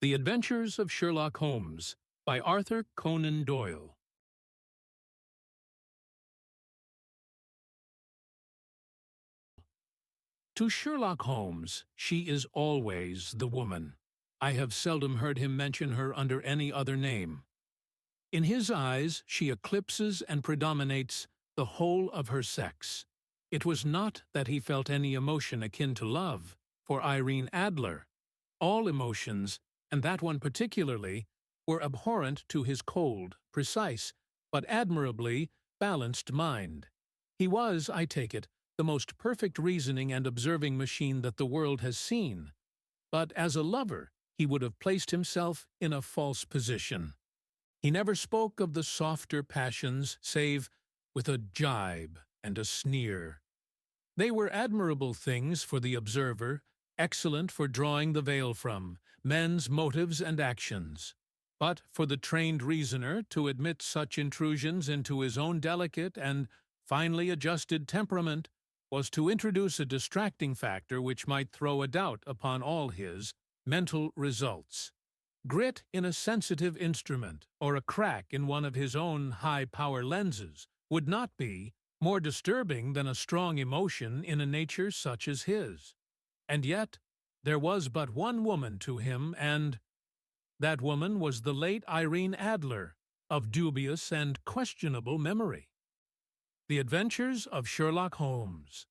The Adventures of Sherlock Holmes by Arthur Conan Doyle. To Sherlock Holmes, she is always the woman. I have seldom heard him mention her under any other name. In his eyes, she eclipses and predominates the whole of her sex. It was not that he felt any emotion akin to love for Irene Adler. All emotions, and that one particularly, were abhorrent to his cold, precise, but admirably balanced mind. He was, I take it, the most perfect reasoning and observing machine that the world has seen. But as a lover, he would have placed himself in a false position. He never spoke of the softer passions, save with a jibe and a sneer. They were admirable things for the observer, excellent for drawing the veil from men's motives and actions. But for the trained reasoner to admit such intrusions into his own delicate and finely adjusted temperament was to introduce a distracting factor which might throw a doubt upon all his mental results. Grit in a sensitive instrument, or a crack in one of his own high-power lenses, would not be more disturbing than a strong emotion in a nature such as his. And yet, there was but one woman to him, and that woman was the late Irene Adler, of dubious and questionable memory. The Adventures of Sherlock Holmes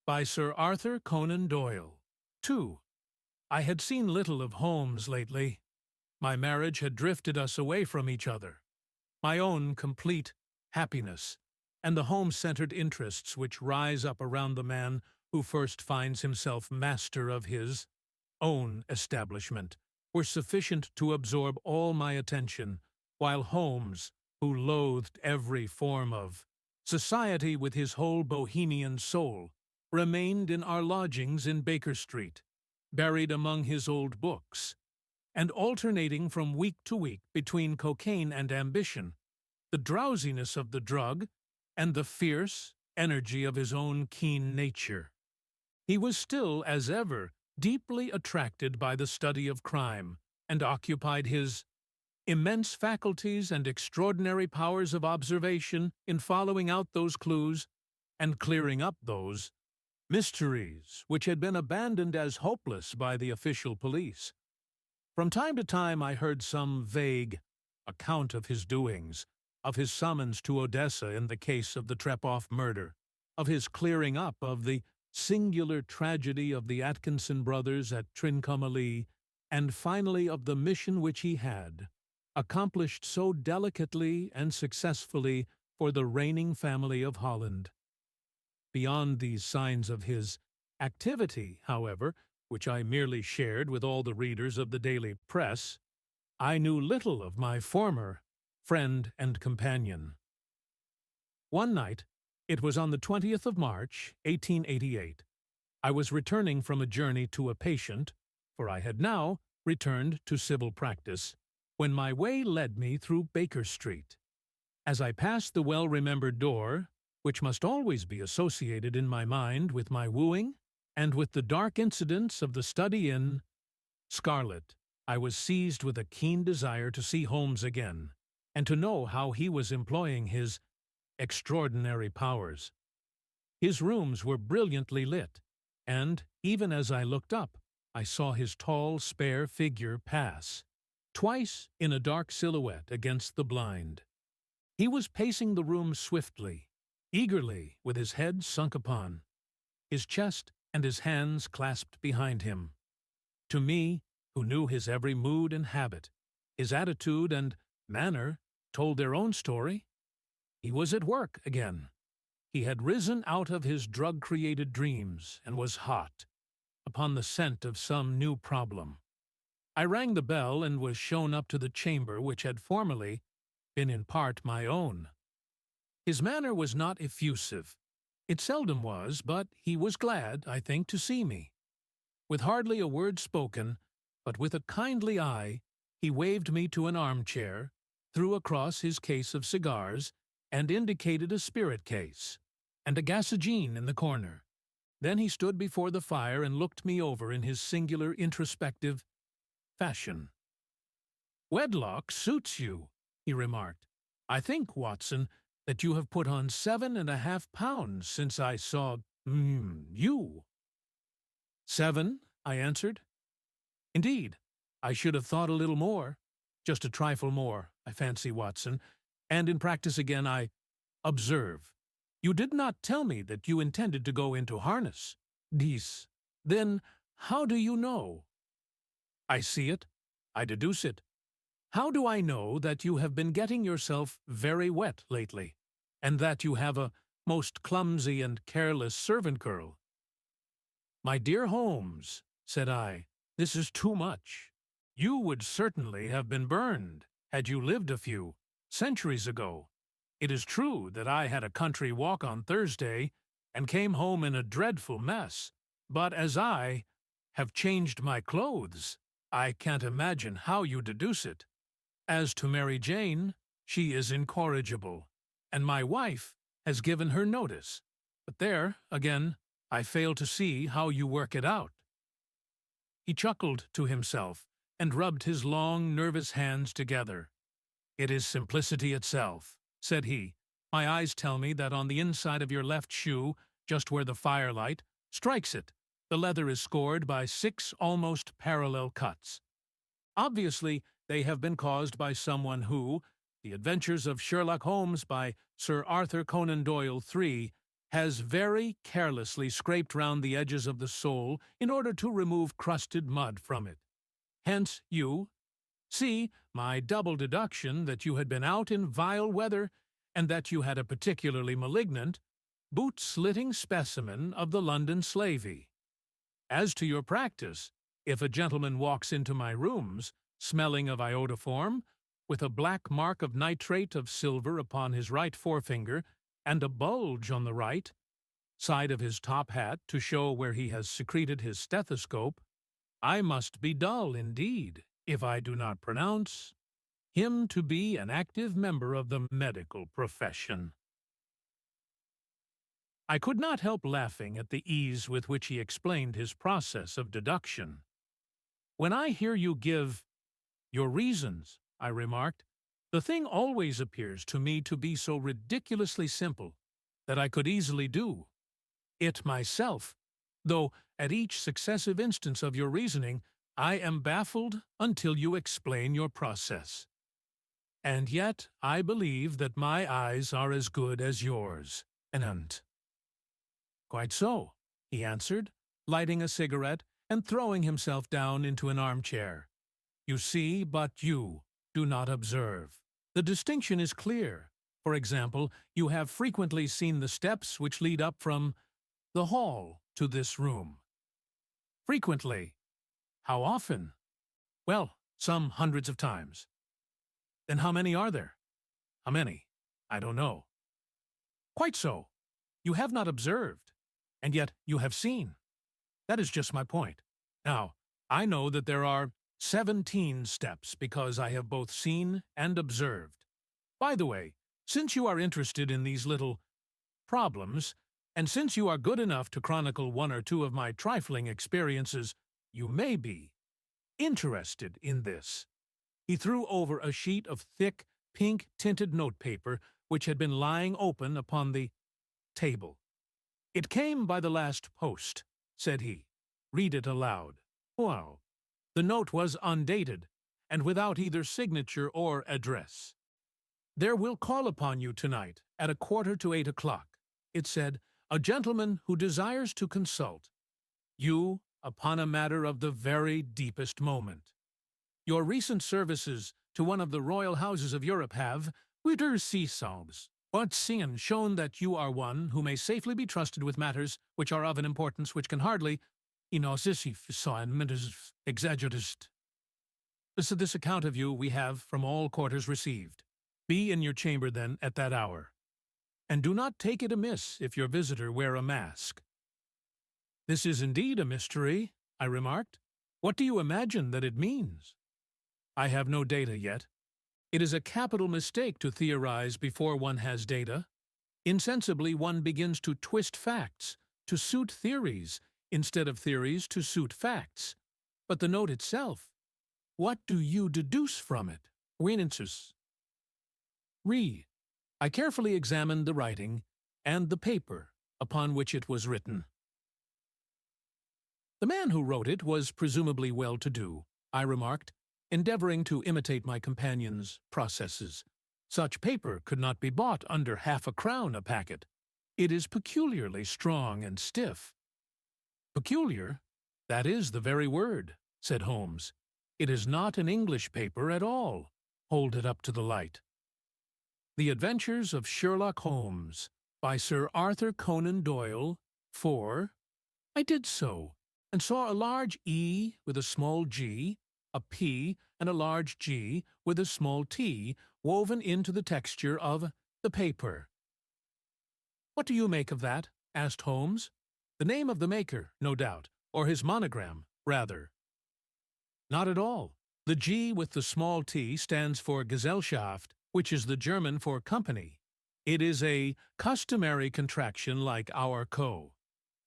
by Sir Arthur Conan Doyle. 2. I had seen little of Holmes lately. My marriage had drifted us away from each other. My own complete happiness, and the home-centered interests which rise up around the man who first finds himself master of his own establishment, were sufficient to absorb all my attention, while Holmes, who loathed every form of society with his whole bohemian soul, remained in our lodgings in Baker Street, buried among his old books, and alternating from week to week between cocaine and ambition, the drowsiness of the drug, and the fierce energy of his own keen nature. He was still, as ever, deeply attracted by the study of crime, and occupied his immense faculties and extraordinary powers of observation in following out those clues and clearing up those mysteries which had been abandoned as hopeless by the official police. From time to time I heard some vague account of his doings, of his summons to Odessa in the case of the Trepoff murder, of his clearing up of the singular tragedy of the Atkinson brothers at Trincomalee, and finally of the mission which he had accomplished so delicately and successfully for the reigning family of Holland. Beyond these signs of his activity, however, which I merely shared with all the readers of the daily press, I knew little of my former friend and companion. One night, it was on the 20th of March, 1888, I was returning from a journey to a patient, for I had now returned to civil practice, when my way led me through Baker Street. As I passed the well-remembered door, which must always be associated in my mind with my wooing, and with the dark incidents of the study in Scarlet, I was seized with a keen desire to see Holmes again, and to know how he was employing his extraordinary powers. His rooms were brilliantly lit, and, even as I looked up, I saw his tall, spare figure pass, twice in a dark silhouette against the blind. He was pacing the room swiftly, eagerly, with his head sunk upon his chest and his hands clasped behind him. To me, who knew his every mood and habit, his attitude and manner told their own story. He was at work again. He had risen out of his drug-created dreams and was hot, upon the scent of some new problem. I rang the bell and was shown up to the chamber which had formerly been in part my own. His manner was not effusive. It seldom was, but he was glad, I think, to see me. With hardly a word spoken, but with a kindly eye, he waved me to an armchair, threw across his case of cigars, and indicated a spirit case, and a gasogene in the corner. Then he stood before the fire and looked me over in his singular introspective fashion. "Wedlock suits you," he remarked. "I think, Watson, that you have put on 7.5 pounds since I saw you." "7," I answered. "Indeed, I should have thought a little more. Just a trifle more, I fancy, Watson. And in practice again, I observe. You did not tell me that you intended to go into harness. Dies. Then how do you know?" "I see it. I deduce it. How do I know that you have been getting yourself very wet lately, and that you have a most clumsy and careless servant girl?" "My dear Holmes," said I, "this is too much. You would certainly have been burned had you lived a few centuries ago. It is true that I had a country walk on Thursday and came home in a dreadful mess, but as I have changed my clothes, I can't imagine how you deduce it. As to Mary Jane, she is incorrigible, and my wife has given her notice. But there, again, I fail to see how you work it out." He chuckled to himself and rubbed his long, nervous hands together. "It is simplicity itself," said he. "My eyes tell me that on the inside of your left shoe, just where the firelight strikes it, the leather is scored by 6 almost parallel cuts. Obviously, they have been caused by someone who, The Adventures of Sherlock Holmes by Sir Arthur Conan Doyle 3, has very carelessly scraped round the edges of the sole in order to remove crusted mud from it. Hence you see my double deduction that you had been out in vile weather, and that you had a particularly malignant, boot-slitting specimen of the London slavey. As to your practice, if a gentleman walks into my rooms, smelling of iodoform, with a black mark of nitrate of silver upon his right forefinger, and a bulge on the right side of his top hat to show where he has secreted his stethoscope, I must be dull indeed if I do not pronounce him to be an active member of the medical profession." I could not help laughing at the ease with which he explained his process of deduction. "When I hear you give your reasons," I remarked, "the thing always appears to me to be so ridiculously simple that I could easily do it myself, though at each successive instance of your reasoning I am baffled until you explain your process. And yet I believe that my eyes are as good as yours, and "Quite so," he answered, lighting a cigarette and throwing himself down into an armchair. "You see, but you do not observe. The distinction is clear. For example, you have frequently seen the steps which lead up from the hall to this room." "Frequently." "How often?" "Well, some hundreds of times." "Then how many are there?" "How many? I don't know." "Quite so. You have not observed, and yet you have seen. That is just my point. Now, I know that there are 17 steps because I have both seen and observed. By the way, since you are interested in these little problems, and since you are good enough to chronicle one or two of my trifling experiences, you may be interested in this." He threw over a sheet of thick, pink-tinted notepaper which had been lying open upon the table. "It came by the last post," said he. "Read it aloud." Well, the note was undated, and without either signature or address. "There will call upon you tonight at 7:45. It said, "A gentleman who desires to consult you upon a matter of the very deepest moment. Your recent services to one of the royal houses of Europe have, wither seesaws, but seen shown that you are one who may safely be trusted with matters which are of an importance which can hardly, exaggerist. This account of you we have from all quarters received. Be in your chamber, then, at that hour. And do not take it amiss if your visitor wear a mask." "This is indeed a mystery," I remarked. "What do you imagine that it means?" "I have no data yet. It is a capital mistake to theorize before one has data. Insensibly one begins to twist facts to suit theories, instead of theories to suit facts. But the note itself, What do you deduce from it? Reninsus. Re. I carefully examined the writing and the paper upon which it was written. The man who wrote it was presumably well-to-do, I remarked, endeavoring to imitate my companion's processes. Such paper could not be bought under half-a-crown a packet. It is peculiarly strong and stiff. Peculiar? That is the very word, said Holmes. It is not an English paper at all. Hold it up to the light. The Adventures of Sherlock Holmes, by Sir Arthur Conan Doyle, 4. I did so, and saw a large E with a small g, a P, and a large G with a small t woven into the texture of the paper. What do you make of that? Asked Holmes. The name of the maker, no doubt, or his monogram, rather. Not at all. The G with the small t stands for Gesellschaft, which is the German for company. It is a customary contraction like our co.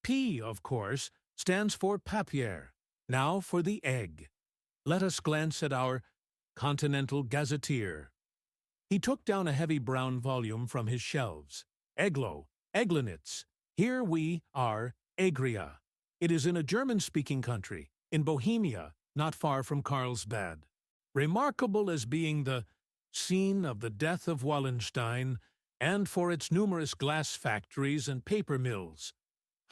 P, of course, stands for Papier. Now for the egg. Let us glance at our Continental Gazetteer. He took down a heavy brown volume from his shelves. Eglo, Eglinitz. Here we are, Egria. It is in a German-speaking country, in Bohemia, not far from Carlsbad. Remarkable as being the scene of the death of Wallenstein, and for its numerous glass factories and paper mills.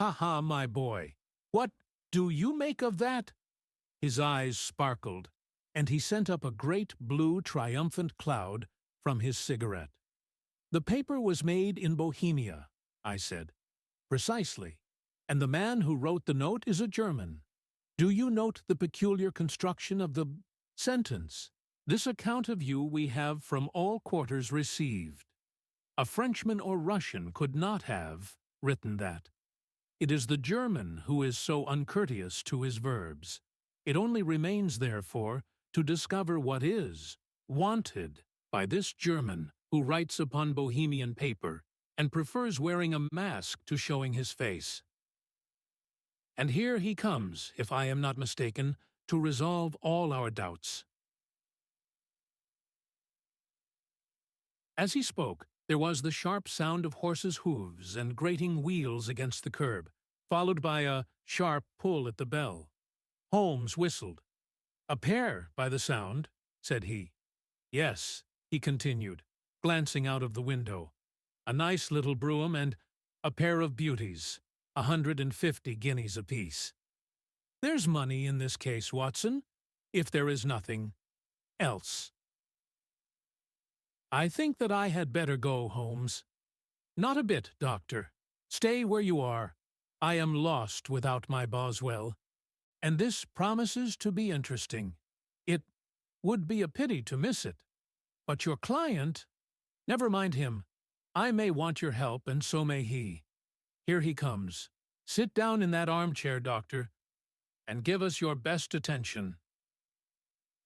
Ha, my boy, what do you make of that? His eyes sparkled, and he sent up a great blue triumphant cloud from his cigarette. The paper was made in Bohemia, I said. Precisely, and the man who wrote the note is a German. Do you note the peculiar construction of the sentence? This account of you we have from all quarters received. A Frenchman or Russian could not have written that. It is the German who is so uncourteous to his verbs. It only remains, therefore, to discover what is wanted by this German who writes upon Bohemian paper and prefers wearing a mask to showing his face. And here he comes, if I am not mistaken, to resolve all our doubts. As he spoke, there was the sharp sound of horses' hooves and grating wheels against the curb, followed by a sharp pull at the bell. Holmes whistled. "A pair, by the sound," said he. "Yes," he continued, glancing out of the window. "A nice little brougham and a pair of beauties, 150 guineas apiece. There's money in this case, Watson, if there is nothing else." "I think that I had better go, Holmes." "Not a bit, Doctor. Stay where you are. I am lost without my Boswell. And this promises to be interesting. It would be a pity to miss it. But your client—" "Never mind him. I may want your help, and so may he. Here he comes. Sit down in that armchair, Doctor, and give us your best attention."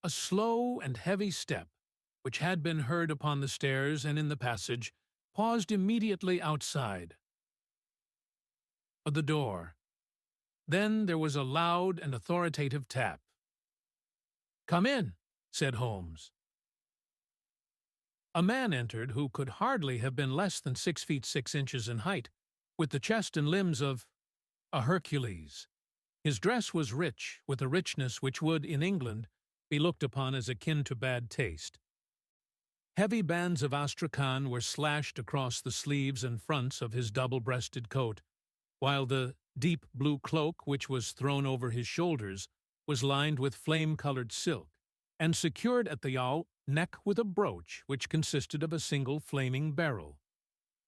A slow and heavy step, which had been heard upon the stairs and in the passage, paused immediately outside the door. Then there was a loud and authoritative tap. "Come in," said Holmes. A man entered who could hardly have been less than 6 feet 6 inches in height, with the chest and limbs of a Hercules. His dress was rich, with a richness which would, in England, be looked upon as akin to bad taste. Heavy bands of astrakhan were slashed across the sleeves and fronts of his double-breasted coat, while the deep blue cloak which was thrown over his shoulders was lined with flame-colored silk, and secured at the neck with a brooch which consisted of a single flaming beryl.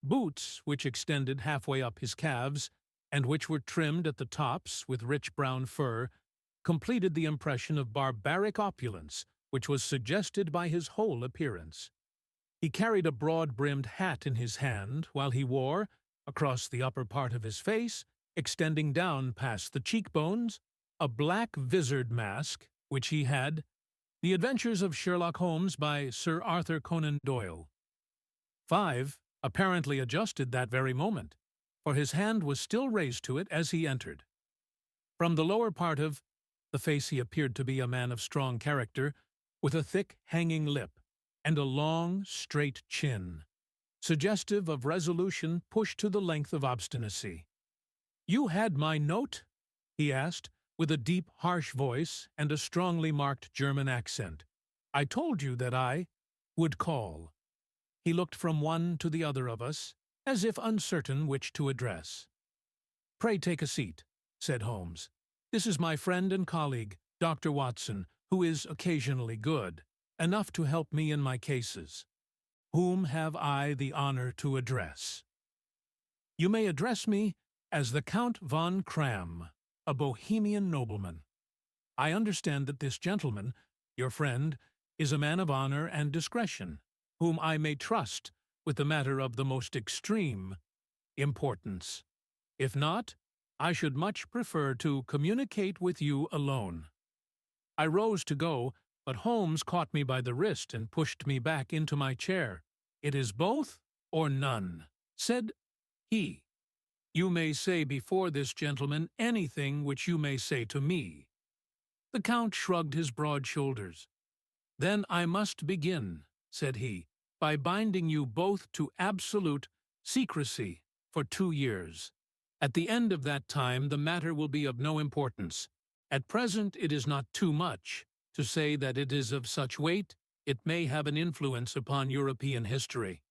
Boots, which extended halfway up his calves, and which were trimmed at the tops with rich brown fur, completed the impression of barbaric opulence which was suggested by his whole appearance. He carried a broad-brimmed hat in his hand, while he wore, across the upper part of his face, extending down past the cheekbones, a black vizard mask, which he had, The Adventures of Sherlock Holmes by Sir Arthur Conan Doyle. 5 apparently adjusted that very moment, for his hand was still raised to it as he entered. From the lower part of The face he appeared to be a man of strong character, with a thick, hanging lip, and a long, straight chin, suggestive of resolution pushed to the length of obstinacy. "You had my note?" he asked, with a deep, harsh voice and a strongly marked German accent. "I told you that I would call." He looked from one to the other of us, as if uncertain which to address. "Pray take a seat," said Holmes. "This is my friend and colleague, Dr. Watson, who is occasionally good, enough to help me in my cases. Whom have I the honor to address?" "You may address me as the Count von Kram, a Bohemian nobleman. I understand that this gentleman, your friend, is a man of honor and discretion, whom I may trust with a matter of the most extreme importance. If not, I should much prefer to communicate with you alone." I rose to go, but Holmes caught me by the wrist and pushed me back into my chair. "It is both or none," said he. "You may say before this gentleman anything which you may say to me." The Count shrugged his broad shoulders. "Then I must begin," said he, "by binding you both to absolute secrecy for 2 years. At the end of that time the matter will be of no importance. At present it is not too much to say that it is of such weight it may have an influence upon European history."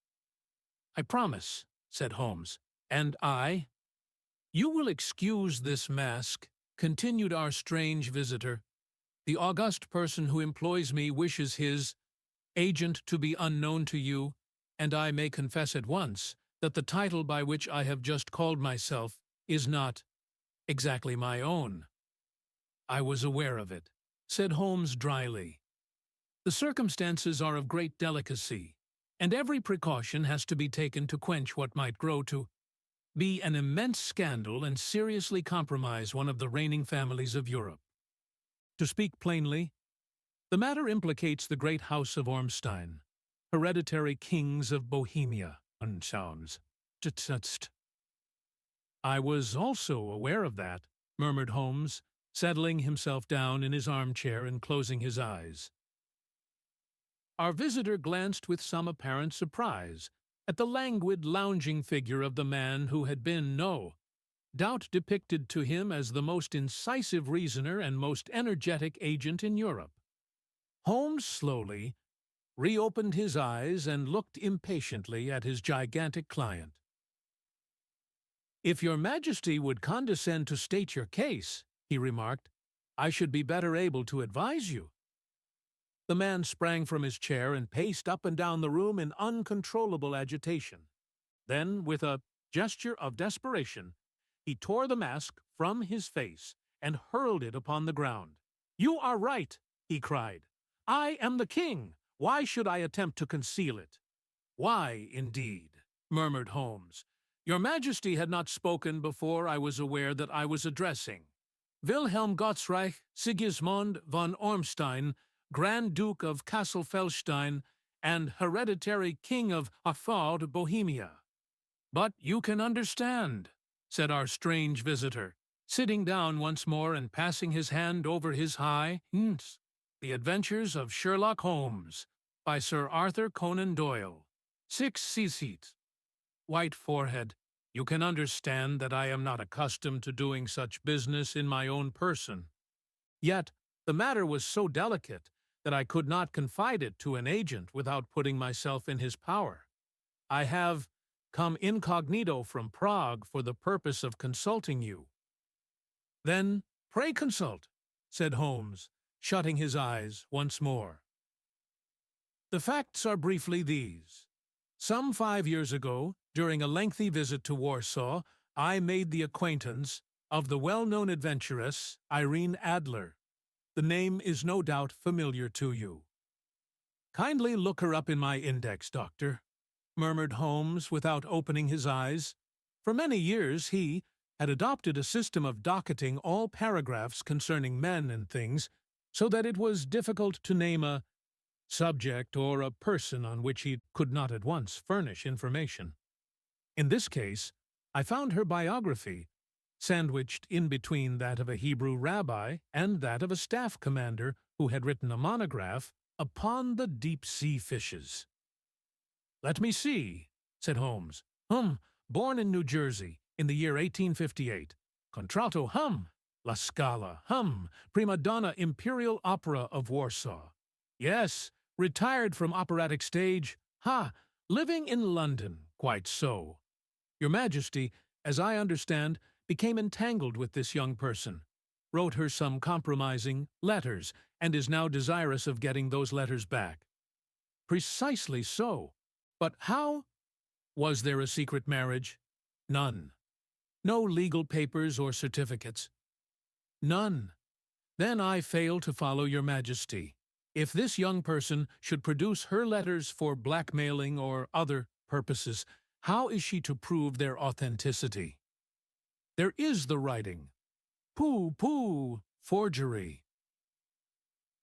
"I promise," said Holmes. "And I—" "You will excuse this mask," continued our strange visitor. "The august person who employs me wishes his agent to be unknown to you, and I may confess at once that the title by which I have just called myself is not exactly my own." "I was aware of it," said Holmes dryly. "The circumstances are of great delicacy, and every precaution has to be taken to quench what might grow to be an immense scandal and seriously compromise one of the reigning families of Europe. To speak plainly, the matter implicates the great house of Ormstein, hereditary kings of Bohemia. Unsounds. "I was also aware of that," murmured Holmes, settling himself down in his armchair and closing his eyes. Our visitor glanced with some apparent surprise at the languid, lounging figure of the man who had been, no doubt, depicted to him as the most incisive reasoner and most energetic agent in Europe. Holmes slowly reopened his eyes and looked impatiently at his gigantic client. "If your Majesty would condescend to state your case," he remarked, "I should be better able to advise you." The man sprang from his chair and paced up and down the room in uncontrollable agitation. Then, with a gesture of desperation, he tore the mask from his face and hurled it upon the ground. "You are right," he cried. "I am the king. Why should I attempt to conceal it?" "Why, indeed?" murmured Holmes. "Your Majesty had not spoken before I was aware that I was addressing Wilhelm Gottsreich Sigismund von Ormstein, Grand Duke of Kassel-Felstein, and hereditary King of Arfaud, Bohemia." "But you can understand," said our strange visitor, sitting down once more and passing his hand over his high "The Adventures of Sherlock Holmes," by Sir Arthur Conan Doyle. 6 cc. White forehead. "You can understand that I am not accustomed to doing such business in my own person. Yet the matter was so delicate that I could not confide it to an agent without putting myself in his power. I have come incognito from Prague for the purpose of consulting you." "Then pray consult," said Holmes, shutting his eyes once more. "The facts are briefly these. Some 5 years ago, during a lengthy visit to Warsaw, I made the acquaintance of the well-known adventuress Irene Adler. The name is no doubt familiar to you." "Kindly look her up in my index, Doctor," murmured Holmes without opening his eyes. For many years he had adopted a system of docketing all paragraphs concerning men and things, so that it was difficult to name a subject or a person on which he could not at once furnish information. In this case, I found her biography sandwiched in between that of a Hebrew rabbi and that of a staff commander who had written a monograph upon the deep-sea fishes. "Let me see," said Holmes. Born in New Jersey in the year 1858. Contralto, La Scala, prima donna Imperial Opera of Warsaw. Yes, retired from operatic stage. Living in London, quite so. Your Majesty, as I understand, became entangled with this young person, wrote her some compromising letters, and is now desirous of getting those letters back. Precisely so. But how? Was there a secret marriage? None. No legal papers or certificates? None. Then I fail to follow your Majesty. If this young person should produce her letters for blackmailing or other purposes, how is she to prove their authenticity? There is the writing. Pooh, forgery.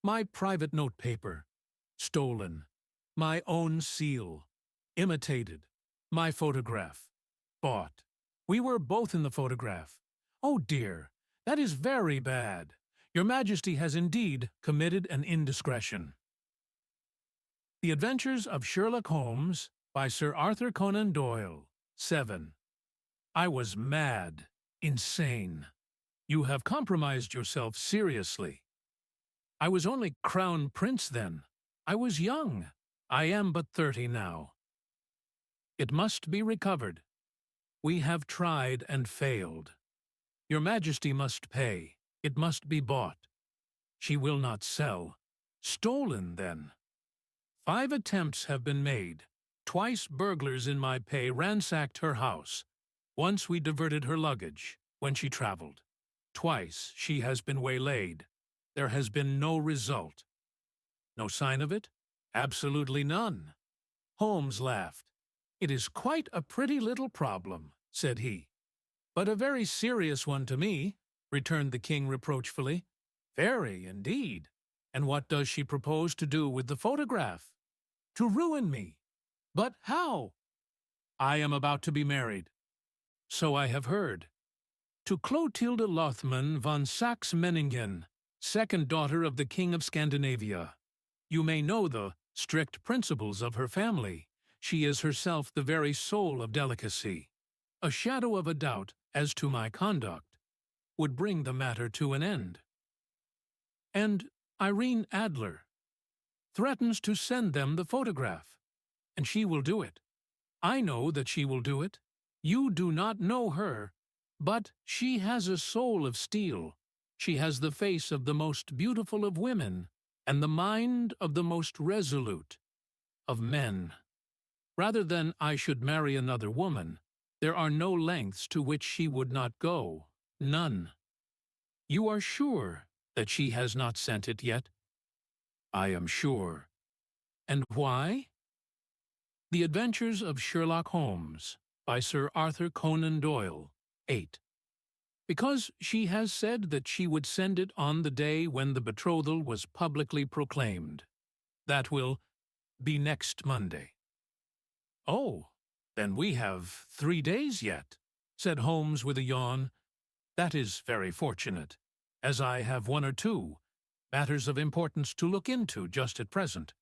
My private notepaper. Stolen. My own seal. Imitated. My photograph. Bought. We were both in the photograph. Oh dear, that is very bad. Your Majesty has indeed committed an indiscretion. The Adventures of Sherlock Holmes by Sir Arthur Conan Doyle. 7. I was mad. Insane. You have compromised yourself seriously. I was only Crown Prince then. I was young. I am but 30 now. It must be recovered. We have tried and failed. Your Majesty must pay. It must be bought. She will not sell. Stolen, then. 5 attempts have been made. Twice burglars in my pay ransacked her house. Once we diverted her luggage when she traveled. Twice she has been waylaid. There has been no result. No sign of it? Absolutely none. Holmes laughed. It is quite a pretty little problem, said he. But a very serious one to me, returned the king reproachfully. Very, indeed. And what does she propose to do with the photograph? To ruin me. But how? I am about to be married. So I have heard. To Clotilde Lothman von Saxe-Meiningen, second daughter of the King of Scandinavia. You may know the strict principles of her family. She is herself the very soul of delicacy. A shadow of a doubt as to my conduct would bring the matter to an end. And Irene Adler threatens to send them the photograph, and she will do it. I know that she will do it. You do not know her, but she has a soul of steel. She has the face of the most beautiful of women, and the mind of the most resolute of men. Rather than I should marry another woman, there are no lengths to which she would not go. None. You are sure that she has not sent it yet? I am sure. And why? The Adventures of Sherlock Holmes by Sir Arthur Conan Doyle. 8. Because she has said that she would send it on the day when the betrothal was publicly proclaimed. That will be next Monday. Oh, then we have 3 days yet, said Holmes with a yawn. That is very fortunate, as I have 1 or 2 matters of importance to look into just at present.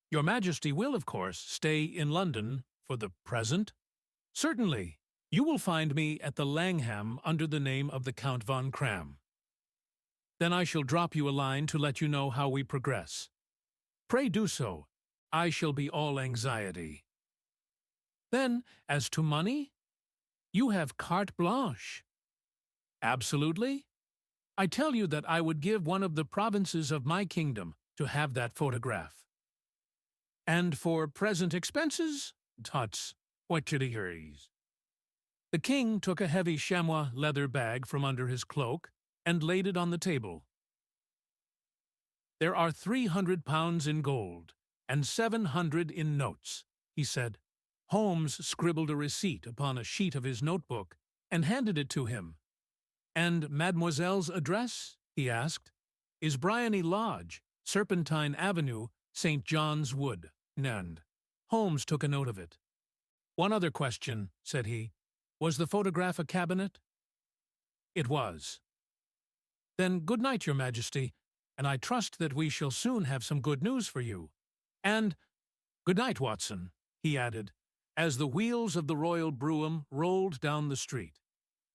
Your Majesty will, of course, stay in London for the present? Certainly. You will find me at the Langham under the name of the Count von Cram. Then I shall drop you a line to let you know how we progress. Pray do so. I shall be all anxiety. Then, as to money, you have carte blanche. Absolutely. I tell you that I would give one of the provinces of my kingdom to have that photograph. And for present expenses, tuts, what should he ease? The king took a heavy chamois leather bag from under his cloak and laid it on the table. There are 300 pounds in gold and 700 in notes, he said. Holmes scribbled a receipt upon a sheet of his notebook and handed it to him. And Mademoiselle's address, he asked, is Bryony Lodge, Serpentine Avenue, St. John's Wood, Nand. Holmes took a note of it. One other question, said he. Was the photograph a cabinet? It was. Then good night, Your Majesty, and I trust that we shall soon have some good news for you. And good night, Watson, he added, as the wheels of the royal brougham rolled down the street.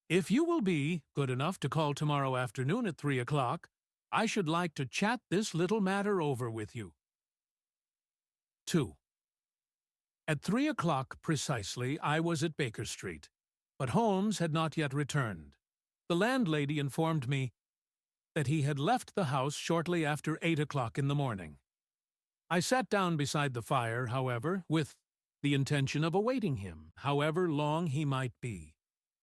If you will be good enough to call tomorrow afternoon at 3 o'clock, I should like to chat this little matter over with you. 2. At 3 o'clock precisely, I was at Baker Street, but Holmes had not yet returned. The landlady informed me that he had left the house shortly after 8 o'clock in the morning. I sat down beside the fire, however, with the intention of awaiting him, however long he might be.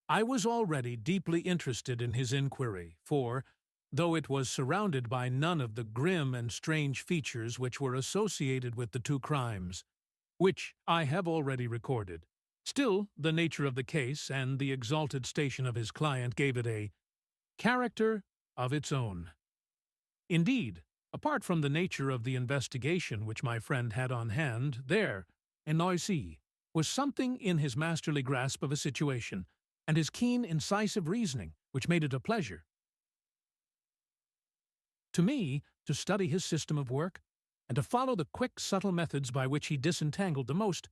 I was already deeply interested in his inquiry, for, though it was surrounded by none of the grim and strange features which were associated with the two crimes, which I have already recorded, still the nature of the case and the exalted station of his client gave it a character of its own. Indeed, apart from the nature of the investigation which my friend had on hand, there, in Noisy, was something in his masterly grasp of a situation, and his keen, incisive reasoning, which made it a pleasure to me to study his system of work, and to follow the quick, subtle methods by which he disentangled the most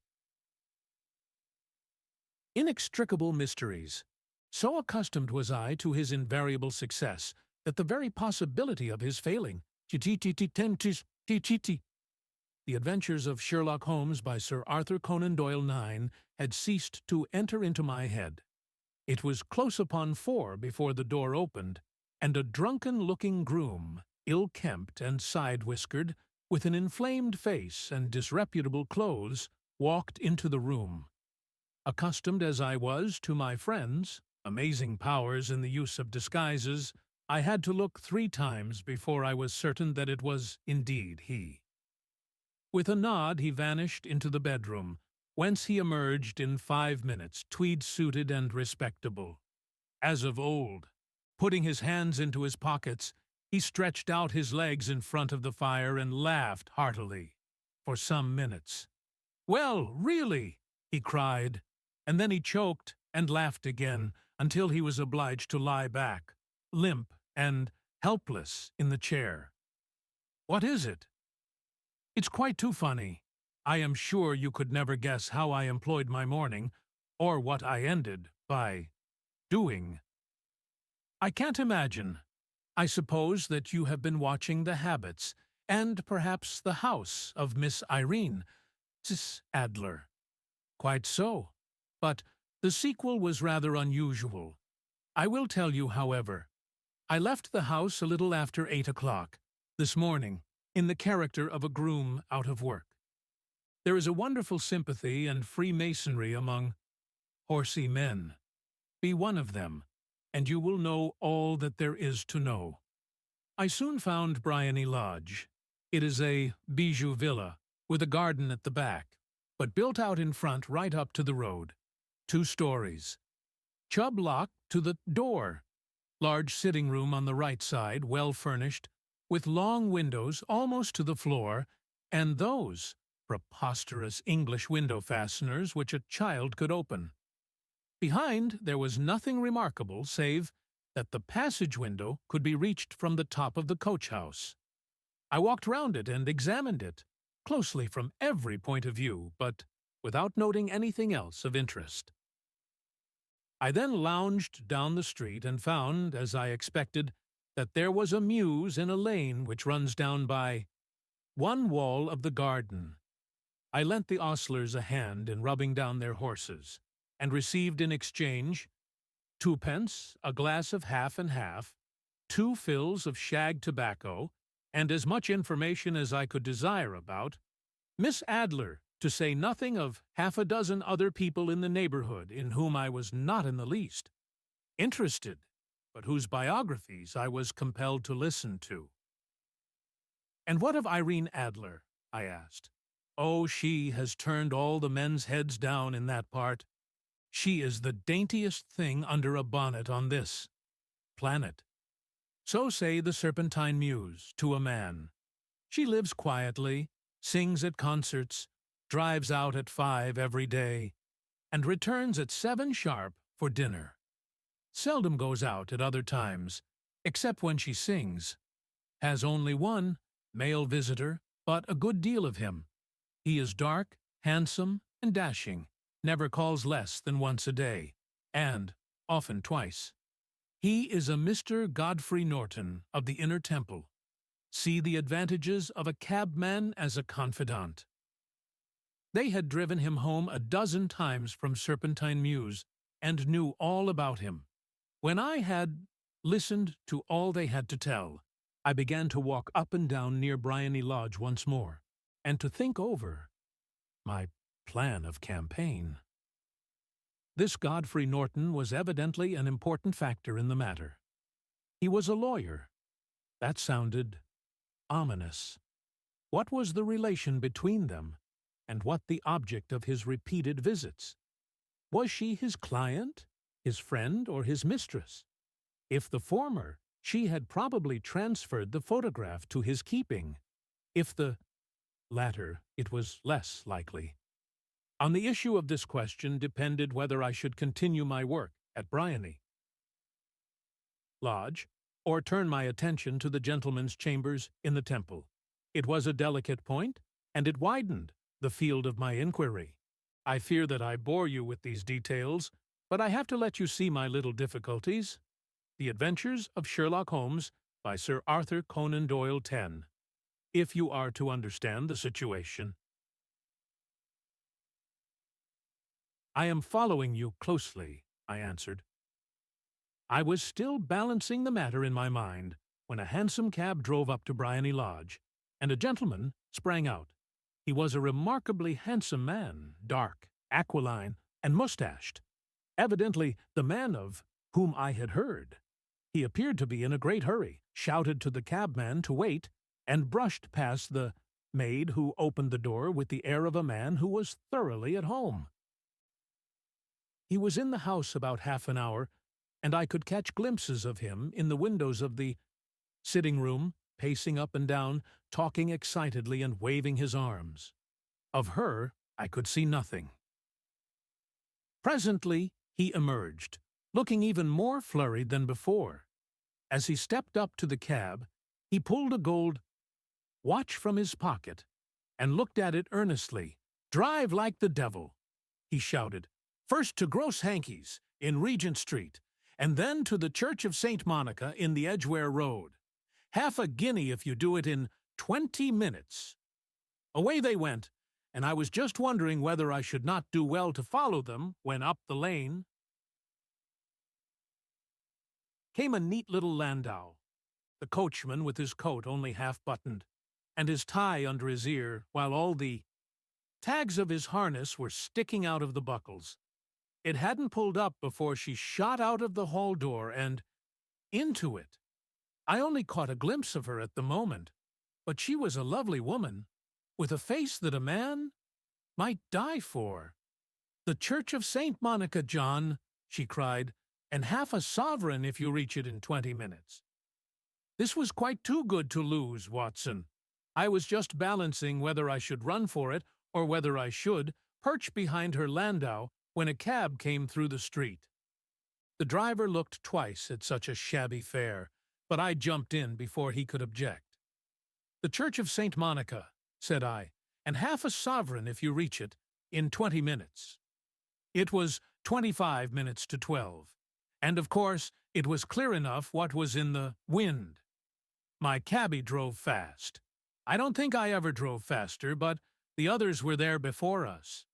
inextricable mysteries. So accustomed was I to his invariable success that the very possibility of his failing, The Adventures of Sherlock Holmes by Sir Arthur Conan Doyle 9 had ceased to enter into my head. It was close upon 4 before the door opened, and a drunken-looking groom, ill-kempt and side-whiskered, with an inflamed face and disreputable clothes, walked into the room. Accustomed as I was to my friend's amazing powers in the use of disguises, I had to look 3 times before I was certain that it was indeed he. With a nod he vanished into the bedroom, whence he emerged in 5 minutes, tweed-suited and respectable. As of old, putting his hands into his pockets, he stretched out his legs in front of the fire and laughed heartily for some minutes. "Well, really," he cried, and then he choked and laughed again until he was obliged to lie back, limp and helpless, in the chair. "What is it?" "It's quite too funny. I am sure you could never guess how I employed my morning, or what I ended by doing." "I can't imagine. I suppose that you have been watching the habits, and perhaps the house, of Miss Irene Adler." "Quite so. But the sequel was rather unusual. I will tell you, however. I left the house a little after 8 o'clock this morning, in the character of a groom out of work. There is a wonderful sympathy and freemasonry among horsey men. Be one of them, and you will know all that there is to know. I soon found Briony Lodge. It is a bijou villa, with a garden at the back, but built out in front right up to the road. 2 stories. Chubb lock to the door. Large sitting room on the right side, well furnished, with long windows almost to the floor, and those preposterous English window fasteners which a child could open. Behind there was nothing remarkable save that the passage window could be reached from the top of the coach-house. I walked round it and examined it, closely from every point of view, but without noting anything else of interest. I then lounged down the street and found, as I expected, that there was a mews in a lane which runs down by one wall of the garden. I lent the ostlers a hand in rubbing down their horses, and received in exchange 2d, a glass of half and half, 2 fills of shag tobacco, and as much information as I could desire about Miss Adler, to say nothing of half a dozen other people in the neighborhood in whom I was not in the least interested, but whose biographies I was compelled to listen to. "And what of Irene Adler?" I asked. "Oh, she has turned all the men's heads down in that part. She is the daintiest thing under a bonnet on this planet. So say the Serpentine Mews to a man. She lives quietly, sings at concerts, drives out at 5 every day, and returns at 7 sharp for dinner. seldom goes out at other times, except when she sings. Has only one male visitor, but a good deal of him. He is dark, handsome, and dashing, never calls less than once a day, and often twice. He is a Mr. Godfrey Norton of the Inner Temple. See the advantages of a cabman as a confidant. They had driven him home a dozen times from Serpentine Mews, and knew all about him. When I had listened to all they had to tell, I began to walk up and down near Briony Lodge once more, and to think over my plan of campaign. This Godfrey Norton was evidently an important factor in the matter. He was a lawyer. That sounded ominous. What was the relation between them, and what the object of his repeated visits? Was she his client, his friend, or his mistress? If the former, she had probably transferred the photograph to his keeping. If the latter, it was less likely. On the issue of this question depended whether I should continue my work at Briony Lodge, or turn my attention to the gentlemen's chambers in the Temple. It was a delicate point, and it widened the field of my inquiry. I fear that I bore you with these details, but I have to let you see my little difficulties. The Adventures of Sherlock Holmes by Sir Arthur Conan Doyle 10, if you are to understand the situation. I am following you closely, I answered. I was still balancing the matter in my mind when a hansom cab drove up to Briony Lodge, and a gentleman sprang out. He was a remarkably handsome man, dark, aquiline, and mustached, evidently the man of whom I had heard. He appeared to be in a great hurry, shouted to the cabman to wait, and brushed past the maid who opened the door with the air of a man who was thoroughly at home. He was in the house about half an hour, and I could catch glimpses of him in the windows of the sitting room, pacing up and down, talking excitedly and waving his arms. Of her I could see nothing. Presently he emerged, looking even more flurried than before. As he stepped up to the cab, he pulled a gold watch from his pocket and looked at it earnestly. "Drive like the devil," he shouted. "First to Gross Hankey's in Regent Street, and then to the Church of St. Monica in the Edgware Road. Half a guinea if you do it in 20 minutes. Away they went, and I was just wondering whether I should not do well to follow them when up the lane came a neat little landau, the coachman with his coat only half buttoned, and his tie under his ear, while all the tags of his harness were sticking out of the buckles. It hadn't pulled up before she shot out of the hall door and into it. I only caught a glimpse of her at the moment, but she was a lovely woman, with a face that a man might die for. "The Church of St. Monica, John," she cried, "and half a sovereign if you reach it in 20 minutes. This was quite too good to lose, Watson. I was just balancing whether I should run for it or whether I should perch behind her landau when a cab came through the street. The driver looked twice at such a shabby fare, but I jumped in before he could object. "The Church of St. Monica," said I, "and half a sovereign if you reach it in 20 minutes. It was 25 minutes to 12, and of course it was clear enough what was in the wind. My cabby drove fast. I don't think I ever drove faster, but the others were there before us.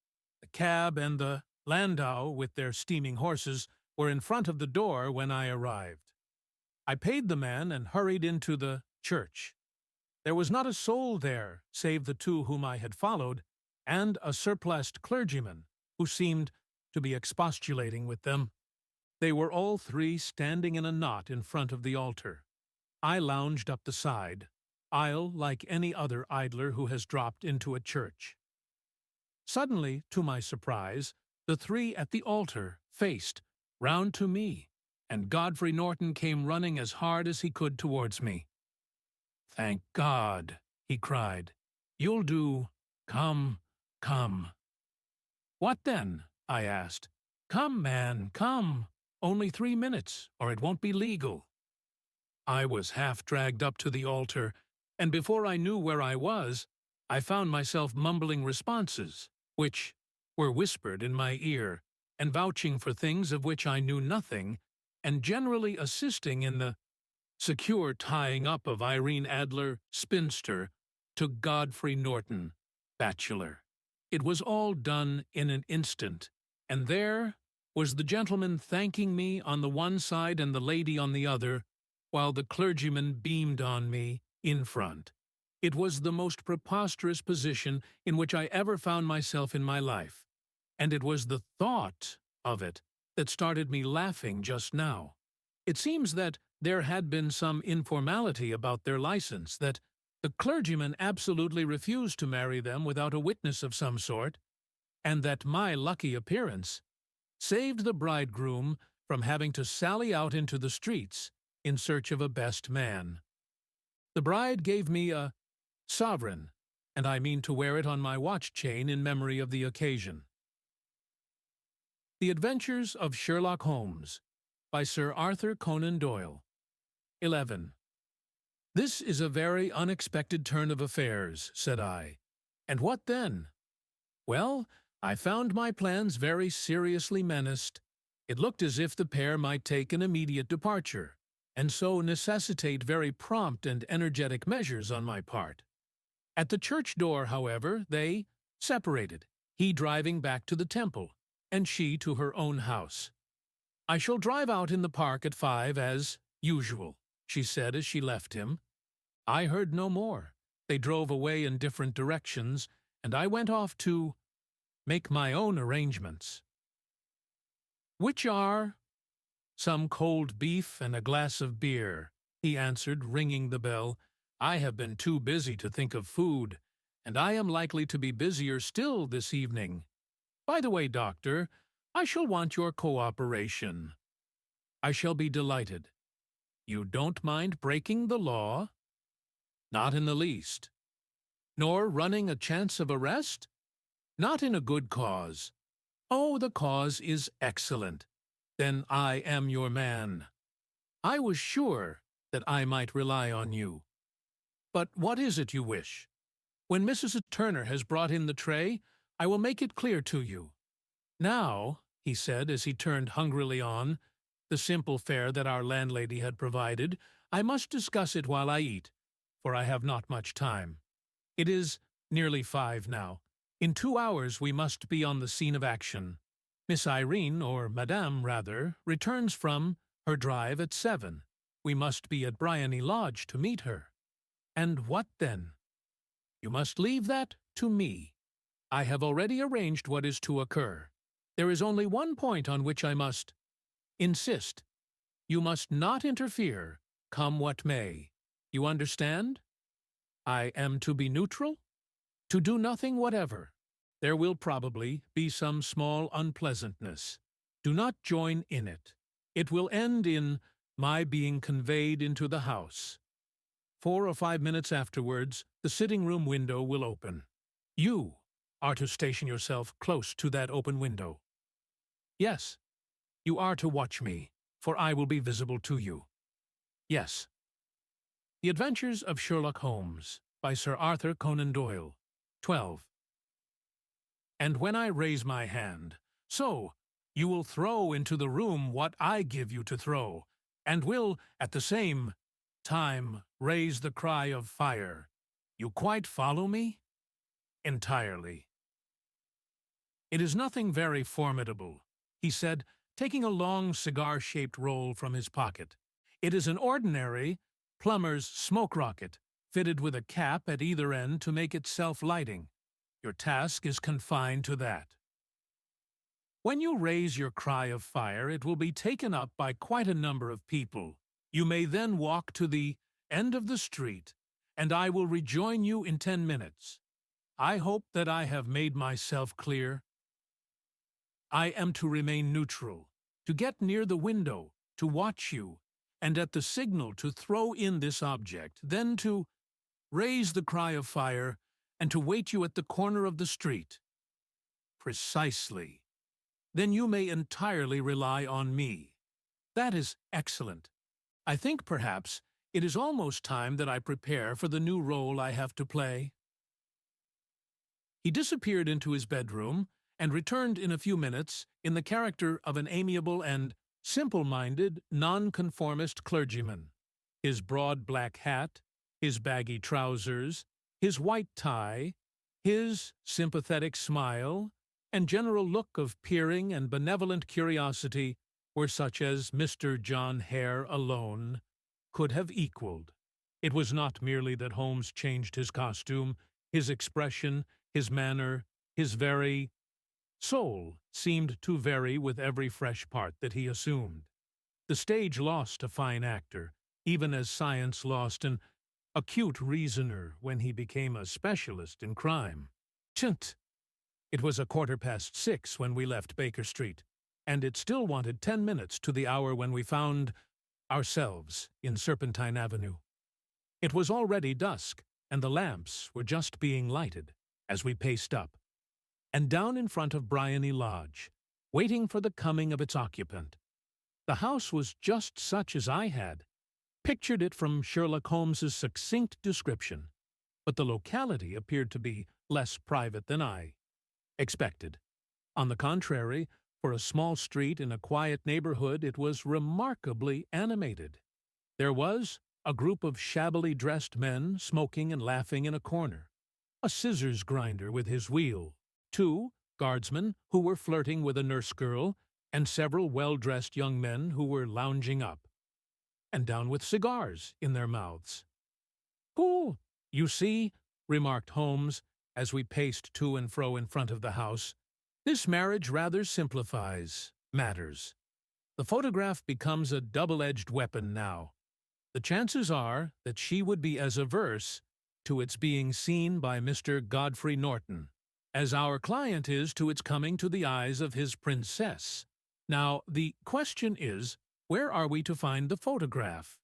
The cab and the landau, with their steaming horses, were in front of the door when I arrived. I paid the man and hurried into the church. There was not a soul there save the two whom I had followed, and a surpliced clergyman, who seemed to be expostulating with them. They were all three standing in a knot in front of the altar. I lounged up the side aisle like any other idler who has dropped into a church. Suddenly, to my surprise, the three at the altar faced round to me, and Godfrey Norton came running as hard as he could towards me. "Thank God," he cried. "You'll do. Come, come." "What then?" I asked. "Come, man, come. Only 3 minutes, or it won't be legal." I was half dragged up to the altar, and before I knew where I was, I found myself mumbling responses, which were whispered in my ear, and vouching for things of which I knew nothing, and generally assisting in the secure tying up of Irene Adler, spinster, to Godfrey Norton, bachelor. It was all done in an instant, and there was the gentleman thanking me on the one side and the lady on the other, while the clergyman beamed on me in front. It was the most preposterous position in which I ever found myself in my life, and it was the thought of it that started me laughing just now. It seems that there had been some informality about their license, that the clergyman absolutely refused to marry them without a witness of some sort, and that my lucky appearance saved the bridegroom from having to sally out into the streets in search of a best man. The bride gave me a sovereign, and I mean to wear it on my watch chain in memory of the occasion. The Adventures of Sherlock Holmes by Sir Arthur Conan Doyle. 11. "This is a very unexpected turn of affairs," said I. "And what then?" "Well, I found my plans very seriously menaced. It looked as if the pair might take an immediate departure, and so necessitate very prompt and energetic measures on my part. At the church door, however, they separated, he driving back to the temple, and she to her own house. "I shall drive out in the park at 5 as usual," she said as she left him. I heard no more. They drove away in different directions, and I went off to make my own arrangements. "Which are some cold beef and a glass of beer," he answered, ringing the bell. "I have been too busy to think of food, and I am likely to be busier still this evening. By the way, Doctor, I shall want your cooperation." "I shall be delighted." "You don't mind breaking the law?" "Not in the least." "Nor running a chance of arrest?" "Not in a good cause." "Oh, the cause is excellent. Then I am your man. I was sure that I might rely on you. But what is it you wish? When Mrs. Turner has brought in the tray, I will make it clear to you. Now," he said as he turned hungrily on the simple fare that our landlady had provided, "I must discuss it while I eat, for I have not much time. It is nearly 5 now. In 2 hours we must be on the scene of action. Miss Irene, or Madame, rather, returns from her drive at 7. We must be at Briony Lodge to meet her. And what then? You must leave that to me. I have already arranged what is to occur. There is only one point on which I must insist. You must not interfere, come what may. You understand? I am to be neutral? To do nothing whatever. There will probably be some small unpleasantness. Do not join in it. It will end in my being conveyed into the house. 4 or 5 minutes afterwards, the sitting-room window will open. You are to station yourself close to that open window. Yes, you are to watch me, for I will be visible to you. Yes. The Adventures of Sherlock Holmes by Sir Arthur Conan Doyle. 12. And when I raise my hand, so you will throw into the room what I give you to throw, and will, at the same time, raise the cry of fire. You quite follow me? Entirely. It is nothing very formidable, he said, taking a long cigar-shaped roll from his pocket. It is an ordinary plumber's smoke rocket, fitted with a cap at either end to make it self-lighting. Your task is confined to that. When you raise your cry of fire, it will be taken up by quite a number of people. You may then walk to the end of the street, and I will rejoin you in 10 minutes. I hope that I have made myself clear. I am to remain neutral, to get near the window, to watch you, and at the signal to throw in this object, then to raise the cry of fire, and to wait you at the corner of the street. Precisely. Then you may entirely rely on me. That is excellent. I think perhaps it is almost time that I prepare for the new role I have to play. He disappeared into his bedroom and returned in a few minutes in the character of an amiable and simple-minded, nonconformist clergyman. His broad black hat, his baggy trousers, his white tie, his sympathetic smile, and general look of peering and benevolent curiosity were such as Mr. John Hare alone could have equaled. It was not merely that Holmes changed his costume, his expression, his manner, his very soul seemed to vary with every fresh part that he assumed. The stage lost a fine actor, even as science lost an acute reasoner when he became a specialist in crime. Chnt! It was 6:15 when we left Baker Street, and it still wanted 10 minutes to the hour when we found ourselves in Serpentine Avenue. It was already dusk, and the lamps were just being lighted as we paced up and down in front of Bryony Lodge, waiting for the coming of its occupant. The house was just such as I had pictured it from Sherlock Holmes's succinct description, but the locality appeared to be less private than I expected. On the contrary, for a small street in a quiet neighborhood, it was remarkably animated. There was a group of shabbily dressed men smoking and laughing in a corner, a scissors grinder with his wheel, 2 guardsmen who were flirting with a nurse girl, and several well-dressed young men who were lounging up and down with cigars in their mouths. "Cool, you see," remarked Holmes as we paced to and fro in front of the house. "This marriage rather simplifies matters. The photograph becomes a double-edged weapon now. The chances are that she would be as averse to its being seen by Mr. Godfrey Norton as our client is to its coming to the eyes of his princess. Now, the question is, where are we to find the photograph?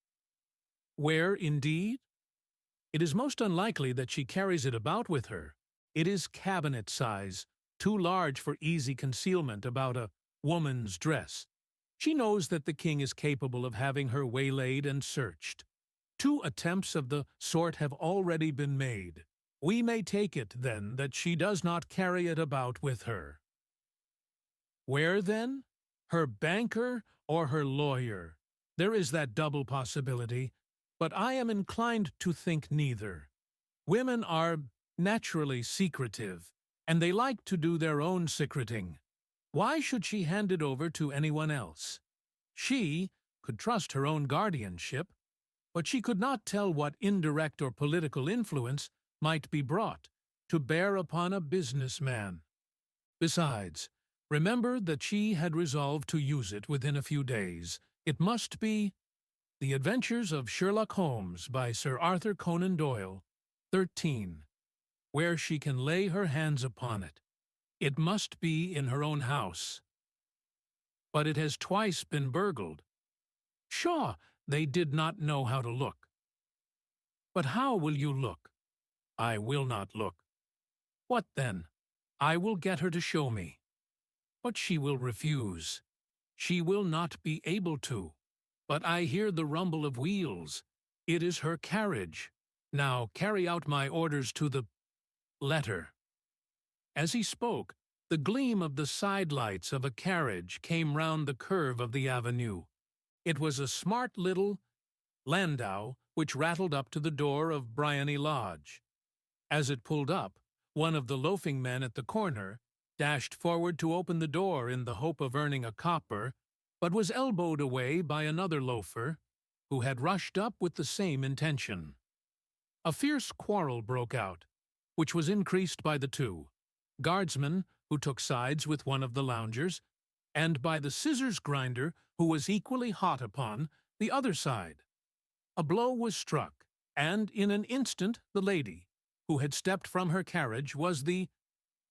Where, indeed? It is most unlikely that she carries it about with her. It is cabinet size, too large for easy concealment about a woman's dress. She knows that the king is capable of having her waylaid and searched. 2 attempts of the sort have already been made. We may take it, then, that she does not carry it about with her. Where, then? Her banker or her lawyer? There is that double possibility, but I am inclined to think neither. Women are naturally secretive, and they like to do their own secreting. Why should she hand it over to anyone else? She could trust her own guardianship, but she could not tell what indirect or political influence might be brought to bear upon a businessman. Besides, remember that she had resolved to use it within a few days. It must be The Adventures of Sherlock Holmes by Sir Arthur Conan Doyle, 13, where she can lay her hands upon it. It must be in her own house. But it has twice been burgled. Pshaw, they did not know how to look. But how will you look? I will not look. What then? I will get her to show me. But she will refuse. She will not be able to. But I hear the rumble of wheels. It is her carriage. Now carry out my orders to the letter. As he spoke, the gleam of the sidelights of a carriage came round the curve of the avenue. It was a smart little landau which rattled up to the door of Bryony Lodge. As it pulled up, one of the loafing men at the corner dashed forward to open the door in the hope of earning a copper, but was elbowed away by another loafer, who had rushed up with the same intention. A fierce quarrel broke out, which was increased by the 2 guardsmen who took sides with one of the loungers, and by the scissors grinder who was equally hot upon the other side. A blow was struck, and in an instant the lady, who had stepped from her carriage, was the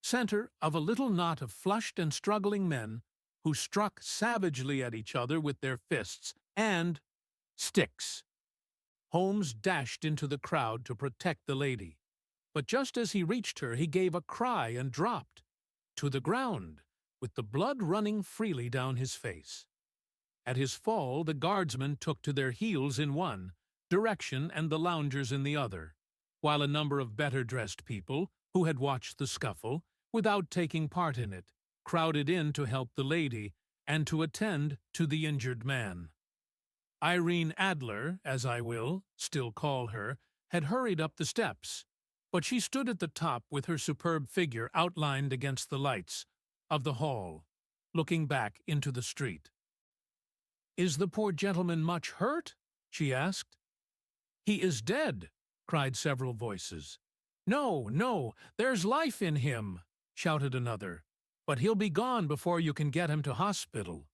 center of a little knot of flushed and struggling men who struck savagely at each other with their fists and sticks. Holmes dashed into the crowd to protect the lady, but just as he reached her he gave a cry and dropped to the ground, with the blood running freely down his face. At his fall, the guardsmen took to their heels in one direction and the loungers in the other, while a number of better-dressed people, who had watched the scuffle, without taking part in it, crowded in to help the lady and to attend to the injured man. Irene Adler, as I will still call her, had hurried up the steps, but she stood at the top with her superb figure outlined against the lights of the hall, looking back into the street. "Is the poor gentleman much hurt?" she asked. "He is dead," cried several voices. "No, no, there's life in him," shouted another, "but he'll be gone before you can get him to hospital."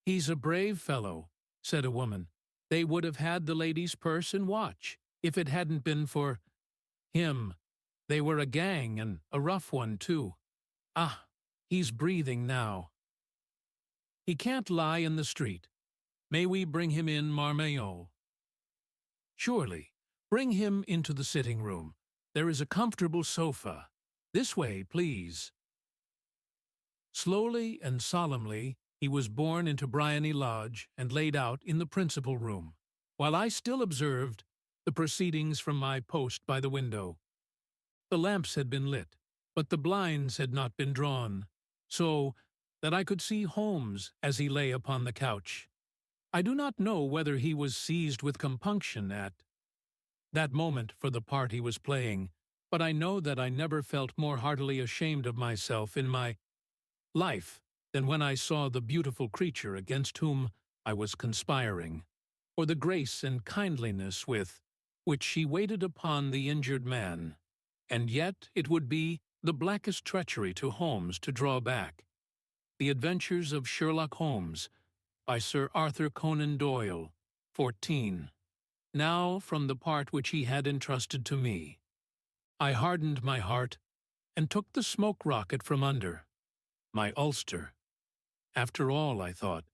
"He's a brave fellow," said a woman. "They would have had the lady's purse and watch, if it hadn't been for him. They were a gang, and a rough one, too. Ah, he's breathing now. He can't lie in the street. May we bring him in, Marmeau?" "Surely. Bring him into the sitting-room. There is a comfortable sofa. This way, please." Slowly and solemnly, he was borne into Briony Lodge and laid out in the principal room, while I still observed the proceedings from my post by the window. The lamps had been lit, but the blinds had not been drawn, so that I could see Holmes as he lay upon the couch. I do not know whether he was seized with compunction at that moment for the part he was playing, but I know that I never felt more heartily ashamed of myself in my life than when I saw the beautiful creature against whom I was conspiring, or the grace and kindliness with which she waited upon the injured man. And yet it would be the blackest treachery to Holmes to draw back. The Adventures of Sherlock Holmes, by Sir Arthur Conan Doyle, 14. Now from the part which he had entrusted to me. I hardened my heart and took the smoke rocket from under my ulster. After all, I thought,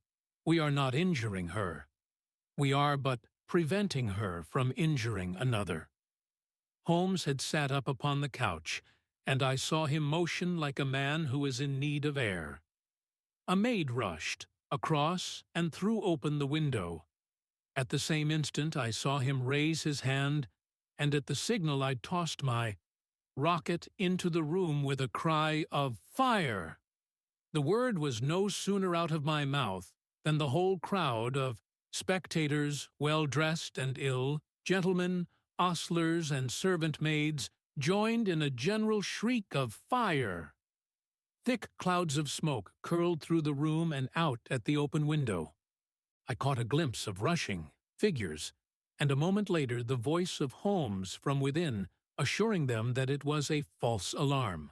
we are not injuring her. We are but preventing her from injuring another. Holmes had sat up upon the couch, and I saw him motion like a man who is in need of air. A maid rushed across and threw open the window. At the same instant I saw him raise his hand, and at the signal I tossed my rocket into the room with a cry of "Fire!" The word was no sooner out of my mouth than the whole crowd of spectators, well-dressed and ill, gentlemen, ostlers, and servant-maids, joined in a general shriek of "Fire!" Thick clouds of smoke curled through the room and out at the open window. I caught a glimpse of rushing figures, and a moment later the voice of Holmes from within, assuring them that it was a false alarm.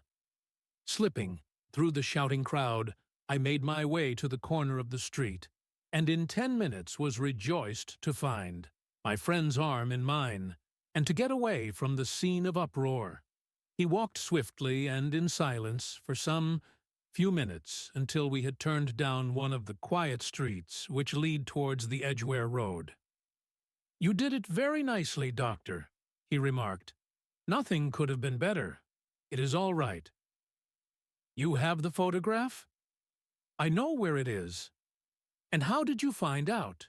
Slipping through the shouting crowd, I made my way to the corner of the street, and in 10 minutes was rejoiced to find my friend's arm in mine, and to get away from the scene of uproar. He walked swiftly and in silence for some few minutes until we had turned down one of the quiet streets which lead towards the Edgware Road. "You did it very nicely, Doctor," he remarked. "Nothing could have been better. It is all right. You have the photograph?" "I know where it is." "And how did you find out?"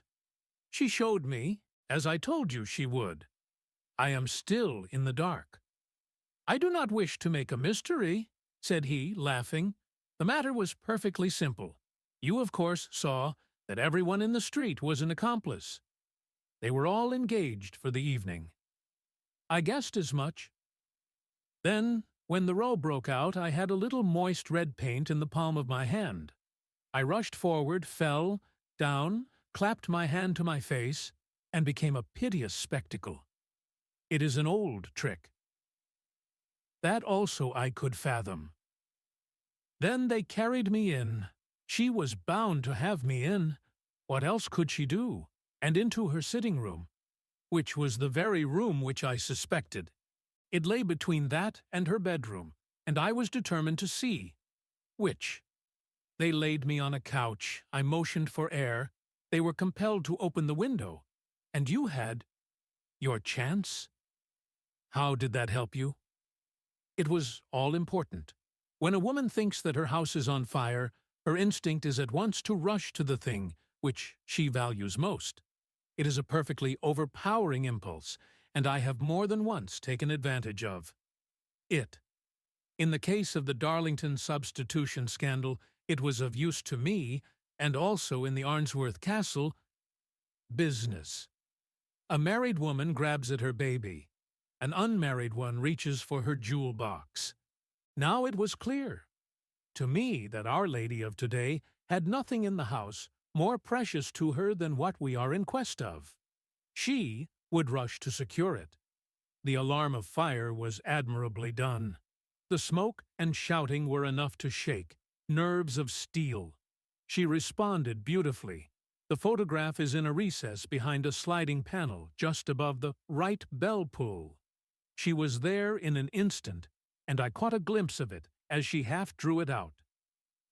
"She showed me, as I told you she would. I am still in the dark." "I do not wish to make a mystery," said he, laughing. "The matter was perfectly simple. You, of course, saw that everyone in the street was an accomplice. They were all engaged for the evening." "I guessed as much." "Then, when the row broke out, I had a little moist red paint in the palm of my hand. I rushed forward, fell down, clapped my hand to my face, and became a piteous spectacle. It is an old trick. That also I could fathom. Then they carried me in. She was bound to have me in. What else could she do? And into her sitting-room, which was the very room which I suspected. It lay between that and her bedroom, and I was determined to see which. They laid me on a couch. I motioned for air. They were compelled to open the window. And you had your chance? How did that help you? It was all important. When a woman thinks that her house is on fire, her instinct is at once to rush to the thing which she values most. It is a perfectly overpowering impulse, and I have more than once taken advantage of it. In the case of the Darlington substitution scandal, it was of use to me, and also in the Arnsworth Castle business. A married woman grabs at her baby. An unmarried one reaches for her jewel box. Now it was clear to me that Our Lady of today had nothing in the house more precious to her than what we are in quest of. She would rush to secure it. The alarm of fire was admirably done. The smoke and shouting were enough to shake nerves of steel. She responded beautifully. The photograph is in a recess behind a sliding panel just above the right bell pull. She was there in an instant, and I caught a glimpse of it as she half drew it out.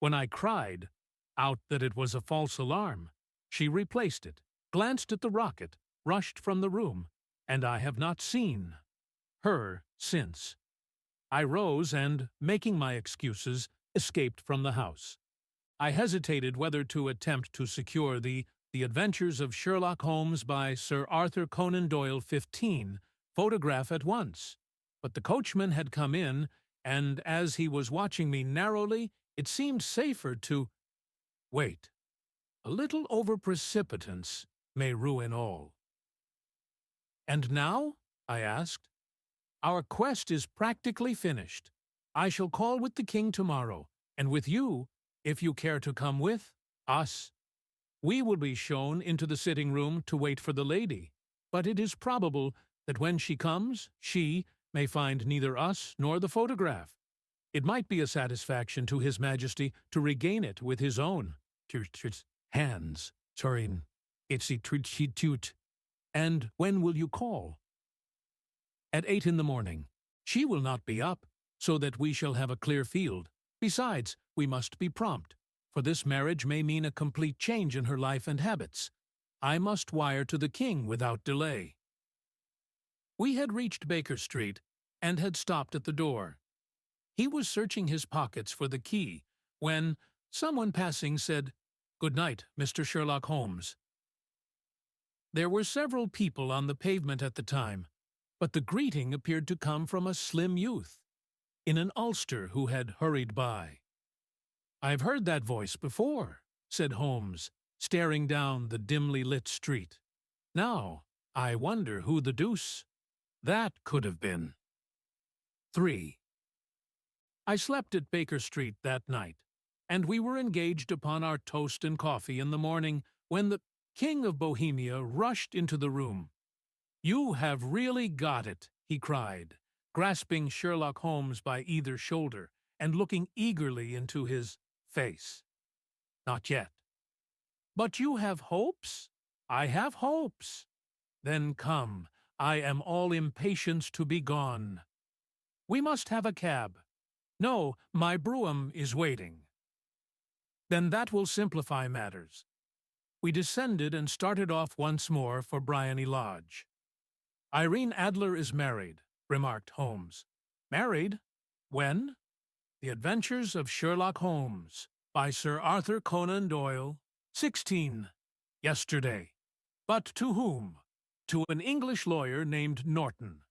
When I cried out that it was a false alarm, she replaced it, glanced at the rocket, rushed from the room, and I have not seen her since. I rose and, making my excuses, escaped from the house. I hesitated whether to attempt to secure the Adventures of Sherlock Holmes by Sir Arthur Conan Doyle 15 photograph at once, but the coachman had come in, and as he was watching me narrowly, it seemed safer to wait. A little over-precipitance may ruin all. "And now?" I asked. "Our quest is practically finished. I shall call with the king tomorrow, and with you, if you care to come with us. We will be shown into the sitting-room to wait for the lady, but it is probable that when she comes, she may find neither us nor the photograph. It might be a satisfaction to His Majesty to regain it with his own hands. And when will you call?" "At 8 in the morning. She will not be up, so that we shall have a clear field. Besides, we must be prompt, for this marriage may mean a complete change in her life and habits. I must wire to the king without delay." We had reached Baker Street and had stopped at the door. He was searching his pockets for the key when someone passing said, "Good night, Mr. Sherlock Holmes." There were several people on the pavement at the time, but the greeting appeared to come from a slim youth in an ulster who had hurried by. "I've heard that voice before," said Holmes, staring down the dimly lit street. "Now, I wonder who the deuce that could have been." 3. I slept at Baker Street that night, and we were engaged upon our toast and coffee in the morning when the King of Bohemia rushed into the room. "You have really got it," he cried, grasping Sherlock Holmes by either shoulder and looking eagerly into his face. "Not yet." "But you have hopes?" "I have hopes." "Then come, I am all impatience to be gone." "We must have a cab." "No, my brougham is waiting." "Then that will simplify matters." We descended and started off once more for Briony Lodge. "Irene Adler is married," remarked Holmes. "Married? When?" "The Adventures of Sherlock Holmes, by Sir Arthur Conan Doyle, 16, yesterday." "But to whom?" "To an English lawyer named Norton."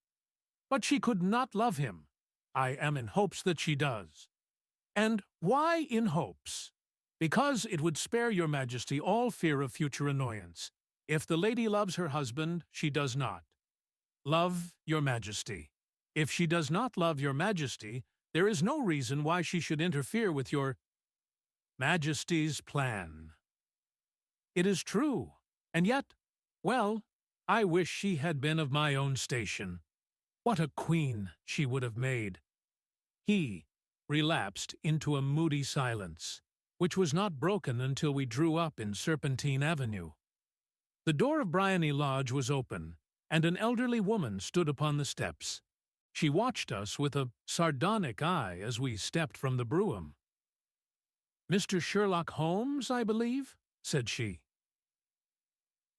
"But she could not love him." "I am in hopes that she does." "And why in hopes?" "Because it would spare your Majesty all fear of future annoyance. If the lady loves her husband, she does not love your Majesty. If she does not love your Majesty, there is no reason why she should interfere with your Majesty's plan." "It is true, and yet, well, I wish she had been of my own station. What a queen she would have made." He relapsed into a moody silence, which was not broken until we drew up in Serpentine Avenue. The door of Briony Lodge was open, and an elderly woman stood upon the steps. She watched us with a sardonic eye as we stepped from the brougham. "Mr. Sherlock Holmes, I believe?" said she.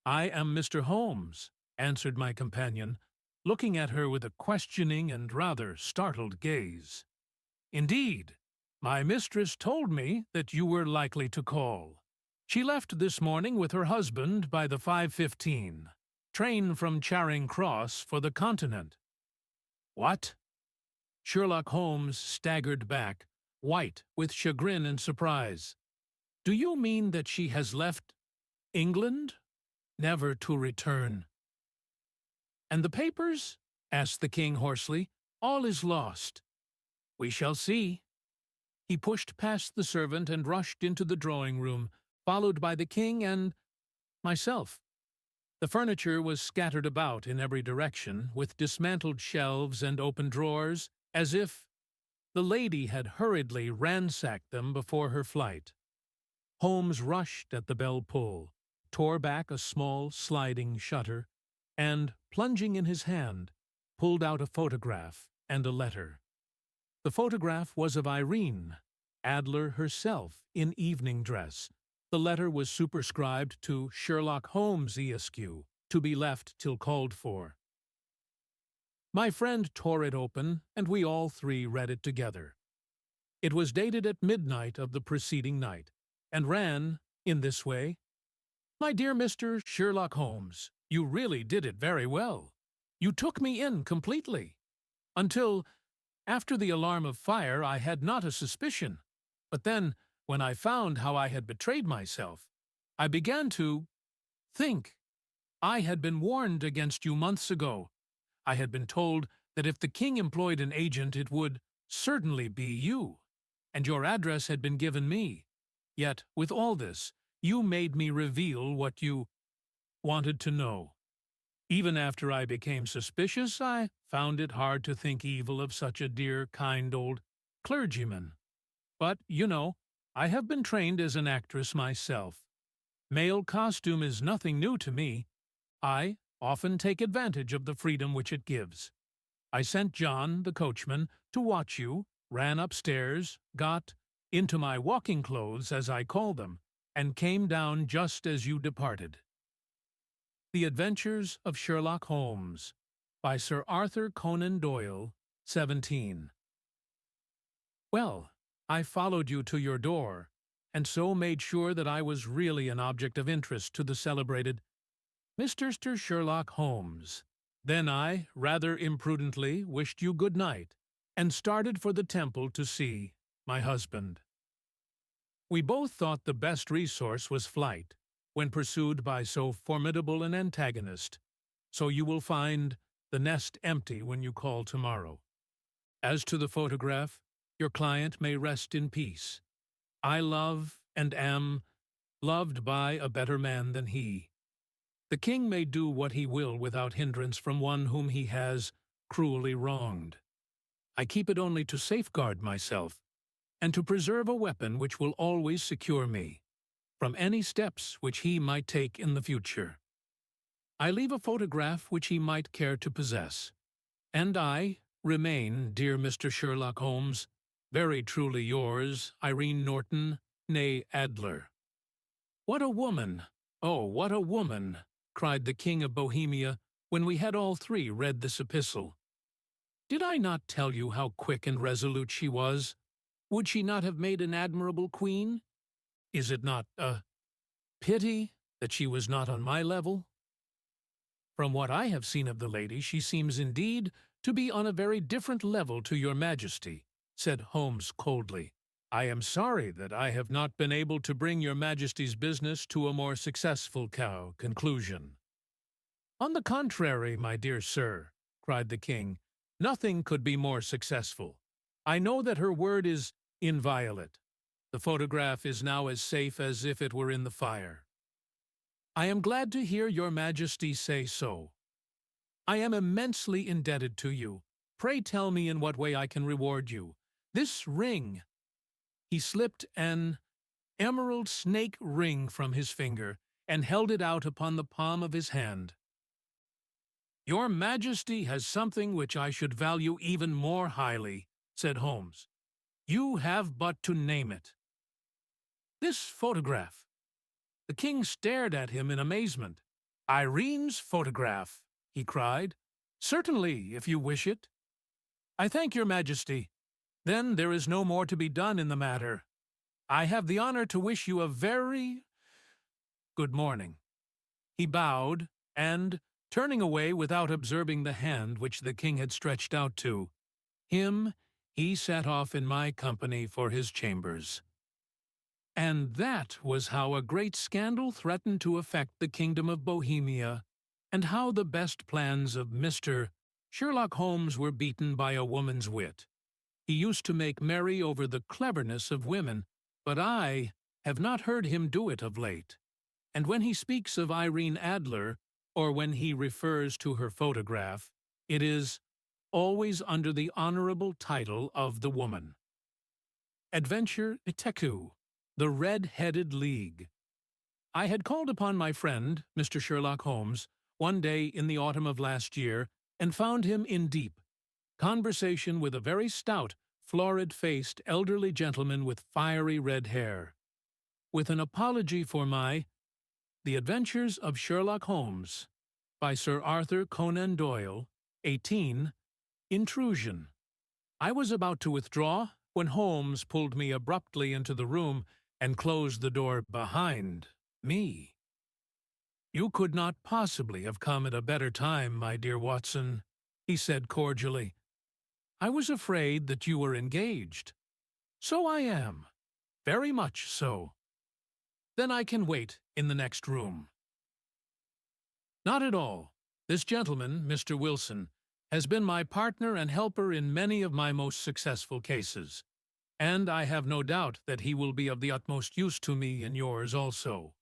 "I am Mr. Holmes," answered my companion, looking at her with a questioning and rather startled gaze. "Indeed, my mistress told me that you were likely to call." She left this morning with her husband by the 5:15 train from Charing Cross for the Continent." "What?" Sherlock Holmes staggered back, white with chagrin and surprise. "Do you mean that she has left England, never to return?" "And the papers?" asked the king hoarsely. "All is lost." "We shall see." He pushed past the servant and rushed into the drawing-room, followed by the king and myself. The furniture was scattered about in every direction, with dismantled shelves and open drawers, as if the lady had hurriedly ransacked them before her flight. Holmes rushed at the bell-pull, tore back a small sliding shutter, and, plunging in his hand, pulled out a photograph and a letter. The photograph was of Irene, Adler herself, in evening dress. The letter was superscribed to Sherlock Holmes, Esq., to be left till called for. My friend tore it open, and we all three read it together. It was dated at midnight of the preceding night, and ran in this way: "My dear Mr. Sherlock Holmes, you really did it very well. You took me in completely. Until, after the alarm of fire, I had not a suspicion. But then, when I found how I had betrayed myself, I began to think. I had been warned against you months ago. I had been told that if the king employed an agent, it would certainly be you, and your address had been given me. Yet, with all this, you made me reveal what you wanted to know. Even after I became suspicious, I found it hard to think evil of such a dear, kind old clergyman. But, you know, I have been trained as an actress myself. Male costume is nothing new to me. I often take advantage of the freedom which it gives. I sent John, the coachman, to watch you, ran upstairs, got into my walking clothes, as I call them, and came down just as you departed." The Adventures of Sherlock Holmes, by Sir Arthur Conan Doyle, 17. Well, I followed you to your door, and so made sure that I was really an object of interest to the celebrated Mr. Sherlock Holmes. Then I, rather imprudently, wished you good night, and started for the Temple to see my husband. We both thought the best resource was flight, when pursued by so formidable an antagonist, so you will find the nest empty when you call tomorrow. As to the photograph, your client may rest in peace. I love and am loved by a better man than he. The king may do what he will without hindrance from one whom he has cruelly wronged. I keep it only to safeguard myself, and to preserve a weapon which will always secure me from any steps which he might take in the future. I leave a photograph which he might care to possess, and I remain, dear Mr. Sherlock Holmes, very truly yours, Irene Norton, née Adler. What a woman! Oh, what a woman! Cried the King of Bohemia, when we had all three read this epistle. Did I not tell you how quick and resolute she was? Would she not have made an admirable queen? Is it not a pity that she was not on my level? From what I have seen of the lady, she seems indeed to be on a very different level to your Majesty, said Holmes coldly. I am sorry that I have not been able to bring your Majesty's business to a more successful conclusion. On the contrary, my dear sir, cried the king, nothing could be more successful. I know that her word is inviolate. The photograph is now as safe as if it were in the fire. I am glad to hear your Majesty say so. I am immensely indebted to you. Pray tell me in what way I can reward you. This ring— He slipped an emerald snake ring from his finger and held it out upon the palm of his hand. Your Majesty has something which I should value even more highly, said Holmes. You have but to name it. This photograph. The king stared at him in amazement. Irene's photograph, he cried. Certainly, if you wish it. I thank your Majesty. Then there is no more to be done in the matter. I have the honor to wish you a very good morning." He bowed, and, turning away without observing the hand which the king had stretched out to him, he set off in my company for his chambers. And that was how a great scandal threatened to affect the kingdom of Bohemia, and how the best plans of Mr. Sherlock Holmes were beaten by a woman's wit. He used to make merry over the cleverness of women, but I have not heard him do it of late. And when he speaks of Irene Adler, or when he refers to her photograph, it is always under the honorable title of the woman. Adventure Iteku, The Red-Headed League. I had called upon my friend, Mr. Sherlock Holmes, one day in the autumn of last year, and found him in deep conversation with a very stout, florid-faced, elderly gentleman with fiery red hair. With an apology for my The Adventures of Sherlock Holmes, by Sir Arthur Conan Doyle, 18, Intrusion. I was about to withdraw when Holmes pulled me abruptly into the room and closed the door behind me. "You could not possibly have come at a better time, my dear Watson," he said cordially. "I was afraid that you were engaged." "So I am. Very much so." "Then I can wait in the next room." "Not at all. This gentleman, Mr. Wilson, has been my partner and helper in many of my most successful cases, and I have no doubt that he will be of the utmost use to me in yours also."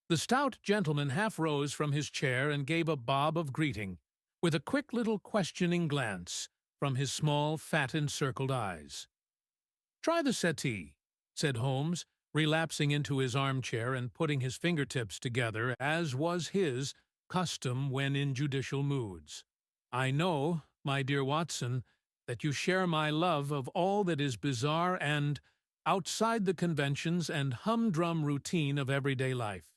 The stout gentleman half rose from his chair and gave a bob of greeting, with a quick little questioning glance from his small, fat, encircled eyes. "Try the settee," said Holmes, relapsing into his armchair and putting his fingertips together, as was his custom when in judicial moods. "I know, my dear Watson, that you share my love of all that is bizarre and outside the conventions and humdrum routine of everyday life.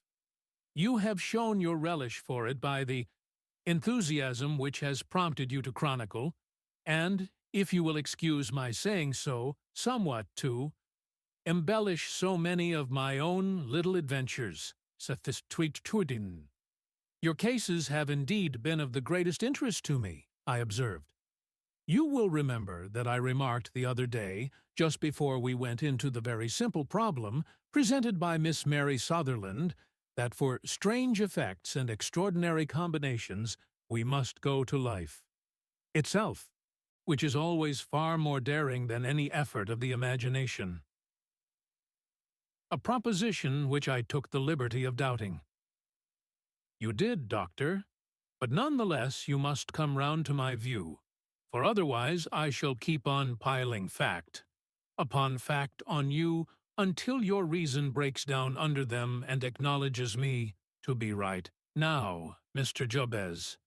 You have shown your relish for it by the enthusiasm which has prompted you to chronicle, and, if you will excuse my saying so, somewhat to embellish so many of my own little adventures. Your cases have indeed been of the greatest interest to me," I observed. "You will remember that I remarked the other day, just before we went into the very simple problem presented by Miss Mary Sutherland, that for strange effects and extraordinary combinations we must go to life itself, which is always far more daring than any effort of the imagination." A proposition which I took the liberty of doubting. "You did, Doctor, but none the less you must come round to my view, for otherwise I shall keep on piling fact upon fact on you until your reason breaks down under them and acknowledges me to be right. Now, Mr. Jobez,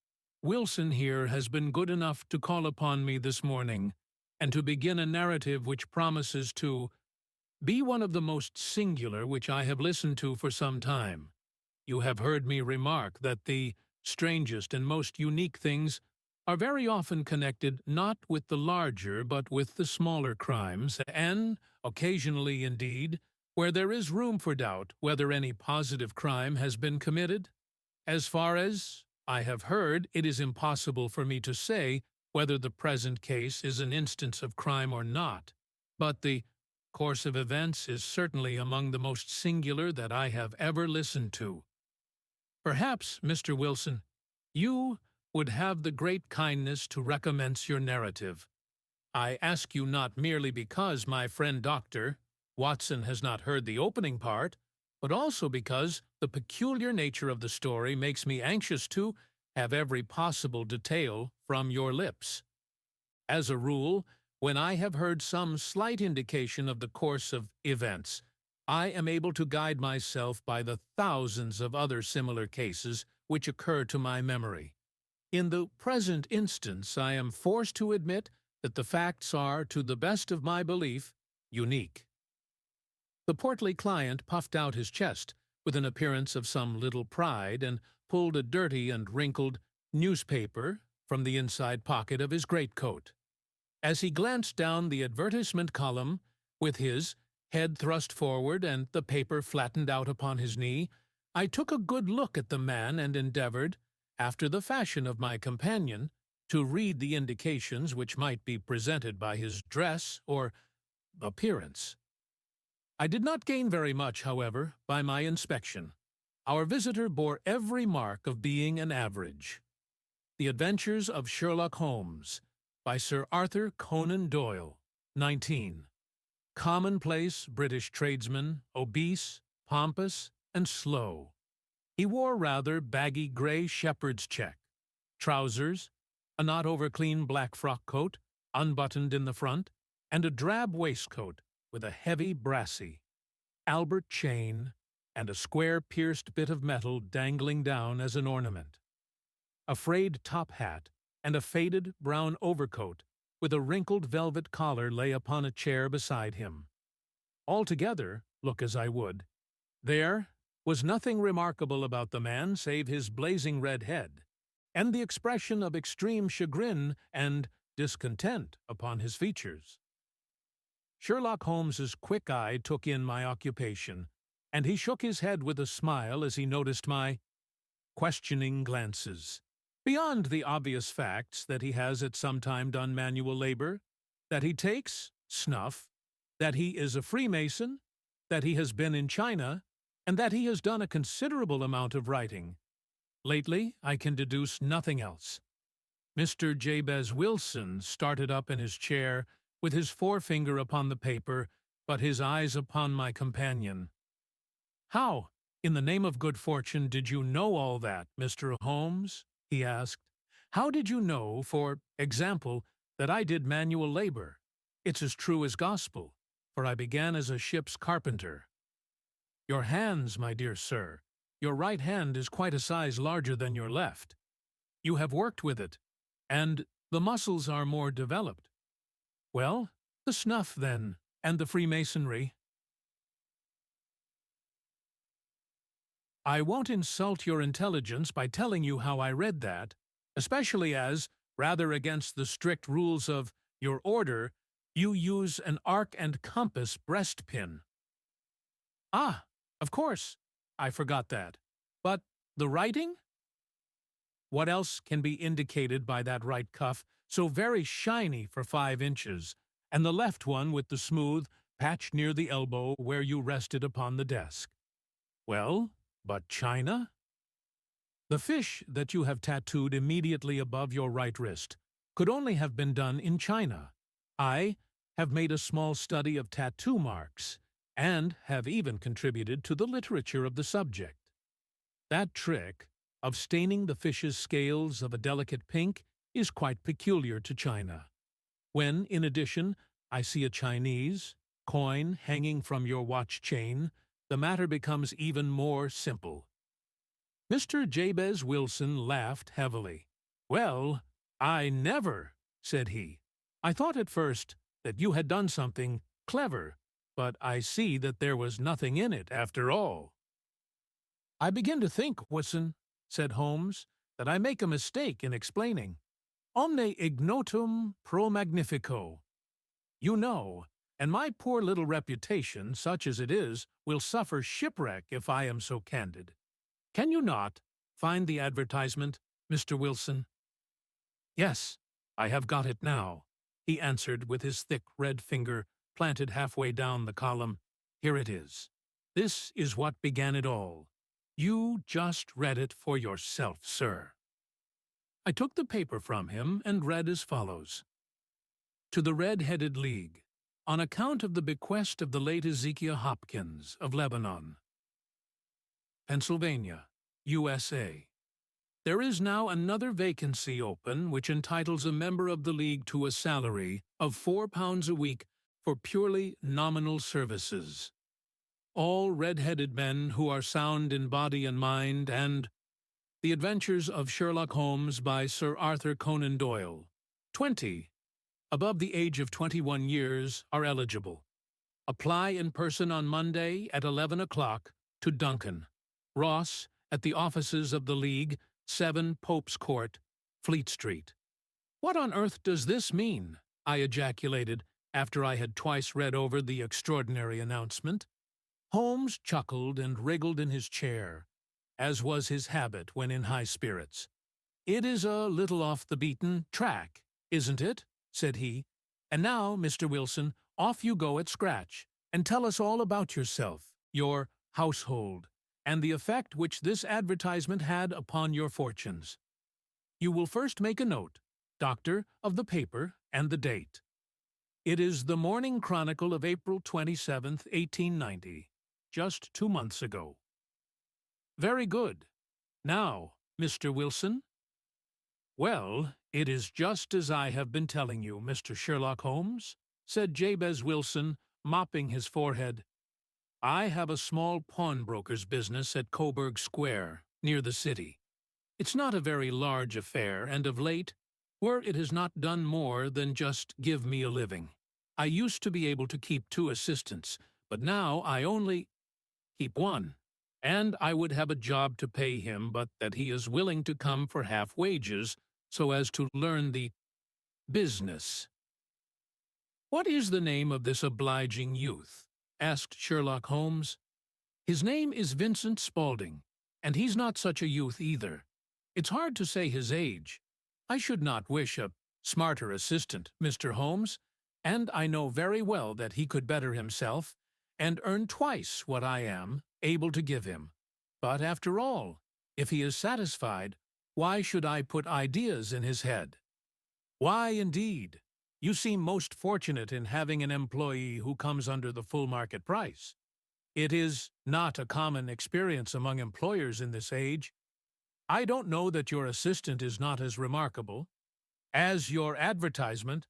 Wilson here has been good enough to call upon me this morning, and to begin a narrative which promises to be one of the most singular which I have listened to for some time. You have heard me remark that the strangest and most unique things are very often connected not with the larger but with the smaller crimes, and, occasionally indeed, where there is room for doubt whether any positive crime has been committed. As far as I have heard, it is impossible for me to say whether the present case is an instance of crime or not, but the course of events is certainly among the most singular that I have ever listened to. Perhaps, Mr. Wilson, you would have the great kindness to recommence your narrative. I ask you not merely because my friend Dr. Watson has not heard the opening part, but also because the peculiar nature of the story makes me anxious to have every possible detail from your lips. As a rule, when I have heard some slight indication of the course of events, I am able to guide myself by the thousands of other similar cases which occur to my memory. In the present instance, I am forced to admit that the facts are, to the best of my belief, unique." The portly client puffed out his chest with an appearance of some little pride and pulled a dirty and wrinkled newspaper from the inside pocket of his greatcoat. As he glanced down the advertisement column, with his head thrust forward and the paper flattened out upon his knee, I took a good look at the man and endeavored, after the fashion of my companion, to read the indications which might be presented by his dress or appearance. I did not gain very much, however, by my inspection. Our visitor bore every mark of being an average. The Adventures of Sherlock Holmes, by Sir Arthur Conan Doyle, 19. Commonplace British tradesman, obese, pompous, and slow. He wore rather baggy grey shepherd's check, trousers, a not over-clean black frock coat, unbuttoned in the front, and a drab waistcoat with a heavy brassy, Albert chain, and a square-pierced bit of metal dangling down as an ornament. A frayed top hat and a faded brown overcoat with a wrinkled velvet collar lay upon a chair beside him. Altogether, look as I would, there was nothing remarkable about the man save his blazing red head, and the expression of extreme chagrin and discontent upon his features. Sherlock Holmes's quick eye took in my occupation, and he shook his head with a smile as he noticed my questioning glances. Beyond the obvious facts that he has at some time done manual labor, that he takes snuff, that he is a Freemason, that he has been in China, and that he has done a considerable amount of writing. Lately, I can deduce nothing else. Mr. Jabez Wilson started up in his chair, with his forefinger upon the paper, but his eyes upon my companion. "How, in the name of good fortune, did you know all that, Mr. Holmes?" he asked. "How did you know, for example, that I did manual labor? It's as true as gospel, for I began as a ship's carpenter." "Your hands, my dear sir. Your right hand is quite a size larger than your left. You have worked with it, and the muscles are more developed. Well, the snuff, then, and the Freemasonry." "I won't insult your intelligence by telling you how I read that, especially as, rather against the strict rules of your order, you use an arc and compass breastpin." "Ah, of course, I forgot that. But the writing?" "What else can be indicated by that right cuff, so very shiny for 5 inches, and the left one with the smooth patch near the elbow where you rested upon the desk? Well, but China? The fish that you have tattooed immediately above your right wrist could only have been done in China. I have made a small study of tattoo marks, and have even contributed to the literature of the subject. That trick of staining the fish's scales of a delicate pink is quite peculiar to China. When, in addition, I see a Chinese coin hanging from your watch chain, the matter becomes even more simple." Mr. Jabez Wilson laughed heavily. "Well, I never," said he. "I thought at first that you had done something clever, but I see that there was nothing in it after all." "I begin to think, Watson," said Holmes, "that I make a mistake in explaining. Omne ignotum pro magnifico. You know, and my poor little reputation, such as it is, will suffer shipwreck if I am so candid. Can you not find the advertisement, Mr. Wilson?" "Yes, I have got it now," he answered with his thick red finger planted halfway down the column. "Here it is. This is what began it all. You just read it for yourself, sir." I took the paper from him and read as follows. "To the Red-Headed League, on account of the bequest of the late Ezekiel Hopkins of Lebanon, Pennsylvania, USA. There is now another vacancy open which entitles a member of the League to a salary of £4 a week for purely nominal services. All red-headed men who are sound in body and mind, and The Adventures of Sherlock Holmes by Sir Arthur Conan Doyle, 20, above the age of 21 years, are eligible. Apply in person on Monday at 11 o'clock to Duncan Ross at the offices of the League, 7 Pope's Court, Fleet Street." "What on earth does this mean?" I ejaculated after I had twice read over the extraordinary announcement. Holmes chuckled and wriggled in his chair, as was his habit when in high spirits. "It is a little off the beaten track, isn't it?" said he. "And now, Mr. Wilson, off you go at scratch, and tell us all about yourself, your household, and the effect which this advertisement had upon your fortunes. You will first make a note, Doctor, of the paper and the date. It is the Morning Chronicle of April 27th, 1890, just 2 months ago." "Very good. Now, Mr. Wilson?" "Well, it is just as I have been telling you, Mr. Sherlock Holmes," said Jabez Wilson, mopping his forehead. "I have a small pawnbroker's business at Coburg Square, near the city. It's not a very large affair, and of late, it has not done more than just give me a living. I used to be able to keep 2 assistants, but now I only keep 1, and I would have a job to pay him, but that he is willing to come for half wages so as to learn the business." "What is the name of this obliging youth?" asked Sherlock Holmes. "His name is Vincent Spaulding, and he's not such a youth either. It's hard to say his age. I should not wish a smarter assistant, Mr. Holmes, and I know very well that he could better himself and earn twice what I am able to give him. But after all, if he is satisfied, why should I put ideas in his head?" "Why, indeed? You seem most fortunate in having an employee who comes under the full market price. It is not a common experience among employers in this age. I don't know that your assistant is not as remarkable as your advertisement."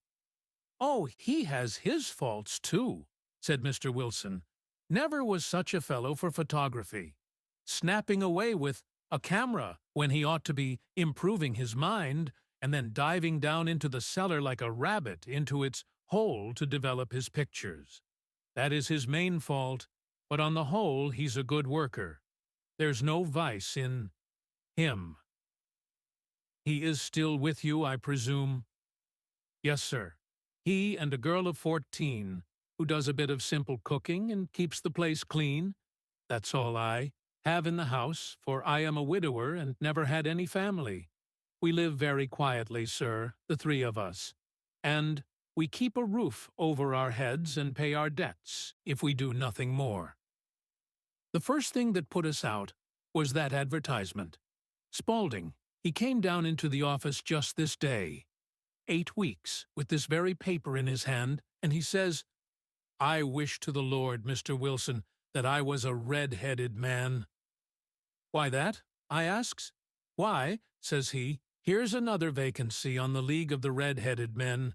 "Oh, he has his faults, too," said Mr. Wilson. "Never was such a fellow for photography. Snapping away with a camera when he ought to be improving his mind, and then diving down into the cellar like a rabbit into its hole to develop his pictures. That is his main fault, but on the whole he's a good worker. There's no vice in him. He is still with you, I presume?" "Yes, sir. He and a girl of 14, who does a bit of simple cooking and keeps the place clean. That's all I have in the house, for I am a widower and never had any family. We live very quietly, sir, the 3 of us, and we keep a roof over our heads and pay our debts, if we do nothing more." The first thing that put us out was that advertisement. Spaulding, he came down into the office just this day, 8 weeks, with this very paper in his hand, and he says, "I wish to the Lord, Mr. Wilson, that I was a red-headed man." "Why that?" I asks. "Why," says he, "here's another vacancy on the League of the Red-Headed Men.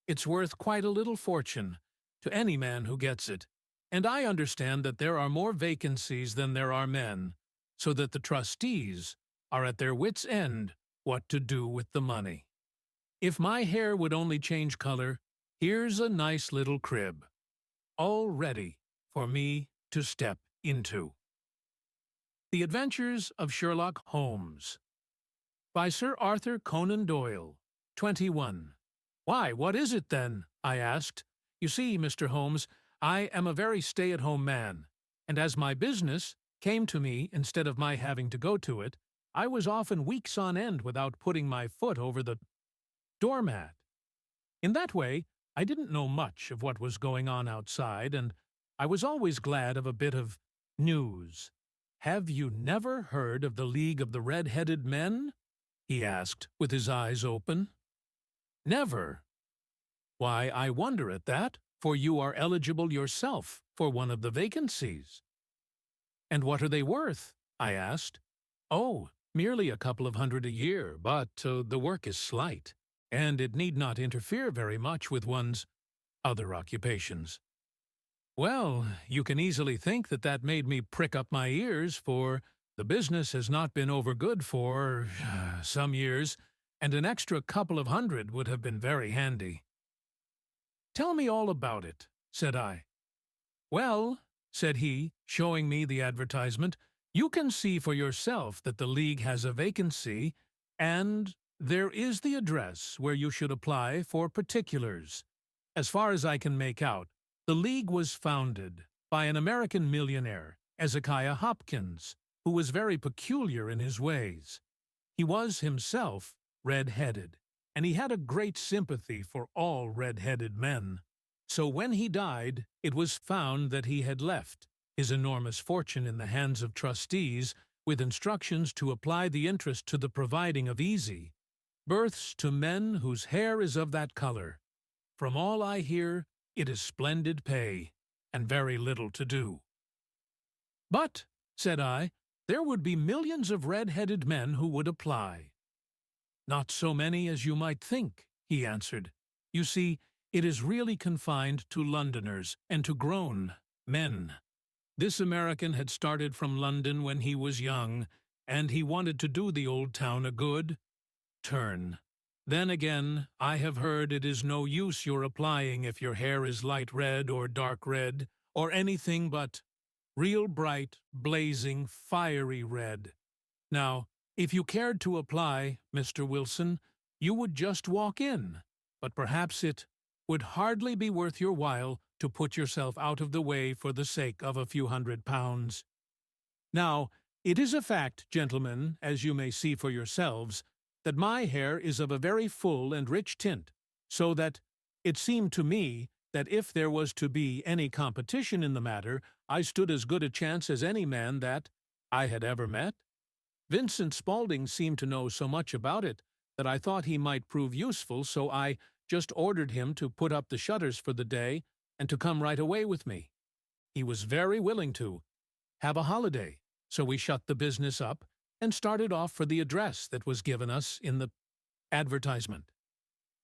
It's worth quite a little fortune to any man who gets it, and I understand that there are more vacancies than there are men, so that the trustees are at their wits' end what to do with the money. If my hair would only change color, here's a nice little crib, all ready for me to step into." The Adventures of Sherlock Holmes, by Sir Arthur Conan Doyle, 21. "Why, what is it, then?" I asked. "You see, Mr. Holmes, I am a very stay-at-home man, and as my business came to me instead of my having to go to it, I was often weeks on end without putting my foot over the doormat. In that way, I didn't know much of what was going on outside, and I was always glad of a bit of news. Have you never heard of the League of the Red-Headed Men?" he asked, with his eyes open. "Never? Why, I wonder at that, for you are eligible yourself for one of the vacancies." "And what are they worth?" I asked. "Oh, merely a couple of hundred a year, but the work is slight, and it need not interfere very much with one's other occupations." Well, you can easily think that that made me prick up my ears, for the business has not been over good for some years, and an extra couple of hundred would have been very handy. "Tell me all about it," said I. "Well," said he, showing me the advertisement, "you can see for yourself that the League has a vacancy, and there is the address where you should apply for particulars. As far as I can make out, the League was founded by an American millionaire, Ezekiah Hopkins, who was very peculiar in his ways. He was himself red-headed, and he had a great sympathy for all red-headed men. So when he died, it was found that he had left his enormous fortune in the hands of trustees, with instructions to apply the interest to the providing of easy berths to men whose hair is of that color. From all I hear, it is splendid pay, and very little to do. But, said I, there would be millions of red-headed men who would apply. Not so many as you might think, he answered. You see, it is really confined to Londoners and to grown men. This American had started from London when he was young, and he wanted to do the old town a good turn. Then again, I have heard it is no use your applying if your hair is light red or dark red, or anything but real bright, blazing, fiery red. Now, if you cared to apply, Mr. Wilson, you would just walk in, but perhaps it would hardly be worth your while to put yourself out of the way for the sake of a few £100. Now, it is a fact, gentlemen, as you may see for yourselves, that my hair is of a very full and rich tint, so that it seemed to me that if there was to be any competition in the matter, I stood as good a chance as any man that I had ever met. Vincent Spaulding seemed to know so much about it that I thought he might prove useful, so I just ordered him to put up the shutters for the day and to come right away with me. He was very willing to have a holiday, so we shut the business up and started off for the address that was given us in the advertisement.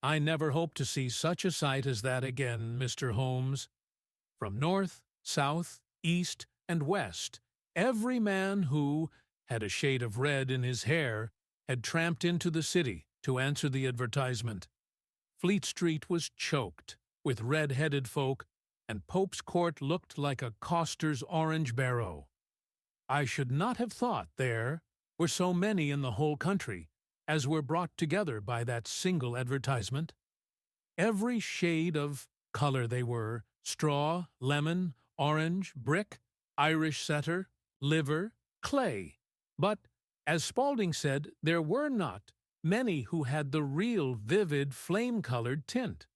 I never hope to see such a sight as that again, Mr. Holmes. From north, south, east, and west, every man who had a shade of red in his hair had tramped into the city to answer the advertisement. Fleet Street was choked with red-headed folk, and Pope's Court looked like a coster's orange barrow. I should not have thought there were so many in the whole country as were brought together by that single advertisement. Every shade of color they were: straw, lemon, orange, brick, Irish setter, liver, clay. But, as Spaulding said, there were not many who had the real vivid flame-colored tint.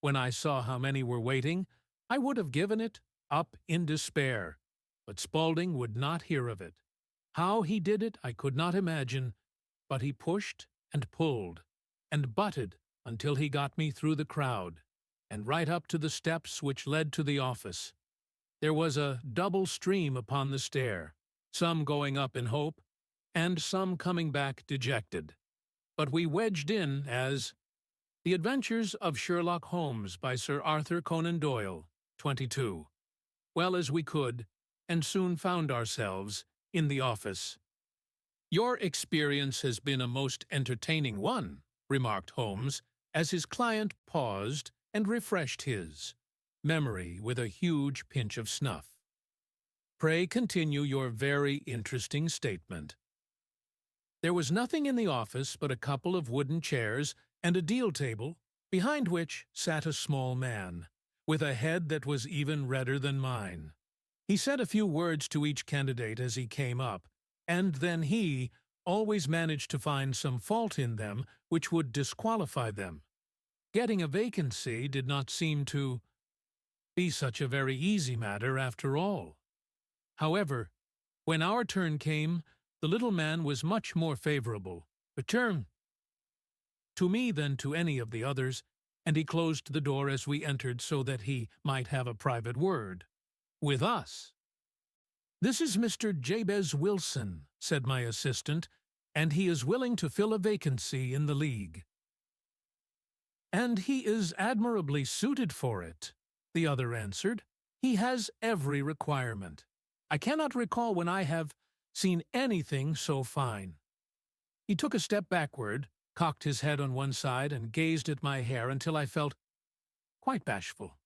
When I saw how many were waiting, I would have given it up in despair, but Spaulding would not hear of it. How he did it I could not imagine, but he pushed and pulled and butted until he got me through the crowd and right up to the steps which led to the office. There was a double stream upon the stair, some going up in hope, and some coming back dejected. But we wedged in as The Adventures of Sherlock Holmes by Sir Arthur Conan Doyle, 22, well as we could, and soon found ourselves in the office. Your experience has been a most entertaining one, remarked Holmes, as his client paused and refreshed his memory with a huge pinch of snuff. Pray continue your very interesting statement. There was nothing in the office but a couple of wooden chairs and a deal table, behind which sat a small man, with a head that was even redder than mine. He said a few words to each candidate as he came up, and then he always managed to find some fault in them which would disqualify them. Getting a vacancy did not seem to be such a very easy matter after all. However, when our turn came, the little man was much more favorable, to me than to any of the others, and he closed the door as we entered so that he might have a private word with us. "This is Mr. Jabez Wilson," said my assistant, "and he is willing to fill a vacancy in the League." "And he is admirably suited for it," the other answered. "He has every requirement. I cannot recall when I have seen anything so fine." He took a step backward, cocked his head on one side, and gazed at my hair until I felt quite bashful.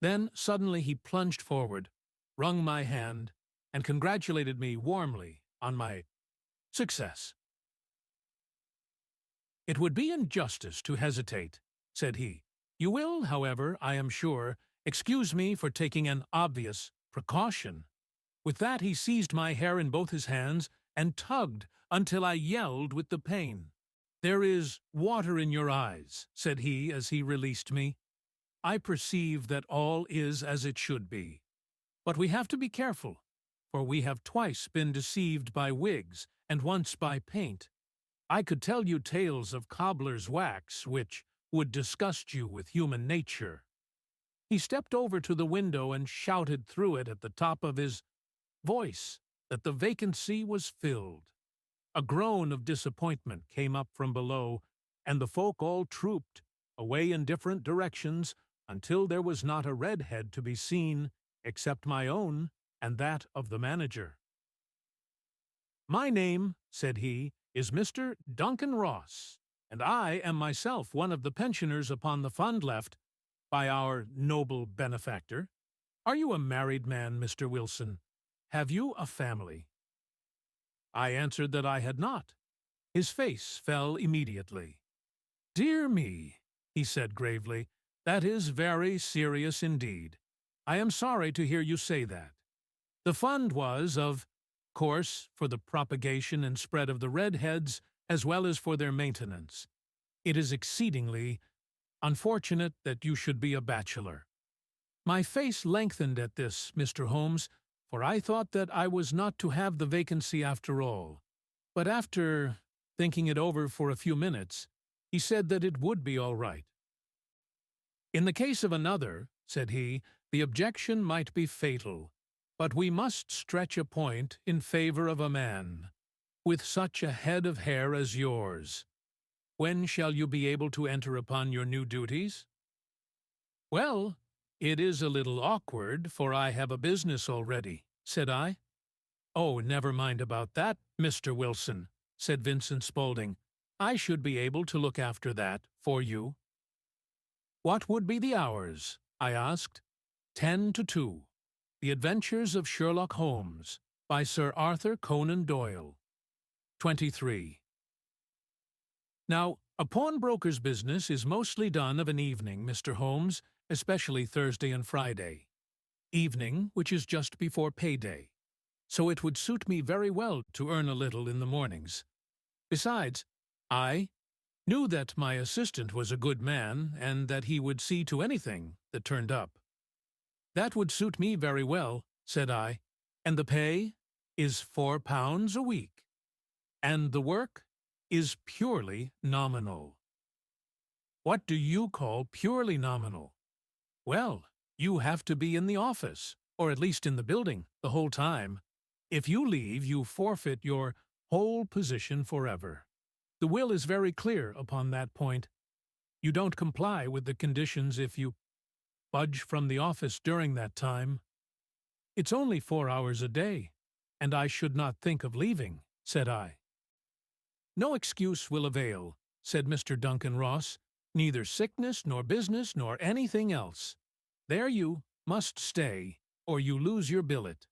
Then suddenly he plunged forward, wrung my hand, and congratulated me warmly on my success. "It would be injustice to hesitate," said he. "You will, however, I am sure, excuse me for taking an obvious precaution. With that he seized my hair in both his hands and tugged until I yelled with the pain. "There is water in your eyes," said he as he released me. "I perceive that all is as it should be. But we have to be careful, for we have twice been deceived by wigs and once by paint. I could tell you tales of cobbler's wax which would disgust you with human nature." He stepped over to the window and shouted through it at the top of his voice that the vacancy was filled. A groan of disappointment came up from below, and the folk all trooped away in different directions until there was not a red head to be seen except my own and that of the manager. "My name," said he, "is Mr. Duncan Ross, and I am myself one of the pensioners upon the fund left by our noble benefactor. Are you a married man, Mr. Wilson? Have you a family?" I answered that I had not. His face fell immediately. "Dear me," he said gravely, "that is very serious indeed. I am sorry to hear you say that. The fund was, of course, for the propagation and spread of the redheads as well as for their maintenance. It is exceedingly unfortunate that you should be a bachelor." My face lengthened at this, Mr. Holmes, for I thought that I was not to have the vacancy after all. But after thinking it over for a few minutes, he said that it would be all right. "In the case of another," said he, "the objection might be fatal, but we must stretch a point in favor of a man with such a head of hair as yours. When shall you be able to enter upon your new duties?" "Well, it is a little awkward, for I have a business already," said I. "Oh, never mind about that, Mr. Wilson," said Vincent Spaulding. "I should be able to look after that for you." "What would be the hours?" I asked. 10 to 2. The Adventures of Sherlock Holmes, by Sir Arthur Conan Doyle. 23. Now, a pawnbroker's business is mostly done of an evening, Mr. Holmes, especially Thursday and Friday. Evening, which is just before payday. So it would suit me very well to earn a little in the mornings. Besides, I knew that my assistant was a good man, and that he would see to anything that turned up. "That would suit me very well," said I. "And the pay is £4 a week. And the work is purely nominal." "What do you call purely nominal?" "Well, you have to be in the office, or at least in the building, the whole time. If you leave, you forfeit your whole position forever. The will is very clear upon that point. You don't comply with the conditions if you budge from the office during that time. It's only 4 hours a day, and I should not think of leaving," said I. "No excuse will avail," said Mr. Duncan Ross, "neither sickness nor business nor anything else. There you must stay, or you lose your billet.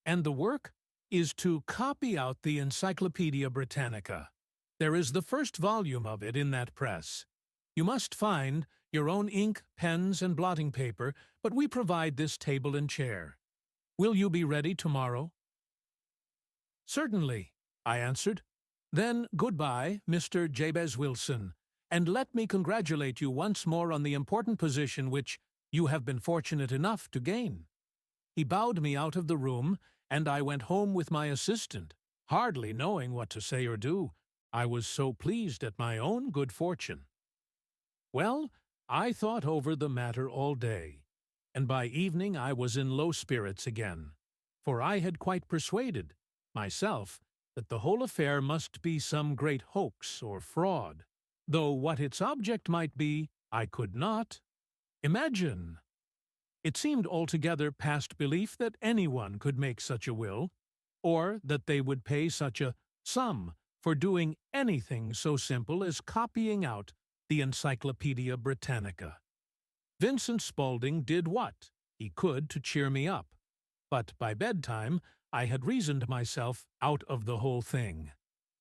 And the work is to copy out the Encyclopedia Britannica. There is the first volume of it in that press. You must find your own ink, pens, and blotting paper, but we provide this table and chair. Will you be ready tomorrow?" "Certainly," I answered. "Then goodbye, Mr. Jabez Wilson, and let me congratulate you once more on the important position which you have been fortunate enough to gain." He bowed me out of the room, and I went home with my assistant, hardly knowing what to say or do. I was so pleased at my own good fortune. Well, I thought over the matter all day, and by evening I was in low spirits again, for I had quite persuaded myself that the whole affair must be some great hoax or fraud, though what its object might be I could not imagine. It seemed altogether past belief that anyone could make such a will, or that they would pay such a sum for doing anything so simple as copying out the Encyclopedia Britannica. Vincent Spaulding did what he could to cheer me up, but by bedtime I had reasoned myself out of the whole thing.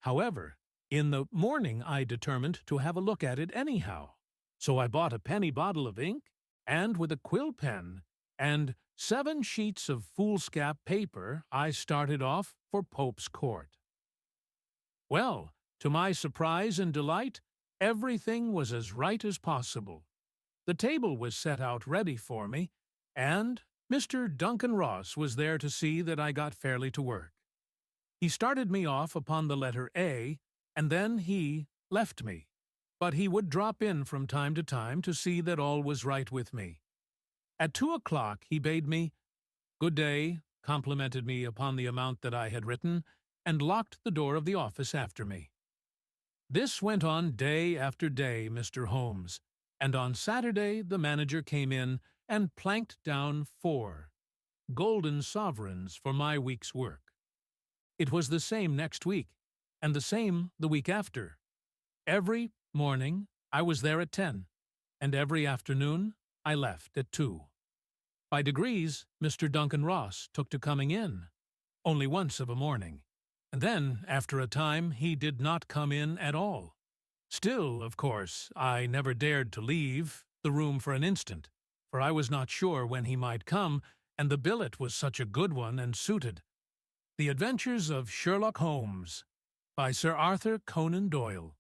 However, in the morning I determined to have a look at it anyhow, so I bought a penny bottle of ink, and with a quill pen and 7 sheets of foolscap paper, I started off for Pope's Court. Well, to my surprise and delight, everything was as right as possible. The table was set out ready for me, and Mr. Duncan Ross was there to see that I got fairly to work. He started me off upon the letter A, and then he left me, but he would drop in from time to see that all was right with me. At 2 o'clock he bade me good day, complimented me upon the amount that I had written, and locked the door of the office after me. This went on day after day, Mr. Holmes, and on Saturday the manager came in and planked down 4 golden sovereigns for my week's work. It was the same next week, and the same the week after. Every morning I was there at 10, and every afternoon I left at 2. By degrees, Mr. Duncan Ross took to coming in, only once of a morning, and then, after a time, he did not come in at all. Still, of course, I never dared to leave the room for an instant, for I was not sure when he might come, and the billet was such a good one and suited. The Adventures of Sherlock Holmes, by Sir Arthur Conan Doyle.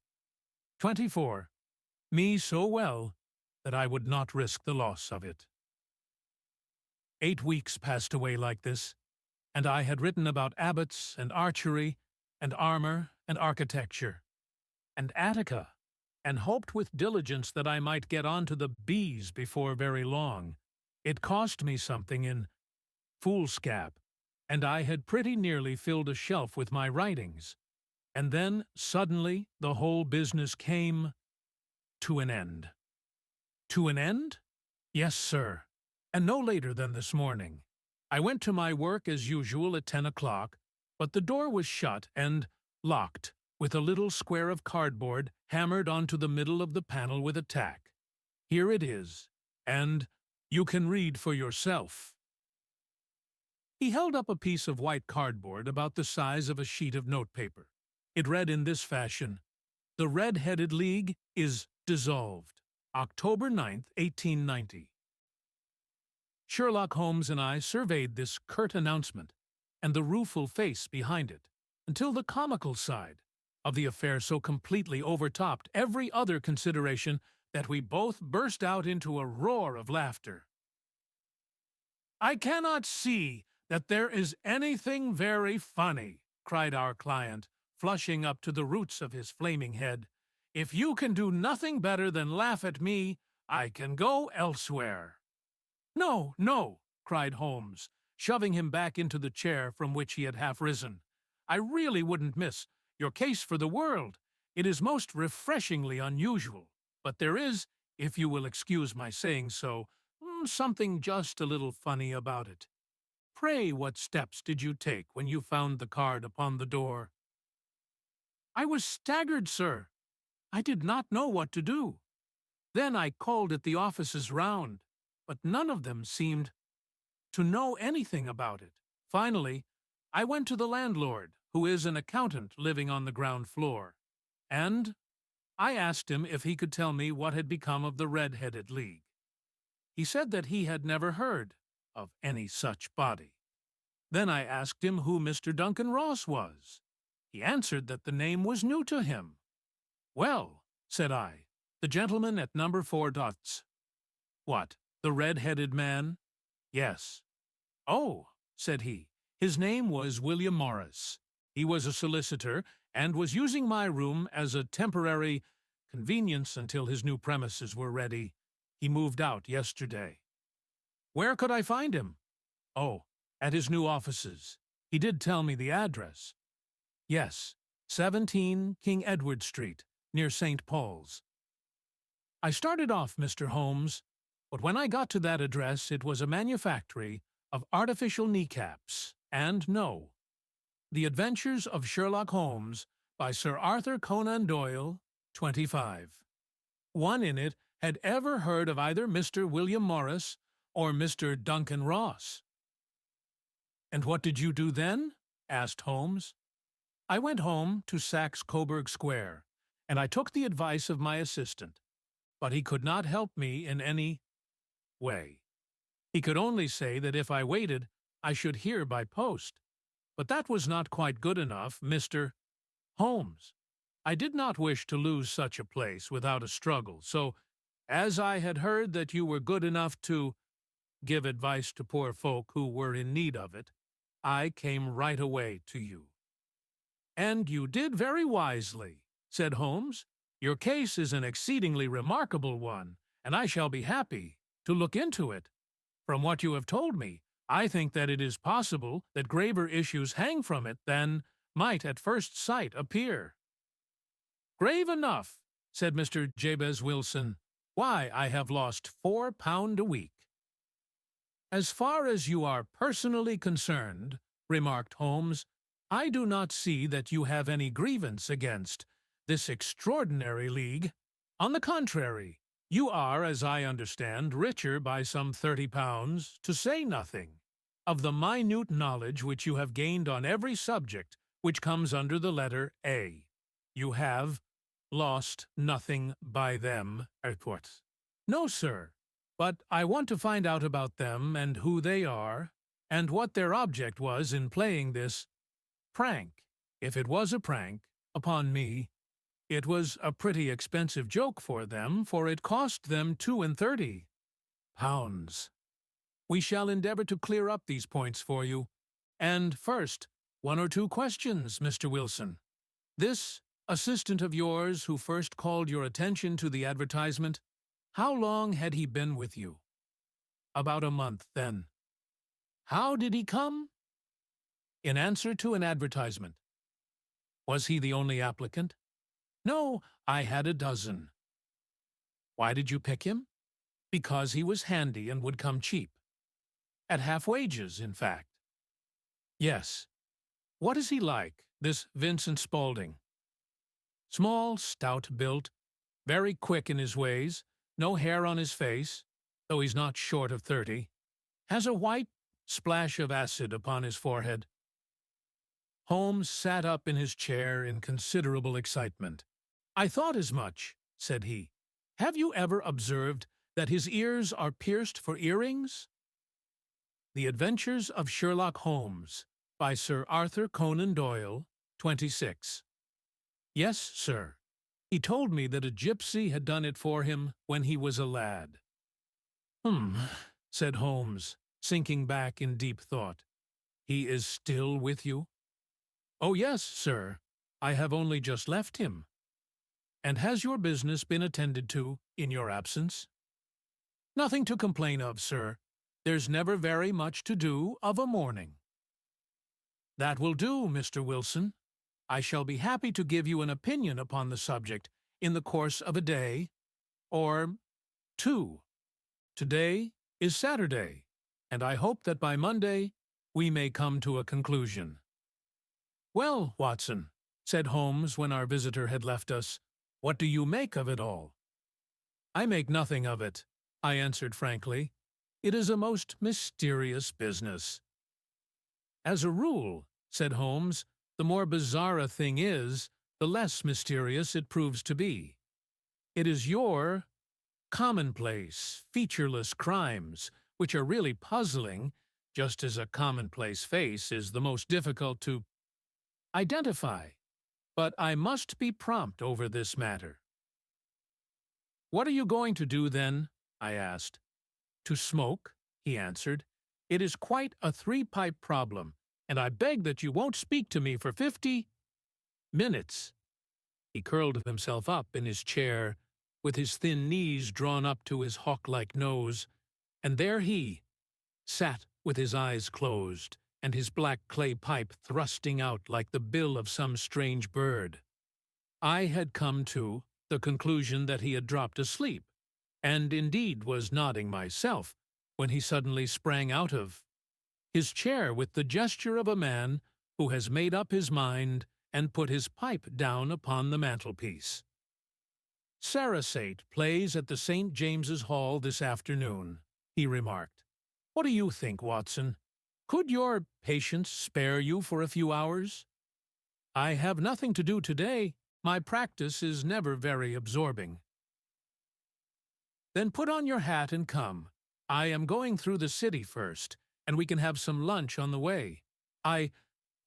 24. Me so well that I would not risk the loss of it. 8 weeks passed away like this, and I had written about abbots and archery and armor and architecture and Attica, and hoped with diligence that I might get on to the B's before very long. It cost me something in foolscap, and I had pretty nearly filled a shelf with my writings. And then, suddenly, the whole business came to an end. To an end? Yes, sir, and no later than this morning. I went to my work as usual at 10 o'clock, but the door was shut and locked, with a little square of cardboard hammered onto the middle of the panel with a tack. Here it is, and you can read for yourself. He held up a piece of white cardboard about the size of a sheet of notepaper. It read in this fashion: "The Red-Headed League is dissolved. October 9th, 1890. Sherlock Holmes and I surveyed this curt announcement and the rueful face behind it, until the comical side of the affair so completely overtopped every other consideration that we both burst out into a roar of laughter. "I cannot see that there is anything very funny," cried our client, flushing up to the roots of his flaming head. "If you can do nothing better than laugh at me, I can go elsewhere." "No, no," cried Holmes, shoving him back into the chair from which he had half risen. "I really wouldn't miss your case for the world. It is most refreshingly unusual, but there is, if you will excuse my saying so, something just a little funny about it. Pray, what steps did you take when you found the card upon the door?" "I was staggered, sir. I did not know what to do. Then I called at the offices round, but none of them seemed to know anything about it. Finally, I went to the landlord, who is an accountant living on the ground floor, and I asked him if he could tell me what had become of the Red-Headed League. He said that he had never heard of any such body. Then I asked him who Mr. Duncan Ross was. He answered that the name was new to him. "Well," said I, "the gentleman at number 4 dots." "What, the red-headed man?" "Yes." "Oh," said he, "his name was William Morris. He was a solicitor, and was using my room as a temporary convenience until his new premises were ready. He moved out yesterday." "Where could I find him?" "Oh, at his new offices. He did tell me the address." "Yes, 17 King Edward Street, near St. Paul's." I started off, Mr. Holmes, but when I got to that address it was a manufactory of artificial kneecaps, and no. The Adventures of Sherlock Holmes, by Sir Arthur Conan Doyle, 25. One in it had ever heard of either Mr. William Morris or Mr. Duncan Ross. "And what did you do then?" asked Holmes. "I went home to Saxe-Coburg Square, and I took the advice of my assistant, but he could not help me in any way. He could only say that if I waited, I should hear by post. But that was not quite good enough, Mr. Holmes. I did not wish to lose such a place without a struggle, so as I had heard that you were good enough to give advice to poor folk who were in need of it, I came right away to you. And you did very wisely, said Holmes. Your case is an exceedingly remarkable one, and I shall be happy to look into it. From what you have told me, I think that it is possible that graver issues hang from it than might at first sight appear. Grave enough, said Mr. Jabez Wilson. Why, I have lost £4 a week. As far as you are personally concerned, remarked Holmes, I do not see that you have any grievance against this extraordinary league. On the contrary, you are, as I understand, richer by some £30, to say nothing of the minute knowledge which you have gained on every subject which comes under the letter A. You have lost nothing by them, reports. No, sir, but I want to find out about them and who they are, and what their object was in playing this prank, if it was a prank, upon me. It was a pretty expensive joke for them, for it cost them £32. We shall endeavor to clear up these points for you. And first, 1 or 2 questions, Mr. Wilson. This assistant of yours who first called your attention to the advertisement, how long had he been with you? About a month, then. How did he come? In answer to an advertisement. Was he the only applicant? No, I had a dozen. Why did you pick him? Because he was handy and would come cheap. At half wages, in fact. Yes. What is he like, this Vincent Spaulding? Small, stout-built, very quick in his ways, no hair on his face, though he's not short of 30, has a white splash of acid upon his forehead. Holmes sat up in his chair in considerable excitement. I thought as much, said he. Have you ever observed that his ears are pierced for earrings? The Adventures of Sherlock Holmes, by Sir Arthur Conan Doyle, 26. Yes, sir. He told me that a gypsy had done it for him when he was a lad. Said Holmes, sinking back in deep thought. He is still with you? Oh, yes, sir. I have only just left him. And has your business been attended to in your absence? Nothing to complain of, sir. There's never very much to do of a morning. That will do, Mr. Wilson. I shall be happy to give you an opinion upon the subject in the course of a day, or 2. Today is Saturday, and I hope that by Monday we may come to a conclusion. Well, Watson, said Holmes when our visitor had left us, what do you make of it all? I make nothing of it, I answered frankly. It is a most mysterious business. As a rule, said Holmes, the more bizarre a thing is, the less mysterious it proves to be. It is your commonplace, featureless crimes which are really puzzling, just as a commonplace face is the most difficult to identify. But I must be prompt over this matter. What are you going to do, then? I asked. To smoke, he answered. It is quite a 3-pipe problem, and I beg that you won't speak to me for 50 minutes. He curled himself up in his chair, with his thin knees drawn up to his hawk-like nose, and there he sat with his eyes closed, and his black clay pipe thrusting out like the bill of some strange bird. I had come to the conclusion that he had dropped asleep, and indeed was nodding myself, when he suddenly sprang out of his chair with the gesture of a man who has made up his mind and put his pipe down upon the mantelpiece. Sarasate plays at the St. James's Hall this afternoon, he remarked. What do you think, Watson? Could your patients spare you for a few hours? I have nothing to do today. My practice is never very absorbing. Then put on your hat and come. I am going through the city first, and we can have some lunch on the way. I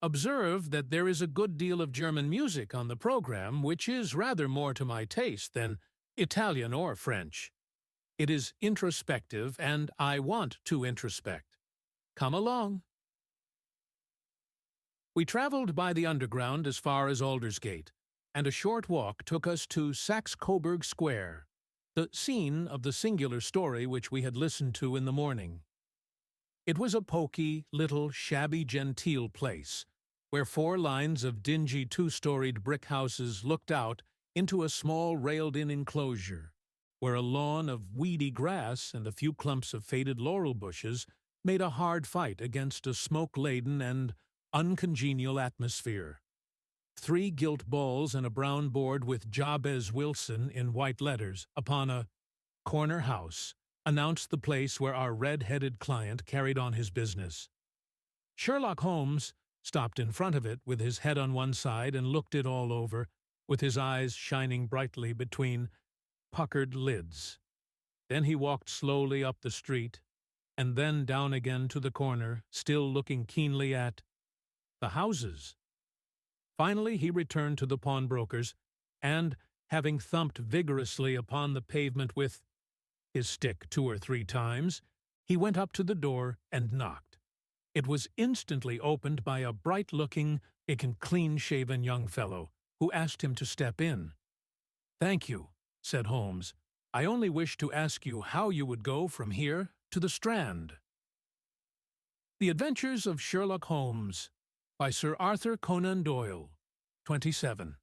observe that there is a good deal of German music on the program, which is rather more to my taste than Italian or French. It is introspective, and I want to introspect. Come along. We traveled by the Underground as far as Aldersgate, and a short walk took us to Saxe-Coburg Square, the scene of the singular story which we had listened to in the morning. It was a poky, little, shabby-genteel place, where 4 lines of dingy 2-storied brick houses looked out into a small railed-in enclosure, where a lawn of weedy grass and a few clumps of faded laurel bushes made a hard fight against a smoke-laden and uncongenial atmosphere. 3 gilt balls and a brown board with Jabez Wilson in white letters upon a corner house announced the place where our red-headed client carried on his business. Sherlock Holmes stopped in front of it with his head on one side and looked it all over, with his eyes shining brightly between puckered lids. Then he walked slowly up the street, and then down again to the corner, still looking keenly at the houses. Finally he returned to the pawnbroker's, and, having thumped vigorously upon the pavement with his stick 2 or 3 times, he went up to the door and knocked. It was instantly opened by a bright-looking, clean-shaven young fellow, who asked him to step in. "Thank you," said Holmes. "I only wished to ask you how you would go from here to the Strand." The Adventures of Sherlock Holmes, by Sir Arthur Conan Doyle, 27.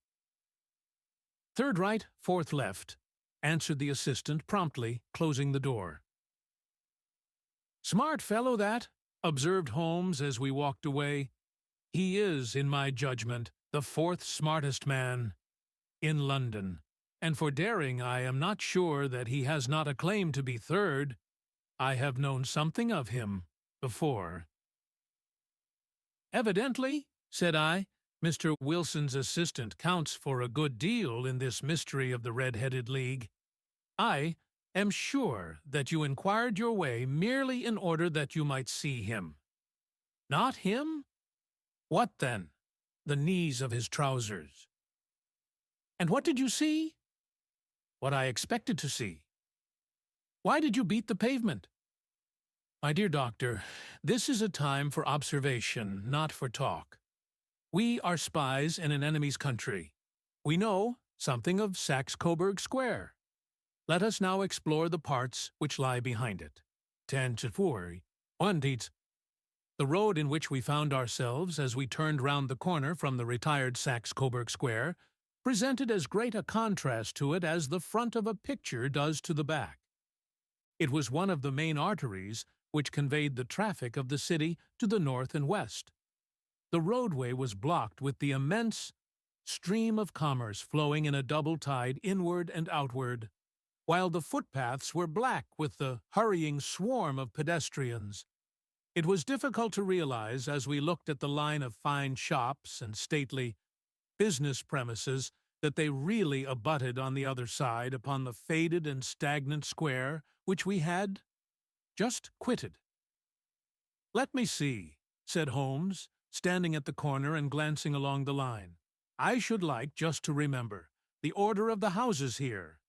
"Third right, fourth left," answered the assistant promptly, closing the door. "Smart fellow, that," observed Holmes as we walked away. "He is, in my judgment, the 4th smartest man in London, and for daring I am not sure that he has not a claim to be 3rd. I have known something of him before." "Evidently," said I, "Mr. Wilson's assistant counts for a good deal in this mystery of the Red-Headed League. I am sure that you inquired your way merely in order that you might see him." "Not him? What then?" "The knees of his trousers." "And what did you see?" "What I expected to see." "Why did you beat the pavement?" "My dear doctor, this is a time for observation, not for talk. We are spies in an enemy's country. We know something of Saxe-Coburg Square. Let us now explore the parts which lie behind it. The road in which we found ourselves as we turned round the corner from the retired Saxe-Coburg Square presented as great a contrast to it as the front of a picture does to the back. It was one of the main arteries which conveyed the traffic of the city to the north and west. The roadway was blocked with the immense stream of commerce flowing in a double tide inward and outward, while the footpaths were black with the hurrying swarm of pedestrians. It was difficult to realize, as we looked at the line of fine shops and stately business premises, that they really abutted on the other side upon the faded and stagnant square which we had just quitted. "Let me see," said Holmes, standing at the corner and glancing along the line. "I should like just to remember the order of the houses here.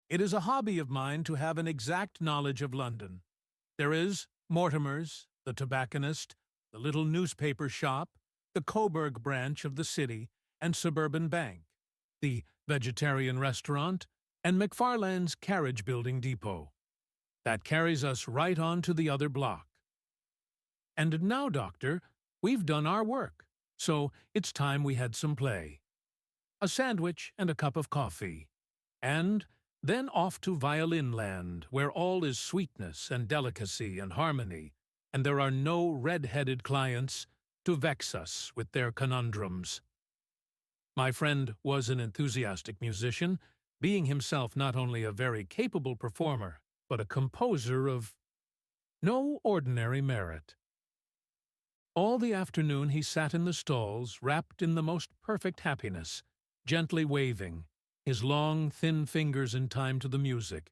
It is a hobby of mine to have an exact knowledge of London. There is Mortimer's, the tobacconist, the little newspaper shop, the Coburg branch of the City and Suburban Bank, the vegetarian restaurant, and McFarlane's carriage-building depot. That carries us right on to the other block. And now, Doctor, we've done our work, so it's time we had some play. A sandwich and a cup of coffee, and then off to Violin Land, where all is sweetness and delicacy and harmony, and there are no red-headed clients to vex us with their conundrums." My friend was an enthusiastic musician, being himself not only a very capable performer, but a composer of no ordinary merit. All the afternoon he sat in the stalls, wrapped in the most perfect happiness, gently waving, his long, thin fingers in time to the music,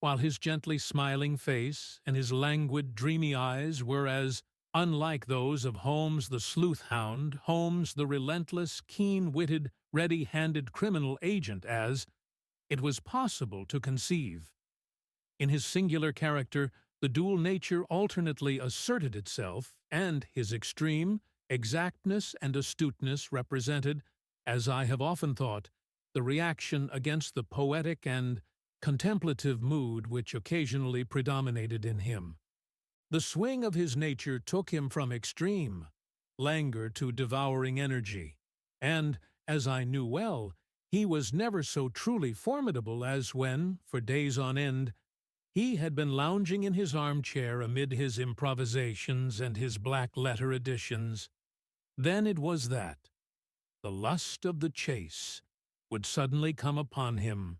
while his gently smiling face and his languid, dreamy eyes were as unlike those of Holmes the sleuth-hound, Holmes the relentless, keen-witted, ready-handed criminal agent as it was possible to conceive. In his singular character, the dual nature alternately asserted itself, and his extreme exactness and astuteness represented, as I have often thought, the reaction against the poetic and contemplative mood which occasionally predominated in him. The swing of his nature took him from extreme languor to devouring energy, and, as I knew well, he was never so truly formidable as when, for days on end, he had been lounging in his armchair amid his improvisations and his black-letter editions. Then it was that the lust of the chase would suddenly come upon him,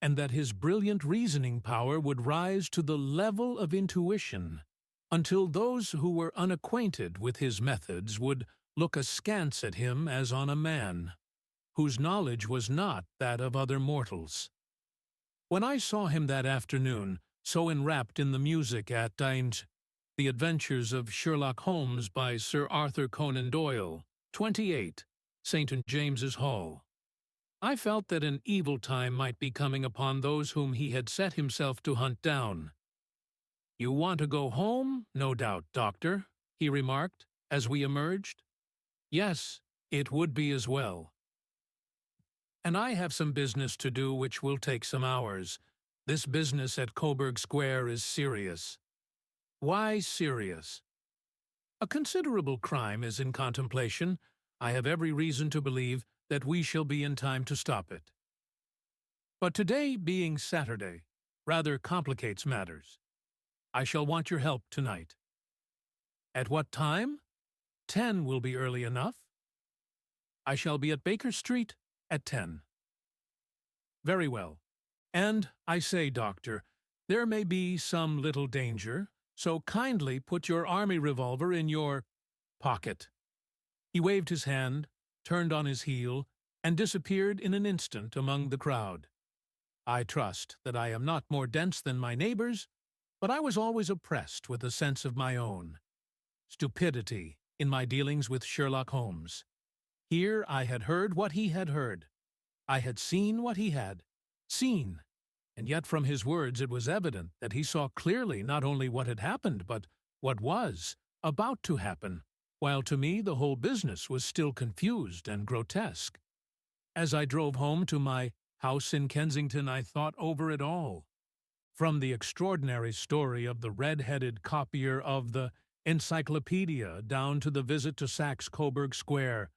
and that his brilliant reasoning power would rise to the level of intuition, until those who were unacquainted with his methods would look askance at him as on a man whose knowledge was not that of other mortals. When I saw him that afternoon, so enwrapped in the music at The Adventures of Sherlock Holmes by Sir Arthur Conan Doyle, 28, St. James's Hall, I felt that an evil time might be coming upon those whom he had set himself to hunt down. "You want to go home, no doubt, Doctor," he remarked, as we emerged. "Yes, it would be as well. And I have some business to do which will take some hours. This business at Coburg Square is serious." "Why serious?" "A considerable crime is in contemplation. I have every reason to believe that we shall be in time to stop it. But today, being Saturday, rather complicates matters. I shall want your help tonight." "At what time?" 10 will be early enough." "I shall be at Baker Street at 10. "Very well. And, I say, Doctor, there may be some little danger, so kindly put your army revolver in your pocket." He waved his hand, turned on his heel, and disappeared in an instant among the crowd. I trust that I am not more dense than my neighbors, but I was always oppressed with a sense of my own stupidity in my dealings with Sherlock Holmes. Here I had heard what he had heard. I had seen what he had seen, and yet from his words it was evident that he saw clearly not only what had happened, but what was about to happen, while to me the whole business was still confused and grotesque. As I drove home to my house in Kensington, I thought over it all, from the extraordinary story of the red-headed copier of the encyclopedia down to the visit to Coburg Square,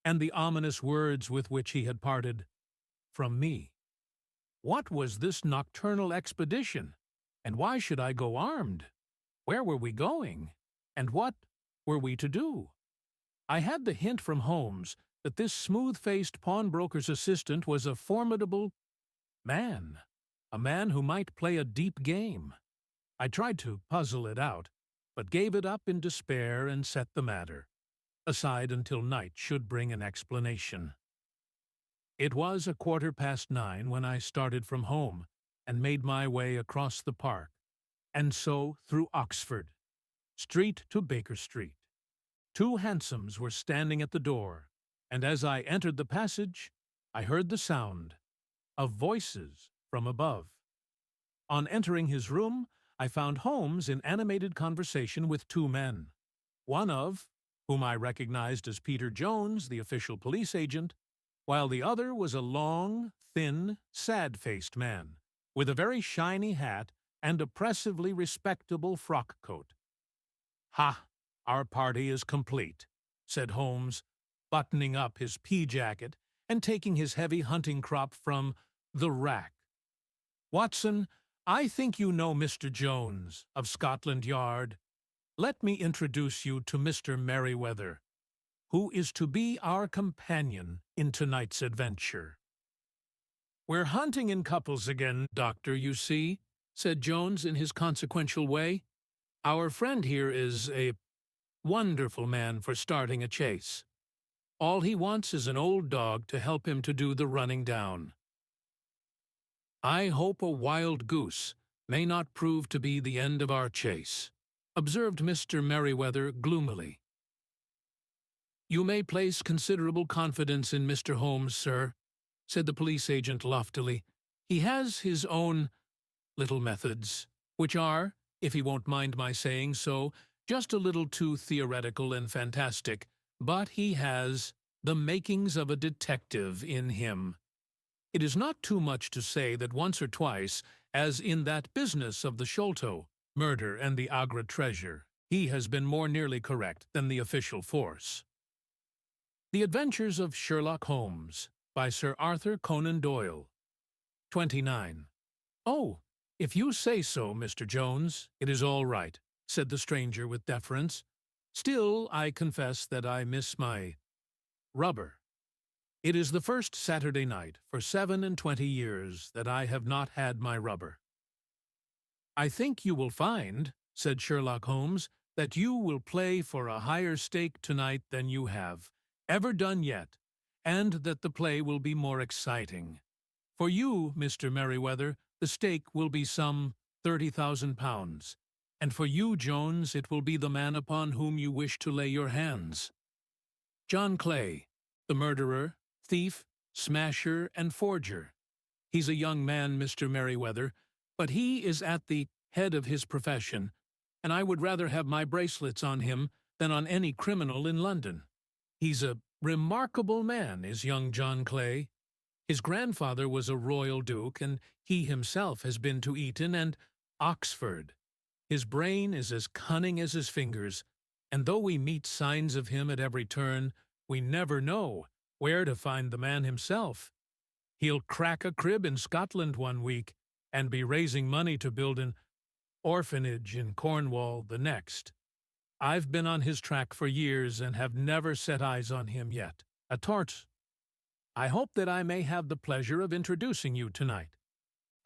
and the ominous words with which he had parted from me. What was this nocturnal expedition, and why should I go armed? Where were we going, and what were we to do? I had the hint from Holmes that this smooth-faced pawnbroker's assistant was a formidable man, a man who might play a deep game. I tried to puzzle it out, but gave it up in despair and set the matter aside until night should bring an explanation. It was 9:15 when I started from home and made my way across the park, and so through Oxford Street to Baker Street. 2 hansoms were standing at the door, and as I entered the passage, I heard the sound of voices from above. On entering his room, I found Holmes in animated conversation with 2 men, one of whom I recognized as Peter Jones, the official police agent, while the other was a long, thin, sad-faced man, with a very shiny hat and oppressively respectable frock-coat. "Ha! Our party is complete," said Holmes, buttoning up his pea-jacket and taking his heavy hunting crop from the rack. "Watson, I think you know Mr. Jones, of Scotland Yard. Let me introduce you to Mr. Merriweather, who is to be our companion in tonight's adventure." "We're hunting in couples again, Doctor, you see," said Jones in his consequential way. "Our friend here is a wonderful man for starting a chase. All he wants is an old dog to help him to do the running down. I hope a wild goose may not prove to be the end of our chase," observed Mr. Merryweather gloomily. "You may place considerable confidence in Mr. Holmes, sir," said the police agent loftily. "He has his own little methods, which are, if he won't mind my saying so, just a little too theoretical and fantastic, but he has the makings of a detective in him. It is not too much to say that once or twice, as in that business of the Sholto murder and the Agra treasure, he has been more nearly correct than the official force." The Adventures of Sherlock Holmes, by Sir Arthur Conan Doyle. 29. "Oh, if you say so, Mr. Jones, it is all right," said the stranger with deference. "Still, I confess that I miss my rubber. It is the first Saturday night for 27 years that I have not had my rubber." "I think you will find," said Sherlock Holmes, "that you will play for a higher stake tonight than you have ever done yet, and that the play will be more exciting. For you, Mr. Merryweather, the stake will be some £30,000, and for you, Jones, it will be the man upon whom you wish to lay your hands. John Clay, the murderer, thief, smasher, and forger. He's a young man, Mr. Merryweather, but he is at the head of his profession, and I would rather have my bracelets on him than on any criminal in London. He's a remarkable man, is young John Clay. His grandfather was a royal duke, and he himself has been to Eton and Oxford. His brain is as cunning as his fingers, and though we meet signs of him at every turn, we never know where to find the man himself. He'll crack a crib in Scotland one week, and be raising money to build an orphanage in Cornwall the next. I've been on his track for years and have never set eyes on him yet. A tort. I hope that I may have the pleasure of introducing you tonight.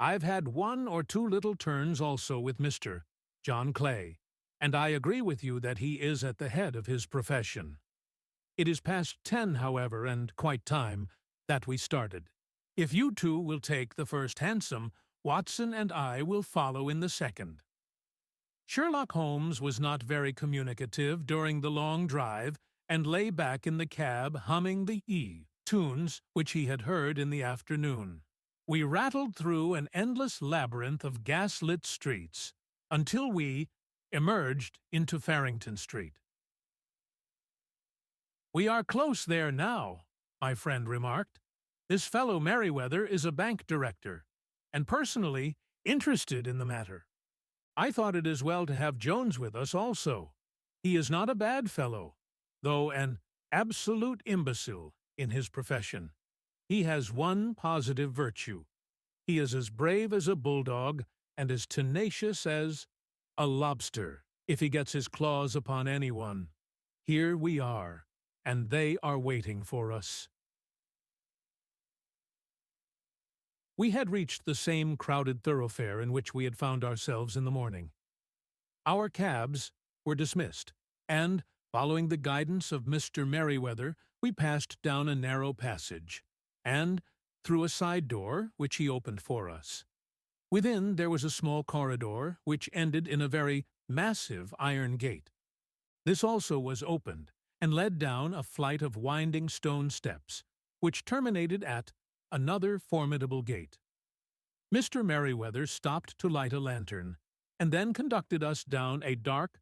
I've had 1 or 2 little turns also with Mr. John Clay, and I agree with you that he is at the head of his profession. It is past 10, however, and quite time that we started. If you two will take the first hansom, Watson and I will follow in the second." Sherlock Holmes was not very communicative during the long drive, and lay back in the cab humming the tunes which he had heard in the afternoon. We rattled through an endless labyrinth of gas-lit streets until we emerged into Farrington Street. "We are close there now," my friend remarked. "This fellow Merryweather is a bank director, and personally interested in the matter. I thought it as well to have Jones with us also. He is not a bad fellow, though an absolute imbecile in his profession. He has one positive virtue. He is as brave as a bulldog and as tenacious as a lobster if he gets his claws upon anyone. Here we are, and they are waiting for us." We had reached the same crowded thoroughfare in which we had found ourselves in the morning. Our cabs were dismissed, and, following the guidance of Mr. Merryweather, we passed down a narrow passage, and through a side door which he opened for us. Within there was a small corridor which ended in a very massive iron gate. This also was opened, and led down a flight of winding stone steps, which terminated at another formidable gate. Mr. Merryweather stopped to light a lantern, and then conducted us down a dark,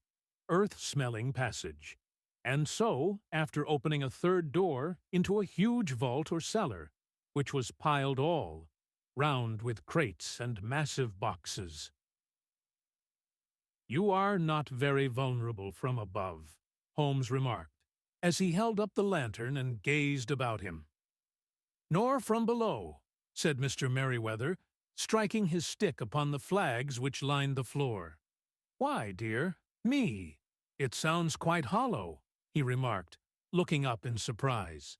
earth-smelling passage, and so, after opening a third door, into a huge vault or cellar, which was piled all round with crates and massive boxes. "You are not very vulnerable from above," Holmes remarked, as he held up the lantern and gazed about him. "Nor from below," said Mr. Merryweather, striking his stick upon the flags which lined the floor. "Why, dear me, it sounds quite hollow," he remarked, looking up in surprise.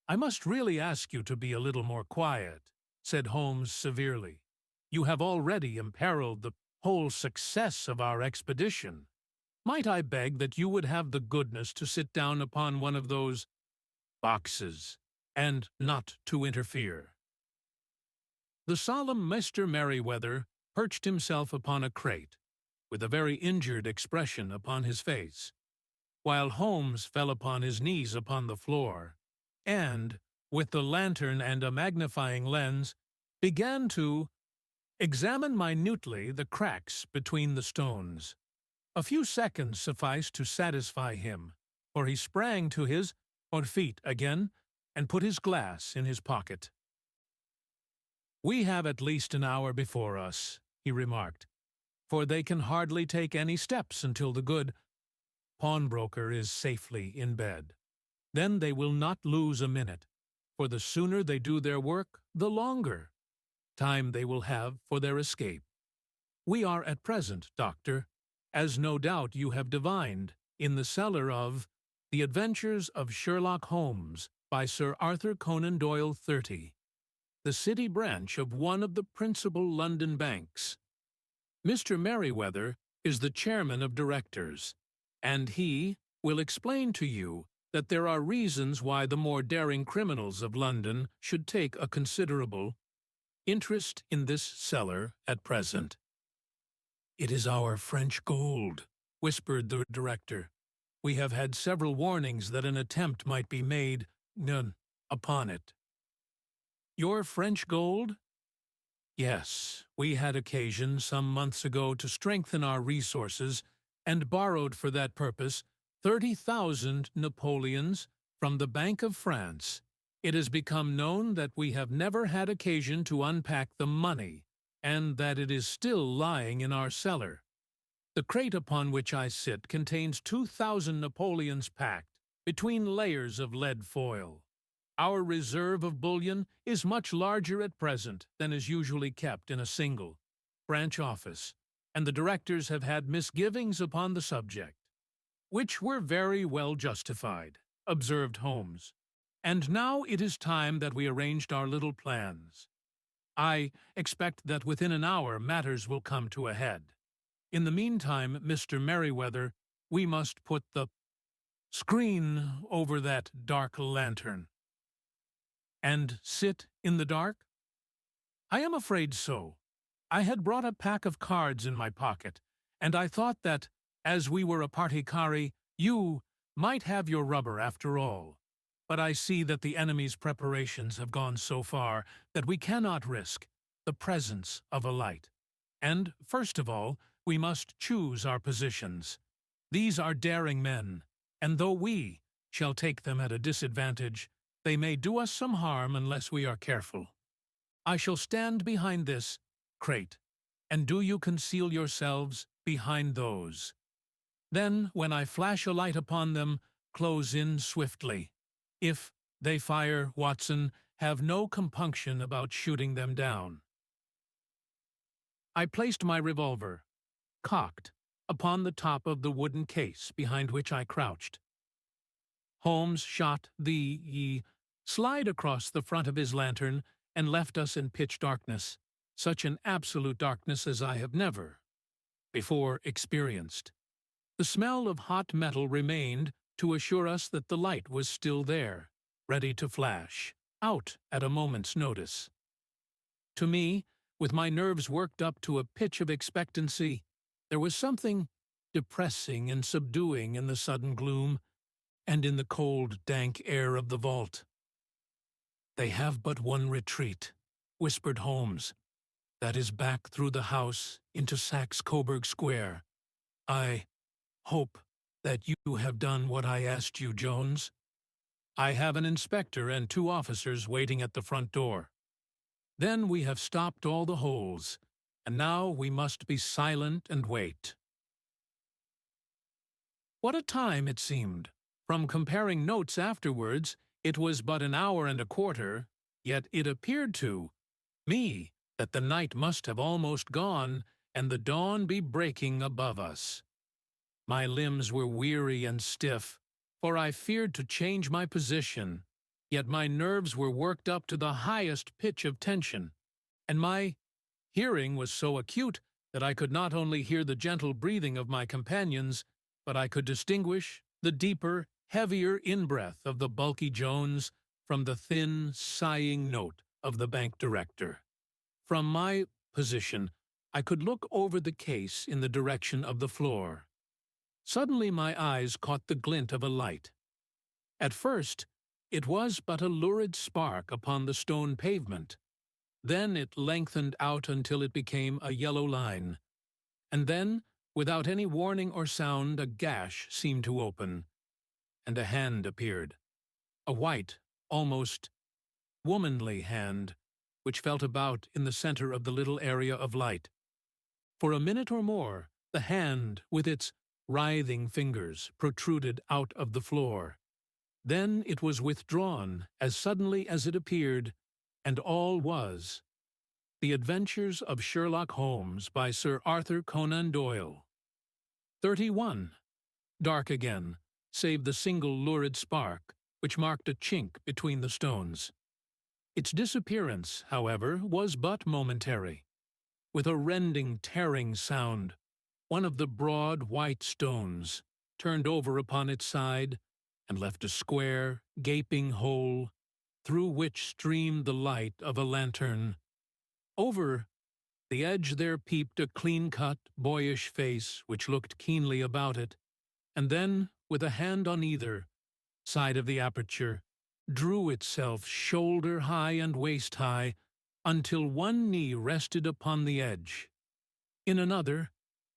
"I must really ask you to be a little more quiet," said Holmes severely. "You have already imperiled the whole success of our expedition. Might I beg that you would have the goodness to sit down upon one of those boxes, and not to interfere?" The solemn Mr. Merryweather perched himself upon a crate, with a very injured expression upon his face, while Holmes fell upon his knees upon the floor, and, with the lantern and a magnifying lens, began to examine minutely the cracks between the stones. A few seconds sufficed to satisfy him, for he sprang to his feet again and put his glass in his pocket. "We have at least an hour before us," he remarked, "for they can hardly take any steps until the good pawnbroker is safely in bed. Then they will not lose a minute, for the sooner they do their work, the longer time they will have for their escape. We are at present, Doctor, as no doubt you have divined, in the cellar of The Adventures of Sherlock Holmes by Sir Arthur Conan Doyle 30, the city branch of one of the principal London banks. Mr. Merryweather is the chairman of directors, and he will explain to you that there are reasons why the more daring criminals of London should take a considerable interest in this cellar at present." "It is our French gold," whispered the director. "We have had several warnings that an attempt might be made upon it." "Your French gold?" "Yes, we had occasion some months ago to strengthen our resources and borrowed for that purpose 30,000 Napoleons from the Bank of France. It has become known that we have never had occasion to unpack the money, and that it is still lying in our cellar. The crate upon which I sit contains 2,000 Napoleons packed between layers of lead foil. Our reserve of bullion is much larger at present than is usually kept in a single branch office, and the directors have had misgivings upon the subject." "Which were very well justified," observed Holmes. "And now it is time that we arranged our little plans. I expect that within an hour matters will come to a head. In the meantime, Mr. Merryweather, we must put the screen over that dark lantern." "And sit in the dark?" "I am afraid so. I had brought a pack of cards in my pocket, and I thought that, as we were a particari, you might have your rubber after all. But I see that the enemy's preparations have gone so far that we cannot risk the presence of a light. And, first of all, we must choose our positions. These are daring men, and though we shall take them at a disadvantage, they may do us some harm unless we are careful. I shall stand behind this crate, and do you conceal yourselves behind those. Then, when I flash a light upon them, close in swiftly. If they fire, Watson, have no compunction about shooting them down." I placed my revolver, cocked, upon the top of the wooden case behind which I crouched. Holmes shot the slide across the front of his lantern and left us in pitch darkness, such an absolute darkness as I have never before experienced. The smell of hot metal remained to assure us that the light was still there, ready to flash out at a moment's notice. To me, with my nerves worked up to a pitch of expectancy, there was something depressing and subduing in the sudden gloom and in the cold, dank air of the vault. "They have but one retreat," whispered Holmes. "That is back through the house into Saxe-Coburg Square. I hope that you have done what I asked you, Jones. I have an inspector and 2 officers waiting at the front door. Then we have stopped all the holes, and now we must be silent and wait." What a time it seemed! From comparing notes afterwards, it was but an hour and a quarter, yet it appeared to me that the night must have almost gone and the dawn be breaking above us. My limbs were weary and stiff, for I feared to change my position, yet my nerves were worked up to the highest pitch of tension, and my hearing was so acute that I could not only hear the gentle breathing of my companions, but I could distinguish the deeper, heavier in-breath of the bulky Jones from the thin, sighing note of the bank director. From my position, I could look over the case in the direction of the floor. Suddenly my eyes caught the glint of a light. At first, it was but a lurid spark upon the stone pavement. Then it lengthened out until it became a yellow line. And then, without any warning or sound, a gash seemed to open, and a hand appeared. A white, almost womanly hand, which felt about in the center of the little area of light. For a minute or more, the hand, with its writhing fingers, protruded out of the floor. Then it was withdrawn as suddenly as it appeared, and all was The Adventures of Sherlock Holmes by Sir Arthur Conan Doyle. 31. Dark again, save the single lurid spark, which marked a chink between the stones. Its disappearance, however, was but momentary. With a rending, tearing sound, one of the broad white stones turned over upon its side and left a square, gaping hole, through which streamed the light of a lantern. Over the edge there peeped a clean-cut, boyish face which looked keenly about it, and then, with a hand on either side of the aperture, drew itself shoulder-high and waist-high until one knee rested upon the edge. In another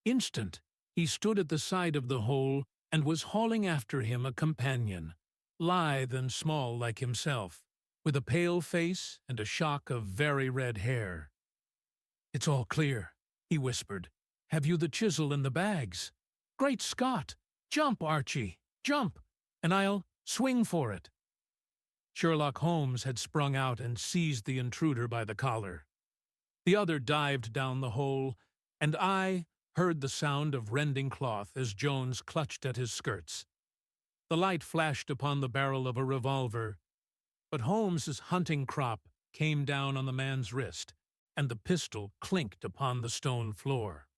instant he stood at the side of the hole and was hauling after him a companion, lithe and small like himself, with a pale face and a shock of very red hair. "It's all clear," he whispered. "Have you the chisel and the bags? Great Scott! Jump, Archie, jump, and I'll swing for it." Sherlock Holmes had sprung out and seized the intruder by the collar. The other dived down the hole, and I heard the sound of rending cloth as Jones clutched at his skirts. The light flashed upon the barrel of a revolver, but Holmes's hunting crop came down on the man's wrist, and the pistol clinked upon the stone floor.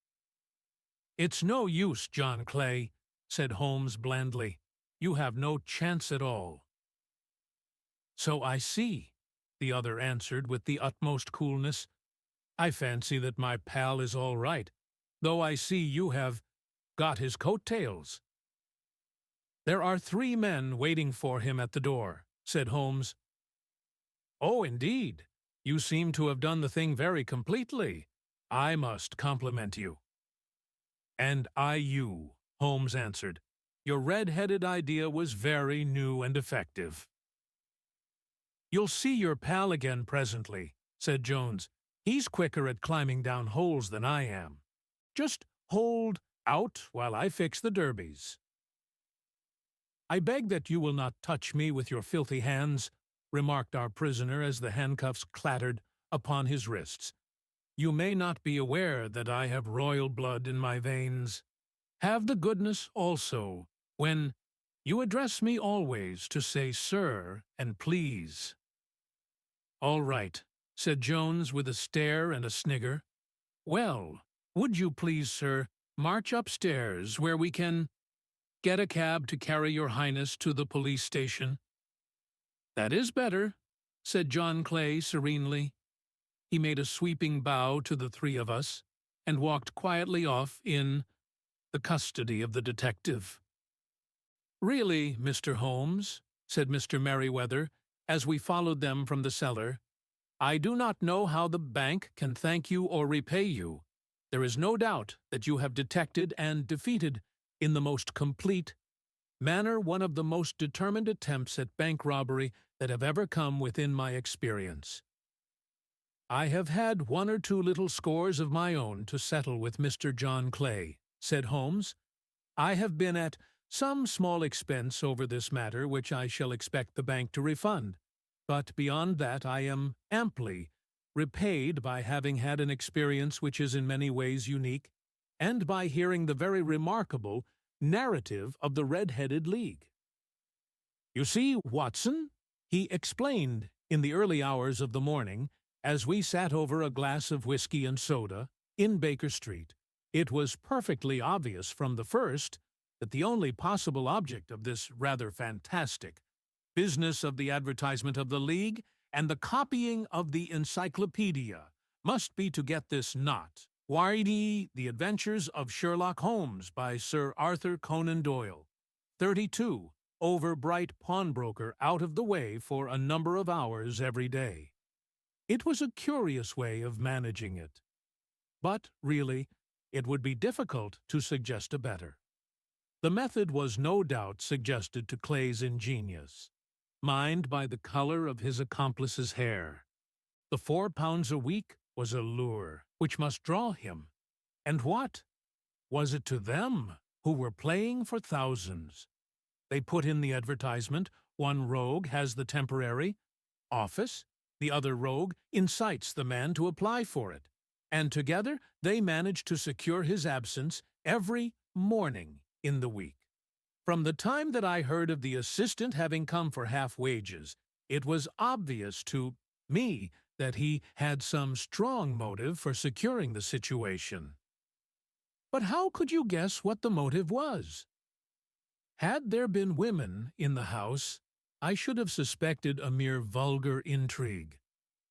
"It's no use, John Clay," said Holmes blandly. "You have no chance at all." "So I see," the other answered with the utmost coolness. "I fancy that my pal is all right, though I see you have got his coat-tails." "There are 3 men waiting for him at the door," said Holmes. "Oh, indeed. You seem to have done the thing very completely. I must compliment you." "And I you," Holmes answered. "Your red-headed idea was very new and effective." "You'll see your pal again presently," said Jones. "He's quicker at climbing down holes than I am. Just hold out while I fix the derbies." "I beg that you will not touch me with your filthy hands," remarked our prisoner as the handcuffs clattered upon his wrists. "You may not be aware that I have royal blood in my veins. Have the goodness also, when you address me always, to say sir and please." "All right," said Jones with a stare and a snigger. "Well, would you please, sir, march upstairs where we can get a cab to carry your highness to the police station?" "That is better," said John Clay serenely. He made a sweeping bow to the 3 of us and walked quietly off in the custody of the detective. "Really, Mr. Holmes," said Mr. Merriweather, as we followed them from the cellar, "I do not know how the bank can thank you or repay you. There is no doubt that you have detected and defeated, in the most complete manner, one of the most determined attempts at bank robbery that have ever come within my experience. I have had 1 or 2 little scores of my own to settle with Mr. John Clay," said Holmes. "I have been at some small expense over this matter which I shall expect the bank to refund, but beyond that I am amply repaid by having had an experience which is in many ways unique, and by hearing the very remarkable narrative of the Red-Headed League. You see, Watson," he explained in the early hours of the morning, as we sat over a glass of whiskey and soda in Baker Street, "it was perfectly obvious from the first that the only possible object of this rather fantastic business of the advertisement of the League and the copying of the encyclopedia must be to get this knot, Whitey, The Adventures of Sherlock Holmes by Sir Arthur Conan Doyle. 32. Over bright pawnbroker out of the way for a number of hours every day. It was a curious way of managing it. But, really, it would be difficult to suggest a better. The method was no doubt suggested to Clay's ingenious, mined by the color of his accomplice's hair. The £4 a week was a lure which must draw him. And what was it to them who were playing for thousands? They put in the advertisement, one rogue has the temporary office, the other rogue incites the man to apply for it, and together they manage to secure his absence every morning in the week. From the time that I heard of the assistant having come for half wages, it was obvious to me that he had some strong motive for securing the situation. But how could you guess what the motive was? Had there been women in the house, I should have suspected a mere vulgar intrigue.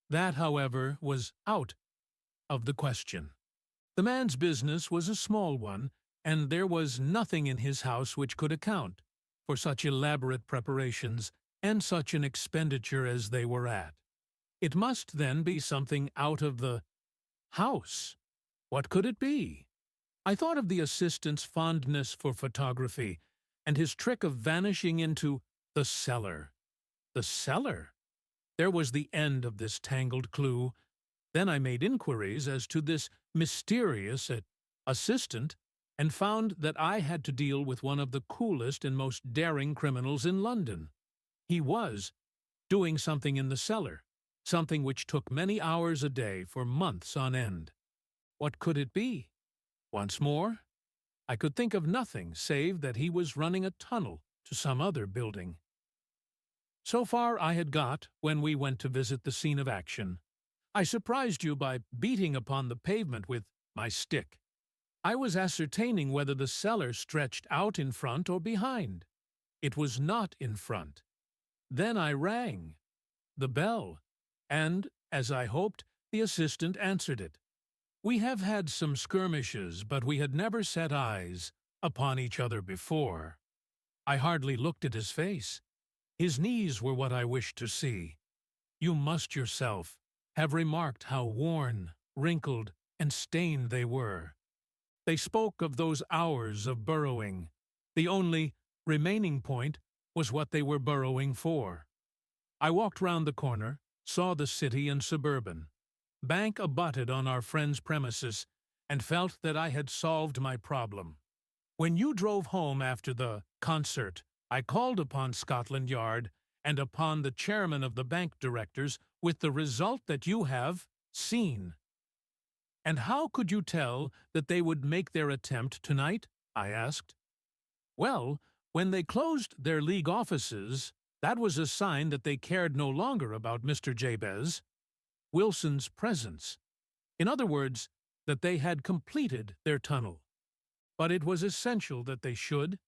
That, however, was out of the question. The man's business was a small one, and there was nothing in his house which could account for such elaborate preparations and such an expenditure as they were at. It must then be something out of the house. What could it be? I thought of the assistant's fondness for photography and his trick of vanishing into the cellar. The cellar? There was the end of this tangled clue. Then I made inquiries as to this mysterious assistant and found that I had to deal with one of the coolest and most daring criminals in London. He was doing something in the cellar, something which took many hours a day for months on end. What could it be? Once more, I could think of nothing save that he was running a tunnel to some other building. So far I had got when we went to visit the scene of action. I surprised you by beating upon the pavement with my stick. I was ascertaining whether the cellar stretched out in front or behind. It was not in front. Then I rang the bell, and, as I hoped, the assistant answered it. We have had some skirmishes, but we had never set eyes upon each other before. I hardly looked at his face. His knees were what I wished to see. You must yourself have remarked how worn, wrinkled, and stained they were. They spoke of those hours of burrowing. The only remaining point was what they were burrowing for. I walked round the corner, saw the city and suburban. Bank abutted on our friend's premises, and felt that I had solved my problem. When you drove home after the concert, I called upon Scotland Yard and upon the chairman of the bank directors with the result that you have seen. And how could you tell that they would make their attempt tonight? I asked. Well, when they closed their league offices, that was a sign that they cared no longer about Mr. Jabez Wilson's presence. In other words, that they had completed their tunnel. But it was essential that they should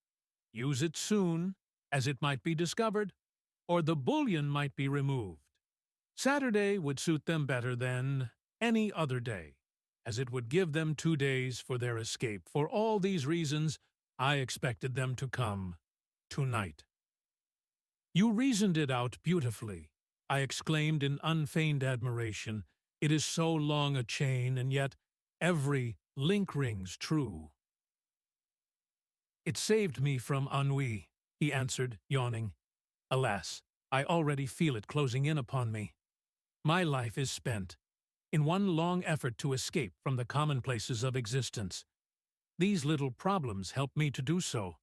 use it soon, as it might be discovered, or the bullion might be removed. Saturday would suit them better than any other day, as it would give them 2 days for their escape. For all these reasons, I expected them to come tonight. You reasoned it out beautifully, I exclaimed in unfeigned admiration. It is so long a chain, and yet every link rings true. It saved me from ennui, he answered, yawning. Alas, I already feel it closing in upon me. My life is spent in one long effort to escape from the commonplaces of existence. These little problems help me to do so.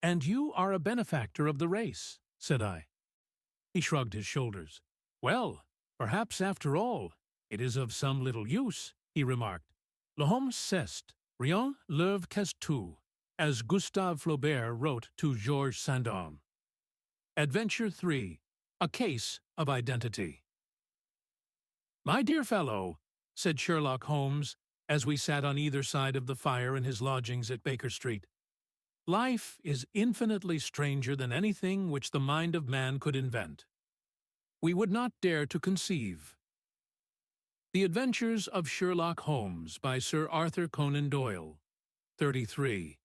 And you are a benefactor of the race, said I. He shrugged his shoulders. Well, perhaps after all, it is of some little use, he remarked. L'homme c'est, rien l'œuvre qu'est tout, as Gustave Flaubert wrote to Georges Sand. Adventure 3. A Case of Identity. My dear fellow, said Sherlock Holmes, as we sat on either side of the fire in his lodgings at Baker Street, life is infinitely stranger than anything which the mind of man could invent. We would not dare to conceive. The Adventures of Sherlock Holmes by Sir Arthur Conan Doyle. 33.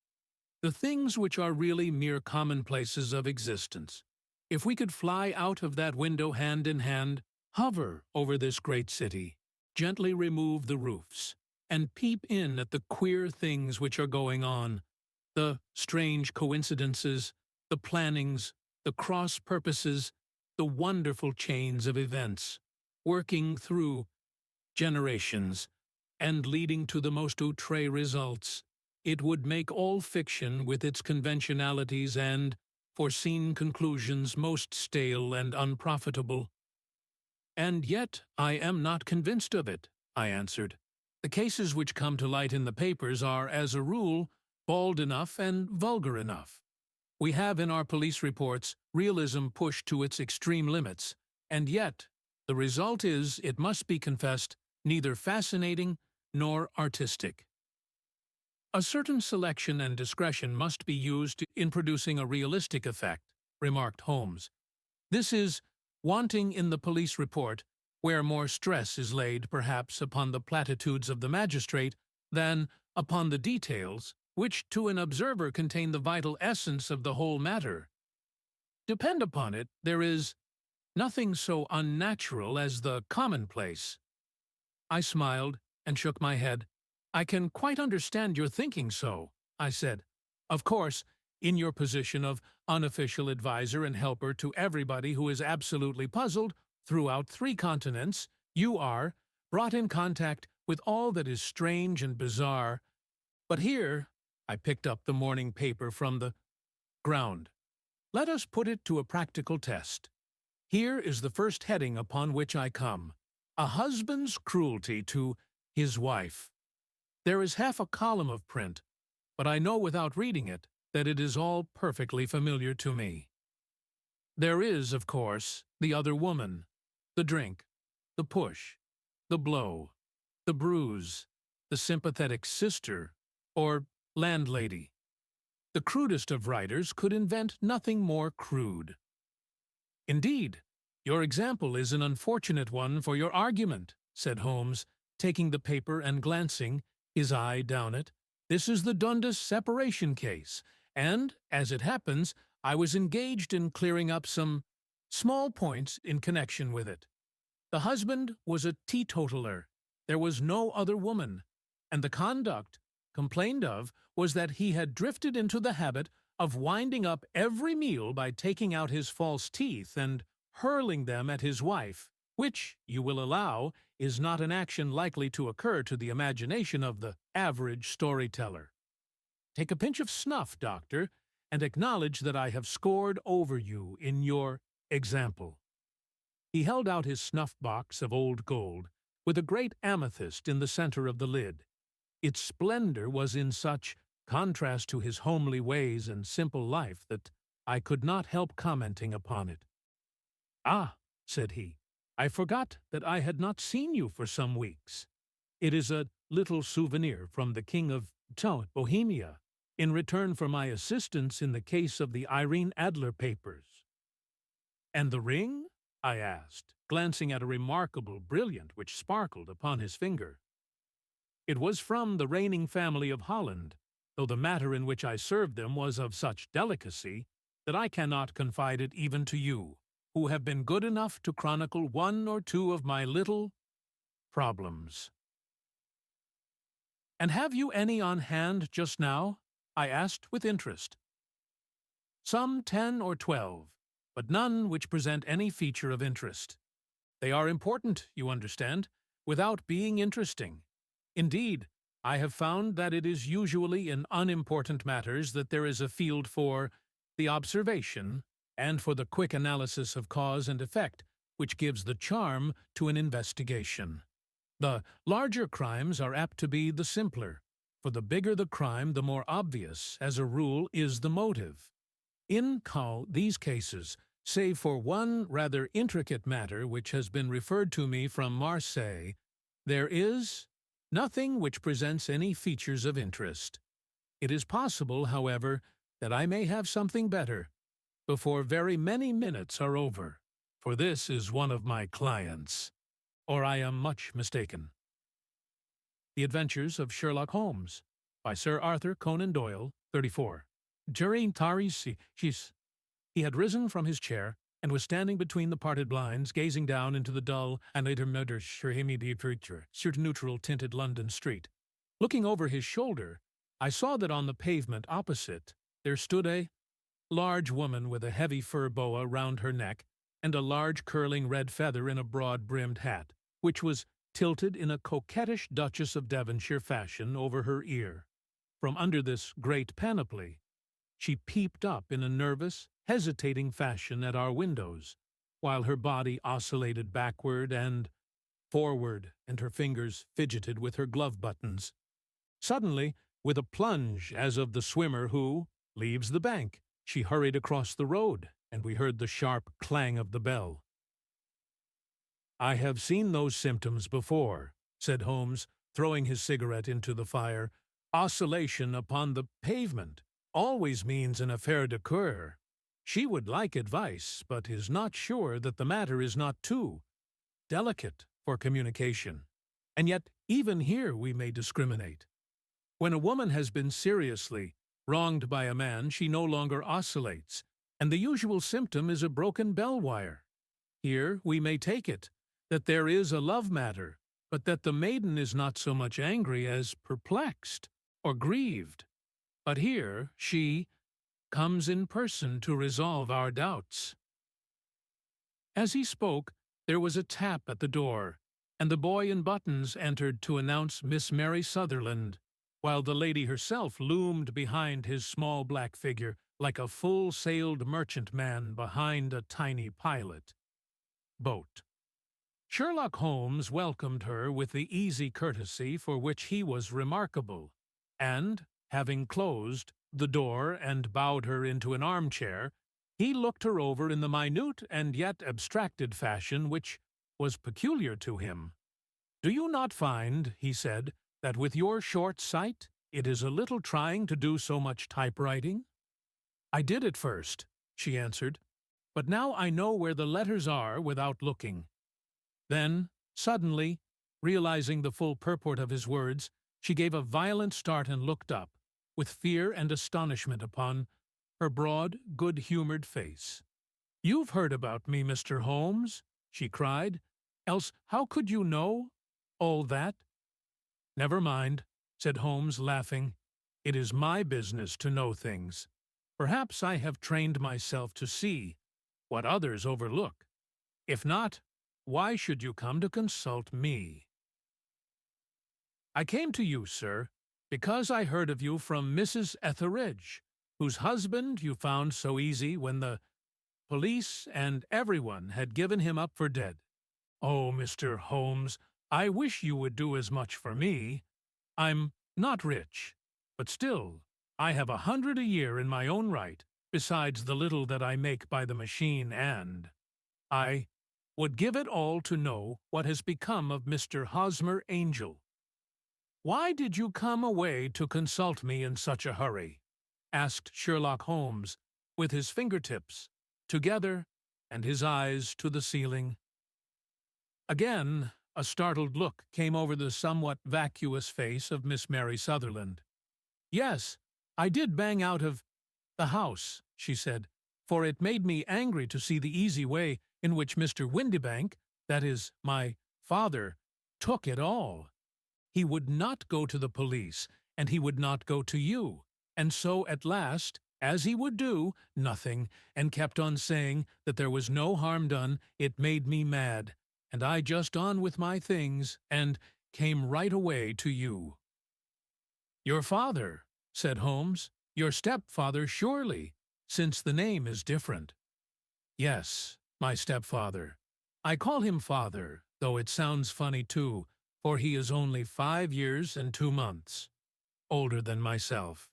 The things which are really mere commonplaces of existence. If we could fly out of that window hand in hand, hover over this great city, gently remove the roofs, and peep in at the queer things which are going on, the strange coincidences, the plannings, the cross-purposes, the wonderful chains of events, working through generations, and leading to the most outre results, it would make all fiction with its conventionalities and foreseen conclusions most stale and unprofitable. And yet I am not convinced of it, I answered. The cases which come to light in the papers are, as a rule, bald enough and vulgar enough. We have in our police reports realism pushed to its extreme limits, and yet the result is, it must be confessed, neither fascinating nor artistic. A certain selection and discretion must be used in producing a realistic effect, remarked Holmes. This is wanting in the police report, where more stress is laid, perhaps, upon the platitudes of the magistrate than upon the details, which to an observer contain the vital essence of the whole matter. Depend upon it, there is nothing so unnatural as the commonplace. I smiled and shook my head. I can quite understand your thinking so, I said. Of course, in your position of unofficial advisor and helper to everybody who is absolutely puzzled throughout 3 continents, you are brought in contact with all that is strange and bizarre. But here, I picked up the morning paper from the ground. Let us put it to a practical test. Here is the first heading upon which I come. A husband's cruelty to his wife. There is half a column of print, but I know without reading it that it is all perfectly familiar to me. There is, of course, the other woman, the drink, the push, the blow, the bruise, the sympathetic sister, or landlady. The crudest of writers could invent nothing more crude. Indeed, your example is an unfortunate one for your argument, said Holmes, taking the paper and glancing, his eye down it. This is the Dundas separation case, and, as it happens, I was engaged in clearing up some small points in connection with it. The husband was a teetotaler. There was no other woman, and the conduct complained of was that he had drifted into the habit of winding up every meal by taking out his false teeth and hurling them at his wife, which, you will allow, is not an action likely to occur to the imagination of the average storyteller. Take a pinch of snuff, Doctor, and acknowledge that I have scored over you in your example. He held out his snuff-box of old gold, with a great amethyst in the center of the lid. Its splendor was in such contrast to his homely ways and simple life that I could not help commenting upon it. "Ah," said he, "I forgot that I had not seen you for some weeks. It is a little souvenir from the King of Bohemia, in return for my assistance in the case of the Irene Adler papers." "And the ring?" I asked, glancing at a remarkable brilliant which sparkled upon his finger. "It was from the reigning family of Holland, though the matter in which I served them was of such delicacy that I cannot confide it even to you, who have been good enough to chronicle 1 or 2 of my little problems." "And have you any on hand just now?" I asked with interest. "Some 10 or 12, but none which present any feature of interest. They are important, you understand, without being interesting. Indeed, I have found that it is usually in unimportant matters that there is a field for the observation and for the quick analysis of cause and effect, which gives the charm to an investigation. The larger crimes are apt to be the simpler, for the bigger the crime, the more obvious, as a rule, is the motive. In these cases, save for one rather intricate matter which has been referred to me from Marseille, there is nothing which presents any features of interest. It is possible, however, that I may have something better before very many minutes are over, for this is one of my clients." or I am much mistaken. The Adventures of Sherlock Holmes, by Sir Arthur Conan Doyle, 34. During Tarisi, he had risen from his chair and was standing between the parted blinds, gazing down into the dull and intermediate neutral-tinted London street. Looking over his shoulder, I saw that on the pavement opposite there stood a large woman with a heavy fur boa round her neck and a large curling red feather in a broad-brimmed hat, which was tilted in a coquettish Duchess of Devonshire fashion over her ear. From under this great panoply, she peeped up in a nervous, hesitating fashion at our windows, while her body oscillated backward and forward, and her fingers fidgeted with her glove buttons. Suddenly, with a plunge as of the swimmer who leaves the bank, she hurried across the road, and we heard the sharp clang of the bell. "I have seen those symptoms before," said Holmes, throwing his cigarette into the fire. "Oscillation upon the pavement always means an affaire de cœur. She would like advice, but is not sure that the matter is not too delicate for communication. And yet, even here we may discriminate. When a woman has been seriously wronged by a man, she no longer oscillates, and the usual symptom is a broken bell wire. Here we may take it that there is a love matter, but that the maiden is not so much angry as perplexed or grieved. But here she comes in person to resolve our doubts." As he spoke, there was a tap at the door, and the boy in buttons entered to announce Miss Mary Sutherland, while the lady herself loomed behind his small black figure like a full-sailed merchantman behind a tiny pilot boat. Sherlock Holmes welcomed her with the easy courtesy for which he was remarkable, and, having closed the door and bowed her into an armchair, he looked her over in the minute and yet abstracted fashion which was peculiar to him. "Do you not find," he said, "that with your short sight it is a little trying to do so much typewriting?" "I did at first," she answered, "but now I know where the letters are without looking." Then, suddenly, realizing the full purport of his words, she gave a violent start and looked up, with fear and astonishment upon her broad, good-humored face. "You've heard about me, Mr. Holmes," she cried. "Else how could you know all that?" "Never mind," said Holmes, laughing. "It is my business to know things. Perhaps I have trained myself to see what others overlook. If not, why should you come to consult me?" "I came to you, sir, because I heard of you from Mrs. Etheridge, whose husband you found so easy when the police and everyone had given him up for dead. Oh, Mr. Holmes, I wish you would do as much for me. I'm not rich, but still, I have 100 a year in my own right, besides the little that I make by the machine, and I would give it all to know what has become of Mr. Hosmer Angel." "Why did you come away to consult me in such a hurry?" asked Sherlock Holmes, with his fingertips together and his eyes to the ceiling. Again, a startled look came over the somewhat vacuous face of Miss Mary Sutherland. "Yes, I did bang out of the house," she said, "for it made me angry to see the easy way in which Mr. Windibank, that is, my father, took it all. He would not go to the police, and he would not go to you, and so at last, as he would do nothing, and kept on saying that there was no harm done, it made me mad, and I just on with my things, and came right away to you." "Your father," said Holmes. "Your stepfather, surely, since the name is different." "Yes, my stepfather. I call him father, though it sounds funny too, for he is only 5 years and 2 months older than myself."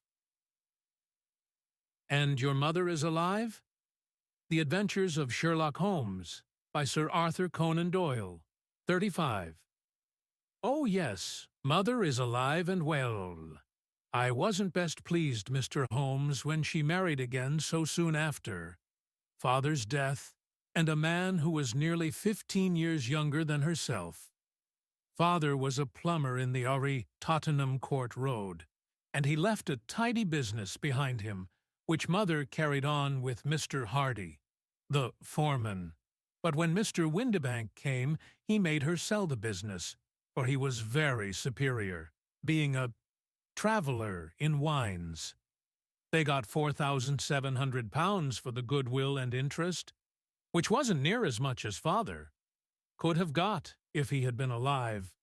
"And your mother is alive?" The Adventures of Sherlock Holmes, by Sir Arthur Conan Doyle, 35. "Oh, yes, mother is alive and well. I wasn't best pleased, Mr. Holmes, when she married again so soon after. Father's death, and a man who was nearly 15 years younger than herself. Father was a plumber in the Tottenham Court Road, and he left a tidy business behind him, which Mother carried on with Mr. Hardy, the foreman. But when Mr. Windibank came, he made her sell the business, for he was very superior, being a traveller in wines. They got £4,700 for the goodwill and interest, which wasn't near as much as Father could have got if he had been alive.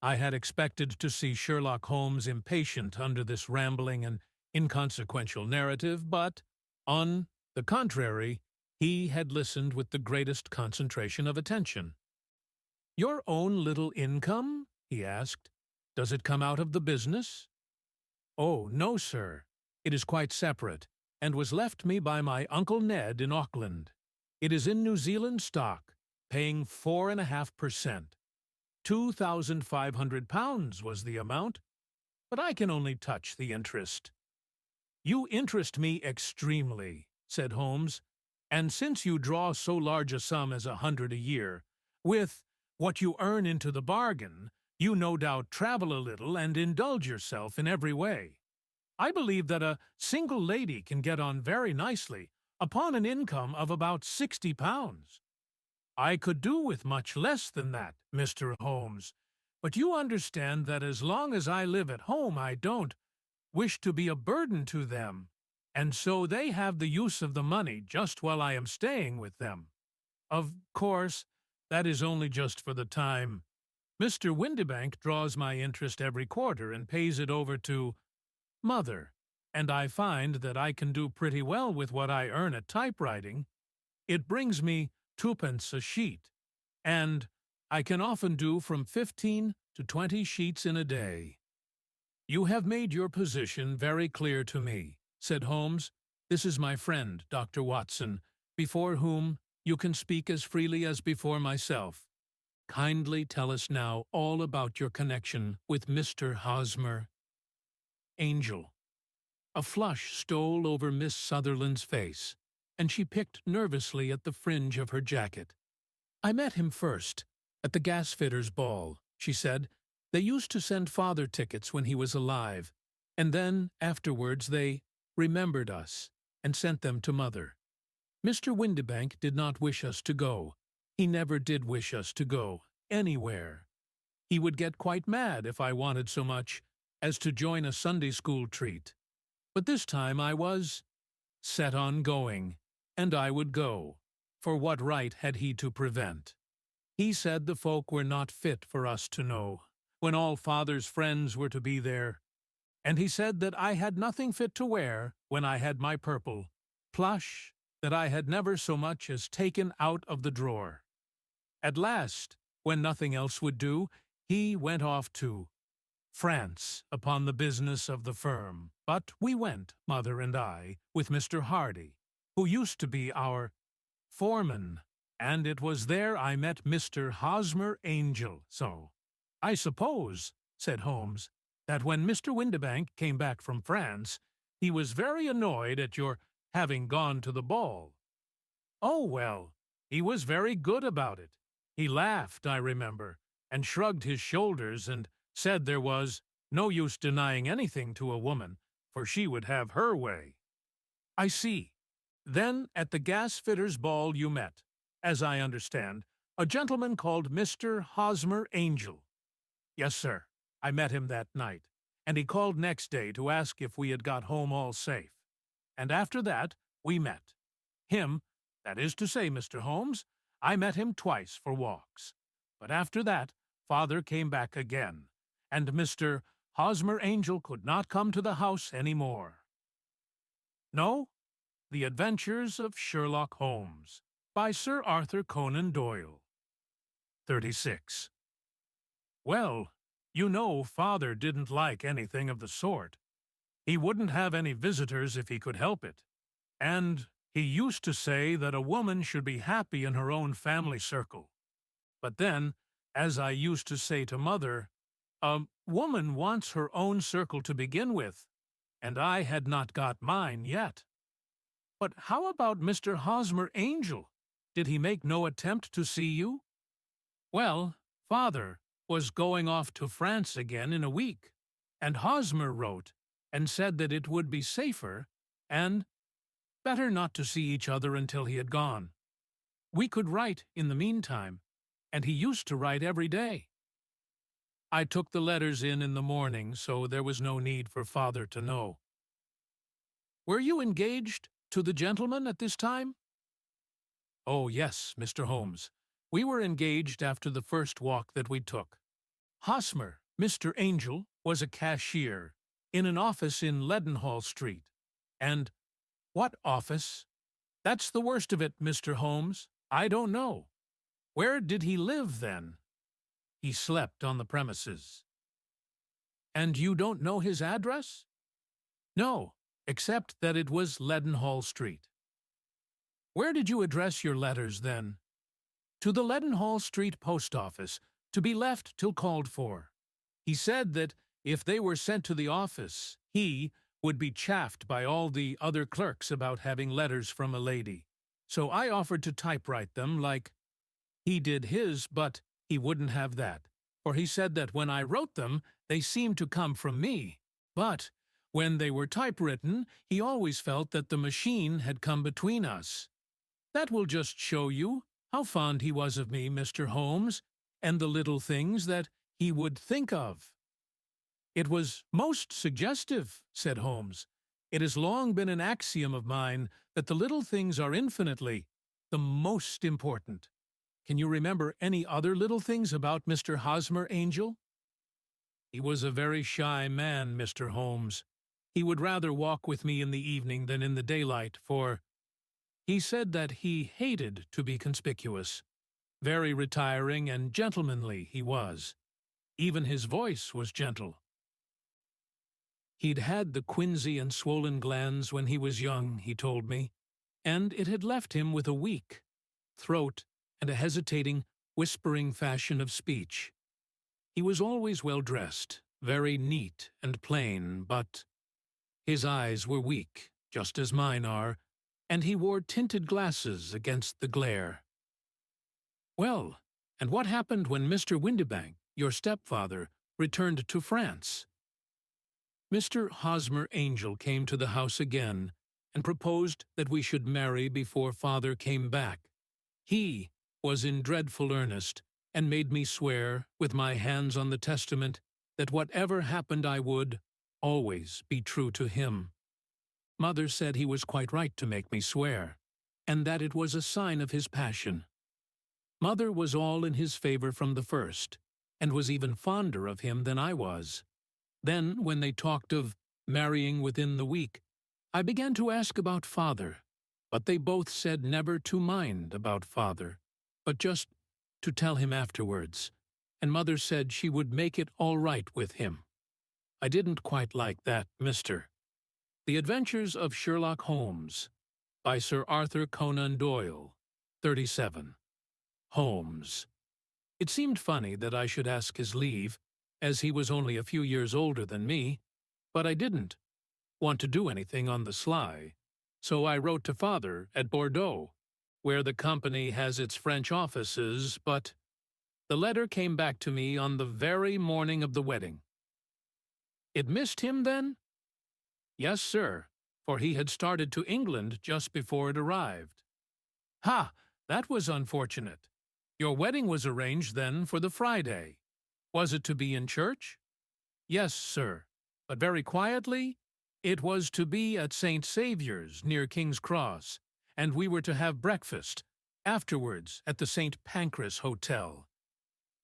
I had expected to see Sherlock Holmes impatient under this rambling and inconsequential narrative, but, on the contrary, he had listened with the greatest concentration of attention. "Your own little income?" he asked. "Does it come out of the business?" "Oh, no, sir. It is quite separate, and was left me by my Uncle Ned in Auckland. It is in New Zealand stock, paying 4.5%. £2,500 was the amount, but I can only touch the interest." "You interest me extremely," said Holmes, "and since you draw so large a sum as 100 a year, with what you earn into the bargain, you no doubt travel a little and indulge yourself in every way. I believe that a single lady can get on very nicely upon an income of about £60. I could do with much less than that, Mr. Holmes, but you understand that as long as I live at home I don't wish to be a burden to them, and so they have the use of the money just while I am staying with them. Of course, that is only just for the time. Mr. Windibank draws my interest every quarter and pays it over to Mother, and I find that I can do pretty well with what I earn at typewriting. It brings me twopence a sheet, and I can often do from 15 to 20 sheets in a day." "You have made your position very clear to me," said Holmes. "This is my friend, Dr. Watson, before whom you can speak as freely as before myself. Kindly tell us now all about your connection with Mr. Hosmer Angel." A flush stole over Miss Sutherland's face, and she picked nervously at the fringe of her jacket. "I met him first, at the gasfitters' ball," she said. "They used to send Father tickets when he was alive, and then, afterwards, they remembered us and sent them to Mother. Mr. Windibank did not wish us to go. He never did wish us to go anywhere. He would get quite mad if I wanted so much as to join a Sunday school treat. But this time I was set on going, and I would go, for what right had he to prevent? He said the folk were not fit for us to know, when all Father's friends were to be there, and he said that I had nothing fit to wear when I had my purple plush that I had never so much as taken out of the drawer. At last, when nothing else would do, he went off to France upon the business of the firm. But we went, Mother and I, with Mr. Hardy, who used to be our foreman, and it was there I met Mr. Hosmer Angel. So, I suppose," said Holmes, "that when Mr. Windibank came back from France, he was very annoyed at your having gone to the ball." "Oh, well, he was very good about it. He laughed, I remember, and shrugged his shoulders and said there was no use denying anything to a woman, for she would have her way." "I see. Then at the gasfitters' ball you met, as I understand, a gentleman called Mr. Hosmer Angel." "Yes, sir. I met him that night, and he called next day to ask if we had got home all safe. And after that we met. Him, that is to say, Mr. Holmes, I met him twice for walks. But after that Father came back again, and Mr. Hosmer Angel could not come to the house any more." No, The Adventures of Sherlock Holmes, by Sir Arthur Conan Doyle. 36. Well, you know Father didn't like anything of the sort. He wouldn't have any visitors if he could help it. And he used to say that a woman should be happy in her own family circle. But then, as I used to say to Mother, a woman wants her own circle to begin with, and I had not got mine yet. But how about Mr. Hosmer Angel? Did he make no attempt to see you? Well, Father was going off to France again in a week, and Hosmer wrote and said that it would be safer and better not to see each other until he had gone. We could write in the meantime, and he used to write every day. I took the letters in the morning, so there was no need for Father to know. Were you engaged to the gentleman at this time? Oh, yes, Mr. Holmes. We were engaged after the first walk that we took. Hosmer, Mr. Angel, was a cashier in an office in Leadenhall Street. And what office? That's the worst of it, Mr. Holmes. I don't know. Where did he live, then? He slept on the premises. And you don't know his address? No, except that it was Leadenhall Street. Where did you address your letters, then? To the Leadenhall Street post office, to be left till called for. He said that if they were sent to the office, he would be chaffed by all the other clerks about having letters from a lady. So I offered to typewrite them like he did his, but he wouldn't have that, for he said that when I wrote them, they seemed to come from me. But when they were typewritten, he always felt that the machine had come between us. That will just show you how fond he was of me, Mr. Holmes, and the little things that he would think of. It was most suggestive, said Holmes. It has long been an axiom of mine that the little things are infinitely the most important. Can you remember any other little things about Mr. Hosmer Angel? He was a very shy man, Mr. Holmes. He would rather walk with me in the evening than in the daylight, for he said that he hated to be conspicuous. Very retiring and gentlemanly he was. Even his voice was gentle. He'd had the quinsy and swollen glands when he was young, he told me, and it had left him with a weak throat and a hesitating, whispering fashion of speech. He was always well dressed, very neat and plain, but his eyes were weak, just as mine are, and he wore tinted glasses against the glare. Well, and what happened when Mr. Windibank, your stepfather, returned to France? Mr. Hosmer Angel came to the house again and proposed that we should marry before Father came back. He was in dreadful earnest, and made me swear, with my hands on the testament, that whatever happened I would always be true to him. Mother said he was quite right to make me swear, and that it was a sign of his passion. Mother was all in his favor from the first, and was even fonder of him than I was. Then, when they talked of marrying within the week, I began to ask about Father, but they both said never to mind about Father, but just to tell him afterwards, and Mother said she would make it all right with him. I didn't quite like that, mister. The Adventures of Sherlock Holmes, by Sir Arthur Conan Doyle, 37. Holmes. It seemed funny that I should ask his leave, as he was only a few years older than me, but I didn't want to do anything on the sly, so I wrote to Father at Bordeaux, where the company has its French offices, but the letter came back to me on the very morning of the wedding. It missed him, then? Yes, sir, for he had started to England just before it arrived. Ha! That was unfortunate. Your wedding was arranged, then, for the Friday. Was it to be in church? Yes, sir, but very quietly. It was to be at St. Saviour's, near King's Cross, and we were to have breakfast afterwards at the St. Pancras Hotel.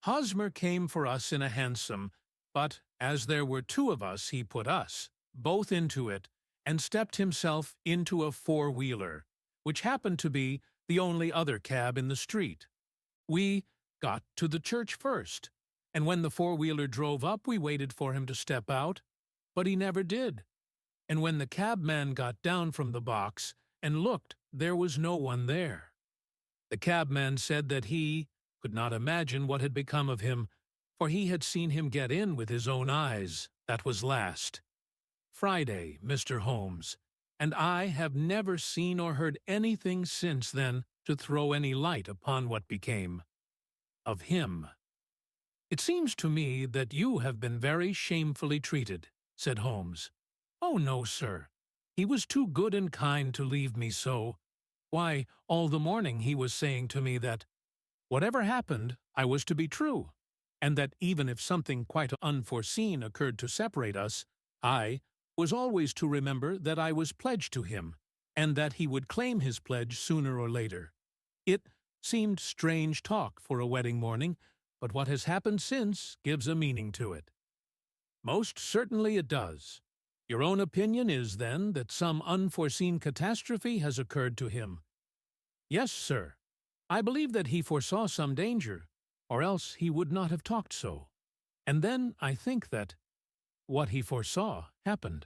Hosmer came for us in a hansom, but as there were two of us, he put us both into it and stepped himself into a four-wheeler, which happened to be the only other cab in the street. We got to the church first, and when the four-wheeler drove up, we waited for him to step out, but he never did. And when the cabman got down from the box and looked, there was no one there. The cabman said that he could not imagine what had become of him, for he had seen him get in with his own eyes. That was last. Friday, Mr. Holmes. and I have never seen or heard anything since then to throw any light upon what became of him. It seems to me that you have been very shamefully treated, said Holmes. Oh, no, sir. He was too good and kind to leave me so. Why, all the morning he was saying to me that, whatever happened, I was to be true, and that even if something quite unforeseen occurred to separate us, I was always to remember that I was pledged to him, and that he would claim his pledge sooner or later. It seemed strange talk for a wedding morning, but what has happened since gives a meaning to it. Most certainly it does. Your own opinion is, then, that some unforeseen catastrophe has occurred to him. Yes, sir. I believe that he foresaw some danger, or else he would not have talked so. And then I think that what he foresaw happened.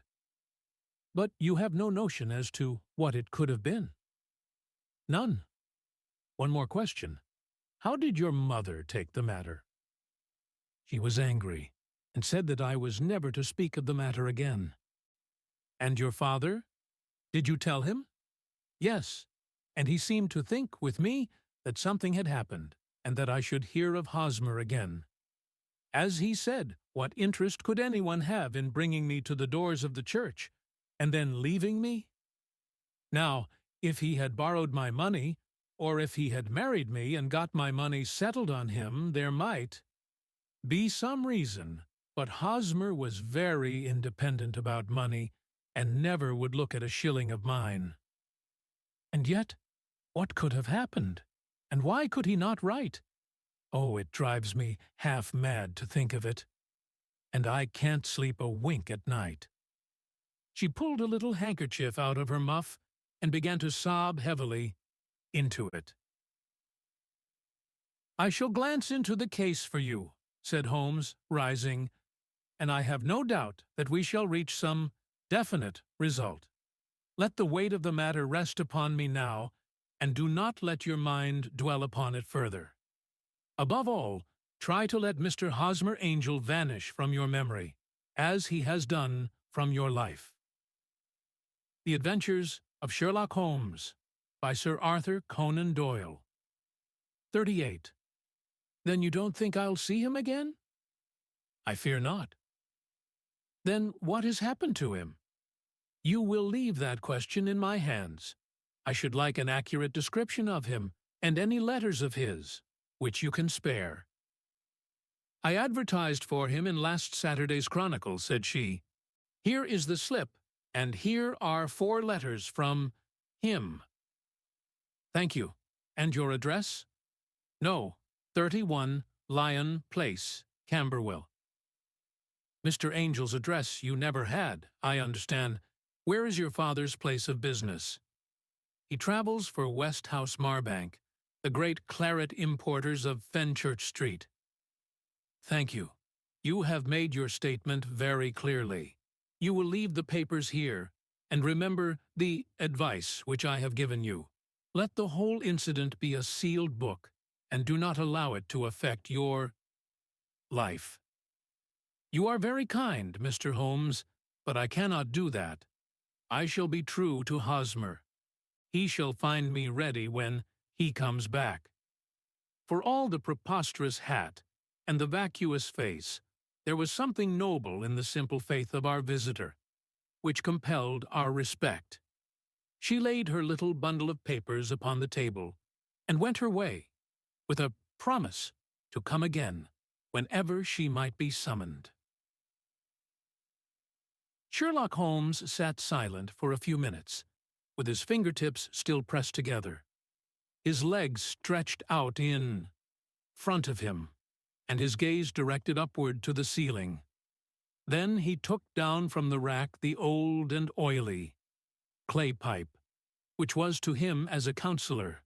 But you have no notion as to what it could have been. None. One more question. How did your mother take the matter? She was angry, and said that I was never to speak of the matter again. And your father? Did you tell him? Yes, and he seemed to think, with me, that something had happened, and that I should hear of Hosmer again. As he said, what interest could anyone have in bringing me to the doors of the church, and then leaving me? Now, if he had borrowed my money, or if he had married me and got my money settled on him, there might be some reason, but Hosmer was very independent about money, and never would look at a shilling of mine. And yet, what could have happened? And why could he not write? Oh, it drives me half mad to think of it. And I can't sleep a wink at night. She pulled a little handkerchief out of her muff and began to sob heavily into it. I shall glance into the case for you, said Holmes, rising, and I have no doubt that we shall reach some definite result. Let the weight of the matter rest upon me now, and do not let your mind dwell upon it further. Above all, try to let Mr. Hosmer Angel vanish from your memory, as he has done from your life. The Adventures of Sherlock Holmes, by Sir Arthur Conan Doyle. 38. Then you don't think I'll see him again? I fear not. Then what has happened to him? You will leave that question in my hands. I should like an accurate description of him, and any letters of his, which you can spare. I advertised for him in last Saturday's Chronicle, said she. Here is the slip, and here are 4 letters from him. Thank you. And your address? No, 31 Lyon Place, Camberwell. Mr. Angel's address you never had, I understand. Where is your father's place of business? He travels for Westhouse Marbank, the great claret importers of Fenchurch Street. Thank you. You have made your statement very clearly. You will leave the papers here, and remember the advice which I have given you. Let the whole incident be a sealed book, and do not allow it to affect your life. You are very kind, Mr. Holmes, but I cannot do that. I shall be true to Hosmer. He shall find me ready when he comes back. For all the preposterous hat and the vacuous face, there was something noble in the simple faith of our visitor, which compelled our respect. She laid her little bundle of papers upon the table, and went her way, with a promise to come again whenever she might be summoned. Sherlock Holmes sat silent for a few minutes, with his fingertips still pressed together, his legs stretched out in front of him, and his gaze directed upward to the ceiling. Then he took down from the rack the old and oily clay pipe, which was to him as a counselor,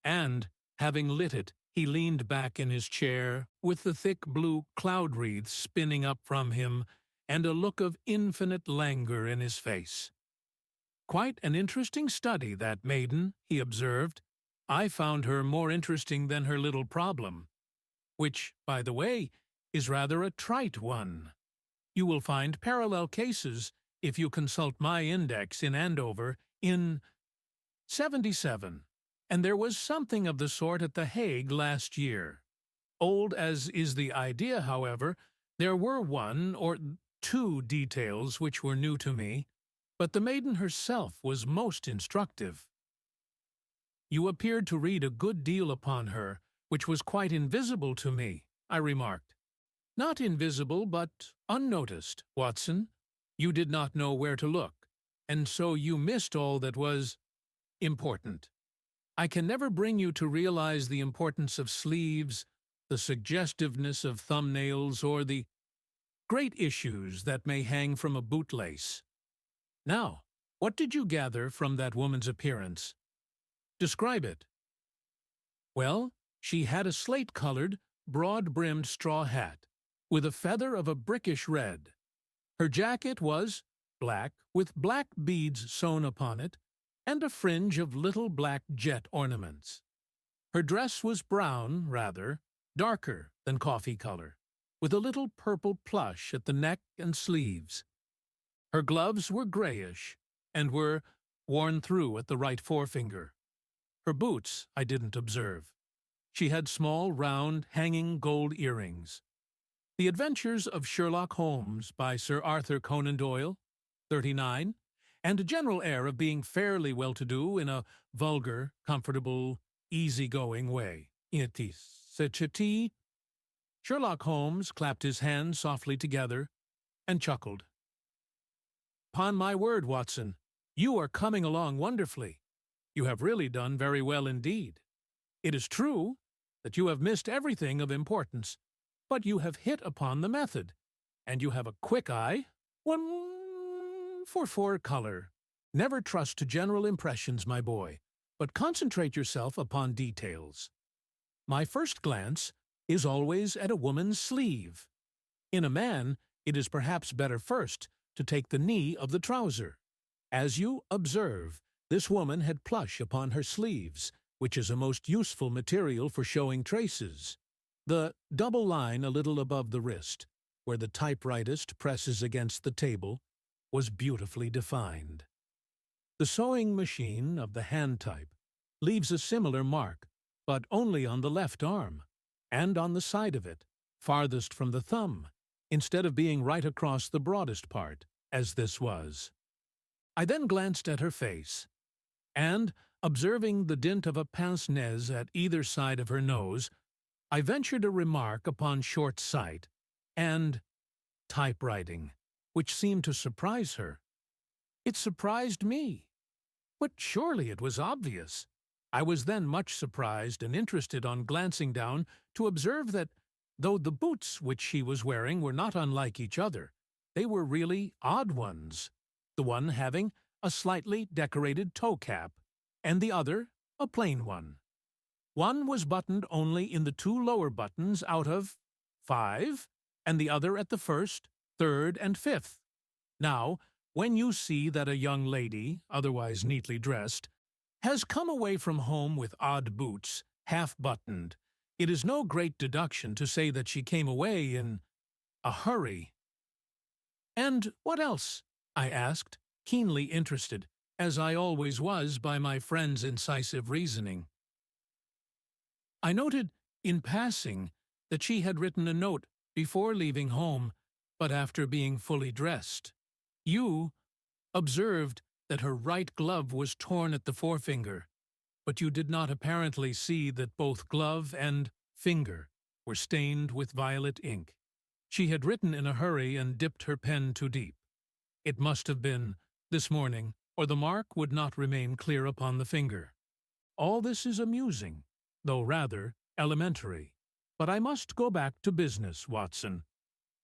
and, having lit it, he leaned back in his chair, with the thick blue cloud wreaths spinning up from him, and a look of infinite languor in his face. Quite an interesting study, that maiden, he observed. I found her more interesting than her little problem, which, by the way, is rather a trite one. You will find parallel cases if you consult my index in Andover, in 77, and there was something of the sort at The Hague last year. Old as is the idea, however, there were one or two details which were new to me, but the maiden herself was most instructive. You appeared to read a good deal upon her, which was quite invisible to me, I remarked. Not invisible, but unnoticed, Watson. You did not know where to look, and so you missed all that was important. I can never bring you to realize the importance of sleeves, the suggestiveness of thumbnails, or the great issues that may hang from a bootlace. Now, what did you gather from that woman's appearance? Describe it. Well, she had a slate-colored, broad-brimmed straw hat, with a feather of a brickish red. Her jacket was black, with black beads sewn upon it, and a fringe of little black jet ornaments. Her dress was brown, rather, darker than coffee color, with a little purple plush at the neck and sleeves. Her gloves were grayish, and were worn through at the right forefinger. Her boots I didn't observe. She had small, round, hanging gold earrings. The Adventures of Sherlock Holmes by Sir Arthur Conan Doyle, 39, and a general air of being fairly well-to-do in a vulgar, comfortable, easy-going way. Sherlock Holmes clapped his hands softly together and chuckled. "Upon my word, Watson, you are coming along wonderfully. You have really done very well indeed. It is true that you have missed everything of importance, but you have hit upon the method, and you have a quick eye, one for color. Never trust to general impressions, my boy, but concentrate yourself upon details. My first glance is always at a woman's sleeve. In a man, it is perhaps better first to take the knee of the trouser. As you observe, this woman had plush upon her sleeves, which is a most useful material for showing traces. The double line a little above the wrist, where the typewritist presses against the table, was beautifully defined. The sewing machine of the hand type leaves a similar mark, but only on the left arm, and on the side of it, farthest from the thumb, instead of being right across the broadest part, as this was. I then glanced at her face, and, observing the dint of a pince-nez at either side of her nose, I ventured a remark upon short sight and typewriting, which seemed to surprise her. It surprised me. But surely it was obvious. I was then much surprised and interested on glancing down to observe that, though the boots which she was wearing were not unlike each other, they were really odd ones, the one having a slightly decorated toe cap, and the other a plain one. One was buttoned only in the two lower buttons out of 5, and the other at the first, third, and fifth. Now, when you see that a young lady, otherwise neatly dressed, has come away from home with odd boots, half-buttoned, it is no great deduction to say that she came away in a hurry. "And what else?" I asked, keenly interested, as I always was by my friend's incisive reasoning. I noted, in passing, that she had written a note before leaving home, but after being fully dressed. You observed that her right glove was torn at the forefinger, but you did not apparently see that both glove and finger were stained with violet ink. She had written in a hurry and dipped her pen too deep. It must have been this morning, or the mark would not remain clear upon the finger. All this is amusing, though rather elementary. But I must go back to business, Watson.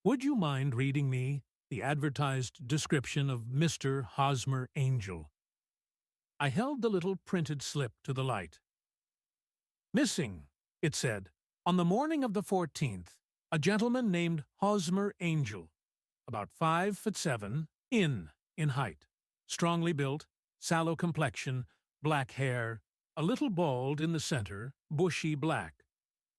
Would you mind reading me the advertised description of Mr. Hosmer Angel? I held the little printed slip to the light. "Missing," it said, "on the morning of the 14th, a gentleman named Hosmer Angel, about 5'7", in height, strongly built, sallow complexion, black hair, a little bald in the center, bushy black,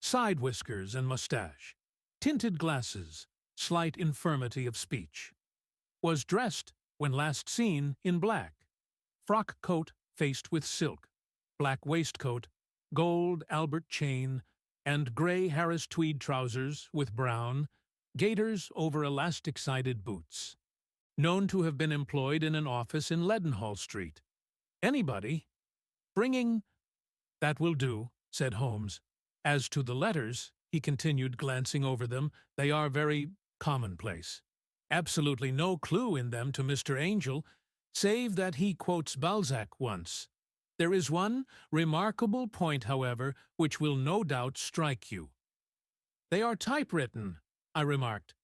side whiskers and mustache, tinted glasses, slight infirmity of speech. Was dressed when last seen in black. Frock coat faced with silk, black waistcoat, gold Albert chain, and gray Harris tweed trousers with brown, gaiters over elastic-sided boots. Known to have been employed in an office in Leadenhall Street. Anybody? Bringing— "That will do," said Holmes. "As to the letters," he continued, glancing over them, "they are very commonplace. Absolutely no clue in them to Mr. Angel, save that he quotes Balzac once. There is one remarkable point, however, which will no doubt strike you." "They are typewritten," I remarked.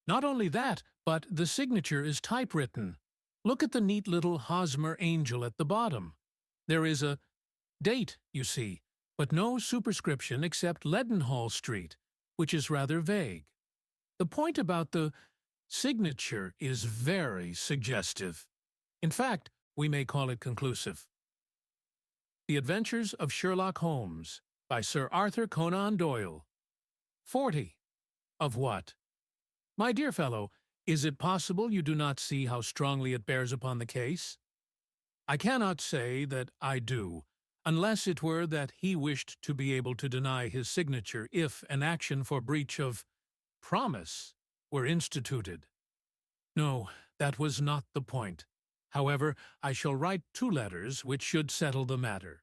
"Not only that, but the signature is typewritten. Look at the neat little Hosmer Angel at the bottom. There is a date, you see, but no superscription except Leadenhall Street, which is rather vague. The point about the signature is very suggestive. In fact, we may call it conclusive." The Adventures of Sherlock Holmes by Sir Arthur Conan Doyle. 40. Of what? My dear fellow, is it possible you do not see how strongly it bears upon the case? I cannot say that I do, unless it were that he wished to be able to deny his signature if an action for breach of promise were instituted. No, that was not the point. However, I shall write 2 letters which should settle the matter.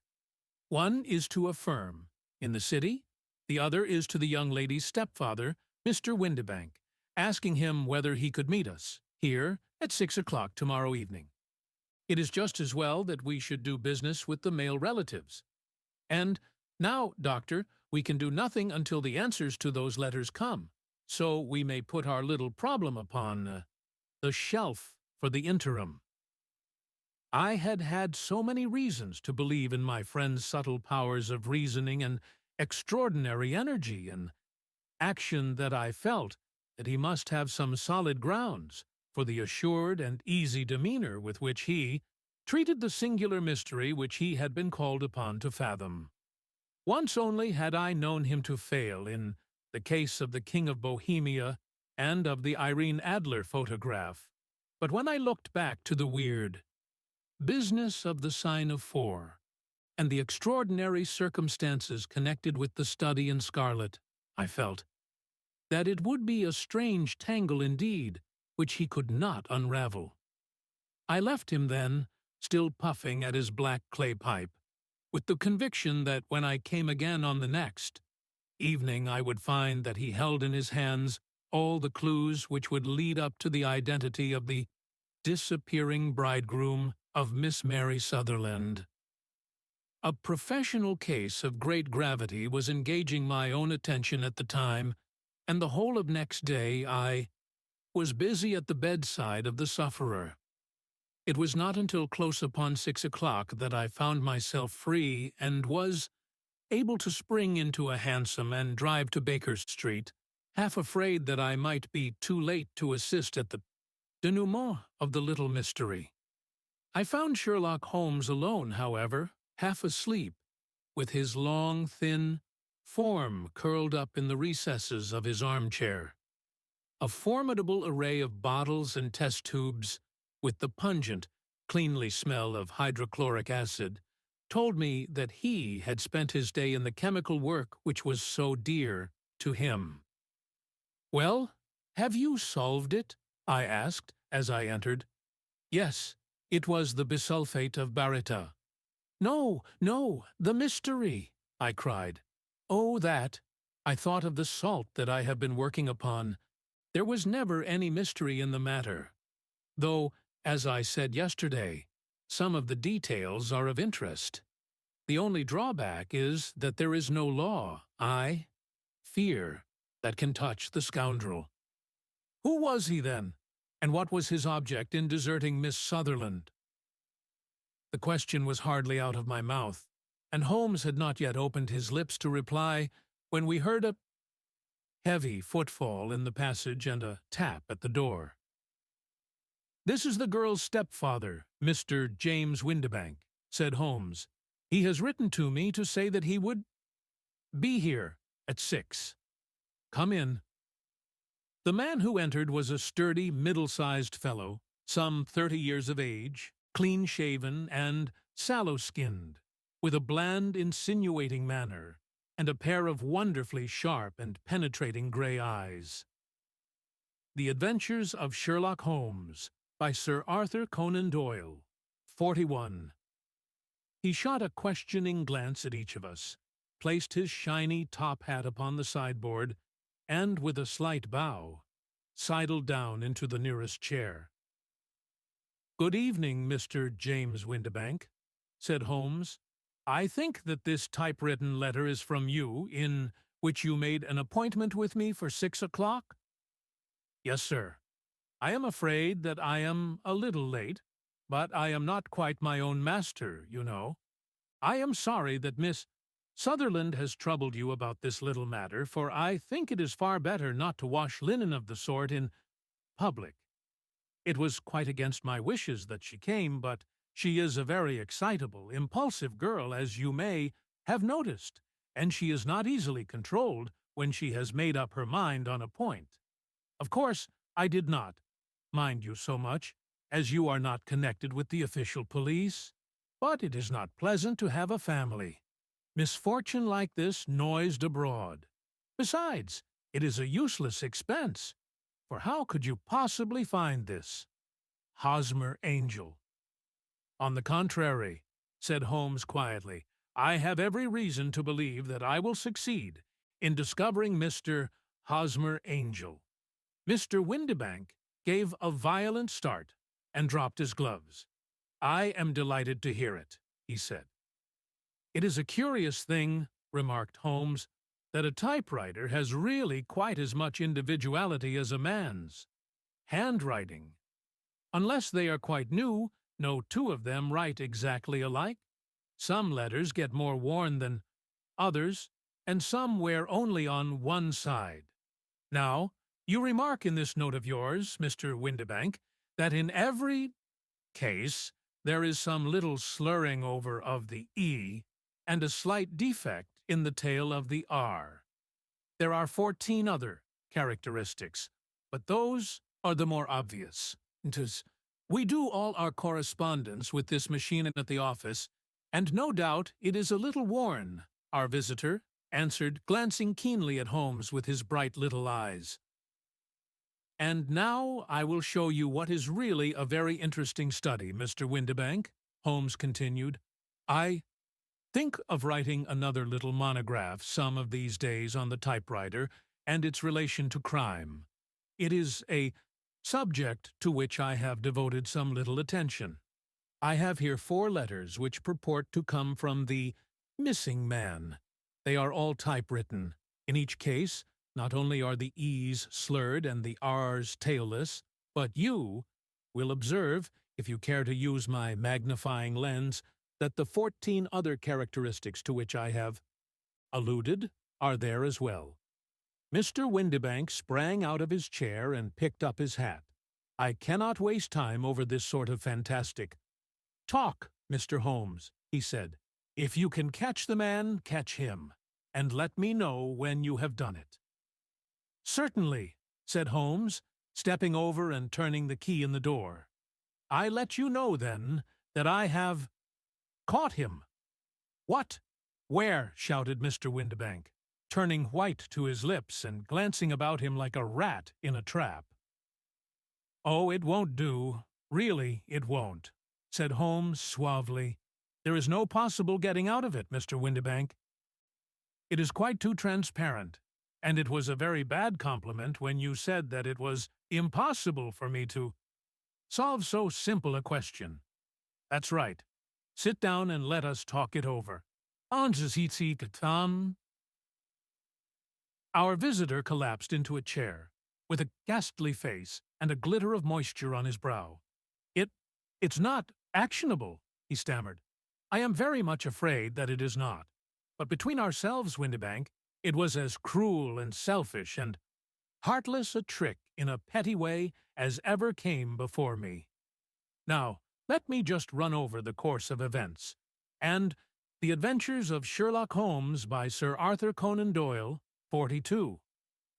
One is to a firm in the city, the other is to the young lady's stepfather, Mr. Windibank, asking him whether he could meet us here at 6 o'clock tomorrow evening. It is just as well that we should do business with the male relatives. And now, Doctor, we can do nothing until the answers to those letters come, so we may put our little problem upon the shelf for the interim. I had had so many reasons to believe in my friend's subtle powers of reasoning and extraordinary energy and action that I felt that he must have some solid grounds for the assured and easy demeanor with which he treated the singular mystery which he had been called upon to fathom. Once only had I known him to fail in the case of the King of Bohemia and of the Irene Adler photograph, but when I looked back to the weird business of the sign of 4 and the extraordinary circumstances connected with the study in scarlet, I felt that it would be a strange tangle indeed, which he could not unravel. I left him then, still puffing at his black clay pipe, with the conviction that when I came again on the next evening I would find that he held in his hands all the clues which would lead up to the identity of the disappearing bridegroom of Miss Mary Sutherland. A professional case of great gravity was engaging my own attention at the time, and the whole of next day I was busy at the bedside of the sufferer. It was not until close upon 6 o'clock that I found myself free and was able to spring into a hansom and drive to Baker Street, half afraid that I might be too late to assist at the denouement of the little mystery. I found Sherlock Holmes alone, however, half asleep, with his long, thin form curled up in the recesses of his armchair. A formidable array of bottles and test tubes, with the pungent, cleanly smell of hydrochloric acid, told me that he had spent his day in the chemical work which was so dear to him. "Well, have you solved it?" I asked as I entered. "Yes, it was the bisulfate of baryta." "No, no, the mystery!" I cried. "Oh, that! I thought of the salt that I have been working upon. There was never any mystery in the matter, though, as I said yesterday, some of the details are of interest. The only drawback is that there is no law, I fear, that can touch the scoundrel. Who was he, then, and what was his object in deserting Miss Sutherland?" The question was hardly out of my mouth, and Holmes had not yet opened his lips to reply when we heard a heavy footfall in the passage and a tap at the door. "This is the girl's stepfather, Mr. James Windibank," said Holmes. "He has written to me to say that he would be here at 6. Come in." The man who entered was a sturdy, middle-sized fellow, some 30 years of age, clean-shaven and sallow-skinned, with a bland, insinuating manner, and a pair of wonderfully sharp and penetrating grey eyes. The Adventures of Sherlock Holmes, by Sir Arthur Conan Doyle, 41. He shot a questioning glance at each of us, placed his shiny top hat upon the sideboard, and, with a slight bow, sidled down into the nearest chair. "Good evening, Mr. James Windibank," said Holmes. "I think that this typewritten letter is from you, in which you made an appointment with me for 6 o'clock?" "Yes, sir. I am afraid that I am a little late, but I am not quite my own master, you know. I am sorry that Miss Sutherland has troubled you about this little matter, for I think it is far better not to wash linen of the sort in public. It was quite against my wishes that she came, but she is a very excitable, impulsive girl, as you may have noticed, and she is not easily controlled when she has made up her mind on a point. Of course, I did not mind you so much, as you are not connected with the official police, but it is not pleasant to have a family. Misfortune like this noised abroad. Besides, it is a useless expense, for how could you possibly find this Hosmer Angel?" "On the contrary," said Holmes quietly, "I have every reason to believe that I will succeed in discovering Mr. Hosmer Angel." Mr. Windibank gave a violent start and dropped his gloves. "I am delighted to hear it," he said. "It is a curious thing," remarked Holmes, "that a typewriter has really quite as much individuality as a man's. Handwriting. Unless they are quite new, no two of them write exactly alike. Some letters get more worn than others, and some wear only on one side. Now, you remark in this note of yours, Mr. Windibank, that in every case there is some little slurring over of the E and a slight defect in the tail of the R. There are 14 other characteristics, but those are the more obvious. We do all our correspondence with this machine at the office, and no doubt it is a little worn," our visitor answered, glancing keenly at Holmes with his bright little eyes. "And now I will show you what is really a very interesting study, Mr. Windibank," Holmes continued. "I think of writing another little monograph some of these days on the typewriter and its relation to crime. It is a subject to which I have devoted some little attention. I have here 4 letters which purport to come from the missing man. They are all typewritten. In each case, not only are the E's slurred and the R's tailless, but you will observe, if you care to use my magnifying lens, that the 14 other characteristics to which I have alluded are there as well." Mr. Windibank sprang out of his chair and picked up his hat. "I cannot waste time over this sort of fantastic talk, Mr. Holmes," he said. "If you can catch the man, catch him, and let me know when you have done it." "Certainly," said Holmes, stepping over and turning the key in the door. "I let you know, then, that I have caught him." "What? Where?" shouted Mr. Windibank, turning white to his lips and glancing about him like a rat in a trap. "Oh, it won't do. Really, it won't," said Holmes suavely. "There is no possible getting out of it, Mr. Windibank. It is quite too transparent, and it was a very bad compliment when you said that it was impossible for me to solve so simple a question. That's right. Sit down and let us talk it over." Our visitor collapsed into a chair, with a ghastly face and a glitter of moisture on his brow. It's not actionable," he stammered. "I am very much afraid that it is not. But between ourselves, Windibank, it was as cruel and selfish and heartless a trick in a petty way as ever came before me. Now, let me just run over the course of events. And The Adventures of Sherlock Holmes by Sir Arthur Conan Doyle, 42.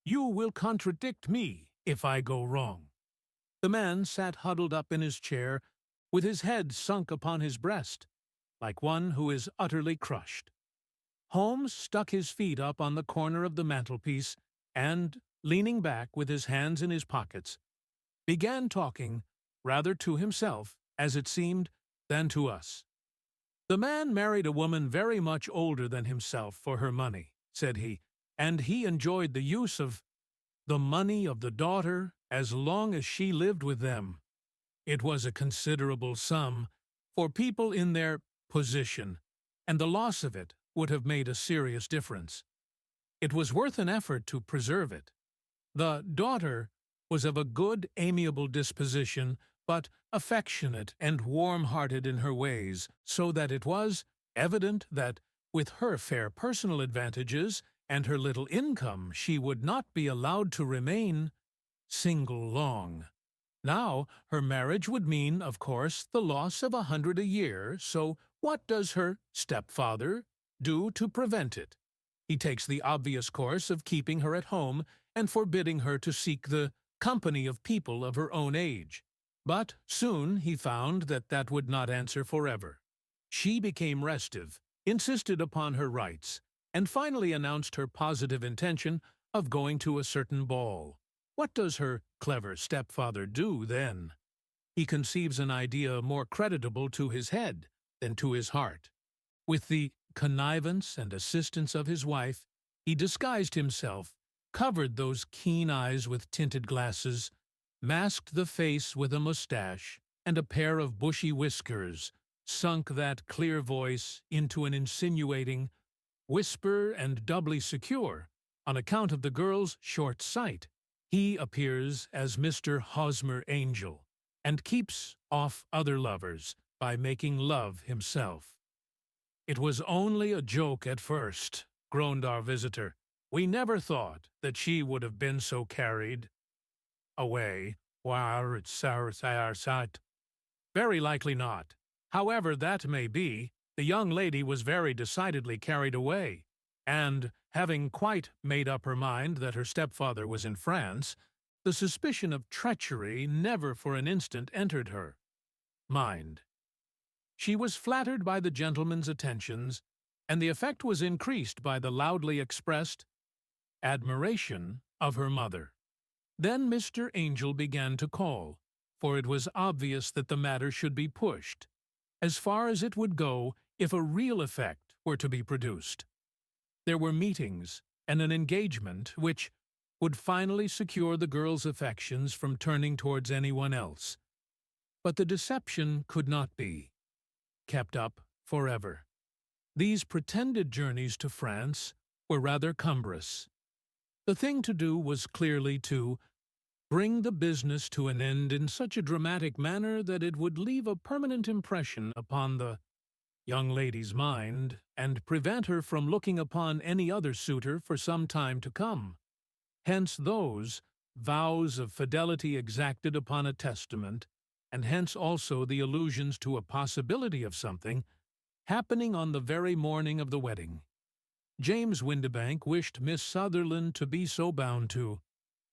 You will contradict me if I go wrong." The man sat huddled up in his chair, with his head sunk upon his breast, like one who is utterly crushed. Holmes stuck his feet up on the corner of the mantelpiece and, leaning back with his hands in his pockets, began talking, rather to himself, as it seemed, than to us. "The man married a woman very much older than himself for her money," said he, "and he enjoyed the use of the money of the daughter as long as she lived with them. It was a considerable sum for people in their position, and the loss of it would have made a serious difference. It was worth an effort to preserve it. The daughter was of a good, amiable disposition, but affectionate and warm-hearted in her ways, so that it was evident that, with her fair personal advantages and her little income, she would not be allowed to remain single long. Now, her marriage would mean, of course, the loss of 100 a year, so what does her stepfather do to prevent it? He takes the obvious course of keeping her at home and forbidding her to seek the company of people of her own age. But soon he found that that would not answer forever. She became restive, insisted upon her rights, and finally announced her positive intention of going to a certain ball. What does her clever stepfather do then? He conceives an idea more creditable to his head than to his heart. With the connivance and assistance of his wife, he disguised himself, covered those keen eyes with tinted glasses, masked the face with a mustache and a pair of bushy whiskers, sunk that clear voice into an insinuating whisper, and doubly secure, on account of the girl's short sight, he appears as Mr. Hosmer Angel, and keeps off other lovers by making love himself. "It was only a joke at first," groaned our visitor. "We never thought that she would have been so carried away. Why, it's our sight. Very likely not. However that may be, the young lady was very decidedly carried away, and, having quite made up her mind that her stepfather was in France, the suspicion of treachery never for an instant entered her mind. She was flattered by the gentleman's attentions, and the effect was increased by the loudly expressed admiration of her mother. Then Mr. Angel began to call, for it was obvious that the matter should be pushed, as far as it would go if a real effect were to be produced. There were meetings and an engagement which would finally secure the girl's affections from turning towards anyone else. But the deception could not be kept up forever. These pretended journeys to France were rather cumbrous. The thing to do was clearly to bring the business to an end in such a dramatic manner that it would leave a permanent impression upon the young lady's mind, and prevent her from looking upon any other suitor for some time to come. Hence those vows of fidelity exacted upon a testament, and hence also the allusions to a possibility of something happening on the very morning of the wedding. James Windibank wished Miss Sutherland to be so bound to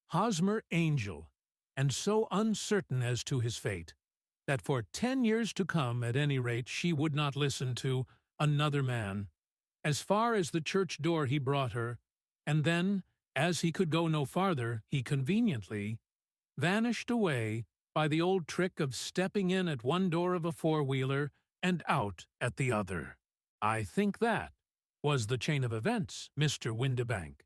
Hosmer Angel, and so uncertain as to his fate, that for 10 years to come, at any rate, she would not listen to another man. As far as the church door he brought her, and then, as he could go no farther, he conveniently vanished away by the old trick of stepping in at one door of a four-wheeler and out at the other. I think that was the chain of events, Mr. Windibank.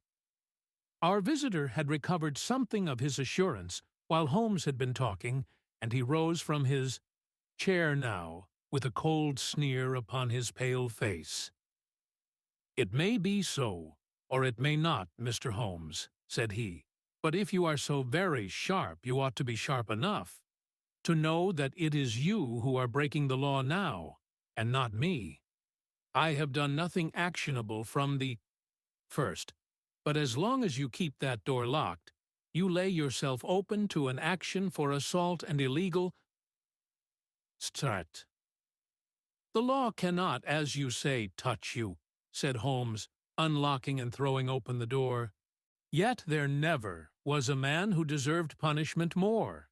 Our visitor had recovered something of his assurance while Holmes had been talking, and he rose from his chair now, with a cold sneer upon his pale face. "It may be so, or it may not, Mr. Holmes," said he, "but if you are so very sharp, you ought to be sharp enough to know that it is you who are breaking the law now, and not me. I have done nothing actionable from the first, but as long as you keep that door locked, you lay yourself open to an action for assault and illegal start. The law cannot, as you say, touch you," said Holmes, unlocking and throwing open the door. "Yet there never was a man who deserved punishment more.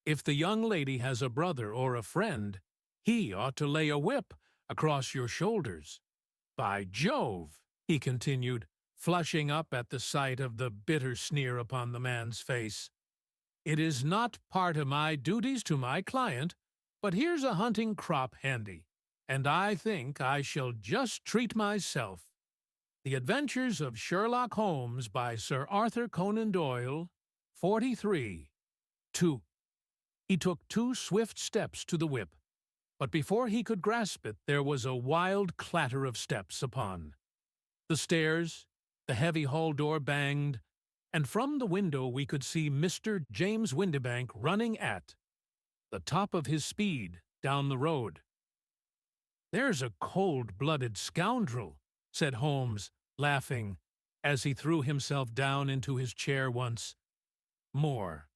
If the young lady has a brother or a friend, he ought to lay a whip across your shoulders. By Jove, he continued, flushing up at the sight of the bitter sneer upon the man's face. It is not part of my duties to my client, but here's a hunting crop handy, and I think I shall just treat myself. The Adventures of Sherlock Holmes by Sir Arthur Conan Doyle, 43. 2. He took 2 swift steps to the whip, but before he could grasp it there was a wild clatter of steps upon the stairs. The heavy hall door banged, and from the window we could see Mr. James Windibank running at the top of his speed down the road. "There's a cold-blooded scoundrel," said Holmes, laughing, as he threw himself down into his chair once more.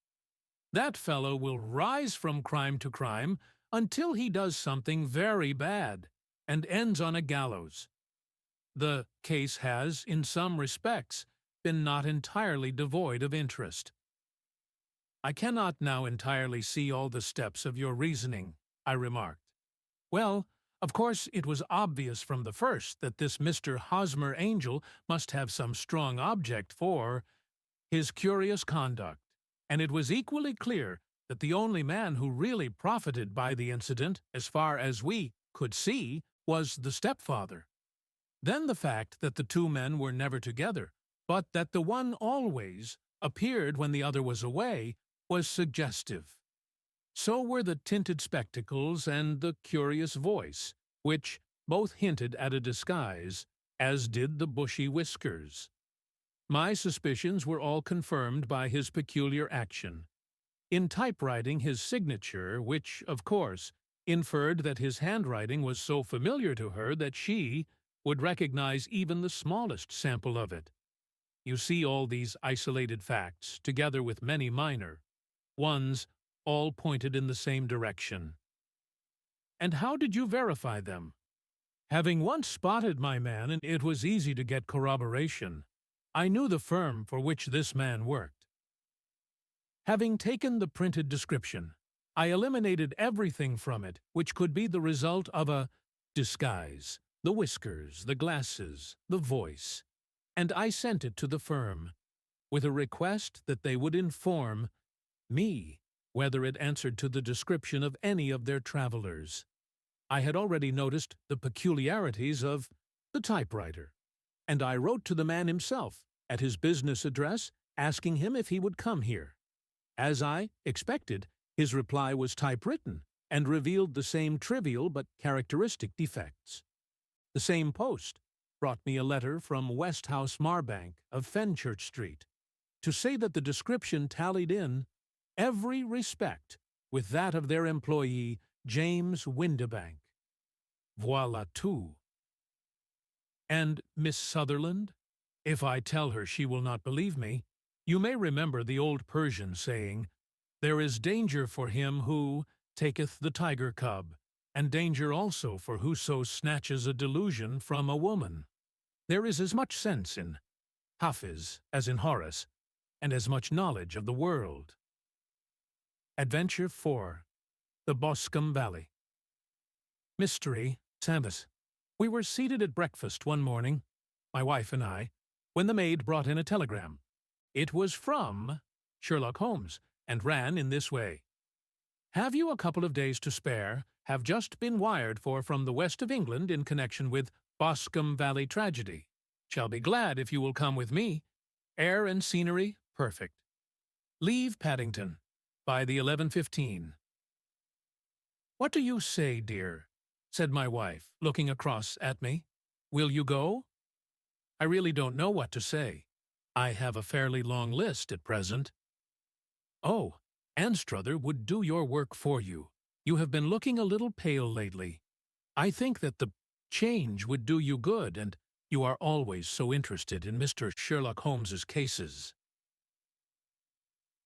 "That fellow will rise from crime to crime until he does something very bad and ends on a gallows. The case has, in some respects, been not entirely devoid of interest." "I cannot now entirely see all the steps of your reasoning," I remarked. "Well, of course it was obvious from the first that this Mr. Hosmer Angel must have some strong object for his curious conduct, and it was equally clear that the only man who really profited by the incident, as far as we could see, was the stepfather. Then the fact that the 2 men were never together, but that the one always appeared when the other was away, was suggestive. So were the tinted spectacles and the curious voice, which both hinted at a disguise, as did the bushy whiskers. My suspicions were all confirmed by his peculiar action. In typewriting his signature, which, of course, inferred that his handwriting was so familiar to her that she would recognize even the smallest sample of it. You see, all these isolated facts, together with many minor ones, all pointed in the same direction. "And how did you verify them?" "Having once spotted my man, and it was easy to get corroboration. I knew the firm for which this man worked. Having taken the printed description, I eliminated everything from it which could be the result of a disguise, the whiskers, the glasses, the voice, and I sent it to the firm, with a request that they would inform me whether it answered to the description of any of their travelers. I had already noticed the peculiarities of the typewriter, and I wrote to the man himself, at his business address, asking him if he would come here. As I expected, his reply was typewritten, and revealed the same trivial but characteristic defects. The same post brought me a letter from Westhouse Marbank of Fenchurch Street, to say that the description tallied in every respect with that of their employee, James Windibank. Voilà tout. And Miss Sutherland? If I tell her, she will not believe me. You may remember the old Persian saying, 'There is danger for him who taketh the tiger cub, and danger also for whoso snatches a delusion from a woman.' There is as much sense in Hafiz as in Horace, and as much knowledge of the world." Adventure 4. The Boscombe Valley. Mystery 7. We were seated at breakfast one morning, my wife and I, when the maid brought in a telegram. It was from Sherlock Holmes, and ran in this way: "Have you a couple of days to spare? Have just been wired for from the west of England in connection with Boscombe Valley tragedy. Shall be glad if you will come with me. Air and scenery perfect. Leave Paddington by the 11:15. "What do you say, dear?" said my wife, looking across at me. "Will you go?" "I really don't know what to say. I have a fairly long list at present." "Oh, Anstruther would do your work for you. You have been looking a little pale lately. I think that the change would do you good, and you are always so interested in Mr. Sherlock Holmes's cases."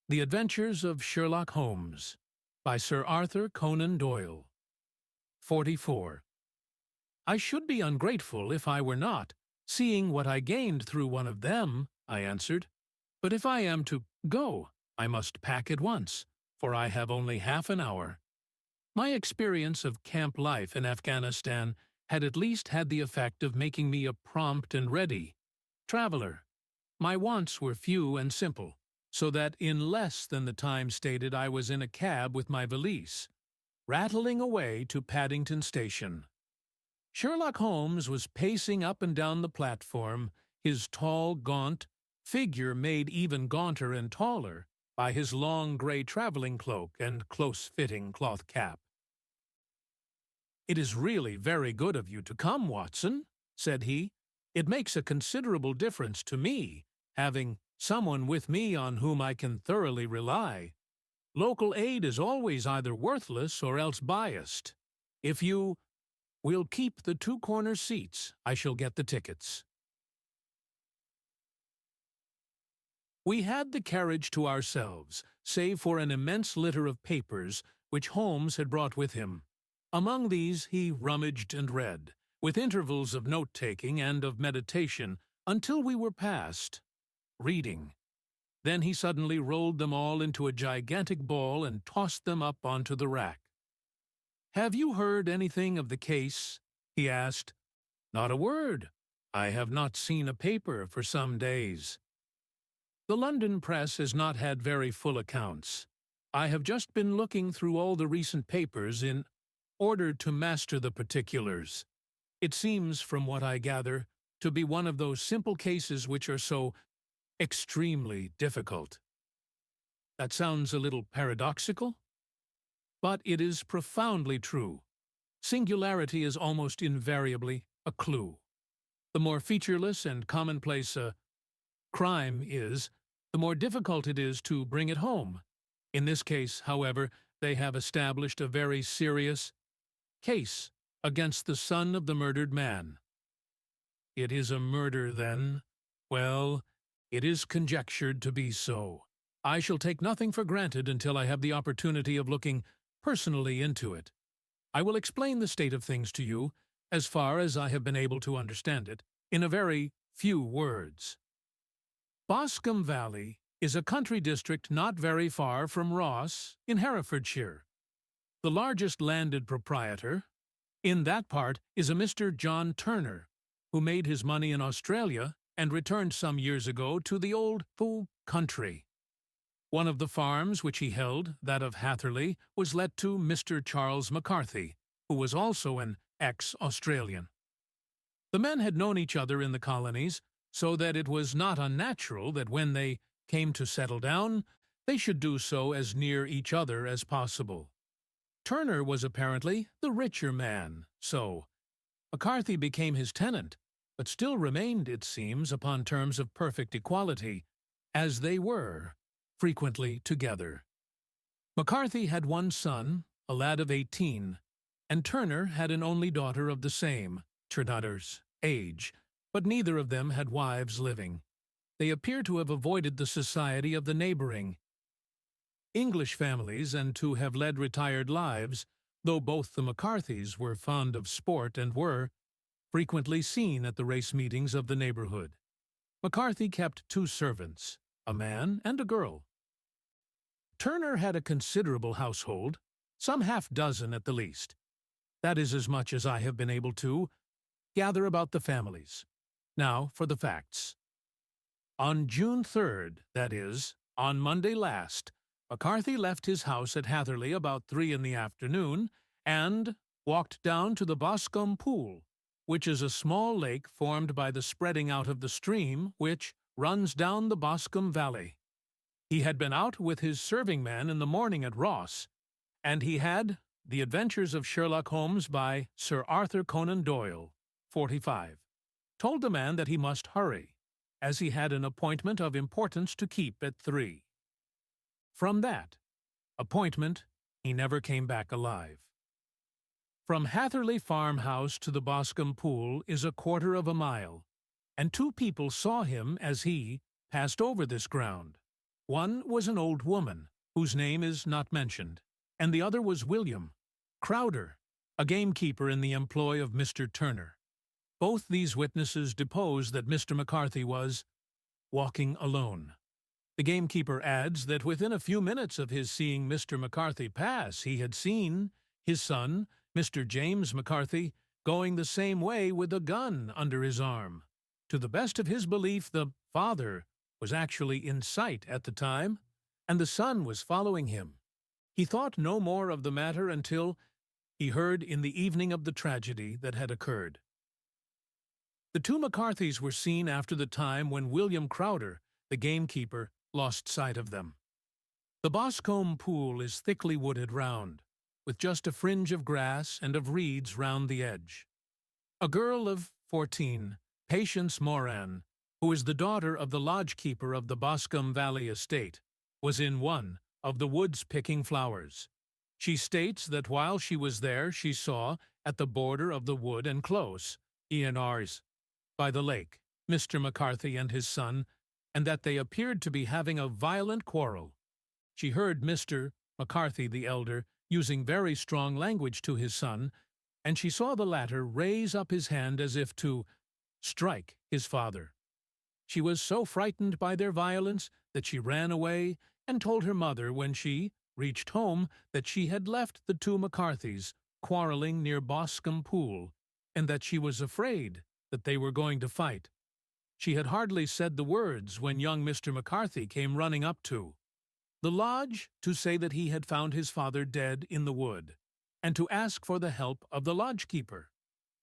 The Adventures of Sherlock Holmes by Sir Arthur Conan Doyle. 44. "I should be ungrateful if I were not, seeing what I gained through one of them," I answered. "But if I am to go, I must pack at once. for I have only half an hour. My experience of camp life in Afghanistan had at least had the effect of making me a prompt and ready traveler. My wants were few and simple, so that in less than the time stated I was in a cab with my valise, rattling away to Paddington Station. Sherlock Holmes was pacing up and down the platform, his tall, gaunt figure made even gaunter and taller by his long gray traveling cloak and close-fitting cloth cap. "It is really very good of you to come, Watson," said he. "It makes a considerable difference to me, having someone with me on whom I can thoroughly rely. Local aid is always either worthless or else biased. If you will keep the two corner seats, I shall get the tickets." We had the carriage to ourselves, save for an immense litter of papers which Holmes had brought with him. Among these he rummaged and read, with intervals of note-taking and of meditation, until we were past reading. Then he suddenly rolled them all into a gigantic ball and tossed them up onto the rack. "Have you heard anything of the case?" he asked. "Not a word. I have not seen a paper for some days. The London press has not had very full accounts. I have just been looking through all the recent papers in order to master the particulars. It seems, from what I gather, to be one of those simple cases which are so extremely difficult." That sounds a little paradoxical, but it is profoundly true. Singularity is almost invariably a clue. The more featureless and commonplace a crime is, the more difficult it is to bring it home. In this case, however, they have established a very serious case against the son of the murdered man. It is a murder, then? Well, it is conjectured to be so. I shall take nothing for granted until I have the opportunity of looking personally into it. I will explain the state of things to you, as far as I have been able to understand it, in a very few words. Boscombe Valley is a country district not very far from Ross, in Herefordshire. The largest landed proprietor in that part is a Mr. John Turner, who made his money in Australia and returned some years ago to the old country. One of the farms which he held, that of Hatherley, was let to Mr. Charles McCarthy, who was also an ex-Australian. The men had known each other in the colonies, so that it was not unnatural that when they came to settle down, they should do so as near each other as possible. Turner was apparently the richer man, so McCarthy became his tenant, but still remained, it seems, upon terms of perfect equality, as they were frequently together. McCarthy had one son, a lad of 18, and Turner had an only daughter of the same, Turner's, age, but neither of them had wives living. They appear to have avoided the society of the neighboring English families and to have led retired lives, though both the McCarthys were fond of sport and were frequently seen at the race meetings of the neighborhood. McCarthy kept 2 servants, a man and a girl. Turner had a considerable household, some half-dozen at the least. That is as much as I have been able to gather about the families. Now for the facts. On June 3rd, that is, on Monday last, McCarthy left his house at Hatherley about 3 in the afternoon and walked down to the Boscombe Pool, which is a small lake formed by the spreading out of the stream which runs down the Boscombe Valley. He had been out with his serving man in the morning at Ross, and he had The Adventures of Sherlock Holmes by Sir Arthur Conan Doyle, 45. Told the man that he must hurry, as he had an appointment of importance to keep at 3. From that appointment he never came back alive. From Hatherley farmhouse to the Boscombe Pool is a quarter of a mile, and 2 people saw him as he passed over this ground. One was an old woman, whose name is not mentioned, and the other was William Crowder, a gamekeeper in the employ of Mr. Turner. Both these witnesses deposed that Mr. McCarthy was walking alone. The gamekeeper adds that within a few minutes of his seeing Mr. McCarthy pass, he had seen his son, Mr. James McCarthy, going the same way with a gun under his arm. To the best of his belief, the father was actually in sight at the time, and the son was following him. He thought no more of the matter until he heard in the evening of the tragedy that had occurred. The two McCarthys were seen after the time when William Crowder, the gamekeeper, lost sight of them. The Boscombe Pool is thickly wooded round, with just a fringe of grass and of reeds round the edge. A girl of 14, Patience Moran, who is the daughter of the lodgekeeper of the Boscombe Valley estate, was in one of the woods picking flowers. She states that while she was there she saw, at the border of the wood and close, ENRs, by the lake, Mr. McCarthy and his son, and that they appeared to be having a violent quarrel. She heard Mr. McCarthy the elder using very strong language to his son, and she saw the latter raise up his hand as if to strike his father. She was so frightened by their violence that she ran away and told her mother when she reached home that she had left the two McCarthys quarreling near Boscombe Pool, and that she was afraid that they were going to fight. She had hardly said the words when young Mr. McCarthy came running up to the lodge to say that he had found his father dead in the wood, and to ask for the help of the lodgekeeper.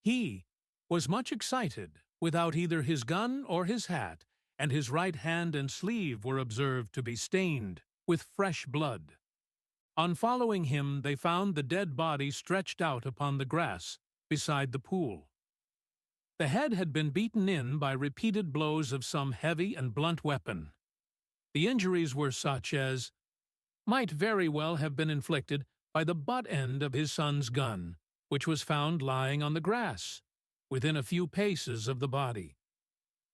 He was much excited, without either his gun or his hat, and his right hand and sleeve were observed to be stained with fresh blood. On following him, they found the dead body stretched out upon the grass beside the pool. The head had been beaten in by repeated blows of some heavy and blunt weapon. The injuries were such as might very well have been inflicted by the butt end of his son's gun, which was found lying on the grass, within a few paces of the body.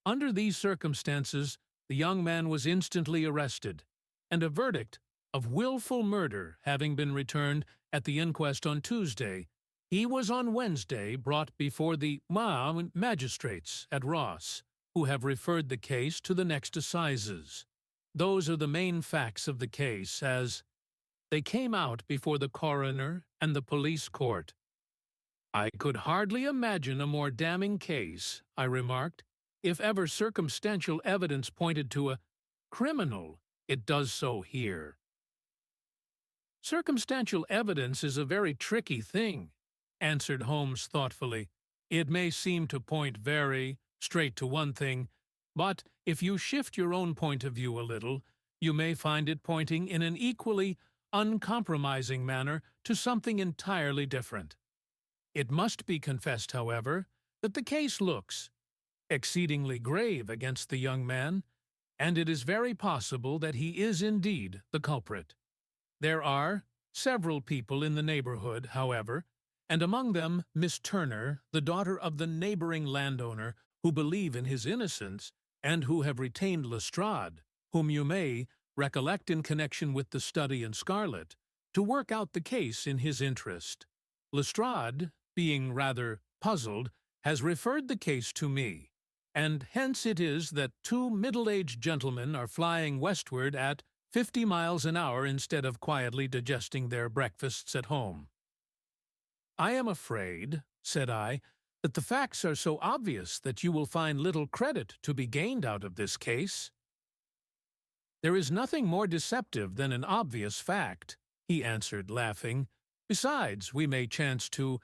Under these circumstances, the young man was instantly arrested, and a verdict of willful murder having been returned at the inquest on Tuesday, he was on Wednesday brought before the magistrates at Ross, who have referred the case to the next assizes. Those are the main facts of the case as they came out before the coroner and the police court. "I could hardly imagine a more damning case," I remarked. "If ever circumstantial evidence pointed to a criminal, it does so here." "Circumstantial evidence is a very tricky thing," answered Holmes thoughtfully. "It may seem to point very straight to one thing, but if you shift your own point of view a little, you may find it pointing in an equally uncompromising manner to something entirely different. It must be confessed, however, that the case looks exceedingly grave against the young man, and it is very possible that he is indeed the culprit. There are several people in the neighborhood, however, and among them Miss Turner, the daughter of the neighboring landowner, who believe in his innocence, and who have retained Lestrade, whom you may recollect in connection with the study in scarlet, to work out the case in his interest. Lestrade, being rather puzzled, has referred the case to me, and hence it is that two middle-aged gentlemen are flying westward at 50 miles an hour instead of quietly digesting their breakfasts at home. "I am afraid," said I, "that the facts are so obvious that you will find little credit to be gained out of this case." "There is nothing more deceptive than an obvious fact," he answered, laughing. "Besides, we may chance to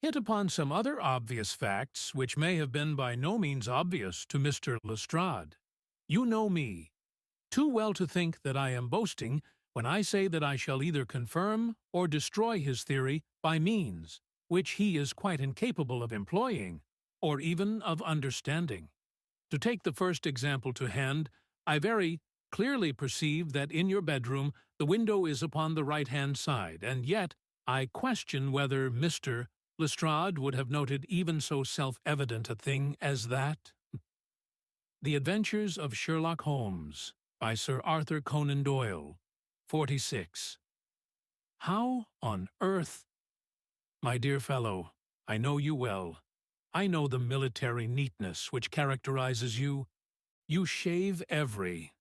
hit upon some other obvious facts which may have been by no means obvious to Mr. Lestrade. You know me too well to think that I am boasting when I say that I shall either confirm or destroy his theory by means which he is quite incapable of employing, or even of understanding. To take the first example to hand, I very clearly perceive that in your bedroom the window is upon the right-hand side, and yet I question whether Mr. Lestrade would have noted even so self-evident a thing as that. The Adventures of Sherlock Holmes, by Sir Arthur Conan Doyle, 46. How on earth? My dear fellow, I know you well. I know the military neatness which characterizes you. You shave every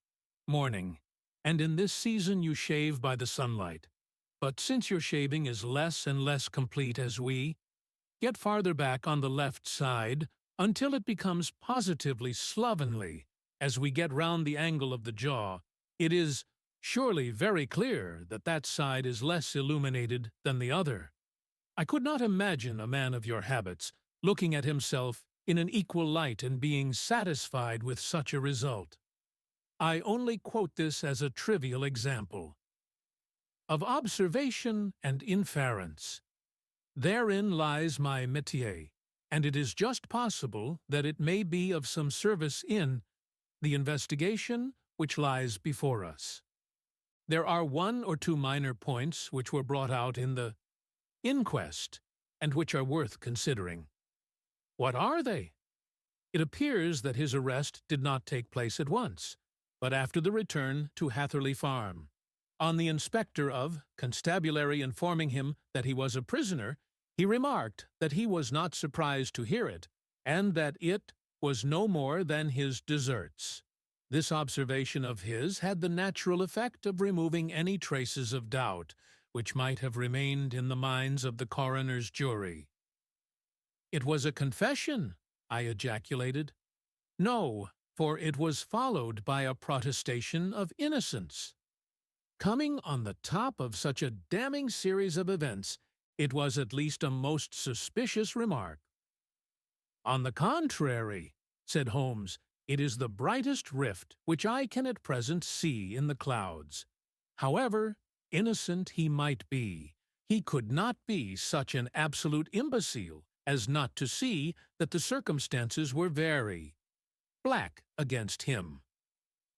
morning, and in this season you shave by the sunlight. But since your shaving is less and less complete as we get farther back on the left side until it becomes positively slovenly as we get round the angle of the jaw, it is surely very clear that that side is less illuminated than the other. I could not imagine a man of your habits looking at himself in an equal light and being satisfied with such a result. I only quote this as a trivial example of observation and inference. Therein lies my métier, and it is just possible that it may be of some service in the investigation which lies before us. There are one or two minor points which were brought out in the inquest, and which are worth considering. What are they? It appears that his arrest did not take place at once, but after the return to Hatherley Farm. On the inspector of constabulary informing him that he was a prisoner, he remarked that he was not surprised to hear it, and that it was no more than his deserts. This observation of his had the natural effect of removing any traces of doubt which might have remained in the minds of the coroner's jury. "It was a confession," I ejaculated. "No, for it was followed by a protestation of innocence." Coming on the top of such a damning series of events, it was at least a most suspicious remark. "On the contrary," said Holmes, "it is the brightest rift which I can at present see in the clouds. However innocent he might be, he could not be such an absolute imbecile as not to see that the circumstances were very black against him.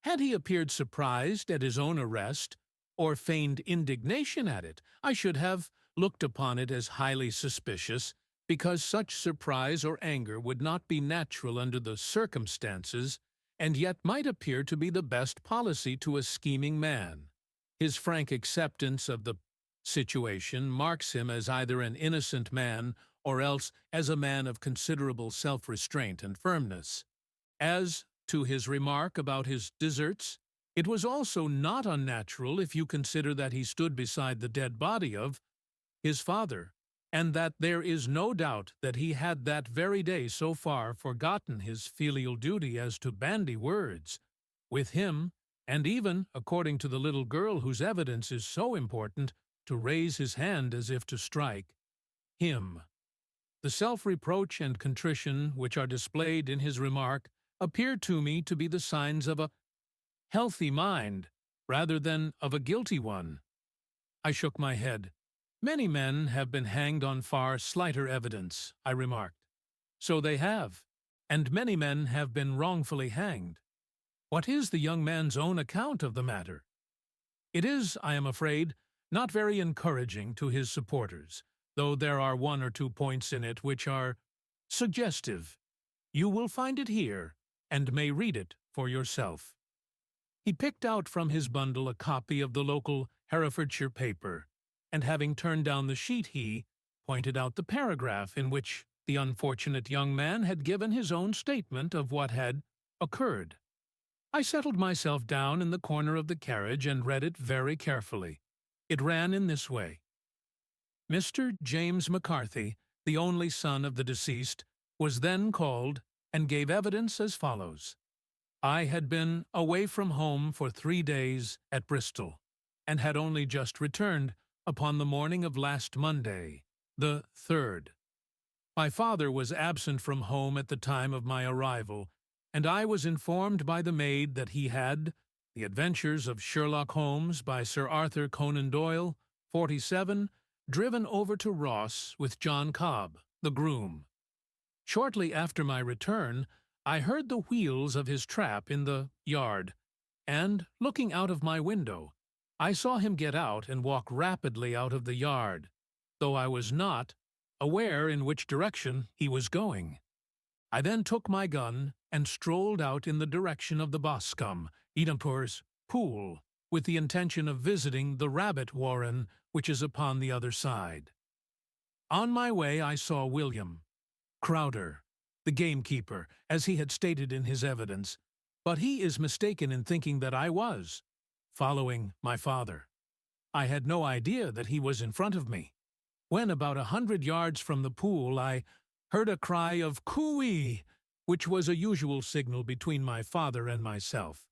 Had he appeared surprised at his own arrest, or feigned indignation at it, I should have looked upon it as highly suspicious, because such surprise or anger would not be natural under the circumstances, and yet might appear to be the best policy to a scheming man. His frank acceptance of the situation marks him as either an innocent man or else as a man of considerable self-restraint and firmness. As to his remark about his deserts, it was also not unnatural if you consider that he stood beside the dead body of his father, and that there is no doubt that he had that very day so far forgotten his filial duty as to bandy words with him, and even, according to the little girl whose evidence is so important, to raise his hand as if to strike him. The self-reproach and contrition which are displayed in his remark appear to me to be the signs of a healthy mind rather than of a guilty one. I shook my head. "Many men have been hanged on far slighter evidence," I remarked. "So they have, and many men have been wrongfully hanged. What is the young man's own account of the matter?" "It is, I am afraid, not very encouraging to his supporters, though there are one or two points in it which are suggestive. You will find it here, and may read it for yourself." He picked out from his bundle a copy of the local Herefordshire paper, and having turned down the sheet he pointed out the paragraph in which the unfortunate young man had given his own statement of what had occurred. I settled myself down in the corner of the carriage and read it very carefully. It ran in this way. Mr. James McCarthy, the only son of the deceased, was then called and gave evidence as follows. I had been away from home for 3 days at Bristol, and had only just returned upon the morning of last Monday, the 3rd. My father was absent from home at the time of my arrival, and I was informed by the maid that he had The Adventures of Sherlock Holmes by Sir Arthur Conan Doyle, 47, driven over to Ross with John Cobb, the groom. Shortly after my return, I heard the wheels of his trap in the yard, and, looking out of my window, I saw him get out and walk rapidly out of the yard, though I was not aware in which direction he was going. I then took my gun and strolled out in the direction of the Boscombe, Edenpur's pool, with the intention of visiting the rabbit warren which is upon the other side. On my way I saw William Crowder, the gamekeeper, as he had stated in his evidence, But he is mistaken in thinking that I was following my father. I had no idea that he was in front of me. When about 100 yards from the pool, I heard a cry of "Cooey," which was a usual signal between my father and myself.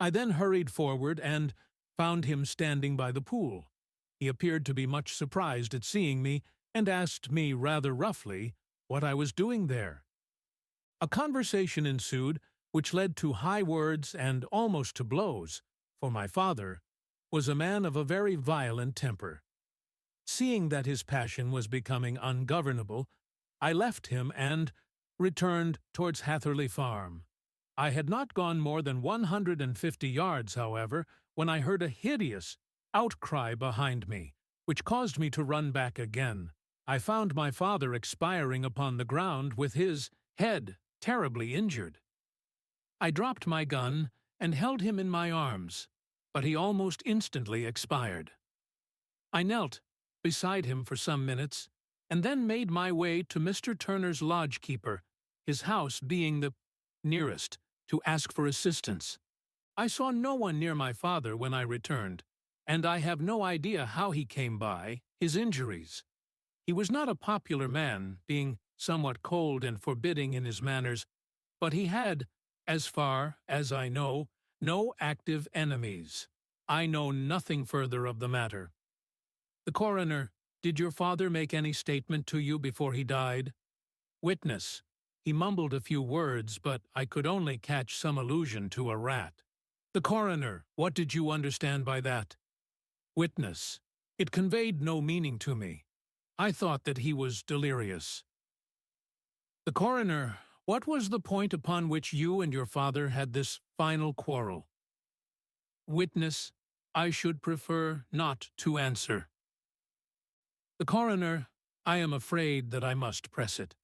I then hurried forward and found him standing by the pool. He appeared to be much surprised at seeing me and asked me rather roughly what I was doing there. A conversation ensued which led to high words and almost to blows, for my father was a man of a very violent temper. Seeing that his passion was becoming ungovernable, I left him and returned towards Hatherley Farm. I had not gone more than 150 yards, however, when I heard a hideous outcry behind me, which caused me to run back again. I found my father expiring upon the ground with his head terribly injured. I dropped my gun and held him in my arms, but he almost instantly expired. I knelt beside him for some minutes, and then made my way to Mr. Turner's lodge-keeper, his house being the nearest, to ask for assistance. I saw no one near my father when I returned, and I have no idea how he came by his injuries. He was not a popular man, being somewhat cold and forbidding in his manners, but he had, as far as I know, no active enemies. I know nothing further of the matter. The coroner: did your father make any statement to you before he died? Witness: he mumbled a few words, but I could only catch some allusion to a rat. The coroner: what did you understand by that? Witness: it conveyed no meaning to me. I thought that he was delirious. The coroner: what was the point upon which you and your father had this final quarrel? Witness: I should prefer not to answer. The coroner: I am afraid that I must press it.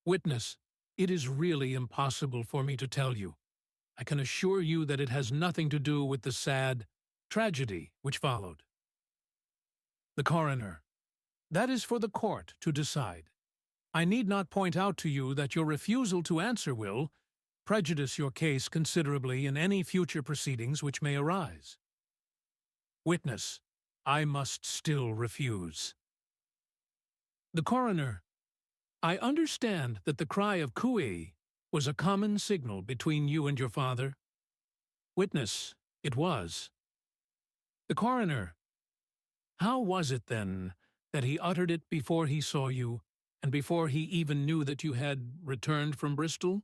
Witness: it is really impossible for me to tell you. I can assure you that it has nothing to do with the sad tragedy which followed. The coroner: that is for the court to decide. I need not point out to you that your refusal to answer will prejudice your case considerably in any future proceedings which may arise. Witness: I must still refuse. The coroner: I understand that the cry of "Cooey" was a common signal between you and your father. Witness: it was. The coroner: how was it, then, that he uttered it before he saw you, and before he even knew that you had returned from Bristol?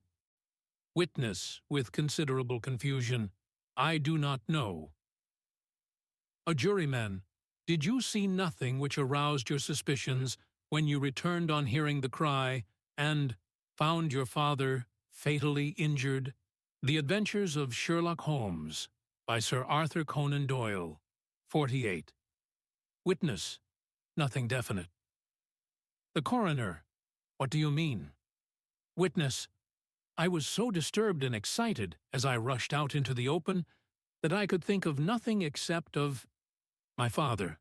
Witness, with considerable confusion: I do not know. A juryman: did you see nothing which aroused your suspicions when you returned on hearing the cry, and found your father fatally injured? The Adventures of Sherlock Holmes, by Sir Arthur Conan Doyle, 48. Witness: nothing definite. The coroner: what do you mean? Witness: I was so disturbed and excited as I rushed out into the open that I could think of nothing except of my father.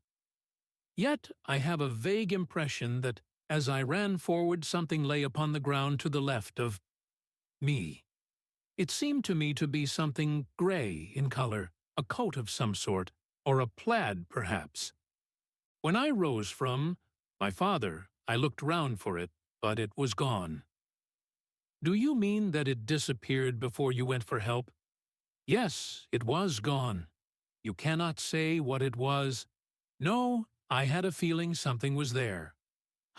Yet I have a vague impression that as I ran forward something lay upon the ground to the left of me. It seemed to me to be something gray in color, a coat of some sort, or a plaid perhaps. When I rose from my father, I looked round for it, but it was gone. Do you mean that it disappeared before you went for help? Yes, it was gone. You cannot say what it was? No, I had a feeling something was there.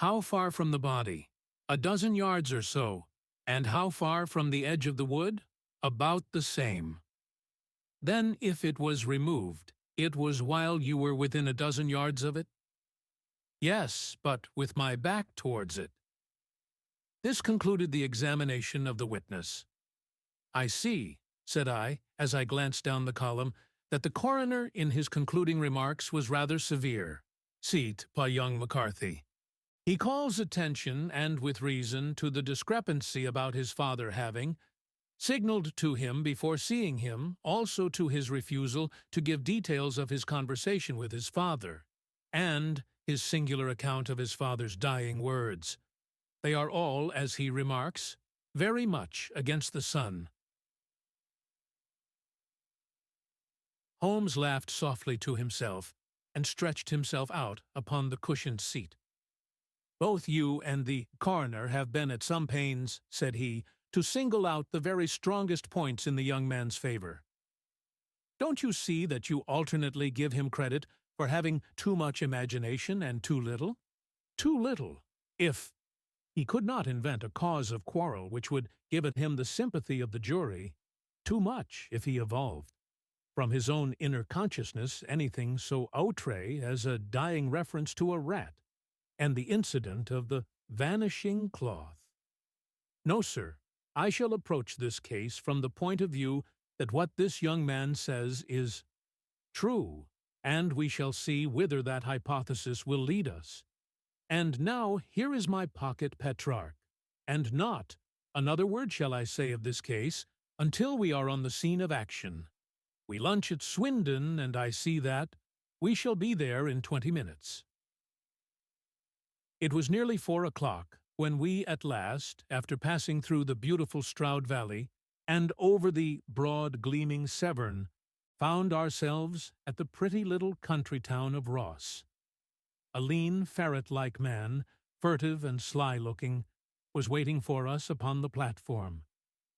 How far from the body? A dozen yards or so. And how far from the edge of the wood? About the same. Then, if it was removed, it was while you were within a dozen yards of it? Yes, but with my back towards it. This concluded the examination of the witness. I see, said I, as I glanced down the column, that the coroner in his concluding remarks was rather severe. Cite by young McCarthy. He calls attention, and with reason, to the discrepancy about his father having signaled to him before seeing him, also to his refusal to give details of his conversation with his father, and his singular account of his father's dying words. They are all, as he remarks, very much against the son. Holmes laughed softly to himself and stretched himself out upon the cushioned seat. "Both you and the coroner have been at some pains," said he, "to single out the very strongest points in the young man's favor. Don't you see that you alternately give him credit for having too much imagination and too little? Too little, if he could not invent a cause of quarrel which would give him the sympathy of the jury; too much, if he evolved from his own inner consciousness anything so outre as a dying reference to a rat, and the incident of the vanishing cloth. No, sir, I shall approach this case from the point of view that what this young man says is true, and we shall see whither that hypothesis will lead us. And now here is my pocket Petrarch, and not another word shall I say of this case until we are on the scene of action. We lunch at Swindon, and I see that we shall be there in 20 minutes. It was nearly 4 o'clock when we at last, after passing through the beautiful Stroud Valley and over the broad gleaming Severn, found ourselves at the pretty little country town of Ross. A lean, ferret-like man, furtive and sly-looking, was waiting for us upon the platform.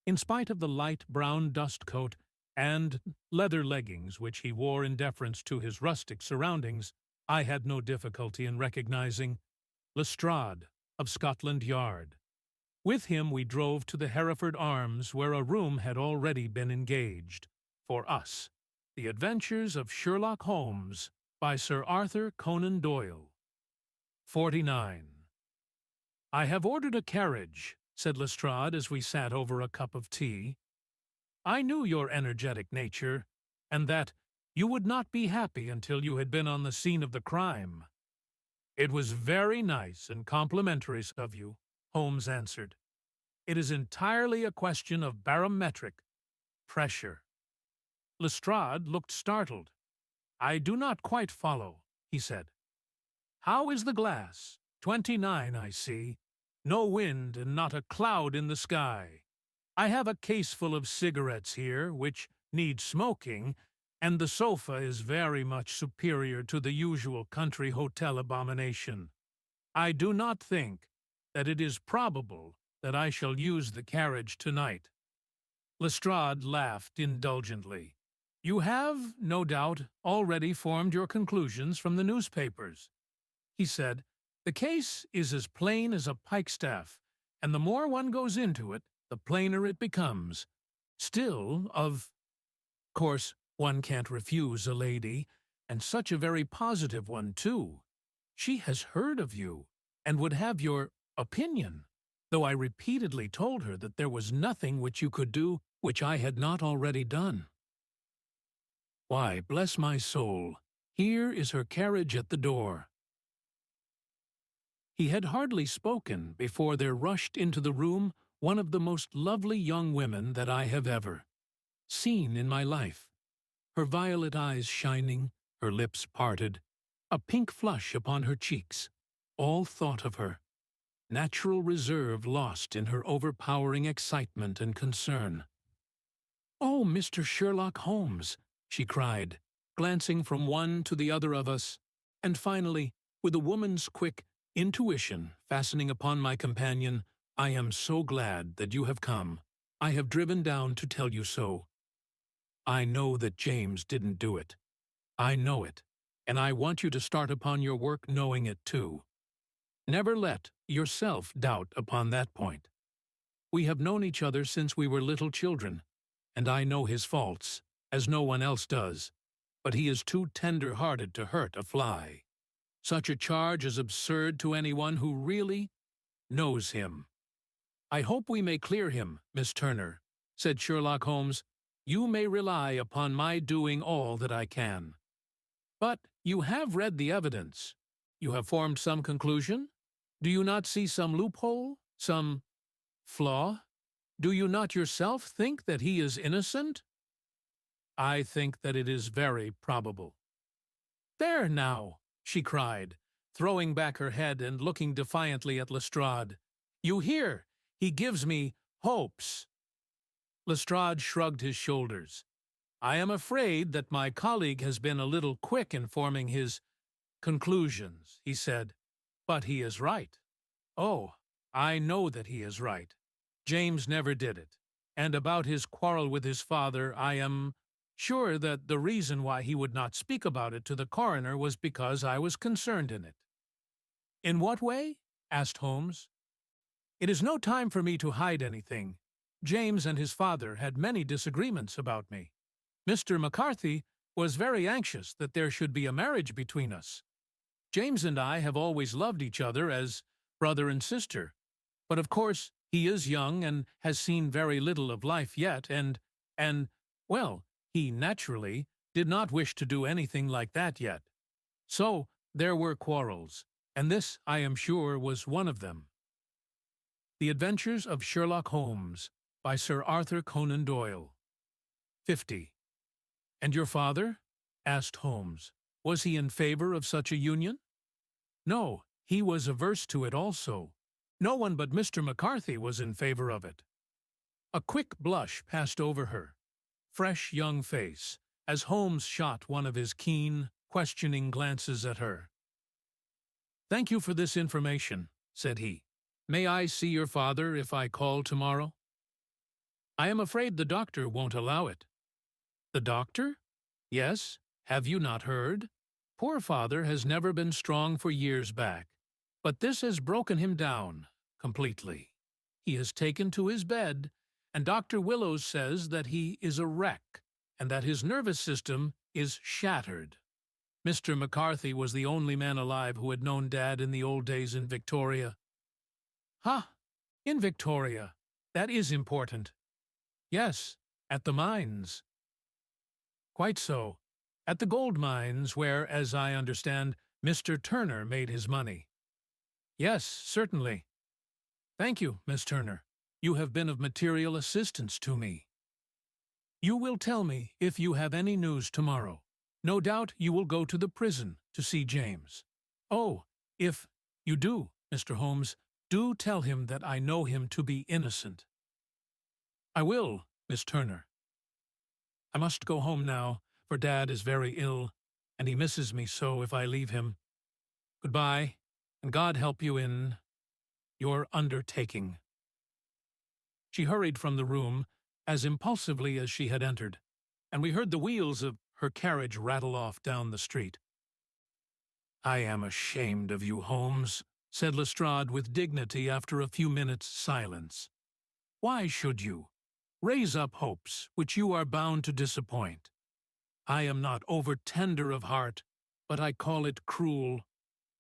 In spite of the light brown dust coat and leather leggings which he wore in deference to his rustic surroundings, I had no difficulty in recognizing Lestrade of Scotland Yard. With him we drove to the Hereford Arms, where a room had already been engaged for us. The Adventures of Sherlock Holmes by Sir Arthur Conan Doyle. 49. "I have ordered a carriage," said Lestrade as we sat over a cup of tea. "I knew your energetic nature, and that you would not be happy until you had been on the scene of the crime." "It was very nice and complimentary of you," Holmes answered. "It is entirely a question of barometric pressure." Lestrade looked startled. "I do not quite follow," he said. "How is the glass? 29, I see. No wind and not a cloud in the sky. I have a case full of cigarettes here, which need smoking, and the sofa is very much superior to the usual country hotel abomination. I do not think that it is probable that I shall use the carriage tonight." Lestrade laughed indulgently. "You have, no doubt, already formed your conclusions from the newspapers," he said. "The case is as plain as a pikestaff, and the more one goes into it, the plainer it becomes. Still, of course, one can't refuse a lady, and such a very positive one, too. She has heard of you, and would have your opinion, though I repeatedly told her that there was nothing which you could do which I had not already done. Why, bless my soul, here is her carriage at the door." He had hardly spoken before there rushed into the room one of the most lovely young women that I have ever seen in my life. Her violet eyes shining, her lips parted, a pink flush upon her cheeks, all thought of her, natural reserve lost in her overpowering excitement and concern. "Oh, Mr. Sherlock Holmes," she cried, glancing from one to the other of us, and finally, with a woman's quick intuition fastening upon my companion, "I am so glad that you have come. I have driven down to tell you so. I know that James didn't do it. I know it, and I want you to start upon your work knowing it too. Never let yourself doubt upon that point. We have known each other since we were little children, and I know his faults, as no one else does, but he is too tender-hearted to hurt a fly. Such a charge is absurd to anyone who really knows him." "I hope we may clear him, Miss Turner," said Sherlock Holmes. "You may rely upon my doing all that I can." "But you have read the evidence. You have formed some conclusion? Do you not see some loophole, some flaw? Do you not yourself think that he is innocent?" "I think that it is very probable." "There now," she cried, throwing back her head and looking defiantly at Lestrade. "You hear, he gives me hopes." Lestrade shrugged his shoulders. I am afraid that my colleague has been a little quick in forming his conclusions, he said. But he is right. Oh, I know that he is right. James never did it. And about his quarrel with his father, I am sure that the reason why he would not speak about it to the coroner was because I was concerned in it. In what way? Asked Holmes. It is no time for me to hide anything. James and his father had many disagreements about me. Mr. McCarthy was very anxious that there should be a marriage between us. James and I have always loved each other as brother and sister, but of course he is young and has seen very little of life yet, well, he naturally did not wish to do anything like that yet. So there were quarrels, and this, I am sure, was one of them. The Adventures of Sherlock Holmes by Sir Arthur Conan Doyle. 50. And your father? Asked Holmes. Was he in favor of such a union? No, he was averse to it also. No one but Mr. McCarthy was in favor of it. A quick blush passed over her fresh young face as Holmes shot one of his keen, questioning glances at her. Thank you for this information, said he. May I see your father if I call tomorrow? I am afraid the doctor won't allow it. The doctor? Yes. Have you not heard? Poor father has never been strong for years back, but this has broken him down completely. He is taken to his bed, and Dr. Willows says that he is a wreck and that his nervous system is shattered. Mr. McCarthy was the only man alive who had known Dad in the old days in Victoria. Ha! In Victoria. That is important. Yes, at the mines. Quite so. At the gold mines where, as I understand, Mr. Turner made his money. Yes, certainly. Thank you, Miss Turner. You have been of material assistance to me. You will tell me if you have any news tomorrow. No doubt you will go to the prison to see James. Oh, if you do, Mr. Holmes, do tell him that I know him to be innocent. I will, Miss Turner. I must go home now, for Dad is very ill, and he misses me so if I leave him. Goodbye, and God help you in your undertaking. She hurried from the room as impulsively as she had entered, and we heard the wheels of her carriage rattle off down the street. I am ashamed of you, Holmes, said Lestrade with dignity after a few minutes' silence. Why should you raise up hopes which you are bound to disappoint? I am not over-tender of heart, but I call it cruel.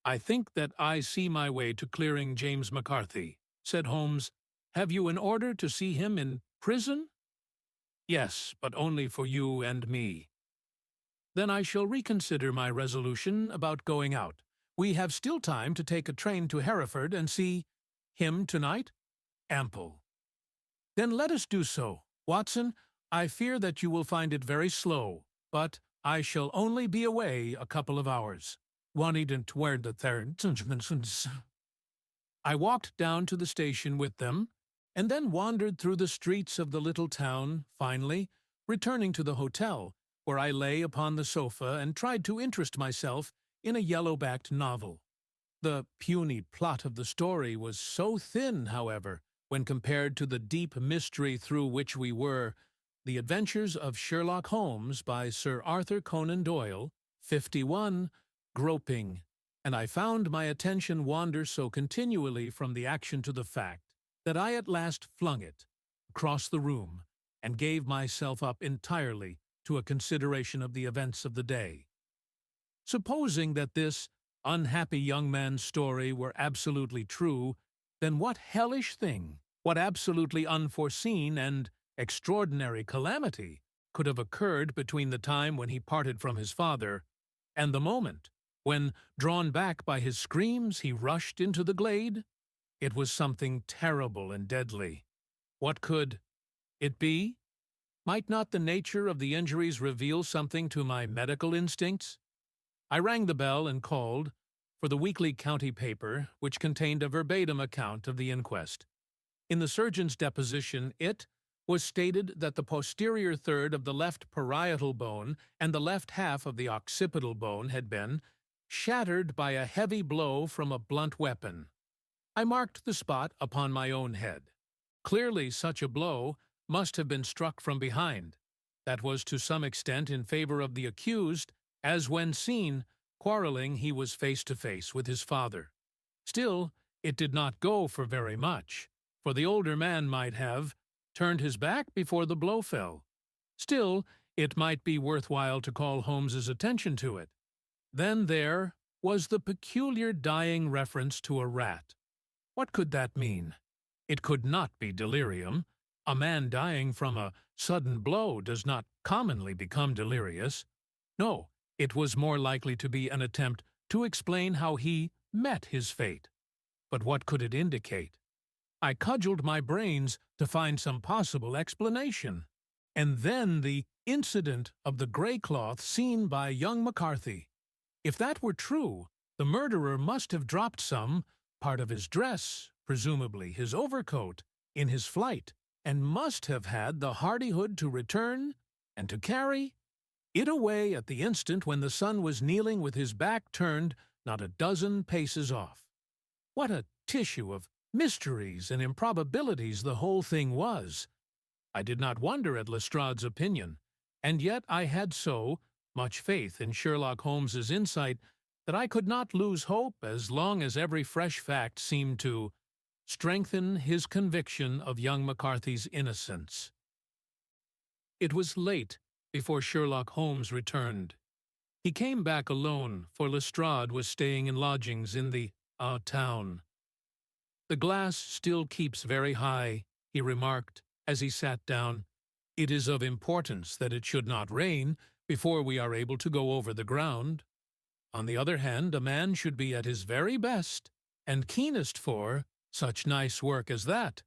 I think that I see my way to clearing James McCarthy, said Holmes. Have you an order to see him in prison? Yes, but only for you and me. Then I shall reconsider my resolution about going out. We have still time to take a train to Hereford and see him tonight? Ample. Then let us do so. Watson, I fear that you will find it very slow, but I shall only be away a couple of hours. I walked down to the station with them, and then wandered through the streets of the little town, finally returning to the hotel, where I lay upon the sofa and tried to interest myself in a yellow-backed novel. The puny plot of the story was so thin, however, when compared to the deep mystery through which we were. The Adventures of Sherlock Holmes by Sir Arthur Conan Doyle, 51, groping, and I found my attention wander so continually from the action to the fact that I at last flung it across the room and gave myself up entirely to a consideration of the events of the day. Supposing that this unhappy young man's story were absolutely true, then what hellish thing, what absolutely unforeseen and extraordinary calamity could have occurred between the time when he parted from his father and the moment when, drawn back by his screams, he rushed into the glade? It was something terrible and deadly. What could it be? Might not the nature of the injuries reveal something to my medical instincts? I rang the bell and called for the weekly county paper, which contained a verbatim account of the inquest. In the surgeon's deposition, it was stated that the posterior third of the left parietal bone and the left half of the occipital bone had been shattered by a heavy blow from a blunt weapon. I marked the spot upon my own head. Clearly such a blow must have been struck from behind. That was to some extent in favor of the accused, as when seen quarreling he was face to face with his father. Still, it did not go for very much, for the older man might have turned his back before the blow fell. Still, it might be worthwhile to call Holmes's attention to it. Then there was the peculiar dying reference to a rat. What could that mean? It could not be delirium. A man dying from a sudden blow does not commonly become delirious. No, it was more likely to be an attempt to explain how he met his fate. But what could it indicate? I cudgeled my brains to find some possible explanation. And then the incident of the gray cloth seen by young McCarthy. If that were true, the murderer must have dropped some part of his dress, presumably his overcoat, in his flight, and must have had the hardihood to return and to carry it away at the instant when the son was kneeling with his back turned not a dozen paces off. What a tissue of mysteries and improbabilities the whole thing was! I did not wonder at Lestrade's opinion, and yet I had so much faith in Sherlock Holmes's insight that I could not lose hope as long as every fresh fact seemed to strengthen his conviction of young McCarthy's innocence. It was late before Sherlock Holmes returned. He came back alone, for Lestrade was staying in lodgings in the town. "The glass still keeps very high," he remarked as he sat down. "It is of importance that it should not rain before we are able to go over the ground. On the other hand, a man should be at his very best and keenest for such nice work as that,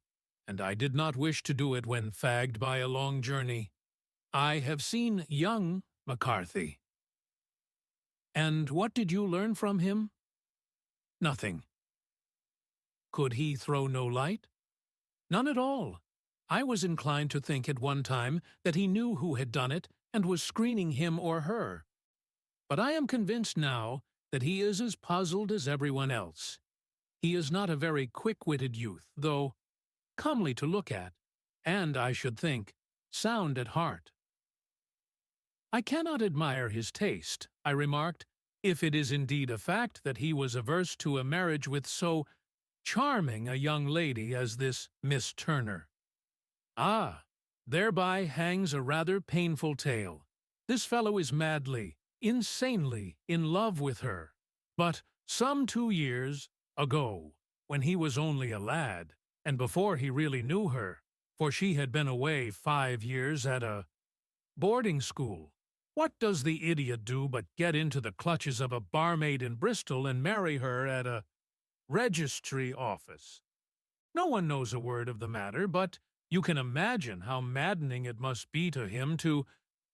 and I did not wish to do it when fagged by a long journey. I have seen young McCarthy." "And what did you learn from him?" "Nothing." "Could he throw no light?" "None at all. I was inclined to think at one time that he knew who had done it and was screening him or her. But I am convinced now that he is as puzzled as everyone else. He is not a very quick-witted youth, though comely to look at, and, I should think, sound at heart." "I cannot admire his taste," I remarked, "if it is indeed a fact that he was averse to a marriage with so charming a young lady as this Miss Turner." "Ah, thereby hangs a rather painful tale. This fellow is madly, insanely in love with her. But some 2 years ago, when he was only a lad, and before he really knew her, for she had been away 5 years at a boarding school, what does the idiot do but get into the clutches of a barmaid in Bristol and marry her at a registry office? No one knows a word of the matter, but you can imagine how maddening it must be to him to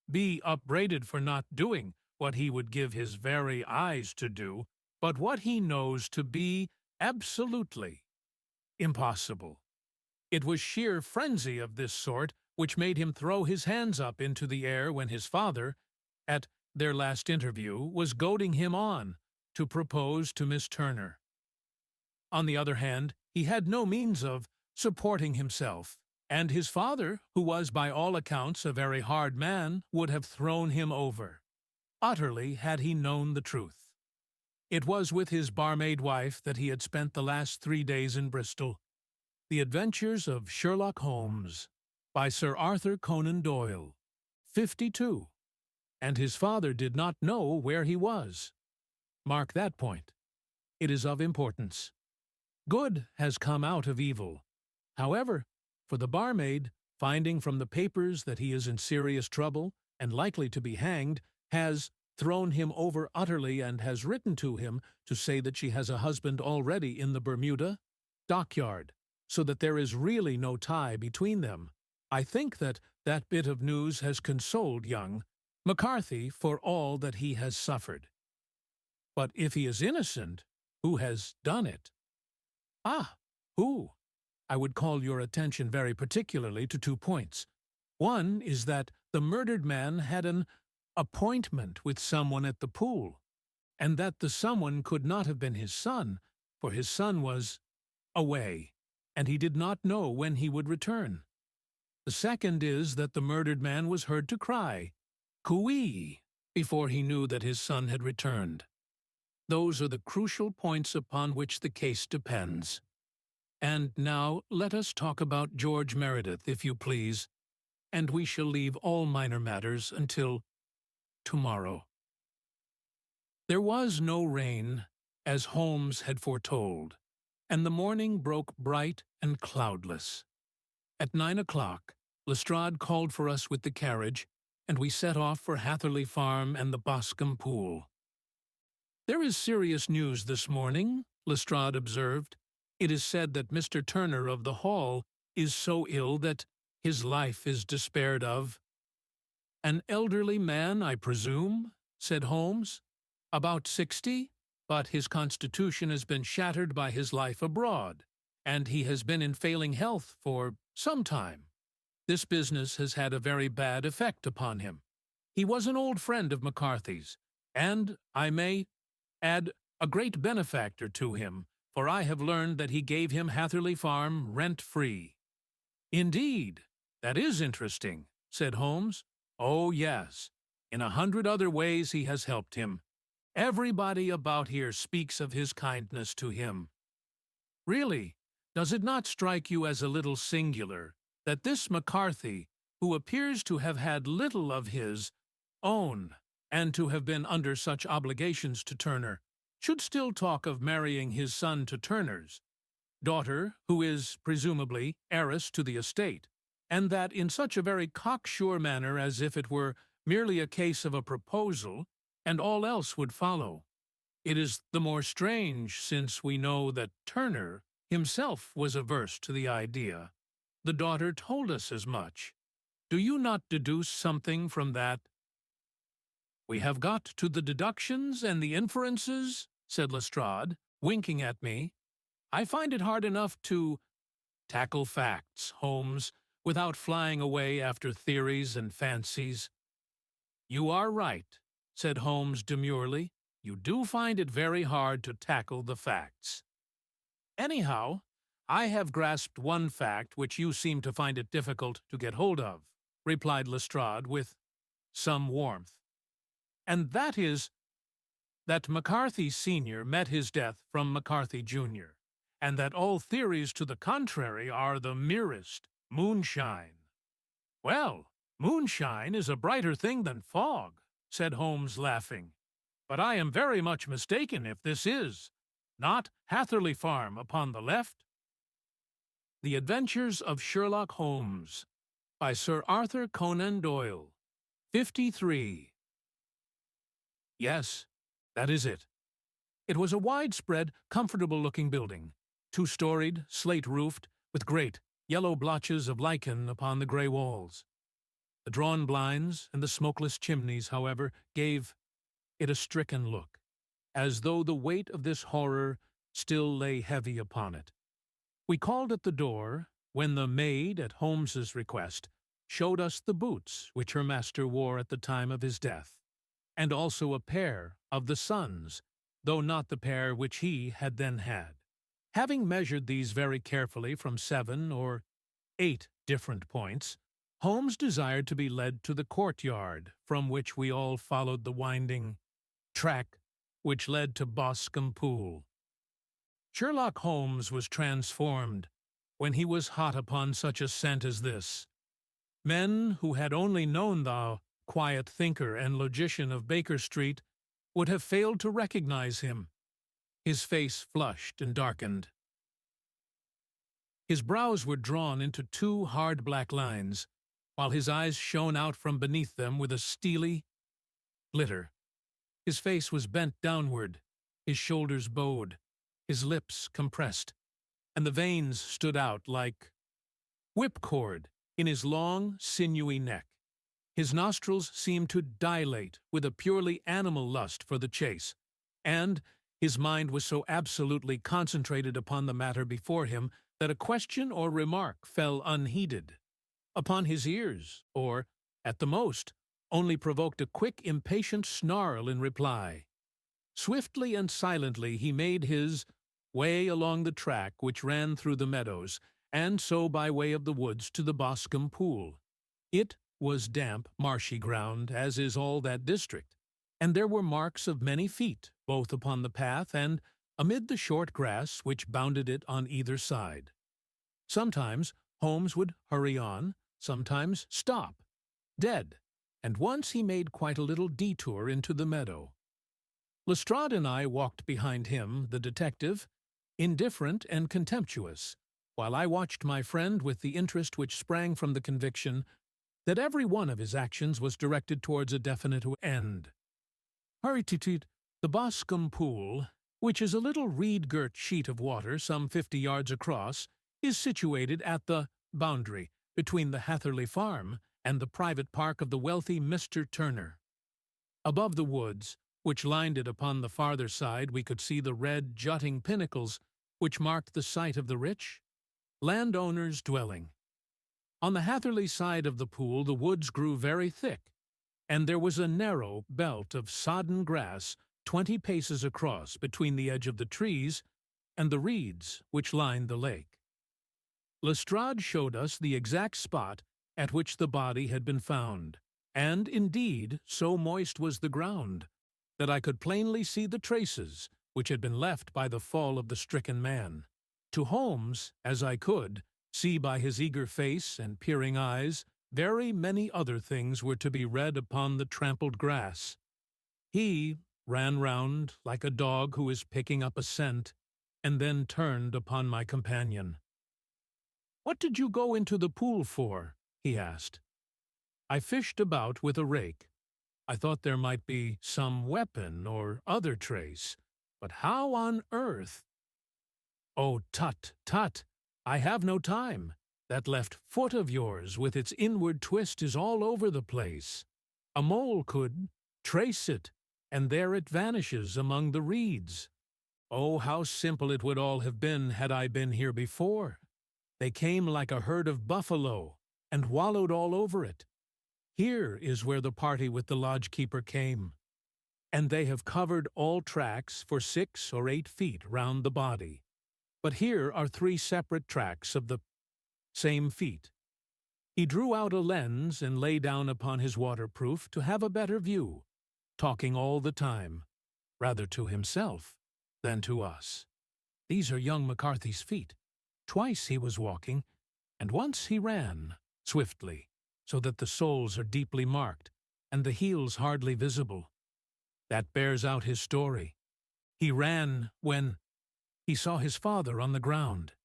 be upbraided for not doing what he would give his very eyes to do, but what he knows to be absolutely impossible. It was sheer frenzy of this sort which made him throw his hands up into the air when his father, at their last interview, was goading him on to propose to Miss Turner. On the other hand, he had no means of supporting himself, and his father, who was by all accounts a very hard man, would have thrown him over, utterly, had he known the truth. It was with his barmaid wife that he had spent the last 3 days in Bristol. The Adventures of Sherlock Holmes, by Sir Arthur Conan Doyle, 52. And his father did not know where he was. Mark that point. It is of importance. Good has come out of evil. However, for the barmaid, finding from the papers that he is in serious trouble and likely to be hanged, has thrown him over utterly and has written to him to say that she has a husband already in the Bermuda dockyard, so that there is really no tie between them. I think that that bit of news has consoled young McCarthy for all that he has suffered. But if he is innocent, who has done it? Ah, who? I would call your attention very particularly to 2 points. One is that the murdered man had an appointment with someone at the pool, and that the someone could not have been his son, for his son was away, and he did not know when he would return. The second is that the murdered man was heard to cry, "Coo-ee," before he knew that his son had returned. Those are the crucial points upon which the case depends. And now let us talk about George Meredith, if you please, and we shall leave all minor matters until tomorrow. There was no rain, as Holmes had foretold, and the morning broke bright and cloudless. At 9 o'clock, Lestrade called for us with the carriage, and we set off for Hatherley Farm and the Boscombe Pool. "There is serious news this morning," Lestrade observed. "It is said that Mr. Turner of the Hall is so ill that his life is despaired of." "An elderly man, I presume?" said Holmes. "About 60, but his constitution has been shattered by his life abroad, and he has been in failing health for some time. This business has had a very bad effect upon him. He was an old friend of McCarthy's, and, I may add, a great benefactor to him, for I have learned that he gave him Hatherley Farm rent-free." "Indeed, that is interesting," said Holmes. "Oh, yes. In 100 other ways he has helped him. Everybody about here speaks of his kindness to him. Really, does it not strike you as a little singular that this McCarthy, who appears to have had little of his own and to have been under such obligations to Turner, should still talk of marrying his son to Turner's daughter, who is, presumably, heiress to the estate, and that in such a very cocksure manner as if it were merely a case of a proposal, and all else would follow? It is the more strange since we know that Turner himself was averse to the idea. The daughter told us as much. Do you not deduce something from that?" "We have got to the deductions and the inferences," said Lestrade, winking at me. "I find it hard enough to tackle facts, Holmes, without flying away after theories and fancies." "You are right," said Holmes demurely. "You do find it very hard to tackle the facts. Anyhow, I have grasped one fact which you seem to find it difficult to get hold of," replied Lestrade with some warmth. "And that is that McCarthy Sr. met his death from McCarthy Jr., and that all theories to the contrary are the merest moonshine." "Well, moonshine is a brighter thing than fog," said Holmes, laughing. "But I am very much mistaken if this is not Hatherley Farm upon the left." The Adventures of Sherlock Holmes by Sir Arthur Conan Doyle. 53. Yes, that is it. It was a widespread, comfortable-looking building, 2-storied, slate-roofed, with great, yellow blotches of lichen upon the grey walls. The drawn blinds and the smokeless chimneys, however, gave it a stricken look, as though the weight of this horror still lay heavy upon it. We called at the door, when the maid, at Holmes's request, showed us the boots which her master wore at the time of his death, and also a pair of the son's, though not the pair which he had then had. Having measured these very carefully from 7 or 8 different points, Holmes desired to be led to the courtyard, from which we all followed the winding track which led to Boscombe Pool. Sherlock Holmes was transformed when he was hot upon such a scent as this. Men who had only known the quiet thinker and logician of Baker Street would have failed to recognize him. His face flushed and darkened. His brows were drawn into 2 hard black lines, while his eyes shone out from beneath them with a steely glitter. His face was bent downward, his shoulders bowed, his lips compressed, and the veins stood out like whipcord in his long, sinewy neck. His nostrils seemed to dilate with a purely animal lust for the chase, and his mind was so absolutely concentrated upon the matter before him that a question or remark fell unheeded upon his ears, or, at the most, only provoked a quick, impatient snarl in reply. Swiftly and silently he made his way along the track which ran through the meadows, and so by way of the woods to the Boscombe Pool. It was damp, marshy ground, as is all that district, and there were marks of many feet, both upon the path and amid the short grass which bounded it on either side. Sometimes Holmes would hurry on, sometimes stop, dead, and once he made quite a little detour into the meadow. Lestrade and I walked behind him, the detective, indifferent and contemptuous, while I watched my friend with the interest which sprang from the conviction that every one of his actions was directed towards a definite end. Hurry-toot-toot, the Boscombe Pool, which is a little reed-girt sheet of water some 50 yards across, is situated at the boundary between the Hatherley farm and the private park of the wealthy Mr. Turner. Above the woods, which lined it upon the farther side, we could see the red, jutting pinnacles which marked the site of the rich landowner's dwelling. On the Hatherley side of the pool the woods grew very thick, and there was a narrow belt of sodden grass 20 paces across between the edge of the trees and the reeds which lined the lake. Lestrade showed us the exact spot at which the body had been found, and, indeed, so moist was the ground that I could plainly see the traces which had been left by the fall of the stricken man. To Holmes, as I could see by his eager face and peering eyes, very many other things were to be read upon the trampled grass. He ran round like a dog who is picking up a scent, and then turned upon my companion. "What did you go into the pool for?" he asked. "I fished about with a rake. I thought there might be some weapon or other trace, but how on earth—" "Oh, tut, tut! I have no time. That left foot of yours with its inward twist is all over the place. A mole could trace it, and there it vanishes among the reeds. Oh, how simple it would all have been had I been here before. They came like a herd of buffalo, and wallowed all over it. Here is where the party with the lodge-keeper came, and they have covered all tracks for 6 or 8 feet round the body. But here are 3 separate tracks of the same feet." He drew out a lens and lay down upon his waterproof to have a better view, talking all the time, rather to himself than to us. "These are young McCarthy's feet. Twice he was walking, and once he ran, swiftly, so that the soles are deeply marked, and the heels hardly visible. That bears out his story. He ran when he saw his father on the ground.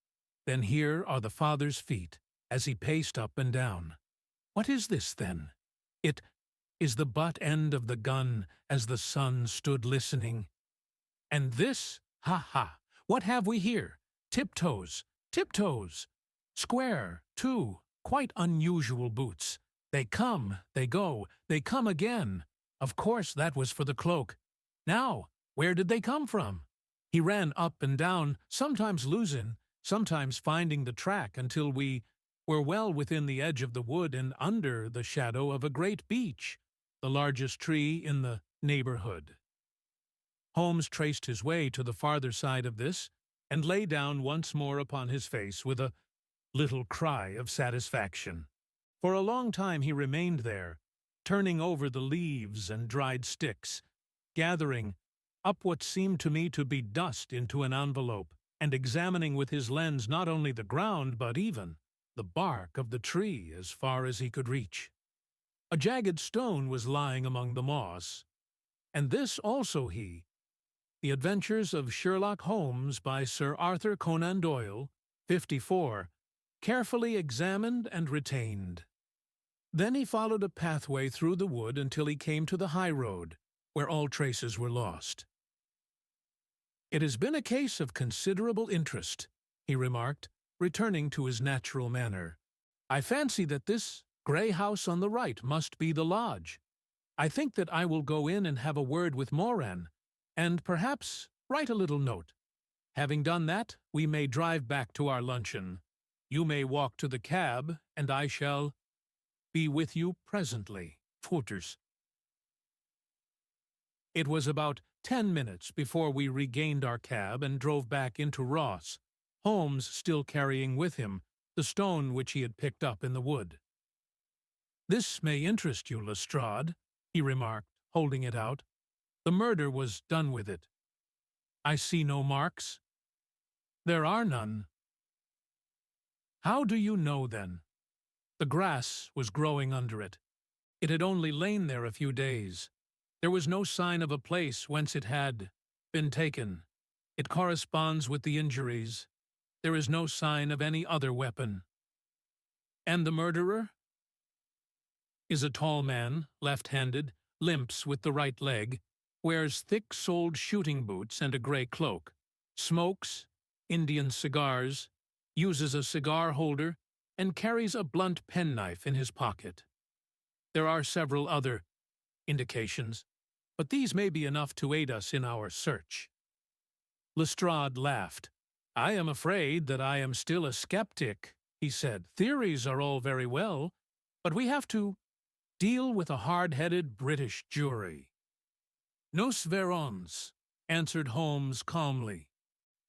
Then here are the father's feet, as he paced up and down. What is this, then? It is the butt end of the gun, as the son stood listening. And this, ha! What have we here? Tiptoes! Tiptoes! Square, too, quite unusual boots. They come, they go, they come again. Of course that was for the cloak. Now, where did they come from?" He ran up and down, sometimes losing, sometimes finding the track until we were well within the edge of the wood and under the shadow of a great beech, the largest tree in the neighborhood. Holmes traced his way to the farther side of this, and lay down once more upon his face with a little cry of satisfaction. For a long time he remained there, turning over the leaves and dried sticks, gathering up what seemed to me to be dust into an envelope, and examining with his lens not only the ground but even the bark of the tree as far as he could reach. A jagged stone was lying among the moss, and this also The Adventures of Sherlock Holmes by Sir Arthur Conan Doyle, 54, carefully examined and retained. Then he followed a pathway through the wood until he came to the high road, where all traces were lost. "It has been a case of considerable interest," he remarked, returning to his natural manner. "I fancy that this grey house on the right must be the lodge. I think that I will go in and have a word with Moran, and perhaps write a little note. Having done that, we may drive back to our luncheon. You may walk to the cab, and I shall be with you presently. Footers. It was about 10 minutes before we regained our cab and drove back into Ross, Holmes still carrying with him the stone which he had picked up in the wood. "This may interest you, Lestrade," he remarked, holding it out. "The murder was done with it. I see no marks." "There are none." "How do you know, then?" "The grass was growing under it. It had only lain there a few days. There was no sign of a place whence it had been taken. It corresponds with the injuries. There is no sign of any other weapon." "And the murderer?" "Is a tall man, left-handed, limps with the right leg, wears thick-soled shooting boots and a grey cloak, smokes Indian cigars, uses a cigar holder, and carries a blunt penknife in his pocket. There are several other indications, but these may be enough to aid us in our search." Lestrade laughed. "I am afraid that I am still a skeptic," he said. "Theories are all very well, but we have to deal with a hard-headed British jury." "Nous verrons," answered Holmes calmly.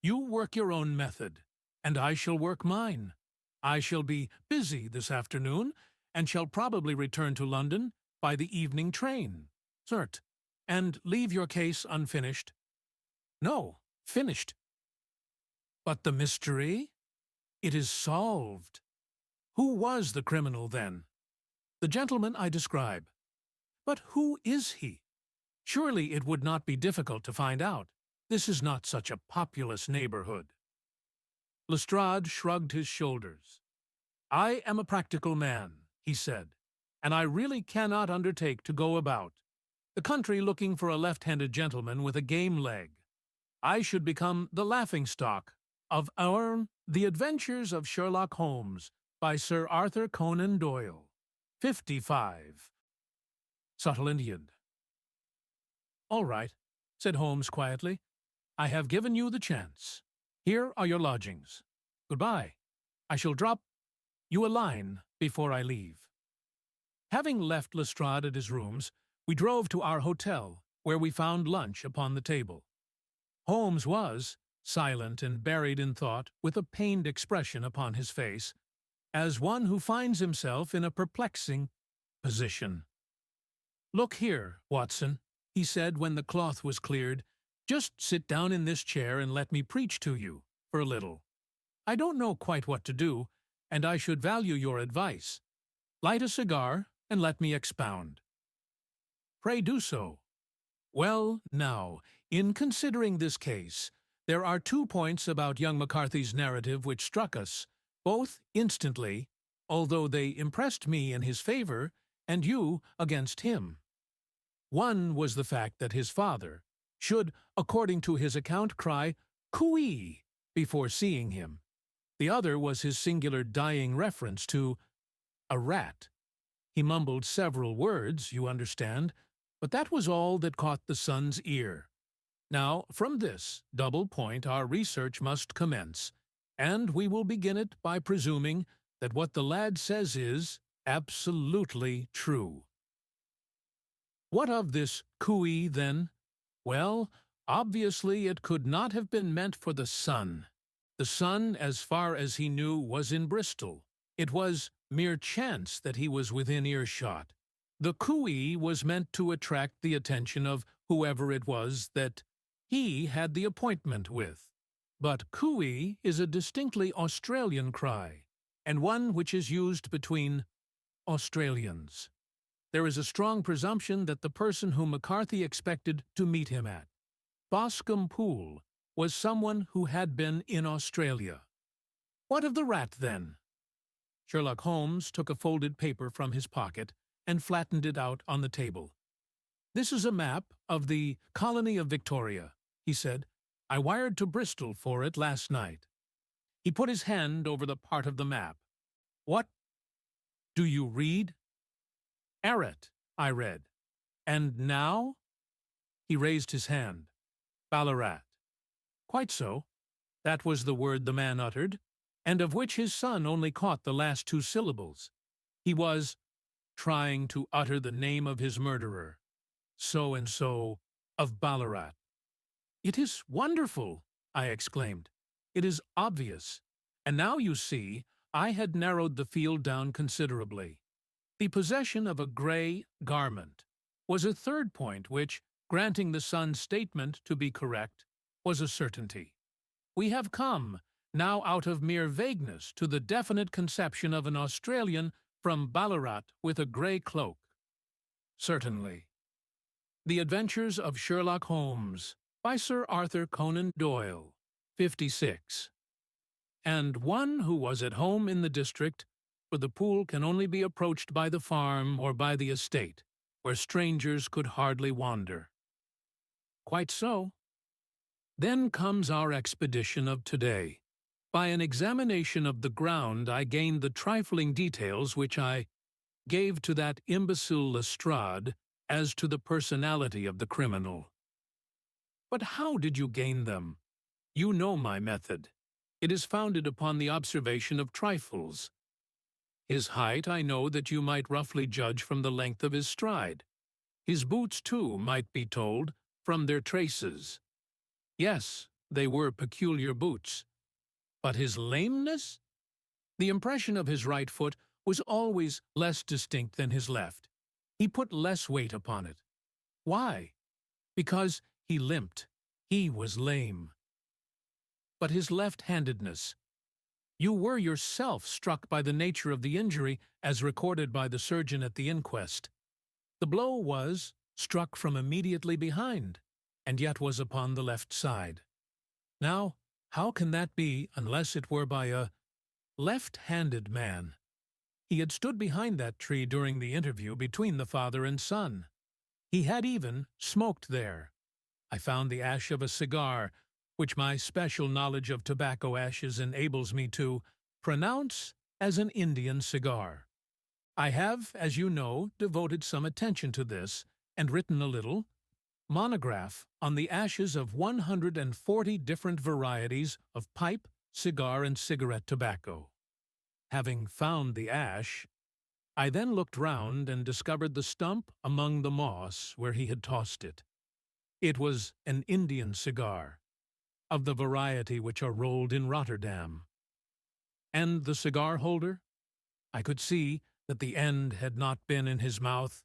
"You work your own method, and I shall work mine. I shall be busy this afternoon, and shall probably return to London by the evening train. Cert. And leave your case unfinished?" "No, finished." "But the mystery?" "It is solved." "Who was the criminal, then?" "The gentleman I describe." "But who is he? Surely it would not be difficult to find out. This is not such a populous neighborhood." Lestrade shrugged his shoulders. "I am a practical man," he said, "and I really cannot undertake to go about the country looking for a left-handed gentleman with a game leg. I should become the laughing-stock of The Adventures of Sherlock Holmes by Sir Arthur Conan Doyle. 55. Subtle Indian. "All right," said Holmes quietly. "I have given you the chance. Here are your lodgings. Goodbye. I shall drop you a line before I leave." Having left Lestrade at his rooms, we drove to our hotel, where we found lunch upon the table. Holmes was silent and buried in thought, with a pained expression upon his face, as one who finds himself in a perplexing position. "Look here, Watson," he said when the cloth was cleared. "Just sit down in this chair and let me preach to you for a little. I don't know quite what to do, and I should value your advice. Light a cigar and let me expound." "Pray do so." "Well, now, in considering this case, there are 2 points about young McCarthy's narrative which struck us, both instantly, although they impressed me in his favor and you against him. One was the fact that his father should, according to his account, cry "Cooee" before seeing him. The other was his singular dying reference to a rat. He mumbled several words, you understand, but that was all that caught the son's ear. Now, from this double point our research must commence, and we will begin it by presuming that what the lad says is absolutely true. What of this cooee, then? Well, obviously it could not have been meant for the son. The son, as far as he knew, was in Bristol. It was mere chance that he was within earshot. The cooee was meant to attract the attention of whoever it was that he had the appointment with. But cooee is a distinctly Australian cry, and one which is used between Australians. There is a strong presumption that the person whom McCarthy expected to meet him at Boscombe Pool was someone who had been in Australia. What of the rat, then? Sherlock Holmes took a folded paper from his pocket and flattened it out on the table. "This is a map of the colony of Victoria," he said. "I wired to Bristol for it last night." He put his hand over the part of the map. "What do you read?" "Arrett," I read. "And now?" He raised his hand. "Ballarat." "Quite so. That was the word the man uttered, and of which his son only caught the last two syllables. He was trying to utter the name of his murderer, so-and-so of Ballarat. "It is wonderful!" I exclaimed. "It is obvious. And now you see, I had narrowed the field down considerably. The possession of a grey garment was a third point which, granting the son's statement to be correct, was a certainty. We have come, now out of mere vagueness, to the definite conception of an Australian from Ballarat with a grey cloak." "Certainly." The Adventures of Sherlock Holmes, by Sir Arthur Conan Doyle, 56. And one who was at home in the district, for the pool can only be approached by the farm or by the estate, where strangers could hardly wander. Quite so. Then comes our expedition of today. By an examination of the ground I gained the trifling details which I gave to that imbecile Lestrade as to the personality of the criminal. But how did you gain them? You know my method. It is founded upon the observation of trifles. His height I know that you might roughly judge from the length of his stride. His boots, too, might be told from their traces. Yes, they were peculiar boots. But his lameness? The impression of his right foot was always less distinct than his left. He put less weight upon it. Why? Because he limped. He was lame. But his left-handedness. You were yourself struck by the nature of the injury as recorded by the surgeon at the inquest. The blow was struck from immediately behind, and yet was upon the left side. Now, how can that be unless it were by a left-handed man? He had stood behind that tree during the interview between the father and son. He had even smoked there. I found the ash of a cigar, which my special knowledge of tobacco ashes enables me to pronounce as an Indian cigar. I have, as you know, devoted some attention to this, and written a little monograph on the ashes of 140 different varieties of pipe, cigar, and cigarette tobacco. Having found the ash, I then looked round and discovered the stump among the moss where he had tossed it. It was an Indian cigar, of the variety which are rolled in Rotterdam. And the cigar holder? I could see that the end had not been in his mouth,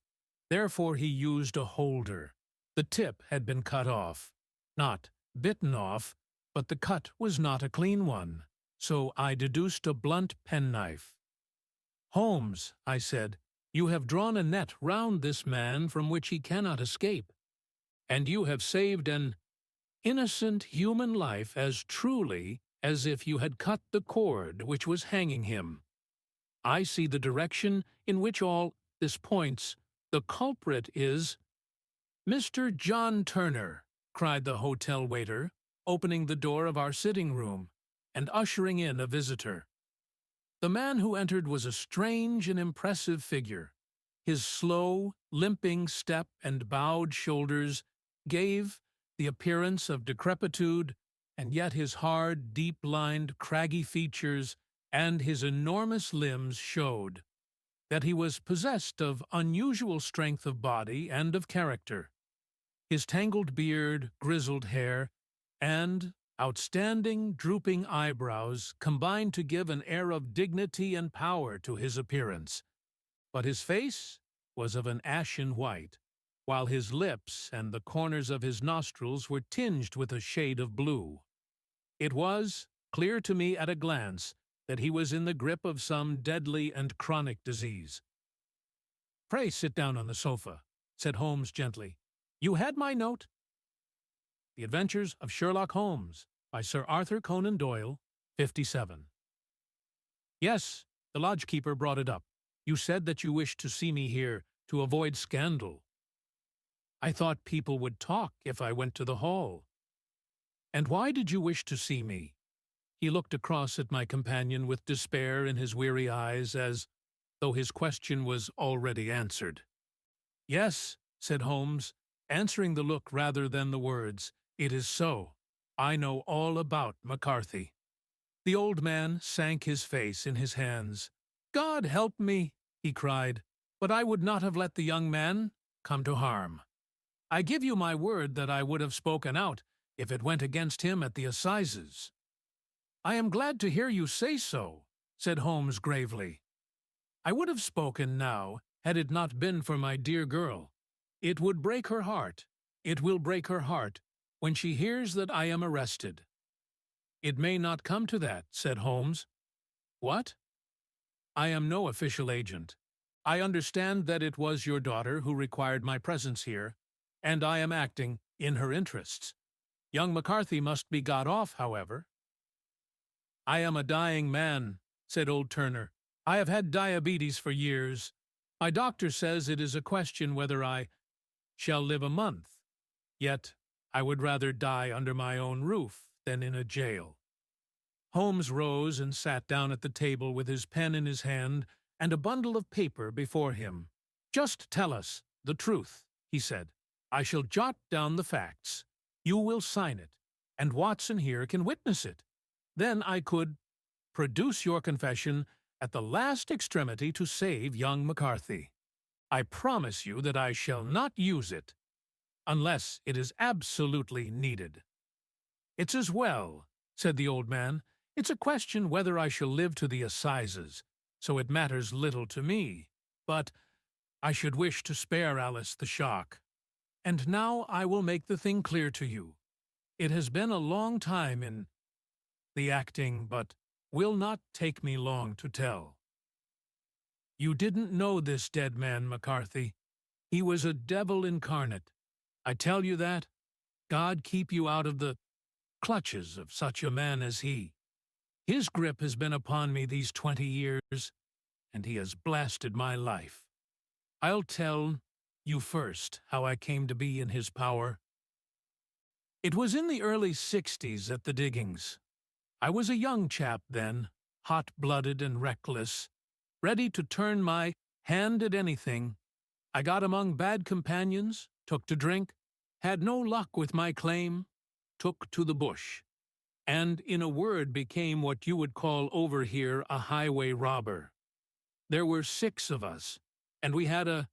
therefore he used a holder. The tip had been cut off, not bitten off, but the cut was not a clean one, so I deduced a blunt penknife. "Holmes," I said, "you have drawn a net round this man from which he cannot escape, and you have saved an innocent human life as truly as if you had cut the cord which was hanging him. I see the direction in which all this points. The culprit is—" "Mr. John Turner," cried the hotel waiter, opening the door of our sitting-room and ushering in a visitor. The man who entered was a strange and impressive figure. His slow, limping step and bowed shoulders gave the appearance of decrepitude, and yet his hard, deep-lined, craggy features and his enormous limbs showed that he was possessed of unusual strength of body and of character. His tangled beard, grizzled hair, and outstanding, drooping eyebrows combined to give an air of dignity and power to his appearance. But his face was of an ashen white, while his lips and the corners of his nostrils were tinged with a shade of blue. It was clear to me at a glance that he was in the grip of some deadly and chronic disease. "Pray sit down on the sofa," said Holmes gently. "You had my note?" The Adventures of Sherlock Holmes, by Sir Arthur Conan Doyle, 57. "Yes, the lodgekeeper brought it up. You said that you wished to see me here to avoid scandal. I thought people would talk if I went to the hall." "And why did you wish to see me?" He looked across at my companion with despair in his weary eyes, as though his question was already answered. "Yes," said Holmes, answering the look rather than the words, "it is so. I know all about McCarthy." The old man sank his face in his hands. "God help me," he cried, "but I would not have let the young man come to harm. I give you my word that I would have spoken out if it went against him at the assizes." "I am glad to hear you say so," said Holmes gravely. "I would have spoken now had it not been for my dear girl. It would break her heart. It will break her heart when she hears that I am arrested." "It may not come to that," said Holmes. "What?" "I am no official agent. I understand that it was your daughter who required my presence here, and I am acting in her interests. Young McCarthy must be got off, however." "I am a dying man," said old Turner. "I have had diabetes for years. My doctor says it is a question whether I shall live a month. Yet I would rather die under my own roof than in a jail." Holmes rose and sat down at the table with his pen in his hand and a bundle of paper before him. "Just tell us the truth," he said. "I shall jot down the facts. You will sign it, and Watson here can witness it. Then I could produce your confession at the last extremity to save young McCarthy. I promise you that I shall not use it unless it is absolutely needed." "It's as well," said the old man. "It's a question whether I shall live to the assizes, so it matters little to me. But I should wish to spare Alice the shock. And now I will make the thing clear to you. It has been a long time in the acting, but will not take me long to tell. You didn't know this dead man, McCarthy. He was a devil incarnate. I tell you that. God keep you out of the clutches of such a man as he. His grip has been upon me these 20 years, and he has blasted my life. I'll tell you first how I came to be in his power. It was in the early 60s at the diggings. I was a young chap then, hot-blooded and reckless, ready to turn my hand at anything. I got among bad companions, took to drink, had no luck with my claim, took to the bush, and in a word became what you would call over here a highway robber. There were 6 of us, and we had a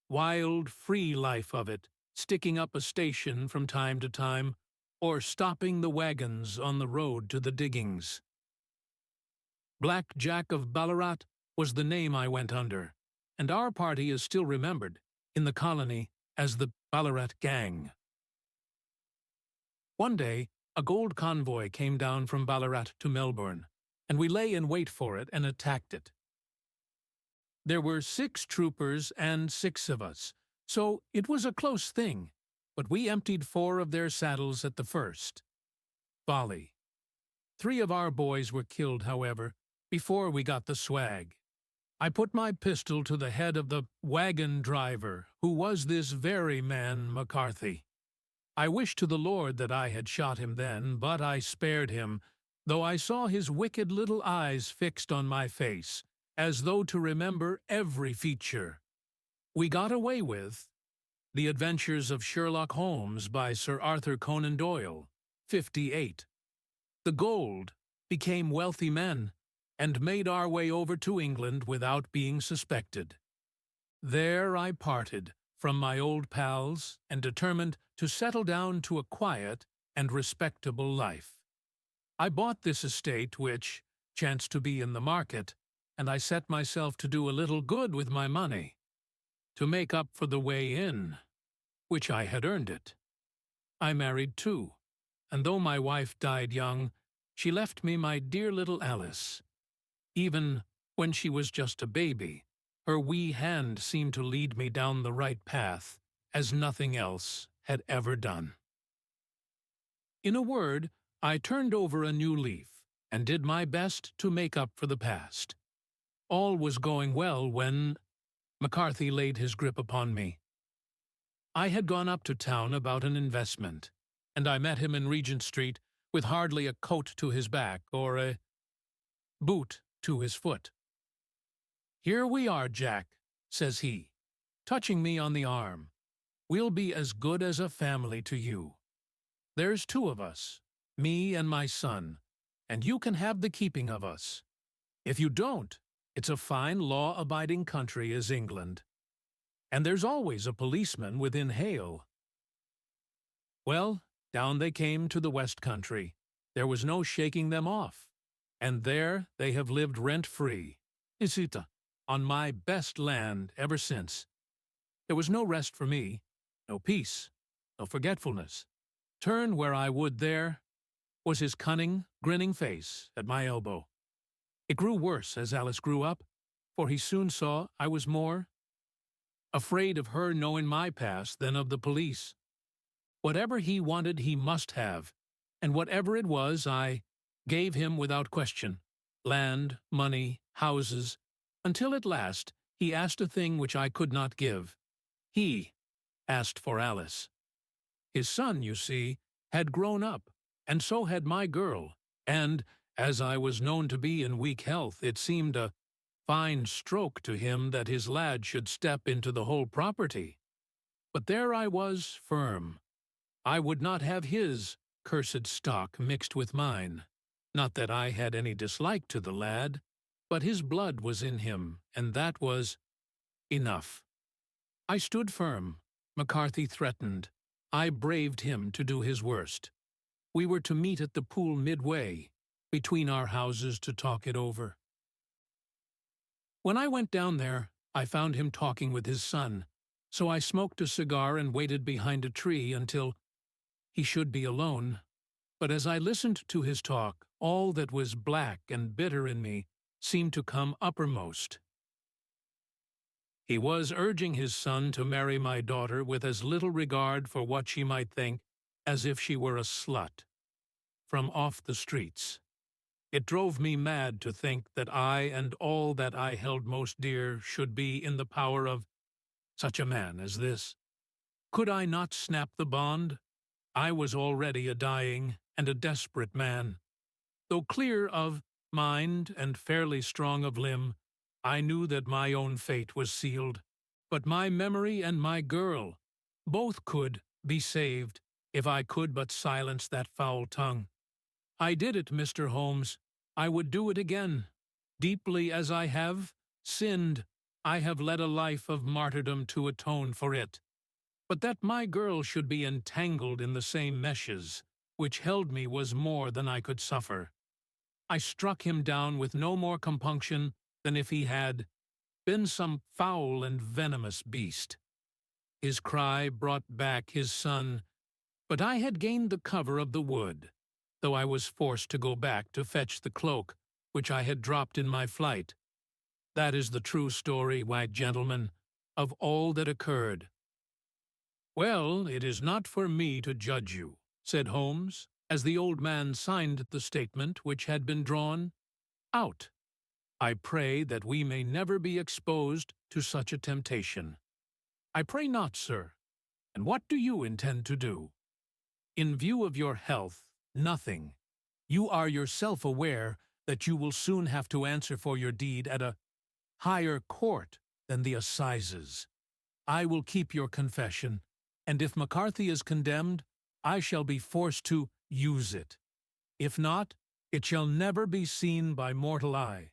wild, free life of it, sticking up a station from time to time, or stopping the wagons on the road to the diggings. Black Jack of Ballarat was the name I went under, and our party is still remembered in the colony as the Ballarat Gang. One day, a gold convoy came down from Ballarat to Melbourne, and we lay in wait for it and attacked it. There were 6 troopers and 6 of us, so it was a close thing, but we emptied 4 of their saddles at the first volley. 3 of our boys were killed, however, before we got the swag. I put my pistol to the head of the wagon driver, who was this very man McCarthy. I wish to the Lord that I had shot him then, but I spared him, though I saw his wicked little eyes fixed on my face, as though to remember every feature. We got away with The Adventures of Sherlock Holmes by Sir Arthur Conan Doyle, 58. The gold, became wealthy men, and made our way over to England without being suspected. There I parted from my old pals and determined to settle down to a quiet and respectable life. I bought this estate, which chanced to be in the market, and I set myself to do a little good with my money, to make up for the way in, which I had earned it. I married too, and though my wife died young, she left me my dear little Alice. Even when she was just a baby, her wee hand seemed to lead me down the right path, as nothing else had ever done. In a word, I turned over a new leaf, and did my best to make up for the past. All was going well when McCarthy laid his grip upon me. I had gone up to town about an investment, and I met him in Regent Street with hardly a coat to his back or a boot to his foot. "Here we are, Jack," says he, touching me on the arm. "We'll be as good as a family to you. There's 2 of us. me and my son, and you can have the keeping of us. If you don't, it's a fine law-abiding country as England, and there's always a policeman within hail. Well, down they came to the West Country. There was no shaking them off, and there they have lived rent-free, Isita, on my best land ever since. There was no rest for me, no peace, no forgetfulness. Turn where I would, there was his cunning, grinning face at my elbow. It grew worse as Alice grew up, for he soon saw I was more afraid of her knowing my past than of the police. Whatever he wanted he must have, and whatever it was I gave him without question, land, money, houses, until at last he asked a thing which I could not give. He asked for Alice. His son, you see, had grown up, and so had my girl, and, as I was known to be in weak health, it seemed a fine stroke to him that his lad should step into the whole property. But there I was, firm. I would not have his cursed stock mixed with mine. Not that I had any dislike to the lad, but his blood was in him, and that was enough. I stood firm. McCarthy threatened. I braved him to do his worst. We were to meet at the pool midway, between our houses, to talk it over. When I went down there, I found him talking with his son, so I smoked a cigar and waited behind a tree until he should be alone. But as I listened to his talk, all that was black and bitter in me seemed to come uppermost. He was urging his son to marry my daughter with as little regard for what she might think as if she were a slut from off the streets. It drove me mad to think that I and all that I held most dear should be in the power of such a man as this. Could I not snap the bond? I was already a dying and a desperate man. Though clear of mind and fairly strong of limb, I knew that my own fate was sealed. But my memory and my girl, both could be saved if I could but silence that foul tongue. I did it, Mr. Holmes. I would do it again. Deeply as I have sinned, I have led a life of martyrdom to atone for it. But that my girl should be entangled in the same meshes which held me was more than I could suffer. I struck him down with no more compunction than if he had been some foul and venomous beast. His cry brought back his son, but I had gained the cover of the wood, though I was forced to go back to fetch the cloak which I had dropped in my flight. That is the true story, white gentleman, of all that occurred. "Well, it is not for me to judge you," said Holmes, as the old man signed the statement which had been drawn. "Out. I pray that we may never be exposed to such a temptation." "I pray not, sir. And what do you intend to do?" "In view of your health, nothing. You are yourself aware that you will soon have to answer for your deed at a higher court than the assizes. I will keep your confession, and if McCarthy is condemned, I shall be forced to use it. If not, it shall never be seen by mortal eye,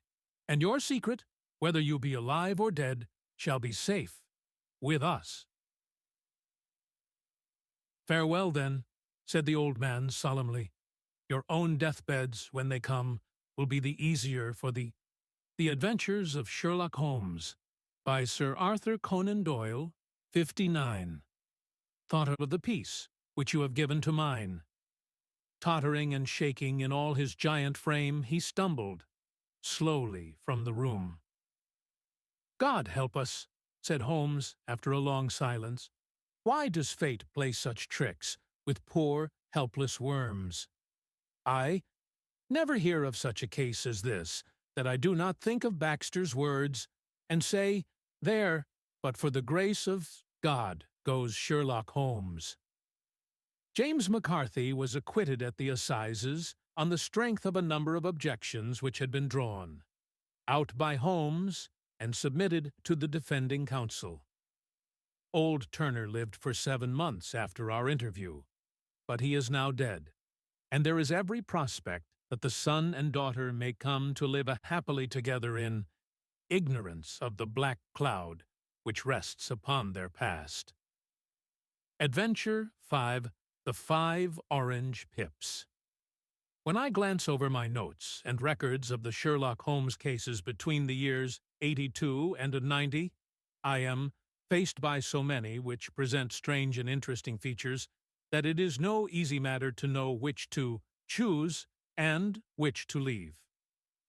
and your secret, whether you be alive or dead, shall be safe with us." "Farewell, then," said the old man solemnly. "Your own deathbeds, when they come, will be the easier for the Adventures of Sherlock Holmes, by Sir Arthur Conan Doyle, 59. Thought of the peace which you have given to mine." Tottering and shaking in all his giant frame, he stumbled slowly from the room. "God help us," said Holmes after a long silence. "Why does fate play such tricks with poor, helpless worms? I never hear of such a case as this, that I do not think of Baxter's words, and say, there, but for the grace of God goes Sherlock Holmes." James McCarthy was acquitted at the assizes on the strength of a number of objections which had been drawn out by Holmes and submitted to the defending counsel. Old Turner lived for 7 months after our interview, but he is now dead. and there is every prospect that the son and daughter may come to live happily together in ignorance of the black cloud which rests upon their past. Adventure 5. The 5 Orange Pips. When I glance over my notes and records of the Sherlock Holmes cases between the years 82 and 90, I am faced by so many which present strange and interesting features that it is no easy matter to know which to choose and which to leave.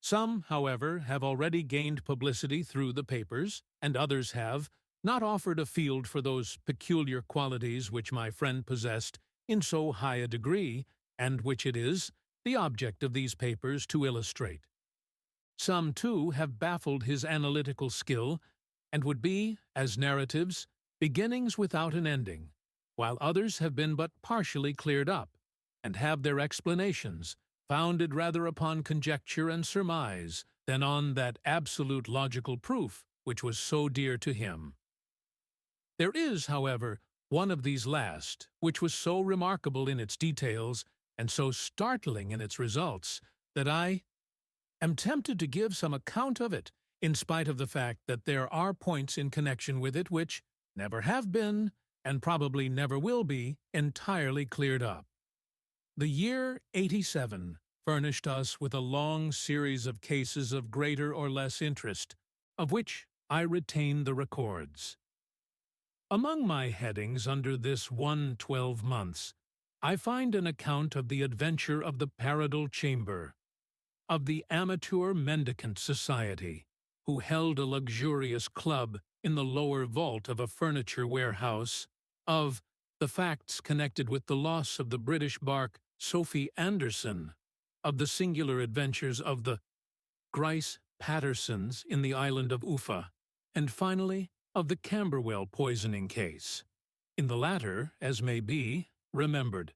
Some, however, have already gained publicity through the papers, and others have not offered a field for those peculiar qualities which my friend possessed in so high a degree, and which it is the object of these papers to illustrate. Some, too, have baffled his analytical skill, and would be, as narratives, beginnings without an ending, while others have been but partially cleared up, and have their explanations founded rather upon conjecture and surmise than on that absolute logical proof which was so dear to him. There is, however, one of these last, which was so remarkable in its details and so startling in its results, that I am tempted to give some account of it, in spite of the fact that there are points in connection with it which never have been, and probably never will be, entirely cleared up. The year 87 furnished us with a long series of cases of greater or less interest, of which I retain the records. Among my headings under this 12 months, I find an account of the adventure of the Paradol Chamber, of the Amateur Mendicant Society, who held a luxurious club in the lower vault of a furniture warehouse, of the facts connected with the loss of the British bark Sophie Anderson, of the singular adventures of the Grice Pattersons in the island of Uffa, and finally of the Camberwell poisoning case. In the latter, as may be remembered,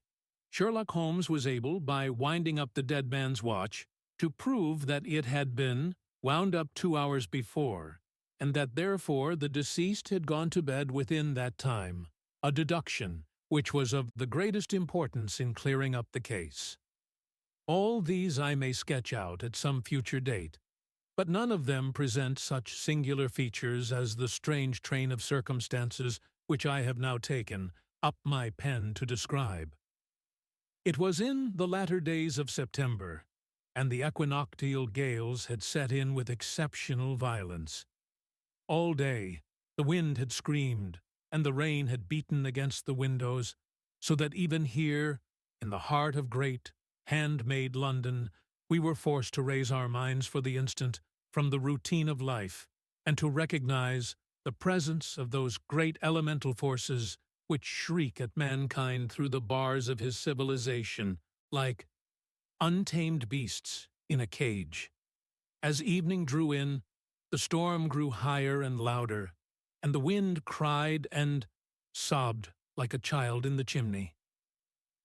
Sherlock Holmes was able, by winding up the dead man's watch, to prove that it had been wound up 2 hours before, and that therefore the deceased had gone to bed within that time, a deduction which was of the greatest importance in clearing up the case. All these I may sketch out at some future date, but none of them present such singular features as the strange train of circumstances which I have now taken up my pen to describe. It was in the latter days of September, and the equinoctial gales had set in with exceptional violence. All day the wind had screamed, and the rain had beaten against the windows, so that even here, in the heart of great, handmade London, we were forced to raise our minds for the instant from the routine of life, and to recognize the presence of those great elemental forces which shriek at mankind through the bars of his civilization, like untamed beasts in a cage. As evening drew in, the storm grew higher and louder, and the wind cried and sobbed like a child in the chimney.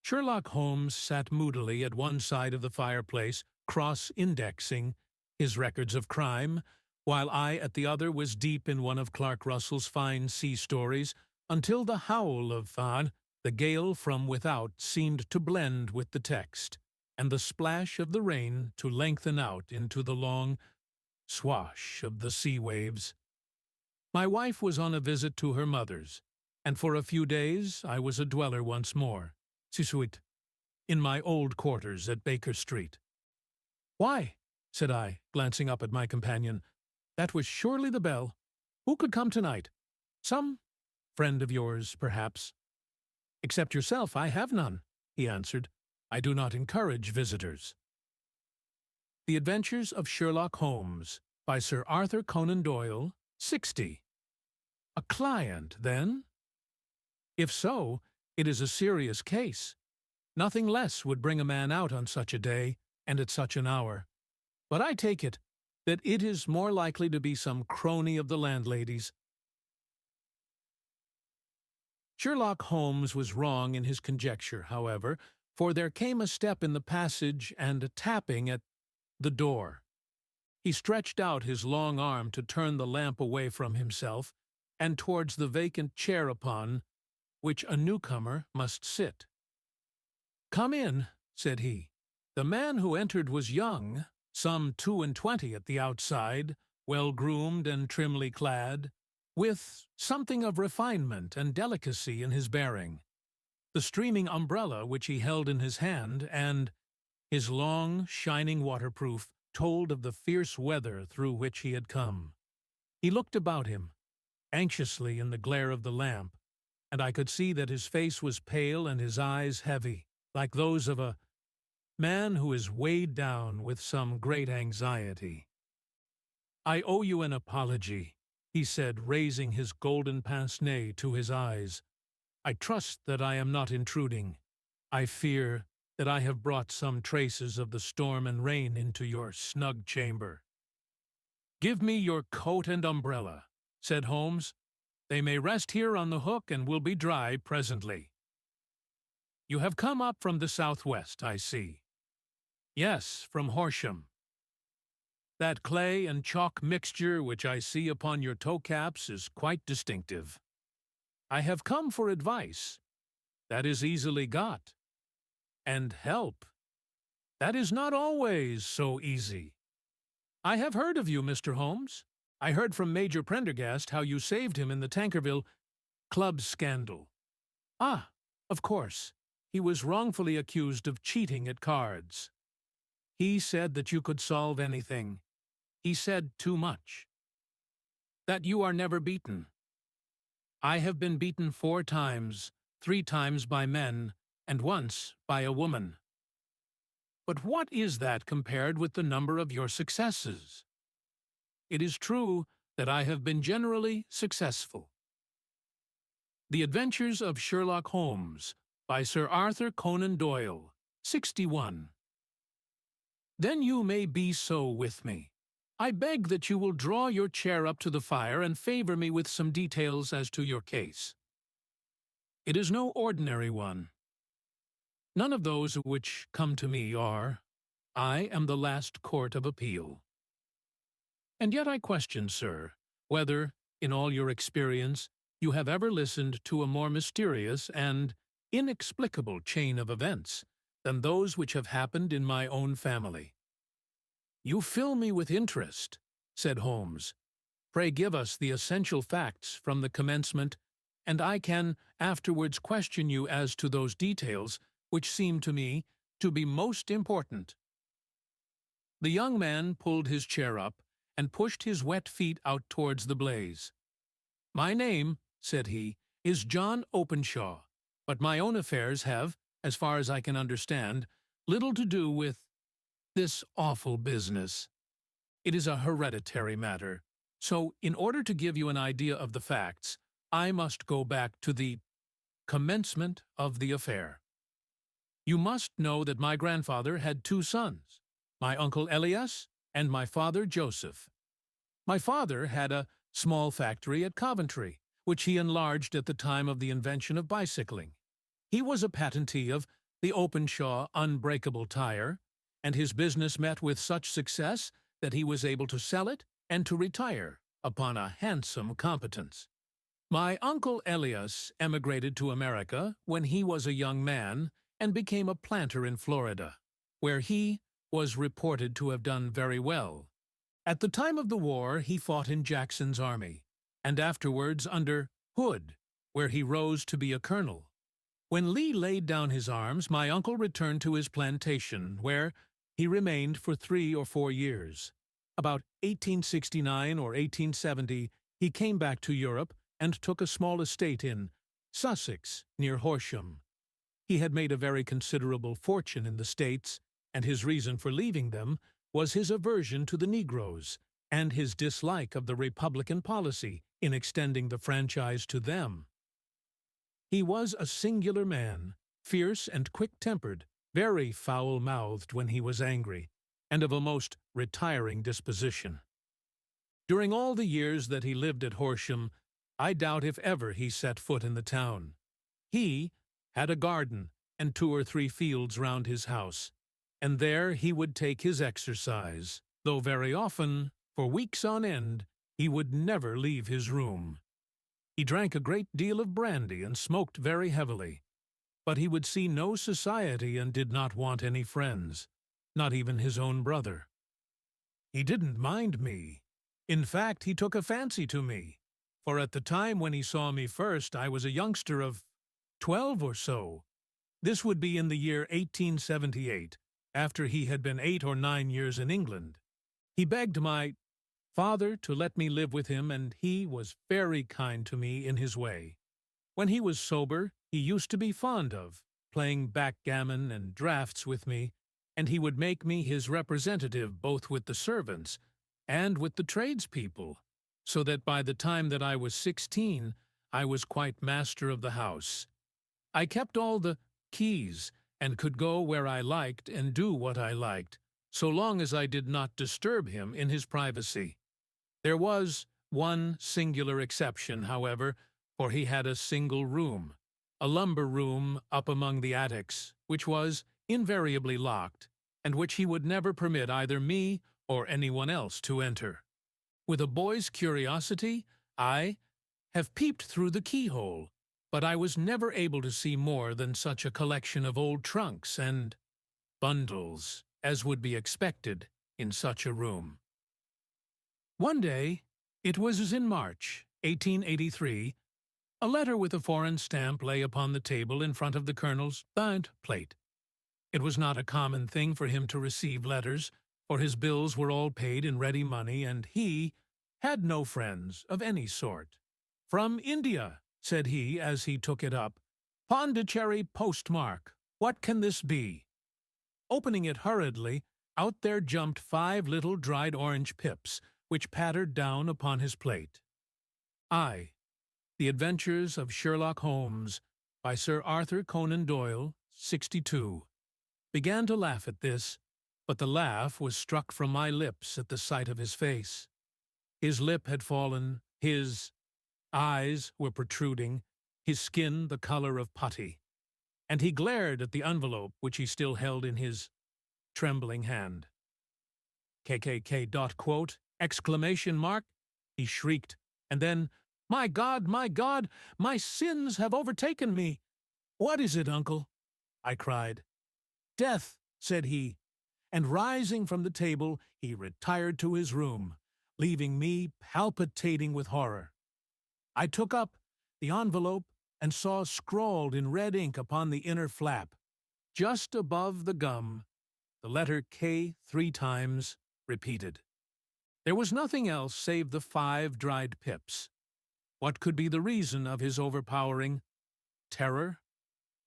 Sherlock Holmes sat moodily at one side of the fireplace, cross-indexing his records of crime, while I at the other was deep in one of Clark Russell's fine sea stories, until the howl of the gale from without seemed to blend with the text, and the splash of the rain to lengthen out into the long swash of the sea waves. My wife was on a visit to her mother's, and for a few days I was a dweller once more, in my old quarters at Baker Street. "Why," said I, glancing up at my companion, "that was surely the bell. Who could come tonight? Some friend of yours, perhaps." "Except yourself, I have none," he answered. "I do not encourage visitors." The Adventures of Sherlock Holmes, by Sir Arthur Conan Doyle, 60. A client, then? If so, it is a serious case. Nothing less would bring a man out on such a day, and at such an hour. But I take it that it is more likely to be some crony of the landlady's. Sherlock Holmes was wrong in his conjecture, however, for there came a step in the passage and a tapping at the door. He stretched out his long arm to turn the lamp away from himself and towards the vacant chair upon which a newcomer must sit. "Come in," said he. "The man who entered was young, some 22 at the outside, well-groomed and trimly clad, with something of refinement and delicacy in his bearing. The streaming umbrella which he held in his hand and his long, shining waterproof told of the fierce weather through which he had come. He looked about him, anxiously in the glare of the lamp, and I could see that his face was pale and his eyes heavy, like those of a man who is weighed down with some great anxiety. "I owe you an apology," he said, raising his golden pince-nez to his eyes. "I trust that I am not intruding. I fear that I have brought some traces of the storm and rain into your snug chamber." "Give me your coat and umbrella," said Holmes. "They may rest here on the hook and will be dry presently. You have come up from the southwest, I see." "Yes, from Horsham. That clay and chalk mixture which I see upon your toe-caps is quite distinctive. I have come for advice. That is easily got. And help. That is not always so easy. I have heard of you, Mr. Holmes. I heard from Major Prendergast how you saved him in the Tankerville club scandal. Ah, of course. He was wrongfully accused of cheating at cards. He said that you could solve anything. He said too much. That you are never beaten. I have been beaten 4 times, 3 times by men, and once by a woman. But what is that compared with the number of your successes? It is true that I have been generally successful. The Adventures of Sherlock Holmes, by Sir Arthur Conan Doyle, 61. Then you may be so with me. I beg that you will draw your chair up to the fire and favor me with some details as to your case. It is no ordinary one. None of those which come to me are. I am the last court of appeal. And yet I question, sir, whether, in all your experience, you have ever listened to a more mysterious and inexplicable chain of events than those which have happened in my own family. You fill me with interest, said Holmes. Pray give us the essential facts from the commencement, and I can afterwards question you as to those details which seem to me to be most important. The young man pulled his chair up and pushed his wet feet out towards the blaze. My name, said he, is John Openshaw, but my own affairs have, as far as I can understand, little to do with this awful business. It is a hereditary matter, so in order to give you an idea of the facts, I must go back to the commencement of the affair. You must know that my grandfather had 2 sons, my uncle Elias and my father Joseph. My father had a small factory at Coventry, which he enlarged at the time of the invention of bicycling. He was a patentee of the Openshaw unbreakable tire, and his business met with such success that he was able to sell it and to retire upon a handsome competence. My uncle Elias emigrated to America when he was a young man and became a planter in Florida, where he was reported to have done very well. At the time of the war, he fought in Jackson's army, and afterwards under Hood, where he rose to be a colonel. When Lee laid down his arms, my uncle returned to his plantation, where he remained for 3 or 4 years. About 1869 or 1870, he came back to Europe and took a small estate in Sussex, near Horsham. He had made a very considerable fortune in the States, and his reason for leaving them was his aversion to the Negroes and his dislike of the Republican policy in extending the franchise to them. He was a singular man, fierce and quick-tempered, very foul-mouthed when he was angry, and of a most retiring disposition. During all the years that he lived at Horsham, I doubt if ever he set foot in the town. He had a garden and 2 or 3 fields round his house, and there he would take his exercise, though very often, for weeks on end, he would never leave his room. He drank a great deal of brandy and smoked very heavily. but he would see no society and did not want any friends, not even his own brother. He didn't mind me. In fact, he took a fancy to me, for at the time when he saw me first I was a youngster of 12 or so. This would be in the year 1878, after he had been 8 or 9 years in England. He begged my father to let me live with him, and he was very kind to me in his way. When he was sober, he used to be fond of playing backgammon and draughts with me, and he would make me his representative both with the servants and with the tradespeople, so that by the time that I was 16, I was quite master of the house. I kept all the keys and could go where I liked and do what I liked, so long as I did not disturb him in his privacy. There was one singular exception, however, for he had a single room, a lumber room up among the attics, which was invariably locked, and which he would never permit either me or anyone else to enter. With a boy's curiosity, I have peeped through the keyhole, but I was never able to see more than such a collection of old trunks and bundles as would be expected in such a room. One day, it was in March, 1883, a letter with a foreign stamp lay upon the table in front of the colonel's plate. It was not a common thing for him to receive letters, for his bills were all paid in ready money, and he had no friends of any sort. "From India," said he as he took it up. "Pondicherry postmark. What can this be?" Opening it hurriedly, out there jumped 5 little dried orange pips, which pattered down upon his plate. The Adventures of Sherlock Holmes, by Sir Arthur Conan Doyle, 62. Began to laugh at this, but the laugh was struck from my lips at the sight of his face. His lip had fallen, his eyes were protruding, his skin the color of putty, and he glared at the envelope which he still held in his trembling hand. "KKK. Exclamation mark," he shrieked, and then, my God, my sins have overtaken me." "What is it, uncle?" I cried. "Death," said he, and rising from the table, he retired to his room, leaving me palpitating with horror. I took up the envelope and saw scrawled in red ink upon the inner flap, just above the gum, the letter K 3 times repeated. There was nothing else save the 5 dried pips. What could be the reason of his overpowering terror?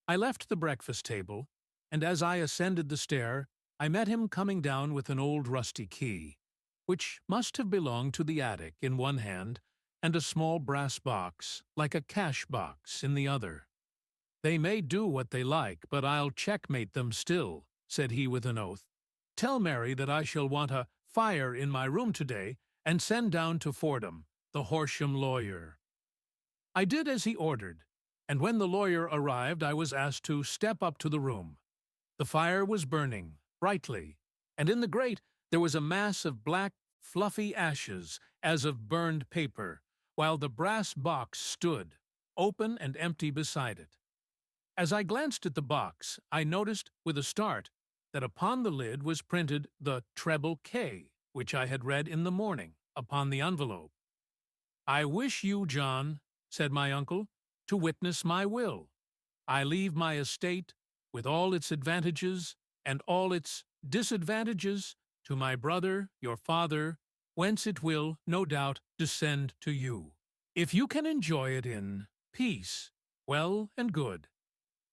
I left the breakfast table, and as I ascended the stair, I met him coming down with an old rusty key, which must have belonged to the attic, in one hand, and a small brass box, like a cash box, in the other. "They may do what they like, but I'll checkmate them still," said he with an oath. "Tell Mary that I shall want a fire in my room today, and send down to Fordham, the Horsham lawyer." I did as he ordered, and when the lawyer arrived I was asked to step up to the room. The fire was burning brightly, and in the grate there was a mass of black, fluffy ashes, as of burned paper, while the brass box stood, open and empty beside it. As I glanced at the box, I noticed with a start that upon the lid was printed the treble K, which I had read in the morning, upon the envelope. "I wish you, John," said my uncle, "to witness my will. I leave my estate, with all its advantages and all its disadvantages, to my brother, your father, whence it will, no doubt, descend to you. If you can enjoy it in peace, well and good.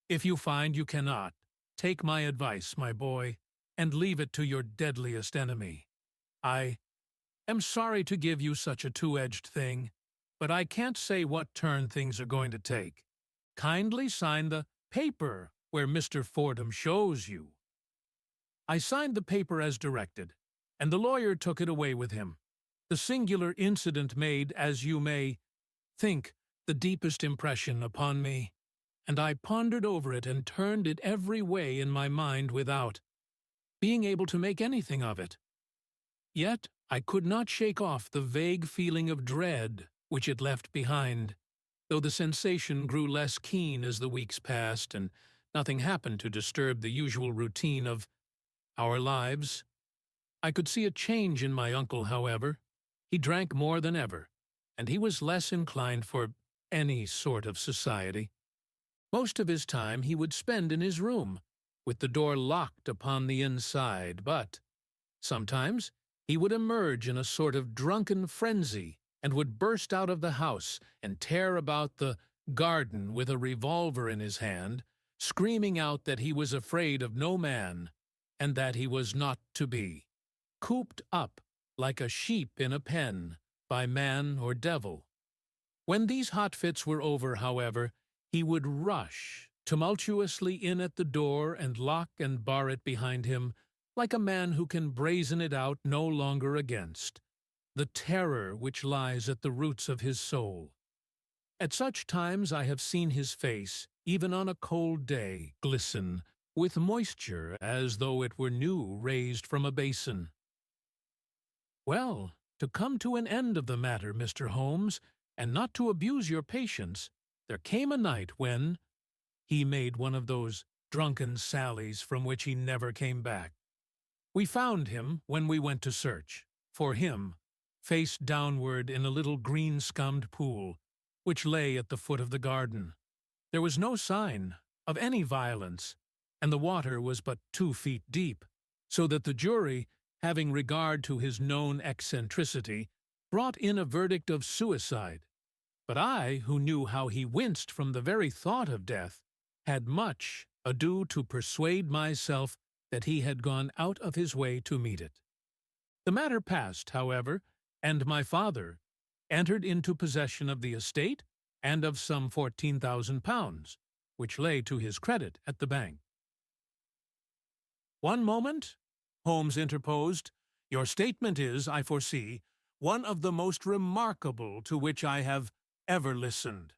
If you find you cannot, take my advice, my boy, and leave it to your deadliest enemy. I am sorry to give you such a two-edged thing, but I can't say what turn things are going to take. Kindly sign the paper where Mr. Fordham shows you." I signed the paper as directed, and the lawyer took it away with him. The singular incident made, as you may think, the deepest impression upon me, and I pondered over it and turned it every way in my mind without being able to make anything of it. Yet I could not shake off the vague feeling of dread which it left behind, though the sensation grew less keen as the weeks passed, and Nothing happened to disturb the usual routine of our lives. I could see a change in my uncle, however. He drank more than ever, and he was less inclined for any sort of society. Most of his time he would spend in his room, with the door locked upon the inside, but sometimes he would emerge in a sort of drunken frenzy and would burst out of the house and tear about the garden with a revolver in his hand, screaming out that he was afraid of no man and that he was not to be cooped up like a sheep in a pen by man or devil. When these hot fits were over, however, he would rush tumultuously in at the door and lock and bar it behind him, like a man who can brazen it out no longer against the terror which lies at the roots of his soul. At such times I have seen his face, even on a cold day, glisten with moisture as though it were new raised from a basin. Well, to come to an end of the matter, Mr. Holmes, and not to abuse your patience, there came a night when he made one of those drunken sallies from which he never came back. We found him when we went to search for him, face downward in a little green-scummed pool, which lay at the foot of the garden. There was no sign of any violence, and the water was but 2 feet deep, so that the jury, having regard to his known eccentricity, brought in a verdict of suicide. But I, who knew how he winced from the very thought of death, had much ado to persuade myself that he had gone out of his way to meet it. The matter passed, however, and my father entered into possession of the estate and of some £14,000, which lay to his credit at the bank. "One moment," Holmes interposed. "Your statement is, I foresee, one of the most remarkable to which I have ever listened.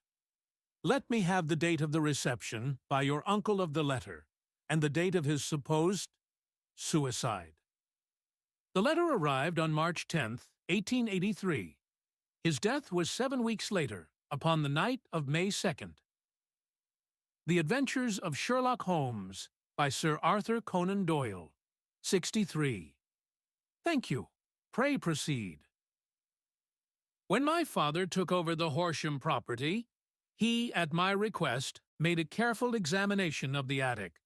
Let me have the date of the reception by your uncle of the letter, and the date of his supposed suicide." "The letter arrived on March 10th, 1883. His death was 7 weeks later, upon the night of May 2nd. The Adventures of Sherlock Holmes, by Sir Arthur Conan Doyle, 63. Thank you. Pray proceed." "When my father took over the Horsham property, he, at my request, made a careful examination of the attic,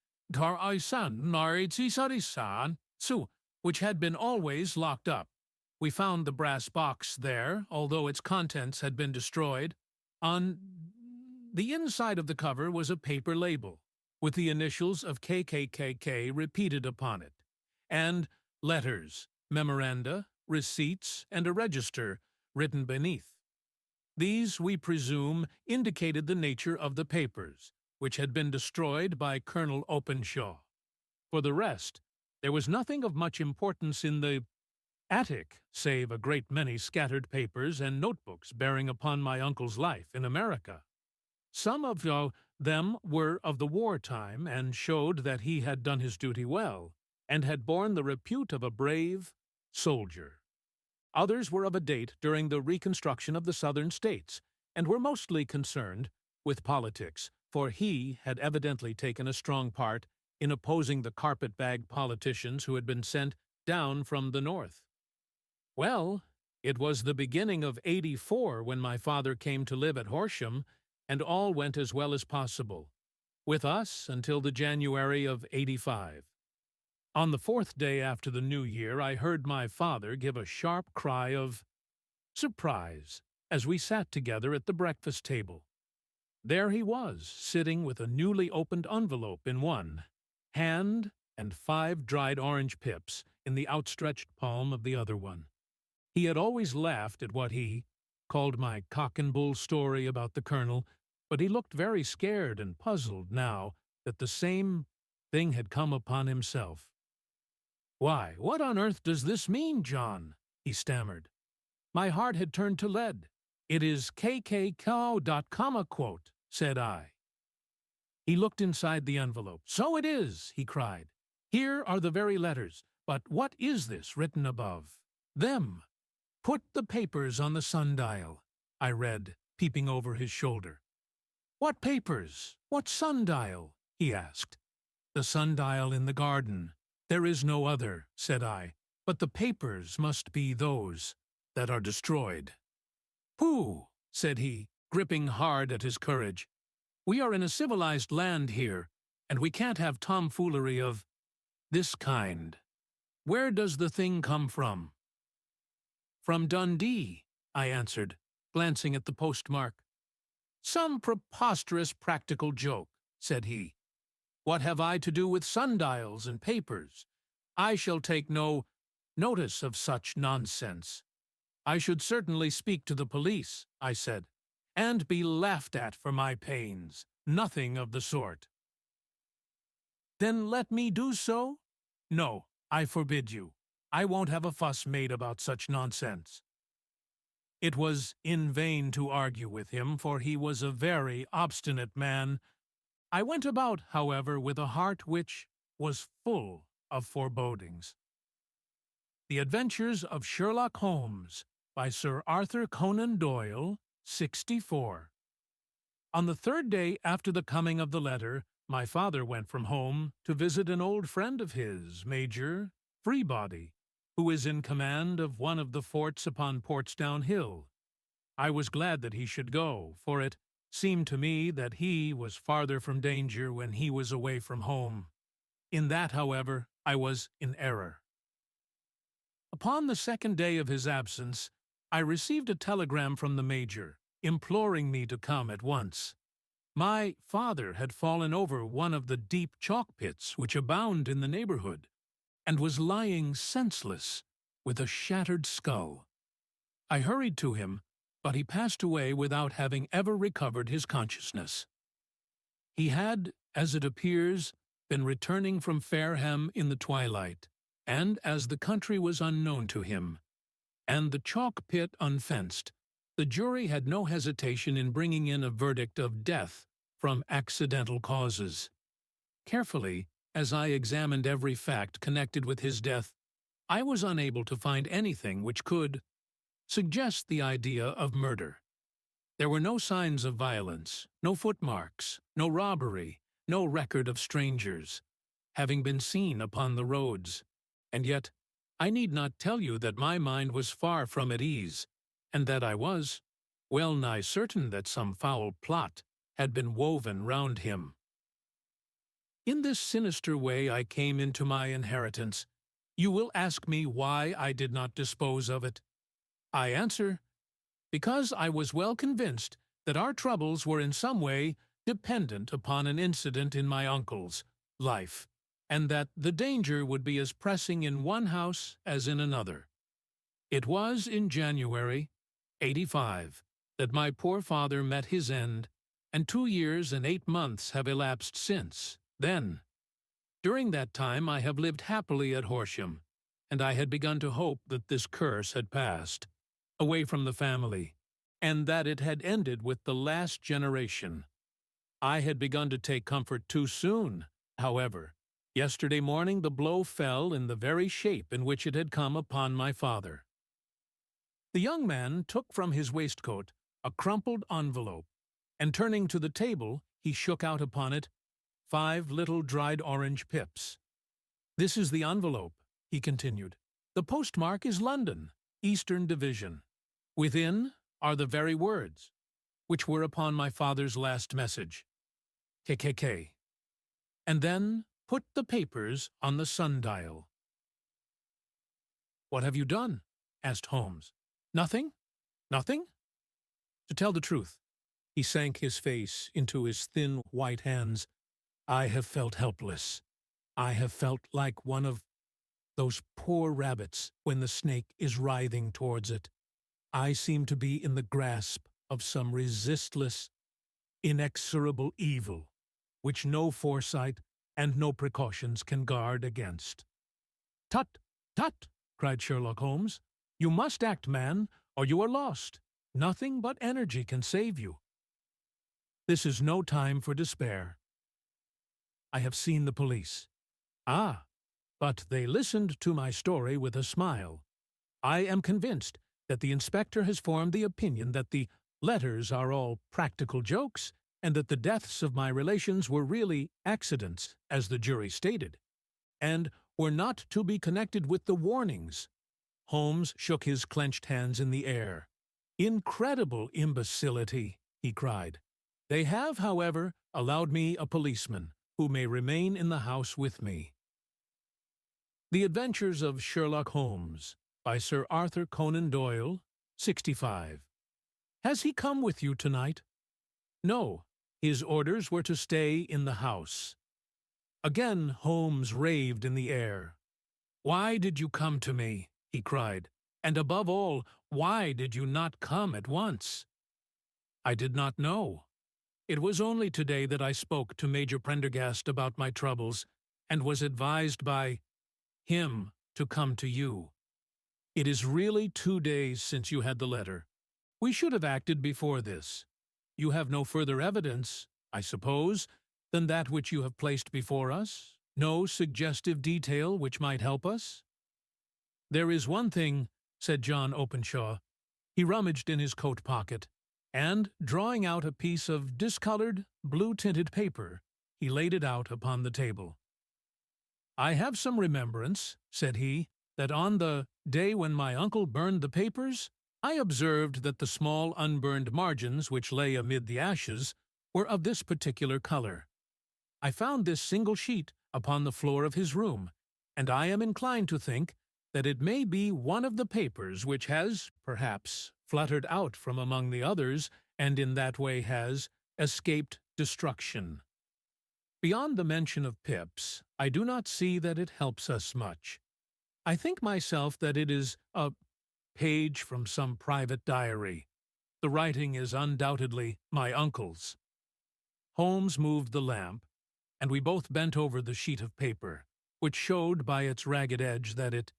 which had been always locked up. We found the brass box there, although its contents had been destroyed. On the inside of the cover was a paper label, with the initials of KKKK repeated upon it, and letters, memoranda, receipts, and a register written beneath. These, we presume, indicated the nature of the papers, which had been destroyed by Colonel Openshaw. For the rest, there was nothing of much importance in the attic, save a great many scattered papers and notebooks bearing upon my uncle's life in America. Some of them were of the war time and showed that he had done his duty well, and had borne the repute of a brave soldier. Others were of a date during the reconstruction of the Southern states, and were mostly concerned with politics, for he had evidently taken a strong part in opposing the carpet-bag politicians who had been sent down from the North. Well, it was the beginning of '84 when my father came to live at Horsham, and all went as well as possible, with us until the January of '85. On the 4th day after the New Year, I heard my father give a sharp cry of surprise as we sat together at the breakfast table. There he was, sitting with a newly opened envelope in one hand and 5 dried orange pips in the outstretched palm of the other one. He had always laughed at what he called my cock-and-bull story about the colonel, but he looked very scared and puzzled now that the same thing had come upon himself. "Why, what on earth does this mean, John?" he stammered. My heart had turned to lead. "It is KKK.comma quote," said I. He looked inside the envelope. "So it is," he cried. "Here are the very letters. But what is this written above them? 'Put the papers on the sundial,'" I read, peeping over his shoulder. "What papers? What sundial?" he asked. "The sundial in the garden. There is no other," said I, "but the papers must be those that are destroyed." "Pooh," said he, gripping hard at his courage. "We are in a civilized land here, and we can't have tomfoolery of this kind. Where does the thing come from?" "From Dundee," I answered, glancing at the postmark. "Some preposterous practical joke," said he. "What have I to do with sundials and papers? I shall take no notice of such nonsense." "I should certainly speak to the police," I said, "and be laughed at for my pains. Nothing of the sort." "Then let me do so?" "No, I forbid you. I won't have a fuss made about such nonsense." It was in vain to argue with him, for he was a very obstinate man. I went about, however, with a heart which was full of forebodings. The Adventures of Sherlock Holmes by Sir Arthur Conan Doyle, 64. On the third day after the coming of the letter, my father went from home to visit an old friend of his, Major Freebody, who is in command of one of the forts upon Portsdown Hill. I was glad that he should go, for it seemed to me that he was farther from danger when he was away from home. In that, however, I was in error. Upon the second day of his absence, I received a telegram from the Major, imploring me to come at once. My father had fallen over one of the deep chalk pits which abound in the neighborhood, and was lying senseless, with a shattered skull. I hurried to him, but he passed away without having ever recovered his consciousness. He had, as it appears, been returning from Fareham in the twilight, and as the country was unknown to him, and the chalk pit unfenced, the jury had no hesitation in bringing in a verdict of death from accidental causes. Carefully, as I examined every fact connected with his death, I was unable to find anything which could suggest the idea of murder. There were no signs of violence, no footmarks, no robbery, no record of strangers having been seen upon the roads, and yet I need not tell you that my mind was far from at ease, and that I was well nigh certain that some foul plot had been woven round him. In this sinister way I came into my inheritance. You will ask me why I did not dispose of it. I answer, because I was well convinced that our troubles were in some way dependent upon an incident in my uncle's life, and that the danger would be as pressing in one house as in another. It was in January, '85, that my poor father met his end, and 2 years and 8 months have elapsed since then. During that time I have lived happily at Horsham, and I had begun to hope that this curse had passed away from the family, and that it had ended with the last generation. I had begun to take comfort too soon, however. Yesterday morning the blow fell in the very shape in which it had come upon my father. The young man took from his waistcoat a crumpled envelope, and turning to the table, he shook out upon it 5 little dried orange pips. "This is the envelope," he continued. "The postmark is London, Eastern Division. Within are the very words which were upon my father's last message, KKK. And then put the papers on the sundial." "What have you done?" asked Holmes. "Nothing? Nothing?" To tell the truth, he sank his face into his thin white hands. "I have felt helpless. I have felt like one of those poor rabbits when the snake is writhing towards it. I seem to be in the grasp of some resistless, inexorable evil, which no foresight and no precautions can guard against." "Tut, tut!" cried Sherlock Holmes. "You must act, man, or you are lost. Nothing but energy can save you. This is no time for despair. I have seen the police. Ah, but they listened to my story with a smile. I am convinced that the inspector has formed the opinion that the letters are all practical jokes, and that the deaths of my relations were really accidents, as the jury stated, and were not to be connected with the warnings. Holmes shook his clenched hands in the air. "Incredible imbecility," he cried. "They have, however, allowed me a policeman, who may remain in the house with me." The Adventures of Sherlock Holmes, by Sir Arthur Conan Doyle, 65. Has he come with you tonight? No, his orders were to stay in the house. Again Holmes raved in the air. "Why did you come to me?" he cried. "And above all, why did you not come at once?" "I did not know. It was only today that I spoke to Major Prendergast about my troubles, and was advised by him to come to you. It is really 2 days since you had the letter. We should have acted before this. You have no further evidence, I suppose, than that which you have placed before us? No suggestive detail which might help us?" "There is one thing," said John Openshaw. He rummaged in his coat pocket, and, drawing out a piece of discolored, blue-tinted paper, he laid it out upon the table. "I have some remembrance," said he, "that on the day when my uncle burned the papers, I observed that the small unburned margins which lay amid the ashes were of this particular color. I found this single sheet upon the floor of his room, and I am inclined to think that it may be one of the papers which has, perhaps, fluttered out from among the others, and in that way has escaped destruction. Beyond the mention of pips, I do not see that it helps us much. I think myself that it is a page from some private diary. The writing is undoubtedly my uncle's." Holmes moved the lamp, and we both bent over the sheet of paper, which showed by its ragged edge that it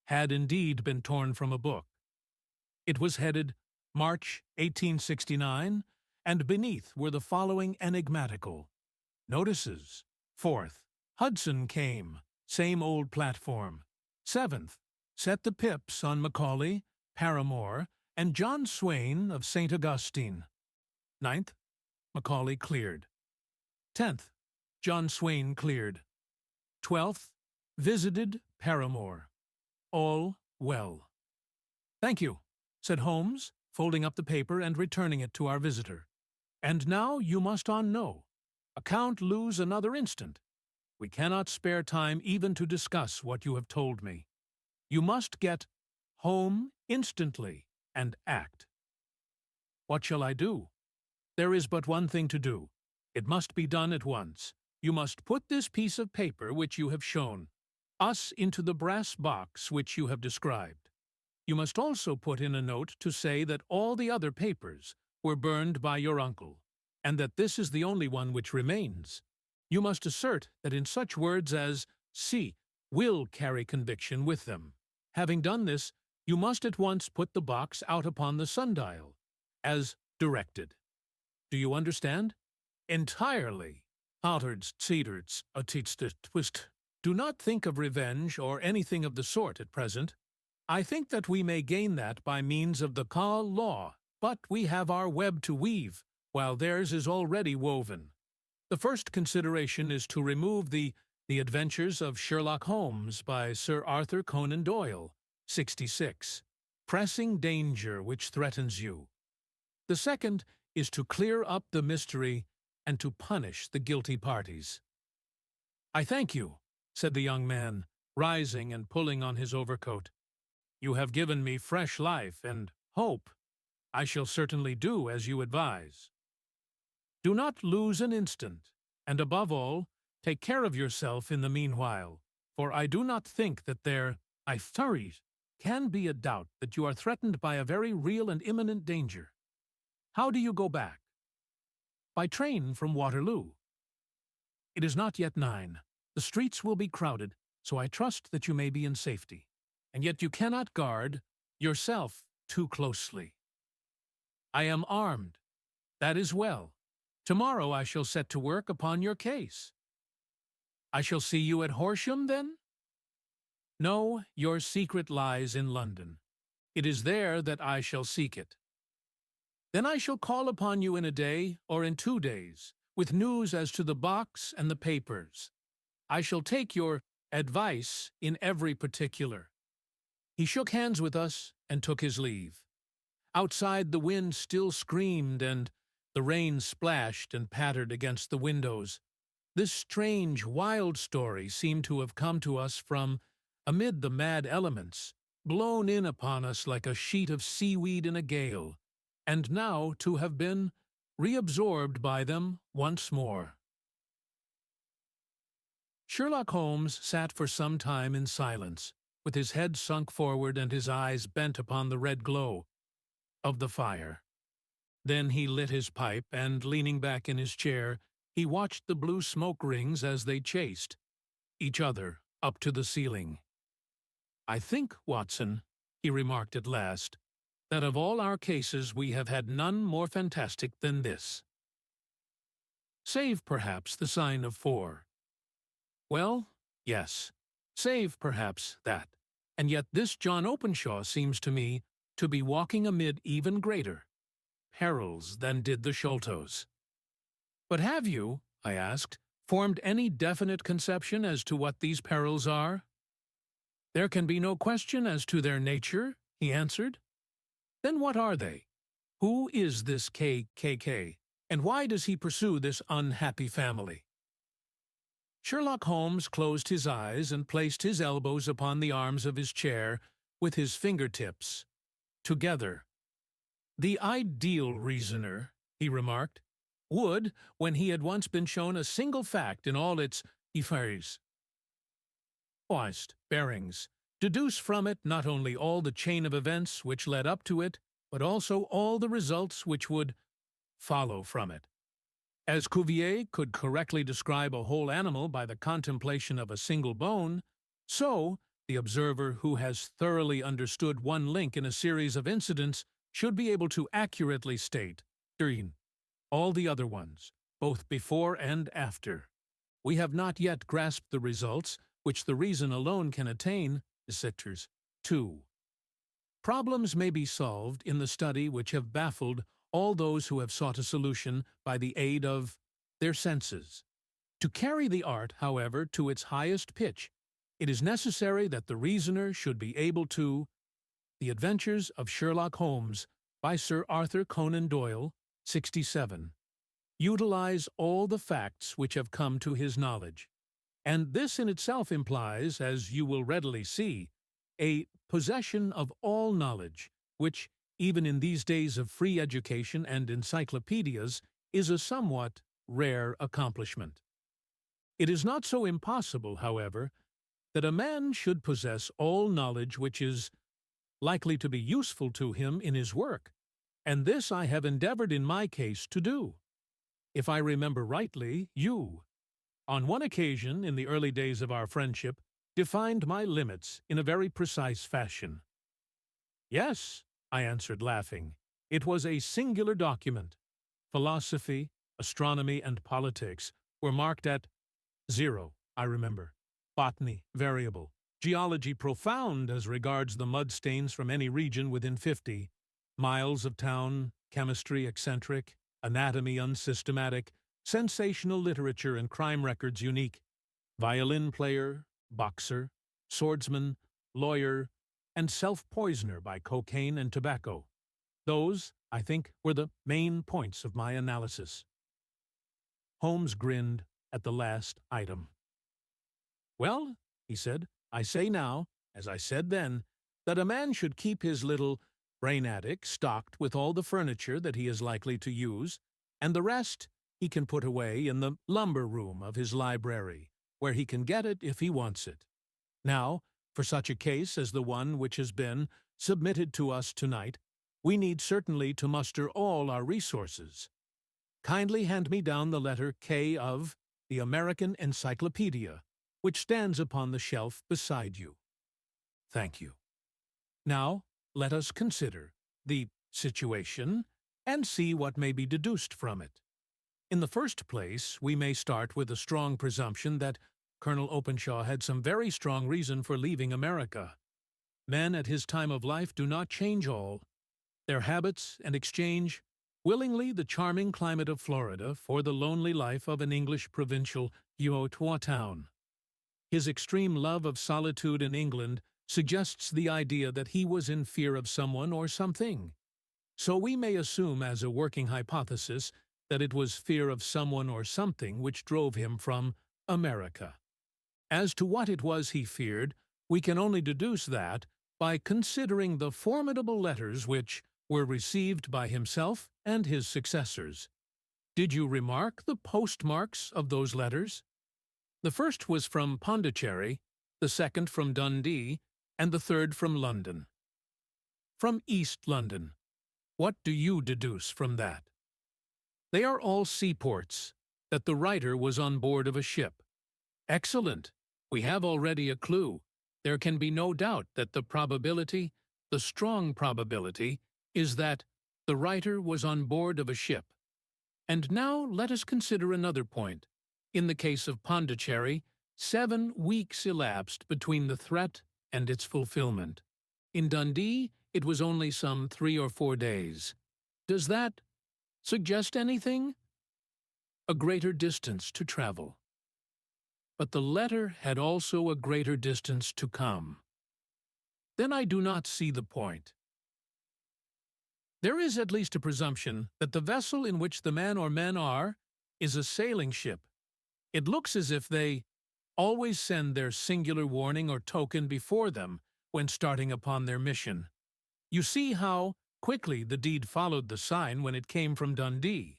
had indeed been torn from a book. It was headed March 1869, and beneath were the following enigmatical notices. 4th, Hudson came, same old platform. 7th, set the pips on Macaulay, Paramore, and John Swain of St. Augustine. 9th, Macaulay cleared. 10th, John Swain cleared. 12th, visited Paramore. All well. "Thank you," said Holmes, folding up the paper and returning it to our visitor. "And now you must on know. Account lose another instant. We cannot spare time even to discuss what you have told me. You must get home instantly and act." "What shall I do?" "There is but one thing to do. It must be done at once. You must put this piece of paper which you have shown us into the brass box which you have described. You must also put in a note to say that all the other papers were burned by your uncle, and that this is the only one which remains. You must assert that in such words as "see" will carry conviction with them. Having done this, you must at once put the box out upon the sundial, as directed. Do you understand?" "Entirely." Twist. "Do not think of revenge or anything of the sort at present. I think that we may gain that by means of the law, but we have our web to weave, while theirs is already woven. The first consideration is to remove the Adventures of Sherlock Holmes by Sir Arthur Conan Doyle, 66, pressing danger which threatens you. The second is to clear up the mystery and to punish the guilty parties." "I thank you," said the young man, rising and pulling on his overcoat. "You have given me fresh life and hope. I shall certainly do as you advise. Do not lose an instant, and above all, take care of yourself in the meanwhile, for I do not think that there can be a doubt that you are threatened by a very real and imminent danger. How do you go back?" "By train from Waterloo." "It is not yet 9. The streets will be crowded, so I trust that you may be in safety. And yet you cannot guard yourself too closely." "I am armed." "That is well. Tomorrow I shall set to work upon your case." "I shall see you at Horsham, then?" "No, your secret lies in London. It is there that I shall seek it." Then I shall call upon you in a day or in 2 days, with news as to the box and the papers. I shall take your advice in every particular." He shook hands with us and took his leave. Outside the wind still screamed and the rain splashed and pattered against the windows. This strange, wild story seemed to have come to us from amid the mad elements, blown in upon us like a sheet of seaweed in a gale, and now to have been reabsorbed by them once more. Sherlock Holmes sat for some time in silence, with his head sunk forward and his eyes bent upon the red glow of the fire. Then he lit his pipe, and, leaning back in his chair, he watched the blue smoke rings as they chased each other up to the ceiling. "I think, Watson," he remarked at last, "that of all our cases we have had none more fantastic than this. Save, perhaps, the sign of 4. Well, yes, save, perhaps, that. And yet this John Openshaw seems to me to be walking amid even greater perils than did the Sholtos." "But have you," I asked, "formed any definite conception as to what these perils are?" "There can be no question as to their nature," he answered. "Then what are they? Who is this KKK, and why does he pursue this unhappy family?" Sherlock Holmes closed his eyes and placed his elbows upon the arms of his chair with his fingertips together. "The ideal reasoner," he remarked, "would, when he had once been shown a single fact in all its effets, bearings, deduce from it not only all the chain of events which led up to it, but also all the results which would follow from it. As Cuvier could correctly describe a whole animal by the contemplation of a single bone, so the observer who has thoroughly understood one link in a series of incidents should be able to accurately state all the other ones, both before and after. We have not yet grasped the results which the reason alone can attain. 2. Problems may be solved in the study which have baffled all those who have sought a solution by the aid of their senses. To carry the art, however, to its highest pitch, it is necessary that the reasoner should be able to— The Adventures of Sherlock Holmes by Sir Arthur Conan Doyle, 67. Utilize all the facts which have come to his knowledge. And this in itself implies, as you will readily see, a possession of all knowledge, which, even in these days of free education and encyclopedias, is a somewhat rare accomplishment. It is not so impossible, however, that a man should possess all knowledge which is likely to be useful to him in his work, and this I have endeavored in my case to do. If I remember rightly, you, on one occasion in the early days of our friendship, defined my limits in a very precise fashion. "Yes," I answered, laughing. "It was a singular document. Philosophy, astronomy, and politics were marked at 0, I remember. Botany, variable. Geology, profound as regards the mud stains from any region within 50 miles of town. Chemistry, eccentric. Anatomy, unsystematic. Sensational literature and crime records unique. Violin player, boxer, swordsman, lawyer, and self-poisoner by cocaine and tobacco. Those, I think, were the main points of my analysis." Holmes grinned at the last item. "Well," he said, "I say now, as I said then, that a man should keep his little brain attic stocked with all the furniture that he is likely to use, and the rest he can put away in the lumber room of his library, where he can get it if he wants it. Now, for such a case as the one which has been submitted to us tonight, we need certainly to muster all our resources. Kindly hand me down the letter K of the American Encyclopedia, which stands upon the shelf beside you. Thank you. Now, let us consider the situation and see what may be deduced from it. In the first place, we may start with a strong presumption that Colonel Openshaw had some very strong reason for leaving America. Men at his time of life do not change all. Their habits and exchange willingly the charming climate of Florida for the lonely life of an English provincial Utah town. His extreme love of solitude in England suggests the idea that he was in fear of someone or something. So we may assume as a working hypothesis that it was fear of someone or something which drove him from America. As to what it was he feared, we can only deduce that by considering the formidable letters which were received by himself and his successors. Did you remark the postmarks of those letters? The first was from Pondicherry, the second from Dundee, and the third from London. From East London. What do you deduce from that? They are all seaports, that the writer was on board of a ship. Excellent. We have already a clue. There can be no doubt that the strong probability, is that the writer was on board of a ship. And now let us consider another point. In the case of Pondicherry, 7 weeks elapsed between the threat and its fulfillment. In Dundee, it was only some 3 or 4 days. Does that suggest anything? A greater distance to travel. But the letter had also a greater distance to come. Then I do not see the point. There is at least a presumption that the vessel in which the man or men are is a sailing ship. It looks as if they always send their singular warning or token before them when starting upon their mission. You see how quickly the deed followed the sign when it came from Dundee.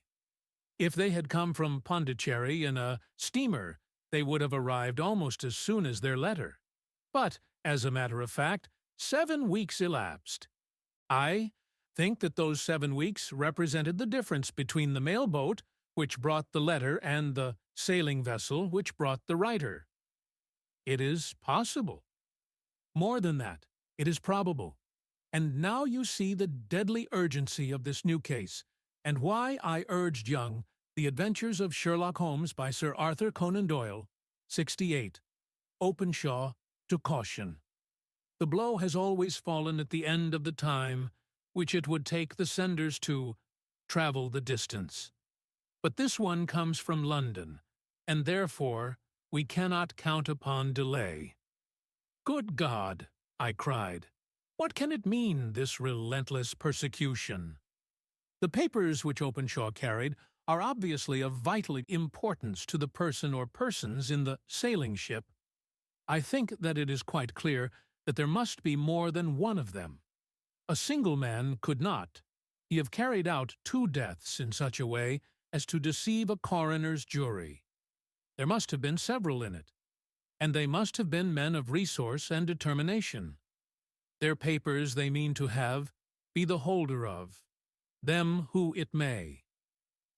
If they had come from Pondicherry in a steamer, they would have arrived almost as soon as their letter. But, as a matter of fact, 7 weeks elapsed. I think that those 7 weeks represented the difference between the mail boat, which brought the letter, and the sailing vessel, which brought the writer. It is possible. More than that, it is probable. And now you see the deadly urgency of this new case, and why I urged Young, The Adventures of Sherlock Holmes by Sir Arthur Conan Doyle, 68, Openshaw, to caution. The blow has always fallen at the end of the time which it would take the senders to travel the distance. But this one comes from London, and therefore we cannot count upon delay. Good God, I cried. What can it mean, this relentless persecution? The papers which Openshaw carried are obviously of vital importance to the person or persons in the sailing ship. I think that it is quite clear that there must be more than one of them. A single man could not have carried out 2 deaths in such a way as to deceive a coroner's jury. There must have been several in it, and they must have been men of resource and determination. Their papers they mean to have, be the holder of, them who it may.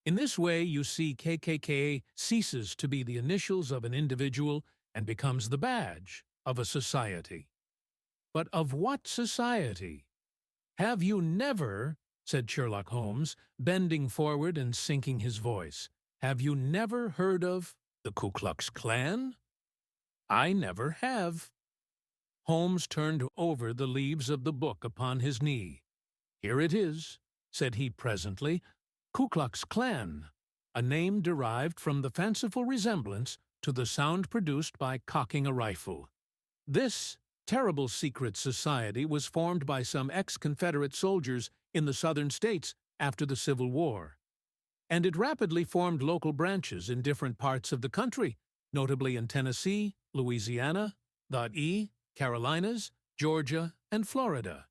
In this way, you see, KKK ceases to be the initials of an individual and becomes the badge of a society. But of what society? Have you never, said Sherlock Holmes, bending forward and sinking his voice, have you never heard of the Ku Klux Klan? I never have. Holmes turned over the leaves of the book upon his knee. Here it is, said he presently, Ku Klux Klan, a name derived from the fanciful resemblance to the sound produced by cocking a rifle. This terrible secret society was formed by some ex-Confederate soldiers in the Southern states after the Civil War, and it rapidly formed local branches in different parts of the country, notably in Tennessee, Louisiana, the Carolinas, Georgia, and Florida.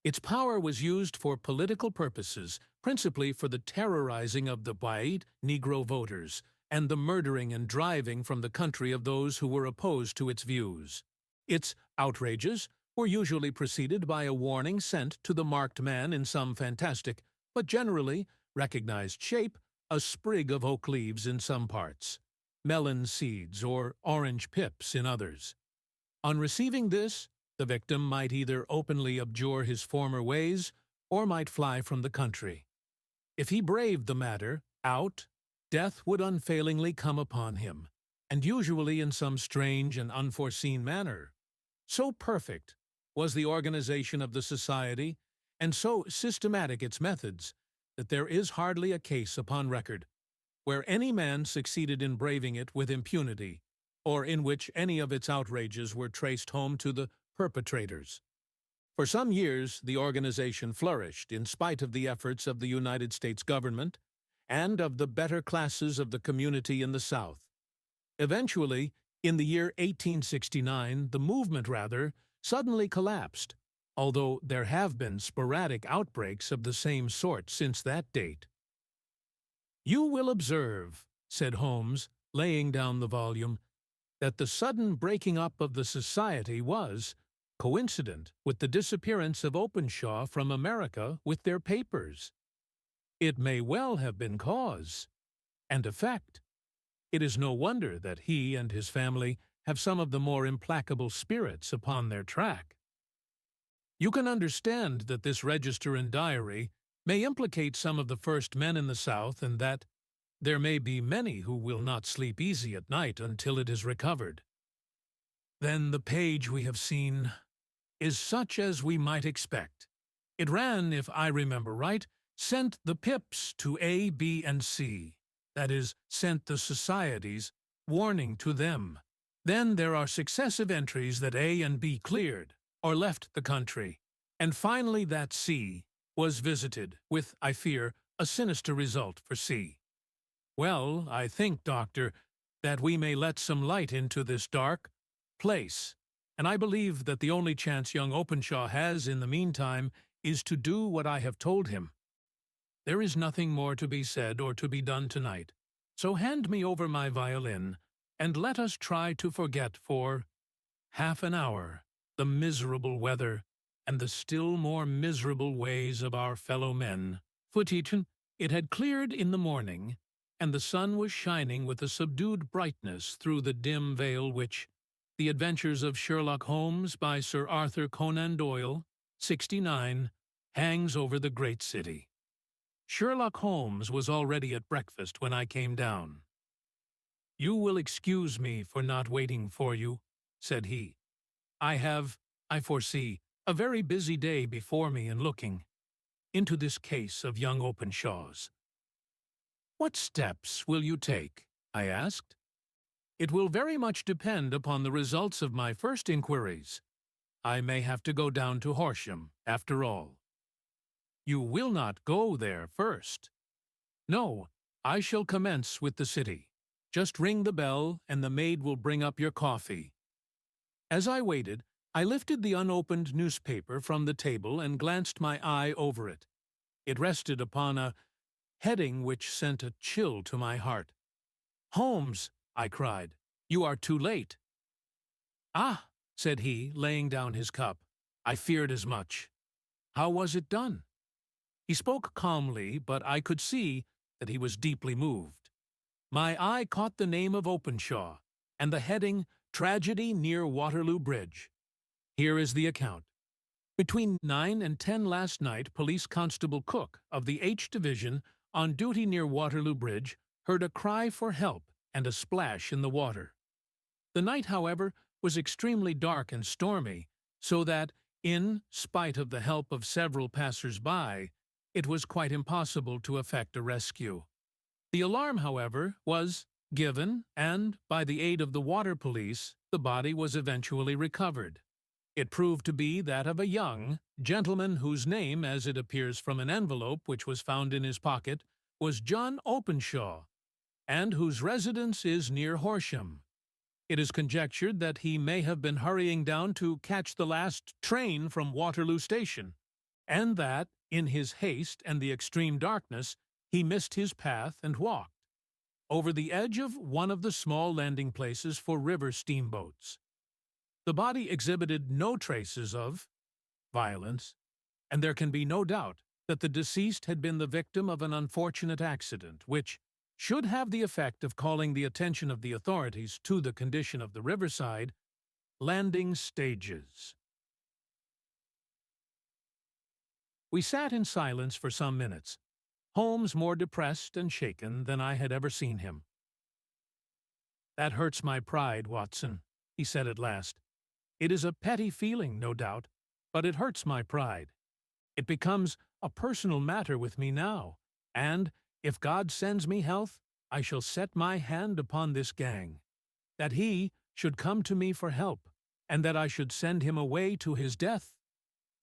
Its power was used for political purposes, principally for the terrorizing of the white Negro voters and the murdering and driving from the country of those who were opposed to its views. Its outrages were usually preceded by a warning sent to the marked man in some fantastic, but generally recognized shape, a sprig of oak leaves in some parts, melon seeds or orange pips in others. On receiving this, the victim might either openly abjure his former ways or might fly from the country. If he braved the matter out, death would unfailingly come upon him, and usually in some strange and unforeseen manner. So perfect was the organization of the society, and so systematic its methods, that there is hardly a case upon record where any man succeeded in braving it with impunity, or in which any of its outrages were traced home to the perpetrators. For some years, the organization flourished in spite of the efforts of the United States government and of the better classes of the community in the South. Eventually, in the year 1869, the movement, suddenly collapsed, although there have been sporadic outbreaks of the same sort since that date. "You will observe," said Holmes, laying down the volume, "that the sudden breaking up of the society was coincident with the disappearance of Openshaw from America with their papers. It may well have been cause and effect. It is no wonder that he and his family have some of the more implacable spirits upon their track. You can understand that this register and diary may implicate some of the first men in the South, and that there may be many who will not sleep easy at night until it is recovered. Then the page we have seen is such as we might expect. It ran, if I remember right, sent the pips to A, B, and C. That is, sent the societies, warning to them. Then there are successive entries that A and B cleared, or left the country, and finally that C was visited, with, I fear, a sinister result for C. Well, I think, Doctor, that we may let some light into this dark place, and I believe that the only chance young Openshaw has in the meantime is to do what I have told him. There is nothing more to be said or to be done tonight, so hand me over my violin, and let us try to forget for half an hour the miserable weather and the still more miserable ways of our fellow men. It had cleared in the morning, and the sun was shining with a subdued brightness through the dim veil which The Adventures of Sherlock Holmes by Sir Arthur Conan Doyle, 69, hangs over the great city. Sherlock Holmes was already at breakfast when I came down. "You will excuse me for not waiting for you," said he. I foresee, a very busy day before me in looking into this case of young Openshaw's." "What steps will you take?" I asked. "It will very much depend upon the results of my first inquiries. I may have to go down to Horsham, after all." "You will not go there first?" "No, I shall commence with the city. Just ring the bell, and the maid will bring up your coffee." As I waited, I lifted the unopened newspaper from the table and glanced my eye over it. It rested upon a heading which sent a chill to my heart. "Holmes," I cried, "you are too late." "Ah," said he, laying down his cup, "I feared as much. How was it done?" He spoke calmly, but I could see that he was deeply moved. My eye caught the name of Openshaw, and the heading, "Tragedy near Waterloo Bridge." Here is the account. "Between 9 and 10 last night, Police Constable Cook of the H Division, on duty near Waterloo Bridge, heard a cry for help and a splash in the water. The night, however, was extremely dark and stormy, so that, in spite of the help of several passers-by, it was quite impossible to effect a rescue. The alarm, however, was given, and, by the aid of the water police, the body was eventually recovered. It proved to be that of a young gentleman whose name, as it appears from an envelope which was found in his pocket, was John Openshaw, and whose residence is near Horsham. It is conjectured that he may have been hurrying down to catch the last train from Waterloo Station, and that, in his haste and the extreme darkness, he missed his path and walked over the edge of one of the small landing places for river steamboats. The body exhibited no traces of violence, and there can be no doubt that the deceased had been the victim of an unfortunate accident, which should have the effect of calling the attention of the authorities to the condition of the riverside landing stages." We sat in silence for some minutes, Holmes more depressed and shaken than I had ever seen him. "That hurts my pride, Watson," he said at last. "It is a petty feeling, no doubt, but it hurts my pride. It becomes a personal matter with me now, And, if God sends me health, I shall set my hand upon this gang. That he should come to me for help, and that I should send him away to his death."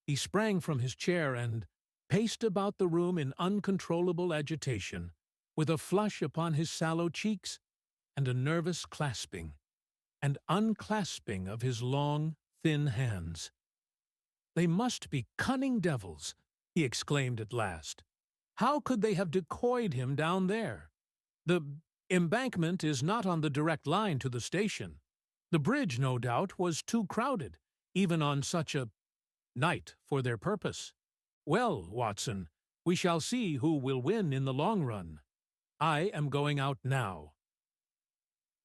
He sprang from his chair and paced about the room in uncontrollable agitation, with a flush upon his sallow cheeks and a nervous clasping and unclasping of his long, thin hands. "They must be cunning devils," he exclaimed at last. "How could they have decoyed him down there? The embankment is not on the direct line to the station. The bridge, no doubt, was too crowded, even on such a night, for their purpose. Well, Watson, we shall see who will win in the long run. I am going out now."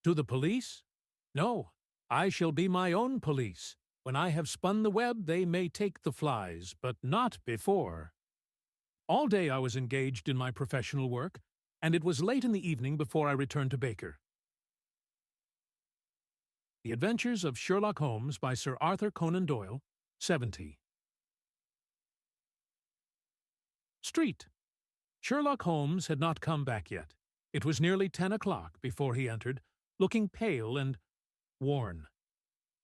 "To the police?" "No, I shall be my own police. When I have spun the web, they may take the flies, but not before." All day I was engaged in my professional work, and it was late in the evening before I returned to Baker. The Adventures of Sherlock Holmes by Sir Arthur Conan Doyle, 70. Street. Sherlock Holmes had not come back yet. It was nearly 10 o'clock before he entered, looking pale and worn.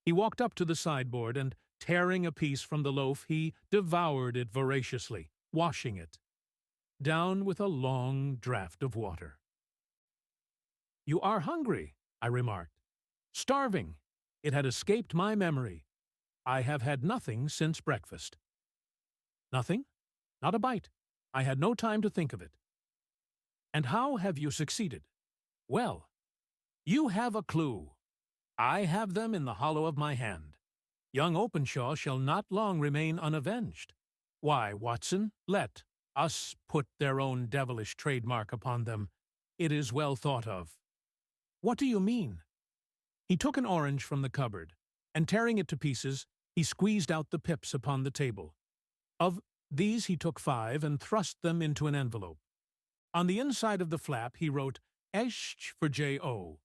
He walked up to the sideboard, and, tearing a piece from the loaf, he devoured it voraciously, washing it down with a long draught of water. "You are hungry," I remarked. "Starving. It had escaped my memory. I have had nothing since breakfast." "Nothing? Not a bite. I had no time to think of it." "And how have you succeeded?" "Well, you have a clue. I have them in the hollow of my hand. Young Openshaw shall not long remain unavenged. Why, Watson, let us put their own devilish trademark upon them. It is well thought of." "What do you mean?" He took an orange from the cupboard, and tearing it to pieces, he squeezed out the pips upon the table. Of these he took 5 and thrust them into an envelope. On the inside of the flap he wrote "Esch" for J.O.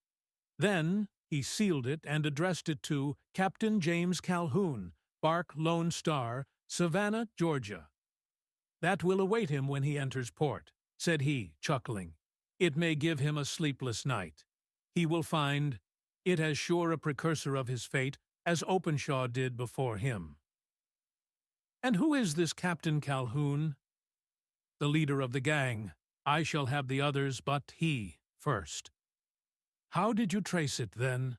Then he sealed it and addressed it to Captain James Calhoun, Bark Lone Star, Savannah, Georgia. "That will await him when he enters port," said he, chuckling. "It may give him a sleepless night. He will find it as sure a precursor of his fate as Openshaw did before him." "And who is this Captain Calhoun?" "The leader of the gang. I shall have the others, but he first." "How did you trace it, then?"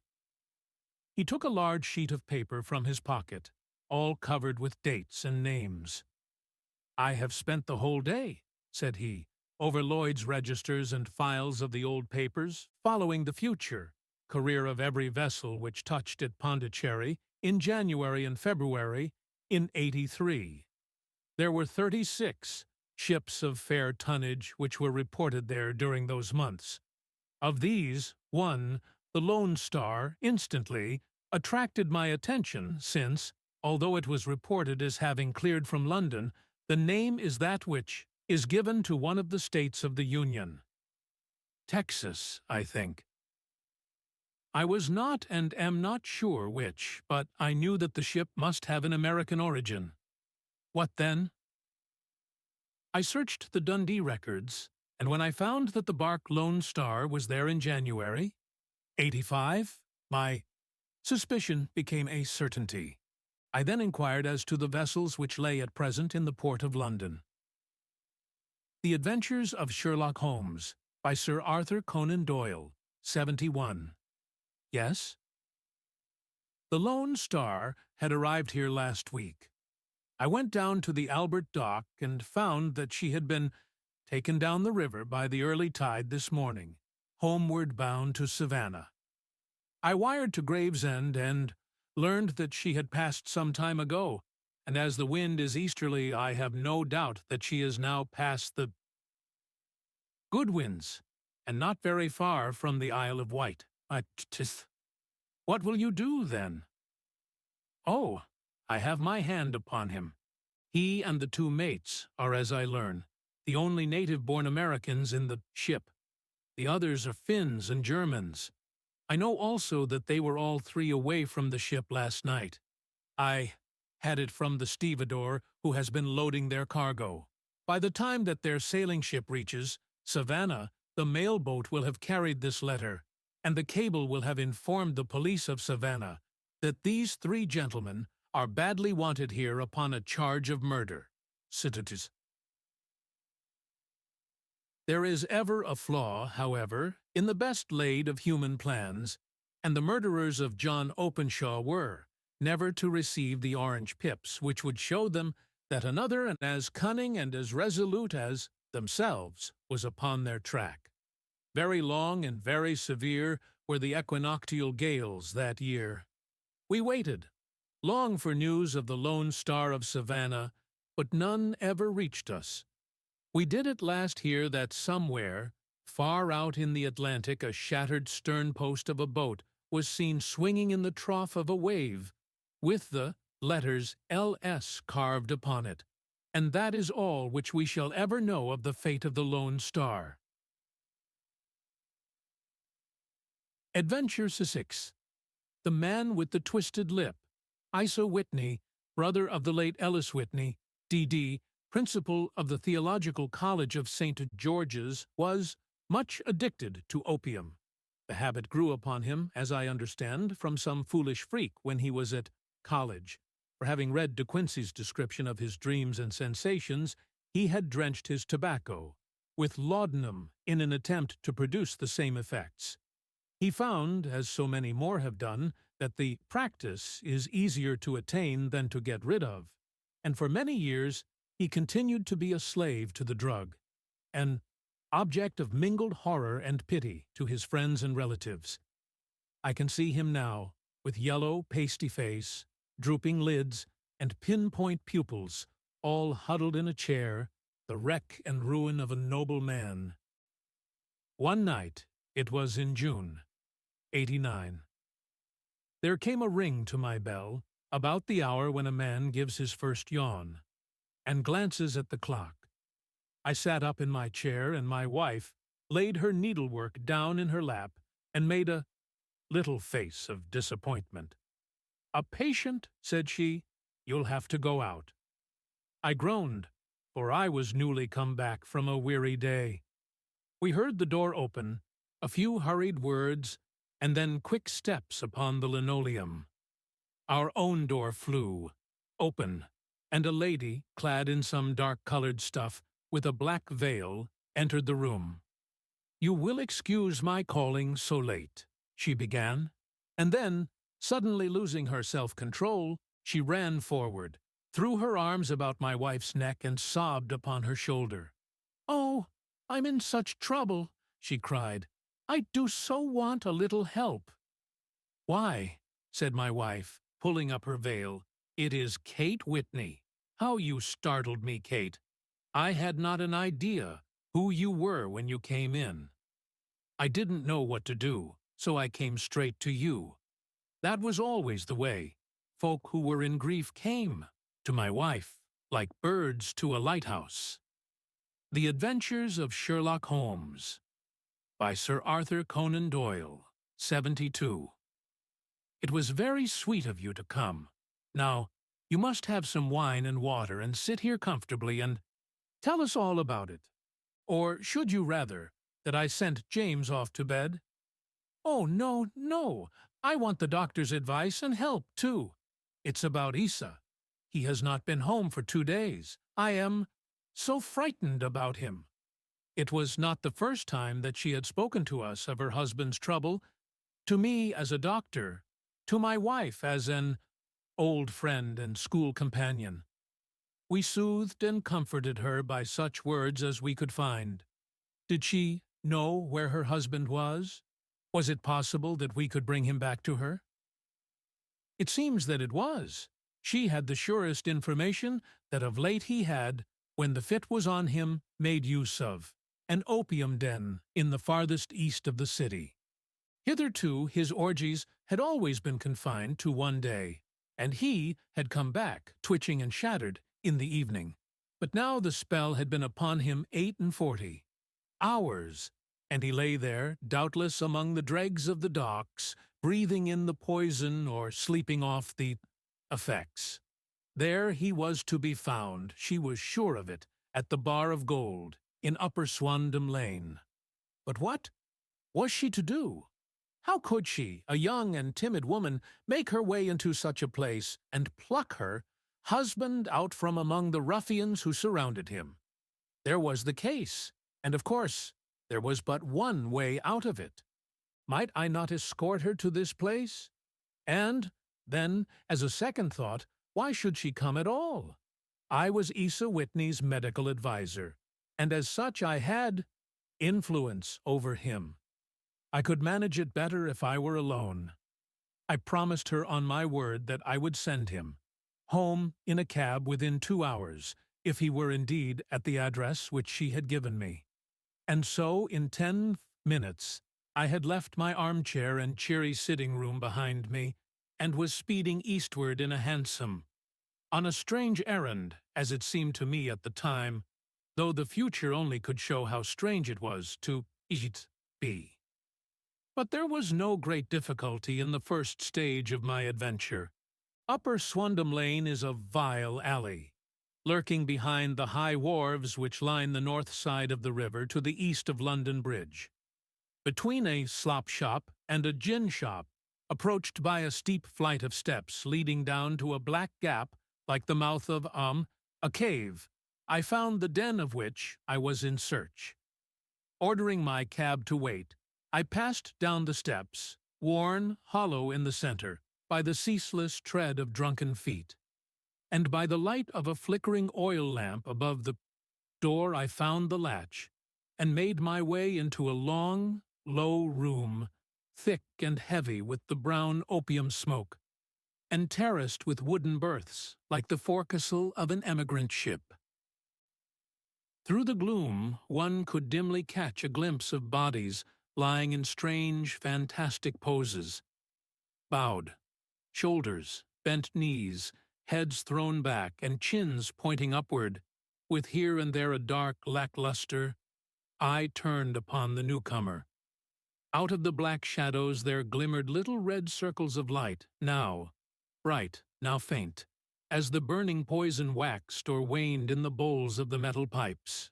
He took a large sheet of paper from his pocket, all covered with dates and names. "I have spent the whole day," said he, "over Lloyd's registers and files of the old papers, following the future career of every vessel which touched at Pondicherry in January and February in '83. There were 36 ships of fair tonnage which were reported there during those months. Of these, one, the Lone Star, instantly attracted my attention since, although it was reported as having cleared from London, the name is that which is given to one of the states of the Union. Texas, I think. I was not and am not sure which, but I knew that the ship must have an American origin. What then? I searched the Dundee records, and when I found that the bark Lone Star was there in January, '85, my suspicion became a certainty. I then inquired as to the vessels which lay at present in the port of London. The Adventures of Sherlock Holmes by Sir Arthur Conan Doyle, 71. Yes? The Lone Star had arrived here last week. I went down to the Albert Dock and found that she had been taken down the river by the early tide this morning, homeward bound to Savannah. I wired to Gravesend and learned that she had passed some time ago, and as the wind is easterly, I have no doubt that she is now past the Goodwins, and not very far from the Isle of Wight. What will you do, then? Oh, I have my hand upon him. He and the 2 mates are, as I learn, the only native-born Americans in the ship. The others are Finns and Germans. I know also that they were all 3 away from the ship last night. I had it from the stevedore who has been loading their cargo. By the time that their sailing ship reaches Savannah, the mail boat will have carried this letter, and the cable will have informed the police of Savannah that these three gentlemen are badly wanted here upon a charge of murder. Citatus. There is ever a flaw, however, in the best laid of human plans, and the murderers of John Openshaw were never to receive the orange pips which would show them that another and as cunning and as resolute as themselves was upon their track. Very long and very severe were the equinoctial gales that year. We waited long for news of the Lone Star of Savannah, but none ever reached us. We did at last hear that somewhere, far out in the Atlantic, a shattered stern-post of a boat was seen swinging in the trough of a wave, with the letters L.S. carved upon it, and that is all which we shall ever know of the fate of the Lone Star. Adventure 6. The Man with the Twisted Lip. Isa Whitney, brother of the late Ellis Whitney, D.D., principal of the Theological College of St. George's, was much addicted to opium. The habit grew upon him, as I understand, from some foolish freak when he was at college. For having read De Quincey's description of his dreams and sensations, he had drenched his tobacco with laudanum in an attempt to produce the same effects. He found, as so many more have done, that the practice is easier to attain than to get rid of, and for many years he continued to be a slave to the drug, an object of mingled horror and pity to his friends and relatives. I can see him now, with yellow, pasty face, drooping lids, and pinpoint pupils, all huddled in a chair, the wreck and ruin of a noble man. One night, it was in June, '89. There came a ring to my bell, about the hour when a man gives his first yawn, and glances at the clock. I sat up in my chair, and my wife laid her needlework down in her lap and made a little face of disappointment. "A patient," said she. "You'll have to go out." I groaned, for I was newly come back from a weary day. We heard the door open, a few hurried words, and then quick steps upon the linoleum. Our own door flew open, and a lady, clad in some dark-colored stuff, with a black veil, entered the room. "You will excuse my calling so late," she began, and then, suddenly losing her self-control, she ran forward, threw her arms about my wife's neck, and sobbed upon her shoulder. "Oh, I'm in such trouble," she cried. "I do so want a little help." "Why," said my wife, pulling up her veil, "it is Kate Whitney. How you startled me, Kate. I had not an idea who you were when you came in. I didn't know what to do, so I came straight to you. That was always the way. Folk who were in grief came to my wife, like birds to a lighthouse." The Adventures of Sherlock Holmes, by Sir Arthur Conan Doyle, 72. It was very sweet of you to come. Now, you must have some wine and water and sit here comfortably and tell us all about it. Or should you rather that I sent James off to bed? "Oh, no, no. I want the doctor's advice and help, too. It's about Isa. He has not been home for 2 days. I am so frightened about him." It was not the first time that she had spoken to us of her husband's trouble, to me as a doctor, to my wife as an old friend and school companion. We soothed and comforted her by such words as we could find. Did she know where her husband was? Was it possible that we could bring him back to her? It seems that it was. She had the surest information that of late he had, when the fit was on him, made use of an opium den in the farthest east of the city. Hitherto his orgies had always been confined to one day, and he had come back, twitching and shattered, in the evening. But now the spell had been upon him 48 hours, and he lay there, doubtless among the dregs of the docks, breathing in the poison or sleeping off the effects. There he was to be found, she was sure of it, at the Bar of Gold in Upper Swandam Lane. But what was she to do? How could she, a young and timid woman, make her way into such a place and pluck her husband out from among the ruffians who surrounded him? There was the case, and of course, there was but one way out of it. Might I not escort her to this place? And, then, as a second thought, why should she come at all? I was Isa Whitney's medical adviser, and as such I had influence over him. I could manage it better if I were alone. I promised her on my word that I would send him home in a cab within 2 hours, if he were indeed at the address which she had given me. And so, in 10 minutes, I had left my armchair and cheery sitting-room behind me, and was speeding eastward in a hansom, on a strange errand, as it seemed to me at the time, though the future only could show how strange it was to it be. But there was no great difficulty in the first stage of my adventure. Upper Swandam Lane is a vile alley, lurking behind the high wharves which line the north side of the river to the east of London Bridge. Between a slop shop and a gin shop, approached by a steep flight of steps leading down to a black gap like the mouth of a cave, I found the den of which I was in search. Ordering my cab to wait, I passed down the steps, worn hollow in the center by the ceaseless tread of drunken feet, and by the light of a flickering oil lamp above the door I found the latch, and made my way into a long, low room, thick and heavy with the brown opium smoke, and terraced with wooden berths like the forecastle of an emigrant ship. Through the gloom one could dimly catch a glimpse of bodies lying in strange, fantastic poses, bowed, shoulders, bent knees, heads thrown back, and chins pointing upward, with here and there a dark, lackluster eye turned upon the newcomer. Out of the black shadows there glimmered little red circles of light, now bright, now faint, as the burning poison waxed or waned in the bowls of the metal pipes.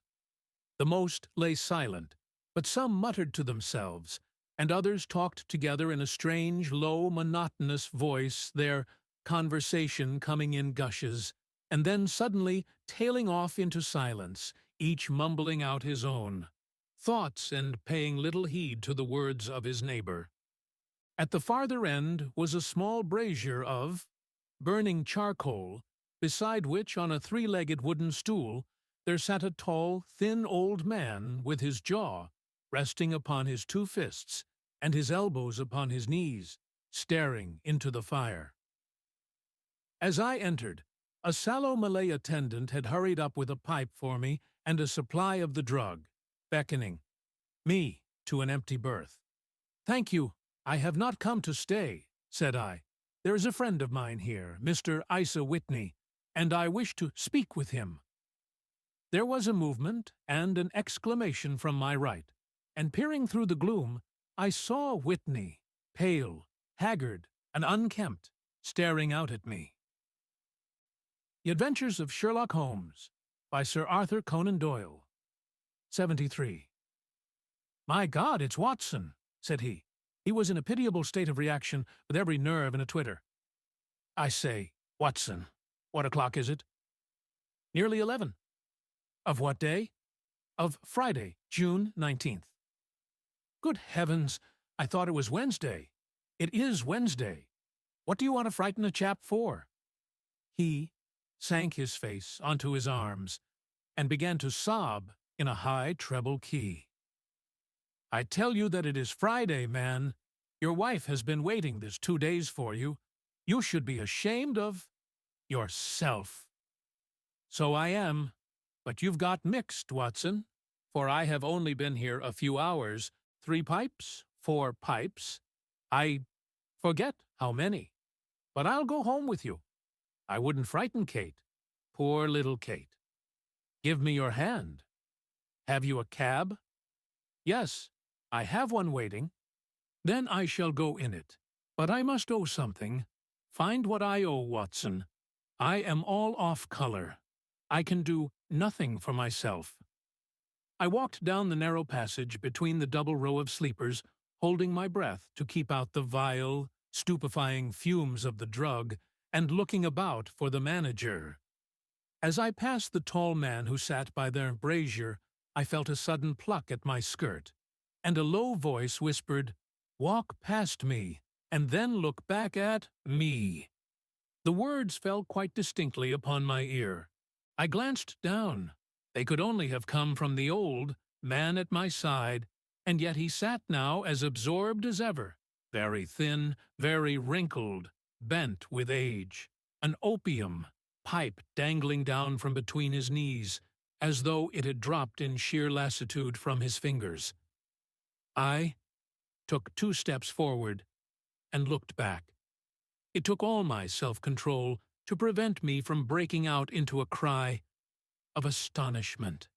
The most lay silent, but some muttered to themselves, and others talked together in a strange, low, monotonous voice, their conversation coming in gushes, and then suddenly tailing off into silence, each mumbling out his own thoughts and paying little heed to the words of his neighbor. At the farther end was a small brazier of burning charcoal, beside which, on a three-legged wooden stool, there sat a tall, thin old man with his jaw resting upon his two fists and his elbows upon his knees, staring into the fire. As I entered, a sallow Malay attendant had hurried up with a pipe for me and a supply of the drug, beckoning me to an empty berth. "Thank you, I have not come to stay," said I. "There is a friend of mine here, Mr. Isa Whitney, and I wish to speak with him." There was a movement and an exclamation from my right, and peering through the gloom, I saw Whitney, pale, haggard, and unkempt, staring out at me. The Adventures of Sherlock Holmes, by Sir Arthur Conan Doyle. 73. "My God, it's Watson," said he. He was in a pitiable state of reaction, with every nerve in a twitter. "I say, Watson, what o'clock is it?" "Nearly 11. "Of what day?" "Of Friday, June 19th. "Good heavens, I thought it was Wednesday." "It is Wednesday. What do you want to frighten a chap for?" He sank his face onto his arms and began to sob in a high treble key. "I tell you that it is Friday, man. Your wife has been waiting this 2 days for you. You should be ashamed of yourself." "So I am, but you've got mixed, Watson, for I have only been here a few hours. 3 pipes, 4 pipes. I forget how many. But I'll go home with you. I wouldn't frighten Kate. Poor little Kate. Give me your hand. Have you a cab?" "Yes, I have one waiting." "Then I shall go in it. But I must owe something. Find what I owe, Watson. I am all off color. I can do nothing for myself. I walked down the narrow passage between the double row of sleepers, holding my breath to keep out the vile, stupefying fumes of the drug, and looking about for the manager. As I passed the tall man who sat by their brazier, I felt a sudden pluck at my skirt, and a low voice whispered, "Walk past me, and then look back at me." The words fell quite distinctly upon my ear. I glanced down. They could only have come from the old man at my side, and yet he sat now as absorbed as ever, very thin, very wrinkled, bent with age, an opium pipe dangling down from between his knees, as though it had dropped in sheer lassitude from his fingers. I took 2 steps forward and looked back. It took all my self-control to prevent me from breaking out into a cry of astonishment.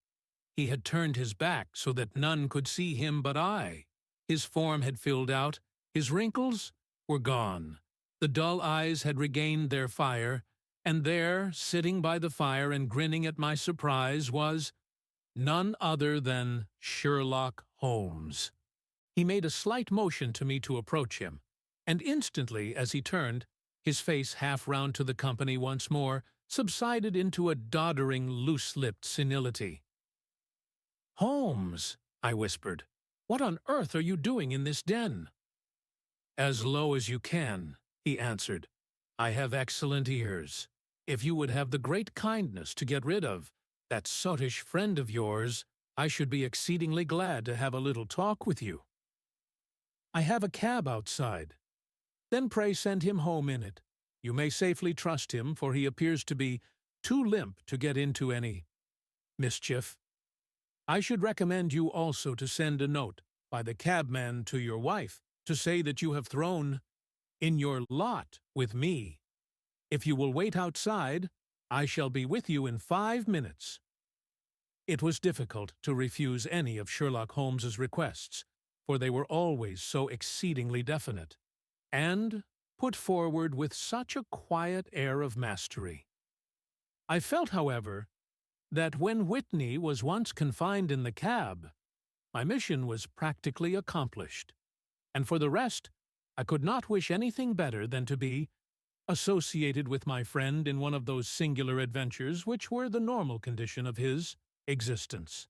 He had turned his back so that none could see him but I. His form had filled out, his wrinkles were gone. The dull eyes had regained their fire, and there, sitting by the fire and grinning at my surprise, was none other than Sherlock Holmes. He made a slight motion to me to approach him, and instantly, as he turned, his face half round to the company once more, subsided into a doddering, loose-lipped senility. "Holmes," I whispered, "what on earth are you doing in this den?" "As low as you can," he answered. "I have excellent ears. If you would have the great kindness to get rid of that sottish friend of yours, I should be exceedingly glad to have a little talk with you." "I have a cab outside." "Then pray send him home in it. You may safely trust him, for he appears to be too limp to get into any mischief. I should recommend you also to send a note by the cabman to your wife to say that you have thrown in your lot with me. If you will wait outside, I shall be with you in 5 minutes." It was difficult to refuse any of Sherlock Holmes's requests, for they were always so exceedingly definite, and put forward with such a quiet air of mastery. I felt, however, that when Whitney was once confined in the cab, my mission was practically accomplished, and for the rest, I could not wish anything better than to be associated with my friend in one of those singular adventures which were the normal condition of his existence.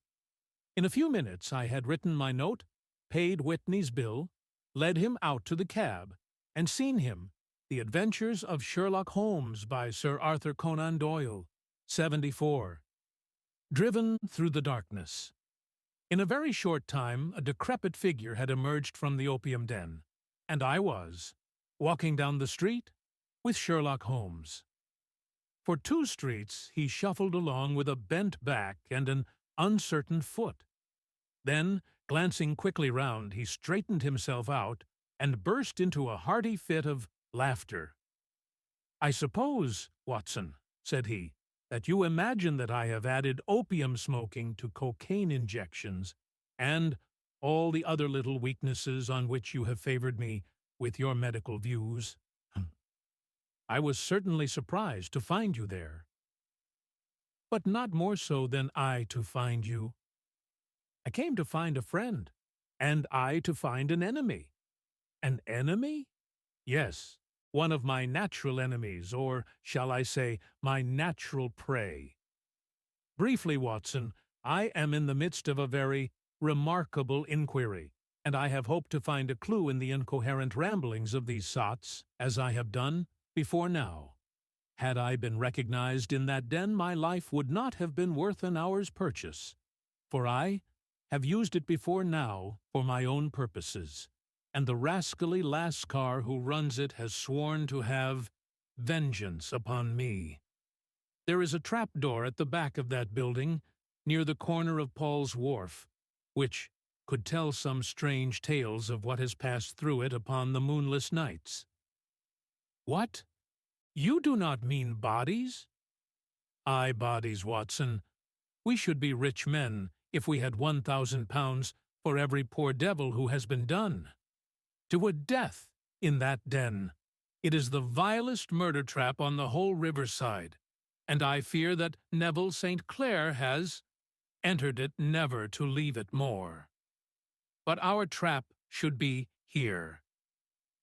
In a few minutes I had written my note, paid Whitney's bill, led him out to the cab, and seen him, The Adventures of Sherlock Holmes by Sir Arthur Conan Doyle, 74, driven through the darkness. In a very short time a decrepit figure had emerged from the opium den, and I was walking down the street with Sherlock Holmes. For 2 streets he shuffled along with a bent back and an uncertain foot. Then, glancing quickly round, he straightened himself out and burst into a hearty fit of laughter. "I suppose, Watson," said he, "that you imagine that I have added opium smoking to cocaine injections and all the other little weaknesses on which you have favored me with your medical views. I was certainly surprised to find you there, but not more so than I to find you. I came to find a friend, and I to find an enemy." "An enemy?" "Yes, one of my natural enemies, or shall I say, my natural prey. Briefly, Watson, I am in the midst of a very remarkable inquiry, and I have hoped to find a clue in the incoherent ramblings of these sots, as I have done before now. Had I been recognized in that den, my life would not have been worth an hour's purchase, for I have used it before now for my own purposes, and the rascally lascar who runs it has sworn to have vengeance upon me. There is a trapdoor at the back of that building, near the corner of Paul's Wharf, which could tell some strange tales of what has passed through it upon the moonless nights." "What? You do not mean bodies?" "Aye, bodies, Watson. We should be rich men if we had £1,000 for every poor devil who has been done. To a death in that den. It is the vilest murder trap on the whole riverside, and I fear that Neville St. Clair has entered it never to leave it more. But our trap should be here.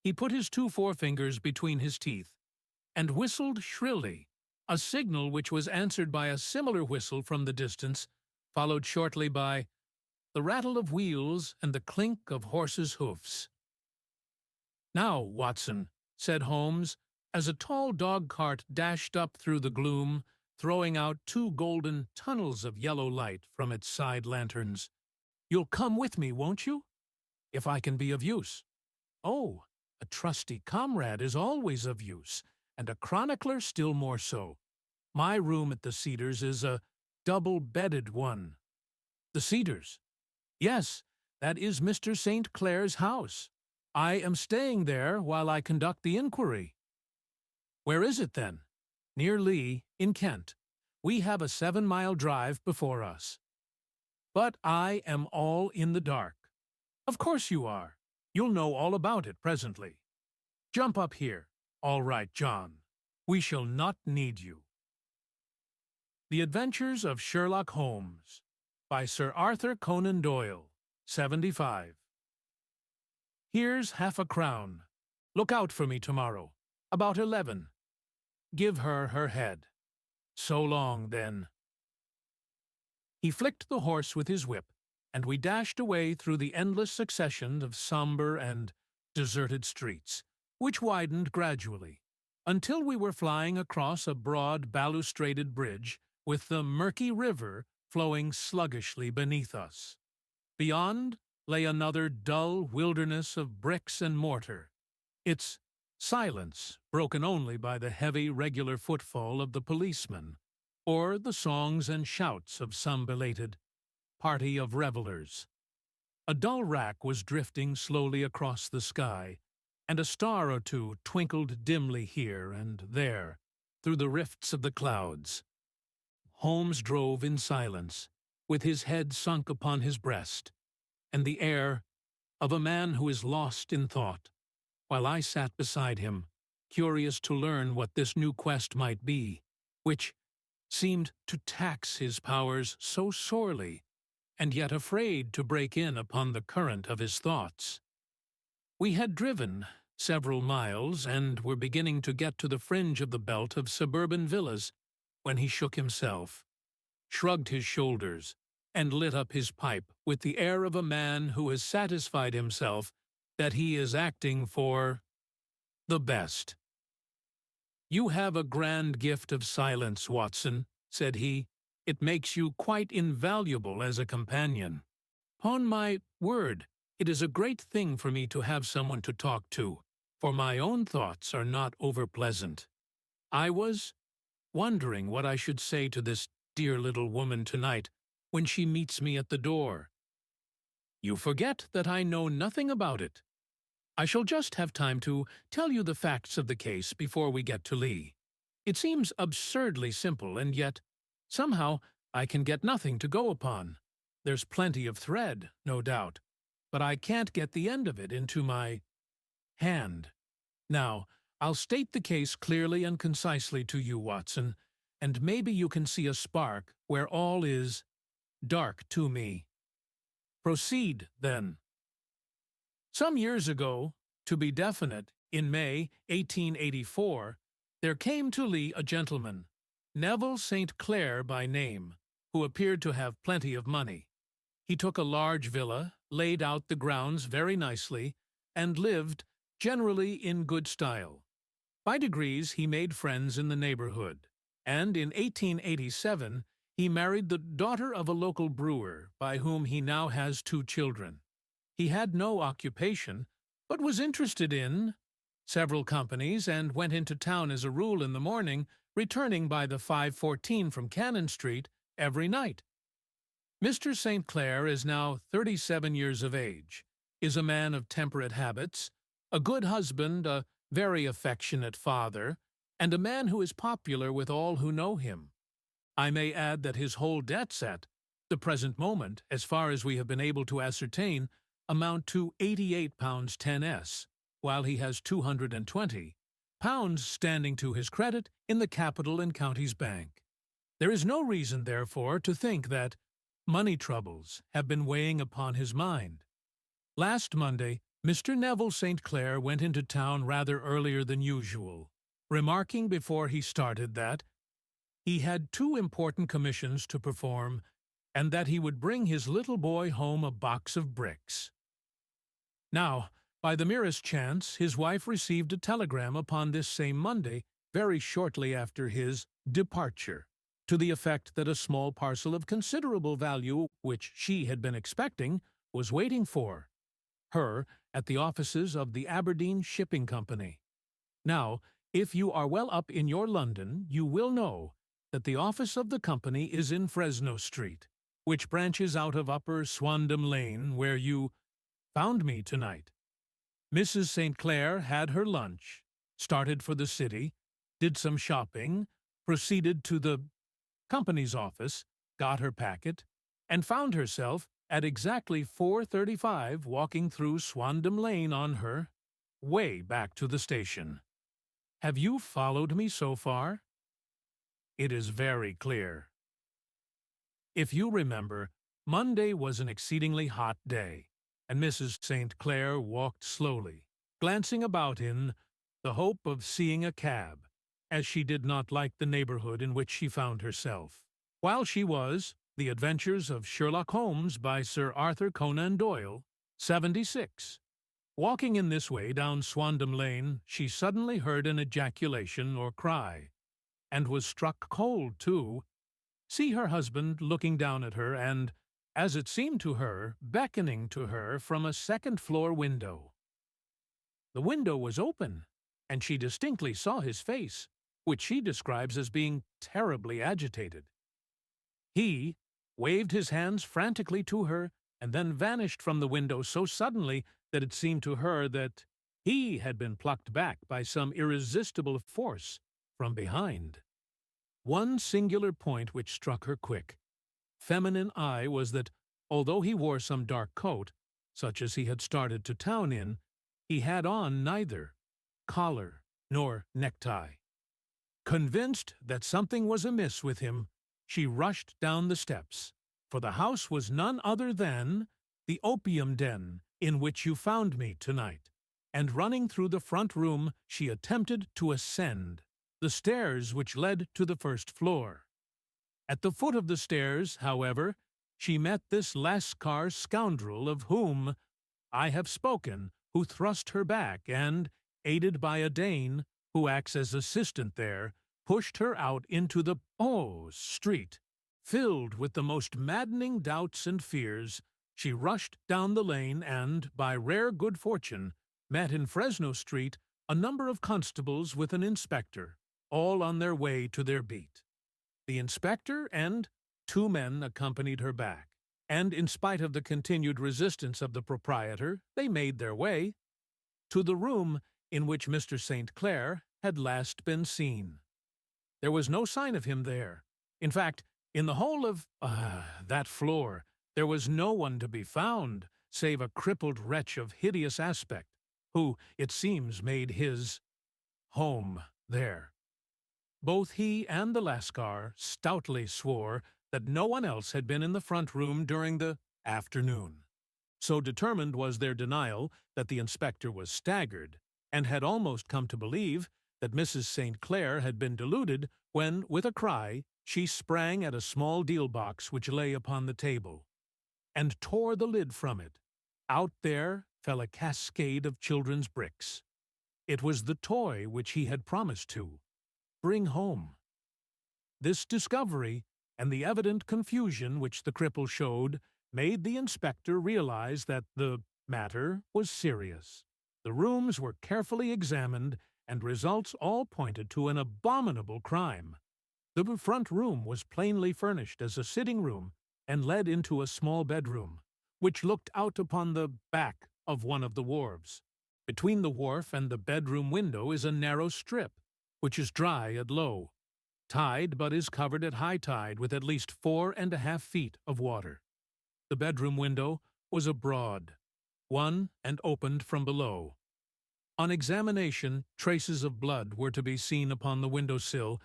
He put his two forefingers between his teeth and whistled shrilly, a signal which was answered by a similar whistle from the distance, followed shortly by the rattle of wheels and the clink of horses' hoofs. "Now, Watson," said Holmes, as a tall dog-cart dashed up through the gloom, throwing out two golden tunnels of yellow light from its side lanterns. "You'll come with me, won't you? If I can be of use." "Oh, a trusty comrade is always of use, and a chronicler still more so. My room at the Cedars is a double-bedded one." "The Cedars?" "Yes, that is Mr. St. Clair's house. I am staying there while I conduct the inquiry." "Where is it, then?" "Near Lee, in Kent. We have a 7-mile drive before us." "But I am all in the dark." "Of course you are. You'll know all about it presently. Jump up here." "All right, John. We shall not need you." The Adventures of Sherlock Holmes by Sir Arthur Conan Doyle, 75. "Here's half-a-crown. Look out for me tomorrow, about 11. Give her her head. So long, then." He flicked the horse with his whip, and we dashed away through the endless succession of somber and deserted streets, which widened gradually, until we were flying across a broad balustraded bridge with the murky river flowing sluggishly beneath us. Beyond lay another dull wilderness of bricks and mortar, its silence broken only by the heavy regular footfall of the policeman, or the songs and shouts of some belated party of revelers. A dull wrack was drifting slowly across the sky, and a star or two twinkled dimly here and there through the rifts of the clouds. Holmes drove in silence, with his head sunk upon his breast, and the air of a man who is lost in thought, while I sat beside him, curious to learn what this new quest might be, which seemed to tax his powers so sorely, and yet afraid to break in upon the current of his thoughts. We had driven several miles and were beginning to get to the fringe of the belt of suburban villas when he shook himself, shrugged his shoulders, and lit up his pipe with the air of a man who has satisfied himself that he is acting for the best. "You have a grand gift of silence, Watson," said he. "It makes you quite invaluable as a companion. 'Pon my word, it is a great thing for me to have someone to talk to, for my own thoughts are not over-pleasant. I was wondering what I should say to this dear little woman tonight when she meets me at the door. You forget that I know nothing about it. I shall just have time to tell you the facts of the case before we get to Lee. It seems absurdly simple, and yet, somehow, I can get nothing to go upon. There's plenty of thread, no doubt, but I can't get the end of it into my hand. Now, I'll state the case clearly and concisely to you, Watson, and maybe you can see a spark where all is dark to me. Proceed, then. Some years ago, to be definite, in May 1884, there came to Lee a gentleman, Neville St. Clair by name, who appeared to have plenty of money. He took a large villa, laid out the grounds very nicely, and lived generally in good style. By degrees he made friends in the neighborhood, and in 1887 he married the daughter of a local brewer, by whom he now has 2 children. He had no occupation, but was interested in several companies, and went into town as a rule in the morning, returning by the 5:14 from Cannon Street every night. Mr. St. Clair is now 37 years of age, is a man of temperate habits, a good husband, a very affectionate father, and a man who is popular with all who know him. I may add that his whole debts at the present moment, as far as we have been able to ascertain, amount to £88 10s, while he has £220 £5 standing to his credit in the Capital and Counties Bank. There is no reason, therefore, to think that money troubles have been weighing upon his mind. Last Monday, Mr. Neville St. Clair went into town rather earlier than usual, remarking before he started that he had 2 important commissions to perform and that he would bring his little boy home a box of bricks. Now, by the merest chance, his wife received a telegram upon this same Monday, very shortly after his departure, to the effect that a small parcel of considerable value, which she had been expecting, was waiting for her at the offices of the Aberdeen Shipping Company. Now, if you are well up in your London, you will know that the office of the company is in Fresno Street, which branches out of Upper Swandam Lane, where you found me tonight. Mrs. St. Clair had her lunch, started for the city, did some shopping, proceeded to the company's office, got her packet, and found herself at exactly 4:35 walking through Swandam Lane on her way back to the station. Have you followed me so far? It is very clear. If you remember, Monday was an exceedingly hot day, and Mrs. St. Clair walked slowly, glancing about in the hope of seeing a cab, as she did not like the neighborhood in which she found herself. While she was The Adventures of Sherlock Holmes by Sir Arthur Conan Doyle, 76. Walking in this way down Swandam Lane, she suddenly heard an ejaculation or cry, and was struck cold, too. See her husband looking down at her and, as it seemed to her, beckoning to her from a second-floor window. The window was open, and she distinctly saw his face, which she describes as being terribly agitated. He waved his hands frantically to her and then vanished from the window so suddenly that it seemed to her that he had been plucked back by some irresistible force from behind. One singular point which struck her quick, feminine eye was that, although he wore some dark coat, such as he had started to town in, he had on neither collar nor necktie. Convinced that something was amiss with him, she rushed down the steps, for the house was none other than the opium den in which you found me tonight, and running through the front room, she attempted to ascend the stairs which led to the first floor. At the foot of the stairs, however, she met this Lascar scoundrel of whom I have spoken, who thrust her back and, aided by a Dane, who acts as assistant there, pushed her out into the street. Filled with the most maddening doubts and fears, she rushed down the lane and, by rare good fortune, met in Fresno Street a number of constables with an inspector, all on their way to their beat. The inspector and 2 men accompanied her back, and in spite of the continued resistance of the proprietor, they made their way to the room in which Mr. St. Clair had last been seen. There was no sign of him there. In fact, in the whole of that floor, there was no one to be found, save a crippled wretch of hideous aspect, who, it seems, made his home there. Both he and the Lascar stoutly swore that no one else had been in the front room during the afternoon. So determined was their denial that the inspector was staggered, and had almost come to believe that Mrs. St. Clair had been deluded when, with a cry, she sprang at a small deal box which lay upon the table, and tore the lid from it. Out there fell a cascade of children's bricks. It was the toy which he had promised to bring home. This discovery, and the evident confusion which the cripple showed, made the inspector realize that the matter was serious. The rooms were carefully examined, and results all pointed to an abominable crime. The front room was plainly furnished as a sitting room and led into a small bedroom, which looked out upon the back of one of the wharves. Between the wharf and the bedroom window is a narrow strip, which is dry at low tide but is covered at high tide with at least 4.5 feet of water. The bedroom window was a broad one and opened from below. On examination, traces of blood were to be seen upon the window-sill,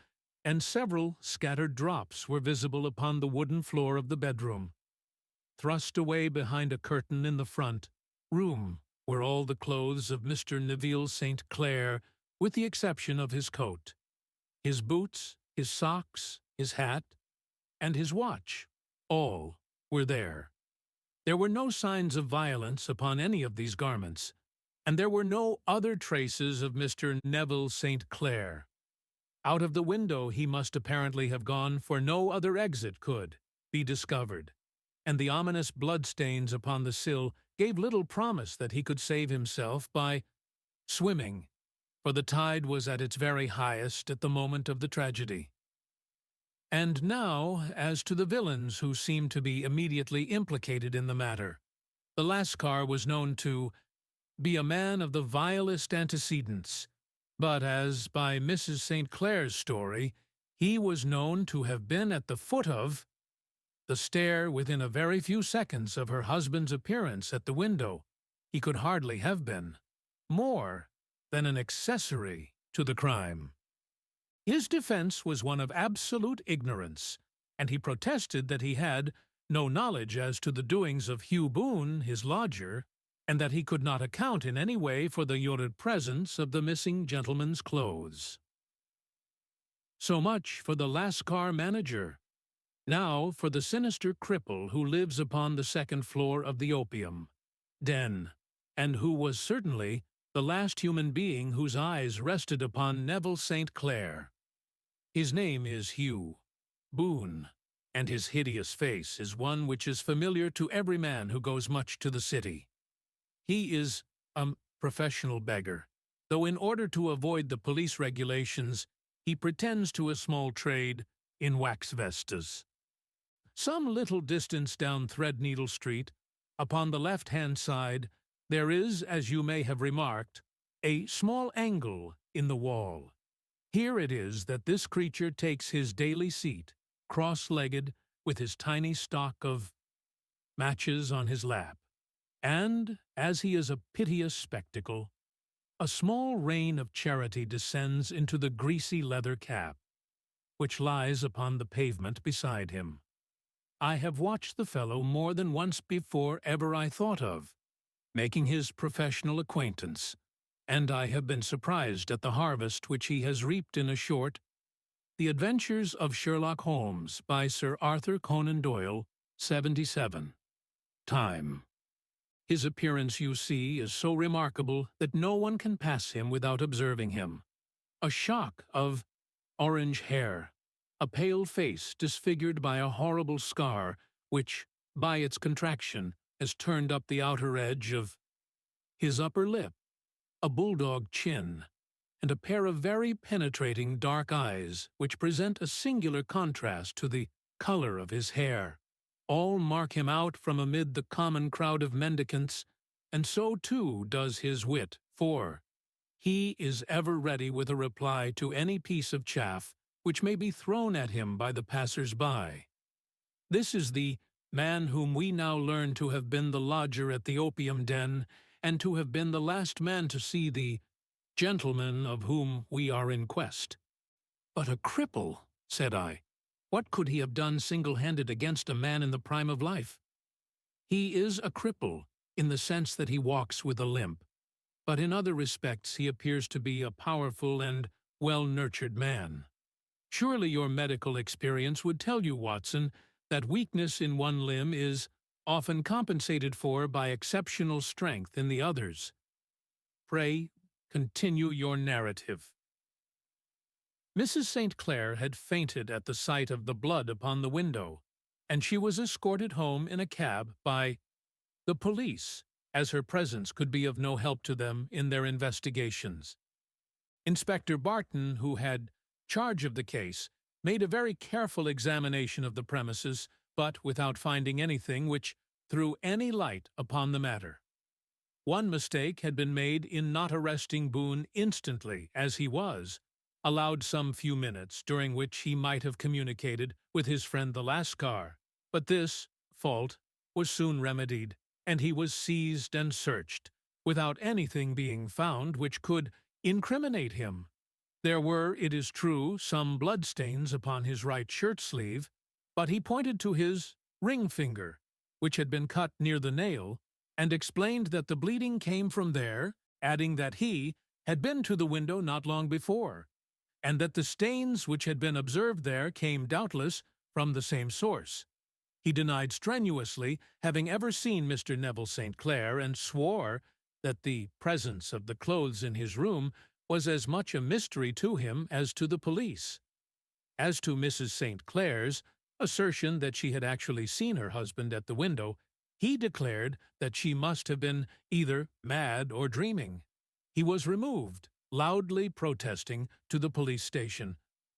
and several scattered drops were visible upon the wooden floor of the bedroom. Thrust away behind a curtain in the front room were all the clothes of Mr. Neville St. Clair, with the exception of his coat. His boots, his socks, his hat, and his watch, all were there. There were no signs of violence upon any of these garments, and there were no other traces of Mr. Neville St. Clair. Out of the window he must apparently have gone, for no other exit could be discovered, and the ominous bloodstains upon the sill gave little promise that he could save himself by swimming, for the tide was at its very highest at the moment of the tragedy. And now, as to the villains who seemed to be immediately implicated in the matter. The Lascar was known to be a man of the vilest antecedents, but as by Mrs. St. Clair's story, he was known to have been at the foot of the stair within a very few seconds of her husband's appearance at the window. He could hardly have been more than an accessory to the crime. His defense was one of absolute ignorance, and he protested that he had no knowledge as to the doings of Hugh Boone, his lodger, and that he could not account in any way for the lurid presence of the missing gentleman's clothes. So much for the Lascar manager. Now for the sinister cripple who lives upon the second floor of the opium den, and who was certainly the last human being whose eyes rested upon Neville St. Clair. His name is Hugh Boone, and his hideous face is one which is familiar to every man who goes much to the city. He is a professional beggar, though in order to avoid the police regulations, he pretends to a small trade in wax vestas. Some little distance down Threadneedle Street, upon the left-hand side, there is, as you may have remarked, a small angle in the wall. Here it is that this creature takes his daily seat, cross-legged, with his tiny stock of matches on his lap. And, as he is a piteous spectacle, a small rain of charity descends into the greasy leather cap, which lies upon the pavement beside him. I have watched the fellow more than once before ever I thought of making his professional acquaintance, and I have been surprised at the harvest which he has reaped in a short The Adventures of Sherlock Holmes by Sir Arthur Conan Doyle, 77. Time. His appearance, you see, is so remarkable that no one can pass him without observing him. A shock of orange hair, a pale face disfigured by a horrible scar which, by its contraction, has turned up the outer edge of his upper lip, a bulldog chin, and a pair of very penetrating dark eyes which present a singular contrast to the color of his hair. All mark him out from amid the common crowd of mendicants, and so too does his wit, for he is ever ready with a reply to any piece of chaff which may be thrown at him by the passers-by. This is the man whom we now learn to have been the lodger at the opium den, and to have been the last man to see the gentleman of whom we are in quest. But a cripple, said I. What could he have done single-handed against a man in the prime of life? He is a cripple, in the sense that he walks with a limp, but in other respects he appears to be a powerful and well-nurtured man. Surely your medical experience would tell you, Watson, that weakness in one limb is often compensated for by exceptional strength in the others. Pray, continue your narrative. Mrs. St. Clair had fainted at the sight of the blood upon the window, and she was escorted home in a cab by the police, as her presence could be of no help to them in their investigations. Inspector Barton, who had charge of the case, made a very careful examination of the premises, but without finding anything which threw any light upon the matter. One mistake had been made in not arresting Boone instantly, as he was, allowed some few minutes, during which he might have communicated with his friend the Lascar, but this fault was soon remedied, and he was seized and searched, without anything being found which could incriminate him. There were, it is true, some bloodstains upon his right shirt sleeve, but he pointed to his ring finger, which had been cut near the nail, and explained that the bleeding came from there, adding that he had been to the window not long before, and that the stains which had been observed there came doubtless from the same source. He denied strenuously having ever seen Mr. Neville St. Clair, and swore that the presence of the clothes in his room was as much a mystery to him as to the police. As to Mrs. St. Clair's assertion that she had actually seen her husband at the window, he declared that she must have been either mad or dreaming. He was removed, loudly protesting, to the police station,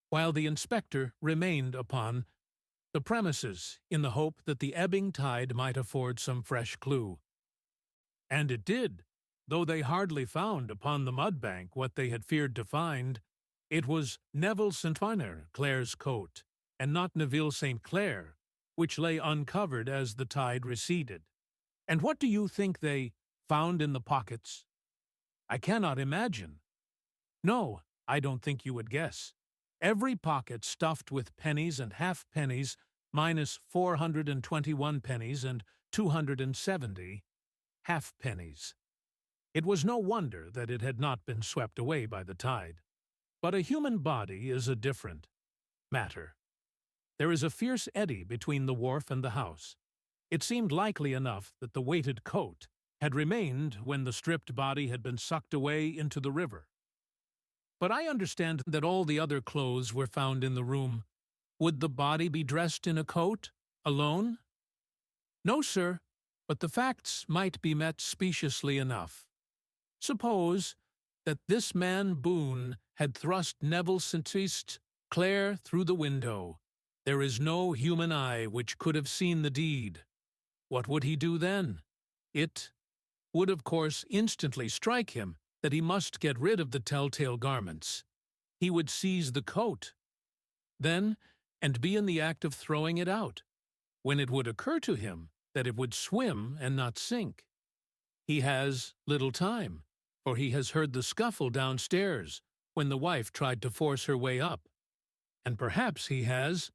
while the inspector remained upon the premises in the hope that the ebbing tide might afford some fresh clue. And it did. Though they hardly found upon the mud-bank what they had feared to find, it was Neville St. Clair's coat, and not Neville St. Clair, which lay uncovered as the tide receded. And what do you think they found in the pockets? I cannot imagine. No, I don't think you would guess. Every pocket stuffed with pennies and half-pennies, minus 421 pennies and 270 half-pennies. It was no wonder that it had not been swept away by the tide. But a human body is a different matter. There is a fierce eddy between the wharf and the house. It seemed likely enough that the weighted coat had remained when the stripped body had been sucked away into the river. But I understand that all the other clothes were found in the room. Would the body be dressed in a coat, alone? No, sir, but the facts might be met speciously enough. Suppose that this man Boone had thrust Neville St. Clair through the window. There is no human eye which could have seen the deed. What would he do then? It would, of course, instantly strike him that he must get rid of the telltale garments. He would seize the coat, then, and be in the act of throwing it out, when it would occur to him that it would swim and not sink. He has little time, for he has heard the scuffle downstairs when the wife tried to force her way up, and perhaps he has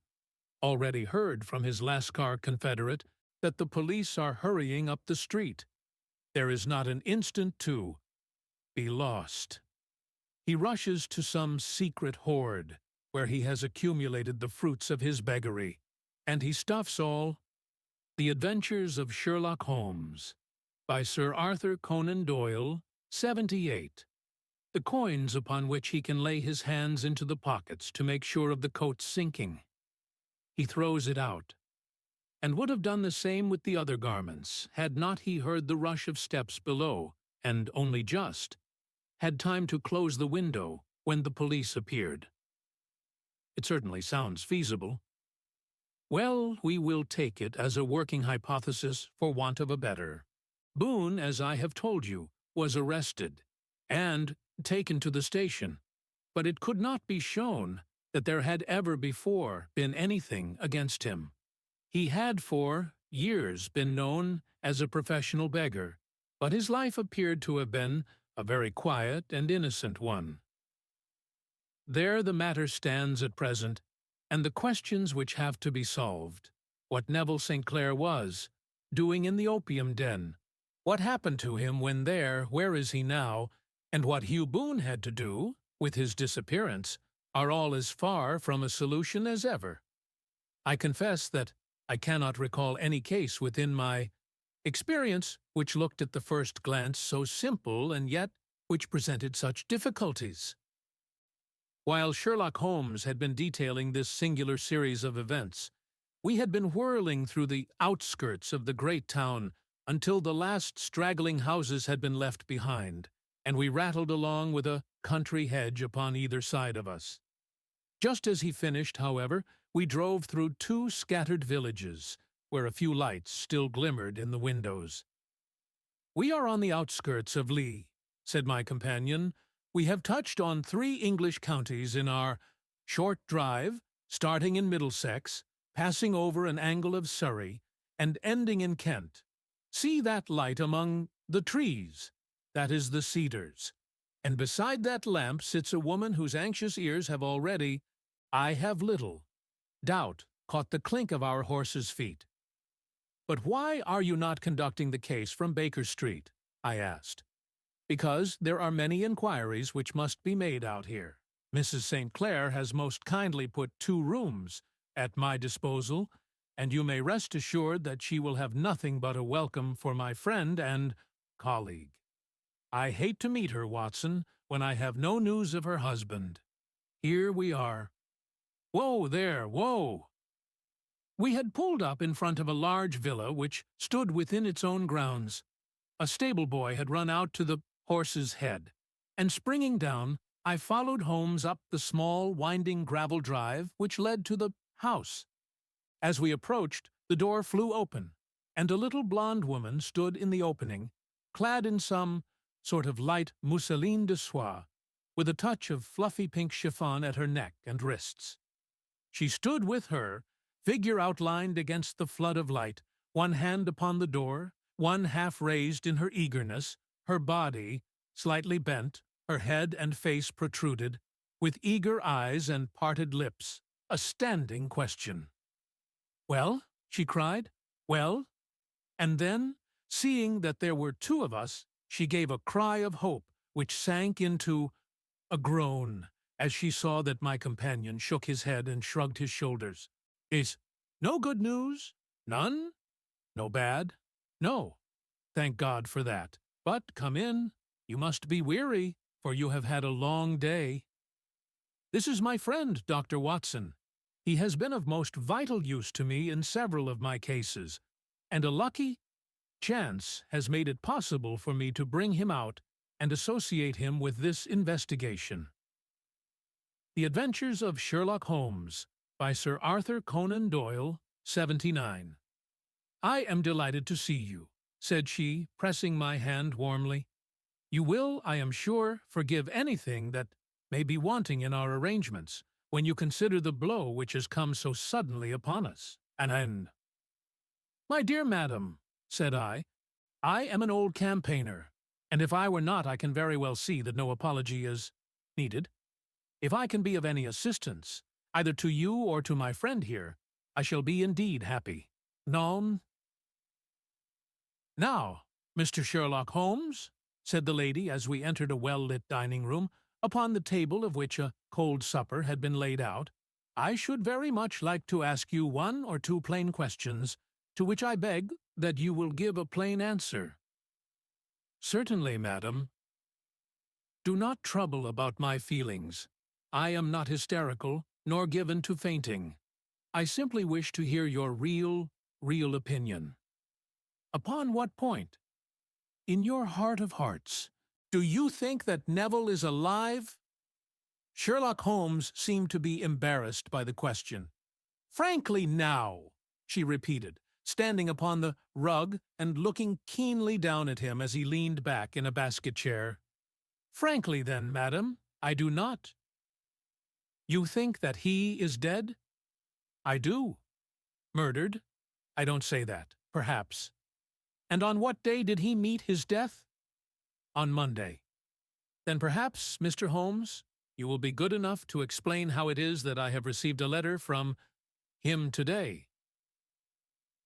already heard from his Lascar confederate that the police are hurrying up the street. There is not an instant to be lost. He rushes to some secret hoard where he has accumulated the fruits of his beggary, and he stuffs all. The Adventures of Sherlock Holmes, by Sir Arthur Conan Doyle, 78. The coins upon which he can lay his hands into the pockets to make sure of the coat's sinking. He throws it out, and would have done the same with the other garments, had not he heard the rush of steps below, and only just had time to close the window when the police appeared. It certainly sounds feasible. Well, we will take it as a working hypothesis for want of a better. Boone, as I have told you, was arrested and taken to the station, but it could not be shown that there had ever before been anything against him. He had for years been known as a professional beggar, but his life appeared to have been a very quiet and innocent one. There the matter stands at present, and the questions which have to be solved. What Neville St. Clair was doing in the opium den, what happened to him when there, where is he now, and what Hugh Boone had to do with his disappearance, are all as far from a solution as ever. I confess that I cannot recall any case within my experience which looked at the first glance so simple and yet which presented such difficulties. While Sherlock Holmes had been detailing this singular series of events, we had been whirling through the outskirts of the great town until the last straggling houses had been left behind, and we rattled along with a country hedge upon either side of us. Just as he finished, however, we drove through 2 scattered villages, where a few lights still glimmered in the windows. "We are on the outskirts of Lee," said my companion. "We have touched on 3 English counties in our short drive, starting in Middlesex, passing over an angle of Surrey, and ending in Kent. See that light among the trees? That is the Cedars. And beside that lamp sits a woman whose anxious ears have already, I have little doubt, caught the clink of our horses' feet. But why are you not conducting the case from Baker Street? I asked. Because there are many inquiries which must be made out here. Mrs. St. Clair has most kindly put 2 rooms at my disposal, and you may rest assured that she will have nothing but a welcome for my friend and colleague. I hate to meet her, Watson, when I have no news of her husband. Here we are. Whoa there, whoa! We had pulled up in front of a large villa which stood within its own grounds. A stable boy had run out to the horse's head, and springing down, I followed Holmes up the small, winding gravel drive which led to the house. As we approached, the door flew open, and a little blonde woman stood in the opening, clad in some sort of light mousseline de soie, with a touch of fluffy pink chiffon at her neck and wrists. She stood with her, figure outlined against the flood of light, one hand upon the door, one half raised in her eagerness, her body slightly bent, her head and face protruded, with eager eyes and parted lips, a standing question. "Well?" she cried. "Well?" And then, seeing that there were 2 of us, she gave a cry of hope which sank into a groan as she saw that my companion shook his head and shrugged his shoulders. "Is no good news? None? No bad? No. Thank God for that. But come in. You must be weary, for you have had a long day. This is my friend, Dr. Watson. He has been of most vital use to me in several of my cases, and a lucky chance has made it possible for me to bring him out and associate him with this investigation." The Adventures of Sherlock Holmes by Sir Arthur Conan Doyle, 79. "I am delighted to see you," said she, pressing my hand warmly. "You will, I am sure, forgive anything that may be wanting in our arrangements, when you consider the blow which has come so suddenly upon us. And my dear madam," said I am an old campaigner, and if I were not, I can very well see that no apology is needed. If I can be of any assistance, either to you or to my friend here, I shall be indeed happy. Now, Mr. Sherlock Holmes," said the lady as we entered a well-lit dining room, upon the table of which a cold supper had been laid out, "I should very much like to ask you 1 or 2 plain questions, to which I beg that you will give a plain answer." "Certainly, madam." "Do not trouble about my feelings. I am not hysterical, nor given to fainting. I simply wish to hear your real opinion." "Upon what point?" "In your heart of hearts, do you think that Neville is alive?" Sherlock Holmes seemed to be embarrassed by the question. "Frankly now," she repeated, standing upon the rug and looking keenly down at him as he leaned back in a basket chair. "Frankly then, madam, I do not." "You think that he is dead?" "I do." "Murdered?" "I don't say that. Perhaps." "And on what day did he meet his death?" "On Monday." "Then perhaps, Mr. Holmes, you will be good enough to explain how it is that I have received a letter from him today."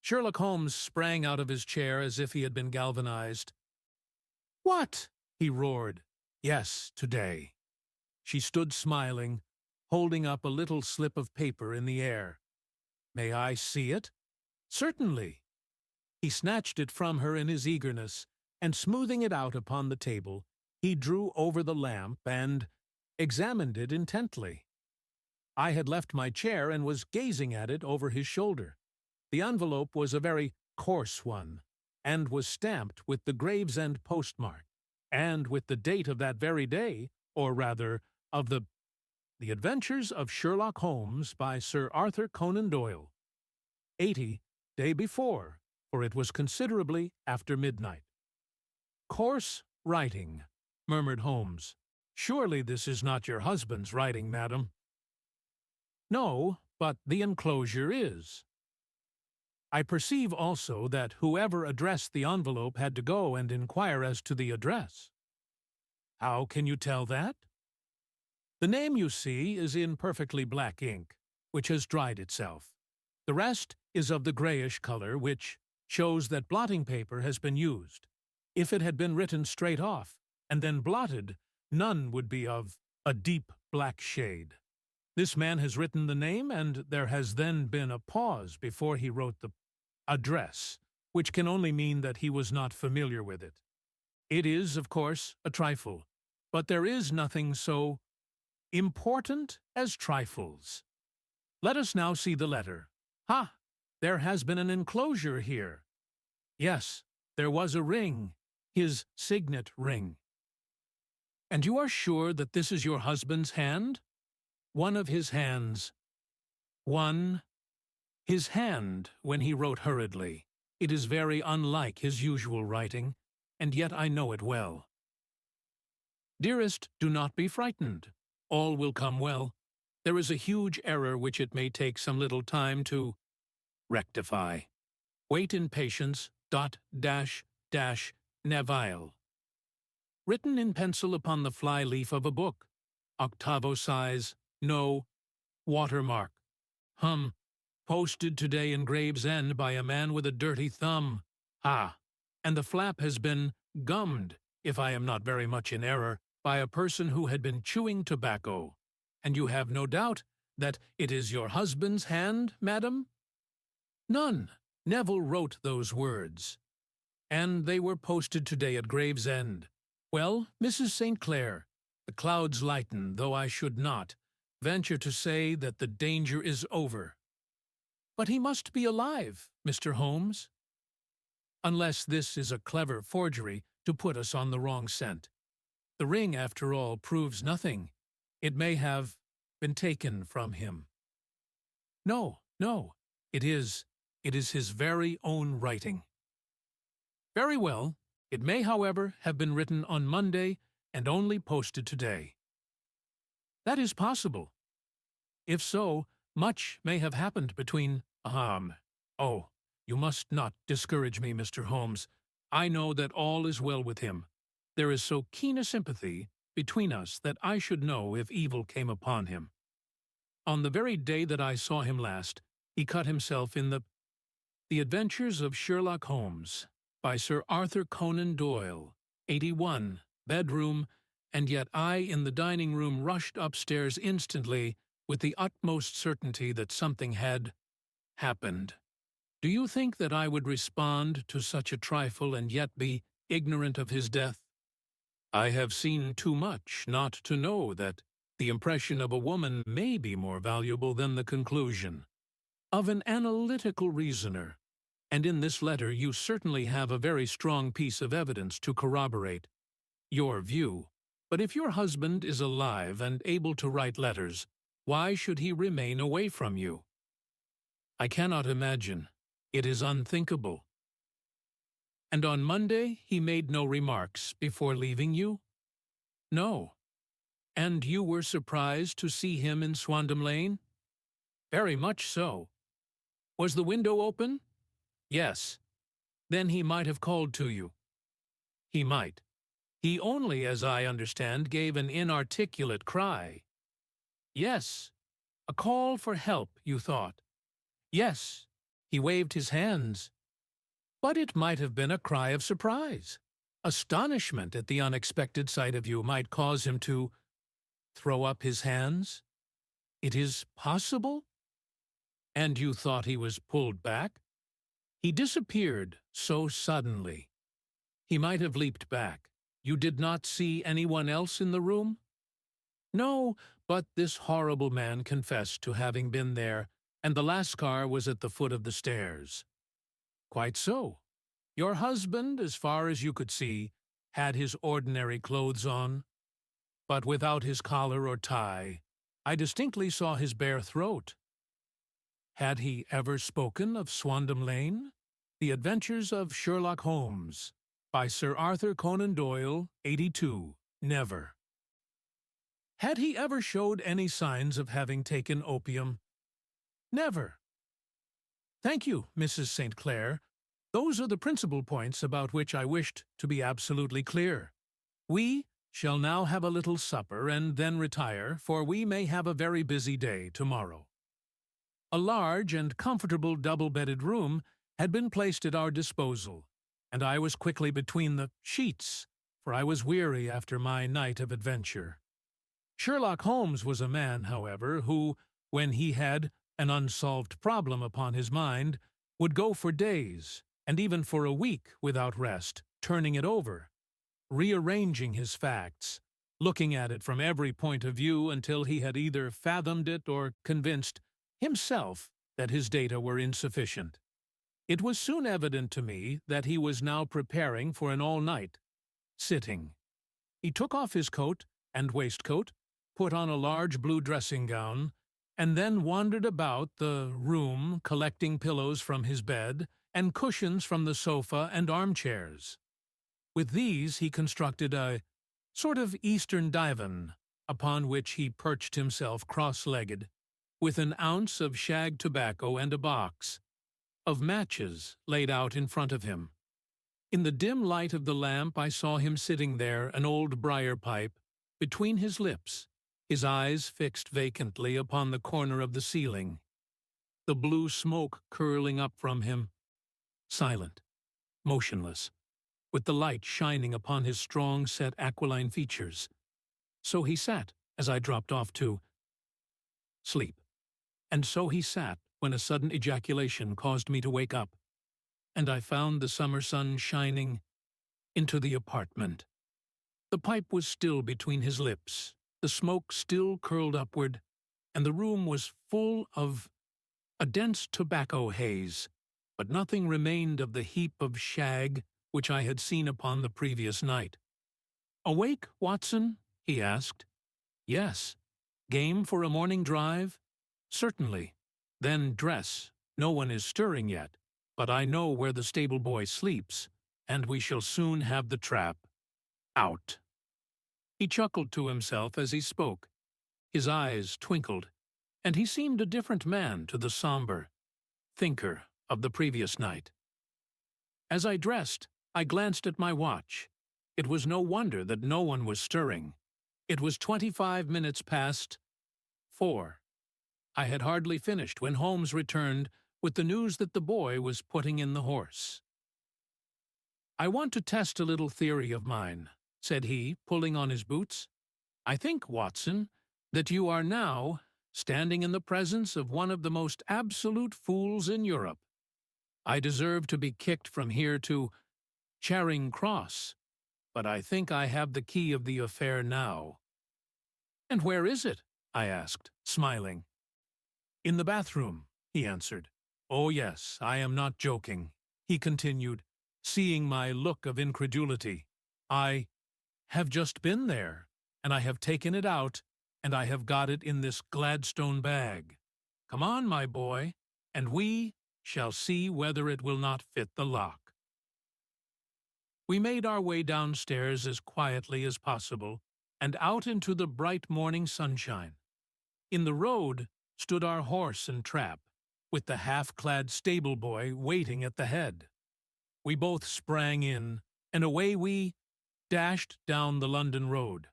Sherlock Holmes sprang out of his chair as if he had been galvanized. "What?" he roared. "Yes, today." She stood smiling, holding up a little slip of paper in the air. "May I see it?" "Certainly." He snatched it from her in his eagerness, and smoothing it out upon the table, he drew over the lamp and examined it intently. I had left my chair and was gazing at it over his shoulder. The envelope was a very coarse one, and was stamped with the Gravesend postmark, and with the date of that very day, or rather, of the Adventures of Sherlock Holmes by Sir Arthur Conan Doyle. 80, day before, for it was considerably after midnight. "Coarse writing," murmured Holmes. "Surely this is not your husband's writing, madam?" "No, but the enclosure is." "I perceive also that whoever addressed the envelope had to go and inquire as to the address." How can you tell that? The name you see is in perfectly black ink, which has dried itself. The rest is of the grayish color, which shows that blotting paper has been used. If it had been written straight off and then blotted, none would be of a deep black shade. This man has written the name, and there has then been a pause before he wrote the address, which can only mean that he was not familiar with it. It is, of course, a trifle, but there is nothing so important as trifles. Let us now see the letter. Ha! There has been an enclosure here. Yes, there was a ring, his signet ring. And you are sure that this is your husband's hand? One of his hands. His hand, when he wrote hurriedly. It is very unlike his usual writing, and yet I know it well. Dearest, do not be frightened. All will come well. There is a huge error which it may take some little time to rectify. Wait in patience. ... Neville. Written in pencil upon the fly-leaf of a book. Octavo size. No watermark. Posted today in Gravesend by a man with a dirty thumb. Ah, and the flap has been gummed, if I am not very much in error, by a person who had been chewing tobacco. And you have no doubt that it is your husband's hand, madam? None. Neville wrote those words. And they were posted today at Gravesend. Well, Mrs. St. Clair, the clouds lighten, though I should not venture to say that the danger is over. But he must be alive, Mr. Holmes. Unless this is a clever forgery to put us on the wrong scent. The ring, after all, proves nothing. It may have been taken from him. No, it is his very own writing. Very well. It may, however, have been written on Monday and only posted today. That is possible. If so, much may have happened between... Oh, you must not discourage me, Mr. Holmes. I know that all is well with him. There is so keen a sympathy between us that I should know if evil came upon him. On the very day that I saw him last, he cut himself in The Adventures of Sherlock Holmes, by Sir Arthur Conan Doyle, 81, bedroom, and yet I in the dining room rushed upstairs instantly with the utmost certainty that something had happened. Do you think that I would respond to such a trifle and yet be ignorant of his death? I have seen too much not to know that the impression of a woman may be more valuable than the conclusion of an analytical reasoner, and in this letter you certainly have a very strong piece of evidence to corroborate your view. But if your husband is alive and able to write letters, why should he remain away from you? I cannot imagine. It is unthinkable. And on Monday he made no remarks before leaving you? No. And you were surprised to see him in Swandam Lane? Very much so. Was the window open? Yes. Then he might have called to you. He might. He only, as I understand, gave an inarticulate cry. Yes. A call for help, you thought. Yes. He waved his hands. But it might have been a cry of surprise. Astonishment at the unexpected sight of you might cause him to throw up his hands. It is possible? And you thought he was pulled back? He disappeared so suddenly. He might have leaped back. You did not see anyone else in the room? No, but this horrible man confessed to having been there, and the Lascar was at the foot of the stairs. Quite so. Your husband, as far as you could see, had his ordinary clothes on, but without his collar or tie. I distinctly saw his bare throat. Had he ever spoken of Swandam Lane? The Adventures of Sherlock Holmes, by Sir Arthur Conan Doyle, 82. Never. Had he ever showed any signs of having taken opium? Never. Thank you, Mrs. St. Clair. Those are the principal points about which I wished to be absolutely clear. We, shall now have a little supper and then retire, for we may have a very busy day tomorrow." A large and comfortable double-bedded room had been placed at our disposal, and I was quickly between the sheets, for I was weary after my night of adventure. Sherlock Holmes was a man, however, who, when he had an unsolved problem upon his mind, would go for days, and even for a week without rest, turning it over, rearranging his facts, looking at it from every point of view until he had either fathomed it or convinced himself that his data were insufficient. It was soon evident to me that he was now preparing for an all-night sitting. He took off his coat and waistcoat, put on a large blue dressing-gown, and then wandered about the room collecting pillows from his bed and cushions from the sofa and armchairs. With these he constructed a sort of Eastern divan, upon which he perched himself cross-legged, with an ounce of shag tobacco and a box of matches laid out in front of him. In the dim light of the lamp I saw him sitting there, an old briar pipe between his lips, his eyes fixed vacantly upon the corner of the ceiling, the blue smoke curling up from him, silent, motionless, with the light shining upon his strong-set aquiline features. So he sat as I dropped off to sleep, and so he sat when a sudden ejaculation caused me to wake up, and I found the summer sun shining into the apartment. The pipe was still between his lips, the smoke still curled upward, and the room was full of a dense tobacco haze, but nothing remained of the heap of shag which I had seen upon the previous night. "Awake, Watson?" he asked. "Yes." "Game for a morning drive?" "Certainly." "Then dress. No one is stirring yet, but I know where the stable boy sleeps, and we shall soon have the trap out." He chuckled to himself as he spoke. His eyes twinkled, and he seemed a different man to the somber thinker of the previous night. As I dressed, I glanced at my watch. It was no wonder that no one was stirring. It was 25 minutes past 4. I had hardly finished when Holmes returned with the news that the boy was putting in the horse. "I want to test a little theory of mine," said he, pulling on his boots. "I think, Watson, that you are now standing in the presence of one of the most absolute fools in Europe. I deserve to be kicked from here to Charing Cross, but I think I have the key of the affair now." "And where is it?" I asked, smiling. "In the bathroom," he answered. "Oh yes, I am not joking," he continued, seeing my look of incredulity. "I have just been there, and I have taken it out, and I have got it in this Gladstone bag. Come on, my boy, and we shall see whether it will not fit the lock." We made our way downstairs as quietly as possible, and out into the bright morning sunshine. In the road stood our horse and trap, with the half-clad stable boy waiting at the head. We both sprang in, and away we dashed down the London road.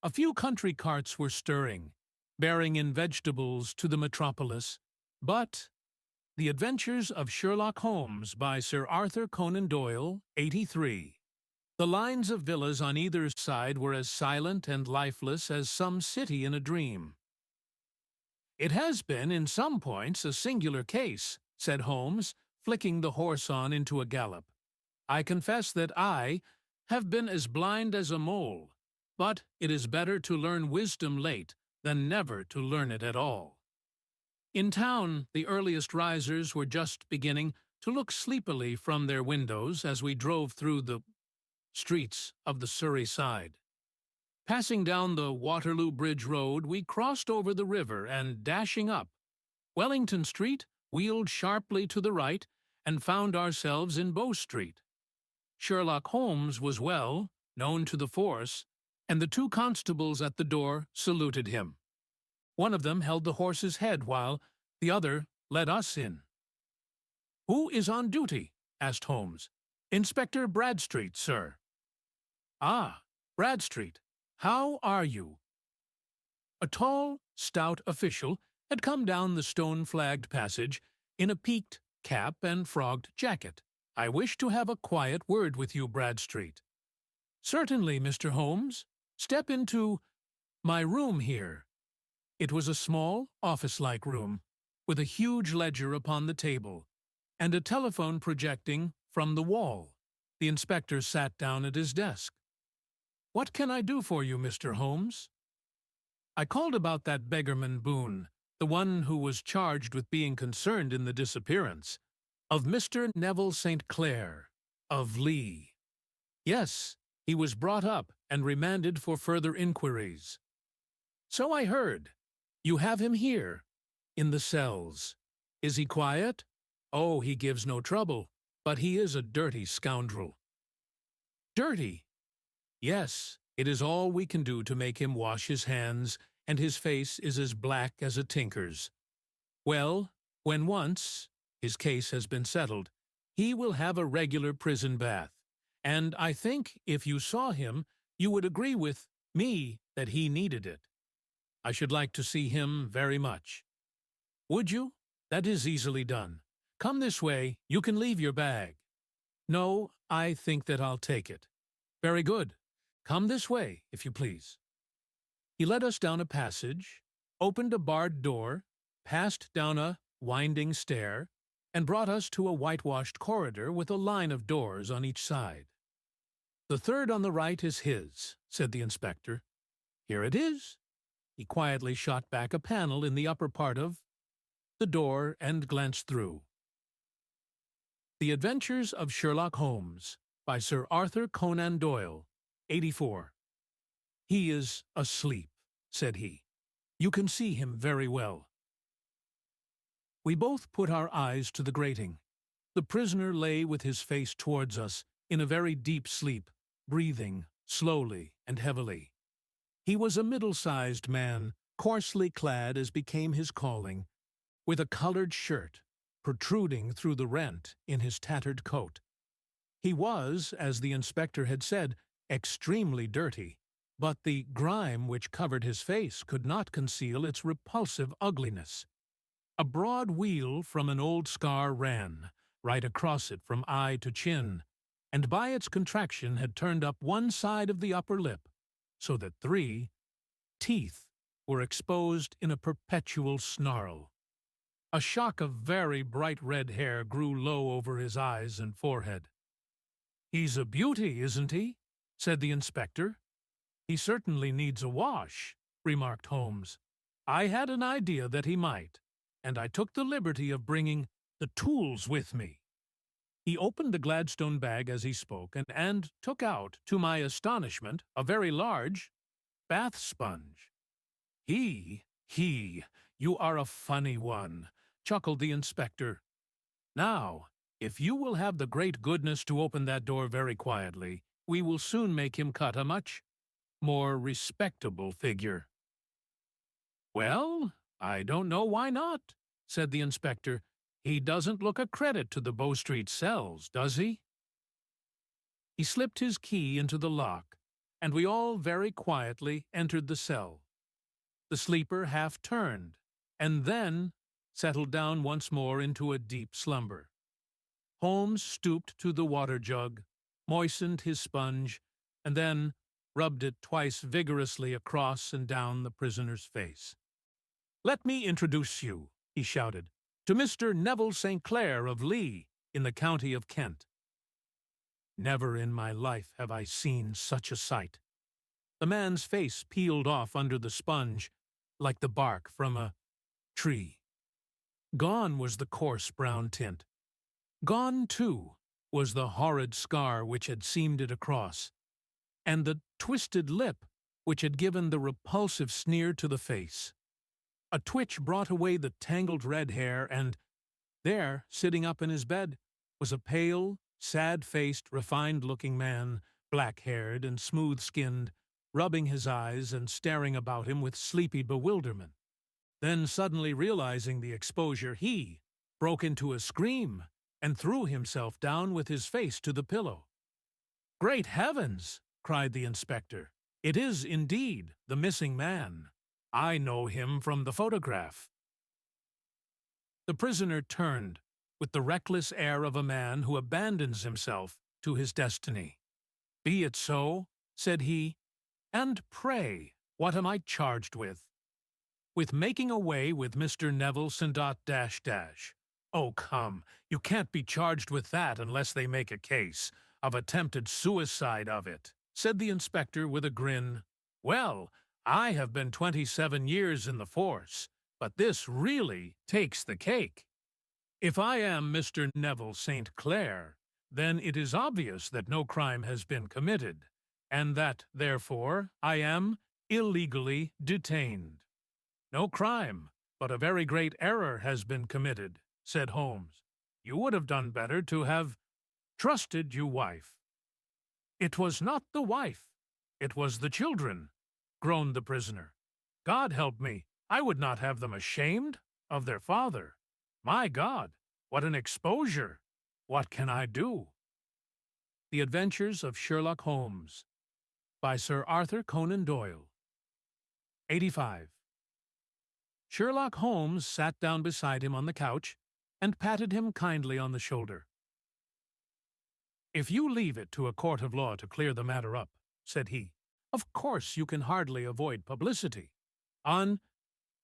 A few country carts were stirring, bearing in vegetables to the metropolis, but The Adventures of Sherlock Holmes by Sir Arthur Conan Doyle, 83. The lines of villas on either side were as silent and lifeless as some city in a dream. "It has been, in some points, a singular case," said Holmes, flicking the horse on into a gallop. "I confess that I have been as blind as a mole, but it is better to learn wisdom late than never to learn it at all." In town, the earliest risers were just beginning to look sleepily from their windows as we drove through the streets of the Surrey side. Passing down the Waterloo Bridge Road, we crossed over the river and, dashing up Wellington Street, wheeled sharply to the right and found ourselves in Bow Street. Sherlock Holmes was well known to the force, and the two constables at the door saluted him. One of them held the horse's head while the other let us in. "Who is on duty?" asked Holmes. "Inspector Bradstreet, sir." "Ah, Bradstreet, how are you?" A tall, stout official had come down the stone-flagged passage in a peaked cap and frogged jacket. "I wish to have a quiet word with you, Bradstreet." "Certainly, Mr. Holmes. Step into my room here." It was a small, office-like room, with a huge ledger upon the table, and a telephone projecting from the wall. The inspector sat down at his desk. "What can I do for you, Mr. Holmes?" "I called about that beggarman Boone, the one who was charged with being concerned in the disappearance of Mr. Neville St. Clair, of Lee." "Yes, he was brought up and remanded for further inquiries." "So I heard. You have him here, in the cells. Is he quiet?" "Oh, he gives no trouble, but he is a dirty scoundrel." "Dirty?" "Yes, it is all we can do to make him wash his hands, and his face is as black as a tinker's. Well, when once his case has been settled, he will have a regular prison bath, and I think if you saw him, you would agree with me that he needed it. I should like to see him very much." "Would you? That is easily done. Come this way, you can leave your bag." "No, I think that I'll take it." "Very good. Come this way, if you please." He led us down a passage, opened a barred door, passed down a winding stair, and brought us to a whitewashed corridor with a line of doors on each side. "The third on the right is his," said the inspector. "Here it is." He quietly shot back a panel in the upper part of the door and glanced through. The Adventures of Sherlock Holmes, by Sir Arthur Conan Doyle, 84. "He is asleep," said he. "You can see him very well." We both put our eyes to the grating. The prisoner lay with his face towards us, in a very deep sleep, breathing slowly and heavily. He was a middle-sized man, coarsely clad as became his calling, with a colored shirt protruding through the rent in his tattered coat. He was, as the inspector had said, extremely dirty, but the grime which covered his face could not conceal its repulsive ugliness. A broad weal from an old scar ran right across it from eye to chin, and by its contraction had turned up one side of the upper lip, so that 3 teeth were exposed in a perpetual snarl. A shock of very bright red hair grew low over his eyes and forehead. "He's a beauty, isn't he?" said the inspector. "He certainly needs a wash," remarked Holmes. "I had an idea that he might, and I took the liberty of bringing the tools with me." He opened the Gladstone bag as he spoke and took out, to my astonishment, a very large bath sponge. He, you are a funny one," chuckled the inspector. "Now, if you will have the great goodness to open that door very quietly, we will soon make him cut a much more respectable figure." "Well, I don't know why not," said the inspector. "He doesn't look a credit to the Bow Street cells, does he?" He slipped his key into the lock, and we all very quietly entered the cell. The sleeper half turned, and then settled down once more into a deep slumber. Holmes stooped to the water jug, moistened his sponge, and then rubbed it twice vigorously across and down the prisoner's face. "Let me introduce you," he shouted, "to Mr. Neville St. Clair of Lee, in the county of Kent." Never in my life have I seen such a sight. The man's face peeled off under the sponge like the bark from a tree. Gone was the coarse brown tint. Gone, too, was the horrid scar which had seamed it across, and the twisted lip which had given the repulsive sneer to the face. A twitch brought away the tangled red hair, and there, sitting up in his bed, was a pale, sad-faced, refined-looking man, black-haired and smooth-skinned, rubbing his eyes and staring about him with sleepy bewilderment. Then, suddenly realizing the exposure, he broke into a scream and threw himself down with his face to the pillow. "Great heavens!" cried the inspector. "It is indeed the missing man. I know him from the photograph." The prisoner turned, with the reckless air of a man who abandons himself to his destiny. "Be it so," said he. "And pray, what am I charged with?" "With making away with Mr. Neville St. . Oh, come, you can't be charged with that unless they make a case of attempted suicide of it," said the inspector with a grin. "Well, I have been 27 years in the force, but this really takes the cake. If I am Mr. Neville St. Clair, then it is obvious that no crime has been committed, and that, therefore, I am illegally detained." "No crime, but a very great error has been committed," said Holmes. "You would have done better to have trusted your wife." "It was not the wife, it was the children," groaned the prisoner. "God help me, I would not have them ashamed of their father. My God, what an exposure! What can I do?" The Adventures of Sherlock Holmes by Sir Arthur Conan Doyle. 85. Sherlock Holmes sat down beside him on the couch and patted him kindly on the shoulder. "If you leave it to a court of law to clear the matter up," said he, "of course you can hardly avoid publicity. On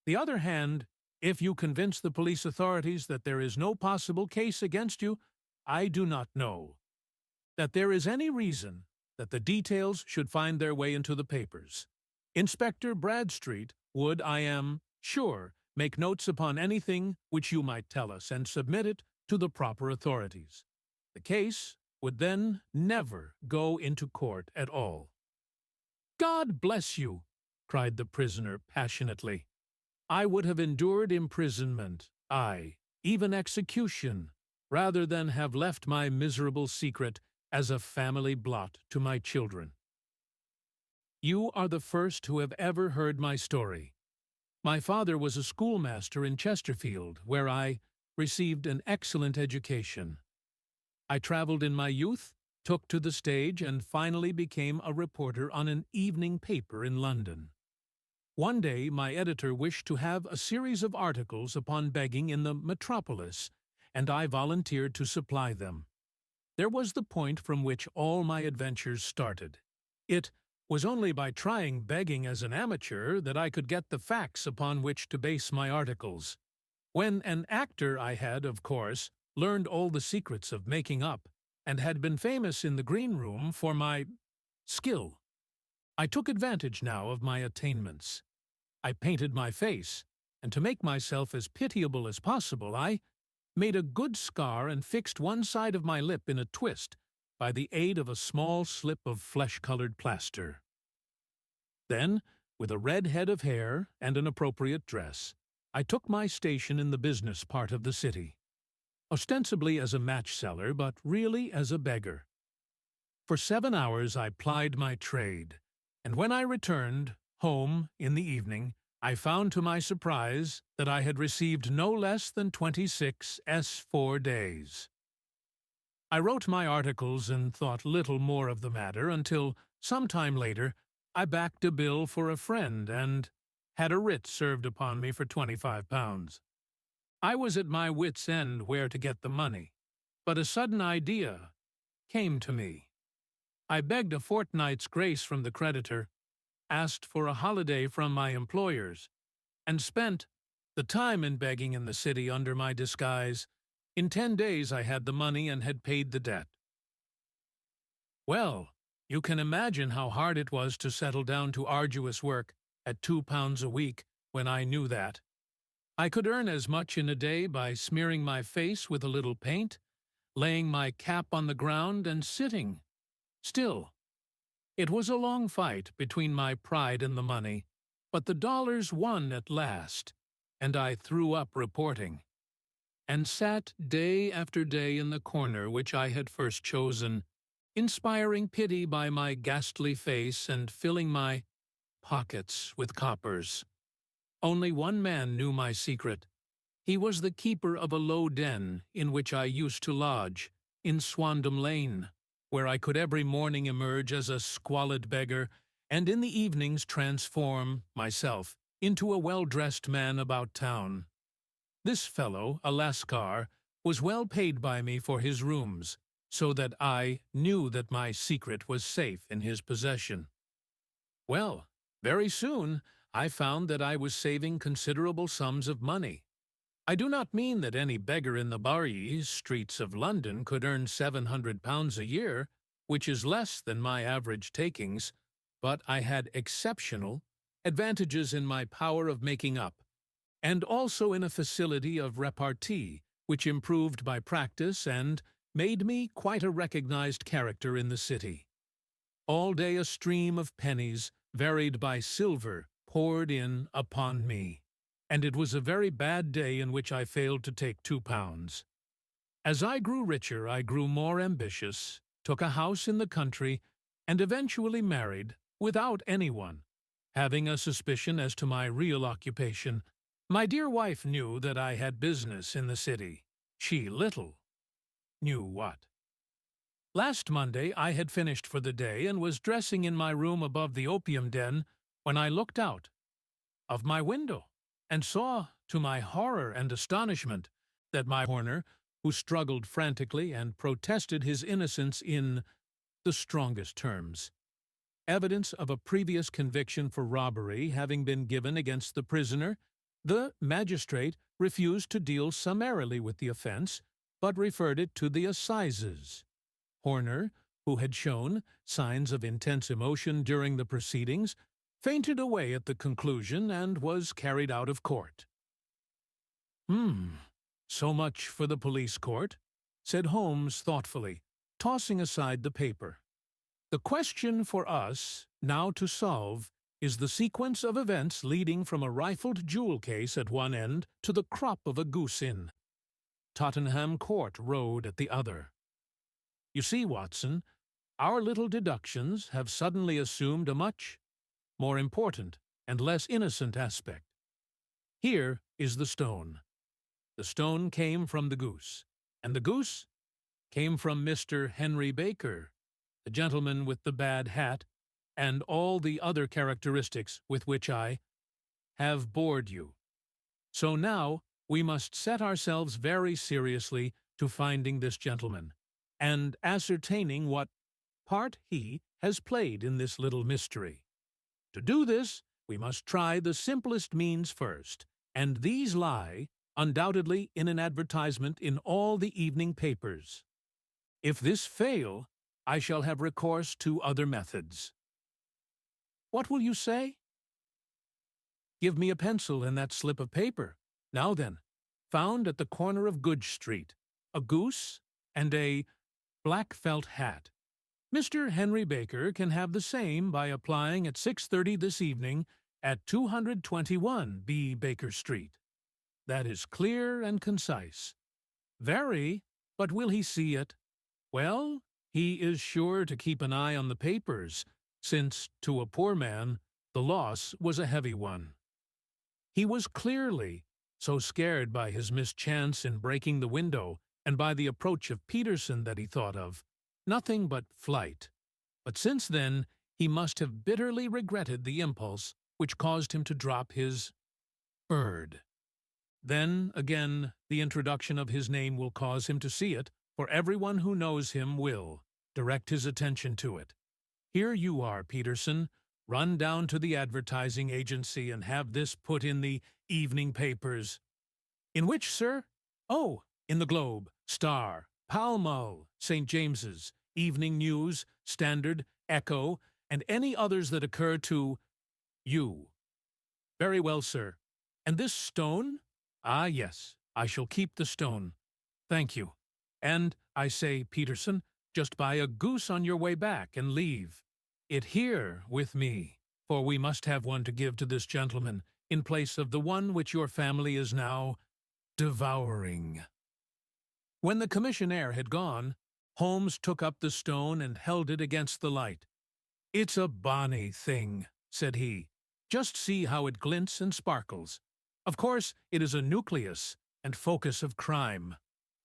the other hand, if you convince the police authorities that there is no possible case against you, I do not know that there is any reason that the details should find their way into the papers. Inspector Bradstreet would, I am sure, make notes upon anything which you might tell us and submit it to the proper authorities. The case would then never go into court at all." "God bless you!" cried the prisoner passionately. "I would have endured imprisonment, aye, even execution, rather than have left my miserable secret as a family blot to my children. You are the first who have ever heard my story. My father was a schoolmaster in Chesterfield, where I received an excellent education. I traveled in my youth, took to the stage, and finally became a reporter on an evening paper in London. One day my editor wished to have a series of articles upon begging in the metropolis, and I volunteered to supply them. There was the point from which all my adventures started. It was only by trying begging as an amateur that I could get the facts upon which to base my articles. When an actor I had, of course, learned all the secrets of making up, and had been famous in the green room for my skill. I took advantage now of my attainments. I painted my face, and to make myself as pitiable as possible, I made a good scar and fixed one side of my lip in a twist by the aid of a small slip of flesh-colored plaster. Then, with a red head of hair and an appropriate dress, I took my station in the business part of the city, ostensibly as a match-seller, but really as a beggar. For 7 hours I plied my trade, and when I returned home in the evening, I found to my surprise that I had received no less than 26 S4 days. I wrote my articles and thought little more of the matter until, some time later, I backed a bill for a friend and had a writ served upon me for £25. I was at my wits' end where to get the money, but a sudden idea came to me. I begged a fortnight's grace from the creditor, asked for a holiday from my employers, and spent the time in begging in the city under my disguise. In 10 days I had the money and had paid the debt. Well, you can imagine how hard it was to settle down to arduous work at £2 a week when I knew that. I could earn as much in a day by smearing my face with a little paint, laying my cap on the ground, and sitting still. It was a long fight between my pride and the money, but the dollars won at last, and I threw up reporting, and sat day after day in the corner which I had first chosen, inspiring pity by my ghastly face and filling my pockets with coppers. Only one man knew my secret. He was the keeper of a low den in which I used to lodge, in Swandam Lane, where I could every morning emerge as a squalid beggar, and in the evenings transform myself into a well-dressed man about town. This fellow, a Lascar, was well paid by me for his rooms, so that I knew that my secret was safe in his possession. Well, very soon I found that I was saving considerable sums of money. I do not mean that any beggar in the Barry streets of London could earn £700 a year, which is less than my average takings, but I had exceptional advantages in my power of making up, and also in a facility of repartee, which improved by practice and made me quite a recognized character in the city. All day a stream of pennies, varied by silver, poured in upon me, and it was a very bad day in which I failed to take £2. As I grew richer, I grew more ambitious, took a house in the country, and eventually married, without anyone having a suspicion as to my real occupation. My dear wife knew that I had business in the city. She little knew what. Last Monday I had finished for the day and was dressing in my room above the opium den when I looked out of my window and saw, to my horror and astonishment, that my corner, who struggled frantically and protested his innocence in the strongest terms, evidence of a previous conviction for robbery having been given against the prisoner, the magistrate refused to deal summarily with the offence, but referred it to the assizes. Horner, who had shown signs of intense emotion during the proceedings, fainted away at the conclusion and was carried out of court. So much for the police court," said Holmes thoughtfully, tossing aside the paper. "The question for us now to solve is the sequence of events leading from a rifled jewel case at one end to the crop of a goose in Tottenham Court Road at the other. You see, Watson, our little deductions have suddenly assumed a much more important and less innocent aspect. Here is the stone. The stone came from the goose, and the goose came from Mr. Henry Baker, the gentleman with the bad hat, and all the other characteristics with which I have bored you. So now we must set ourselves very seriously to finding this gentleman, and ascertaining what part he has played in this little mystery. To do this, we must try the simplest means first, and these lie, undoubtedly, in an advertisement in all the evening papers. If this fail, I shall have recourse to other methods. What will you say? Give me a pencil and that slip of paper. Now then, found at the corner of Goodge Street, a goose and a black felt hat. Mr. Henry Baker can have the same by applying at 6:30 this evening at 221 B. Baker Street. That is clear and concise. Very, but will he see it? Well, he is sure to keep an eye on the papers, since, to a poor man, the loss was a heavy one. He was clearly so scared by his mischance in breaking the window and by the approach of Peterson that he thought of nothing but flight. But since then he must have bitterly regretted the impulse which caused him to drop his bird. Then, again, the introduction of his name will cause him to see it, for everyone who knows him will direct his attention to it. Here you are, Peterson. Run down to the advertising agency and have this put in the evening papers. In which, sir? Oh, in the Globe, Star, Pall Mall, St. James's, Evening News, Standard, Echo, and any others that occur to you. Very well, sir. And this stone? Ah, yes, I shall keep the stone. Thank you. And, I say, Peterson, just buy a goose on your way back and leave it here with me, for we must have one to give to this gentleman in place of the one which your family is now devouring." When the commissionaire had gone, Holmes took up the stone and held it against the light. "It's a bonny thing," said he. "Just see how it glints and sparkles. Of course, it is a nucleus and focus of crime.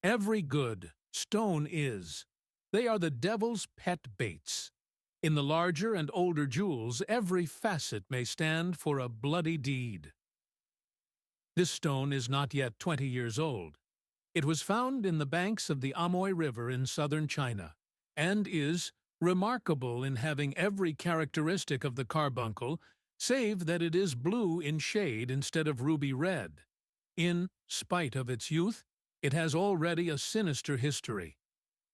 Every good stone is. They are the devil's pet baits. In the larger and older jewels, every facet may stand for a bloody deed. This stone is not yet 20 years old. It was found in the banks of the Amoy River in southern China, and is remarkable in having every characteristic of the carbuncle, save that it is blue in shade instead of ruby red. In spite of its youth, it has already a sinister history.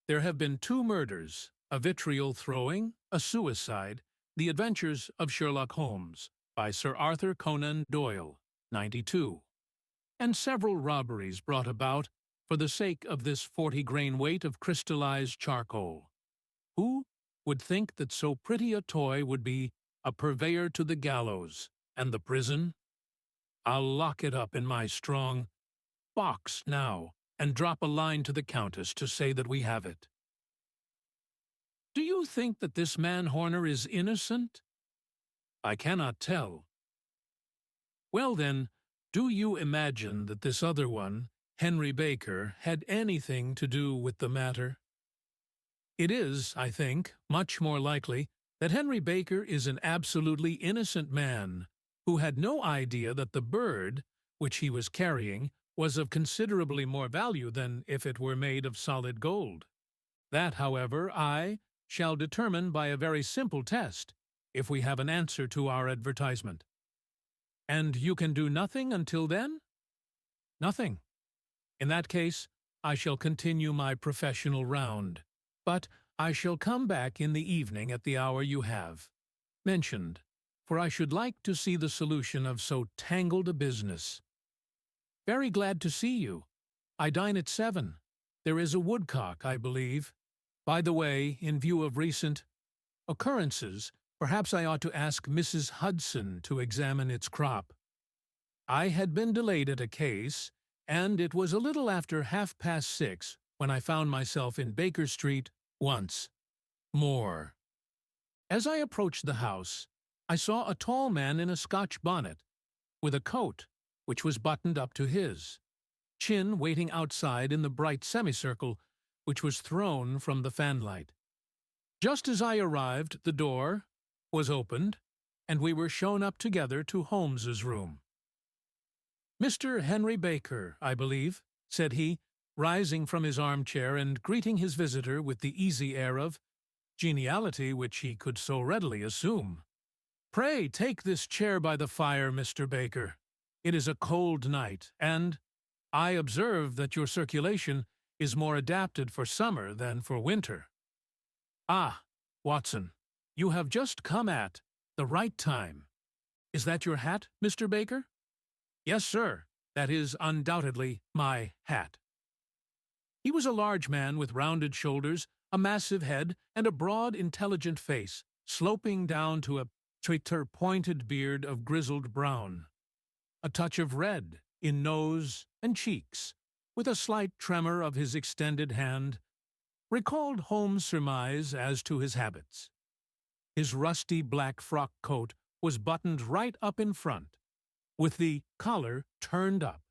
There have been 2 murders, a vitriol throwing, a suicide, The Adventures of Sherlock Holmes, by Sir Arthur Conan Doyle, 92, and several robberies brought about for the sake of this 40-grain weight of crystallized charcoal. Who would think that so pretty a toy would be a purveyor to the gallows and the prison? I'll lock it up in my strong box now and drop a line to the Countess to say that we have it. Do you think that this man Horner is innocent? I cannot tell. Well then, do you imagine that this other one, Henry Baker, had anything to do with the matter? It is, I think, much more likely that Henry Baker is an absolutely innocent man who had no idea that the bird, which he was carrying, was of considerably more value than if it were made of solid gold. That, however, I shall determine by a very simple test, if we have an answer to our advertisement. And you can do nothing until then? Nothing. In that case, I shall continue my professional round, but I shall come back in the evening at the hour you have mentioned, for I should like to see the solution of so tangled a business. Very glad to see you. I dine at 7. There is a woodcock, I believe. By the way, in view of recent occurrences, perhaps I ought to ask Mrs. Hudson to examine its crop. I had been delayed at a case, and it was a little after 6:30 when I found myself in Baker Street once more. As I approached the house, I saw a tall man in a Scotch bonnet, with a coat which was buttoned up to his chin waiting outside in the bright semicircle which was thrown from the fanlight. Just as I arrived, the door was opened, and we were shown up together to Holmes's room. "Mr. Henry Baker, I believe," said he, rising from his armchair and greeting his visitor with the easy air of geniality which he could so readily assume. "Pray take this chair by the fire, Mr. Baker. It is a cold night, and I observe that your circulation is more adapted for summer than for winter. Ah, Watson, you have just come at the right time. Is that your hat, Mr. Baker?" "Yes, sir. That is undoubtedly my hat." He was a large man with rounded shoulders, a massive head, and a broad, intelligent face, sloping down to a pointed beard of grizzled brown. A touch of red in nose and cheeks, with a slight tremor of his extended hand, recalled Holmes' surmise as to his habits. His rusty black frock coat was buttoned right up in front, with the collar turned up,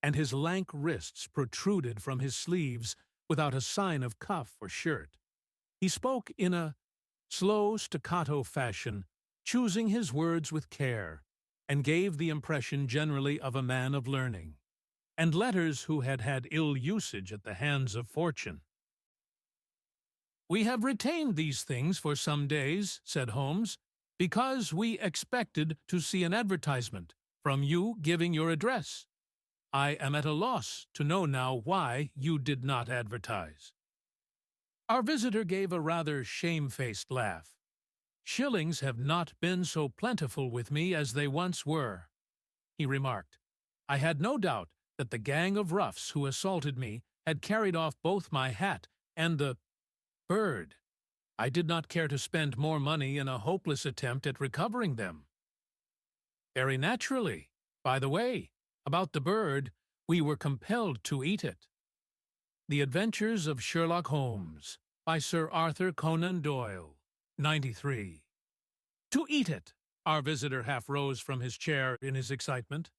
and his lank wrists protruded from his sleeves without a sign of cuff or shirt. He spoke in a slow staccato fashion, choosing his words with care, and gave the impression generally of a man of learning, and letters who had had ill usage at the hands of fortune. "We have retained these things for some days," said Holmes, "because we expected to see an advertisement from you giving your address. I am at a loss to know now why you did not advertise." Our visitor gave a rather shamefaced laugh. "Shillings have not been so plentiful with me as they once were," he remarked. "I had no doubt that the gang of roughs who assaulted me had carried off both my hat and the bird. I did not care to spend more money in a hopeless attempt at recovering them." "Very naturally. By the way, about the bird, we were compelled to eat it." The Adventures of Sherlock Holmes, by Sir Arthur Conan Doyle, 93. "To eat it!" Our visitor half rose from his chair in his excitement.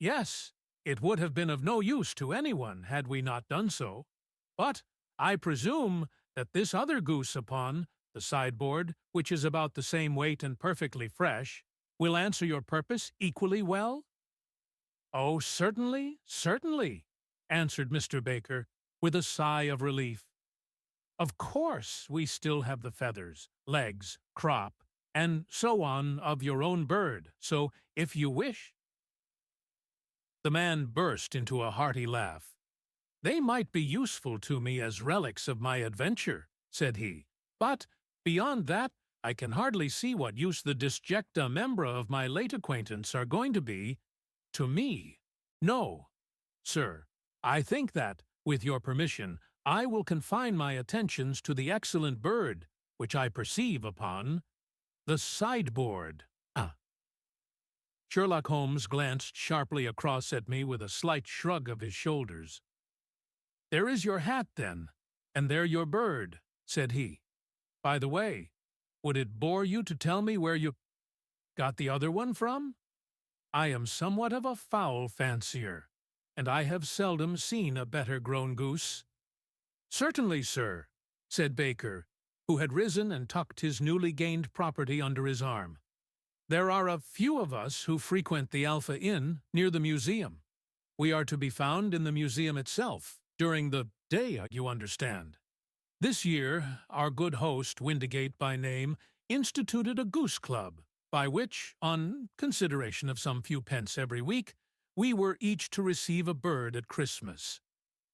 "Yes, it would have been of no use to anyone had we not done so. But I presume that this other goose upon the sideboard, which is about the same weight and perfectly fresh, will answer your purpose equally well?" "Oh, certainly, certainly," answered Mr. Baker, with a sigh of relief. "Of course, we still have the feathers, legs, crop, and so on of your own bird, so if you wish—" The man burst into a hearty laugh. "They might be useful to me as relics of my adventure," said he, "but, beyond that, I can hardly see what use the disjecta membra of my late acquaintance are going to be to me. No, sir, I think that, with your permission, I will confine my attentions to the excellent bird which I perceive upon the sideboard." Ah. Sherlock Holmes glanced sharply across at me with a slight shrug of his shoulders. "There is your hat, then, and there your bird," said he. "By the way, would it bore you to tell me where you got the other one from? I am somewhat of a fowl fancier, and I have seldom seen a better-grown goose." "Certainly, sir," said Baker, who had risen and tucked his newly gained property under his arm. "There are a few of us who frequent the Alpha Inn near the museum. We are to be found in the museum itself, during the day, you understand. This year, our good host, Windigate by name, instituted a goose club, by which, on consideration of some few pence every week, we were each to receive a bird at Christmas.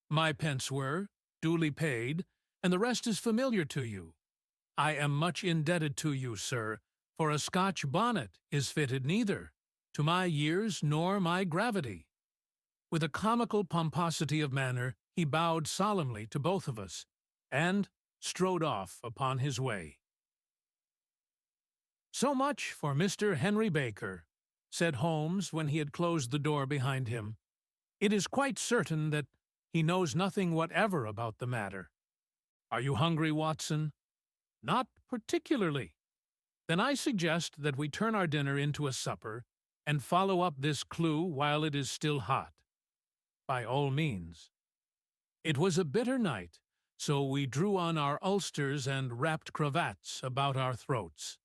My pence were duly paid, and the rest is familiar to you. I am much indebted to you, sir, for a Scotch bonnet is fitted neither to my years nor my gravity." With a comical pomposity of manner, he bowed solemnly to both of us, and strode off upon his way. "So much for Mr. Henry Baker," said Holmes when he had closed the door behind him. "It is quite certain that he knows nothing whatever about the matter. Are you hungry, Watson?" "Not particularly." "Then I suggest that we turn our dinner into a supper, and follow up this clue while it is still hot." "By all means." It was a bitter night, so we drew on our ulsters and wrapped cravats about our throats.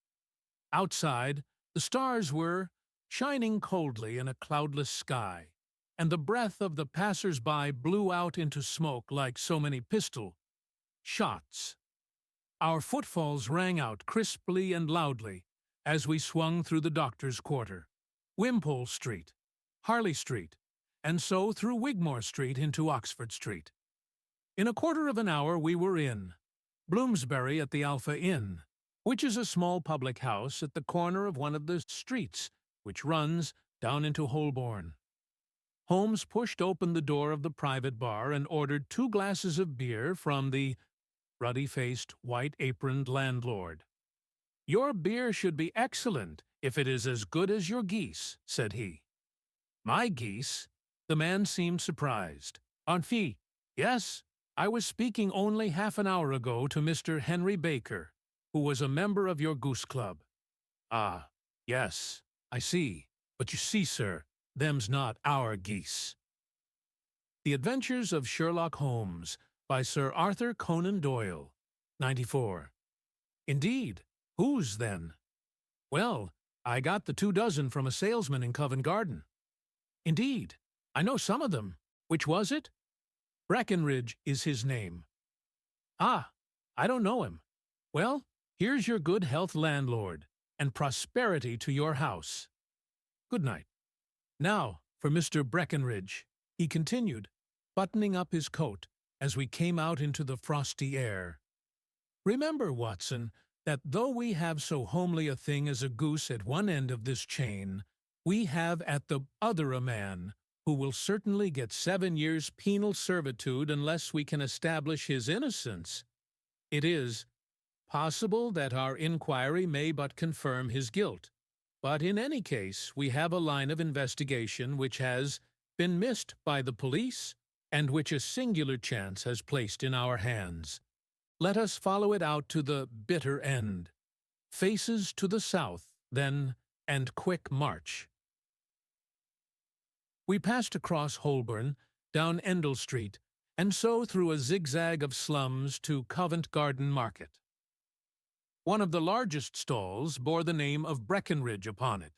Outside, the stars were shining coldly in a cloudless sky, and the breath of the passers-by blew out into smoke like so many pistol shots. Our footfalls rang out crisply and loudly as we swung through the Doctor's Quarter, Wimpole Street, Harley Street, and so through Wigmore Street into Oxford Street. In a quarter of an hour we were in Bloomsbury at the Alpha Inn, which is a small public house at the corner of one of the streets which runs down into Holborn. Holmes pushed open the door of the private bar and ordered 2 glasses of beer from the ruddy-faced, white-aproned landlord. "Your beer should be excellent if it is as good as your geese," said he. "My geese?" The man seemed surprised. "En fait, yes, I was speaking only half an hour ago to Mr. Henry Baker, who was a member of your goose club." "Ah, yes, I see. But you see, sir, them's not our geese." The Adventures of Sherlock Holmes, by Sir Arthur Conan Doyle, 94. "Indeed? Whose, then?" "Well, I got the 2 dozen from a salesman in Covent Garden." "Indeed? I know some of them. Which was it?" "Breckenridge is his name." "Ah, I don't know him. Well, here's your good health, landlord, and prosperity to your house. Good night. Now for Mr. Breckenridge," he continued, buttoning up his coat as we came out into the frosty air. "Remember, Watson, that though we have so homely a thing as a goose at one end of this chain, we have at the other a man who will certainly get 7 years' penal servitude unless we can establish his innocence. It is possible that our inquiry may but confirm his guilt, but in any case we have a line of investigation which has been missed by the police, and which a singular chance has placed in our hands. Let us follow it out to the bitter end. Faces to the south, then, and quick march." We passed across Holborn, down Endell Street, and so through a zigzag of slums to Covent Garden Market. One of the largest stalls bore the name of Breckenridge upon it,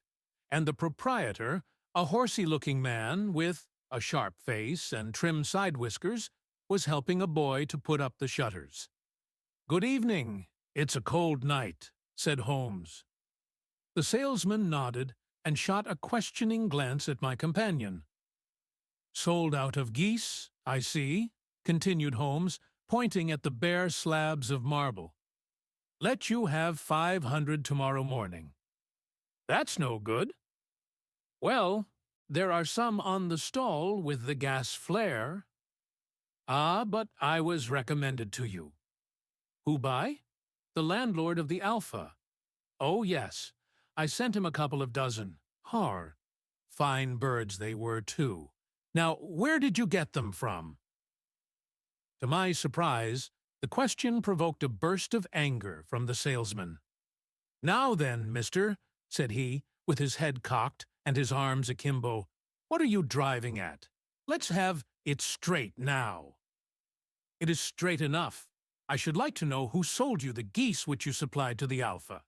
and the proprietor, a horsey-looking man with a sharp face and trim side whiskers, was helping a boy to put up the shutters. "Good evening. It's a cold night," said Holmes. The salesman nodded and shot a questioning glance at my companion. "Sold out of geese, I see," continued Holmes, pointing at the bare slabs of marble. "Let you have 500 tomorrow morning." "That's no good." "Well, there are some on the stall with the gas flare." "Ah, but I was recommended to you." "Who by?" "The landlord of the Alpha." "Oh, yes. I sent him a couple of dozen. Har. Fine birds they were, too. Now, where did you get them from?" To my surprise, the question provoked a burst of anger from the salesman. "Now then, mister," said he, with his head cocked and his arms akimbo, "what are you driving at? Let's have it straight now." "It is straight enough. I should like to know who sold you the geese which you supplied to the Alpha."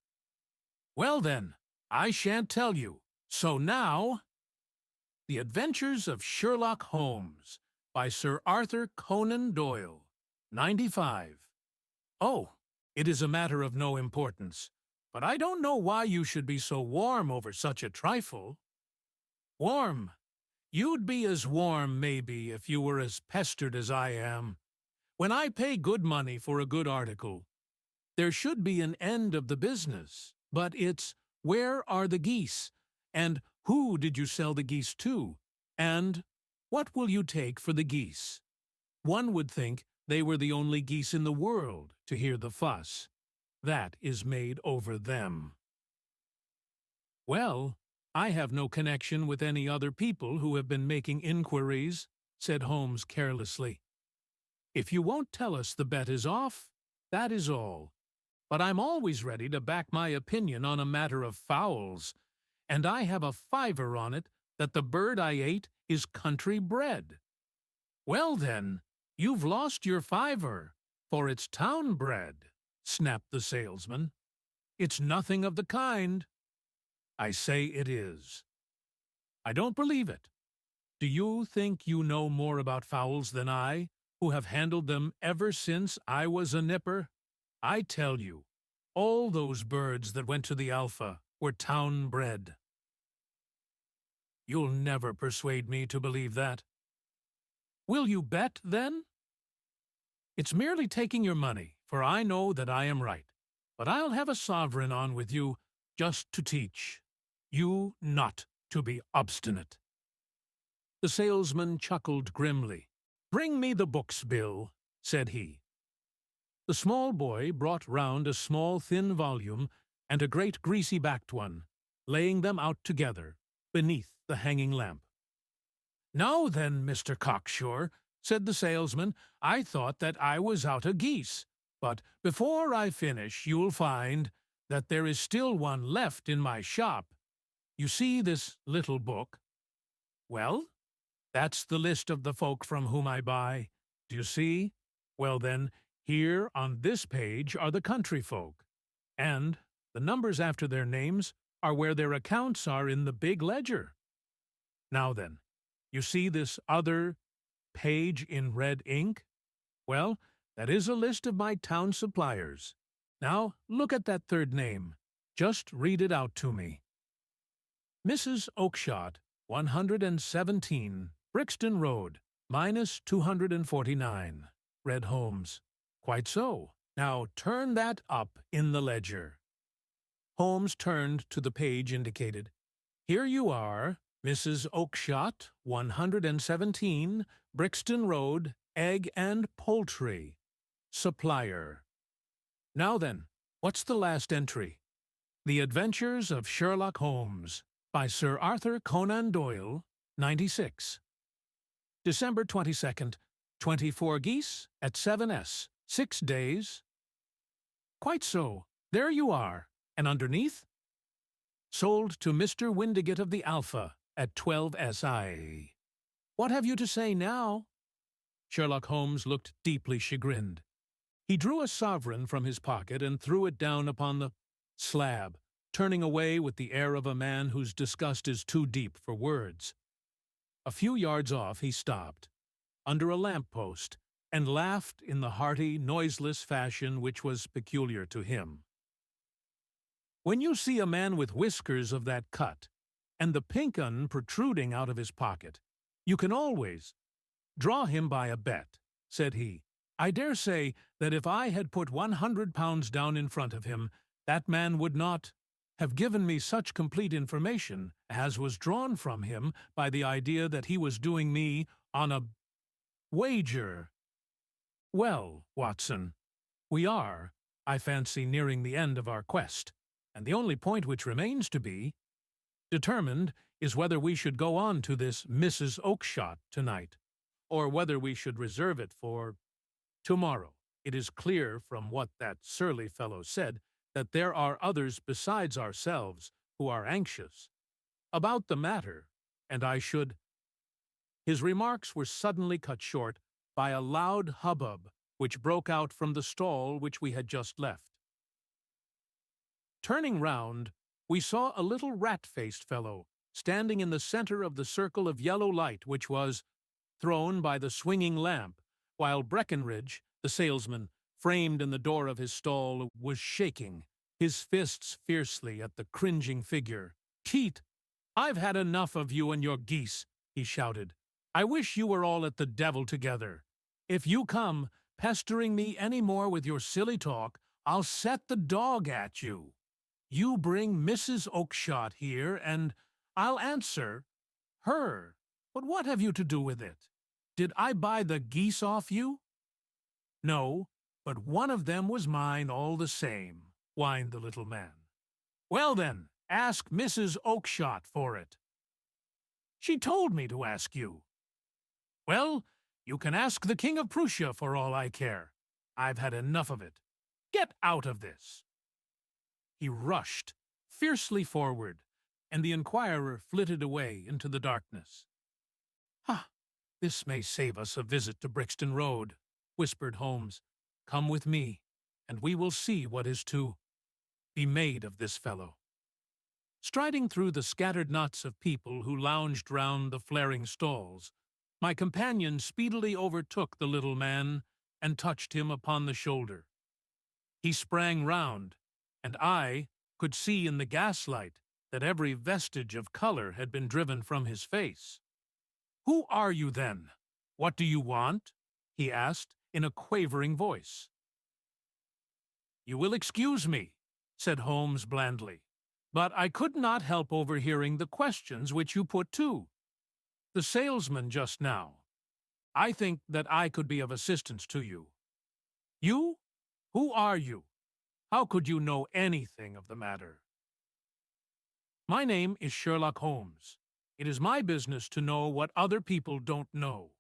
"Well then, I shan't tell you. So now—" The Adventures of Sherlock Holmes, by Sir Arthur Conan Doyle, 95. "Oh, it is a matter of no importance, but I don't know why you should be so warm over such a trifle." "Warm? You'd be as warm, maybe, if you were as pestered as I am. When I pay good money for a good article, there should be an end of the business, but it's, where are the geese, and who did you sell the geese to, and what will you take for the geese? One would think they were the only geese in the world to hear the fuss. That is made over them." "Well, I have no connection with any other people who have been making inquiries," said Holmes carelessly. "If you won't tell us the bet is off, that is all. But I'm always ready to back my opinion on a matter of fowls, and I have a fiver on it that the bird I ate is country bred." "Well then, you've lost your fiver, for it's town bred," snapped the salesman. "It's nothing of the kind." "I say it is." "I don't believe it. Do you think you know more about fowls than I, who have handled them ever since I was a nipper? I tell you, all those birds that went to the Alpha were town-bred." "You'll never persuade me to believe that." "Will you bet, then?" "It's merely taking your money, for I know that I am right. But I'll have a sovereign on with you, just to teach you not to be obstinate." The salesman chuckled grimly. "Bring me the books, Bill," said he. The small boy brought round a small thin volume and a great greasy-backed one, laying them out together, beneath the hanging lamp. "Now then, Mr. Cocksure," said the salesman, "I thought that I was out of geese, but before I finish you'll find that there is still one left in my shop. You see this little book? Well, that's the list of the folk from whom I buy. Do you see? Well then, here on this page are the country folk, and the numbers after their names are where their accounts are in the big ledger. Now then, you see this other page in red ink? Well, that is a list of my town suppliers. Now, look at that third name. Just read it out to me." "Mrs. Oakshott, 117, Brixton Road, minus 249, read Holmes. "Quite so. Now turn that up in the ledger." Holmes turned to the page indicated. "Here you are, Mrs. Oakshott, 117, Brixton Road, Egg and Poultry. Supplier. Now then, what's the last entry? The Adventures of Sherlock Holmes, by Sir Arthur Conan Doyle, 96. December 22nd, 24 geese at 7s, 6 days." "Quite so. There you are. And underneath?" "Sold to Mr. Windigate of the Alpha at 12 SI. What have you to say now?" Sherlock Holmes looked deeply chagrined. He drew a sovereign from his pocket and threw it down upon the slab, turning away with the air of a man whose disgust is too deep for words. A few yards off he stopped, under a lamp-post, and laughed in the hearty, noiseless fashion which was peculiar to him. When you see a man with whiskers of that cut, and the pink un protruding out of his pocket, you can always draw him by a bet, said he. I dare say that if I had put £100 down in front of him, that man would not have given me such complete information as was drawn from him by the idea that he was doing me on a wager. Well, Watson, we are, I fancy, nearing the end of our quest, and the only point which remains to be determined is whether we should go on to this Mrs. Oakshott tonight, or whether we should reserve it for tomorrow. It is clear from what that surly fellow said that there are others besides ourselves who are anxious about the matter, and I should— His remarks were suddenly cut short by a loud hubbub which broke out from the stall which we had just left. Turning round, we saw a little rat-faced fellow standing in the center of the circle of yellow light which was thrown by the swinging lamp, while Breckenridge, the salesman, framed in the door of his stall, was shaking his fists fiercely at the cringing figure. "Keat, I've had enough of you and your geese," he shouted. "I wish you were all at the devil together. If you come pestering me any more with your silly talk, I'll set the dog at you. You bring Mrs. Oakshott here, and I'll answer her. But what have you to do with it? Did I buy the geese off you?" "No, but one of them was mine all the same," whined the little man. "Well then, ask Mrs. Oakshott for it." "She told me to ask you." "Well, you can ask the King of Prussia for all I care. I've had enough of it. Get out of this." He rushed fiercely forward, and the inquirer flitted away into the darkness. "Ha! This may save us a visit to Brixton Road," whispered Holmes. "Come with me, and we will see what is to be made of this fellow." Striding through the scattered knots of people who lounged round the flaring stalls, my companion speedily overtook the little man and touched him upon the shoulder. He sprang round, and I could see in the gaslight that every vestige of color had been driven from his face. "Who are you, then? What do you want?" he asked in a quavering voice. "You will excuse me," said Holmes blandly, "but I could not help overhearing the questions which you put to the salesman just now. I think that I could be of assistance to you." "You? Who are you? How could you know anything of the matter?" "My name is Sherlock Holmes. It is my business to know what other people don't know."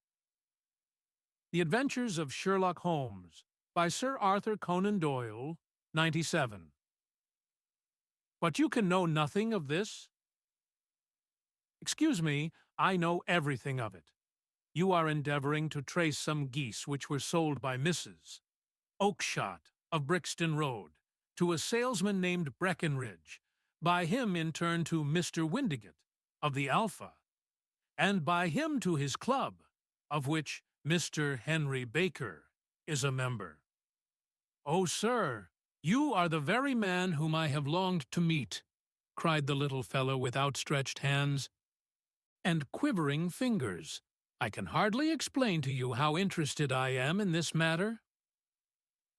The Adventures of Sherlock Holmes, by Sir Arthur Conan Doyle, 97. "But you can know nothing of this?" "Excuse me, I know everything of it. You are endeavoring to trace some geese which were sold by Mrs. Oakshott of Brixton Road to a salesman named Breckenridge, by him in turn to Mr. Windigate of the Alpha, and by him to his club, of which Mr. Henry Baker is a member." "Oh, sir, you are the very man whom I have longed to meet," cried the little fellow with outstretched hands and quivering fingers. "I can hardly explain to you how interested I am in this matter."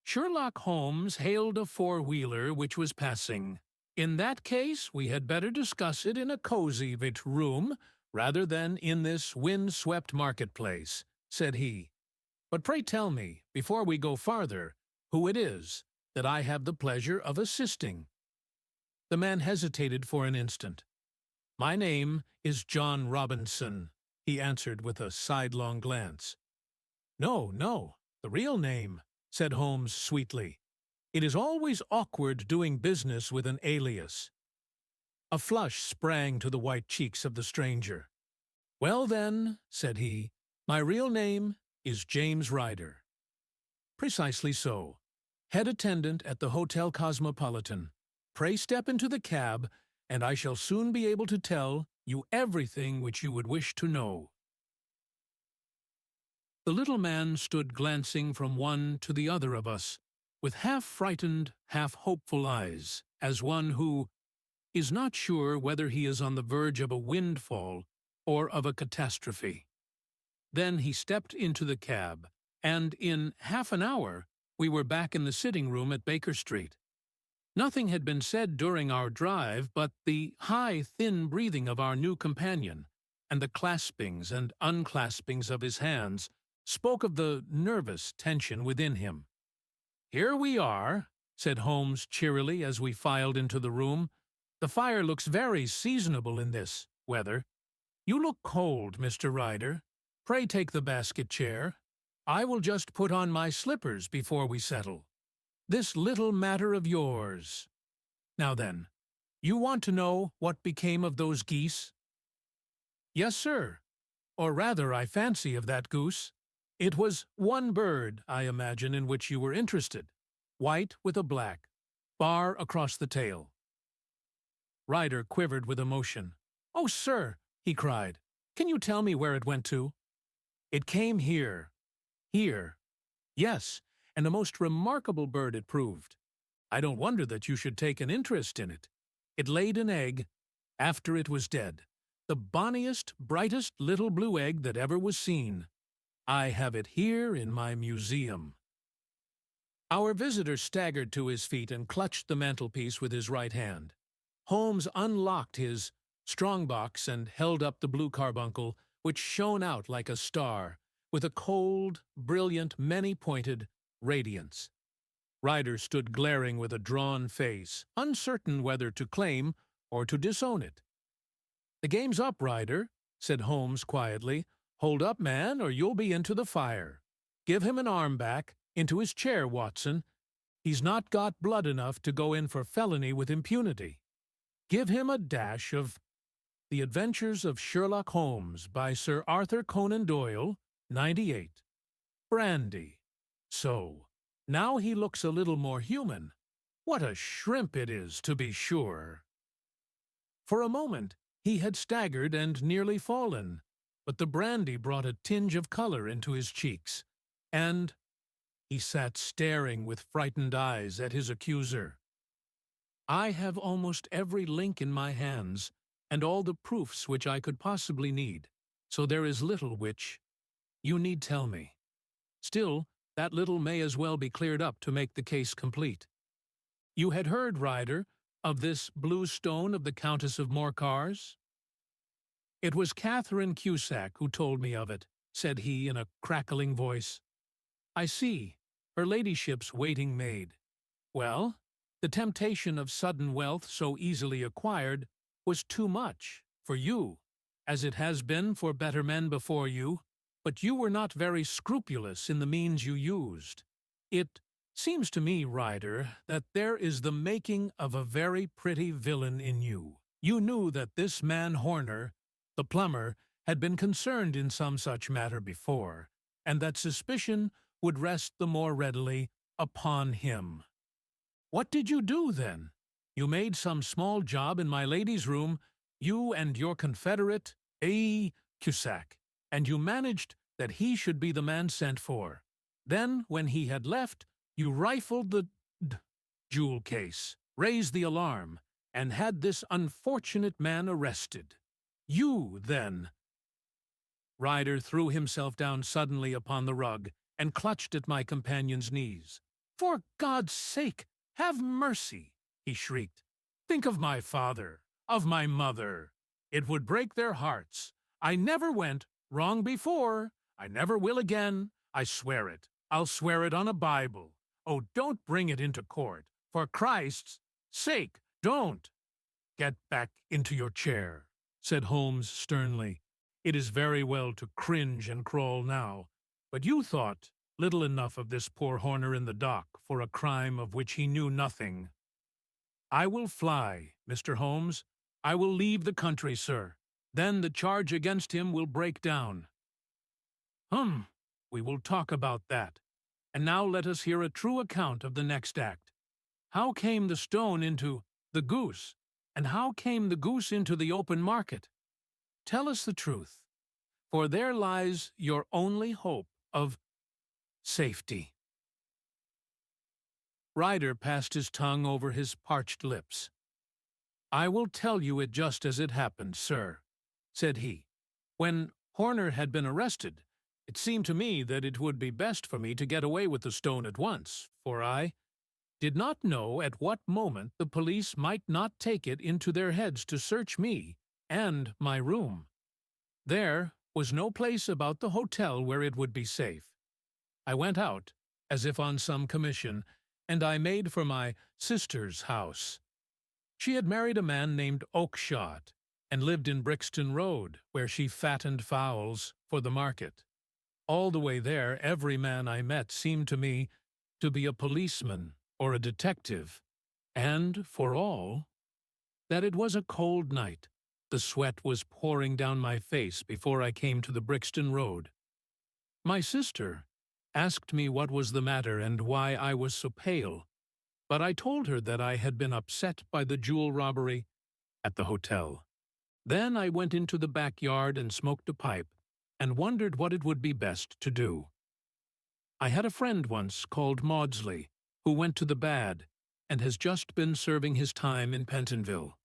Sherlock Holmes hailed a four-wheeler which was passing. "In that case, we had better discuss it in a cozy room rather than in this wind-swept marketplace," said he. "But pray tell me, before we go farther, who it is that I have the pleasure of assisting." The man hesitated for an instant. "My name is John Robinson," he answered with a sidelong glance. "No, no, the real name," said Holmes sweetly. "It is always awkward doing business with an alias." A flush sprang to the white cheeks of the stranger. "Well, then," said he, "my real name is James Ryder. Precisely so. Head attendant at the Hotel Cosmopolitan. Pray step into the cab, and I shall soon be able to tell you everything which you would wish to know. The little man stood glancing from one to the other of us, with half-frightened, half-hopeful eyes, as one who is not sure whether he is on the verge of a windfall or of a catastrophe. Then he stepped into the cab, and in half an hour we were back in the sitting-room at Baker Street. Nothing had been said during our drive but the high, thin breathing of our new companion, and the claspings and unclaspings of his hands spoke of the nervous tension within him. "Here we are," said Holmes cheerily as we filed into the room. "The fire looks very seasonable in this weather. You look cold, Mr. Ryder. Pray take the basket chair. I will just put on my slippers before we settle. This little matter of yours. Now then, you want to know what became of those geese?" "Yes, sir. Or rather, I fancy, of that goose. It was one bird, I imagine, in which you were interested. White with a black bar across the tail." Ryder quivered with emotion. "Oh, sir," he cried, "can you tell me where it went to?" "It came here." "Here?" "Yes, and a most remarkable bird it proved. I don't wonder that you should take an interest in it. It laid an egg after it was dead, the bonniest, brightest little blue egg that ever was seen. I have it here in my museum." Our visitor staggered to his feet and clutched the mantelpiece with his right hand. Holmes unlocked his strong-box and held up the blue carbuncle, which shone out like a star, with a cold, brilliant, many-pointed radiance. Ryder stood glaring with a drawn face, uncertain whether to claim or to disown it. "The game's up, Ryder," said Holmes quietly. "Hold up, man, or you'll be into the fire. Give him an arm back, into his chair, Watson. He's not got blood enough to go in for felony with impunity. Give him a dash of The Adventures of Sherlock Holmes by Sir Arthur Conan Doyle, 98. Brandy. So. Now he looks a little more human. What a shrimp it is, to be sure." For a moment he had staggered and nearly fallen, but the brandy brought a tinge of color into his cheeks, and he sat staring with frightened eyes at his accuser. "I have almost every link in my hands, and all the proofs which I could possibly need, so there is little which you need tell me. Still, that little may as well be cleared up to make the case complete. You had heard, Ryder, of this blue stone of the Countess of Morcar's?" "It was Catherine Cusack who told me of it," said he in a crackling voice. "I see. Her ladyship's waiting maid. Well, the temptation of sudden wealth so easily acquired was too much for you, as it has been for better men before you, but you were not very scrupulous in the means you used. It seems to me, Ryder, that there is the making of a very pretty villain in you. You knew that this man Horner, the plumber, had been concerned in some such matter before, and that suspicion would rest the more readily upon him. What did you do, then? You made some small job in my lady's room, you and your confederate, A. Cusack, and you managed that he should be the man sent for. Then, when he had left, you rifled the jewel case, raised the alarm, and had this unfortunate man arrested. You, then—" Ryder threw himself down suddenly upon the rug and clutched at my companion's knees. "For God's sake, have mercy!" he shrieked. "Think of my father, of my mother. It would break their hearts. I never went wrong before. I never will again. I swear it. I'll swear it on a Bible. Oh, don't bring it into court. For Christ's sake, don't!" "Get back into your chair," said Holmes sternly. "It is very well to cringe and crawl now, but you thought little enough of this poor Horner in the dock for a crime of which he knew nothing. I will fly, Mr. Holmes. I will leave the country, sir. Then the charge against him will break down." We will talk about that. And now let us hear a true account of the next act. How came the stone into the goose? And how came the goose into the open market? Tell us the truth, for there lies your only hope of safety. Ryder passed his tongue over his parched lips. I will tell you it just as it happened, sir, said he. When Horner had been arrested, it seemed to me that it would be best for me to get away with the stone at once, for I did not know at what moment the police might not take it into their heads to search me and my room. There was no place about the hotel where it would be safe. I went out, as if on some commission, and I made for my sister's house. She had married a man named Oakshott, and lived in Brixton Road, where she fattened fowls for the market. All the way there, every man I met seemed to me to be a policeman or a detective, and, for all, that it was a cold night. The sweat was pouring down my face before I came to the Brixton Road. My sister asked me what was the matter and why I was so pale, but I told her that I had been upset by the jewel robbery at the hotel. Then I went into the backyard and smoked a pipe, and wondered what it would be best to do. I had a friend once called Maudsley, who went to the bad, and has just been serving his time in Pentonville.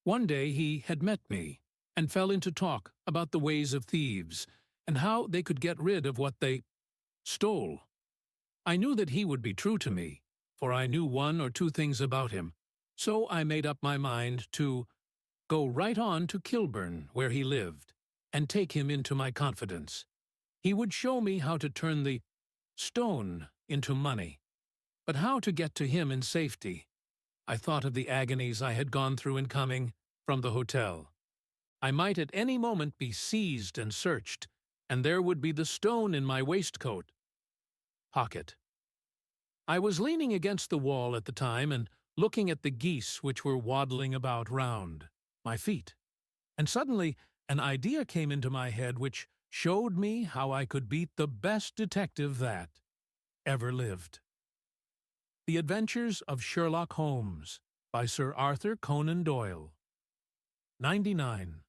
One day he had met me, and fell into talk about the ways of thieves, and how they could get rid of what they stole. I knew that he would be true to me, for I knew one or two things about him, so I made up my mind to go right on to Kilburn, where he lived, and take him into my confidence. He would show me how to turn the stone into money, but how to get to him in safety. I thought of the agonies I had gone through in coming from the hotel. I might at any moment be seized and searched, and there would be the stone in my waistcoat pocket. I was leaning against the wall at the time and looking at the geese which were waddling about round my feet, and suddenly an idea came into my head which showed me how I could beat the best detective that ever lived. The Adventures of Sherlock Holmes by Sir Arthur Conan Doyle. 99.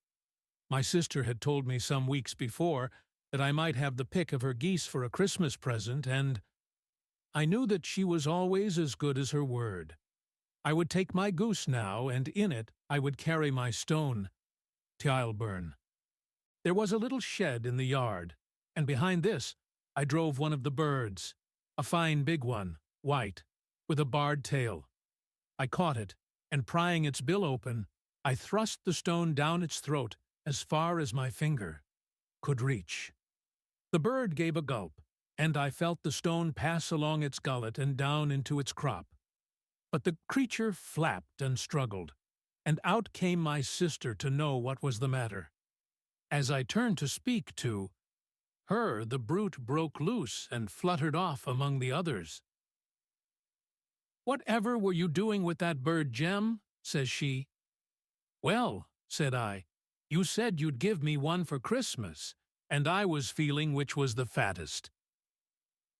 My sister had told me some weeks before that I might have the pick of her geese for a Christmas present, and I knew that she was always as good as her word. I would take my goose now, and in it I would carry my stone to Tilburn. There was a little shed in the yard, and behind this I drove one of the birds, a fine big one, white, with a barred tail. I caught it, and prying its bill open, I thrust the stone down its throat as far as my finger could reach. The bird gave a gulp, and I felt the stone pass along its gullet and down into its crop. But the creature flapped and struggled, and out came my sister to know what was the matter. As I turned to speak to her, the brute broke loose and fluttered off among the others. "Whatever were you doing with that bird, Jem?" says she. "Well," said I, "you said you'd give me one for Christmas, and I was feeling which was the fattest."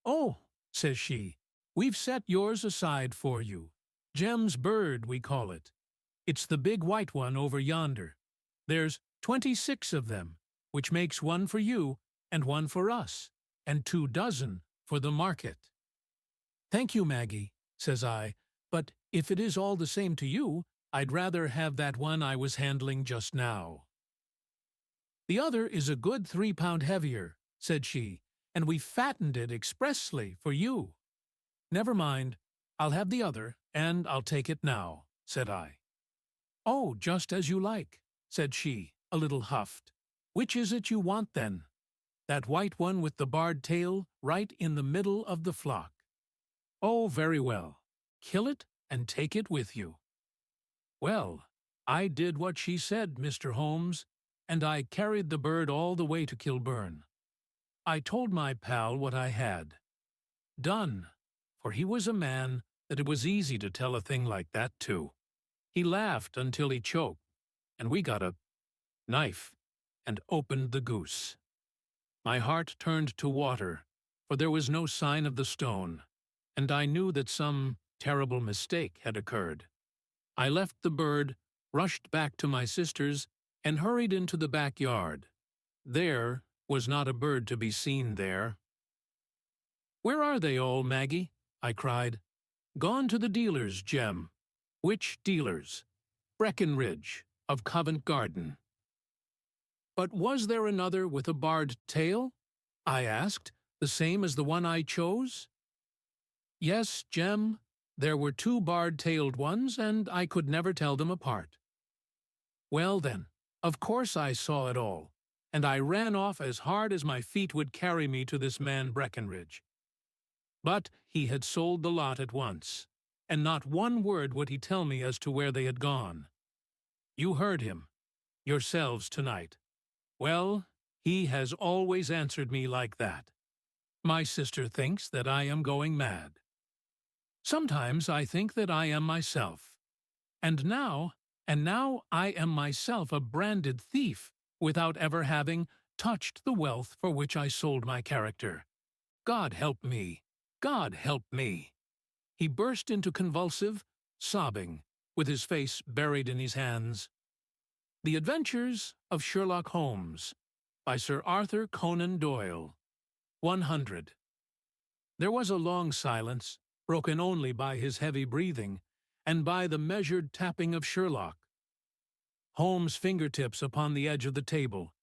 "Oh," says she, "we've set yours aside for you. Jem's bird, we call it. It's the big white one over yonder. There's 26 of them, which makes one for you and one for us, and 2 dozen for the market." "Thank you, Maggie," says I, "but if it is all the same to you, I'd rather have that one I was handling just now." "The other is a good 3 pound heavier," said she, "and we fattened it expressly for you." "Never mind, I'll have the other, and I'll take it now," said I. "Oh, just as you like," said she, a little huffed. "Which is it you want, then?" "That white one with the barred tail, right in the middle of the flock." "Oh, very well. Kill it and take it with you." Well, I did what she said, Mr. Holmes, and I carried the bird all the way to Kilburn. I told my pal what I had done, for he was a man that it was easy to tell a thing like that to. He laughed until he choked, and we got a knife and opened the goose. My heart turned to water, for there was no sign of the stone, and I knew that some terrible mistake had occurred. I left the bird, rushed back to my sisters, and hurried into the backyard. There was not a bird to be seen there. "Where are they all, Maggie?" I cried. "Gone to the dealers, Jem." "Which dealers?" "Breckenridge, of Covent Garden." "But was there another with a barred tail?" I asked, "the same as the one I chose?" "Yes, Jem, there were two barred-tailed ones, and I could never tell them apart." "Well, then, of course I saw it all, and I ran off as hard as my feet would carry me to this man Breckenridge. But he had sold the lot at once, and not one word would he tell me as to where they had gone. You heard him yourselves tonight. Well, he has always answered me like that. My sister thinks that I am going mad. Sometimes I think that I am myself. And now I am myself a branded thief, without ever having touched the wealth for which I sold my character. God help me! God help me!" He burst into convulsive sobbing, with his face buried in his hands. The Adventures of Sherlock Holmes, by Sir Arthur Conan Doyle. 100. There was a long silence, broken only by his heavy breathing, and by the measured tapping of Sherlock. Holmes' fingertips upon the edge of the table.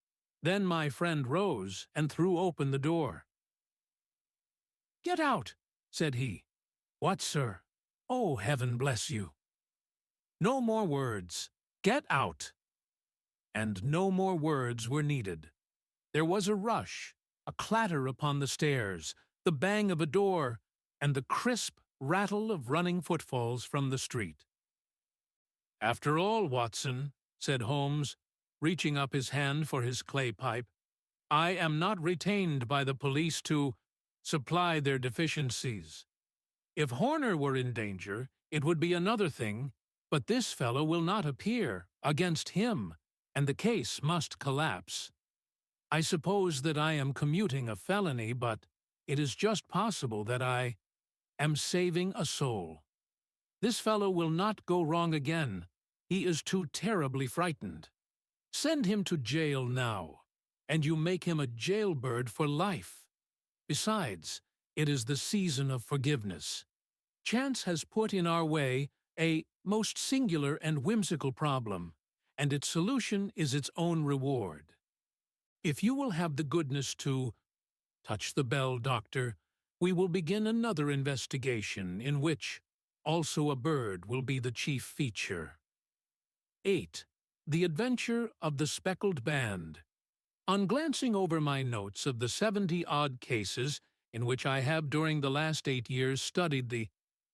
Then my friend rose and threw open the door. "Get out," said he. "What, sir?" "Oh, heaven bless you." "No more words. Get out." And no more words were needed. There was a rush, a clatter upon the stairs, the bang of a door, and the crisp rattle of running footfalls from the street. "After all, Watson," said Holmes, reaching up his hand for his clay pipe, "I am not retained by the police to supply their deficiencies. If Horner were in danger, it would be another thing, but this fellow will not appear against him, and the case must collapse. I suppose that I am commuting a felony, but it is just possible that I am saving a soul. This fellow will not go wrong again. He is too terribly frightened. Send him to jail now, and you make him a jailbird for life. Besides, it is the season of forgiveness. Chance has put in our way a most singular and whimsical problem, and its solution is its own reward. If you will have the goodness to touch the bell, Doctor, we will begin another investigation in which also a bird will be the chief feature. 8. The Adventure of the Speckled Band. On glancing over my notes of the 70-odd cases in which I have during the last 8 years studied the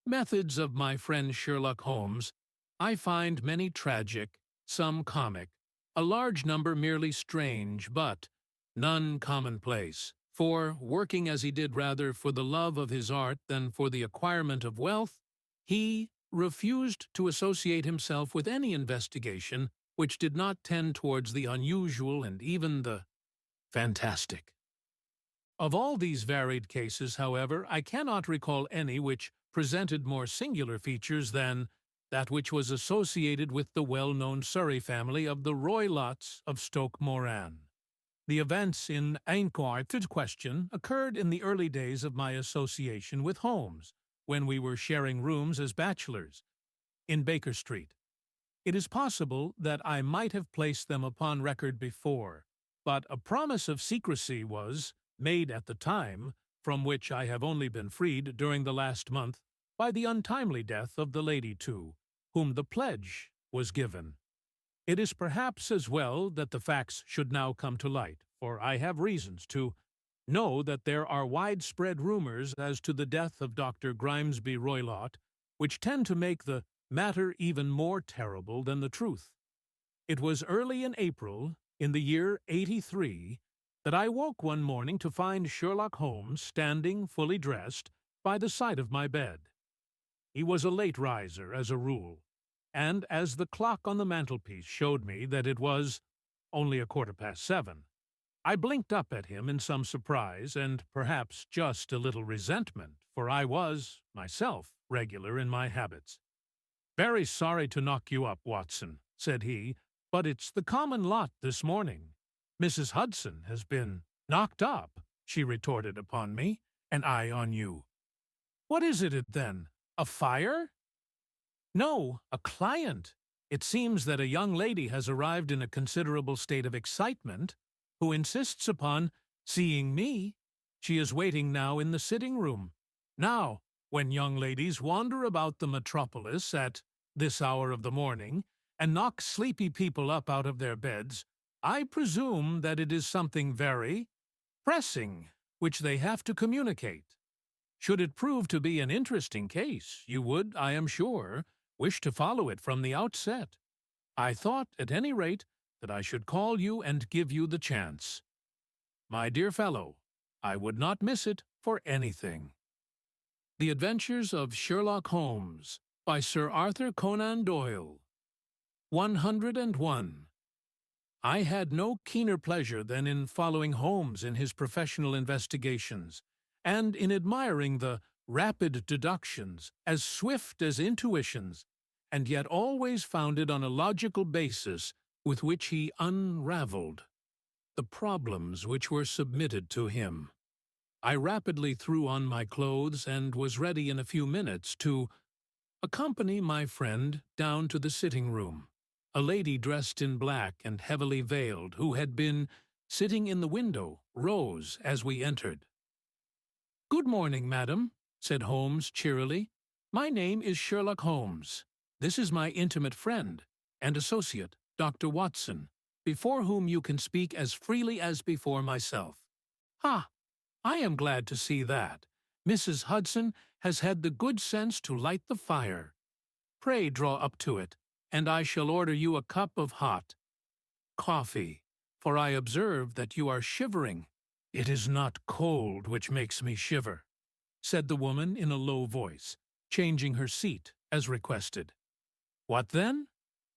methods of my friend Sherlock Holmes, I find many tragic, some comic, a large number merely strange, but none commonplace. For, working as he did rather for the love of his art than for the acquirement of wealth, he refused to associate himself with any investigation which did not tend towards the unusual and even the fantastic. Of all these varied cases, however, I cannot recall any which presented more singular features than that which was associated with the well-known Surrey family of the Roylotts of Stoke Moran. The events in question occurred in the early days of my association with Holmes, when we were sharing rooms as bachelors in Baker Street. It is possible that I might have placed them upon record before, but a promise of secrecy was made at the time, from which I have only been freed during the last month by the untimely death of the lady to whom the pledge was given. It is perhaps as well that the facts should now come to light, for I have reasons to know that there are widespread rumors as to the death of Dr. Grimesby Roylott, which tend to make the matter even more terrible than the truth. It was early in April, in the year 83, that I woke one morning to find Sherlock Holmes standing, fully dressed, by the side of my bed. He was a late riser, as a rule, and as the clock on the mantelpiece showed me that it was only 7:15, I blinked up at him in some surprise and perhaps just a little resentment, for I was, myself, regular in my habits. "Very sorry to knock you up, Watson," said he, "but it's the common lot this morning. Mrs. Hudson has been knocked up," she retorted upon me, "and I on you. What is it then? A fire?" "No, a client. It seems that a young lady has arrived in a considerable state of excitement, who insists upon seeing me. She is waiting now in the sitting-room. Now, when young ladies wander about the metropolis at this hour of the morning and knock sleepy people up out of their beds, I presume that it is something very pressing which they have to communicate. Should it prove to be an interesting case, you would, I am sure, wish to follow it from the outset. I thought, at any rate, that I should call you and give you the chance. My dear fellow, I would not miss it for anything." The Adventures of Sherlock Holmes by Sir Arthur Conan Doyle. 101. I had no keener pleasure than in following Holmes in his professional investigations, and in admiring the rapid deductions, as swift as intuitions, and yet always founded on a logical basis with which he unraveled the problems which were submitted to him. I rapidly threw on my clothes and was ready in a few minutes to accompany my friend down to the sitting-room. A lady dressed in black and heavily veiled, who had been sitting in the window, rose as we entered. "Good morning, madam," said Holmes cheerily. "My name is Sherlock Holmes. This is my intimate friend and associate, Dr. Watson, before whom you can speak as freely as before myself." "Ha! I am glad to see that. Mrs. Hudson has had the good sense to light the fire. Pray draw up to it, and I shall order you a cup of hot coffee, for I observe that you are shivering." "It is not cold which makes me shiver," said the woman in a low voice, changing her seat as requested. "What then?"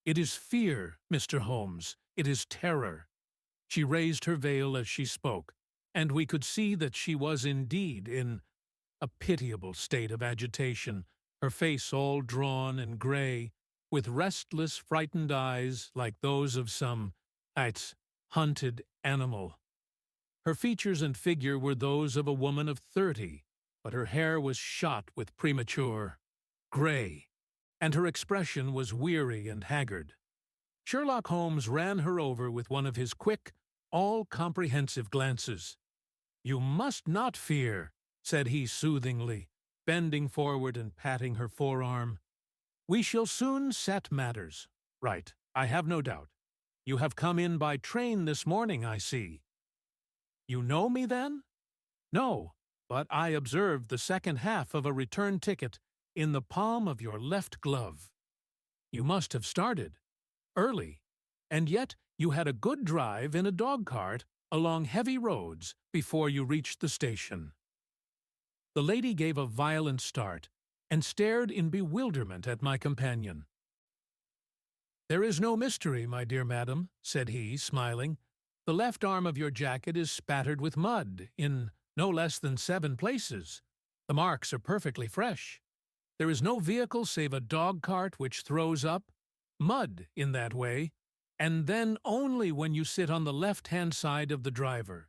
"It is fear, Mr. Holmes. It is terror." She raised her veil as she spoke, and we could see that she was indeed in a pitiable state of agitation, her face all drawn and grey, with restless, frightened eyes like those of some hunted animal. Her features and figure were those of a woman of 30, but her hair was shot with premature grey, and her expression was weary and haggard. Sherlock Holmes ran her over with one of his quick, all-comprehensive glances. "You must not fear," said he soothingly, bending forward and patting her forearm. "We shall soon set matters right, I have no doubt. You have come in by train this morning, I see." "You know me, then?" "No, but I observed the second half of a return ticket in the palm of your left glove. You must have started early, and yet you had a good drive in a dog-cart along heavy roads before you reached the station." The lady gave a violent start and stared in bewilderment at my companion. "There is no mystery, my dear madam," said he, smiling. "The left arm of your jacket is spattered with mud in no less than 7 places. The marks are perfectly fresh. There is no vehicle save a dog-cart which throws up mud in that way, and then only when you sit on the left-hand side of the driver.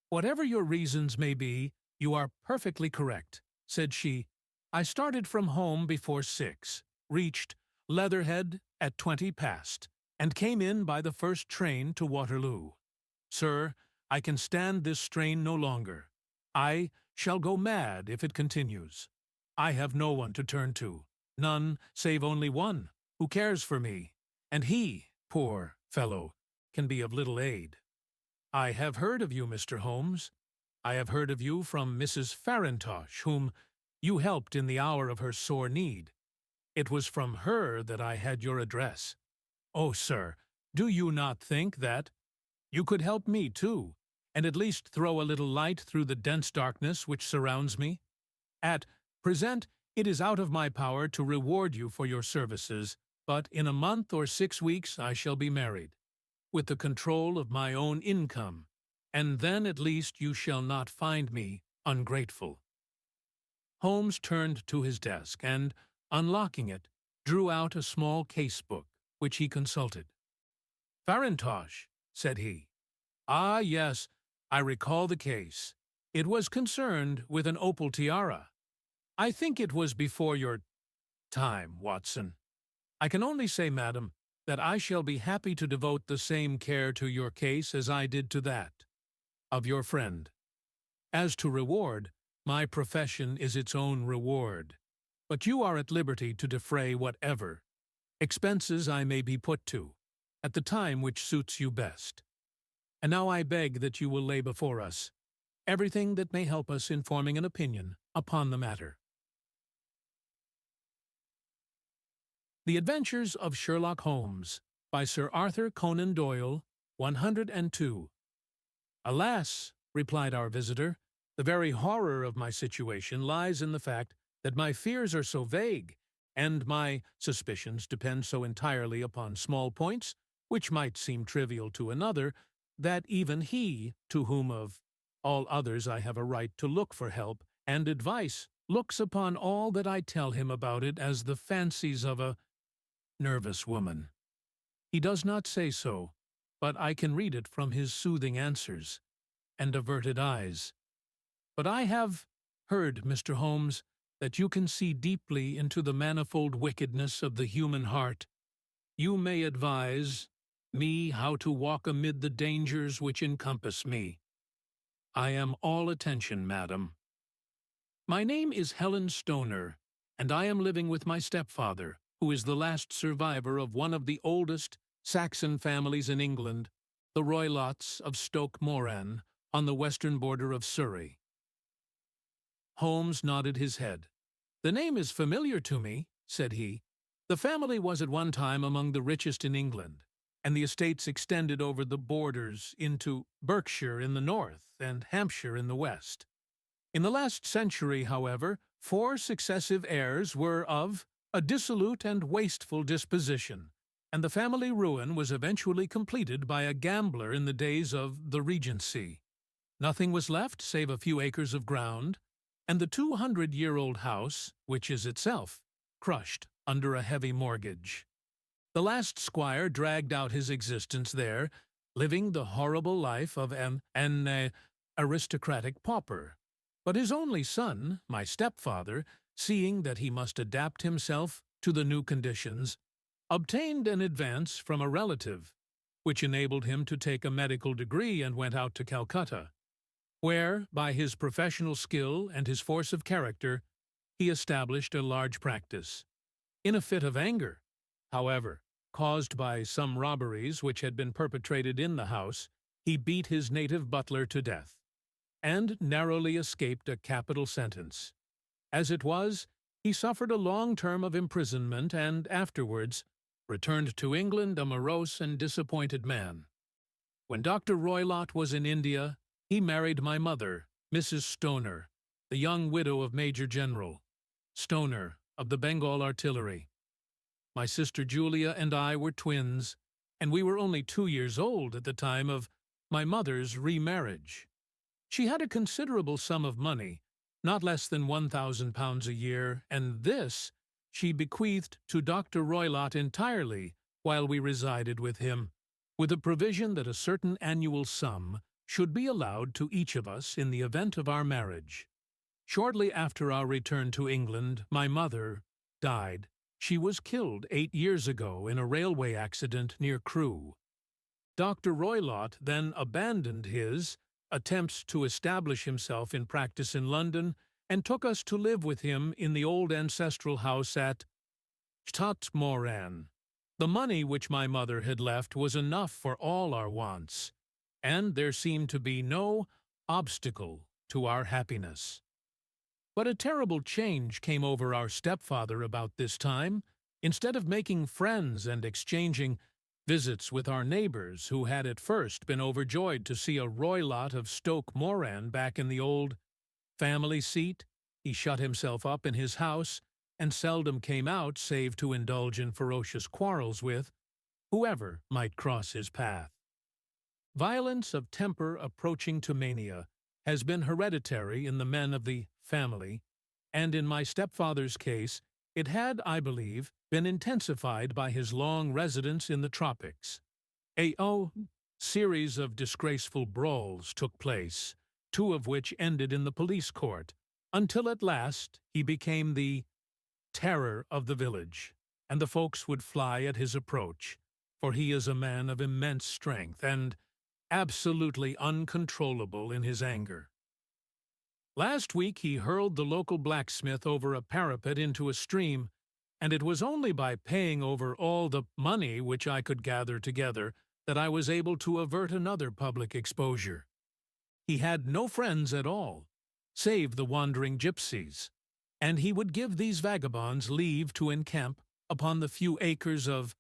Whatever your reasons may be, you are perfectly correct," said she. "I started from home before 6, reached Leatherhead at 20 past, and came in by the first train to Waterloo. Sir, I can stand this strain no longer. I shall go mad if it continues. I have no one to turn to, none save only one, who cares for me, and he, poor fellow, can be of little aid. I have heard of you, Mr. Holmes. I have heard of you from Mrs. Farintosh, whom you helped in the hour of her sore need. It was from her that I had your address. Oh, sir, do you not think that you could help me, too, and at least throw a little light through the dense darkness which surrounds me? At present, it is out of my power to reward you for your services, but in a month or 6 weeks I shall be married, with the control of my own income, and then at least you shall not find me ungrateful." Holmes turned to his desk and, unlocking it, drew out a small case-book, which he consulted. "Farintosh," said he. "Ah, yes, I recall the case. It was concerned with an opal tiara. I think it was before your time, Watson. I can only say, madam, that I shall be happy to devote the same care to your case as I did to that of your friend. As to reward, my profession is its own reward, but you are at liberty to defray whatever expenses I may be put to, at the time which suits you best. And now I beg that you will lay before us everything that may help us in forming an opinion upon the matter." The Adventures of Sherlock Holmes, by Sir Arthur Conan Doyle, 102. "Alas," replied our visitor, "the very horror of my situation lies in the fact that my fears are so vague, and my suspicions depend so entirely upon small points, which might seem trivial to another, that even he, to whom of all others I have a right to look for help and advice, looks upon all that I tell him about it as the fancies of a nervous woman. He does not say so, but I can read it from his soothing answers and averted eyes. But I have heard, Mr. Holmes, that you can see deeply into the manifold wickedness of the human heart. You may advise me how to walk amid the dangers which encompass me. I am all attention, madam. My name is Helen Stoner, and I am living with my stepfather, who is the last survivor of one of the oldest Saxon families in England, the Roylotts of Stoke Moran, on the western border of Surrey. Holmes nodded his head. "The name is familiar to me," said he. "The family was at one time among the richest in England, and the estates extended over the borders into Berkshire in the north and Hampshire in the west. In the last century, however, 4 successive heirs were of a dissolute and wasteful disposition, and the family ruin was eventually completed by a gambler in the days of the Regency. Nothing was left save a few acres of ground, and the 200-year-old house, which is itself crushed under a heavy mortgage. The last squire dragged out his existence there, living the horrible life of an aristocratic pauper. But his only son, my stepfather, seeing that he must adapt himself to the new conditions, obtained an advance from a relative, which enabled him to take a medical degree and went out to Calcutta, where, by his professional skill and his force of character, he established a large practice. In a fit of anger, however, caused by some robberies which had been perpetrated in the house, he beat his native butler to death, and narrowly escaped a capital sentence. As it was, he suffered a long term of imprisonment and afterwards returned to England a morose and disappointed man. When Dr. Roylott was in India, he married my mother, Mrs. Stoner, the young widow of Major General Stoner of the Bengal Artillery. My sister Julia and I were twins, and we were only 2 years old at the time of my mother's remarriage. She had a considerable sum of money, not less than £1,000 a year, and this she bequeathed to Dr. Roylott entirely while we resided with him, with a provision that a certain annual sum should be allowed to each of us in the event of our marriage. Shortly after our return to England, my mother died. She was killed 8 years ago in a railway accident near Crewe. Dr. Roylott then abandoned his attempts to establish himself in practice in London and took us to live with him in the old ancestral house at Stoke Moran. The money which my mother had left was enough for all our wants, and there seemed to be no obstacle to our happiness. But a terrible change came over our stepfather about this time. Instead of making friends and exchanging visits with our neighbors, who had at first been overjoyed to see a Roylott of Stoke Moran back in the old family seat, he shut himself up in his house and seldom came out save to indulge in ferocious quarrels with whoever might cross his path. Violence of temper approaching to mania has been hereditary in the men of the family, and in my stepfather's case, it had, I believe, been intensified by his long residence in the tropics. A series of disgraceful brawls took place, two of which ended in the police court, until at last he became the terror of the village, and the folks would fly at his approach, for he is a man of immense strength and absolutely uncontrollable in his anger. Last week he hurled the local blacksmith over a parapet into a stream, and it was only by paying over all the money which I could gather together that I was able to avert another public exposure. He had no friends at all, save the wandering gypsies, and he would give these vagabonds leave to encamp upon the few acres of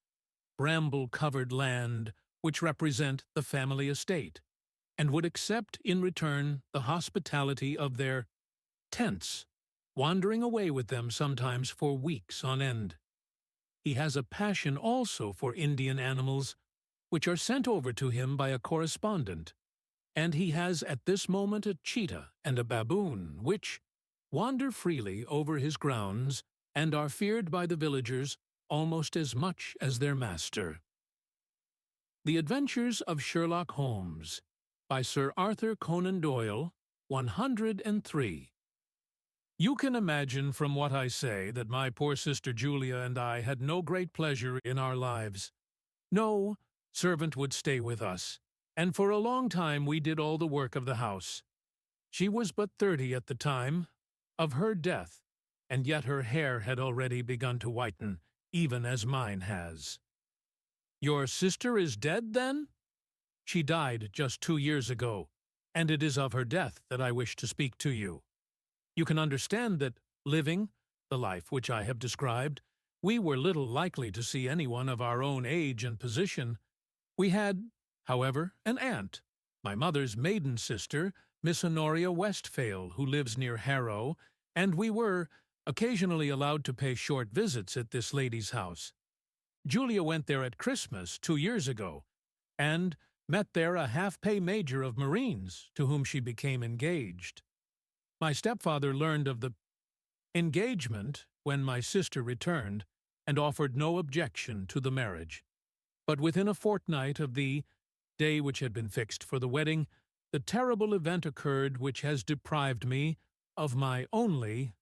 bramble-covered land which represent the family estate, and would accept in return the hospitality of their tents, wandering away with them sometimes for weeks on end. He has a passion also for Indian animals, which are sent over to him by a correspondent, and he has at this moment a cheetah and a baboon, which wander freely over his grounds and are feared by the villagers almost as much as their master. The Adventures of Sherlock Holmes, by Sir Arthur Conan Doyle, 103. You can imagine from what I say that my poor sister Julia and I had no great pleasure in our lives. No servant would stay with us, and for a long time we did all the work of the house. She was but 30 at the time of her death, and yet her hair had already begun to whiten, even as mine has. Your sister is dead, then? She died just 2 years ago, and it is of her death that I wish to speak to you. You can understand that, living the life which I have described, we were little likely to see anyone of our own age and position. We had, however, an aunt, my mother's maiden sister, Miss Honoria Westphale, who lives near Harrow, and we were occasionally allowed to pay short visits at this lady's house. Julia went there at Christmas 2 years ago, and met there a half-pay major of Marines, to whom she became engaged. My stepfather learned of the engagement when my sister returned, and offered no objection to the marriage. But within a fortnight of the day which had been fixed for the wedding, the terrible event occurred which has deprived me of my only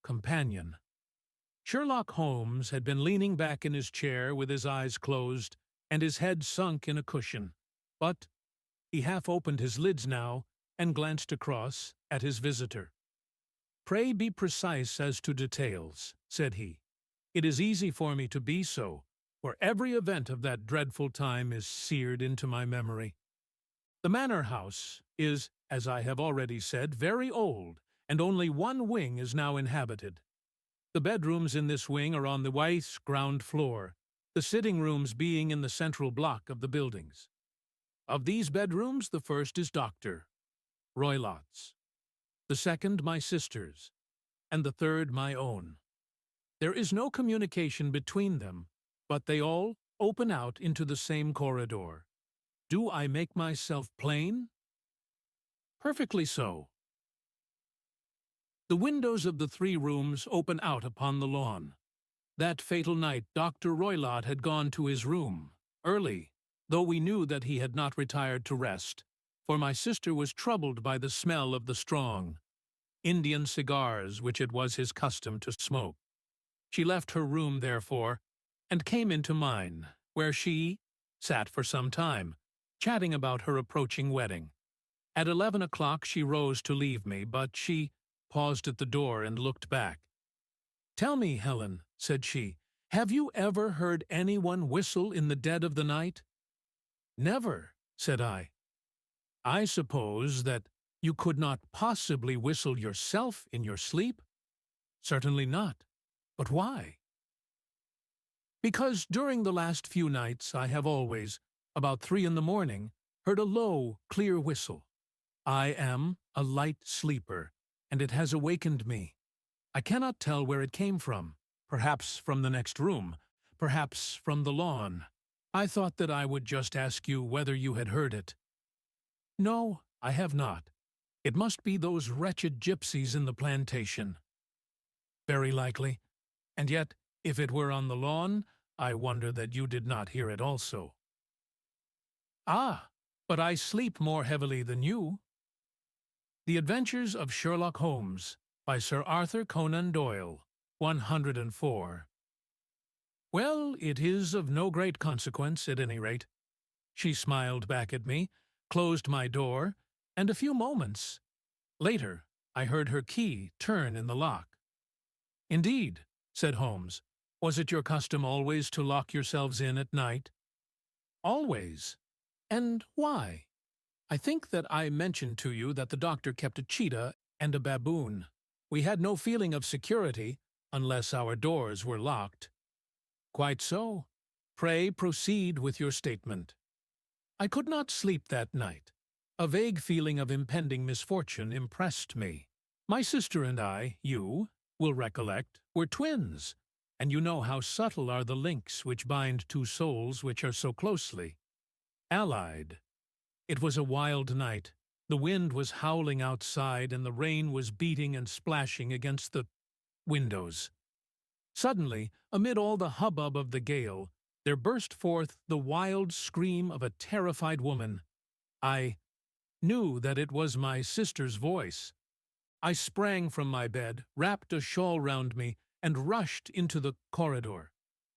companion. Sherlock Holmes had been leaning back in his chair with his eyes closed and his head sunk in a cushion, but he half opened his lids now and glanced across at his visitor. "Pray be precise as to details," said he. "It is easy for me to be so, for every event of that dreadful time is seared into my memory. The manor house is, as I have already said, very old, and only one wing is now inhabited. The bedrooms in this wing are on the west ground floor, the sitting rooms being in the central block of the buildings. Of these bedrooms, the first is Dr. Roylott's, the second my sister's, and the third my own. There is no communication between them, but they all open out into the same corridor. Do I make myself plain?" "Perfectly so." The windows of the 3 rooms open out upon the lawn. That fatal night Dr. Roylott had gone to his room, early, though we knew that he had not retired to rest, for my sister was troubled by the smell of the strong Indian cigars which it was his custom to smoke. She left her room, therefore, and came into mine, where she sat for some time, chatting about her approaching wedding. At 11 o'clock she rose to leave me, but she paused at the door and looked back. "Tell me, Helen," said she, "have you ever heard anyone whistle in the dead of the night?" "Never," said I. "I suppose that you could not possibly whistle yourself in your sleep?" "Certainly not. But why?" "Because during the last few nights I have always, about 3 in the morning, heard a low, clear whistle. I am a light sleeper, and it has awakened me. I cannot tell where it came from, perhaps from the next room, perhaps from the lawn. I thought that I would just ask you whether you had heard it. No, I have not. It must be those wretched gypsies in the plantation. Very likely. And yet, if it were on the lawn, I wonder that you did not hear it also. Ah, but I sleep more heavily than you. The Adventures of Sherlock Holmes by Sir Arthur Conan Doyle, 104. Well, it is of no great consequence, at any rate. She smiled back at me, closed my door, and a few moments later I heard her key turn in the lock. Indeed, said Holmes. Was it your custom always to lock yourselves in at night? Always. And why? I think that I mentioned to you that the doctor kept a cheetah and a baboon. We had no feeling of security unless our doors were locked. Quite so. Pray proceed with your statement. I could not sleep that night. A vague feeling of impending misfortune impressed me. My sister and I, you will recollect, were twins, and you know how subtle are the links which bind two souls which are so closely allied. It was a wild night. The wind was howling outside, and the rain was beating and splashing against the windows. Suddenly, amid all the hubbub of the gale, there burst forth the wild scream of a terrified woman. I knew that it was my sister's voice. I sprang from my bed, wrapped a shawl round me, and rushed into the corridor.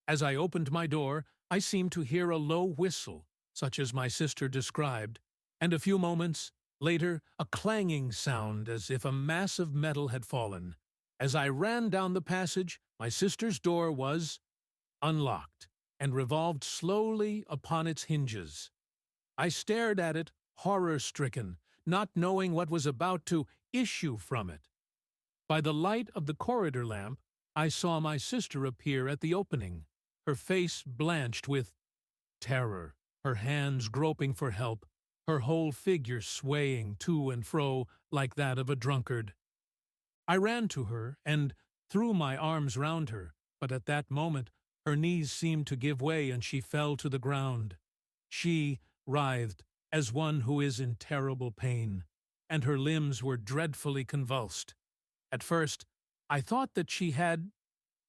As I opened my door, I seemed to hear a low whistle, such as my sister described, and a few moments later a clanging sound as if a mass of metal had fallen. As I ran down the passage, my sister's door was unlocked and revolved slowly upon its hinges. I stared at it, horror-stricken, not knowing what was about to issue from it. By the light of the corridor lamp, I saw my sister appear at the opening, her face blanched with terror, her hands groping for help, her whole figure swaying to and fro like that of a drunkard. I ran to her and threw my arms round her, but at that moment her knees seemed to give way and she fell to the ground. She writhed as one who is in terrible pain, and her limbs were dreadfully convulsed. At first, I thought that she had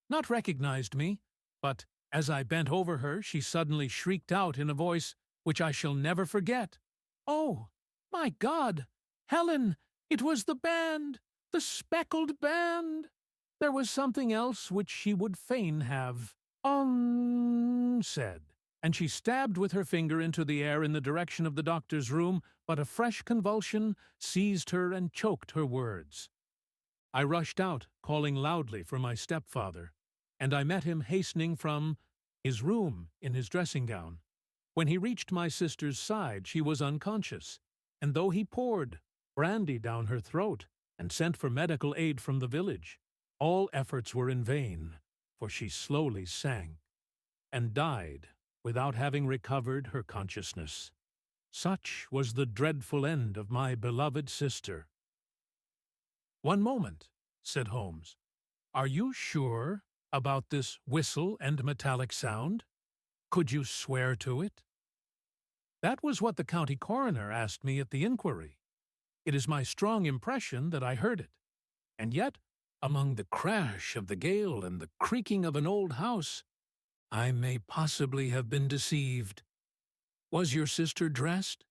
not recognized me, but as I bent over her, she suddenly shrieked out in a voice which I shall never forget. "Oh, my God! Helen! It was the band! The speckled band!" There was something else which she would fain have said, and she stabbed with her finger into the air in the direction of the doctor's room, but a fresh convulsion seized her and choked her words. I rushed out, calling loudly for my stepfather, and I met him hastening from his room in his dressing-gown. When he reached my sister's side, she was unconscious, and though he poured brandy down her throat and sent for medical aid from the village, all efforts were in vain, for she slowly sank and died without having recovered her consciousness. Such was the dreadful end of my beloved sister. "One moment," said Holmes. "Are you sure about this whistle and metallic sound? Could you swear to it?" "That was what the county coroner asked me at the inquiry. It is my strong impression that I heard it. And yet, among the crash of the gale and the creaking of an old house, I may possibly have been deceived. Was your sister dressed?"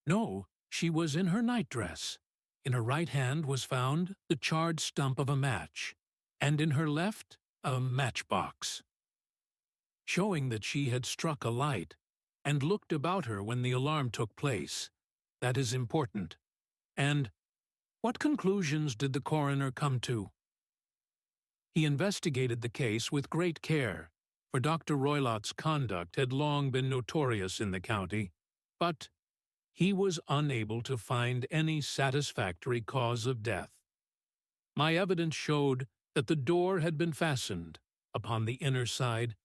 "No, she was in her nightdress. In her right hand was found the charred stump of a match, and in her left a matchbox, showing that she had struck a light and looked about her when the alarm took place. That is important. And what conclusions did the coroner come to?" "He investigated the case with great care, for Dr. Roylott's conduct had long been notorious in the county, but he was unable to find any satisfactory cause of death. My evidence showed that the door had been fastened upon the inner side,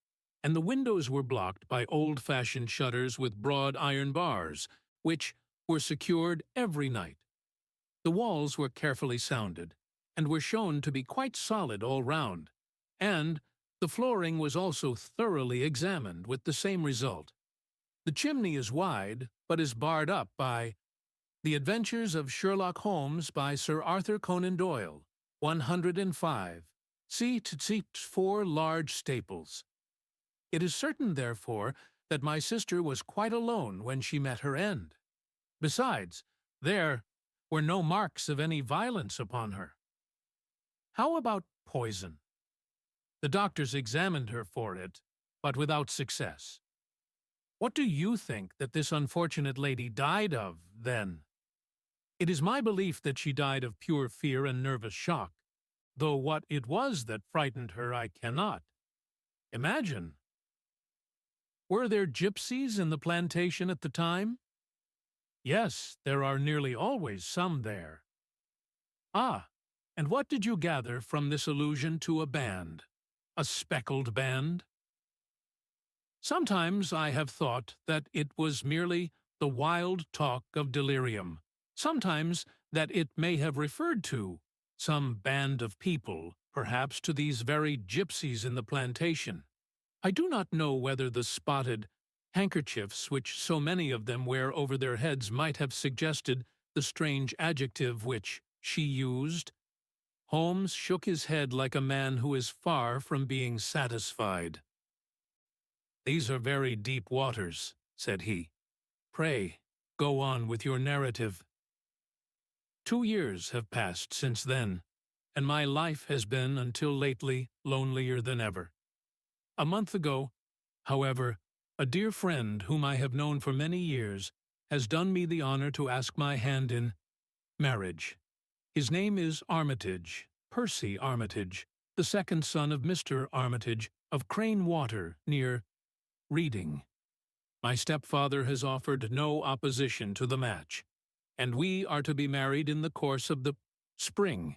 and the windows were blocked by old-fashioned shutters with broad iron bars, which were secured every night. The walls were carefully sounded, and were shown to be quite solid all round, and the flooring was also thoroughly examined with the same result. The chimney is wide, but is barred up by The Adventures of Sherlock Holmes by Sir Arthur Conan Doyle, 105. See 4 large staples. It is certain, therefore, that my sister was quite alone when she met her end. Besides, there were no marks of any violence upon her. How about poison? The doctors examined her for it, but without success. What do you think that this unfortunate lady died of, then? It is my belief that she died of pure fear and nervous shock, though what it was that frightened her I cannot imagine. Were there gypsies in the plantation at the time? Yes, there are nearly always some there. Ah, and what did you gather from this allusion to a band? A speckled band? Sometimes I have thought that it was merely the wild talk of delirium. Sometimes that it may have referred to some band of people, perhaps to these very gypsies in the plantation. I do not know whether the spotted handkerchiefs which so many of them wear over their heads might have suggested the strange adjective which she used. Holmes shook his head like a man who is far from being satisfied. "These are very deep waters," said he. "Pray, go on with your narrative." 2 years have passed since then, and my life has been, until lately, lonelier than ever. A month ago, however, a dear friend whom I have known for many years has done me the honor to ask my hand in marriage. His name is Armitage, Percy Armitage, the second son of Mr. Armitage of Crane Water, near Reading. My stepfather has offered no opposition to the match, and we are to be married in the course of the spring.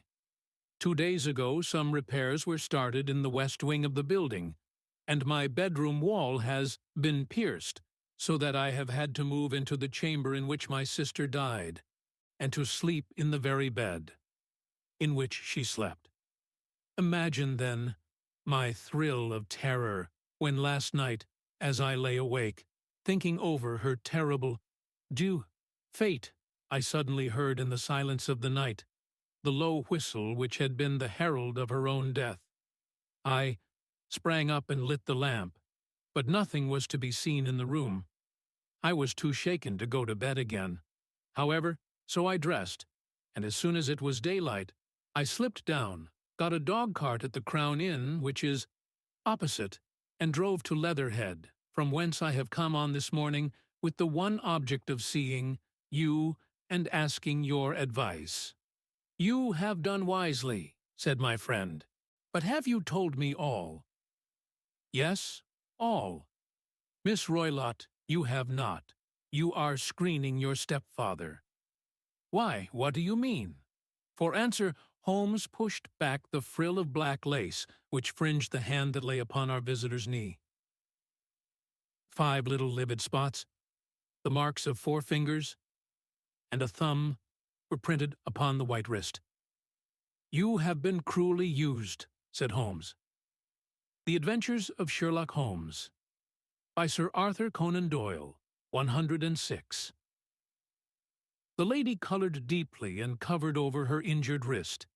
2 days ago some repairs were started in the west wing of the building, and my bedroom wall has been pierced, so that I have had to move into the chamber in which my sister died, and to sleep in the very bed in which she slept. Imagine, then, my thrill of terror when last night, as I lay awake, thinking over her terrible fate, I suddenly heard in the silence of the night the low whistle which had been the herald of her own death. I sprang up and lit the lamp, but nothing was to be seen in the room. I was too shaken to go to bed again. However, so I dressed, and as soon as it was daylight, I slipped down, got a dog-cart at the Crown Inn, which is opposite, and drove to Leatherhead, from whence I have come on this morning with the one object of seeing you and asking your advice." "You have done wisely," said my friend. "But have you told me all?" "Yes, all." "Miss Roylott, you have not. You are screening your stepfather." "Why, what do you mean?" For answer, Holmes pushed back the frill of black lace which fringed the hand that lay upon our visitor's knee. 5 little livid spots, the marks of 4 fingers, and a thumb were printed upon the white wrist. "You have been cruelly used," said Holmes. The Adventures of Sherlock Holmes by Sir Arthur Conan Doyle, 106. The lady colored deeply and covered over her injured wrist.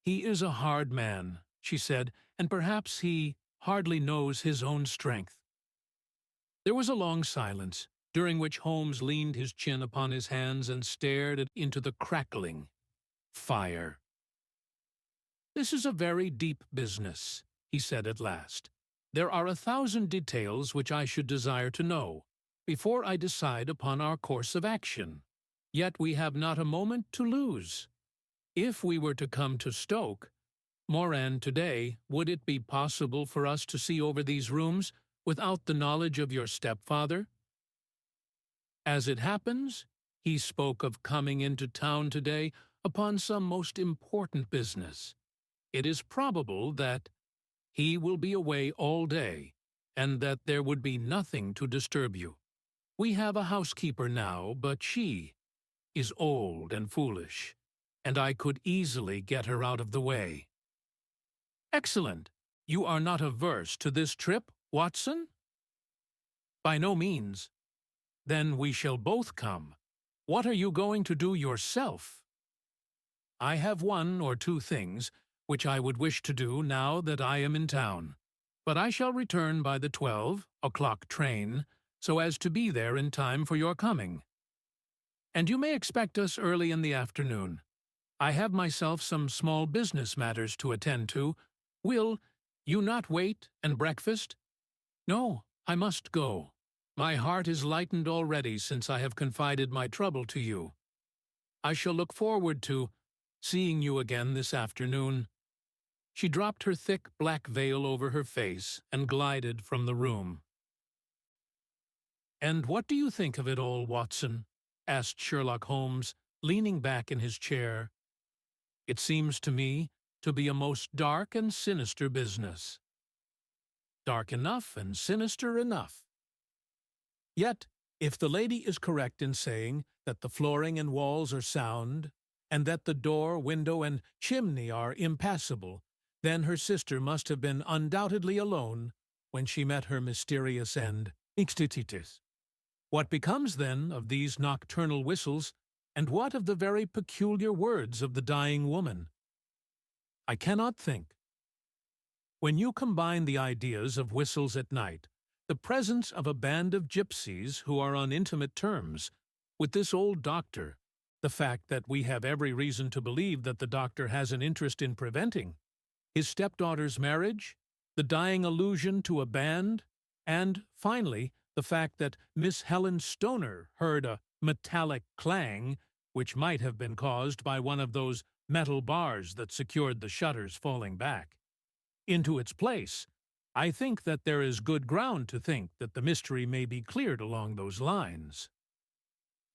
"He is a hard man," she said, "and perhaps he hardly knows his own strength." There was a long silence, during which Holmes leaned his chin upon his hands and stared into the crackling fire. "This is a very deep business," he said at last. "There are 1,000 details which I should desire to know, before I decide upon our course of action. Yet we have not a moment to lose. If we were to come to Stoke Moran today, would it be possible for us to see over these rooms without the knowledge of your stepfather? As it happens, he spoke of coming into town today upon some most important business. It is probable that he will be away all day, and that there would be nothing to disturb you. We have a housekeeper now, but she is old and foolish, and I could easily get her out of the way." "Excellent. You are not averse to this trip, Watson?" "By no means. Then we shall both come. What are you going to do yourself? I have one or two things which I would wish to do now that I am in town, but I shall return by the 12 o'clock train, so as to be there in time for your coming. And you may expect us early in the afternoon. I have myself some small business matters to attend to. Will you not wait and breakfast? No, I must go. My heart is lightened already since I have confided my trouble to you. I shall look forward to seeing you again this afternoon. She dropped her thick black veil over her face and glided from the room. "And what do you think of it all, Watson?" asked Sherlock Holmes, leaning back in his chair. "It seems to me to be a most dark and sinister business." "Dark enough and sinister enough. Yet, if the lady is correct in saying that the flooring and walls are sound, and that the door, window, and chimney are impassable, then her sister must have been undoubtedly alone when she met her mysterious end. Ixtititis. What becomes, then, of these nocturnal whistles, and what of the very peculiar words of the dying woman? I cannot think. When you combine the ideas of whistles at night, the presence of a band of gypsies who are on intimate terms with this old doctor, the fact that we have every reason to believe that the doctor has an interest in preventing his stepdaughter's marriage, the dying allusion to a band, and, finally, the fact that Miss Helen Stoner heard a metallic clang which might have been caused by one of those metal bars that secured the shutters falling back into its place, I think that there is good ground to think that the mystery may be cleared along those lines.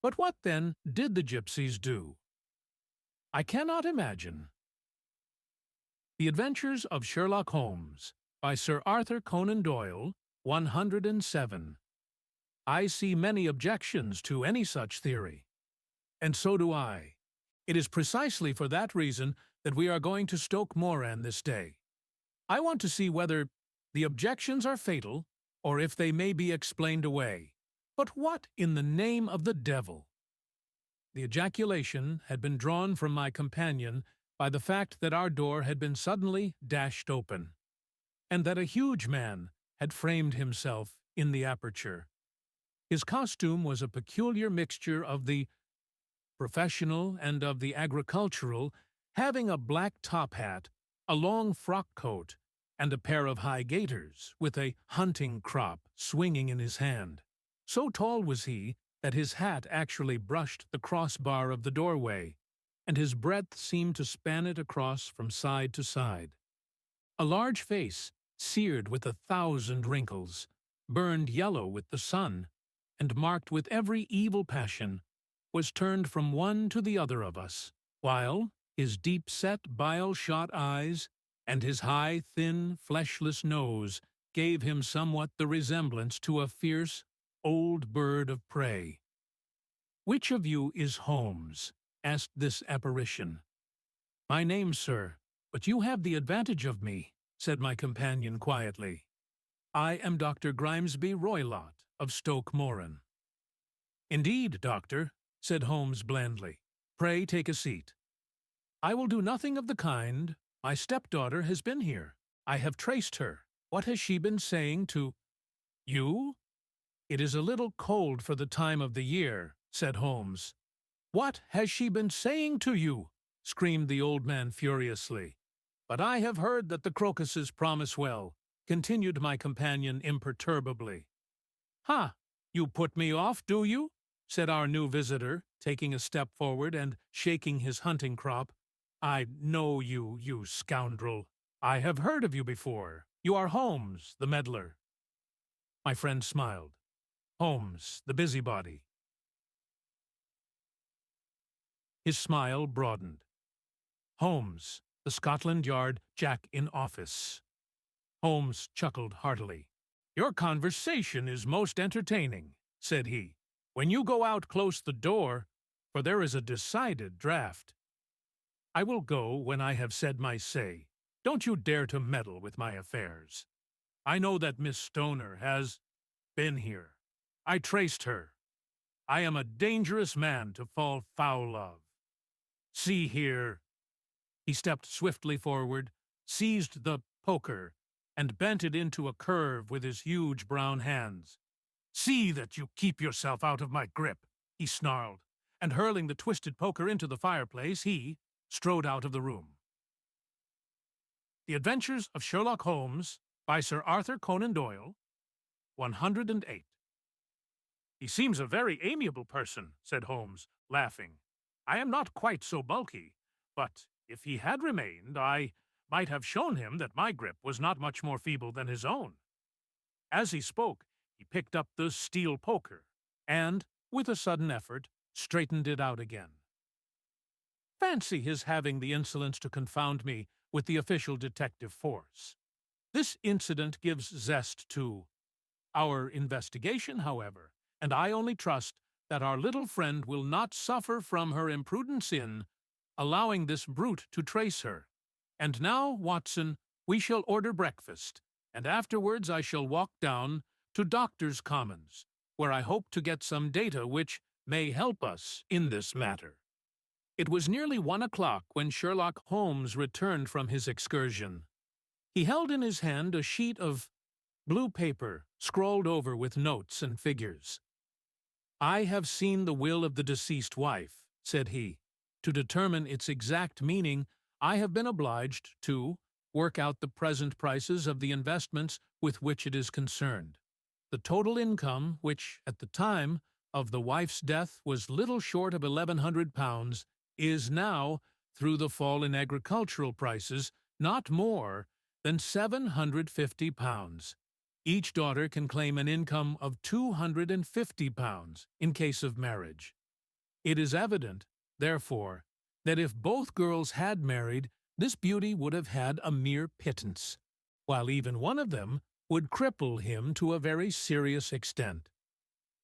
But what, then, did the gypsies do? I cannot imagine. The Adventures of Sherlock Holmes, by Sir Arthur Conan Doyle, 107. I see many objections to any such theory. And so do I. It is precisely for that reason that we are going to Stoke Moran this day. I want to see whether the objections are fatal, or if they may be explained away. But what in the name of the devil? The ejaculation had been drawn from my companion by the fact that our door had been suddenly dashed open, and that a huge man had framed himself in the aperture. His costume was a peculiar mixture of the professional and of the agricultural, having a black top hat, a long frock coat, and a pair of high gaiters, with a hunting crop swinging in his hand. So tall was he that his hat actually brushed the crossbar of the doorway, and his breadth seemed to span it across from side to side. A large face, seared with 1,000 wrinkles, burned yellow with the sun, and marked with every evil passion, was turned from one to the other of us, while his deep-set, bile-shot eyes and his high, thin, fleshless nose gave him somewhat the resemblance to a fierce, old bird of prey. "Which of you is Holmes?" asked this apparition. "My name, sir, but you have the advantage of me," said my companion quietly. "I am Dr. Grimesby Roylott of Stoke Moran." "Indeed, doctor," said Holmes blandly. "Pray take a seat." "I will do nothing of the kind. My stepdaughter has been here. I have traced her. What has she been saying to you?" "It is a little cold for the time of the year," said Holmes. "What has she been saying to you?" screamed the old man furiously. "But I have heard that the crocuses promise well," continued my companion imperturbably. "Ha! You put me off, do you?" said our new visitor, taking a step forward and shaking his hunting crop. "I know you, you scoundrel. I have heard of you before. You are Holmes, the meddler." My friend smiled. Holmes, the busybody. His smile broadened. Holmes, the Scotland Yard Jack in office. Holmes chuckled heartily. "Your conversation is most entertaining," said he, "when you go out close the door, for there is a decided draught. I will go when I have said my say. Don't you dare to meddle with my affairs. I know that Miss Stoner has been here. I traced her. I am a dangerous man to fall foul of. See here." He stepped swiftly forward, seized the poker, and bent it into a curve with his huge brown hands. "See that you keep yourself out of my grip," he snarled, and hurling the twisted poker into the fireplace, he strode out of the room. The Adventures of Sherlock Holmes by Sir Arthur Conan Doyle, 108. "He seems a very amiable person," said Holmes, laughing. "I am not quite so bulky, but if he had remained, I might have shown him that my grip was not much more feeble than his own." As he spoke, he picked up the steel poker and, with a sudden effort, straightened it out again. Fancy his having the insolence to confound me with the official detective force. This incident gives zest to our investigation, however, and I only trust that our little friend will not suffer from her imprudence in allowing this brute to trace her. And now, Watson, we shall order breakfast, and afterwards I shall walk down to Doctor's Commons, where I hope to get some data which may help us in this matter. It was nearly 1 o'clock when Sherlock Holmes returned from his excursion. He held in his hand a sheet of blue paper scrawled over with notes and figures. "I have seen the will of the deceased wife," said he. "To determine its exact meaning, I have been obliged to work out the present prices of the investments with which it is concerned. The total income, which at the time of the wife's death was little short of £1,100, is now, through the fall in agricultural prices, not more than £750. Each daughter can claim an income of £250 in case of marriage. It is evident, therefore, that if both girls had married, this beauty would have had a mere pittance, while even one of them would cripple him to a very serious extent.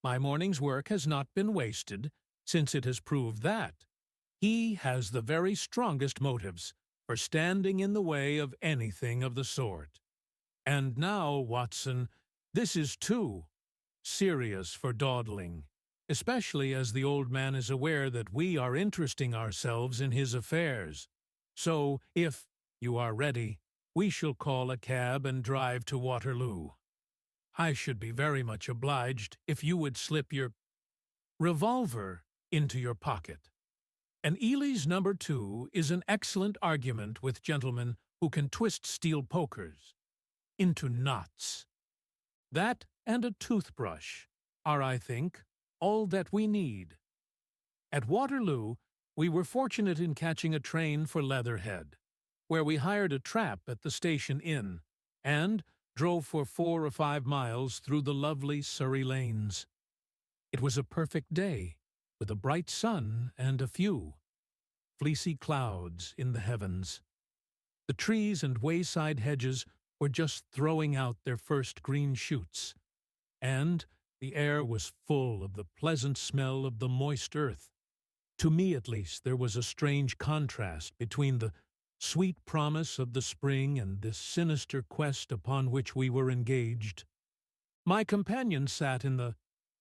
My morning's work has not been wasted, since it has proved that he has the very strongest motives for standing in the way of anything of the sort. And now, Watson, this is too serious for dawdling, especially as the old man is aware that we are interesting ourselves in his affairs. So, if you are ready, we shall call a cab and drive to Waterloo. I should be very much obliged if you would slip your revolver into your pocket. An Ely's No. 2 is an excellent argument with gentlemen who can twist steel pokers into knots. That and a toothbrush are, I think, all that we need." At Waterloo, we were fortunate in catching a train for Leatherhead, where we hired a trap at the station inn, and drove for 4 or 5 miles through the lovely Surrey lanes. It was a perfect day, with a bright sun and a few fleecy clouds in the heavens. The trees and wayside hedges were just throwing out their first green shoots, and the air was full of the pleasant smell of the moist earth. To me, at least, there was a strange contrast between the sweet promise of the spring and this sinister quest upon which we were engaged. My companion sat in the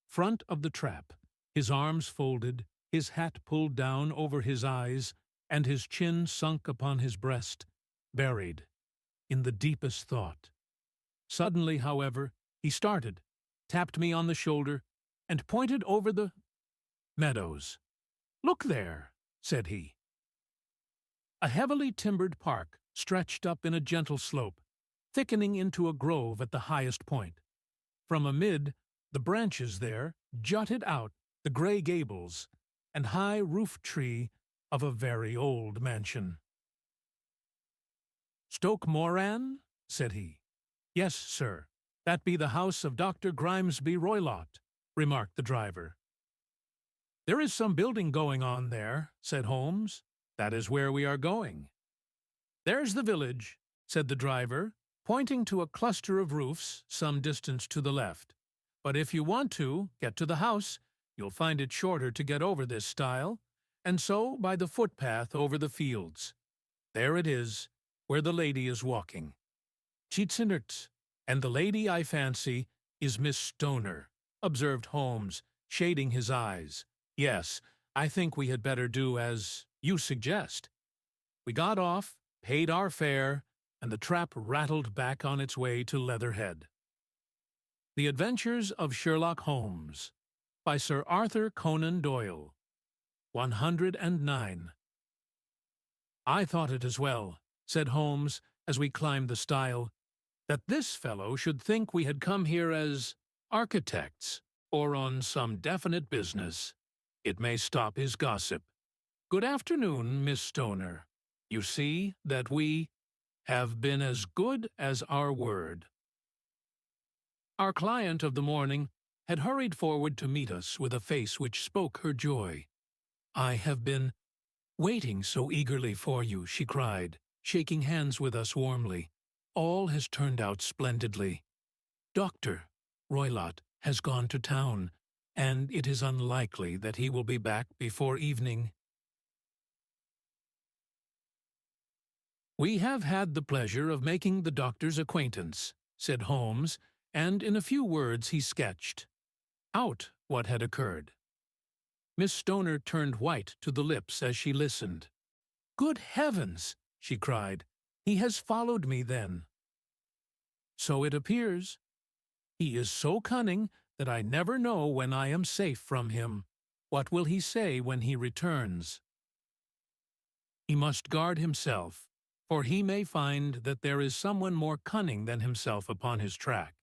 front of the trap, his arms folded, his hat pulled down over his eyes, and his chin sunk upon his breast, buried in the deepest thought. Suddenly, however, he started, tapped me on the shoulder, and pointed over the meadows. "Look there," said he. A heavily timbered park stretched up in a gentle slope, thickening into a grove at the highest point. From amid the branches there jutted out the grey gables and high roof-tree of a very old mansion. "Stoke Moran?" said he. "Yes, sir. That be the house of Dr. Grimesby Roylott," remarked the driver. "There is some building going on there," said Holmes. "That is where we are going." "There's the village," said the driver, pointing to a cluster of roofs some distance to the left. "But if you want to get to the house, you'll find it shorter to get over this stile, and so by the footpath over the fields. There it is, where the lady is walking. Cheatsinert, and the lady, I fancy, is Miss Stoner," observed Holmes. shading his eyes. "Yes, I think we had better do as you suggest." We got off, paid our fare, and the trap rattled back on its way to Leatherhead. The Adventures of Sherlock Holmes by Sir Arthur Conan Doyle. 109. "I thought it as well," said Holmes as we climbed the stile, "that this fellow should think we had come here as architects or on some definite business. It may stop his gossip. Good afternoon, Miss Stoner. You see that we have been as good as our word." Our client of the morning had hurried forward to meet us with a face which spoke her joy. "I have been waiting so eagerly for you," she cried, shaking hands with us warmly. "All has turned out splendidly. Dr. Roylott has gone to town, and it is unlikely that he will be back before evening." "We have had the pleasure of making the doctor's acquaintance," said Holmes, and in a few words he sketched out what had occurred. Miss Stoner turned white to the lips as she listened. "Good heavens!" she cried. "He has followed me, then." "So it appears. He is so cunning that I never know when I am safe from him. What will he say when he returns? He must guard himself, for he may find that there is someone more cunning than himself upon his track.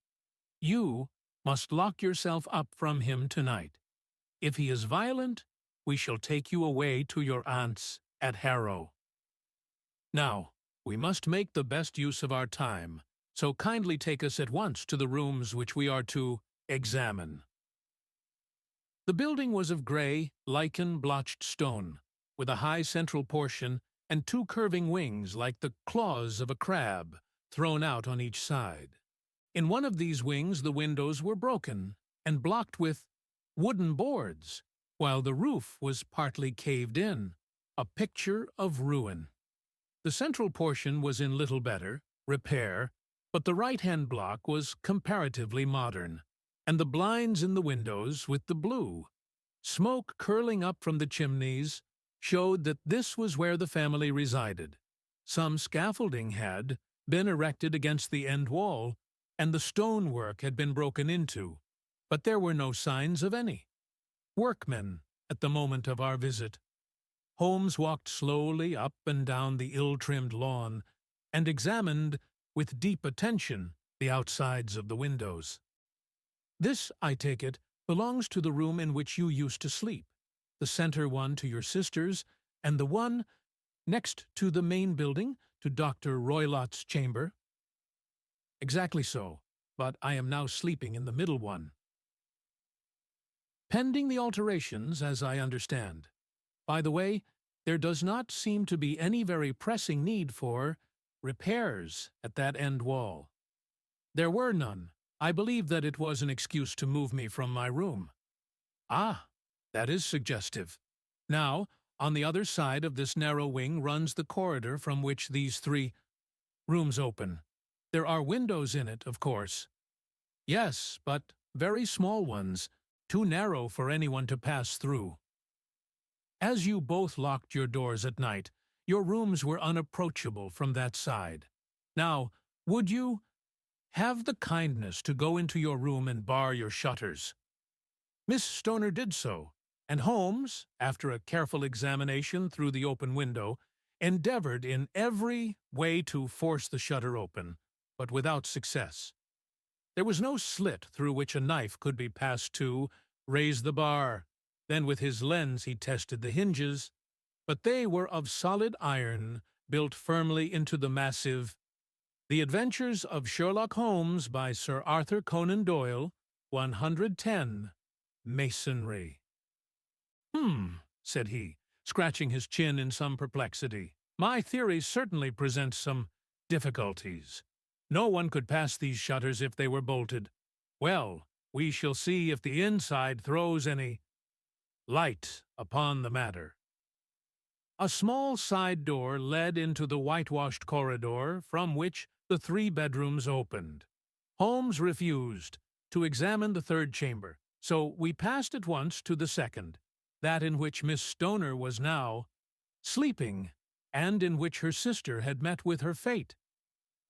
You must lock yourself up from him tonight. If he is violent, we shall take you away to your aunt's at Harrow. Now, we must make the best use of our time, so kindly take us at once to the rooms which we are to examine." The building was of grey, lichen-blotched stone, with a high central portion and two curving wings like the claws of a crab thrown out on each side. In one of these wings the windows were broken and blocked with wooden boards, while the roof was partly caved in, a picture of ruin. The central portion was in little better repair, but the right-hand block was comparatively modern, and the blinds in the windows, with the blue smoke curling up from the chimneys, showed that this was where the family resided. Some scaffolding had been erected against the end wall, and the stonework had been broken into, but there were no signs of any workmen at the moment of our visit. Holmes walked slowly up and down the ill-trimmed lawn, and examined with deep attention the outsides of the windows. "This, I take it, belongs to the room in which you used to sleep, the center one to your sisters, and the one next to the main building to Dr. Roylott's chamber?" "Exactly so, but I am now sleeping in the middle one." "Pending the alterations, as I understand. By the way, there does not seem to be any very pressing need for repairs at that end wall." "There were none. I believe that it was an excuse to move me from my room." "Ah, that is suggestive. Now, on the other side of this narrow wing runs the corridor from which these three rooms open. There are windows in it, of course." "Yes, but very small ones, too narrow for anyone to pass through." "As you both locked your doors at night, your rooms were unapproachable from that side. Now, would you have the kindness to go into your room and bar your shutters?" Miss Stoner did so, and Holmes, after a careful examination through the open window, endeavored in every way to force the shutter open, but without success. There was no slit through which a knife could be passed to raise the bar. Then with his lens he tested the hinges, but they were of solid iron, built firmly into the massive The Adventures of Sherlock Holmes by Sir Arthur Conan Doyle, 110. Masonry. Said he, scratching his chin in some perplexity. "My theory certainly presents some difficulties. No one could pass these shutters if they were bolted. Well, we shall see if the inside throws any light upon the matter." A small side door led into the whitewashed corridor from which the three bedrooms opened. Holmes refused to examine the third chamber, So we passed at once to the second, that in which Miss Stoner was now sleeping, and in which her sister had met with her fate.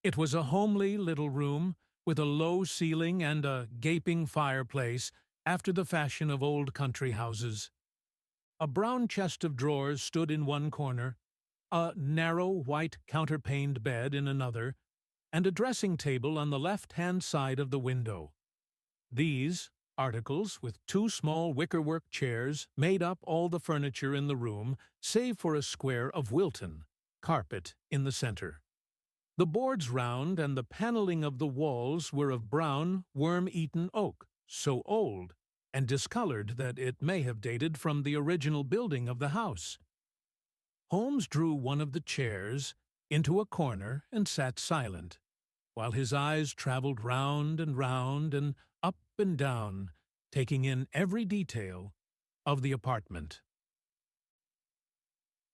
It was a homely little room, with a low ceiling and a gaping fireplace, after the fashion of old country houses. A brown chest of drawers stood in one corner, a narrow white counterpaned bed in another, and a dressing-table on the left-hand side of the window. These articles, with two small wickerwork chairs, made up all the furniture in the room, save for a square of Wilton carpet in the center. The boards round and the paneling of the walls were of brown, worm-eaten oak, so old and discolored that it may have dated from the original building of the house. Holmes drew one of the chairs into a corner and sat silent, while his eyes traveled round and up and down, taking in every detail of the apartment.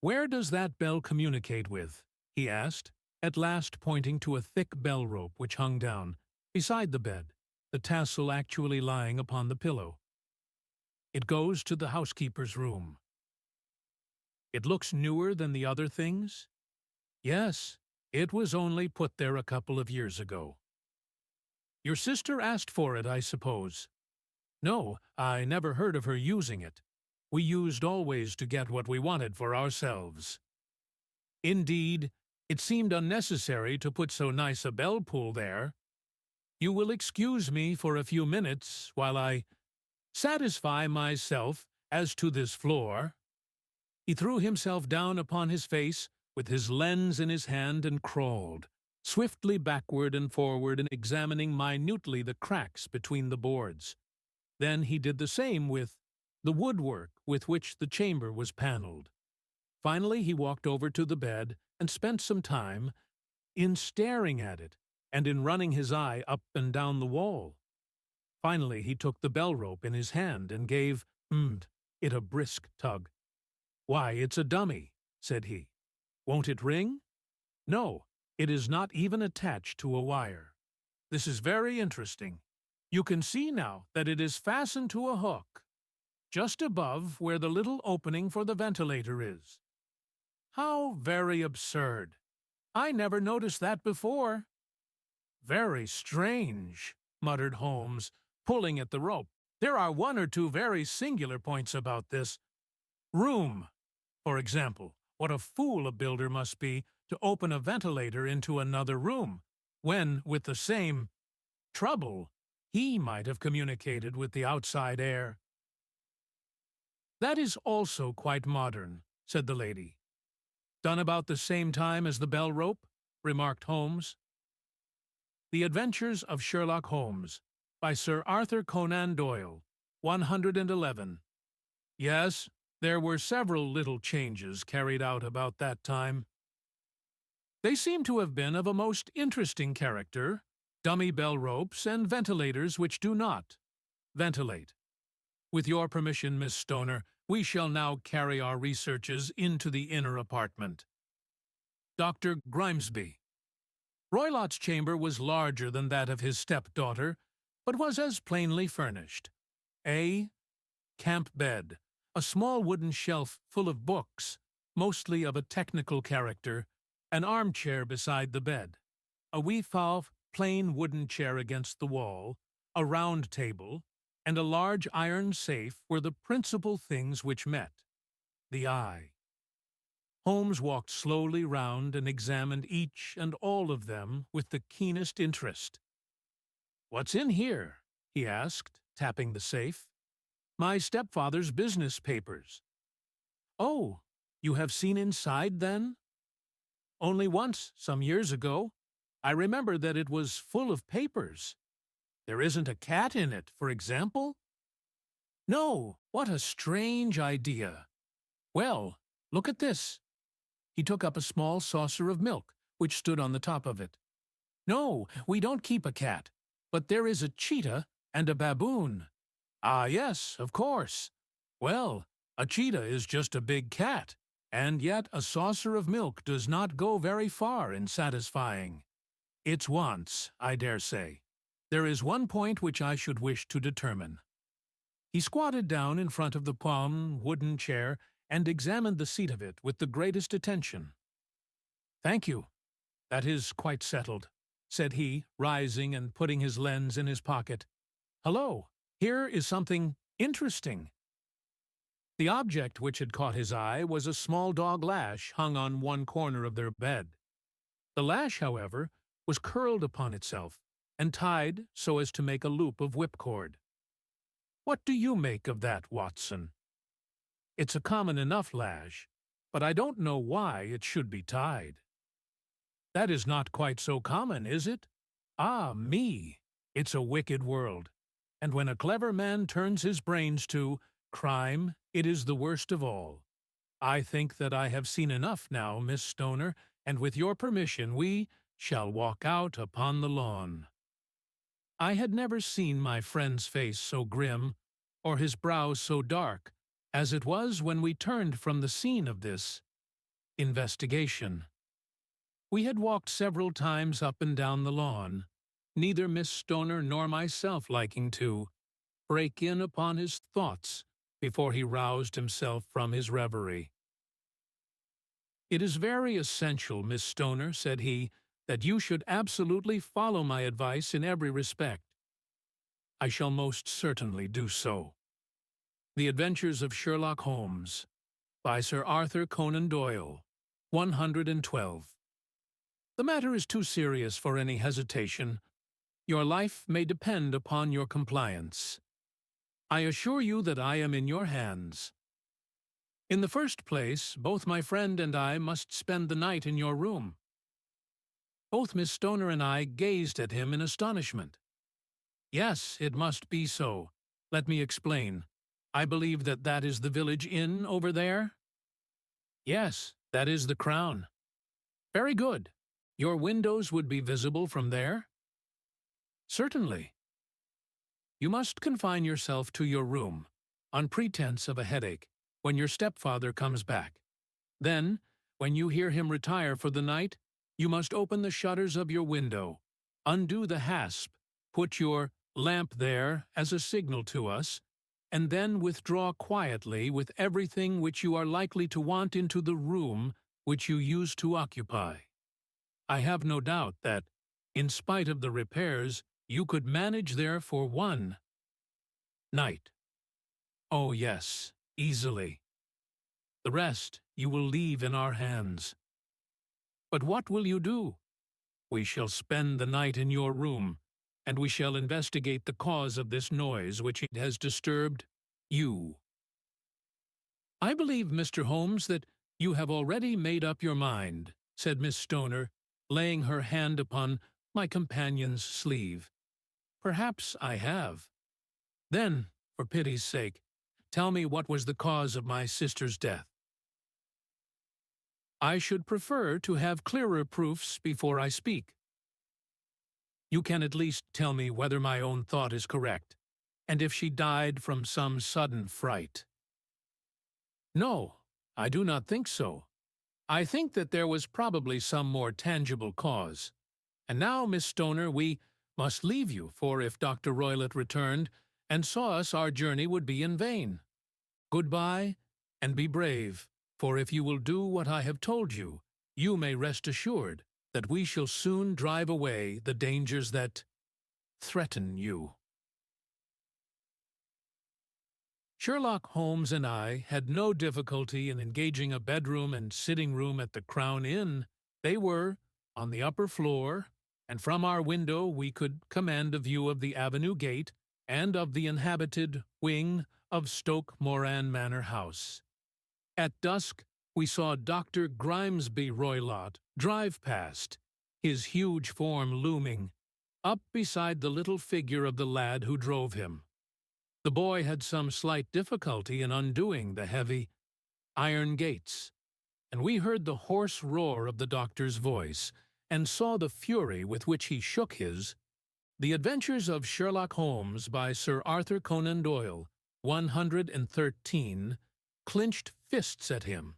"Where does that bell communicate with?" he asked, at last pointing to a thick bell rope which hung down, beside the bed, the tassel actually lying upon the pillow. "It goes to the housekeeper's room." "It looks newer than the other things?" "Yes, it was only put there a couple of years ago." "Your sister asked for it, I suppose?" "No, I never heard of her using it. We used always to get what we wanted for ourselves." "Indeed, it seemed unnecessary to put so nice a bell-pull there. You will excuse me for a few minutes while I satisfy myself as to this floor." He threw himself down upon his face, with his lens in his hand, and crawled swiftly backward and forward, examining minutely the cracks between the boards. Then he did the same with the woodwork with which the chamber was paneled. Finally he walked over to the bed and spent some time in staring at it and in running his eye up and down the wall. Finally he took the bell-rope in his hand and gave it a brisk tug. "Why, it's a dummy," said he. "Won't it ring?" "No, it is not even attached to a wire. This is very interesting. You can see now that it is fastened to a hook, just above where the little opening for the ventilator is. How very absurd! I never noticed that before." "Very strange," muttered Holmes, pulling at the rope. "There are one or two very singular points about this. Room, for example. What a fool a builder must be to open a ventilator into another room, when, with the same trouble, he might have communicated with the outside air." "That is also quite modern," said the lady. "Done about the same time as the bell-rope," remarked Holmes. The Adventures of Sherlock Holmes, by Sir Arthur Conan Doyle, 111. Yes, there were several little changes carried out about that time. They seem to have been of a most interesting character, dummy bell-ropes and ventilators which do not ventilate. With your permission, Miss Stoner, we shall now carry our researches into the inner apartment. Dr. Grimesby. Roylott's chamber was larger than that of his stepdaughter, but was as plainly furnished. A camp bed, a small wooden shelf full of books, mostly of a technical character, an armchair beside the bed, a weave-off plain wooden chair against the wall, a round table, and a large iron safe were the principal things which met the eye. Holmes walked slowly round and examined each and all of them with the keenest interest. "What's in here?" he asked, tapping the safe. "My stepfather's business papers." "Oh, you have seen inside, then?" "Only once, some years ago. I remember that it was full of papers. There isn't a cat in it, for example?" "No, what a strange idea. Well, look at this." He took up a small saucer of milk, which stood on the top of it. "No, we don't keep a cat, but there is a cheetah and a baboon." "Ah, yes, of course. Well, a cheetah is just a big cat, and yet a saucer of milk does not go very far in satisfying its wants, I dare say. There is one point which I should wish to determine. He squatted down in front of the palm wooden chair and examined the seat of it with the greatest attention. "Thank you. That is quite settled," said he, rising and putting his lens in his pocket. "Hello, here is something interesting." The object which had caught his eye was a small dog lash hung on one corner of their bed. The lash, however, was curled upon itself and tied so as to make a loop of whipcord. "What do you make of that, Watson?" "It's a common enough lash, but I don't know why it should be tied." "That is not quite so common, is it? Ah, me! It's a wicked world, and when a clever man turns his brains to crime, it is the worst of all. I think that I have seen enough now, Miss Stoner, and with your permission we shall walk out upon the lawn." I had never seen my friend's face so grim, or his brow so dark, as it was when we turned from the scene of this investigation. We had walked several times up and down the lawn, neither Miss Stoner nor myself liking to break in upon his thoughts before he roused himself from his reverie. "It is very essential, Miss Stoner," said he, "that you should absolutely follow my advice in every respect." "I shall most certainly do so." The Adventures of Sherlock Holmes, by Sir Arthur Conan Doyle, 112. The matter is too serious for any hesitation. Your life may depend upon your compliance. I assure you that I am in your hands. In the first place, both my friend and I must spend the night in your room. Both Miss Stoner and I gazed at him in astonishment. "Yes, it must be so. Let me explain. I believe that that is the village inn over there?" "Yes, that is the Crown." "Very good. Your windows would be visible from there?" "Certainly." "You must confine yourself to your room, on pretense of a headache, when your stepfather comes back. Then, when you hear him retire for the night, you must open the shutters of your window, undo the hasp, put your lamp there as a signal to us, and then withdraw quietly with everything which you are likely to want into the room which you used to occupy. I have no doubt that, in spite of the repairs, you could manage there for one night. Oh, yes, easily. The rest you will leave in our hands. But what will you do? We shall spend the night in your room, and we shall investigate the cause of this noise which it has disturbed you. I believe, Mr. Holmes, that you have already made up your mind," said Miss Stoner, laying her hand upon my companion's sleeve. "Perhaps I have." "Then, for pity's sake, tell me what was the cause of my sister's death." "I should prefer to have clearer proofs before I speak." "You can at least tell me whether my own thought is correct, and if she died from some sudden fright." "No, I do not think so. I think that there was probably some more tangible cause. And now, Miss Stoner, we must leave you, for if Dr. Roylott returned and saw us, our journey would be in vain. Goodbye, and be brave, for if you will do what I have told you, you may rest assured that we shall soon drive away the dangers that threaten you." Sherlock Holmes and I had no difficulty in engaging a bedroom and sitting room at the Crown Inn. They were on the upper floor, and from our window we could command a view of the Avenue Gate and of the inhabited wing of Stoke Moran Manor House. At dusk we saw Dr. Grimesby Roylott drive past, his huge form looming, up beside the little figure of the lad who drove him. The boy had some slight difficulty in undoing the heavy iron gates, and we heard the hoarse roar of the doctor's voice, and saw the fury with which he shook his The Adventures of Sherlock Holmes by Sir Arthur Conan Doyle, 113, clinched fists at him.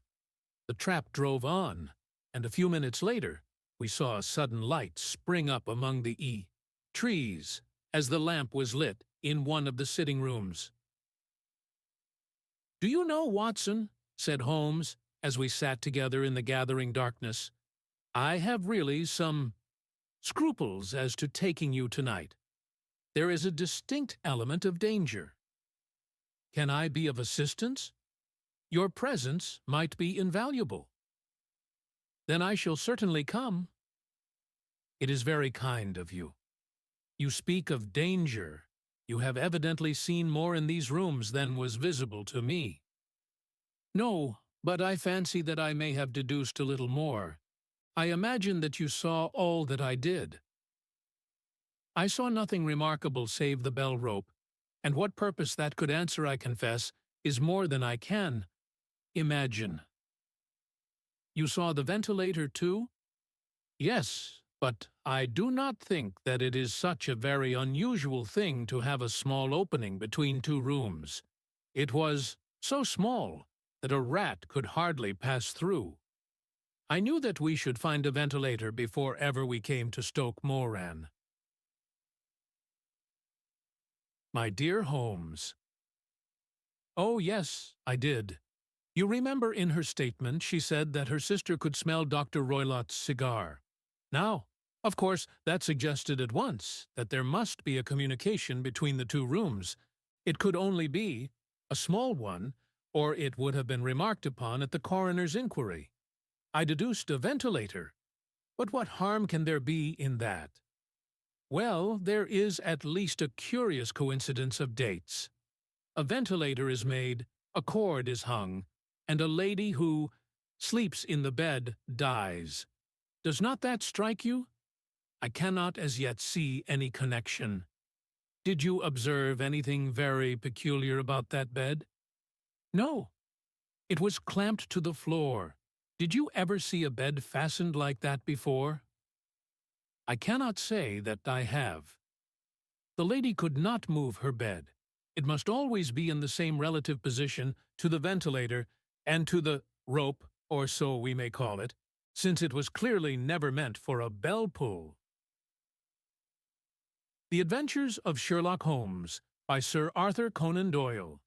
The trap drove on, and a few minutes later we saw a sudden light spring up among the trees as the lamp was lit in one of the sitting rooms. "Do you know, Watson," said Holmes, as we sat together in the gathering darkness, "I have really some scruples as to taking you tonight. There is a distinct element of danger. Can I be of assistance? Your presence might be invaluable." "Then I shall certainly come." "It is very kind of you. You speak of danger. You have evidently seen more in these rooms than was visible to me." "No, but I fancy that I may have deduced a little more. I imagine that you saw all that I did." "I saw nothing remarkable save the bell rope, and what purpose that could answer, I confess, is more than I can imagine." "You saw the ventilator, too?" "Yes, but I do not think that it is such a very unusual thing to have a small opening between two rooms. It was so small that a rat could hardly pass through. I knew that we should find a ventilator before ever we came to Stoke Moran." "My dear Holmes." "Oh, yes, I did. You remember in her statement she said that her sister could smell Dr. Roylott's cigar. Now, of course, that suggested at once that there must be a communication between the two rooms. It could only be a small one, or it would have been remarked upon at the coroner's inquiry. I deduced a ventilator. But what harm can there be in that? Well, there is at least a curious coincidence of dates. A ventilator is made, a cord is hung, and a lady who sleeps in the bed dies. Does not that strike you? I cannot as yet see any connection. Did you observe anything very peculiar about that bed?" "No. It was clamped to the floor. Did you ever see a bed fastened like that before?" "I cannot say that I have. The lady could not move her bed. It must always be in the same relative position to the ventilator and to the rope, or so we may call it, since it was clearly never meant for a bell-pull." The Adventures of Sherlock Holmes by Sir Arthur Conan Doyle.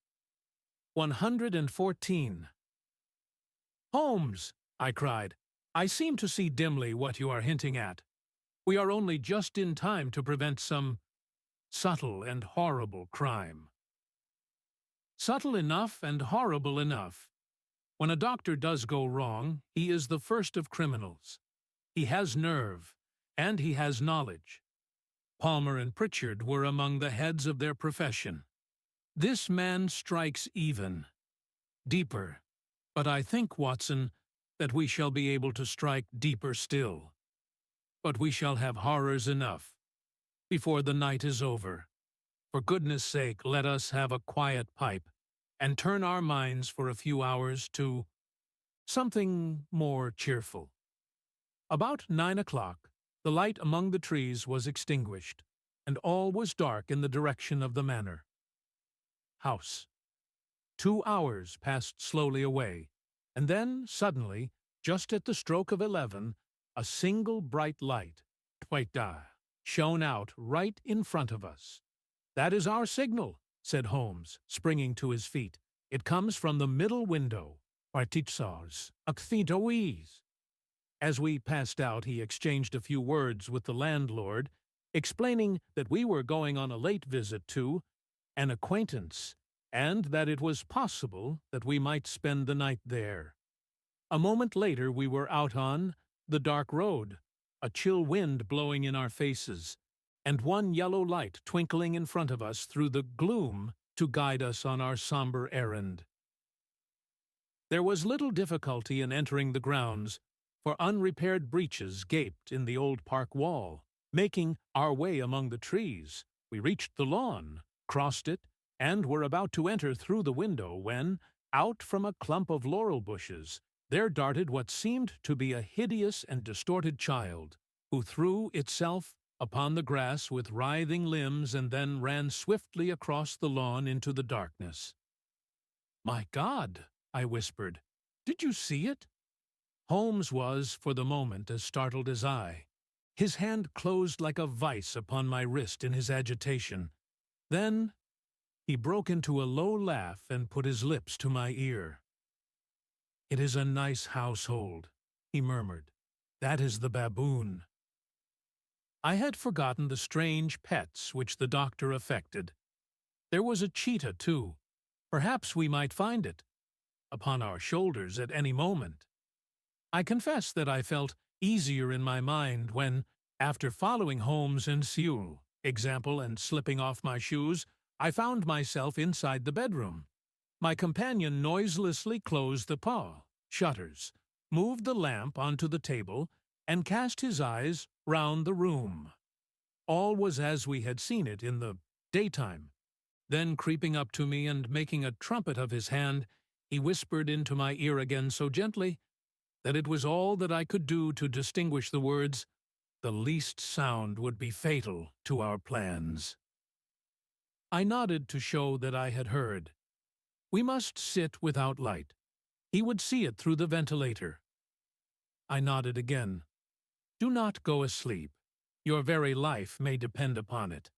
114. "Holmes," I cried, "I seem to see dimly what you are hinting at. We are only just in time to prevent some subtle and horrible crime." "Subtle enough and horrible enough. When a doctor does go wrong, he is the first of criminals. He has nerve, and he has knowledge. Palmer and Pritchard were among the heads of their profession. This man strikes even, deeper, but I think, Watson, that we shall be able to strike deeper still. But we shall have horrors enough before the night is over. For goodness' sake, let us have a quiet pipe, and turn our minds for a few hours to something more cheerful." About 9 o'clock, the light among the trees was extinguished, and all was dark in the direction of the manor house. 2 hours passed slowly away, and then, suddenly, just at the stroke of 11, a single bright light, shone out right in front of us. "That is our signal," said Holmes, springing to his feet. "It comes from the middle window." As we passed out, he exchanged a few words with the landlord, explaining that we were going on a late visit to an acquaintance, and that it was possible that we might spend the night there. A moment later we were out on the dark road, a chill wind blowing in our faces, and one yellow light twinkling in front of us through the gloom to guide us on our somber errand. There was little difficulty in entering the grounds, for unrepaired breaches gaped in the old park wall. Making our way among the trees, we reached the lawn, crossed it, and were about to enter through the window when, out from a clump of laurel bushes, there darted what seemed to be a hideous and distorted child, who threw itself upon the grass with writhing limbs and then ran swiftly across the lawn into the darkness. "My God!" I whispered. "Did you see it?" Holmes was, for the moment, as startled as I. His hand closed like a vice upon my wrist in his agitation. Then He broke into a low laugh and put his lips to my ear. "It is a nice household," he murmured. "That is the baboon." I had forgotten the strange pets which the doctor affected. There was a cheetah, too. Perhaps we might find it upon our shoulders at any moment. I confess that I felt easier in my mind when, after following Holmes and Sewell's example and slipping off my shoes, I found myself inside the bedroom. My companion noiselessly closed the shutters, moved the lamp onto the table, and cast his eyes round the room. All was as we had seen it in the daytime. Then, creeping up to me and making a trumpet of his hand, he whispered into my ear again so gently that it was all that I could do to distinguish the words, "The least sound would be fatal to our plans." I nodded to show that I had heard. We must sit without light. He would see it through the ventilator. I nodded again. "Do not go asleep. Your very life may depend upon it.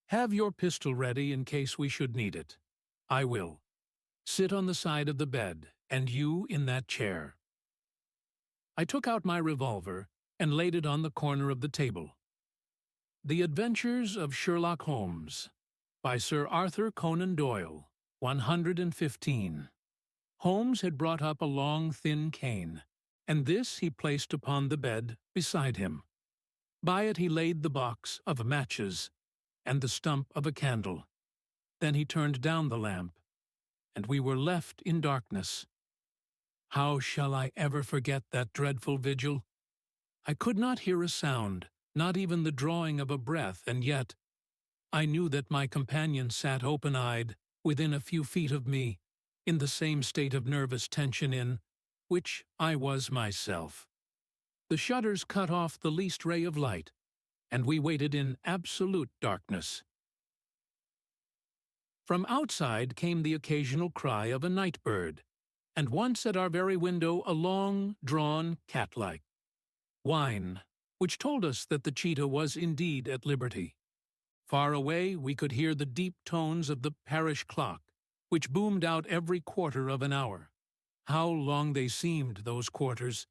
Have your pistol ready in case we should need it." "I will. Sit on the side of the bed, and you in that chair." I took out my revolver and laid it on the corner of the table. The Adventures of Sherlock Holmes, by Sir Arthur Conan Doyle, 115. Holmes had brought up a long, thin cane, and this he placed upon the bed beside him. By it he laid the box of matches and the stump of a candle. Then he turned down the lamp, and we were left in darkness. How shall I ever forget that dreadful vigil? I could not hear a sound, not even the drawing of a breath, and yet I knew that my companion sat open-eyed within a few feet of me, in the same state of nervous tension in which I was myself. The shutters cut off the least ray of light, and we waited in absolute darkness. From outside came the occasional cry of a night bird, and once at our very window a long-drawn cat-like whine, which told us that the cheetah was indeed at liberty. Far away we could hear the deep tones of the parish clock, which boomed out every quarter of an hour. How long they seemed, those quarters!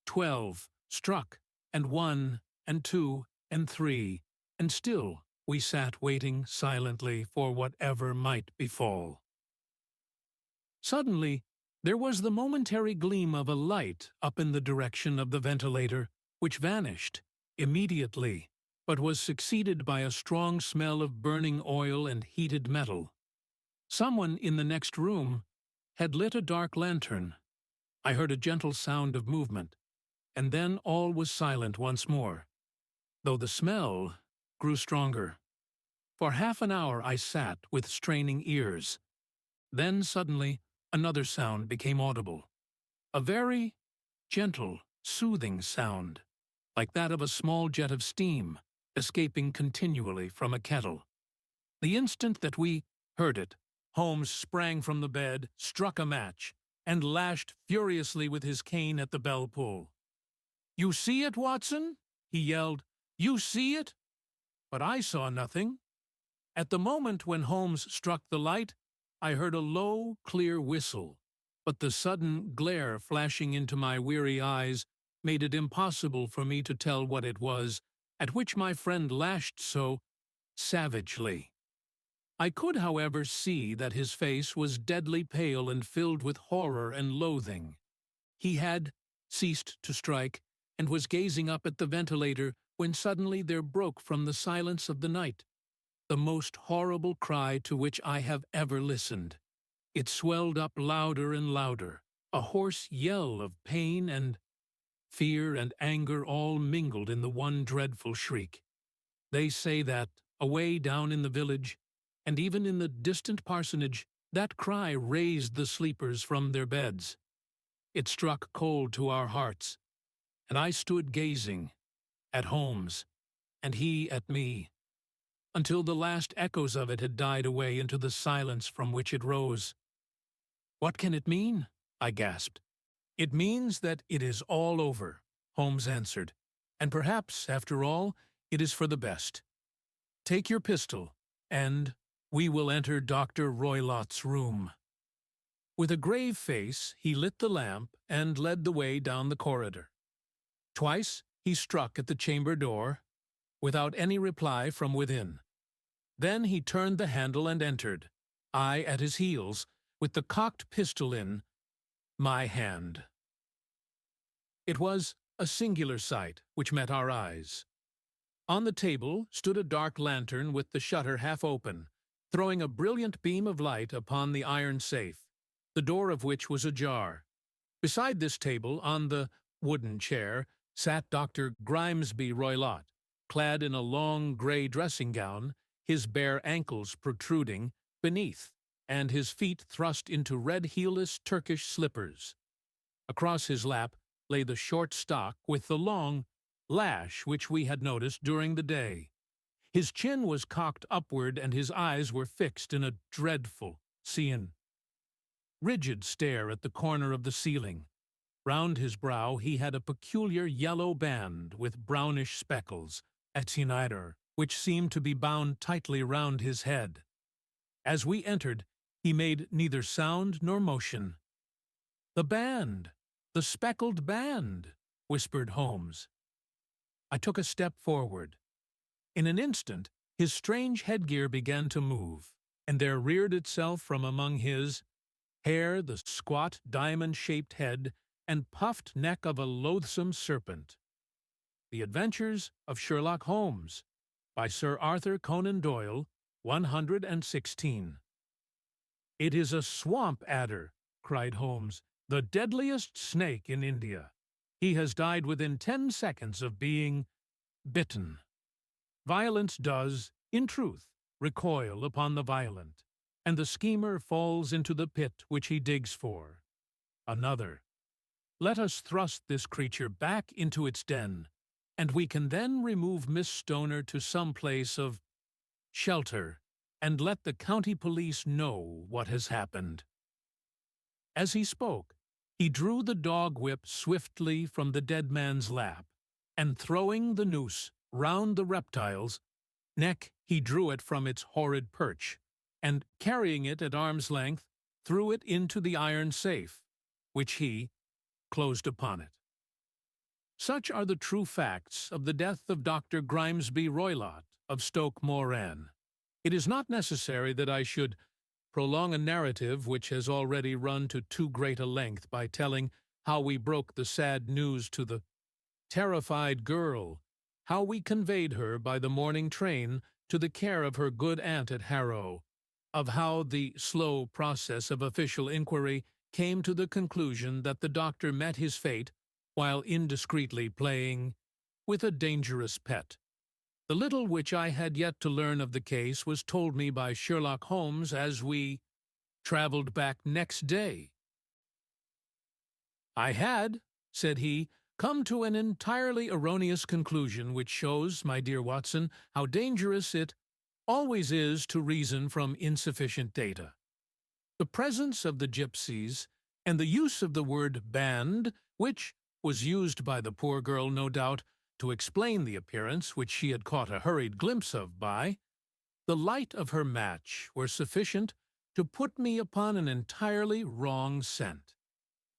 12 struck, and 1, and 2, and 3, and still we sat waiting silently for whatever might befall. Suddenly, there was the momentary gleam of a light up in the direction of the ventilator, which vanished immediately, but was succeeded by a strong smell of burning oil and heated metal. Someone in the next room had lit a dark lantern. I heard a gentle sound of movement, and then all was silent once more, though the smell grew stronger. For half an hour I sat with straining ears. Then suddenly another sound became audible, a very gentle, soothing sound, like that of a small jet of steam escaping continually from a kettle. The instant that we heard it, Holmes sprang from the bed, struck a match, and lashed furiously with his cane at the bell pull. "You see it, Watson?" he yelled. "You see it?" But I saw nothing. At the moment when Holmes struck the light, I heard a low, clear whistle, but the sudden glare flashing into my weary eyes made it impossible for me to tell what it was, at which my friend lashed so savagely. I could, however, see that his face was deadly pale and filled with horror and loathing. He had ceased to strike, and was gazing up at the ventilator when suddenly there broke from the silence of the night the most horrible cry to which I have ever listened. It swelled up louder and louder, a hoarse yell of pain and fear and anger all mingled in the one dreadful shriek. They say that, away down in the village, and even in the distant parsonage, that cry raised the sleepers from their beds. It struck cold to our hearts, and I stood gazing at Holmes, and he at me, until the last echoes of it had died away into the silence from which it rose. "What can it mean?" I gasped. "It means that it is all over," Holmes answered, "and perhaps, after all, it is for the best. Take your pistol, and We will enter Dr. Roylott's room. With a grave face, he lit the lamp and led the way down the corridor. Twice he struck at the chamber door, without any reply from within. Then he turned the handle and entered, I at his heels, with the cocked pistol in my hand. It was a singular sight which met our eyes. On the table stood a dark lantern with the shutter half open, throwing a brilliant beam of light upon the iron safe, the door of which was ajar. Beside this table, on the wooden chair, sat Dr. Grimesby Roylott, clad in a long grey dressing gown, his bare ankles protruding beneath, and his feet thrust into red heelless Turkish slippers. Across his lap lay the short stock with the long lash which we had noticed during the day. His chin was cocked upward and his eyes were fixed in a dreadful, rigid stare at the corner of the ceiling. Round his brow he had a peculiar yellow band with brownish speckles, which seemed to be bound tightly round his head. As we entered, he made neither sound nor motion. "The band! The speckled band!" whispered Holmes. I took a step forward. In an instant, his strange headgear began to move, and there reared itself from among his hair the squat, diamond-shaped head and puffed neck of a loathsome serpent. The Adventures of Sherlock Holmes, by Sir Arthur Conan Doyle, 116. "It is a swamp adder," cried Holmes, "the deadliest snake in India. He has died within 10 seconds of being bitten." Violence does, in truth, recoil upon the violent, and the schemer falls into the pit which he digs for. Another. Let us thrust this creature back into its den, and we can then remove Miss Stoner to some place of shelter, and let the county police know what has happened. As he spoke, he drew the dog whip swiftly from the dead man's lap, and throwing the noose round the reptile's neck, he drew it from its horrid perch, and, carrying it at arm's length, threw it into the iron safe, which he closed upon it. Such are the true facts of the death of Dr. Grimesby Roylott of Stoke Moran. It is not necessary that I should prolong a narrative which has already run to too great a length by telling how we broke the sad news to the terrified girl, how we conveyed her by the morning train to the care of her good aunt at Harrow, of how the slow process of official inquiry came to the conclusion that the doctor met his fate while indiscreetly playing with a dangerous pet. The little which I had yet to learn of the case was told me by Sherlock Holmes as we travelled back next day. "I had," said he, "come to an entirely erroneous conclusion, which shows, my dear Watson, how dangerous it always is to reason from insufficient data. The presence of the gypsies, and the use of the word band, which was used by the poor girl, no doubt, to explain the appearance which she had caught a hurried glimpse of by the light of her match, were sufficient to put me upon an entirely wrong scent.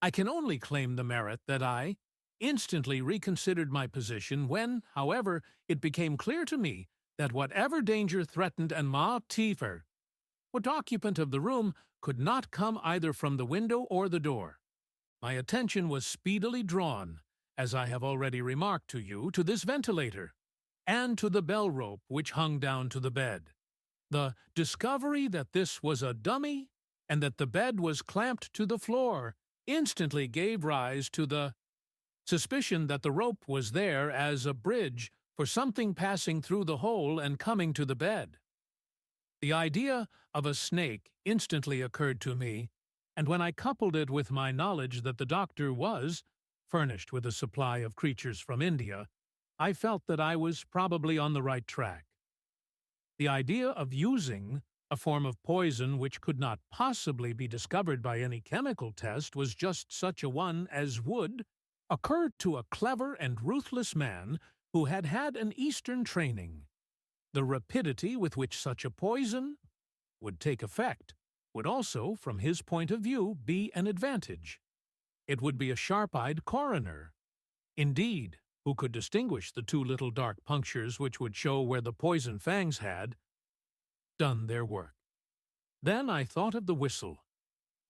I can only claim the merit that I instantly reconsidered my position when, however, it became clear to me that whatever danger threatened and what occupant of the room could not come either from the window or the door. My attention was speedily drawn, as I have already remarked to you, to this ventilator, and to the bell rope which hung down to the bed. The discovery that this was a dummy, and that the bed was clamped to the floor, instantly gave rise to the suspicion that the rope was there as a bridge for something passing through the hole and coming to the bed. The idea of a snake instantly occurred to me, and when I coupled it with my knowledge that the doctor was furnished with a supply of creatures from India, I felt that I was probably on the right track. The idea of using a form of poison which could not possibly be discovered by any chemical test was just such a one as would occur to a clever and ruthless man who had had an Eastern training. The rapidity with which such a poison would take effect would also, from his point of view, be an advantage. It would be a sharp-eyed coroner, indeed, who could distinguish the two little dark punctures which would show where the poison fangs had done their work. Then I thought of the whistle.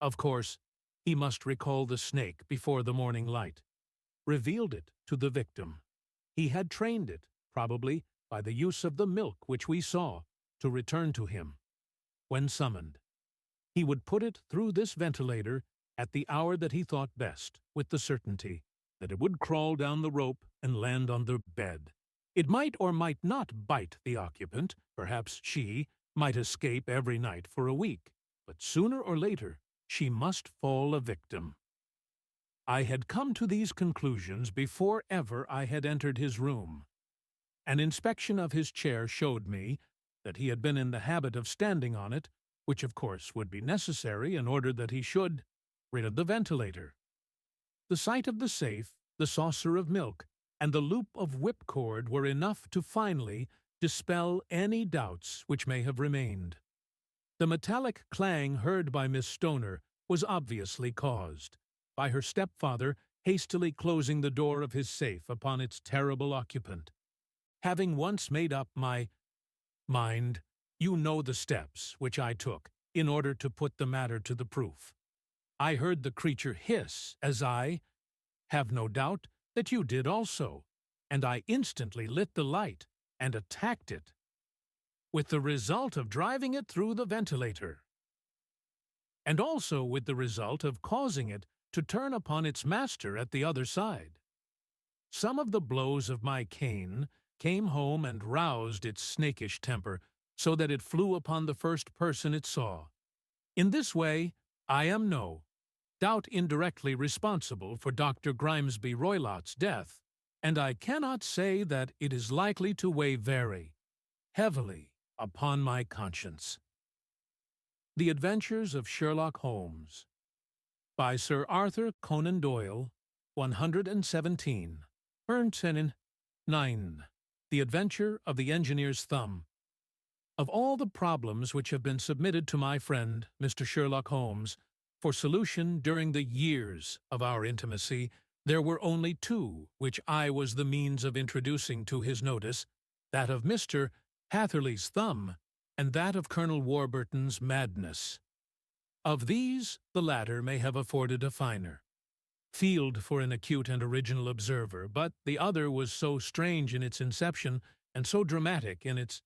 Of course, he must recall the snake before the morning light, revealed it to the victim. He had trained it, probably by the use of the milk which we saw, to return to him. When summoned, he would put it through this ventilator at the hour that he thought best, with the certainty that it would crawl down the rope and land on the bed. It might or might not bite the occupant, perhaps she might escape every night for a week, but sooner or later she must fall a victim. I had come to these conclusions before ever I had entered his room. An inspection of his chair showed me that he had been in the habit of standing on it, which of course would be necessary in order that he should rid of the ventilator. The sight of the safe, the saucer of milk, and the loop of whipcord were enough to finally dispel any doubts which may have remained. The metallic clang heard by Miss Stoner was obviously caused by her stepfather hastily closing the door of his safe upon its terrible occupant. Having once made up my mind, you know the steps which I took in order to put the matter to the proof. I heard the creature hiss, as I have no doubt that you did also, and I instantly lit the light and attacked it, with the result of driving it through the ventilator, and also with the result of causing it to turn upon its master at the other side. Some of the blows of my cane came home and roused its snakish temper, so that it flew upon the first person it saw. In this way, I am no doubt indirectly responsible for Dr. Grimesby Roylott's death, and I cannot say that it is likely to weigh very heavily upon my conscience. The Adventures of Sherlock Holmes by Sir Arthur Conan Doyle, 117. Erntenin 9. The Adventure of the Engineer's Thumb. Of all the problems which have been submitted to my friend, Mr. Sherlock Holmes, for solution during the years of our intimacy, there were only two which I was the means of introducing to his notice, that of Mr. Hatherley's thumb, and that of Colonel Warburton's madness. Of these, the latter may have afforded a finer field for an acute and original observer, but the other was so strange in its inception and so dramatic in its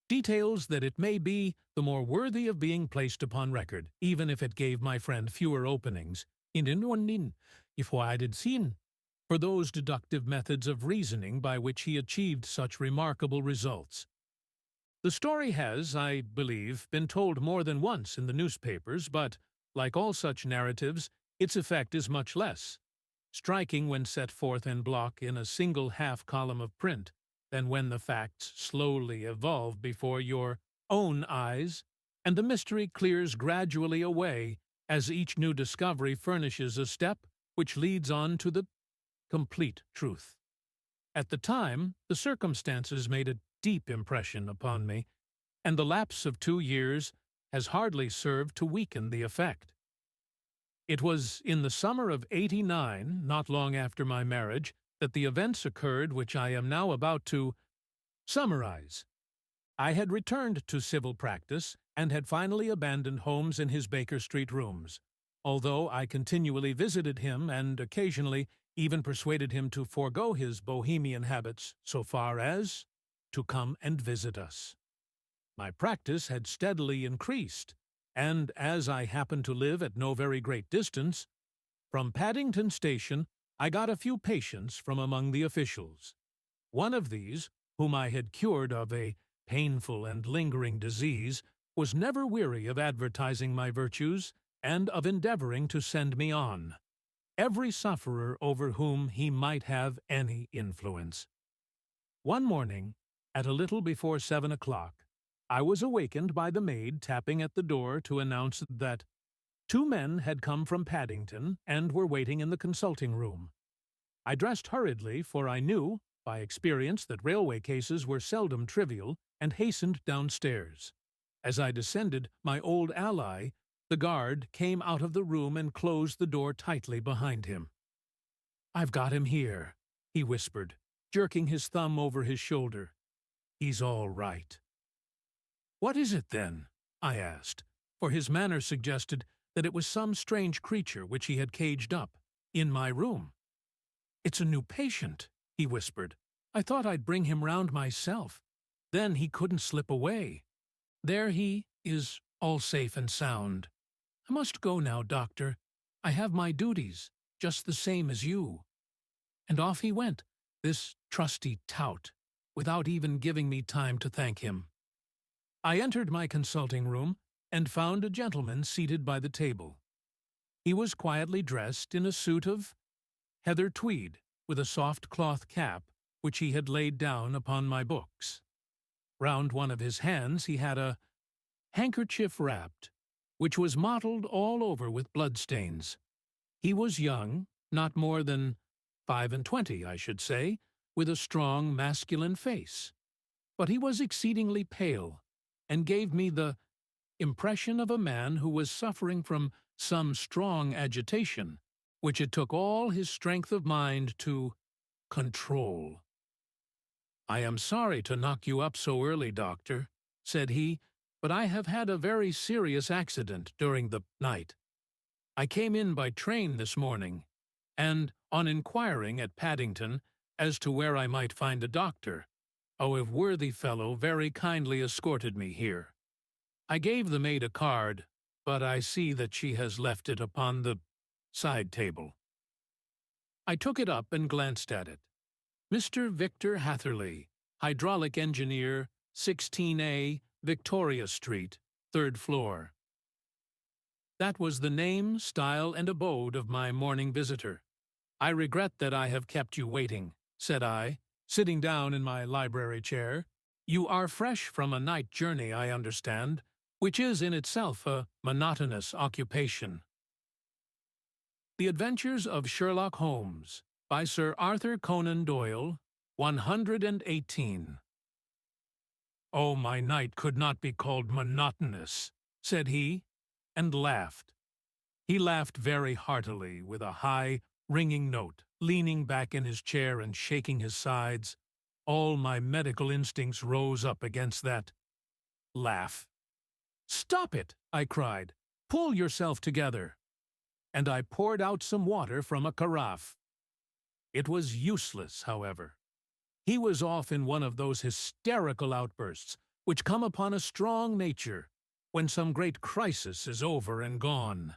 details that it may be the more worthy of being placed upon record, even if it gave my friend fewer openings if I had seen for those deductive methods of reasoning by which he achieved such remarkable results. The story has, I believe, been told more than once in the newspapers, but, like all such narratives, its effect is much less striking when set forth en bloc in a single half-column of print than when the facts slowly evolve before your own eyes, and the mystery clears gradually away as each new discovery furnishes a step which leads on to the complete truth. At the time, the circumstances made a deep impression upon me, and the lapse of 2 years has hardly served to weaken the effect. It was in the summer of '89, not long after my marriage, that the events occurred which I am now about to summarize. I had returned to civil practice and had finally abandoned Holmes in his Baker Street rooms, although I continually visited him and occasionally even persuaded him to forego his bohemian habits so far as to come and visit us. My practice had steadily increased, and as I happened to live at no very great distance from Paddington Station, I got a few patients from among the officials. One of these, whom I had cured of a painful and lingering disease, was never weary of advertising my virtues and of endeavoring to send me on every sufferer over whom he might have any influence. One morning, at a little before 7 o'clock, I was awakened by the maid tapping at the door to announce that 2 men had come from Paddington and were waiting in the consulting room. I dressed hurriedly, for I knew, by experience, that railway cases were seldom trivial, and hastened downstairs. As I descended, my old ally, the guard, came out of the room and closed the door tightly behind him. "I've got him here," he whispered, jerking his thumb over his shoulder. "He's all right." "What is it, then?" I asked, for his manner suggested that it was some strange creature which he had caged up, in my room. "It's a new patient," he whispered. "I thought I'd bring him round myself. Then he couldn't slip away. There he is, all safe and sound. I must go now, doctor. I have my duties, just the same as you." And off he went, this trusty tout, without even giving me time to thank him. I entered my consulting room and found a gentleman seated by the table. He was quietly dressed in a suit of heather tweed, with a soft cloth cap which he had laid down upon my books. Round one of his hands he had a handkerchief wrapped, which was mottled all over with bloodstains. He was young, not more than 25, I should say, with a strong masculine face. But he was exceedingly pale, and gave me the impression of a man who was suffering from some strong agitation, which it took all his strength of mind to control. "I am sorry to knock you up so early, doctor," said he, "but I have had a very serious accident during the night. I came in by train this morning, and, on inquiring at Paddington as to where I might find a doctor, a worthy fellow very kindly escorted me here. I gave the maid a card, but I see that she has left it upon the side table." I took it up and glanced at it. "Mr. Victor Hatherley, hydraulic engineer, 16A, Victoria Street, 3rd floor." That was the name, style, and abode of my morning visitor. "I regret that I have kept you waiting," said I, sitting down in my library chair. "You are fresh from a night journey, I understand, which is in itself a monotonous occupation." The Adventures of Sherlock Holmes, by Sir Arthur Conan Doyle, 118. "Oh, my night could not be called monotonous," said he, and laughed. He laughed very heartily, with a high, ringing note, leaning back in his chair and shaking his sides. All my medical instincts rose up against that laugh. "Stop it!" I cried. "Pull yourself together." And I poured out some water from a carafe. It was useless, however. He was off in one of those hysterical outbursts which come upon a strong nature when some great crisis is over and gone.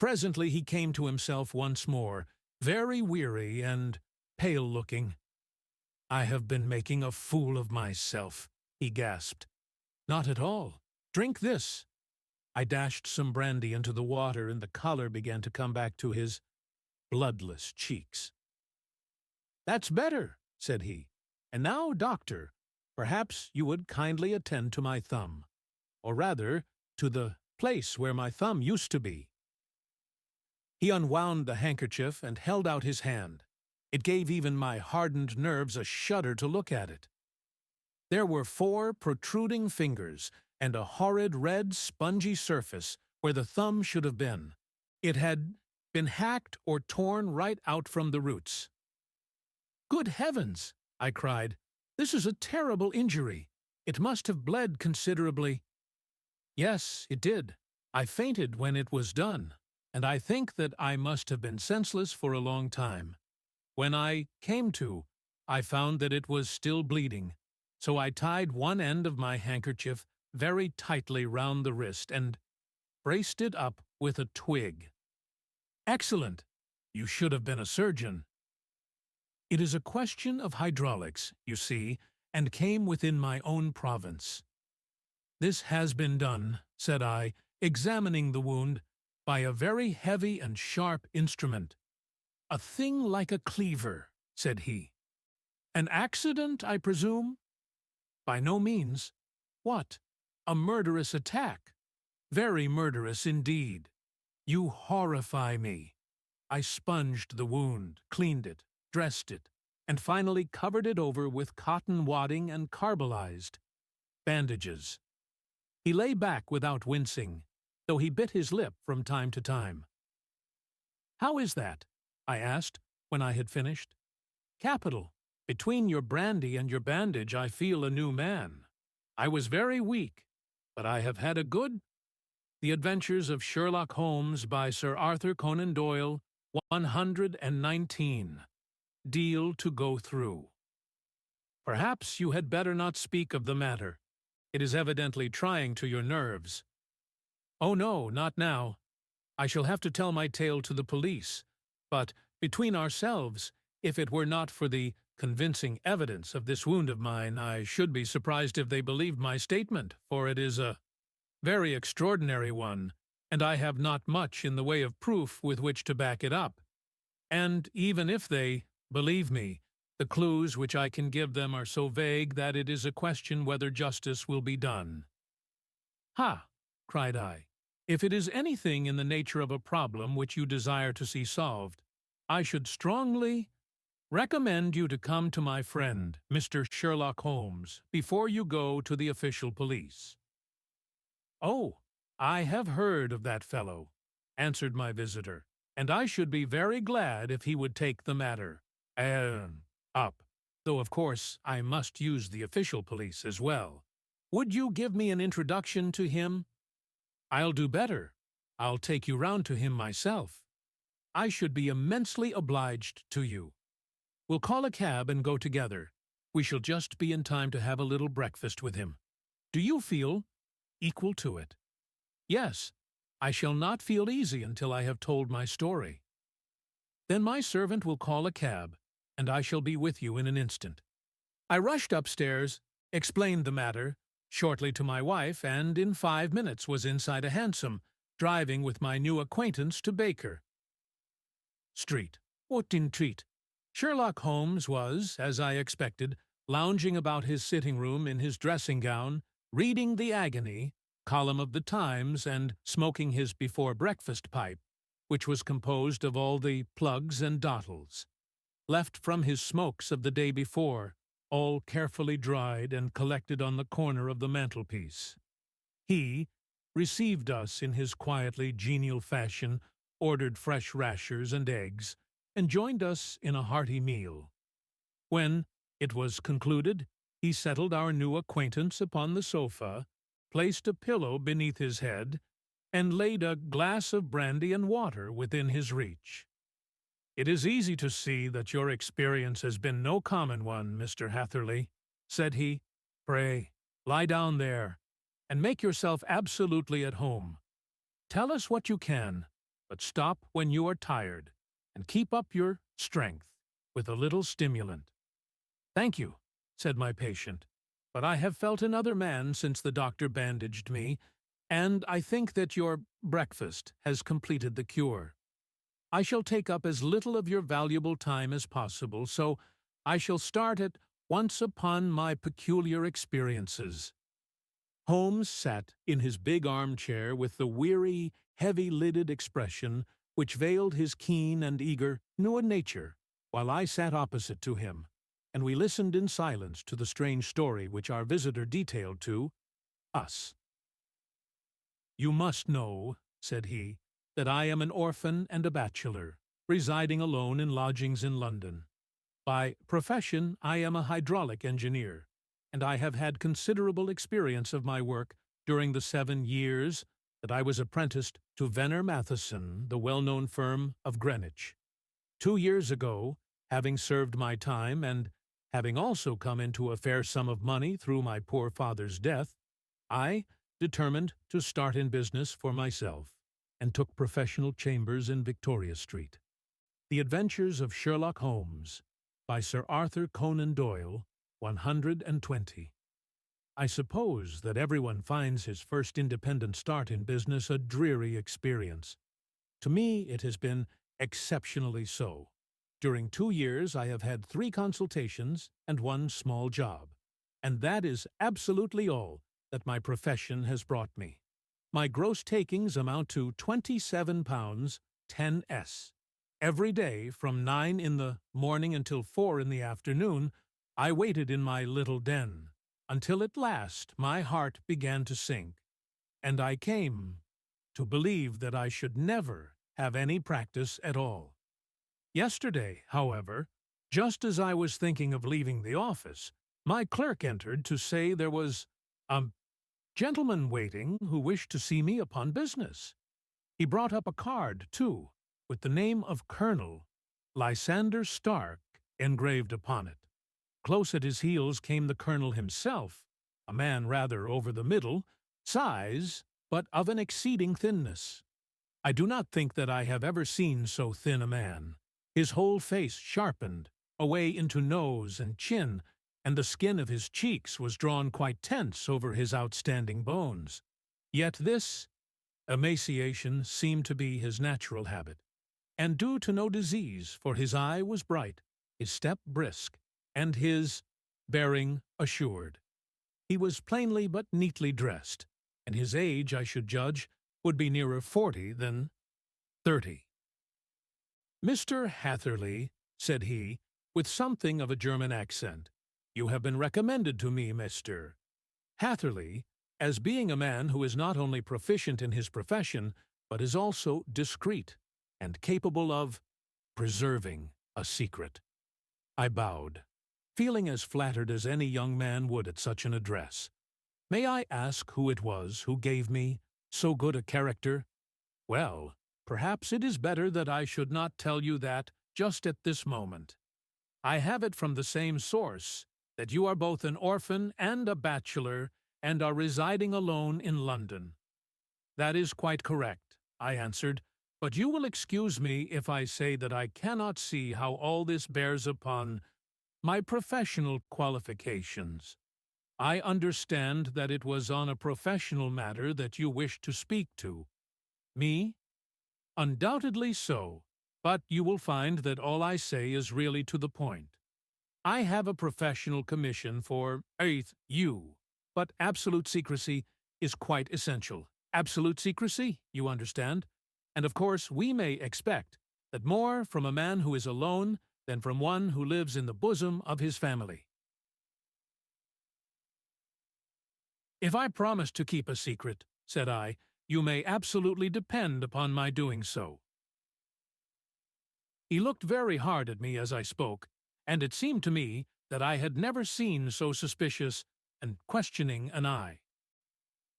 Presently he came to himself once more, very weary and pale-looking. "I have been making a fool of myself," he gasped. "Not at all. Drink this." I dashed some brandy into the water, and the color began to come back to his bloodless cheeks. "That's better," said he. "And now, doctor, perhaps you would kindly attend to my thumb, or rather, to the place where my thumb used to be." He unwound the handkerchief and held out his hand. It gave even my hardened nerves a shudder to look at it. There were 4 protruding fingers, and a horrid red spongy surface where the thumb should have been. It had been hacked or torn right out from the roots. "Good heavens!" I cried. "This is a terrible injury. It must have bled considerably." "Yes, it did. I fainted when it was done, and I think that I must have been senseless for a long time. When I came to, I found that it was still bleeding, so I tied one end of my handkerchief very tightly round the wrist and braced it up with a twig." "Excellent! You should have been a surgeon." "It is a question of hydraulics, you see, and came within my own province." "This has been done," said I, examining the wound, "by a very heavy and sharp instrument." "A thing like a cleaver," said he. "An accident, I presume?" "By no means." "What? A murderous attack?" "Very murderous indeed." "You horrify me." I sponged the wound, cleaned it, dressed it, and finally covered it over with cotton wadding and carbolized. bandages. He lay back without wincing, though he bit his lip from time to time. "How is that?" I asked, when I had finished. "Capital. Between your brandy and your bandage I feel a new man. I was very weak, but I have had a good—" The Adventures of Sherlock Holmes by Sir Arthur Conan Doyle, 119. Deal to go through. Perhaps you had better not speak of the matter. It is evidently trying to your nerves. Oh no, not now. I shall have to tell my tale to the police, but between ourselves, if it were not for the convincing evidence of this wound of mine, I should be surprised if they believed my statement, for it is a very extraordinary one, and I have not much in the way of proof with which to back it up. And even if they believe me, the clues which I can give them are so vague that it is a question whether justice will be done." "Ha!" cried I. "If it is anything in the nature of a problem which you desire to see solved, I should strongly recommend you to come to my friend, Mr. Sherlock Holmes, before you go to the official police." "Oh, I have heard of that fellow," answered my visitor, "and I should be very glad if he would take the matter up, though of course I must use the official police as well. Would you give me an introduction to him? I'll do better. I'll take you round to him myself. I should be immensely obliged to you. We'll call a cab and go together. We shall just be in time to have a little breakfast with him. Do you feel equal to it?" "Yes, I shall not feel easy until I have told my story." "Then my servant will call a cab, and I shall be with you in an instant." I rushed upstairs, explained the matter shortly to my wife, and in 5 minutes was inside a hansom, driving with my new acquaintance to Baker Street. What in treat? Sherlock Holmes was, as I expected, lounging about his sitting room in his dressing gown, reading the Agony column of the Times and smoking his before-breakfast pipe, which was composed of all the plugs and dottles left from his smokes of the day before, all carefully dried and collected on the corner of the mantelpiece. He received us in his quietly genial fashion, ordered fresh rashers and eggs, and joined us in a hearty meal. When it was concluded, he settled our new acquaintance upon the sofa, placed a pillow beneath his head, and laid a glass of brandy and water within his reach. "It is easy to see that your experience has been no common one, Mr. Hatherley," said he. "Pray, lie down there, and make yourself absolutely at home. Tell us what you can, but stop when you are tired, and keep up your strength with a little stimulant." "Thank you," said my patient, "but I have felt another man since the doctor bandaged me, and I think that your breakfast has completed the cure. I shall take up as little of your valuable time as possible, so I shall start at once upon my peculiar experiences." Holmes sat in his big armchair with the weary, heavy-lidded expression which veiled his keen and eager nature, while I sat opposite to him, and we listened in silence to the strange story which our visitor detailed to us. "You must know," said he, "that I am an orphan and a bachelor, residing alone in lodgings in London. By profession I am a hydraulic engineer, and I have had considerable experience of my work during the 7 years that I was apprenticed to Venner Matheson, the well-known firm of Greenwich. 2 years ago, having served my time, and having also come into a fair sum of money through my poor father's death, I determined to start in business for myself, and took professional chambers in Victoria Street. The Adventures of Sherlock Holmes, by Sir Arthur Conan Doyle, 120. I suppose that everyone finds his first independent start in business a dreary experience. To me it has been exceptionally so. During 2 years I have had 3 consultations and 1 small job, and that is absolutely all that my profession has brought me. My gross takings amount to £27 10s. Every day, from 9 in the morning until 4 in the afternoon, I waited in my little den, until at last my heart began to sink, and I came to believe that I should never have any practice at all. Yesterday, however, just as I was thinking of leaving the office, my clerk entered to say there was a gentleman waiting who wished to see me upon business. He brought up a card, too, with the name of Colonel Lysander Stark engraved upon it. Close at his heels came the colonel himself, a man rather over the middle size, but of an exceeding thinness. I do not think that I have ever seen so thin a man. His whole face sharpened, away into nose and chin, and the skin of his cheeks was drawn quite tense over his outstanding bones. Yet this emaciation seemed to be his natural habit, and due to no disease, for his eye was bright, his step brisk, and his bearing assured. He was plainly but neatly dressed, and his age, I should judge, would be nearer 40 than 30. "Mr. Hatherley," said he, with something of a German accent, "you have been recommended to me, Mr. Hatherley, as being a man who is not only proficient in his profession, but is also discreet, and capable of preserving a secret." I bowed, feeling as flattered as any young man would at such an address. "May I ask who it was who gave me so good a character?" "Well, perhaps it is better that I should not tell you that just at this moment. I have it from the same source that you are both an orphan and a bachelor and are residing alone in London." "That is quite correct," I answered, "but you will excuse me if I say that I cannot see how all this bears upon my professional qualifications. I understand that it was on a professional matter that you wished to speak to me. Undoubtedly so, but you will find that all I say is really to the point. I have a professional commission for you, but absolute secrecy is quite essential. Absolute secrecy, you understand? And of course we may expect that more from a man who is alone than from one who lives in the bosom of his family. "If I promise to keep a secret," said I, "you may absolutely depend upon my doing so." He looked very hard at me as I spoke, and it seemed to me that I had never seen so suspicious and questioning an eye.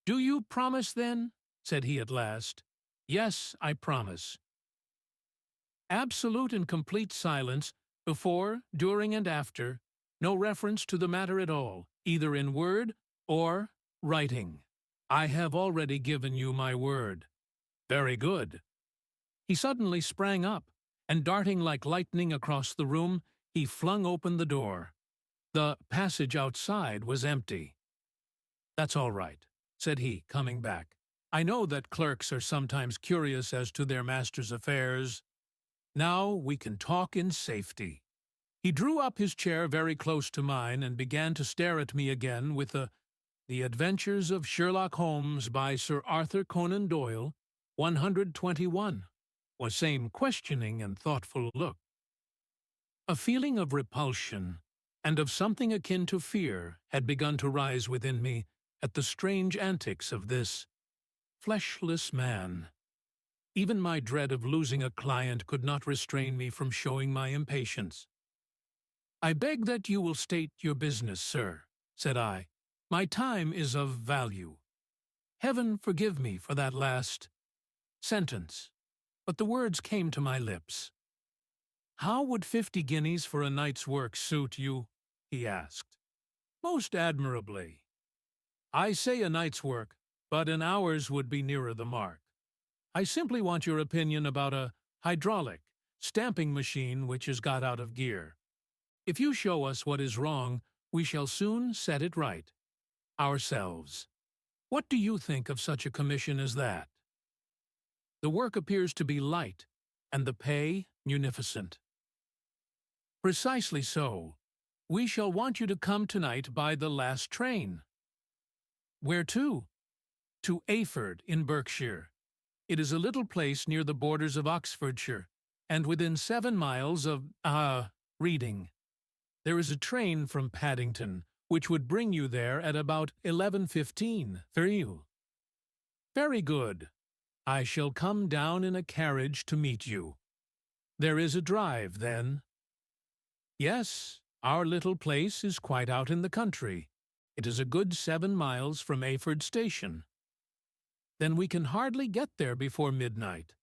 "Do you promise, then?" said he at last. "Yes, I promise." Absolute and complete silence before, during, and after, no reference to the matter at all, either in word or writing. "I have already given you my word." "Very good." He suddenly sprang up, and darting like lightning across the room, he flung open the door. The passage outside was empty. "That's all right," said he, coming back. "I know that clerks are sometimes curious as to their master's affairs. Now we can talk in safety." He drew up his chair very close to mine and began to stare at me again with The Adventures of Sherlock Holmes by Sir Arthur Conan Doyle, 121, was same questioning and thoughtful look. A feeling of repulsion and of something akin to fear had begun to rise within me at the strange antics of this fleshless man. Even my dread of losing a client could not restrain me from showing my impatience. "I beg that you will state your business, sir," said I. "My time is of value." Heaven forgive me for that last sentence, but the words came to my lips. "How would 50 guineas for a night's work suit you?" he asked. "Most admirably. I say a night's work, but an hour's would be nearer the mark. I simply want your opinion about a hydraulic stamping machine which has got out of gear. If you show us what is wrong, we shall soon set it right ourselves. What do you think of such a commission as that? The work appears to be light, and the pay munificent." "Precisely so. We shall want you to come tonight by the last train." "Where to?" "To Ayford, in Berkshire. It is a little place near the borders of Oxfordshire, and within 7 miles of, Reading. There is a train from Paddington, which would bring you there at about 11:15. Very good. I shall come down in a carriage to meet you. There is a drive, then? Yes, our little place is quite out in the country. It is a good 7 miles from Ayford Station. Then we can hardly get there before midnight.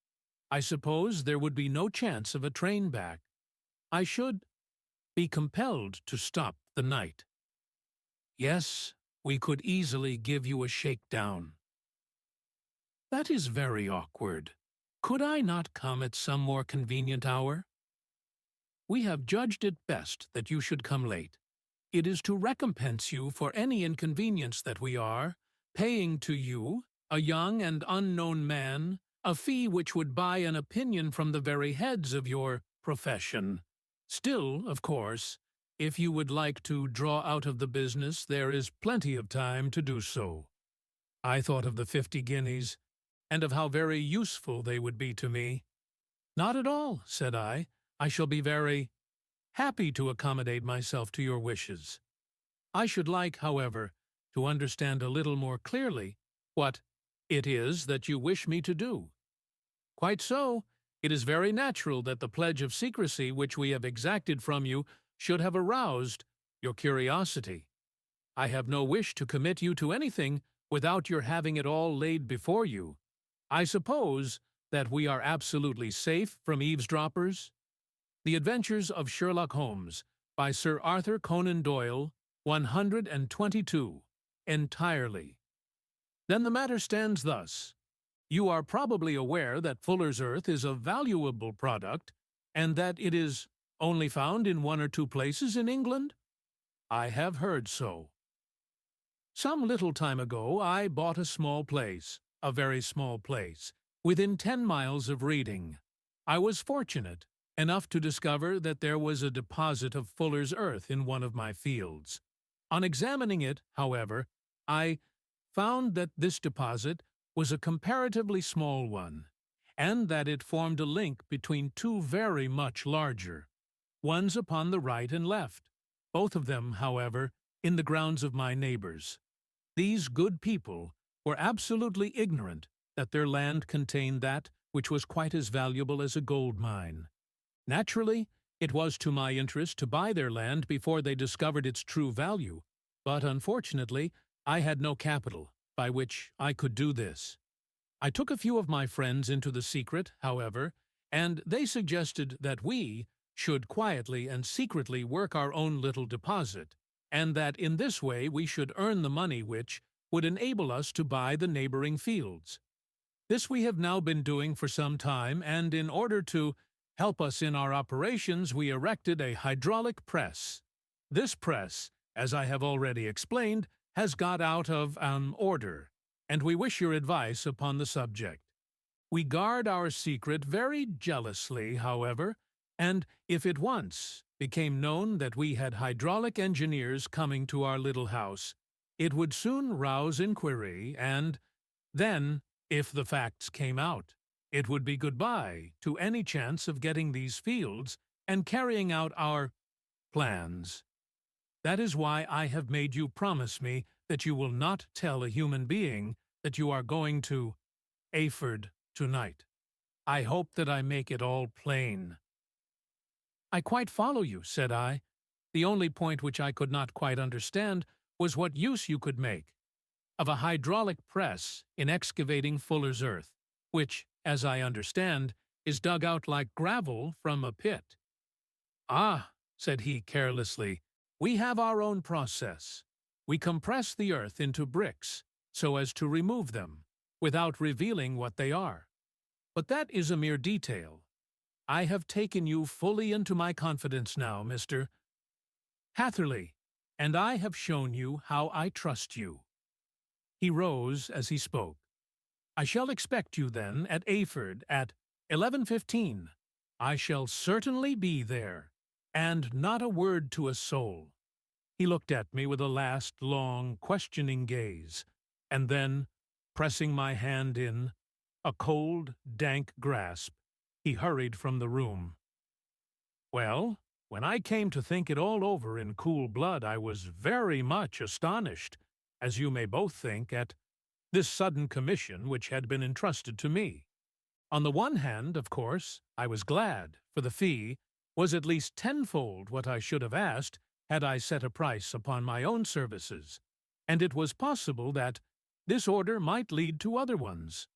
I suppose there would be no chance of a train back. I should be compelled to stop the night. Yes, we could easily give you a shakedown. That is very awkward. Could I not come at some more convenient hour? We have judged it best that you should come late. It is to recompense you for any inconvenience that we are paying to you, a young and unknown man, a fee which would buy an opinion from the very heads of your profession. Still, of course, if you would like to draw out of the business, there is plenty of time to do so. I thought of the 50 guineas, and of how very useful they would be to me. Not at all, said I. I shall be very happy to accommodate myself to your wishes. I should like, however, to understand a little more clearly what it is that you wish me to do. Quite so. It is very natural that the pledge of secrecy which we have exacted from you should have aroused your curiosity. I have no wish to commit you to anything without your having it all laid before you. I suppose that we are absolutely safe from eavesdroppers? The Adventures of Sherlock Holmes, by Sir Arthur Conan Doyle, 122, entirely. Then the matter stands thus. You are probably aware that Fuller's Earth is a valuable product, and that it is only found in 1 or 2 places in England? I have heard so. Some little time ago I bought a small place, a very small place, within 10 miles of Reading. I was fortunate enough to discover that there was a deposit of Fuller's Earth in one of my fields. On examining it, however, I found that this deposit was a comparatively small one, and that it formed a link between 2 very much larger, ones upon the right and left, both of them, however, in the grounds of my neighbors. These good people were absolutely ignorant that their land contained that which was quite as valuable as a gold mine. Naturally, it was to my interest to buy their land before they discovered its true value, but unfortunately I had no capital by which I could do this. I took a few of my friends into the secret, however, and they suggested that we should quietly and secretly work our own little deposit, and that in this way we should earn the money which would enable us to buy the neighboring fields. This we have now been doing for some time, and in order to help us in our operations, we erected a hydraulic press. This press, as I have already explained, has got out of order, and we wish your advice upon the subject. We guard our secret very jealously, however, and if it once became known that we had hydraulic engineers coming to our little house, it would soon rouse inquiry, and then, if the facts came out, it would be goodbye to any chance of getting these fields and carrying out our plans. That is why I have made you promise me that you will not tell a human being that you are going to Ayford tonight. I hope that I make it all plain. I quite follow you, said I. The only point which I could not quite understand was what use you could make of a hydraulic press in excavating Fuller's Earth, which, as I understand, is dug out like gravel from a pit. Ah, said he carelessly, we have our own process. We compress the earth into bricks so as to remove them, without revealing what they are. But that is a mere detail. I have taken you fully into my confidence now, Mr. Hatherley, and I have shown you how I trust you. He rose as he spoke. I shall expect you, then, at Ayford at 11:15. I shall certainly be there, and not a word to a soul. He looked at me with a last long, questioning gaze, and then, pressing my hand in a cold, dank grasp, he hurried from the room. Well, When I came to think it all over in cool blood, I was very much astonished, as you may both think, at this sudden commission which had been entrusted to me. On the one hand, of course, I was glad, for the fee was at least tenfold what I should have asked had I set a price upon my own services, and it was possible that this order might lead to other ones.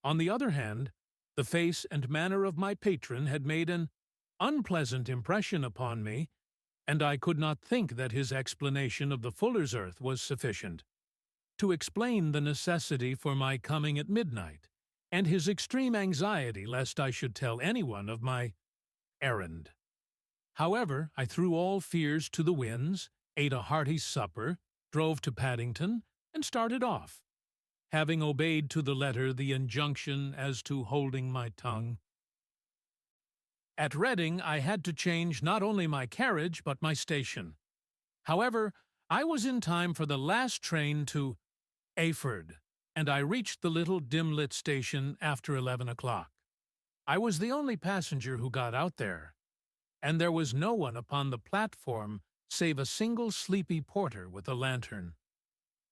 On the other hand, the face and manner of my patron had made an unpleasant impression upon me, and I could not think that his explanation of the fuller's earth was sufficient to explain the necessity for my coming at midnight, and his extreme anxiety lest I should tell anyone of my errand. However, I threw all fears to the winds, ate a hearty supper, drove to Paddington, and started off, having obeyed to the letter the injunction as to holding my tongue. At Reading I had to change not only my carriage but my station. However, I was in time for the last train to Ayford, and I reached the little dim-lit station after 11 o'clock. I was the only passenger who got out there, and there was no one upon the platform save a single sleepy porter with a lantern.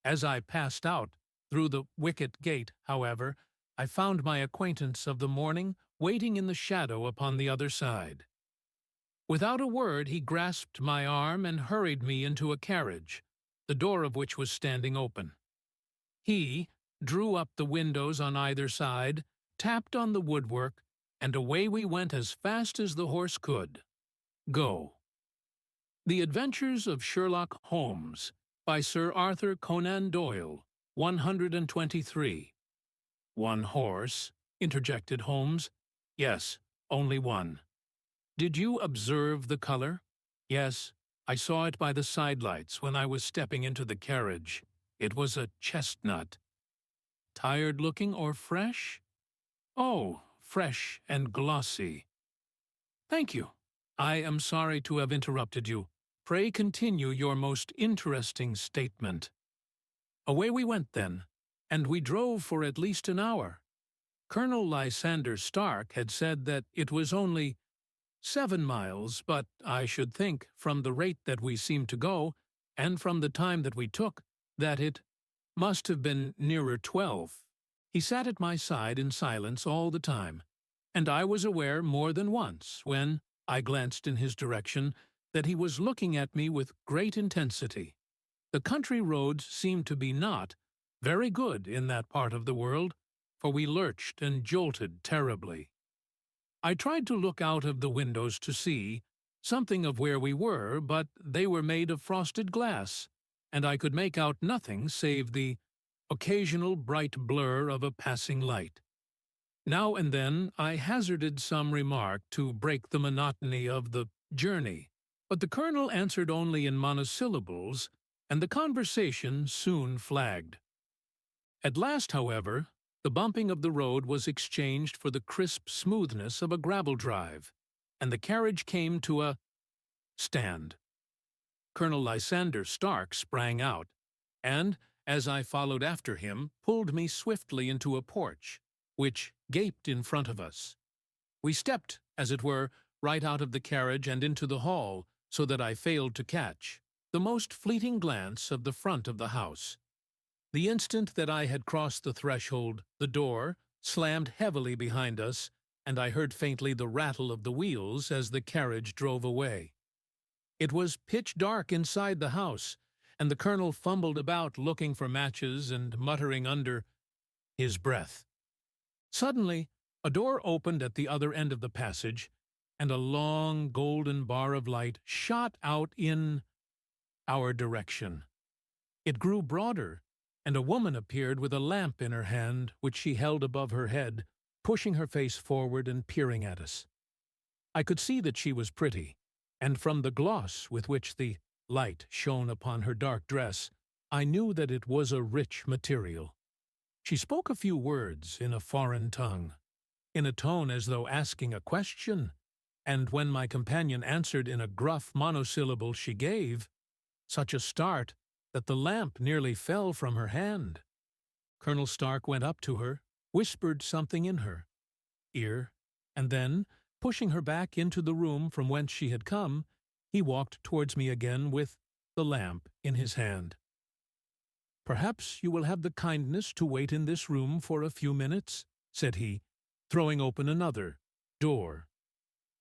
As I passed out through the wicket gate, however, I found my acquaintance of the morning waiting in the shadow upon the other side. Without a word he grasped my arm and hurried me into a carriage, the door of which was standing open. He drew up the windows on either side, tapped on the woodwork, and away we went as fast as the horse could go. The Adventures of Sherlock Holmes, by Sir Arthur Conan Doyle, 123. One horse, interjected Holmes. Yes, only one. Did you observe the color? Yes, I saw it by the sidelights when I was stepping into the carriage. It was a chestnut. Tired-looking or fresh? Oh, fresh and glossy. Thank you. I am sorry to have interrupted you. Pray continue your most interesting statement. Away we went then, and we drove for at least an hour. Colonel Lysander Stark had said that it was only 7 miles, but I should think, from the rate that we seemed to go, and from the time that we took, that it must have been nearer 12. He sat at my side in silence all the time, and I was aware more than once, when I glanced in his direction, that he was looking at me with great intensity. The country roads seemed to be not very good in that part of the world, for we lurched and jolted terribly. I tried to look out of the windows to see something of where we were, but they were made of frosted glass, and I could make out nothing save the occasional bright blur of a passing light. Now and then I hazarded some remark to break the monotony of the journey, but the colonel answered only in monosyllables, and the conversation soon flagged. At last, however, the bumping of the road was exchanged for the crisp smoothness of a gravel drive, and the carriage came to a stand. Colonel Lysander Stark sprang out, and, as I followed after him, pulled me swiftly into a porch, which gaped in front of us. We stepped, as it were, right out of the carriage and into the hall, so that I failed to catch the most fleeting glance of the front of the house. The instant that I had crossed the threshold, the door slammed heavily behind us, and I heard faintly the rattle of the wheels as the carriage drove away. It was pitch dark inside the house, and the colonel fumbled about looking for matches and muttering under his breath. Suddenly, a door opened at the other end of the passage, and a long golden bar of light shot out in our direction. It grew broader, and a woman appeared with a lamp in her hand, which she held above her head, pushing her face forward and peering at us. I could see that she was pretty, and from the gloss with which the light shone upon her dark dress, I knew that it was a rich material. She spoke a few words in a foreign tongue, in a tone as though asking a question, and when my companion answered in a gruff monosyllable she gave such a start that the lamp nearly fell from her hand. Colonel Stark went up to her, whispered something in her ear, and then, Pushing her back into the room from whence she had come, he walked towards me again with the lamp in his hand. "Perhaps you will have the kindness to wait in this room for a few minutes," said he, throwing open another door.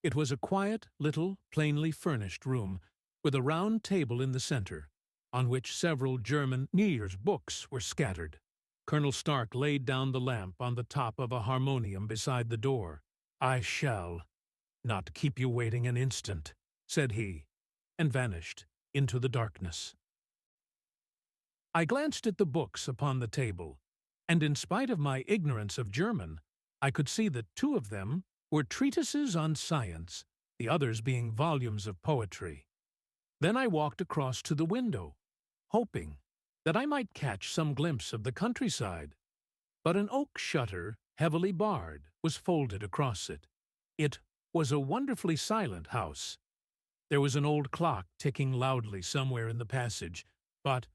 It was a quiet, little, plainly furnished room, with a round table in the center, on which several German New Year's books were scattered. Colonel Stark laid down the lamp on the top of a harmonium beside the door. "I shall not keep you waiting an instant," said he, and vanished into the darkness. I glanced at the books upon the table, and in spite of my ignorance of German, I could see that 2 of them were treatises on science, the others being volumes of poetry. Then I walked across to the window, hoping that I might catch some glimpse of the countryside, but an oak shutter, heavily barred, was folded across it. It was a wonderfully silent house. There was an old clock ticking loudly somewhere in the passage, but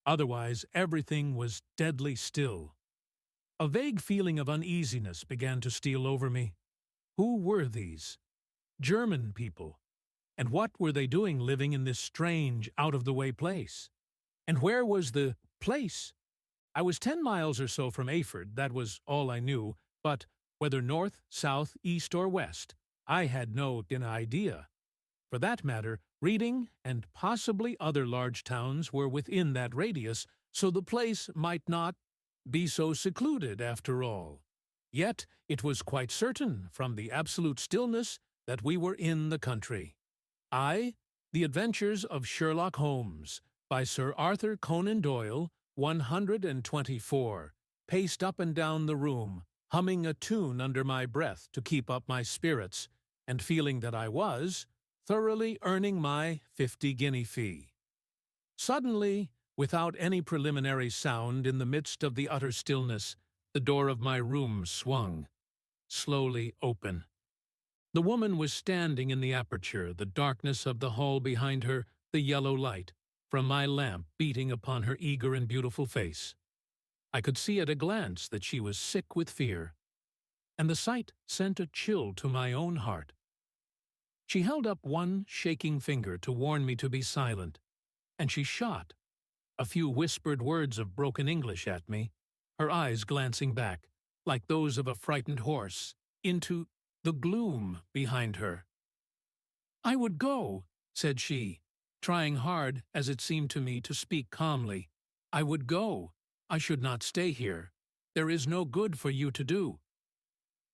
otherwise everything was deadly still. A vague feeling of uneasiness began to steal over me. Who were these German people, and what were they doing living in this strange, out-of-the-way place? And where was the place? I was 10 miles or so from Eyford, that was all I knew, but whether north, south, east, or west, I had no idea. For that matter, Reading and possibly other large towns were within that radius, so the place might not be so secluded after all. Yet it was quite certain, from the absolute stillness, that we were in the country. The Adventures of Sherlock Holmes, by Sir Arthur Conan Doyle, 124, paced up and down the room, humming a tune under my breath to keep up my spirits, and feeling that I was thoroughly earning my 50-guinea fee. Suddenly, without any preliminary sound, in the midst of the utter stillness, the door of my room swung slowly open. The woman was standing in the aperture, the darkness of the hall behind her, the yellow light from my lamp beating upon her eager and beautiful face. I could see at a glance that she was sick with fear, and the sight sent a chill to my own heart. She held up one shaking finger to warn me to be silent, and she shot a few whispered words of broken English at me, her eyes glancing back, like those of a frightened horse, into the gloom behind her. "I would go," said she, trying hard, as it seemed to me, to speak calmly. "I would go. I should not stay here. There is no good for you to do."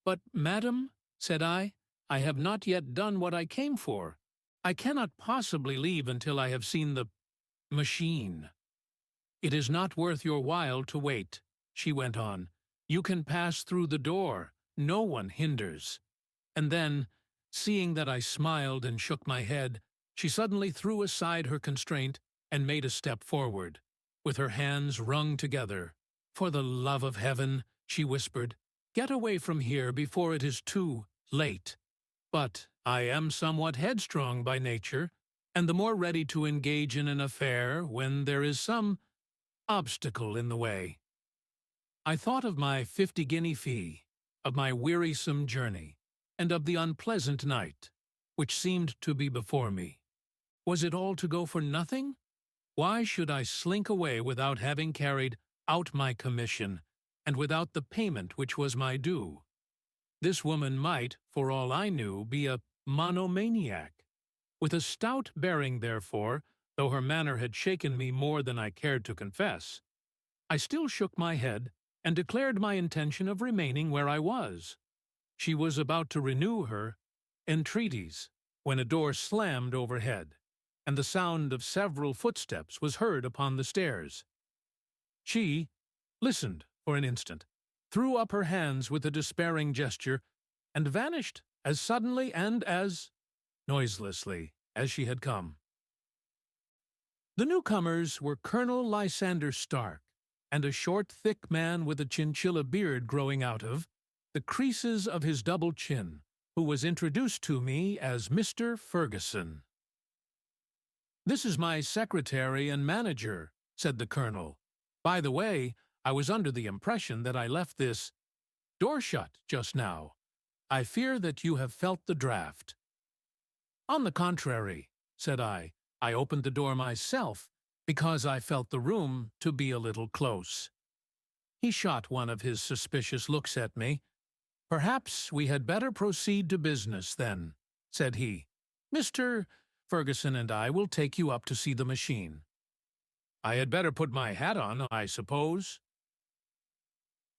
"But, madam," said I have not yet done what I came for. I cannot possibly leave until I have seen the machine." "It is not worth your while to wait," she went on. "You can pass through the door. No one hinders." And then, seeing that I smiled and shook my head, she suddenly threw aside her constraint and made a step forward, with her hands wrung together. "For the love of heaven," she whispered, "get away from here before it is too late." But I am somewhat headstrong by nature, and the more ready to engage in an affair when there is some obstacle in the way. I thought of my 50-guinea fee, of my wearisome journey, and of the unpleasant night, which seemed to be before me. Was it all to go for nothing? Why should I slink away without having carried out my commission, and without the payment which was my due? This woman might, for all I knew, be a monomaniac. With a stout bearing, therefore, though her manner had shaken me more than I cared to confess, I still shook my head and declared my intention of remaining where I was. She was about to renew her entreaties when a door slammed overhead, and the sound of several footsteps was heard upon the stairs. She listened for an instant, threw up her hands with a despairing gesture, and vanished as suddenly and as noiselessly as she had come. The newcomers were Colonel Lysander Stark, and a short, thick man with a chinchilla beard growing out of the creases of his double chin, who was introduced to me as Mr. Ferguson. "This is my secretary and manager," said the colonel. "By the way, I was under the impression that I left this door shut just now. I fear that you have felt the draught." "On the contrary," said I opened the door myself because I felt the room to be a little close." He shot one of his suspicious looks at me. "Perhaps we had better proceed to business, then," said he. "Mr. Ferguson and I will take you up to see the machine." "I had better put my hat on, I suppose?"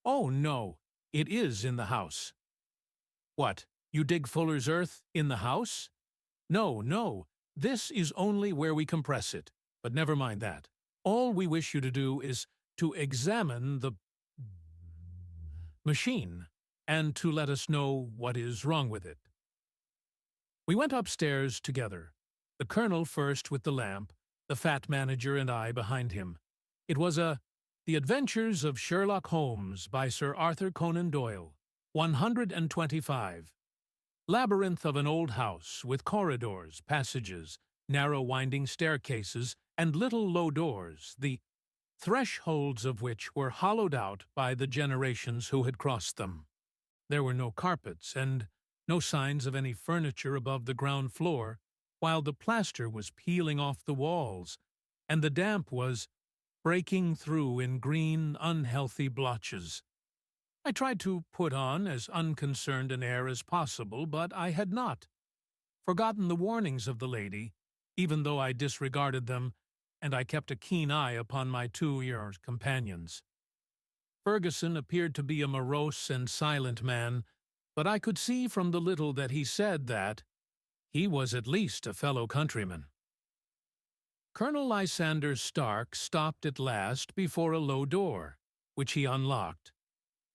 "Oh, no, it is in the house." "What, you dig fuller's earth in the house?" "No, no, this is only where we compress it, but never mind that. All we wish you to do is to examine the machine, and to let us know what is wrong with it." We went upstairs together, the colonel first with the lamp, the fat manager and I behind him. It was The Adventures of Sherlock Holmes by Sir Arthur Conan Doyle, 125. Labyrinth of an old house, with corridors, passages, narrow winding staircases, and little low doors, the thresholds of which were hollowed out by the generations who had crossed them. There were no carpets, and no signs of any furniture above the ground floor, while the plaster was peeling off the walls, and the damp was breaking through in green, unhealthy blotches. I tried to put on as unconcerned an air as possible, but I had not forgotten the warnings of the lady, even though I disregarded them, and I kept a keen eye upon my two-year companions. Ferguson appeared to be a morose and silent man, but I could see from the little that he said that he was at least a fellow countryman. Colonel Lysander Stark stopped at last before a low door, which he unlocked.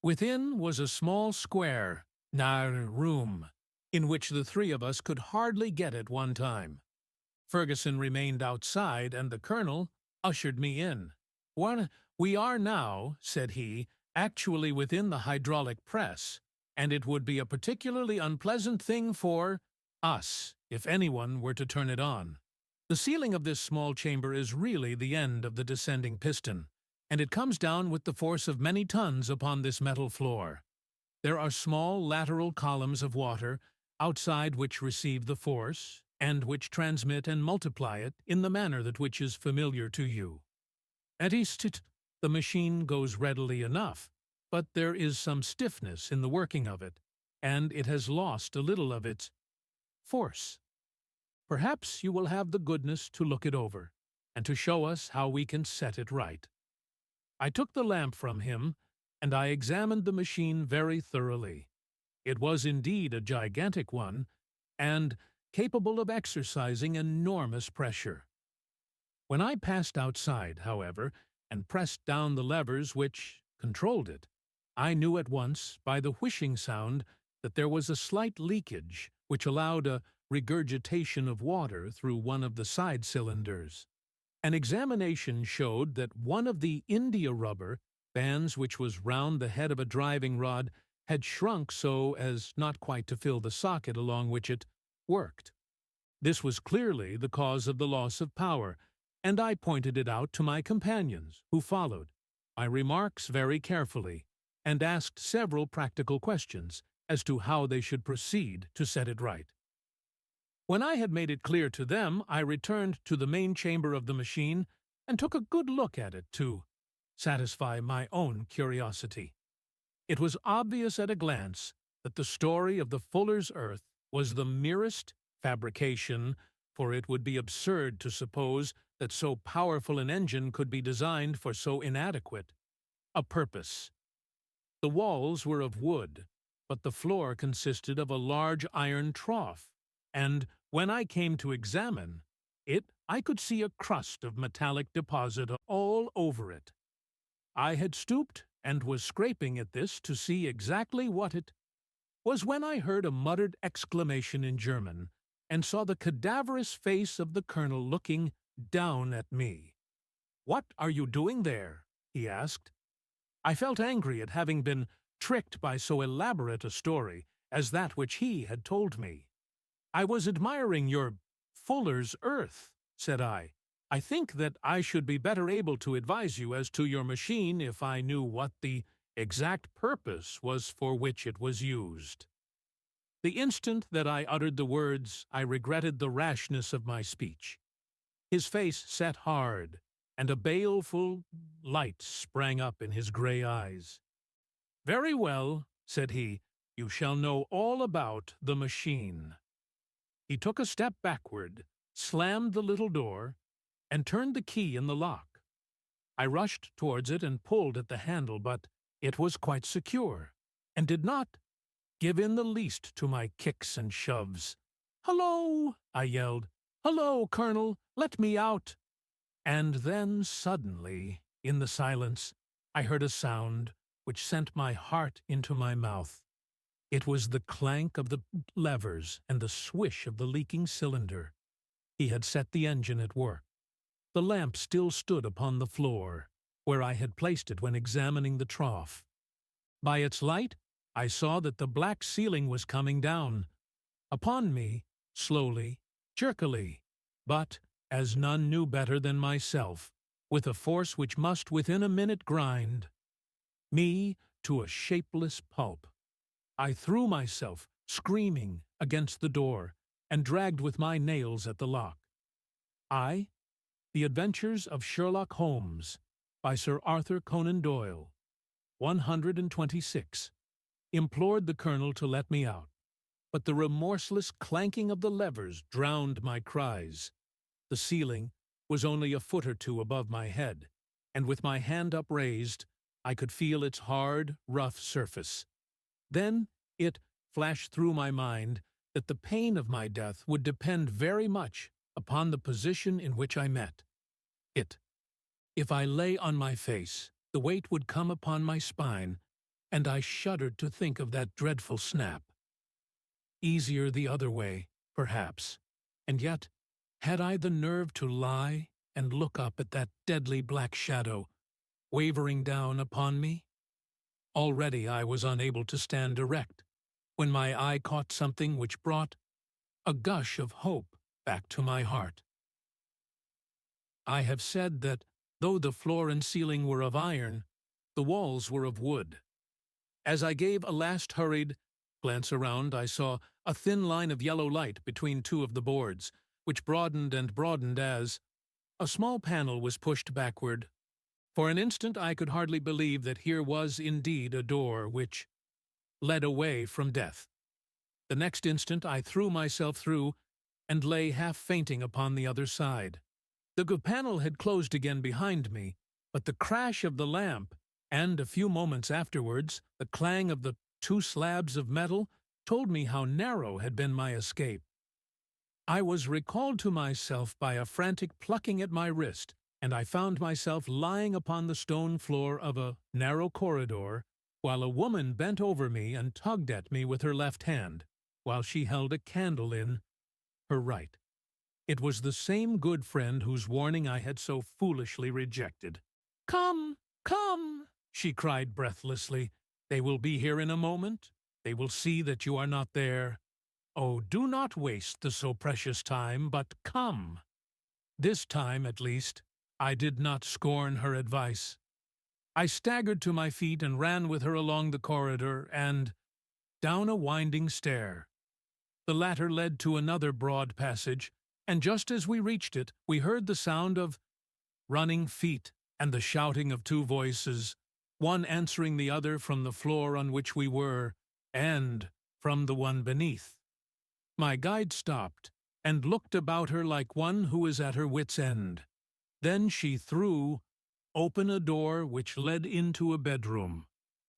Within was a small square, narrow room, in which the three of us could hardly get at one time. Ferguson remained outside, and the colonel ushered me in. "We are now," said he, "actually within the hydraulic press, and it would be a particularly unpleasant thing for us if anyone were to turn it on. The ceiling of this small chamber is really the end of the descending piston, and it comes down with the force of many tons upon this metal floor. There are small lateral columns of water outside which receive the force, and which transmit and multiply it in the manner that which is familiar to you. At least the machine goes readily enough, but there is some stiffness in the working of it, and it has lost a little of its force. Perhaps you will have the goodness to look it over, and to show us how we can set it right." I took the lamp from him, and I examined the machine very thoroughly. It was indeed a gigantic one, and capable of exercising enormous pressure. When I passed outside, however, and pressed down the levers which controlled it, I knew at once, by the whishing sound, that there was a slight leakage which allowed a regurgitation of water through one of the side cylinders. An examination showed that one of the india-rubber bands which was round the head of a driving rod had shrunk so as not quite to fill the socket along which it worked. This was clearly the cause of the loss of power, and I pointed it out to my companions, who followed my remarks very carefully, and asked several practical questions as to how they should proceed to set it right. When I had made it clear to them, I returned to the main chamber of the machine and took a good look at it to satisfy my own curiosity. It was obvious at a glance that the story of the fuller's earth was the merest fabrication, for it would be absurd to suppose that so powerful an engine could be designed for so inadequate a purpose. The walls were of wood, but the floor consisted of a large iron trough, and when I came to examine it, I could see a crust of metallic deposit all over it. I had stooped and was scraping at this to see exactly what it was when I heard a muttered exclamation in German and saw the cadaverous face of the colonel looking down at me. "What are you doing there?" he asked. I felt angry at having been tricked by so elaborate a story as that which he had told me. "I was admiring your fuller's earth," said I. "I think that I should be better able to advise you as to your machine if I knew what the exact purpose was for which it was used." The instant that I uttered the words, I regretted the rashness of my speech. His face set hard, and a baleful light sprang up in his gray eyes. "Very well," said he, "you shall know all about the machine." He took a step backward, slammed the little door, and turned the key in the lock. I rushed towards it and pulled at the handle, but it was quite secure, and did not give in the least to my kicks and shoves. "Hello!" I yelled. "Hello, Colonel! Let me out!" And then suddenly, in the silence, I heard a sound which sent my heart into my mouth. It was the clank of the levers and the swish of the leaking cylinder. He had set the engine at work. The lamp still stood upon the floor, where I had placed it when examining the trough. By its light, I saw that the black ceiling was coming down upon me, slowly, jerkily, but, as none knew better than myself, with a force which must within a minute grind me to a shapeless pulp. I threw myself, screaming, against the door, and dragged with my nails at the lock. I, The Adventures of Sherlock Holmes, by Sir Arthur Conan Doyle, 126, implored the colonel to let me out, but the remorseless clanking of the levers drowned my cries. The ceiling was only a foot or two above my head, and with my hand upraised, I could feel its hard, rough surface. Then it flashed through my mind that the pain of my death would depend very much upon the position in which I met it. If I lay on my face, the weight would come upon my spine, and I shuddered to think of that dreadful snap. Easier the other way, perhaps, and yet, had I the nerve to lie and look up at that deadly black shadow wavering down upon me? Already I was unable to stand erect, when my eye caught something which brought a gush of hope back to my heart. I have said that, though the floor and ceiling were of iron, the walls were of wood. As I gave a last hurried glance around, I saw a thin line of yellow light between two of the boards, which broadened and broadened as a small panel was pushed backward. For an instant I could hardly believe that here was indeed a door which led away from death. The next instant I threw myself through and lay half fainting upon the other side. The panel had closed again behind me, but the crash of the lamp, and a few moments afterwards the clang of the two slabs of metal, told me how narrow had been my escape. I was recalled to myself by a frantic plucking at my wrist, and I found myself lying upon the stone floor of a narrow corridor, while a woman bent over me and tugged at me with her left hand, while she held a candle in her right. It was the same good friend whose warning I had so foolishly rejected. "Come, come," she cried breathlessly. "They will be here in a moment. They will see that you are not there. Oh, do not waste the so precious time, but come." This time, at least, I did not scorn her advice. I staggered to my feet and ran with her along the corridor and down a winding stair. The latter led to another broad passage, and just as we reached it, we heard the sound of running feet and the shouting of two voices, one answering the other from the floor on which we were, and from the one beneath. My guide stopped and looked about her like one who is at her wit's end. Then she threw open a door which led into a bedroom,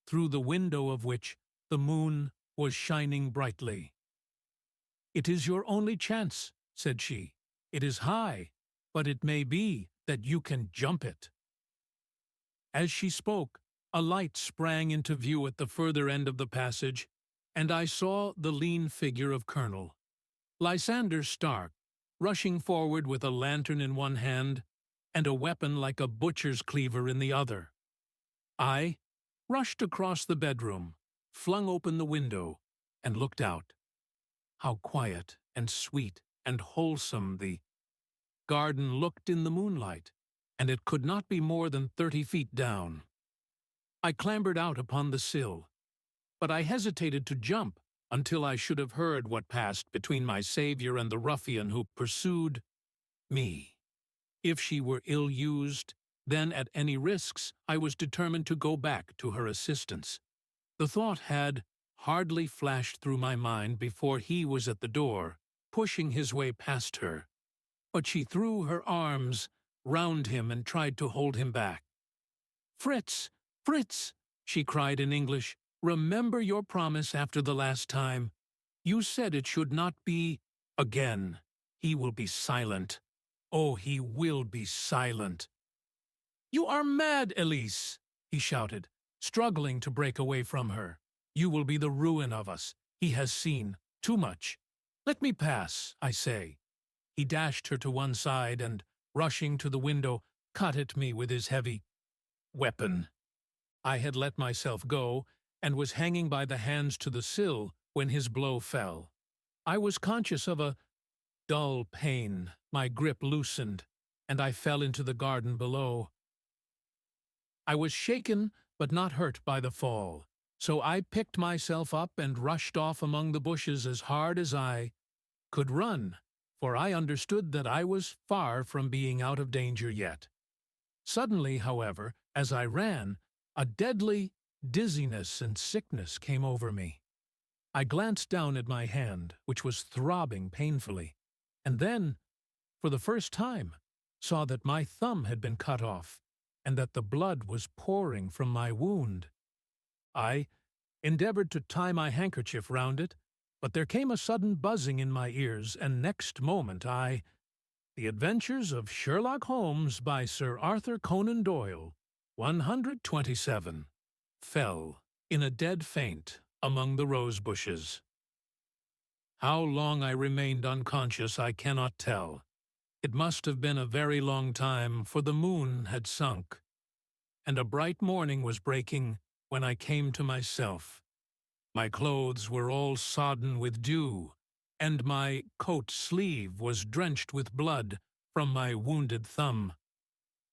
through the window of which the moon was shining brightly. "It is your only chance," said she. "It is high, but it may be that you can jump it." As she spoke, a light sprang into view at the further end of the passage, and I saw the lean figure of Colonel Lysander Stark, rushing forward with a lantern in one hand and a weapon like a butcher's cleaver in the other. I rushed across the bedroom, flung open the window, and looked out. How quiet and sweet and wholesome the garden looked in the moonlight, and it could not be more than 30 feet down. I clambered out upon the sill, but I hesitated to jump until I should have heard what passed between my savior and the ruffian who pursued me. If she were ill-used, then at any risks I was determined to go back to her assistance. The thought had hardly flashed through my mind before he was at the door, pushing his way past her. But she threw her arms round him and tried to hold him back. "Fritz! Fritz!" she cried in English. "Remember your promise after the last time. You said it should not be again. He will be silent. Oh, he will be silent." "You are mad, Elise!" he shouted, struggling to break away from her. "You will be the ruin of us. He has seen too much. Let me pass, I say." He dashed her to one side and, rushing to the window, cut at me with his heavy weapon. I had let myself go and was hanging by the hands to the sill when his blow fell. I was conscious of a dull pain. My grip loosened, and I fell into the garden below. I was shaken but not hurt by the fall, so I picked myself up and rushed off among the bushes as hard as I could run, for I understood that I was far from being out of danger yet. Suddenly, however, as I ran, a deadly dizziness and sickness came over me. I glanced down at my hand, which was throbbing painfully, and then, for the first time, saw that my thumb had been cut off, and that the blood was pouring from my wound. I endeavored to tie my handkerchief round it, but there came a sudden buzzing in my ears, and next moment The Adventures of Sherlock Holmes by Sir Arthur Conan Doyle, 127, fell in a dead faint among the rose bushes. How long I remained unconscious I cannot tell. It must have been a very long time, for the moon had sunk, and a bright morning was breaking when I came to myself. My clothes were all sodden with dew, and my coat sleeve was drenched with blood from my wounded thumb.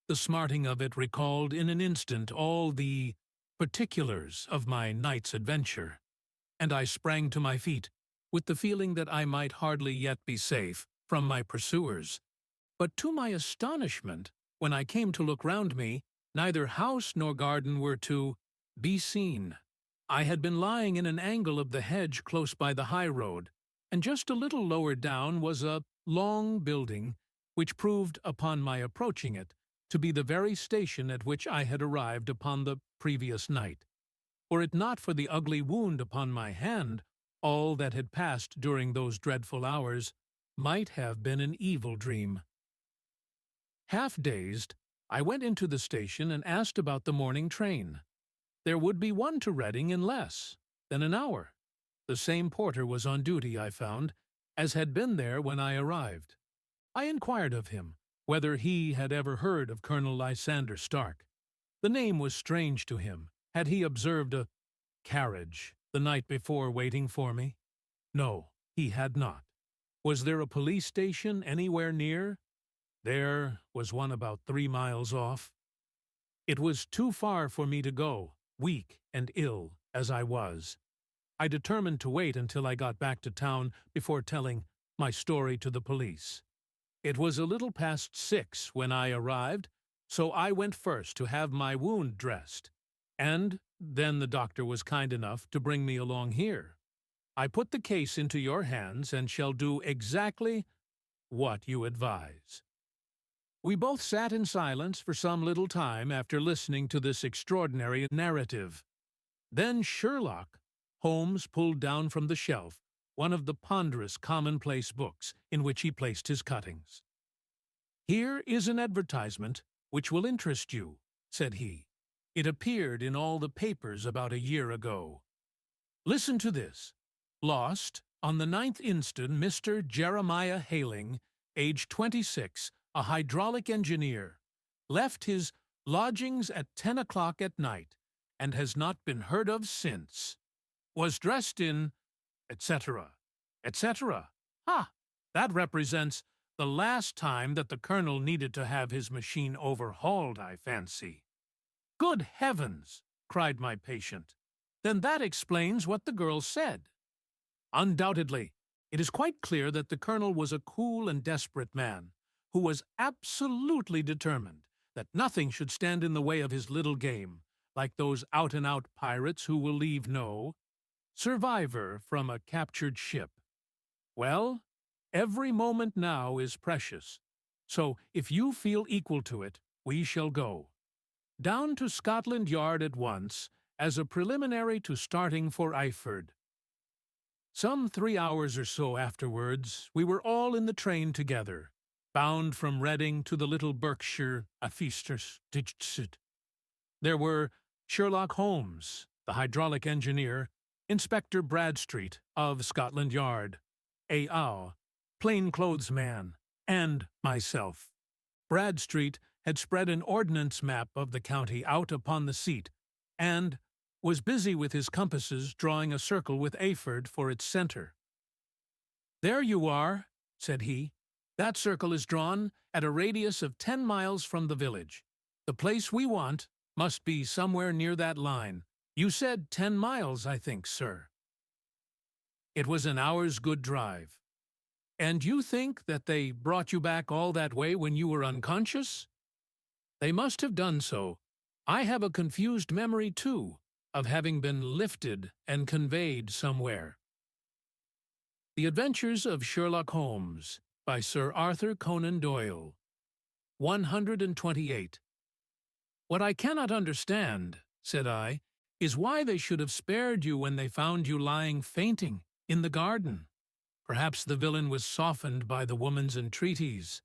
The smarting of it recalled in an instant all the particulars of my night's adventure, and I sprang to my feet, with the feeling that I might hardly yet be safe from my pursuers. But to my astonishment, when I came to look round me, neither house nor garden were to be seen. I had been lying in an angle of the hedge close by the high road, and just a little lower down was a long building, which proved, upon my approaching it, to be the very station at which I had arrived upon the previous night. Were it not for the ugly wound upon my hand, all that had passed during those dreadful hours might have been an evil dream. Half dazed, I went into the station and asked about the morning train. There would be one to Reading in less than an hour. The same porter was on duty, I found, as had been there when I arrived. I inquired of him whether he had ever heard of Colonel Lysander Stark. The name was strange to him. Had he observed a carriage the night before waiting for me? No, he had not. Was there a police station anywhere near? There was one about 3 miles off. It was too far for me to go, weak and ill as I was. I determined to wait until I got back to town before telling my story to the police. It was a little past 6 when I arrived, so I went first to have my wound dressed, and then the doctor was kind enough to bring me along here. I put the case into your hands and shall do exactly what you advise." We both sat in silence for some little time after listening to this extraordinary narrative. Then Sherlock Holmes pulled down from the shelf one of the ponderous commonplace books in which he placed his cuttings. "Here is an advertisement which will interest you," said he. "It appeared in all the papers about a year ago. Listen to this. Lost, on the 9th instant, Mr. Jeremiah Hayling, age 26, a hydraulic engineer, left his lodgings at 10 o'clock at night, and has not been heard of since. Was dressed in, etc., etc. Ha! That represents the last time that the colonel needed to have his machine overhauled, I fancy." "Good heavens!" cried my patient. "Then that explains what the girl said." Undoubtedly, it is quite clear that the colonel was a cool and desperate man, who was absolutely determined that nothing should stand in the way of his little game, like those out-and-out pirates who will leave no survivor from a captured ship. Well, every moment now is precious, so if you feel equal to it, we shall go. Down to Scotland Yard at once, as a preliminary to starting for Eyford. Some 3 hours or so afterwards, we were all in the train together, bound from Reading to the little Berkshire District. There were Sherlock Holmes, the hydraulic engineer, Inspector Bradstreet of Scotland Yard, A.O., plainclothes man, and myself. Bradstreet had spread an ordnance map of the county out upon the seat, and was busy with his compasses drawing a circle with Eyford for its centre. "There you are," said he. "That circle is drawn at a radius of 10 miles from the village. The place we want must be somewhere near that line. You said 10 miles, I think, sir." It was an hour's good drive. "And you think that they brought you back all that way when you were unconscious?" "They must have done so. I have a confused memory, too, of having been lifted and conveyed somewhere." The Adventures of Sherlock Holmes by Sir Arthur Conan Doyle. 128. "What I cannot understand," said I, "is why they should have spared you when they found you lying fainting in the garden. Perhaps the villain was softened by the woman's entreaties."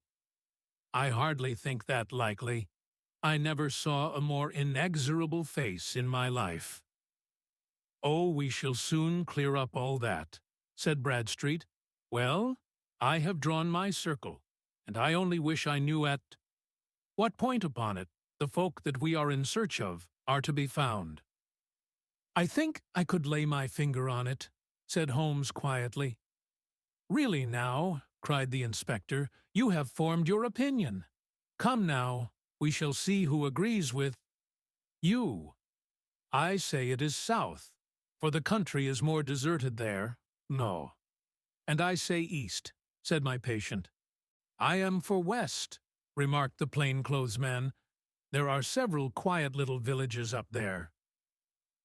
"I hardly think that likely. I never saw a more inexorable face in my life." "Oh, we shall soon clear up all that," said Bradstreet. "Well, I have drawn my circle, and I only wish I knew at what point upon it the folk that we are in search of are to be found." "I think I could lay my finger on it," said Holmes quietly. "Really now," cried the inspector, "you have formed your opinion. Come now, we shall see who agrees with you. I say it is south, for the country is more deserted there. No. And I say east," said my patient. "I am for west," remarked the plainclothes man. "There are several quiet little villages up there."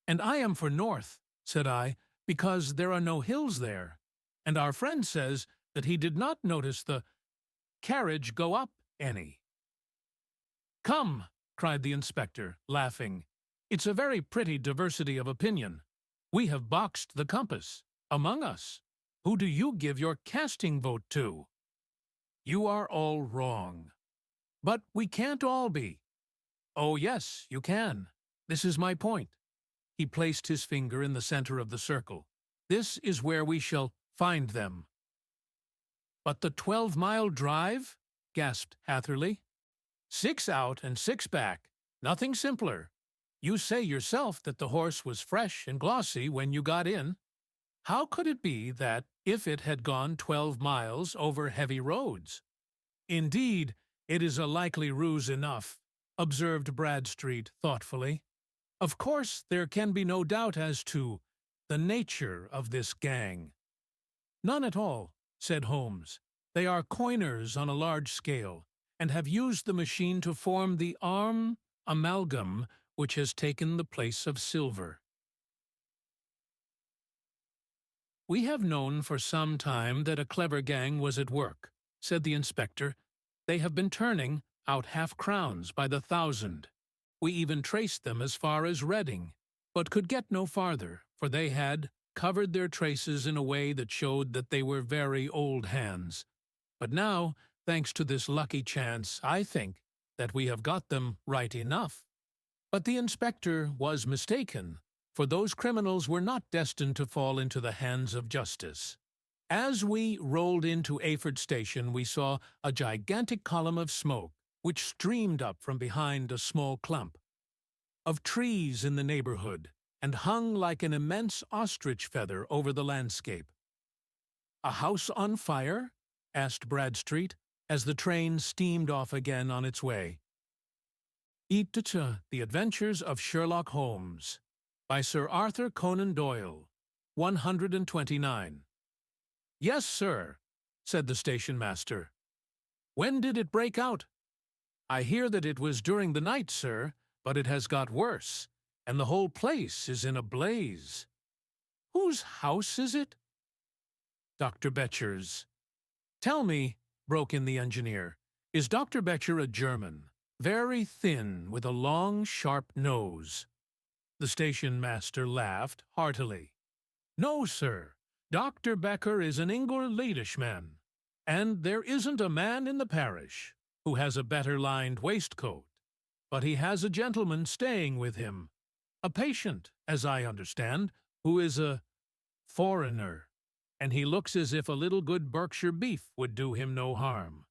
"And I am for north," said I, "because there are no hills there, and our friend says that he did not notice the carriage go up any." "Come," cried the inspector, laughing, "it's a very pretty diversity of opinion. We have boxed the compass. Among us, who do you give your casting vote to?" "You are all wrong." "But we can't all be." "Oh, yes, you can. This is my point." He placed his finger in the center of the circle. "This is where we shall find them." "But the 12-mile drive?" gasped Hatherley. "6 out and 6 back. Nothing simpler. You say yourself that the horse was fresh and glossy when you got in. How could it be that if it had gone 12 miles over heavy roads?" "Indeed, it is a likely ruse enough," observed Bradstreet thoughtfully. "Of course, there can be no doubt as to the nature of this gang." "None at all," said Holmes. "They are coiners on a large scale, and have used the machine to form the amalgam which has taken the place of silver." "We have known for some time that a clever gang was at work," said the inspector. "They have been turning out half-crowns by the thousand. We even traced them as far as Reading, but could get no farther, for they had covered their traces in a way that showed that they were very old hands. But now, thanks to this lucky chance, I think that we have got them right enough." But the inspector was mistaken, for those criminals were not destined to fall into the hands of justice. As we rolled into Eyford Station, we saw a gigantic column of smoke, which streamed up from behind a small clump of trees in the neighborhood, and hung like an immense ostrich feather over the landscape. "A house on fire?" asked Bradstreet, as the train steamed off again on its way. The Adventures of Sherlock Holmes by Sir Arthur Conan Doyle. 129. Yes, sir, said the station master. When did it break out? I hear that it was during the night, sir, but it has got worse, and the whole place is in a blaze. Whose house is it? Dr. Betcher's. Tell me, broke in the engineer, is Dr. Betcher a German, very thin, with a long, sharp nose? The station master laughed heartily. No, sir. Dr. Becker is an English-man, and there isn't a man in the parish who has a better lined waistcoat. But he has a gentleman staying with him, a patient, as I understand, who is a foreigner, and he looks as if a little good Berkshire beef would do him no harm.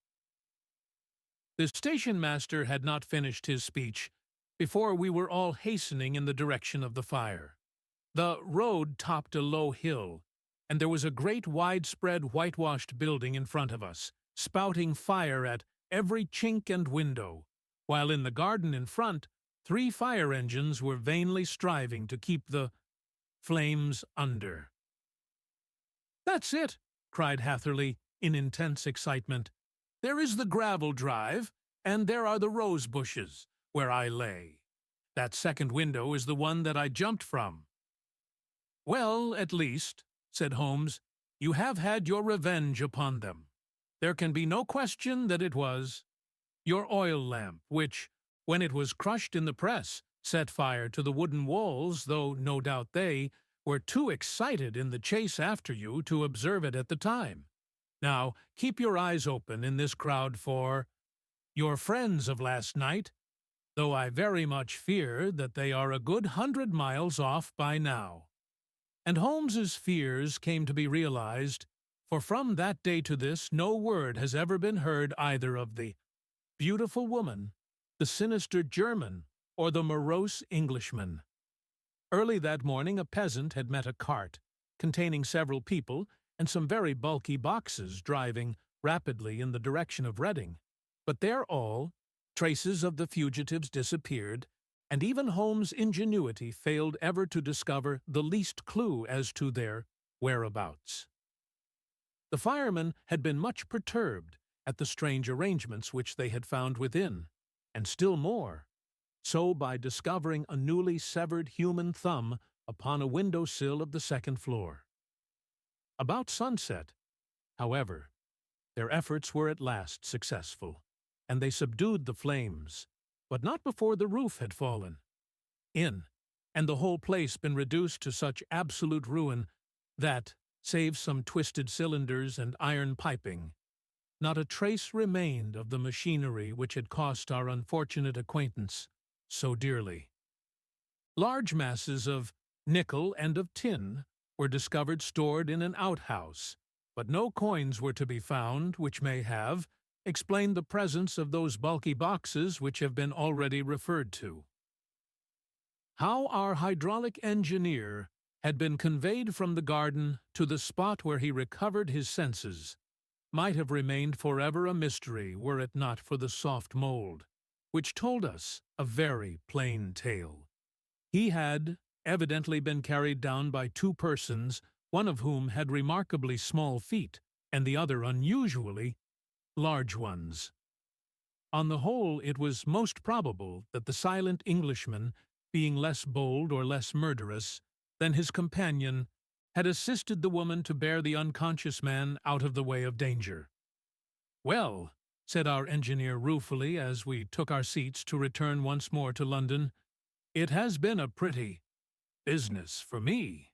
The station master had not finished his speech before we were all hastening in the direction of the fire. The road topped a low hill, and there was a great widespread whitewashed building in front of us, spouting fire at every chink and window, while in the garden in front 3 fire engines were vainly striving to keep the flames under. "That's it!" cried Hatherley, in intense excitement. "There is the gravel drive, and there are the rose bushes, where I lay. That second window is the one that I jumped from." "Well, at least," said Holmes, "you have had your revenge upon them. There can be no question that it was your oil lamp, which, when it was crushed in the press, set fire to the wooden walls, though no doubt they were too excited in the chase after you to observe it at the time. Now, keep your eyes open in this crowd for your friends of last night, though I very much fear that they are a good 100 miles off by now." And Holmes's fears came to be realized, for from that day to this no word has ever been heard either of the beautiful woman, the sinister German, or the morose Englishman. Early that morning a peasant had met a cart, containing several people and some very bulky boxes driving rapidly in the direction of Reading. But there all traces of the fugitives disappeared, and even Holmes' ingenuity failed ever to discover the least clue as to their whereabouts. The firemen had been much perturbed at the strange arrangements which they had found within, and still more so by discovering a newly severed human thumb upon a window-sill of the second floor. About sunset, however, their efforts were at last successful, and they subdued the flames, but not before the roof had fallen in, and the whole place been reduced to such absolute ruin that, save some twisted cylinders and iron piping, not a trace remained of the machinery which had cost our unfortunate acquaintance so dearly. Large masses of nickel and of tin were discovered stored in an outhouse, but no coins were to be found which may have explained the presence of those bulky boxes which have been already referred to. How our hydraulic engineer had been conveyed from the garden to the spot where he recovered his senses might have remained forever a mystery were it not for the soft mold, which told us a very plain tale. He had evidently been carried down by 2 persons, one of whom had remarkably small feet, and the other unusually large ones. On the whole, it was most probable that the silent Englishman, being less bold or less murderous than his companion, had assisted the woman to bear the unconscious man out of the way of danger. "Well," said our engineer ruefully as we took our seats to return once more to London, "it has been a pretty business for me.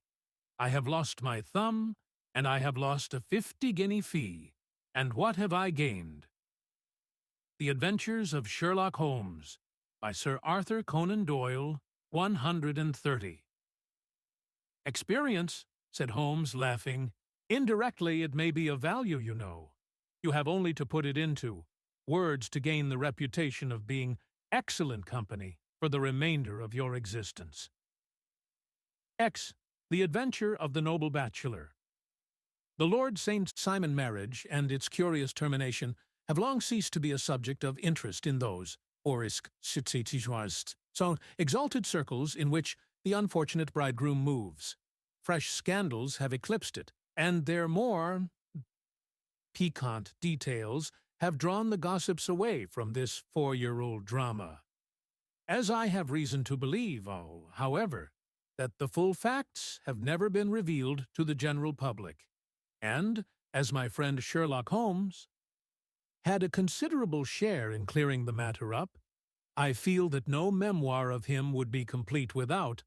I have lost my thumb, and I have lost a 50-guinea fee, and what have I gained?" The Adventures of Sherlock Holmes, by Sir Arthur Conan Doyle, 130. "Experience," said Holmes, laughing. "Indirectly it may be of value, you know. You have only to put it into words to gain the reputation of being excellent company for the remainder of your existence." X. The Adventure of the Noble Bachelor. The Lord St. Simon marriage and its curious termination have long ceased to be a subject of interest in those, so exalted circles in which the unfortunate bridegroom moves. Fresh scandals have eclipsed it, and their more piquant details have drawn the gossips away from this 4-year-old drama. As I have reason to believe, however, that the full facts have never been revealed to the general public, and, as my friend Sherlock Holmes had a considerable share in clearing the matter up, I feel that no memoir of him would be complete without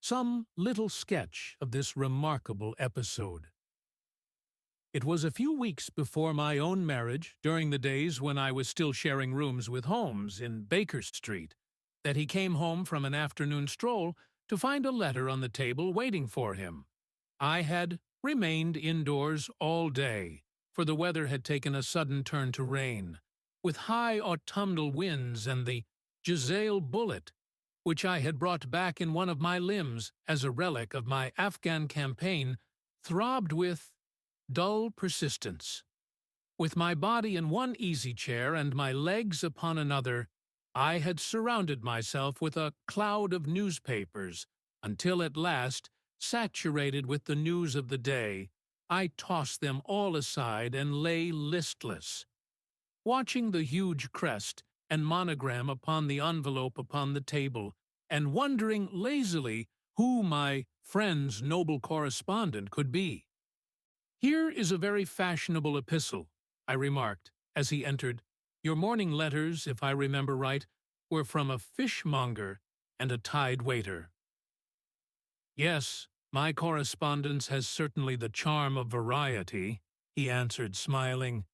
some little sketch of this remarkable episode. It was a few weeks before my own marriage, during the days when I was still sharing rooms with Holmes in Baker Street, that he came home from an afternoon stroll to find a letter on the table waiting for him. I had remained indoors all day, for the weather had taken a sudden turn to rain, with high autumnal winds, and the Giselle bullet, which I had brought back in one of my limbs as a relic of my Afghan campaign, throbbed with dull persistence. With my body in one easy chair and my legs upon another, I had surrounded myself with a cloud of newspapers, until at last, saturated with the news of the day, I tossed them all aside and lay listless, watching the huge crest and monogram upon the envelope upon the table, and wondering lazily who my friend's noble correspondent could be. "Here is a very fashionable epistle," I remarked, as he entered. "Your morning letters, if I remember right, were from a fishmonger and a tide waiter." "Yes, my correspondence has certainly the charm of variety," he answered, smiling,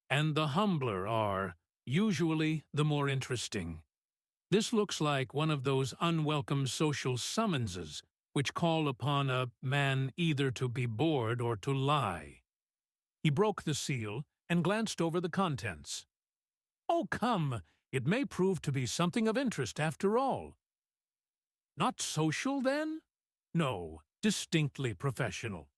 "and the humbler are, usually, the more interesting. This looks like one of those unwelcome social summonses which call upon a man either to be bored or to lie." He broke the seal and glanced over the contents. "Oh, come, it may prove to be something of interest after all." "Not social, then?" "No, distinctly professional."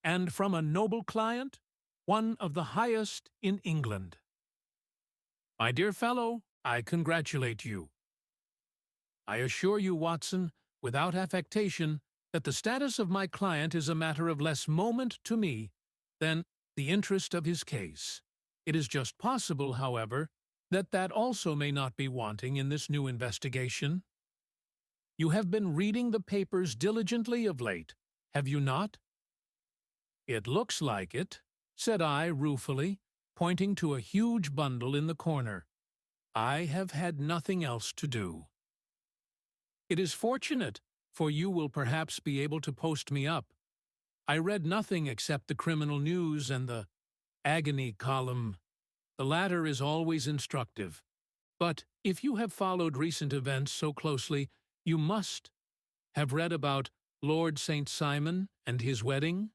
"And from a noble client? One of the highest in England." "My dear fellow, I congratulate you. I assure you, Watson, without affectation, that the status of my client is a matter of less moment to me than the interest of his case. It is just possible, however, that also may not be wanting in this new investigation. You have been reading the papers diligently of late, have you not?" "It looks like it," said I ruefully, pointing to a huge bundle in the corner. "I have had nothing else to do." "It is fortunate, for you will perhaps be able to post me up. I read nothing except the criminal news and the agony column. The latter is always instructive. But if you have followed recent events so closely, you must have read about Lord St. Simon and his wedding."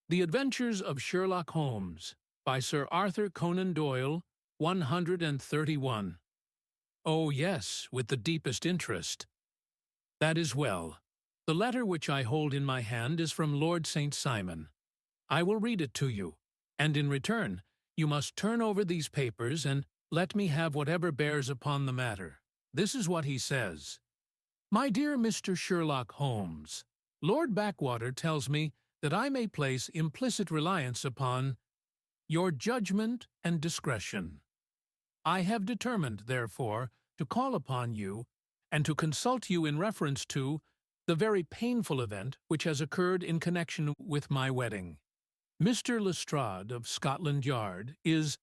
"The Adventures of Sherlock Holmes," by Sir Arthur Conan Doyle, 131. "Oh, yes, with the deepest interest." "That is well. The letter which I hold in my hand is from Lord St. Simon. I will read it to you, and in return you must turn over these papers and let me have whatever bears upon the matter. This is what he says. "My dear Mr. Sherlock Holmes, Lord Backwater tells me that I may place implicit reliance upon your judgment and discretion. I have determined, therefore, to call upon you and to consult you in reference to the very painful event which has occurred in connection with my wedding. Mr. Lestrade of Scotland Yard is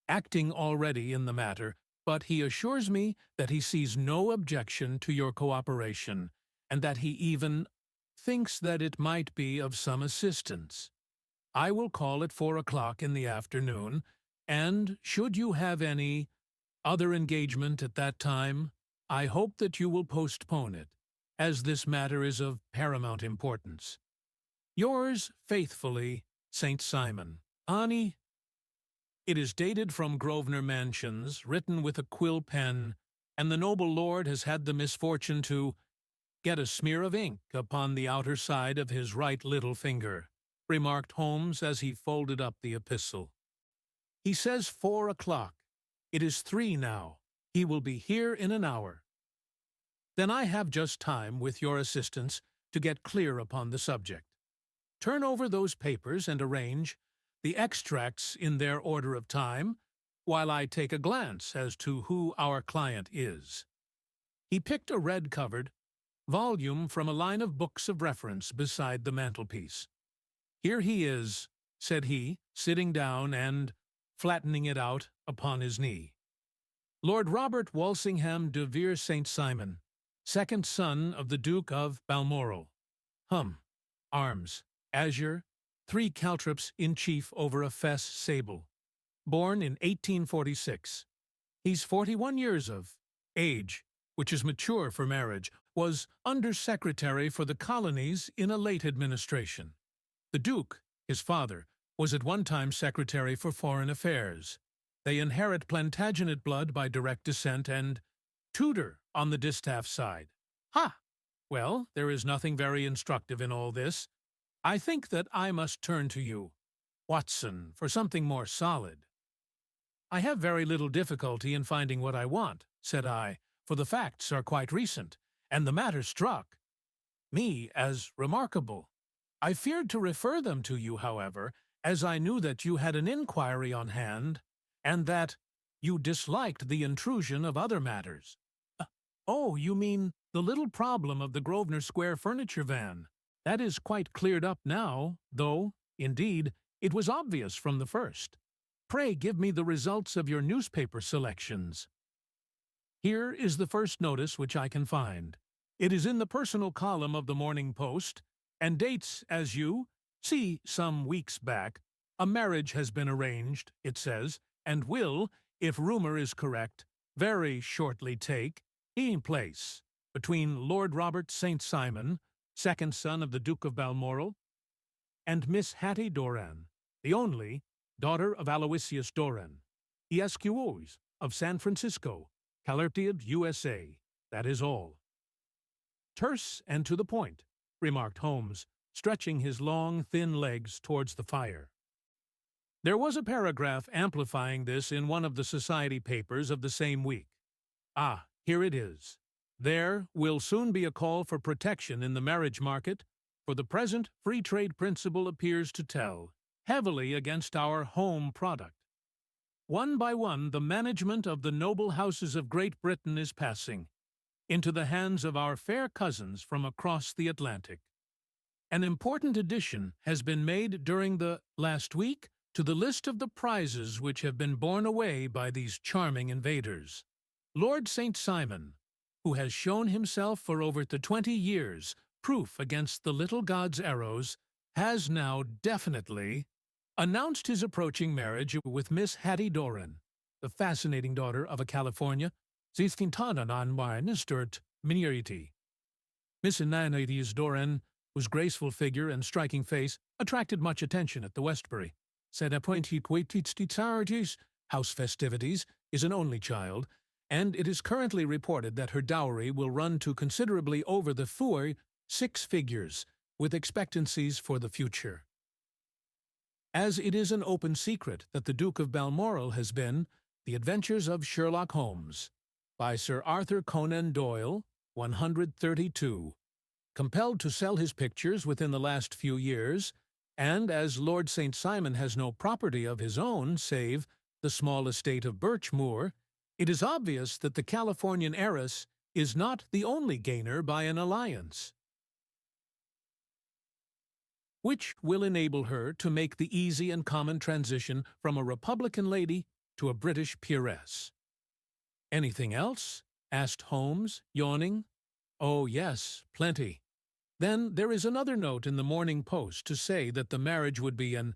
acting already in the matter, but he assures me that he sees no objection to your cooperation, and that he even thinks that it might be of some assistance. I will call at 4 o'clock in the afternoon, and should you have any other engagement at that time, I hope that you will postpone it, as this matter is of paramount importance. Yours faithfully, St. Simon." Ani. It is dated from Grosvenor Mansions, written with a quill pen, and the noble lord has had the misfortune to get a smear of ink upon the outer side of his right little finger, remarked Holmes as he folded up the epistle. "He says 4 o'clock. It is 3 now. He will be here in an hour." "Then I have just time, with your assistance, to get clear upon the subject. Turn over those papers and arrange the extracts in their order of time, while I take a glance as to who our client is. He picked a red-covered volume from a line of books of reference beside the mantelpiece. "Here he is," said he, sitting down and flattening it out upon his knee. "Lord Robert Walsingham de Vere St. Simon, second son of the Duke of Balmoral. Arms, azure, 3 caltrops in chief over a fess sable. Born in 1846. He's 41 years of age, which is mature for marriage, was Under-Secretary for the Colonies in a late administration. The Duke, his father, was at one time Secretary for Foreign Affairs. They inherit Plantagenet blood by direct descent and Tudor on the distaff side. Ha! Well, there is nothing very instructive in all this. I think that I must turn to you, Watson, for something more solid." "I have very little difficulty in finding what I want," said I, "for the facts are quite recent, and the matter struck me as remarkable. I feared to refer them to you, however, as I knew that you had an inquiry on hand, and that you disliked the intrusion of other matters." "Oh, you mean the little problem of the Grosvenor Square furniture van. That is quite cleared up now, though, indeed, it was obvious from the first. Pray give me the results of your newspaper selections." Here is the first notice which I can find. It is in the personal column of the Morning Post, and dates, as you see, some weeks back. "A marriage has been arranged," it says, "and will, if rumor is correct, very shortly take place between Lord Robert St. Simon, second son of the Duke of Balmoral, and Miss Hattie Doran, the only daughter of Aloysius Doran, ESQOs of San Francisco, California, USA. That is all." "Terse and to the point," remarked Holmes, stretching his long, thin legs towards the fire. There was a paragraph amplifying this in one of the society papers of the same week. Here it is. "There will soon be a call for protection in the marriage market, for the present free trade principle appears to tell heavily against our home product. One by one, the management of the noble houses of Great Britain is passing into the hands of our fair cousins from across the Atlantic. An important addition has been made during the last week to the list of the prizes which have been borne away by these charming invaders. Lord St. Simon, who has shown himself for over 20 years proof against the little god's arrows, has now definitely announced his approaching marriage with Miss Hattie Doran, the fascinating daughter of a California, minority. Miss Hattie Doran, whose graceful figure and striking face attracted much attention at the Westbury. Said appointed house festivities, is an only child, and it is currently reported that her dowry will run to considerably over the 6 figures, with expectancies for the future. As it is an open secret that the Duke of Balmoral has been The Adventures of Sherlock Holmes, by Sir Arthur Conan Doyle, 132, compelled to sell his pictures within the last few years, and as Lord St. Simon has no property of his own save the small estate of Birchmoor, it is obvious that the Californian heiress is not the only gainer by an alliance, which will enable her to make the easy and common transition from a Republican lady to a British peeress. "Anything else?" asked Holmes, yawning. "Oh, yes, plenty. Then there is another note in the Morning Post to say that the marriage would be an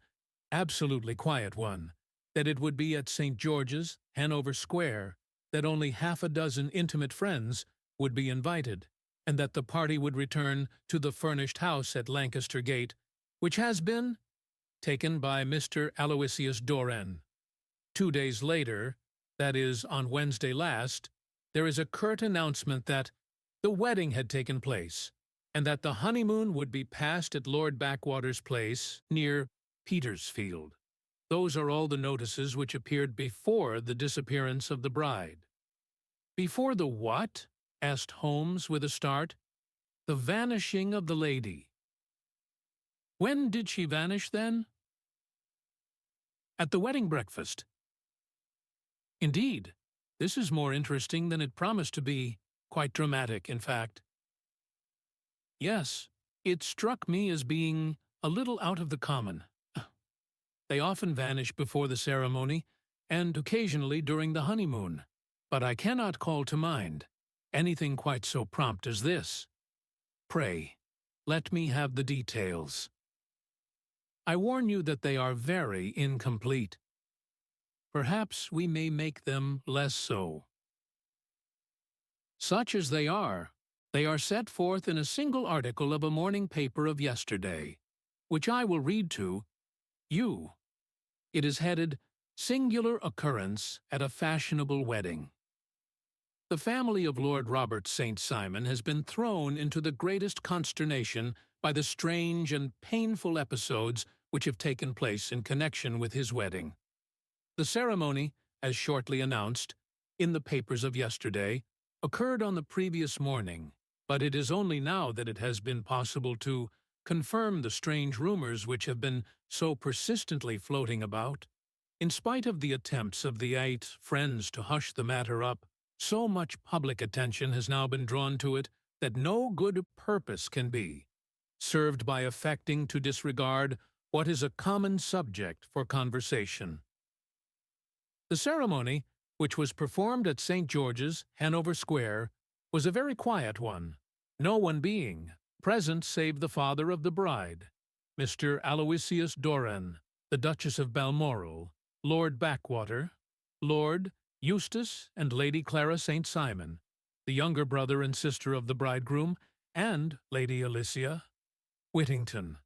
absolutely quiet one, that it would be at St. George's, Hanover Square, that only half a dozen intimate friends would be invited, and that the party would return to the furnished house at Lancaster Gate, which has been taken by Mr. Aloysius Doran. 2 days later, that is, on Wednesday last, there is a curt announcement that the wedding had taken place, and that the honeymoon would be passed at Lord Backwater's place near Petersfield. Those are all the notices which appeared before the disappearance of the bride." "Before the what?" asked Holmes with a start. "The vanishing of the lady." "When did she vanish, then?" At the wedding breakfast. Indeed, this is more interesting than it promised to be, quite dramatic, in fact. Yes, it struck me as being a little out of the common. They often vanish before the ceremony, and occasionally during the honeymoon, but I cannot call to mind anything quite so prompt as this. Pray, let me have the details. I warn you that they are very incomplete. Perhaps we may make them less so. Such as they are set forth in a single article of a morning paper of yesterday, which I will read to you. It is headed, Singular Occurrence at a Fashionable Wedding. The family of Lord Robert St. Simon has been thrown into the greatest consternation by the strange and painful episodes which have taken place in connection with his wedding. The ceremony, as shortly announced in the papers of yesterday, occurred on the previous morning, but it is only now that it has been possible to confirm the strange rumors which have been so persistently floating about. In spite of the attempts of the 8 friends to hush the matter up, so much public attention has now been drawn to it that no good purpose can be served by affecting to disregard what is a common subject for conversation. The ceremony, which was performed at St. George's, Hanover Square, was a very quiet one, no one being present save the father of the bride, Mr. Aloysius Doran, the Duchess of Balmoral, Lord Backwater, Lord Eustace and Lady Clara St. Simon, the younger brother and sister of the bridegroom, and Lady Alicia Whittington.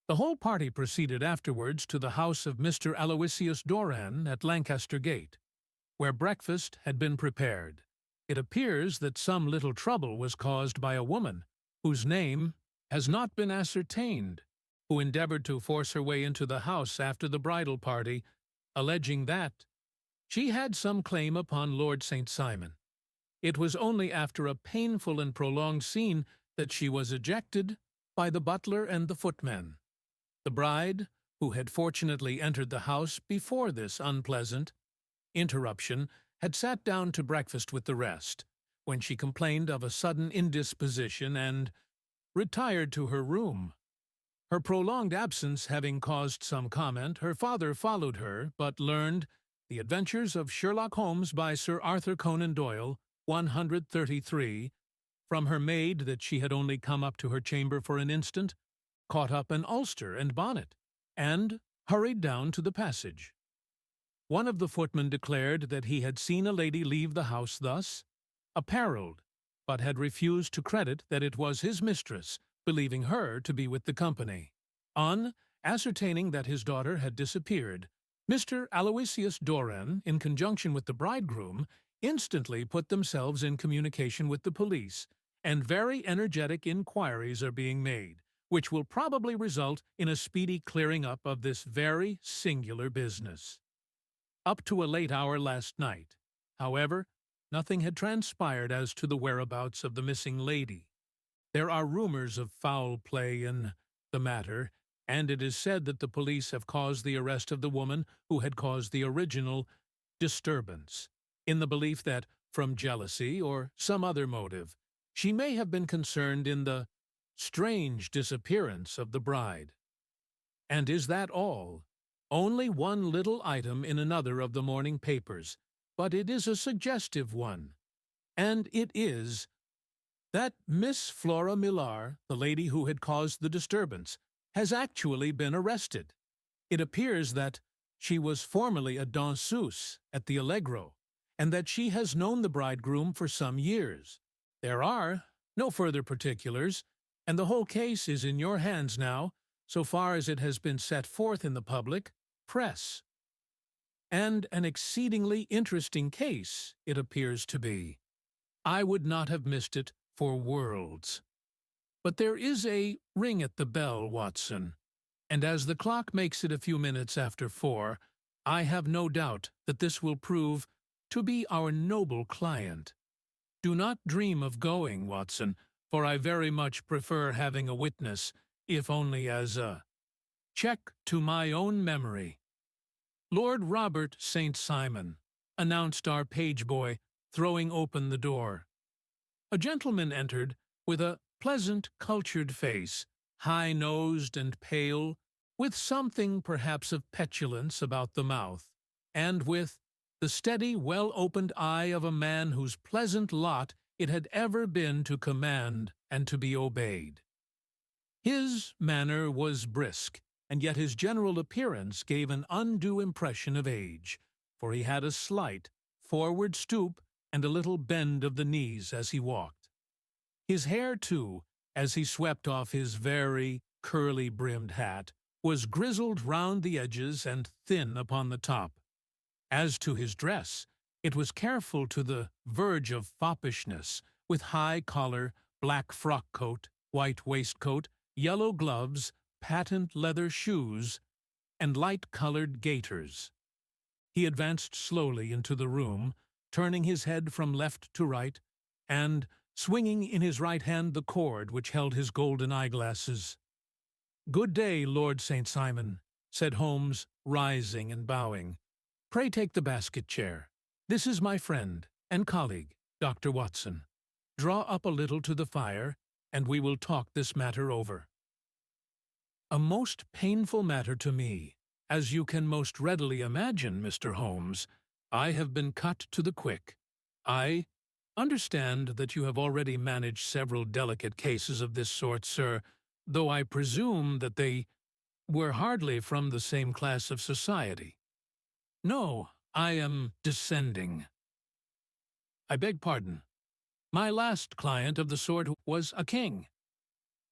The whole party proceeded afterwards to the house of Mr. Aloysius Doran at Lancaster Gate, where breakfast had been prepared. It appears that some little trouble was caused by a woman, whose name has not been ascertained, who endeavored to force her way into the house after the bridal party, alleging that she had some claim upon Lord St. Simon. It was only after a painful and prolonged scene that she was ejected by the butler and the footmen. The bride, who had fortunately entered the house before this unpleasant interruption, had sat down to breakfast with the rest, when she complained of a sudden indisposition and retired to her room. Her prolonged absence having caused some comment, her father followed her, but learned The Adventures of Sherlock Holmes by Sir Arthur Conan Doyle, 133, from her maid that she had only come up to her chamber for an instant, caught up an ulster and bonnet, and hurried down to the passage. One of the footmen declared that he had seen a lady leave the house thus, apparelled, but had refused to credit that it was his mistress, believing her to be with the company. On ascertaining that his daughter had disappeared, Mr. Aloysius Doran, in conjunction with the bridegroom, instantly put themselves in communication with the police, and very energetic inquiries are being made, which will probably result in a speedy clearing up of this very singular business. Up to a late hour last night, however, nothing had transpired as to the whereabouts of the missing lady. There are rumors of foul play in the matter, and it is said that the police have caused the arrest of the woman who had caused the original disturbance, in the belief that, from jealousy or some other motive, she may have been concerned in the strange disappearance of the bride. And is that all? Only one little item in another of the morning papers, but it is a suggestive one, and it is that Miss Flora Millar, the lady who had caused the disturbance, has actually been arrested. It appears that she was formerly a danseuse at the Allegro, and that she has known the bridegroom for some years. There are no further particulars, and the whole case is in your hands now, so far as it has been set forth in the public press. And an exceedingly interesting case it appears to be. I would not have missed it for worlds. But there is a ring at the bell, Watson, and as the clock makes it a few minutes after 4, I have no doubt that this will prove to be our noble client. Do not dream of going, Watson, for I very much prefer having a witness, if only as a check to my own memory. Lord Robert St. Simon, announced our page boy, throwing open the door. A gentleman entered with a pleasant, cultured face, high-nosed and pale, with something perhaps of petulance about the mouth, and with the steady, well-opened eye of a man whose pleasant lot it had ever been to command and to be obeyed. His manner was brisk, and yet his general appearance gave an undue impression of age, for he had a slight, forward stoop and a little bend of the knees as he walked. His hair, too, as he swept off his very curly-brimmed hat, was grizzled round the edges and thin upon the top. As to his dress, it was careful to the verge of foppishness, with high collar, black frock-coat, white waistcoat, yellow gloves, patent leather shoes, and light-colored gaiters. He advanced slowly into the room, turning his head from left to right, and swinging in his right hand the cord which held his golden eyeglasses. "Good day, Lord St. Simon," said Holmes, rising and bowing. "Pray take the basket chair. This is my friend and colleague, Dr. Watson. Draw up a little to the fire, and we will talk this matter over." "A most painful matter to me, as you can most readily imagine, Mr. Holmes. I have been cut to the quick. I understand that you have already managed several delicate cases of this sort, sir, though I presume that they were hardly from the same class of society." "No, I am descending." "I beg pardon. My last client of the sort was a king."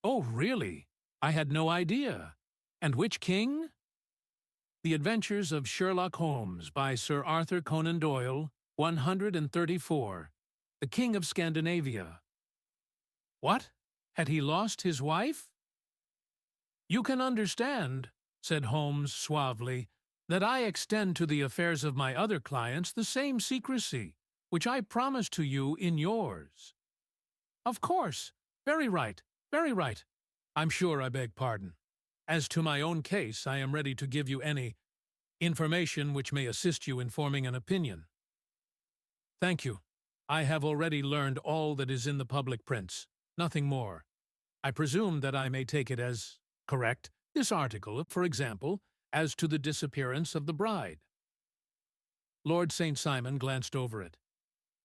"Oh, really? I had no idea. And which king?" "The Adventures of Sherlock Holmes by Sir Arthur Conan Doyle, 134, the King of Scandinavia." "What? Had he lost his wife?" "You can understand," said Holmes suavely, "that I extend to the affairs of my other clients the same secrecy which I promise to you in yours." "Of course. Very right, very right. I'm sure I beg pardon. As to my own case, I am ready to give you any information which may assist you in forming an opinion." "Thank you. I have already learned all that is in the public prints, nothing more. I presume that I may take it as correct, this article, for example, as to the disappearance of the bride." Lord St. Simon glanced over it.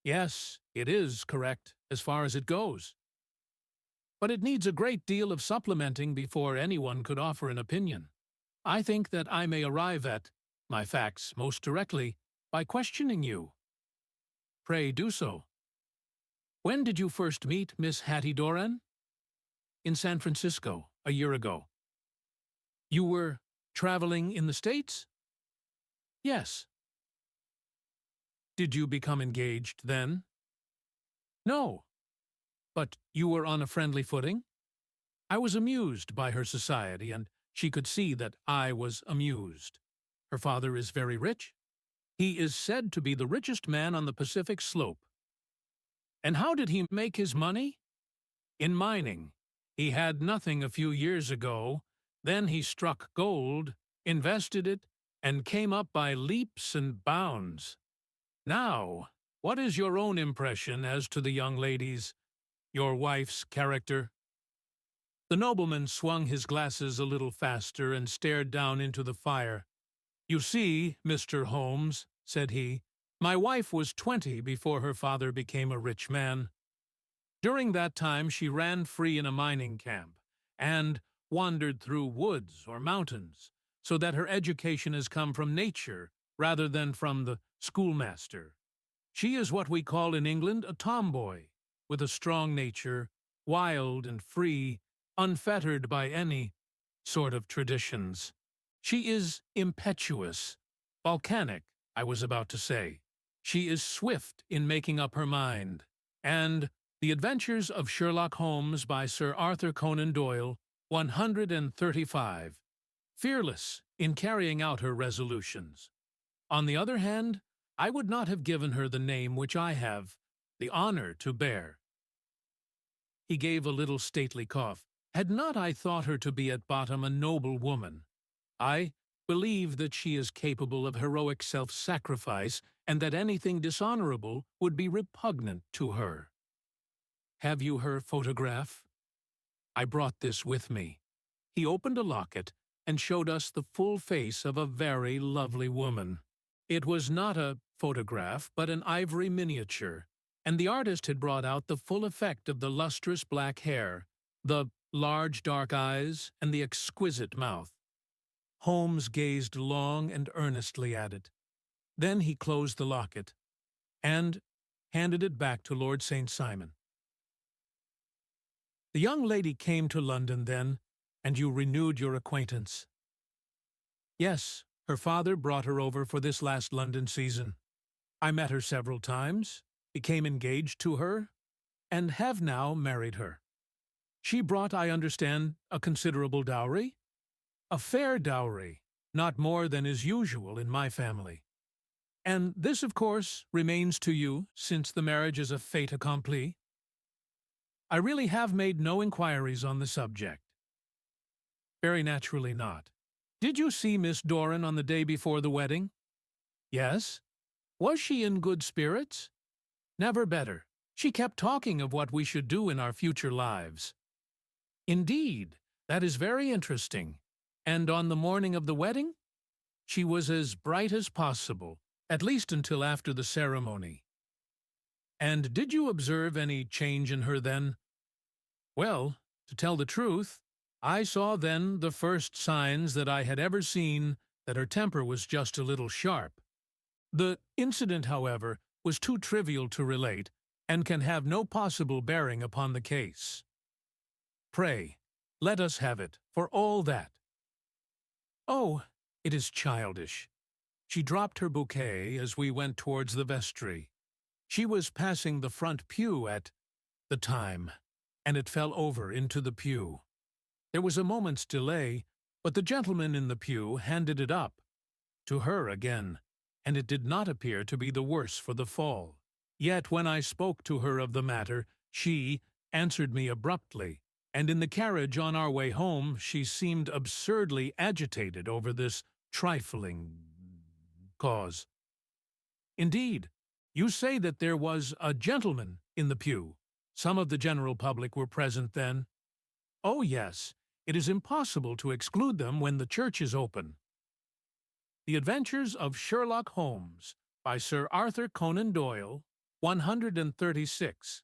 "Yes, it is correct, as far as it goes. But it needs a great deal of supplementing before anyone could offer an opinion. I think that I may arrive at my facts most directly by questioning you." "Pray do so." "When did you first meet Miss Hattie Doran?" "In San Francisco, a year ago." "You were traveling in the States?" "Yes." "Did you become engaged then?" "No." "But you were on a friendly footing?" "I was amused by her society, and she could see that I was amused." "Her father is very rich?" "He is said to be the richest man on the Pacific slope." "And how did he make his money?" "In mining. He had nothing a few years ago. Then he struck gold, invested it, and came up by leaps and bounds. Now, what is your own impression as to the young lady's, your wife's, character?" The nobleman swung his glasses a little faster and stared down into the fire. "You see, Mr. Holmes," said he, "my wife was 20 before her father became a rich man. During that time she ran free in a mining camp, and wandered through woods or mountains, so that her education has come from nature rather than from the schoolmaster. She is what we call in England a tomboy, with a strong nature, wild and free, unfettered by any sort of traditions. She is impetuous, volcanic, I was about to say. She is swift in making up her mind, and The Adventures of Sherlock Holmes by Sir Arthur Conan Doyle, 135, fearless in carrying out her resolutions. On the other hand, I would not have given her the name which I have the honor to bear." He gave a little stately cough. "Had not I thought her to be at bottom a noble woman? I believe that she is capable of heroic self-sacrifice and that anything dishonorable would be repugnant to her. Have you her photograph? I brought this with me. He opened a locket and showed us the full face of a very lovely woman. It was not a photograph, but an ivory miniature, and the artist had brought out the full effect of the lustrous black hair, the large dark eyes, and the exquisite mouth. Holmes gazed long and earnestly at it. Then he closed the locket and handed it back to Lord St. Simon. The young lady came to London then, and you renewed your acquaintance. Yes, her father brought her over for this last London season. I met her several times, became engaged to her, and have now married her. She brought, I understand, a considerable dowry? A fair dowry, not more than is usual in my family. And this, of course, remains to you, since the marriage is a fait accompli. I really have made no inquiries on the subject. Very naturally not. Did you see Miss Doran on the day before the wedding? Yes. Was she in good spirits? Never better. She kept talking of what we should do in our future lives. Indeed, that is very interesting. And on the morning of the wedding? She was as bright as possible, at least until after the ceremony. And did you observe any change in her then? Well, to tell the truth, I saw then the first signs that I had ever seen that her temper was just a little sharp. The incident, however, was too trivial to relate, and can have no possible bearing upon the case. Pray, let us have it, for all that. Oh, it is childish. She dropped her bouquet as we went towards the vestry. She was passing the front pew at the time, and it fell over into the pew. There was a moment's delay, but the gentleman in the pew handed it up to her again, and it did not appear to be the worse for the fall. Yet when I spoke to her of the matter, she answered me abruptly, and in the carriage on our way home she seemed absurdly agitated over this trifling cause. Indeed, you say that there was a gentleman in the pew. Some of the general public were present then. Oh, yes, it is impossible to exclude them when the church is open. The Adventures of Sherlock Holmes, by Sir Arthur Conan Doyle, 136.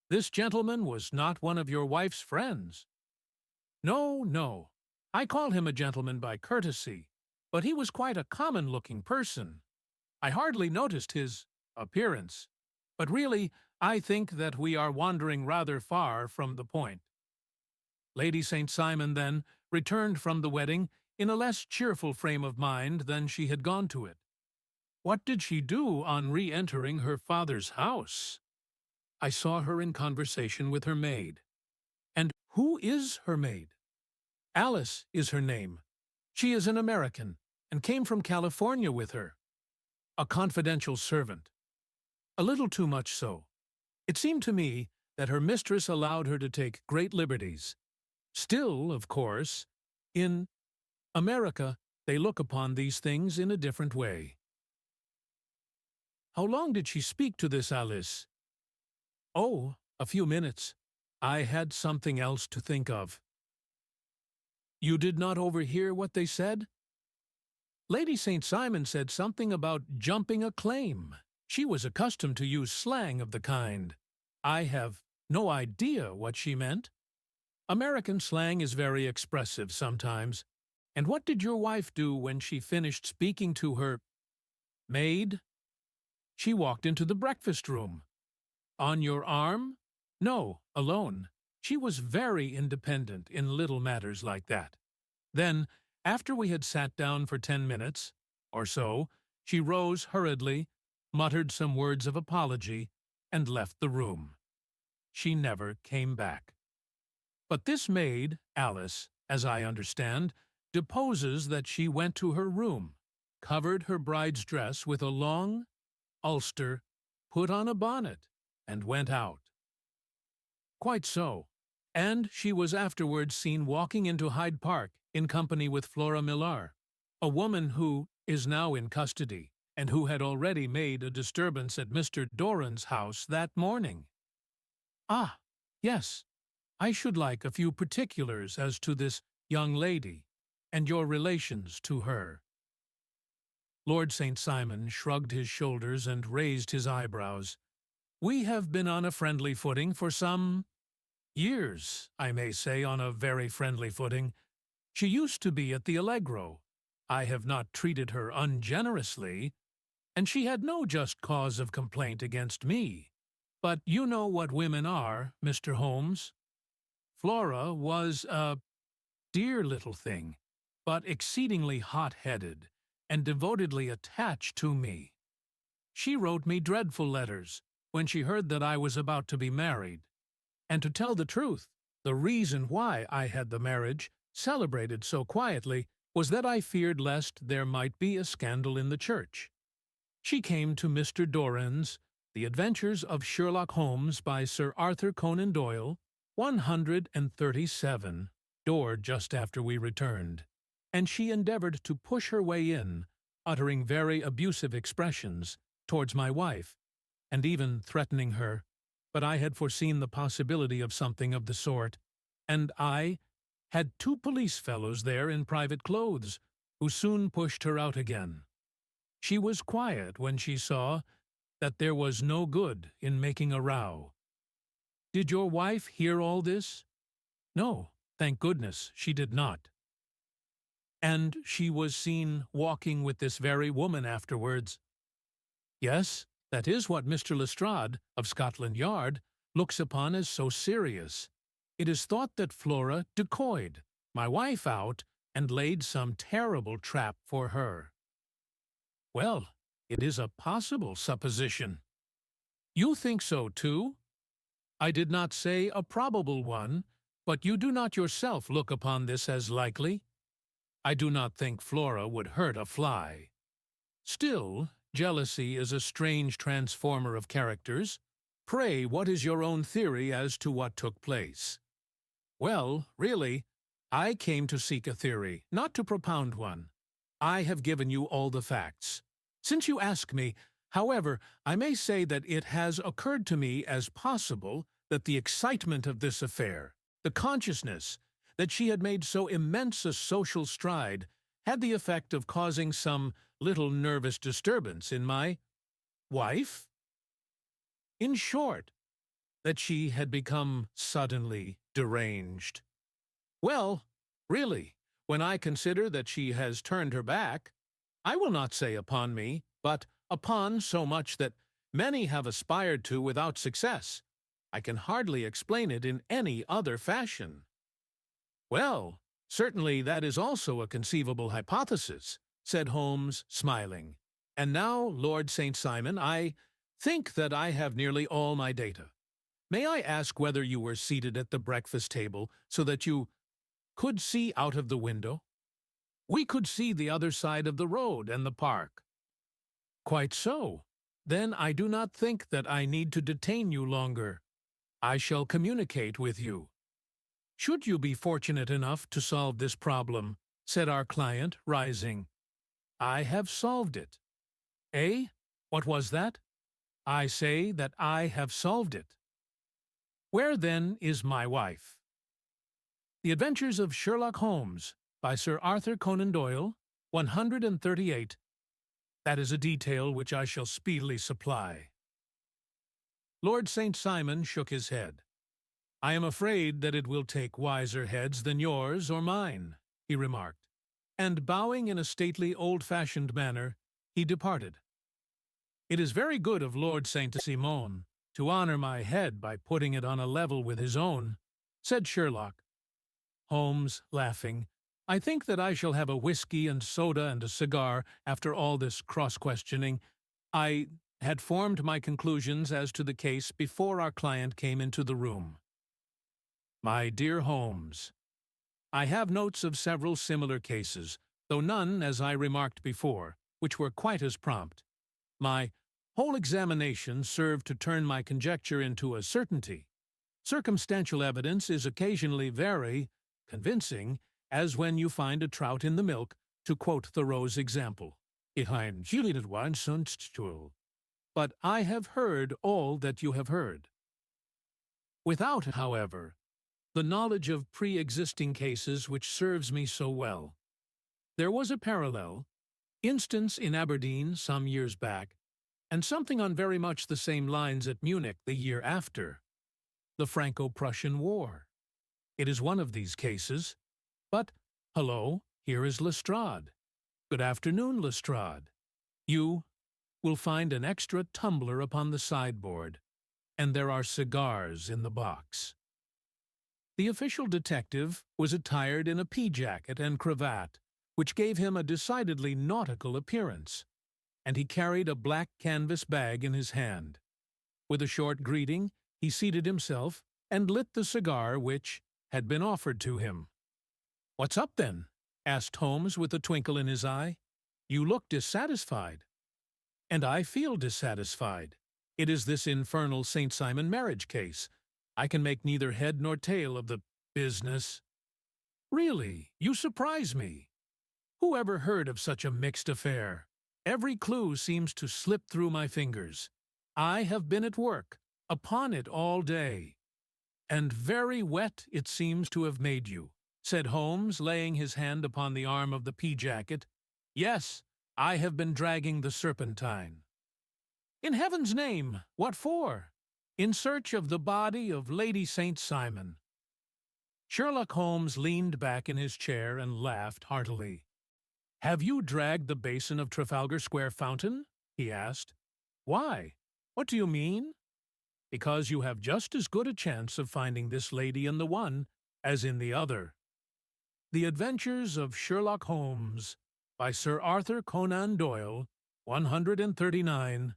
This gentleman was not one of your wife's friends. No, no. I call him a gentleman by courtesy, but he was quite a common-looking person. I hardly noticed his appearance, but really I think that we are wandering rather far from the point. Lady St. Simon, then, returned from the wedding in a less cheerful frame of mind than she had gone to it. What did she do on re-entering her father's house? I saw her in conversation with her maid. And who is her maid? Alice is her name. She is an American, and came from California with her. A confidential servant. A little too much so. It seemed to me that her mistress allowed her to take great liberties. Still, of course, in America, they look upon these things in a different way. How long did she speak to this Alice? Oh, a few minutes. I had something else to think of. You did not overhear what they said? Lady St. Simon said something about jumping a claim. She was accustomed to use slang of the kind. I have no idea what she meant. American slang is very expressive sometimes. And what did your wife do when she finished speaking to her maid? She walked into the breakfast room. On your arm? No, alone. She was very independent in little matters like that. Then, after we had sat down for 10 minutes or so, she rose hurriedly, muttered some words of apology, and left the room. She never came back. But this maid, Alice, as I understand, deposes that she went to her room, covered her bride's dress with a long ulster, put on a bonnet, and went out. Quite so. And she was afterwards seen walking into Hyde Park in company with Flora Millar. A woman who is now in custody, and who had already made a disturbance at Mr. Doran's house that morning. Ah, yes, I should like a few particulars as to this young lady, and your relations to her. Lord St. Simon shrugged his shoulders and raised his eyebrows. We have been on a friendly footing for some years, I may say, on a very friendly footing. She used to be at the Allegro. I have not treated her ungenerously, and she had no just cause of complaint against me. But you know what women are, Mr. Holmes. Flora was a dear little thing, but exceedingly hot-headed and devotedly attached to me. She wrote me dreadful letters when she heard that I was about to be married. And to tell the truth, the reason why I had the marriage celebrated so quietly was that I feared lest there might be a scandal in the church. She came to Mr. Doran's The Adventures of Sherlock Holmes by Sir Arthur Conan Doyle, 137, door just after we returned, and she endeavored to push her way in, uttering very abusive expressions towards my wife, and even threatening her. But I had foreseen the possibility of something of the sort, and I had two police fellows there in private clothes, who soon pushed her out again. She was quiet when she saw that there was no good in making a row. Did your wife hear all this? No, thank goodness, she did not. And she was seen walking with this very woman afterwards. Yes, that is what Mr. Lestrade, of Scotland Yard, looks upon as so serious. It is thought that Flora decoyed my wife out and laid some terrible trap for her. Well, it is a possible supposition. You think so, too? I did not say a probable one, but you do not yourself look upon this as likely? I do not think Flora would hurt a fly. Still, jealousy is a strange transformer of characters. Pray, what is your own theory as to what took place? Well, really, I came to seek a theory, not to propound one. I have given you all the facts. Since you ask me, however, I may say that it has occurred to me as possible that the excitement of this affair, the consciousness that she had made so immense a social stride, had the effect of causing some little nervous disturbance in my wife? In short, that she had become suddenly deranged. Well, really, when I consider that she has turned her back, I will not say upon me, but upon so much that many have aspired to without success, I can hardly explain it in any other fashion. Well, certainly that is also a conceivable hypothesis, said Holmes, smiling. And now, Lord St. Simon, I think that I have nearly all my data. May I ask whether you were seated at the breakfast table so that you could see out of the window? We could see the other side of the road and the park. Quite so. Then I do not think that I need to detain you longer. I shall communicate with you. Should you be fortunate enough to solve this problem, said our client, rising. I have solved it. Eh? What was that? I say that I have solved it. Where, then, is my wife? The Adventures of Sherlock Holmes, by Sir Arthur Conan Doyle, 138. That is a detail which I shall speedily supply. Lord St. Simon shook his head. I am afraid that it will take wiser heads than yours or mine, he remarked, and bowing in a stately, old-fashioned manner, he departed. It is very good of Lord St. Simon to honor my head by putting it on a level with his own, said Sherlock. Holmes, laughing, I think that I shall have a whiskey and soda and a cigar after all this cross-questioning. I had formed my conclusions as to the case before our client came into the room. My dear Holmes, I have notes of several similar cases, though none, as I remarked before, which were quite as prompt. My whole examination served to turn my conjecture into a certainty. Circumstantial evidence is occasionally very convincing, as when you find a trout in the milk, to quote Thoreau's example. Ich ein Juliet one sonst. But I have heard all that you have heard. Without, however, the knowledge of pre-existing cases which serves me so well. There was a parallel instance in Aberdeen some years back, and something on very much the same lines at Munich the year after, the Franco-Prussian War. It is one of these cases, but, hello, here is Lestrade. Good afternoon, Lestrade. You will find an extra tumbler upon the sideboard, and there are cigars in the box. The official detective was attired in a pea-jacket and cravat, which gave him a decidedly nautical appearance, and he carried a black canvas bag in his hand. With a short greeting, he seated himself and lit the cigar which had been offered to him. "What's up, then?" asked Holmes with a twinkle in his eye. "You look dissatisfied." "And I feel dissatisfied. It is this infernal St. Simon marriage case. I can make neither head nor tail of the business." "Really, you surprise me. Who ever heard of such a mixed affair? Every clue seems to slip through my fingers. I have been at work, upon it all day. And very wet it seems to have made you," said Holmes, laying his hand upon the arm of the pea-jacket. "Yes, I have been dragging the Serpentine." "In heaven's name, what for?" "In search of the body of Lady St. Simon." Sherlock Holmes leaned back in his chair and laughed heartily. "Have you dragged the basin of Trafalgar Square fountain?" he asked. "Why? What do you mean?" "Because you have just as good a chance of finding this lady in the one as in the other." The Adventures of Sherlock Holmes by Sir Arthur Conan Doyle, 139.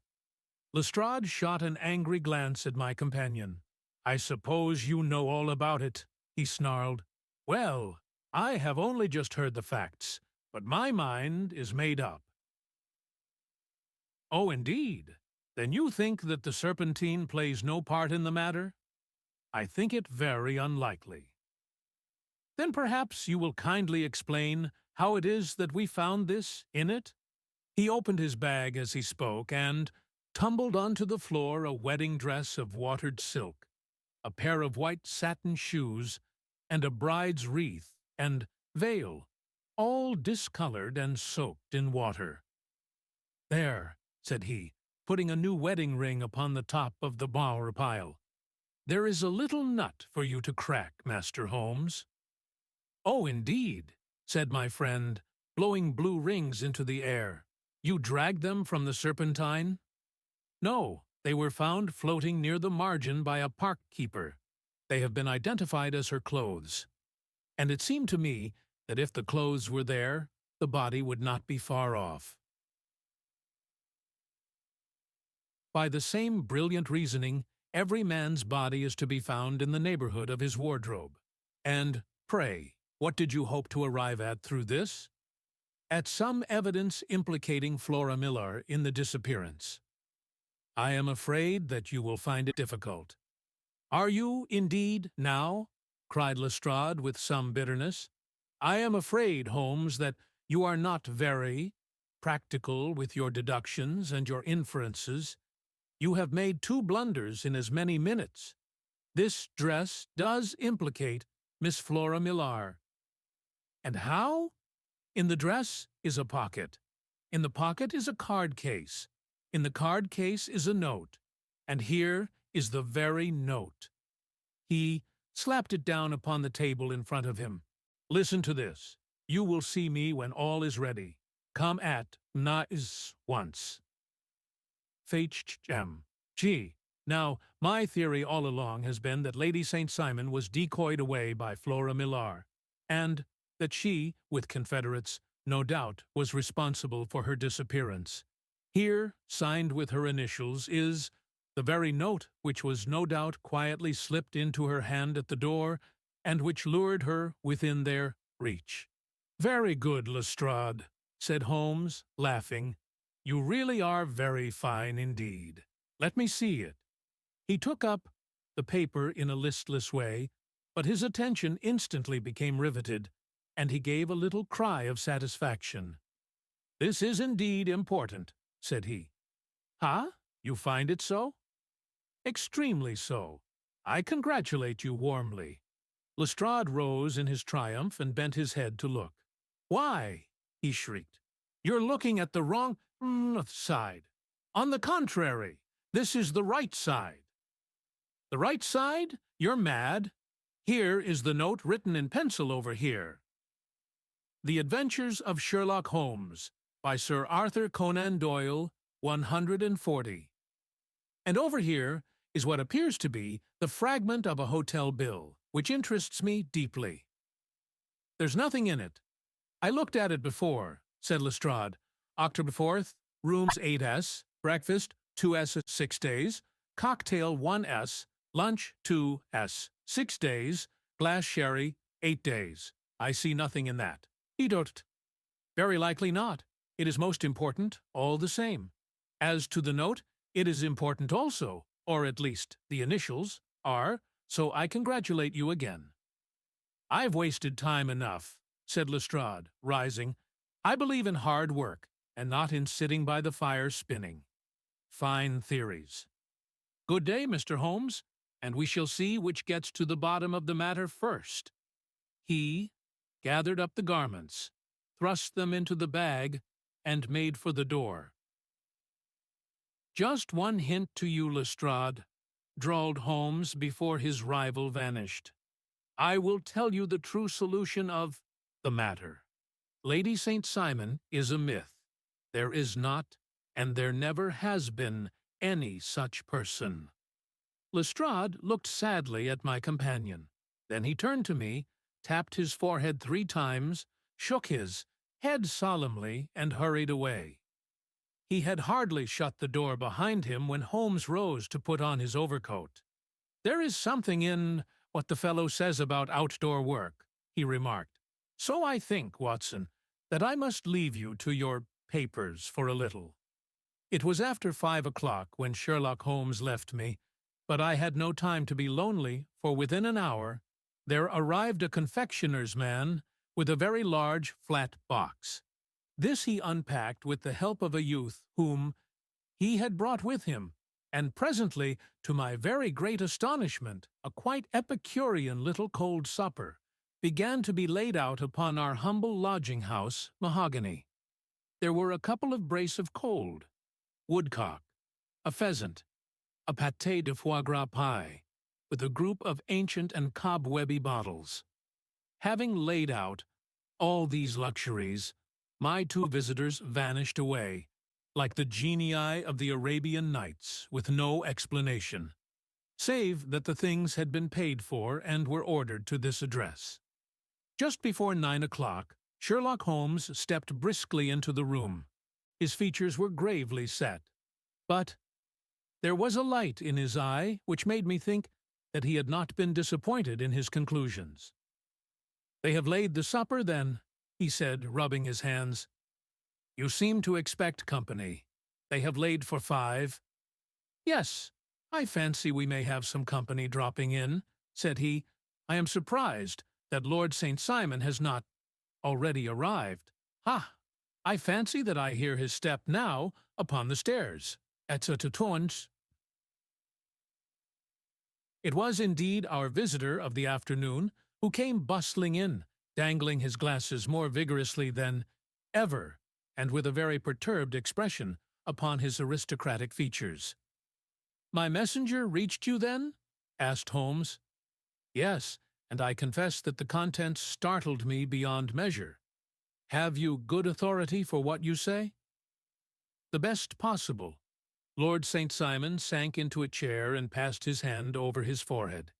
Lestrade shot an angry glance at my companion. "I suppose you know all about it," he snarled. "Well, I have only just heard the facts, but my mind is made up." "Oh, indeed? Then you think that the Serpentine plays no part in the matter?" "I think it very unlikely." "Then perhaps you will kindly explain how it is that we found this in it?" He opened his bag as he spoke and tumbled onto the floor a wedding dress of watered silk, a pair of white satin shoes, and a bride's wreath and veil, all discolored and soaked in water. "There," said he, putting a new wedding ring upon the top of the bower pile. "There is a little nut for you to crack, Master Holmes." "Oh, indeed," said my friend, blowing blue rings into the air. "You dragged them from the Serpentine?" "No, they were found floating near the margin by a park keeper. They have been identified as her clothes. And it seemed to me that if the clothes were there, the body would not be far off." By the same brilliant reasoning, every man's body is to be found in the neighborhood of his wardrobe. And, pray, what did you hope to arrive at through this? At some evidence implicating Flora Millar in the disappearance. I am afraid that you will find it difficult. "Are you, indeed, now?" cried Lestrade with some bitterness. "I am afraid, Holmes, that you are not very practical with your deductions and your inferences. You have made 2 blunders in as many minutes. This dress does implicate Miss Flora Millar." "And how?" "In the dress is a pocket. In the pocket is a card case. In the card case is a note. And here is the very note." He slapped it down upon the table in front of him. "Listen to this. You will see me when all is ready. Come at nice once. Fhm. Gee. Now, my theory all along has been that Lady St. Simon was decoyed away by Flora Millar, and that she, with confederates, no doubt, was responsible for her disappearance. Here, signed with her initials, is the very note which was no doubt quietly slipped into her hand at the door, and which lured her within their reach." "Very good, Lestrade," said Holmes, laughing. "You really are very fine indeed. Let me see it." He took up the paper in a listless way, but his attention instantly became riveted, and he gave a little cry of satisfaction. "This is indeed important," said he. "Huh? You find it so?" "Extremely so. I congratulate you warmly." Lestrade rose in his triumph and bent his head to look. "Why?" he shrieked. "You're looking at the wrong side. On the contrary, this is the right side." "The right side? You're mad. Here is the note written in pencil over here. The Adventures of Sherlock Holmes, by Sir Arthur Conan Doyle, 140. And over here is what appears to be the fragment of a hotel bill, which interests me deeply. There's nothing in it. I looked at it before," said Lestrade. "October 4th, rooms 8S, breakfast 2S 6 days, cocktail 1S, lunch 2S 6 days, glass sherry 8 days. I see nothing in that." "He don't." "Very likely not. It is most important, all the same. As to the note, it is important also, or at least the initials are, so I congratulate you again." "I've wasted time enough," said Lestrade, rising. "I believe in hard work, and not in sitting by the fire spinning. Fine theories. Good day, Mr. Holmes, and we shall see which gets to the bottom of the matter first." He gathered up the garments, thrust them into the bag, and made for the door. "Just one hint to you, Lestrade," drawled Holmes before his rival vanished. "I will tell you the true solution of the matter. Lady St. Simon is a myth. There is not, and there never has been, any such person." Lestrade looked sadly at my companion. Then he turned to me, tapped his forehead 3 times, shook his head solemnly, and hurried away. He had hardly shut the door behind him when Holmes rose to put on his overcoat. "There is something in what the fellow says about outdoor work," he remarked. "So I think, Watson, that I must leave you to your papers for a little." It was after 5 o'clock when Sherlock Holmes left me, but I had no time to be lonely, for within an hour there arrived a confectioner's man with a very large flat box. This he unpacked with the help of a youth whom he had brought with him, and presently, to my very great astonishment, a quite Epicurean little cold supper began to be laid out upon our humble lodging-house mahogany. There were a couple of brace of cold, woodcock, a pheasant, a pâté de foie gras pie, with a group of ancient and cobwebby bottles. Having laid out all these luxuries, my 2 visitors vanished away, like the genii of the Arabian Nights, with no explanation, save that the things had been paid for and were ordered to this address. Just before 9 o'clock, Sherlock Holmes stepped briskly into the room. His features were gravely set, but there was a light in his eye which made me think that he had not been disappointed in his conclusions. "They have laid the supper, then?" he said, rubbing his hands. "You seem to expect company. They have laid for 5. "Yes, I fancy we may have some company dropping in," said he. "I am surprised that Lord St. Simon has not already arrived. Ha! I fancy that I hear his step now upon the stairs. At Tons." It was indeed our visitor of the afternoon who came bustling in, dangling his glasses more vigorously than ever, and with a very perturbed expression upon his aristocratic features. "My messenger reached you, then?" asked Holmes. "Yes, and I confess that the contents startled me beyond measure. Have you good authority for what you say?" "The best possible." Lord St. Simon sank into a chair and passed his hand over his forehead.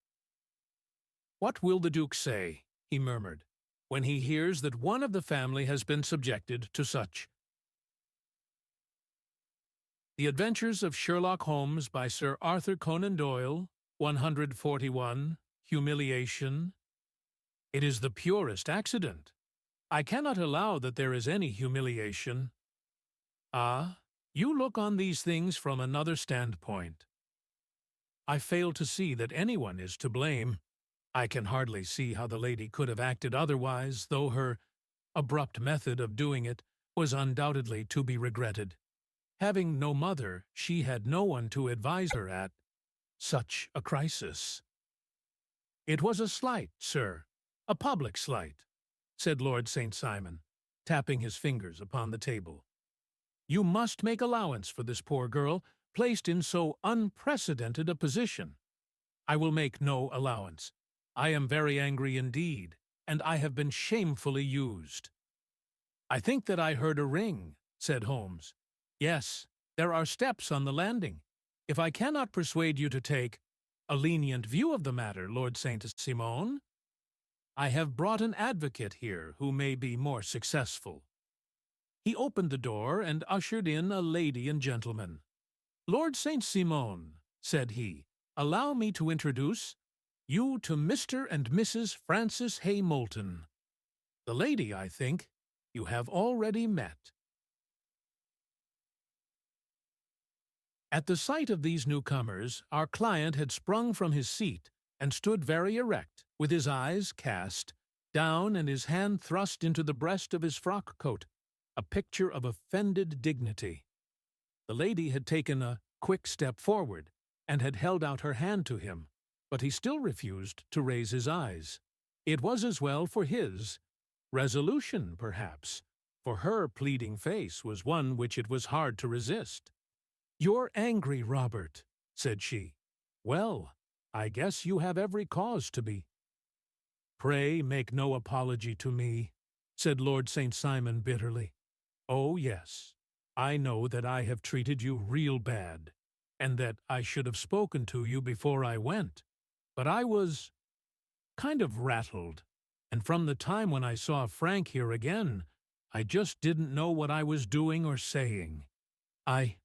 "What will the Duke say," he murmured, "when he hears that one of the family has been subjected to such?" The Adventures of Sherlock Holmes by Sir Arthur Conan Doyle, 141, Humiliation. It is the purest accident. I cannot allow that there is any humiliation. Ah, you look on these things from another standpoint. I fail to see that anyone is to blame. I can hardly see how the lady could have acted otherwise, though her abrupt method of doing it was undoubtedly to be regretted. Having no mother, she had no one to advise her at such a crisis. "It was a slight, sir, a public slight," said Lord St. Simon, tapping his fingers upon the table. "You must make allowance for this poor girl, placed in so unprecedented a position." "I will make no allowance. I am very angry indeed, and I have been shamefully used." "I think that I heard a ring," said Holmes. "Yes, there are steps on the landing. If I cannot persuade you to take a lenient view of the matter, Lord St. Simon, I have brought an advocate here who may be more successful." He opened the door and ushered in a lady and gentleman. "Lord St. Simon," said he, "allow me to introduce you to Mr. and Mrs. Francis Hay Moulton. The lady, I think, you have already met." At the sight of these newcomers, our client had sprung from his seat and stood very erect, with his eyes cast down and his hand thrust into the breast of his frock coat, a picture of offended dignity. The lady had taken a quick step forward and had held out her hand to him, but he still refused to raise his eyes. It was as well for his resolution, perhaps, for her pleading face was one which it was hard to resist. "You're angry, Robert," said she. "Well, I guess you have every cause to be." "Pray make no apology to me," said Lord St. Simon bitterly. "Oh, yes, I know that I have treated you real bad, and that I should have spoken to you before I went, but I was kind of rattled, and from the time when I saw Frank here again, I just didn't know what I was doing or saying. I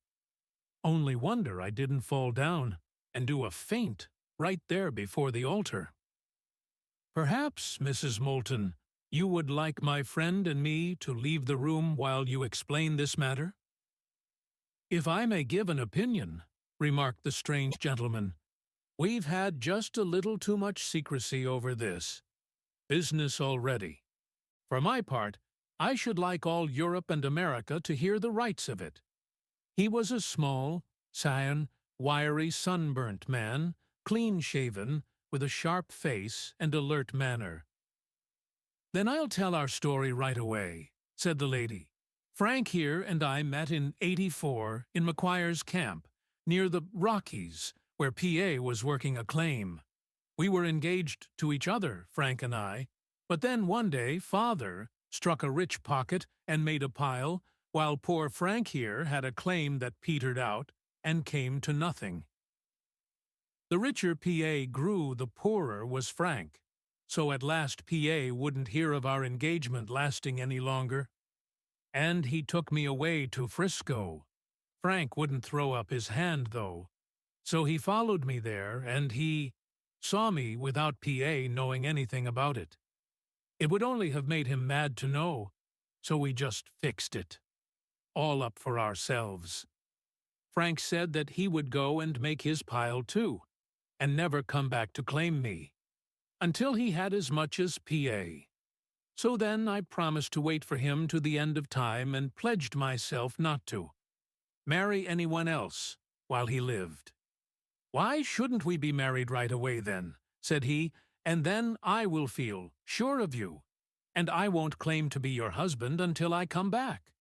only wonder I didn't fall down and do a faint right there before the altar." "Perhaps, Mrs. Moulton, you would like my friend and me to leave the room while you explain this matter?" "If I may give an opinion," remarked the strange gentleman, "we've had just a little too much secrecy over this business already. For my part, I should like all Europe and America to hear the rights of it." He was a small, scion, wiry, sunburnt man, clean-shaven, with a sharp face and alert manner. "Then I'll tell our story right away," said the lady. "Frank here and I met in '84 in McQuire's camp, near the Rockies, where P.A. was working a claim. We were engaged to each other, Frank and I, but then one day Father struck a rich pocket and made a pile, while poor Frank here had a claim that petered out and came to nothing. The richer P.A. grew, the poorer was Frank, so at last P.A. wouldn't hear of our engagement lasting any longer, and he took me away to Frisco. Frank wouldn't throw up his hand, though, so he followed me there, and he saw me without P.A. knowing anything about it. It would only have made him mad to know, so we just fixed it, all up for ourselves. Frank said that he would go and make his pile too, and never come back to claim me, until he had as much as P.A. So then I promised to wait for him to the end of time and pledged myself not to marry anyone else while he lived. "Why shouldn't we be married right away then?" said he, "and then I will feel sure of you, and I won't claim to be your husband until I come back."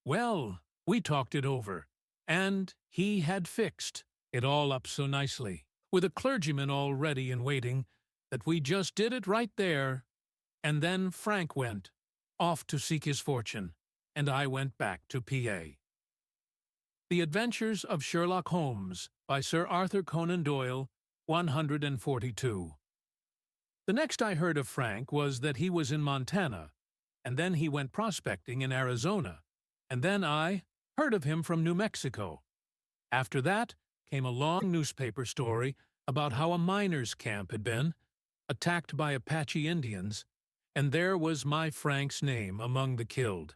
Well, we talked it over, and he had fixed it all up so nicely, with a clergyman all ready and waiting, that we just did it right there, and then Frank went off to seek his fortune, and I went back to P.A. The Adventures of Sherlock Holmes by Sir Arthur Conan Doyle, 142. The next I heard of Frank was that he was in Montana, and then he went prospecting in Arizona, and then I heard of him from New Mexico. After that came a long newspaper story about how a miners' camp had been attacked by Apache Indians, and there was my Frank's name among the killed.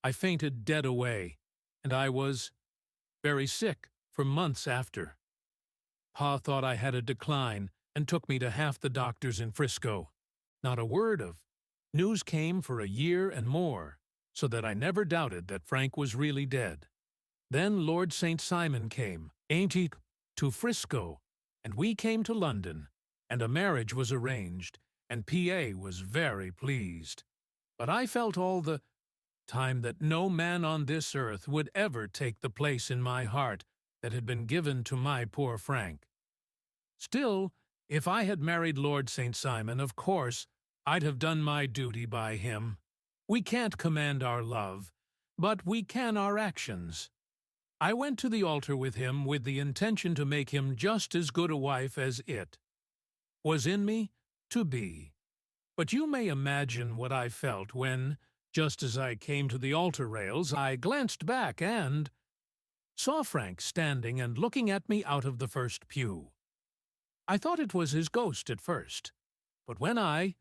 I fainted dead away, and I was very sick for months after. Pa thought I had a decline and took me to half the doctors in Frisco. Not a word of news came for a year and more, so that I never doubted that Frank was really dead. Then Lord St. Simon came, ain't he, to Frisco, and we came to London, and a marriage was arranged, and P.A. was very pleased. But I felt all the time that no man on this earth would ever take the place in my heart that had been given to my poor Frank. Still, if I had married Lord St. Simon, of course, I'd have done my duty by him. We can't command our love, but we can our actions. I went to the altar with him with the intention to make him just as good a wife as it was in me to be. But you may imagine what I felt when, just as I came to the altar rails, I glanced back and saw Frank standing and looking at me out of the first pew. I thought it was his ghost at first, but when I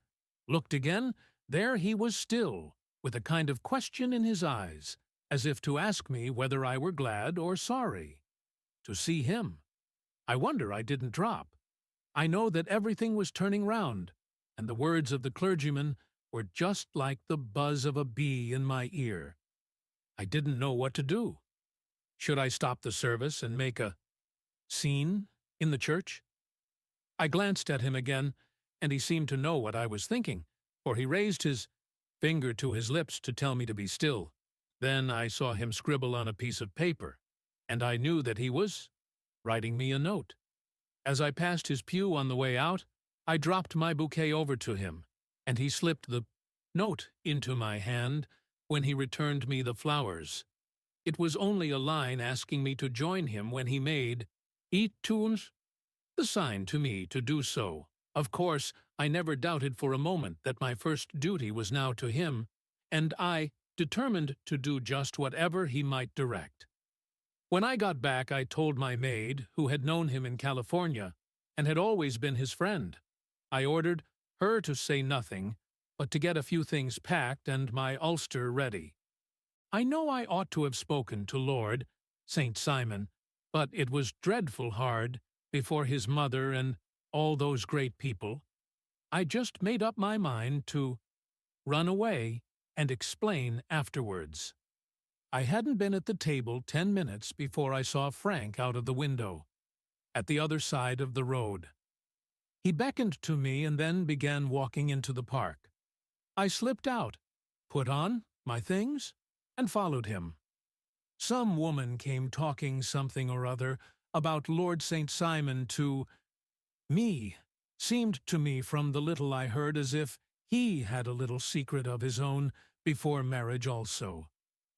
looked again, there he was still, with a kind of question in his eyes, as if to ask me whether I were glad or sorry to see him. I wonder I didn't drop. I know that everything was turning round, and the words of the clergyman were just like the buzz of a bee in my ear. I didn't know what to do. Should I stop the service and make a scene in the church? I glanced at him again, and he seemed to know what I was thinking, for he raised his finger to his lips to tell me to be still. Then I saw him scribble on a piece of paper, and I knew that he was writing me a note. As I passed his pew on the way out, I dropped my bouquet over to him, and he slipped the note into my hand when he returned me the flowers. It was only a line asking me to join him when he made "Eat tunes," the sign to me to do so. Of course, I never doubted for a moment that my first duty was now to him, and I determined to do just whatever he might direct. When I got back, I told my maid, who had known him in California and had always been his friend. I ordered her to say nothing, but to get a few things packed and my ulster ready. I know I ought to have spoken to Lord St. Simon, but it was dreadful hard before his mother and all those great people. I just made up my mind to run away and explain afterwards. I hadn't been at the table 10 minutes before I saw Frank out of the window, at the other side of the road. He beckoned to me and then began walking into the park. I slipped out, put on my things, and followed him. Some woman came talking something or other about Lord St. Simon to me. Seemed to me from the little I heard as if he had a little secret of his own before marriage also.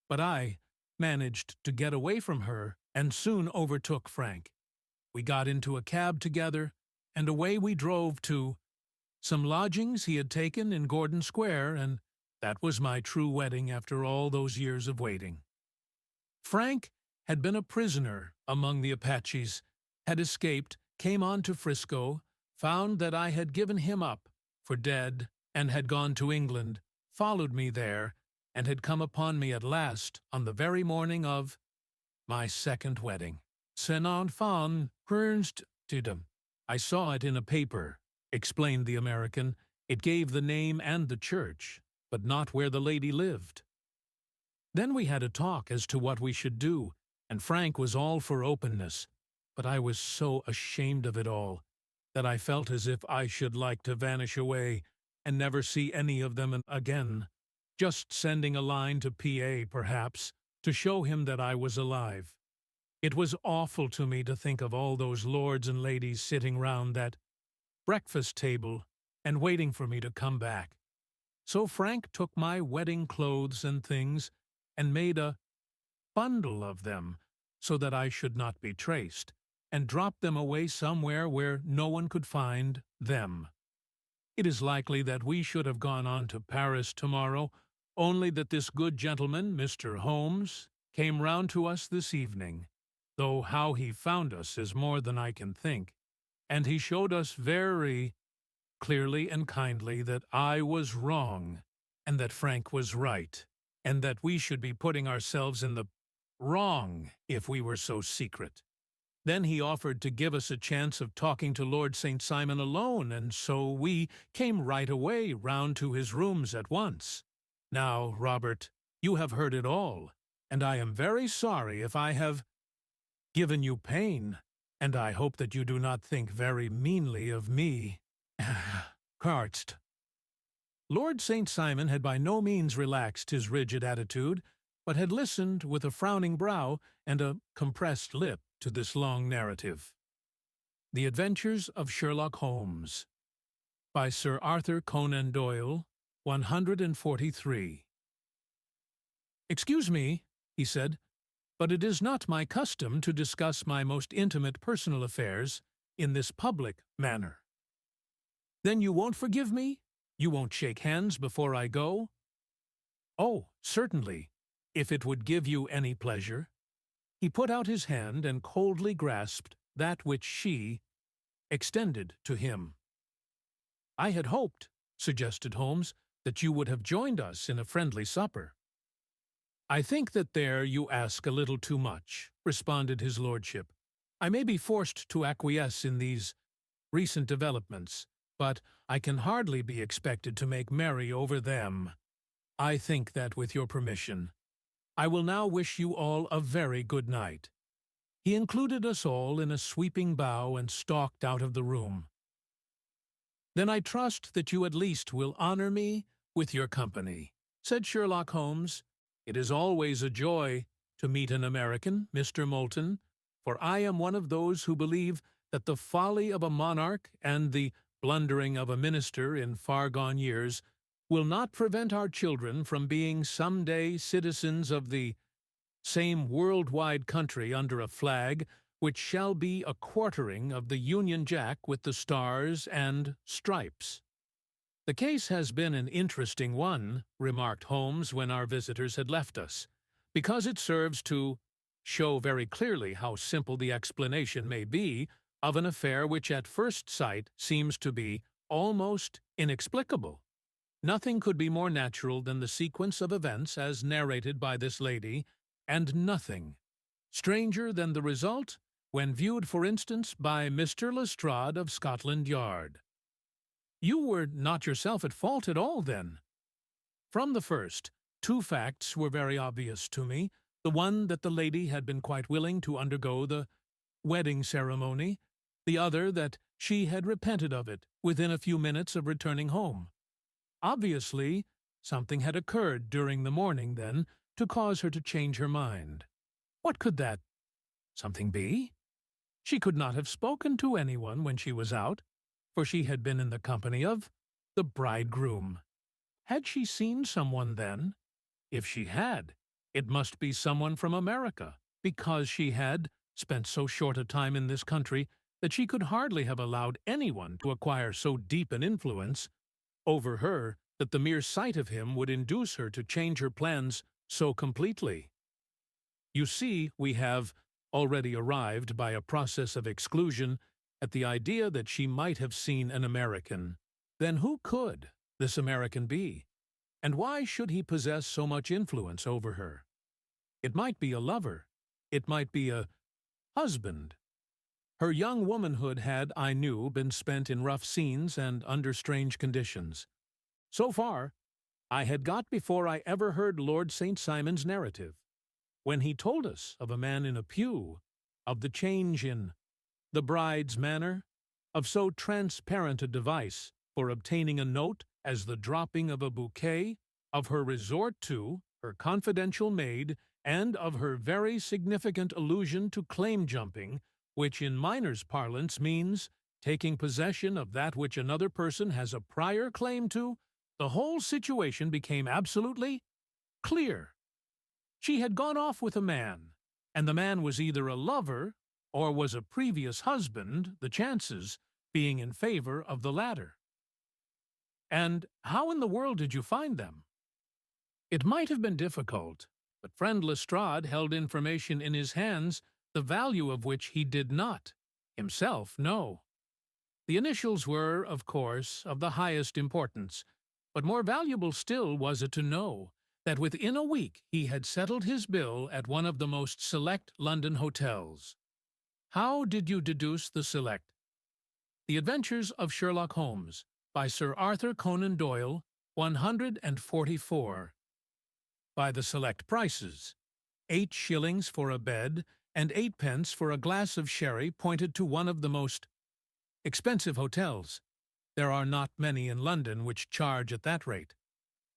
But I managed to get away from her and soon overtook Frank. We got into a cab together, and away we drove to some lodgings he had taken in Gordon Square, and that was my true wedding after all those years of waiting. Frank had been a prisoner among the Apaches, had escaped, came on to Frisco, found that I had given him up for dead, and had gone to England, followed me there, and had come upon me at last on the very morning of my second wedding. "C'est un enfant ernst tidum." I saw it in a paper, explained the American. It gave the name and the church, but not where the lady lived. Then we had a talk as to what we should do, and Frank was all for openness, but I was so ashamed of it all that I felt as if I should like to vanish away and never see any of them again. Just sending a line to P.A., perhaps, to show him that I was alive. It was awful to me to think of all those lords and ladies sitting round that breakfast table and waiting for me to come back. So Frank took my wedding clothes and things and made a bundle of them so that I should not be traced, and dropped them away somewhere where no one could find them. It is likely that we should have gone on to Paris tomorrow, only that this good gentleman, Mr. Holmes, came round to us this evening, though how he found us is more than I can think, and he showed us very clearly and kindly that I was wrong, and that Frank was right, and that we should be putting ourselves in the wrong if we were so secret. Then he offered to give us a chance of talking to Lord St. Simon alone, and so we came right away round to his rooms at once. Now, Robert, you have heard it all, and I am very sorry if I have given you pain, and I hope that you do not think very meanly of me. Karst. Lord St. Simon had by no means relaxed his rigid attitude, but had listened with a frowning brow and a compressed lip to this long narrative. The Adventures of Sherlock Holmes, by Sir Arthur Conan Doyle, 143. "Excuse me," he said, "but it is not my custom to discuss my most intimate personal affairs in this public manner." "Then you won't forgive me? You won't shake hands before I go?" "Oh, certainly, if it would give you any pleasure." He put out his hand and coldly grasped that which she extended to him. "I had hoped," suggested Holmes, "that you would have joined us in a friendly supper." "I think that there you ask a little too much," responded his lordship. "I may be forced to acquiesce in these recent developments, but I can hardly be expected to make merry over them. I think that, with your permission, I will now wish you all a very good night." He included us all in a sweeping bow and stalked out of the room. "Then I trust that you at least will honor me with your company," said Sherlock Holmes. "It is always a joy to meet an American, Mr. Moulton, for I am one of those who believe that the folly of a monarch and the blundering of a minister in far-gone years will not prevent our children from being some day citizens of the same world-wide country under a flag which shall be a quartering of the Union Jack with the stars and stripes." "The case has been an interesting one," remarked Holmes when our visitors had left us, "because it serves to show very clearly how simple the explanation may be of an affair which at first sight seems to be almost inexplicable. Nothing could be more natural than the sequence of events as narrated by this lady, and nothing stranger than the result when viewed, for instance, by Mr. Lestrade of Scotland Yard." "You were not yourself at fault at all, then?" "From the first, two facts were very obvious to me. The one that the lady had been quite willing to undergo the wedding ceremony, the other that she had repented of it within a few minutes of returning home. Obviously, something had occurred during the morning, then, to cause her to change her mind. What could that something be? She could not have spoken to anyone when she was out, for she had been in the company of the bridegroom. Had she seen someone then? If she had, it must be someone from America, because she had spent so short a time in this country that she could hardly have allowed anyone to acquire so deep an influence over her that the mere sight of him would induce her to change her plans so completely. You see, we have already arrived by a process of exclusion at the idea that she might have seen an American. Then who could this American be? And why should he possess so much influence over her? It might be a lover. It might be a husband. Her young womanhood had, I knew, been spent in rough scenes and under strange conditions. So far, I had got before I ever heard Lord St. Simon's narrative, when he told us of a man in a pew, of the change in the bride's manner, of so transparent a device for obtaining a note as the dropping of a bouquet, of her resort to her confidential maid, and of her very significant allusion to claim-jumping, which in miners' parlance means taking possession of that which another person has a prior claim to. The whole situation became absolutely clear. She had gone off with a man, and the man was either a lover or was a previous husband, the chances being in favor of the latter. And how in the world did you find them? It might have been difficult, but friend Lestrade held information in his hands the value of which he did not himself know. The initials were, of course, of the highest importance, but more valuable still was it to know that within a week he had settled his bill at one of the most select London hotels. How did you deduce the select? The Adventures of Sherlock Holmes by Sir Arthur Conan Doyle, 144. By the select prices. 8 shillings for a bed and 8 pence for a glass of sherry pointed to one of the most expensive hotels. There are not many in London which charge at that rate.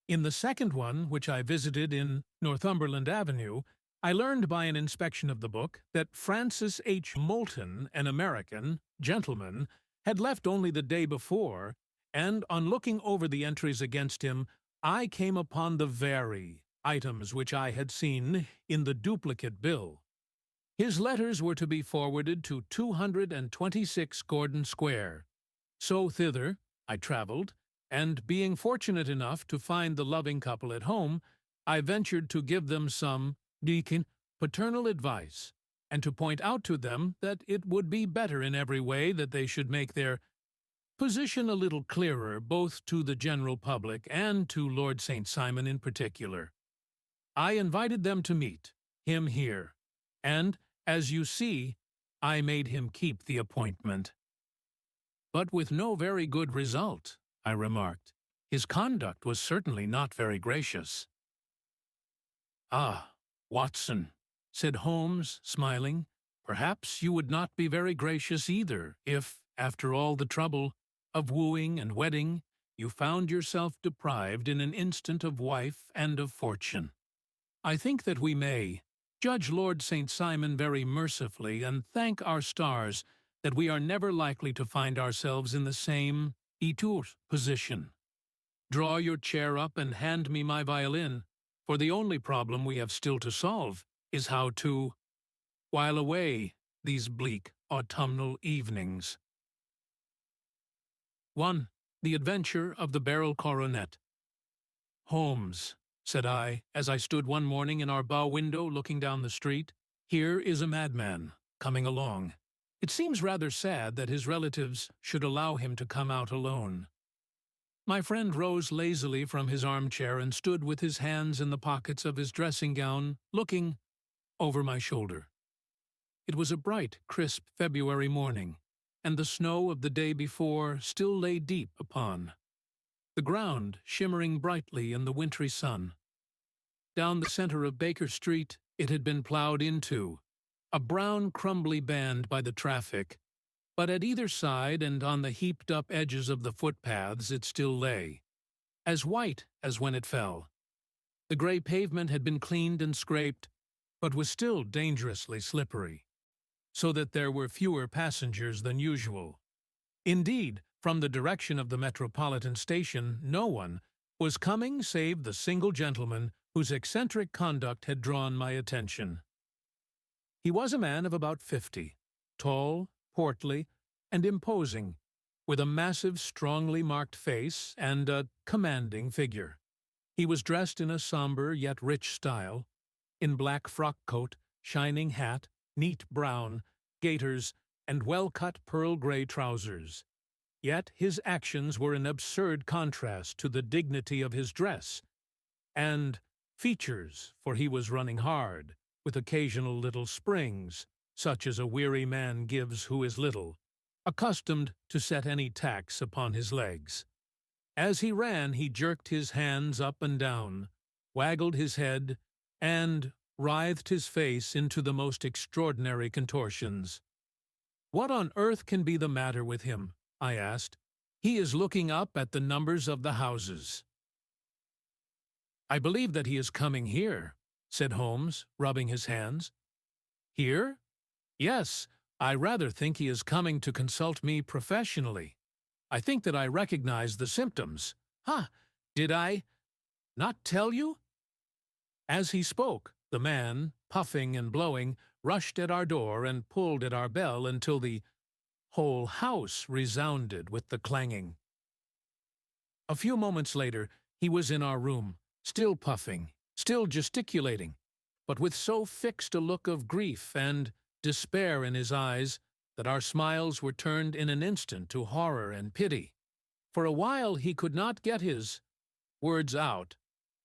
In the second one, which I visited in Northumberland Avenue, I learned by an inspection of the book that Francis H. Moulton, an American gentleman, had left only the day before, and on looking over the entries against him, I came upon the very items which I had seen in the duplicate bill. His letters were to be forwarded to 226 Gordon Square. So thither I travelled, and being fortunate enough to find the loving couple at home, I ventured to give them some paternal advice, and to point out to them that it would be better in every way that they should make their position a little clearer both to the general public and to Lord St. Simon in particular. I invited them to meet him here, and, as you see, I made him keep the appointment. But with no very good result, I remarked. His conduct was certainly not very gracious. Ah, Watson, said Holmes, smiling, perhaps you would not be very gracious either if, after all the trouble of wooing and wedding, you found yourself deprived in an instant of wife and of fortune. I think that we may judge Lord St. Simon very mercifully and thank our stars that we are never likely to find ourselves in the same position. Draw your chair up and hand me my violin, for the only problem we have still to solve is how to while away these bleak autumnal evenings. 1. The Adventure of the Beryl Coronet. Holmes, said I, as I stood one morning in our bow window looking down the street, here is a madman coming along. It seems rather sad that his relatives should allow him to come out alone. My friend rose lazily from his armchair and stood with his hands in the pockets of his dressing gown, looking over my shoulder. It was a bright, crisp February morning, and the snow of the day before still lay deep upon the ground, shimmering brightly in the wintry sun. Down the center of Baker Street it had been plowed into, a brown, crumbly band by the traffic, but at either side and on the heaped-up edges of the footpaths it still lay, as white as when it fell. The gray pavement had been cleaned and scraped, but was still dangerously slippery, so that there were fewer passengers than usual. Indeed, from the direction of the Metropolitan Station, no one was coming save the single gentleman whose eccentric conduct had drawn my attention. He was a man of about 50, tall, portly, and imposing, with a massive, strongly marked face and a commanding figure. He was dressed in a somber yet rich style, in black frock coat, shining hat, neat brown, gaiters, and well-cut pearl-gray trousers. Yet his actions were an absurd contrast to the dignity of his dress and features, for he was running hard, with occasional little springs, such as a weary man gives who is little, accustomed to set any tax upon his legs. As he ran, he jerked his hands up and down, waggled his head, and writhed his face into the most extraordinary contortions. "What on earth can be the matter with him?" I asked. "He is looking up at the numbers of the houses." "I believe that he is coming here," said Holmes, rubbing his hands. "Here? Yes, I rather think he is coming to consult me professionally. I think that I recognize the symptoms. Ha! Did I not tell you?" As he spoke, the man, puffing and blowing, rushed at our door and pulled at our bell until the whole house resounded with the clanging. A few moments later, he was in our room, still puffing, still gesticulating, but with so fixed a look of grief and despair in his eyes that our smiles were turned in an instant to horror and pity. For a while he could not get his words out,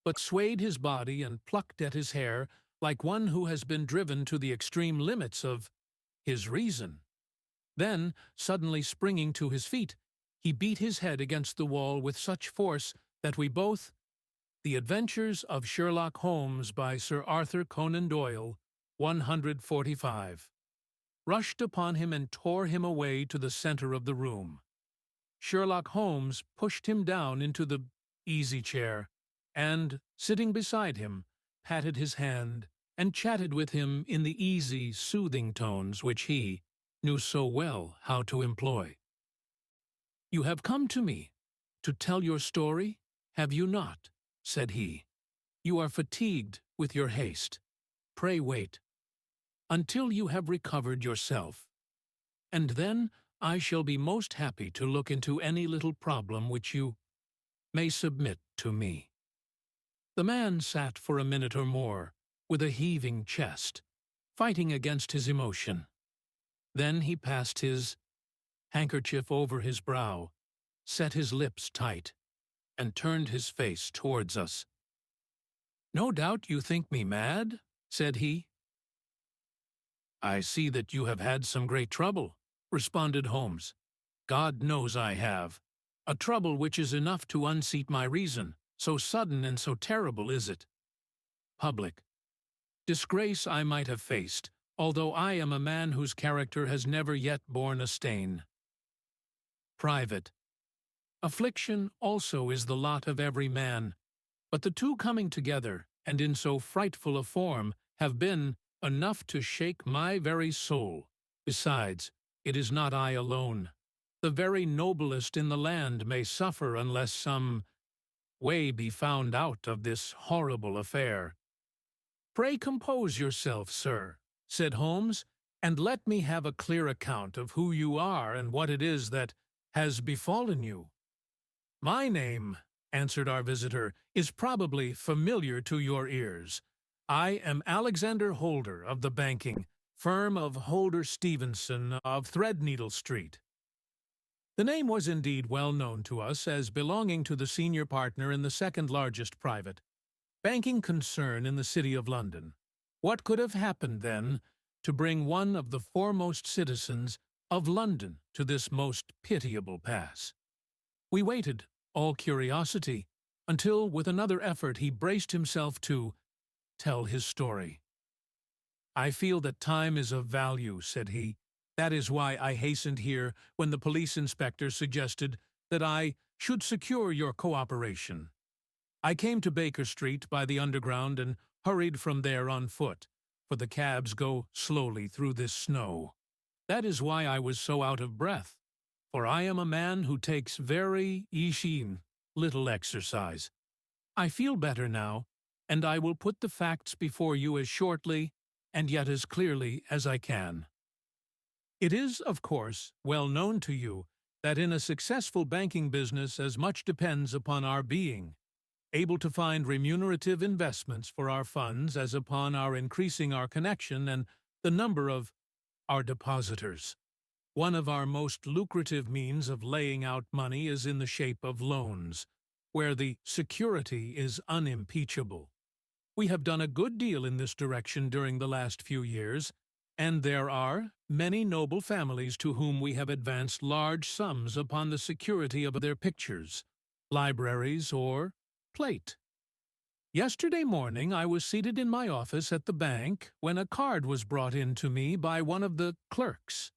but swayed his body and plucked at his hair like one who has been driven to the extreme limits of his reason. Then, suddenly springing to his feet, he beat his head against the wall with such force that we both— The Adventures of Sherlock Holmes by Sir Arthur Conan Doyle, 145, rushed upon him and tore him away to the center of the room. Sherlock Holmes pushed him down into the easy-chair and, sitting beside him, patted his hand and chatted with him in the easy, soothing tones which he knew so well how to employ. "You have come to me to tell your story, have you not?" said he. "You are fatigued with your haste. Pray wait until you have recovered yourself, and then I shall be most happy to look into any little problem which you may submit to me." The man sat for a minute or more, with a heaving chest, fighting against his emotion. Then he passed his handkerchief over his brow, set his lips tight, and turned his face towards us. "No doubt you think me mad," said he. "I see that you have had some great trouble," responded Holmes. "God knows I have. A trouble which is enough to unseat my reason, so sudden and so terrible is it. Public disgrace I might have faced, although I am a man whose character has never yet borne a stain. Private affliction also is the lot of every man, but the two coming together, and in so frightful a form, have been enough to shake my very soul. Besides, it is not I alone. The very noblest in the land may suffer unless some way be found out of this horrible affair." "Pray compose yourself, sir," said Holmes, "and let me have a clear account of who you are and what it is that has befallen you." "My name," answered our visitor, "is probably familiar to your ears. I am Alexander Holder of the banking firm of Holder Stevenson of Threadneedle Street." The name was indeed well known to us as belonging to the senior partner in the second largest private banking concern in the City of London. What could have happened, then, to bring one of the foremost citizens of London to this most pitiable pass? We waited, all curiosity, until with another effort he braced himself to tell his story. "I feel that time is of value," said he. "That is why I hastened here when the police inspector suggested that I should secure your cooperation. I came to Baker Street by the Underground and hurried from there on foot, for the cabs go slowly through this snow. That is why I was so out of breath, for I am a man who takes very little exercise. I feel better now, and I will put the facts before you as shortly and yet as clearly as I can. It is, of course, well known to you that in a successful banking business as much depends upon our being able to find remunerative investments for our funds as upon our increasing our connection and the number of our depositors. One of our most lucrative means of laying out money is in the shape of loans, where the security is unimpeachable. We have done a good deal in this direction during the last few years, and there are many noble families to whom we have advanced large sums upon the security of their pictures, libraries, or plate. Yesterday morning I was seated in my office at the bank when a card was brought in to me by one of the clerks.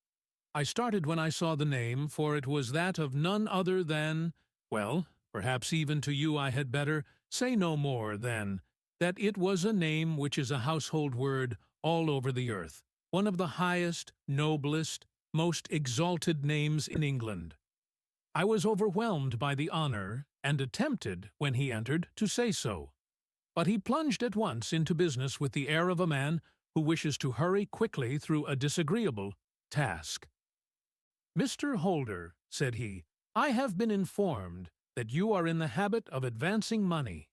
I started when I saw the name, for it was that of none other than— well, perhaps even to you I had better say no more than that it was a name which is a household word all over the earth, one of the highest, noblest, most exalted names in England. I was overwhelmed by the honor, and attempted, when he entered, to say so. But he plunged at once into business with the air of a man who wishes to hurry quickly through a disagreeable task. "Mr. Holder," said he, "I have been informed that you are in the habit of advancing money."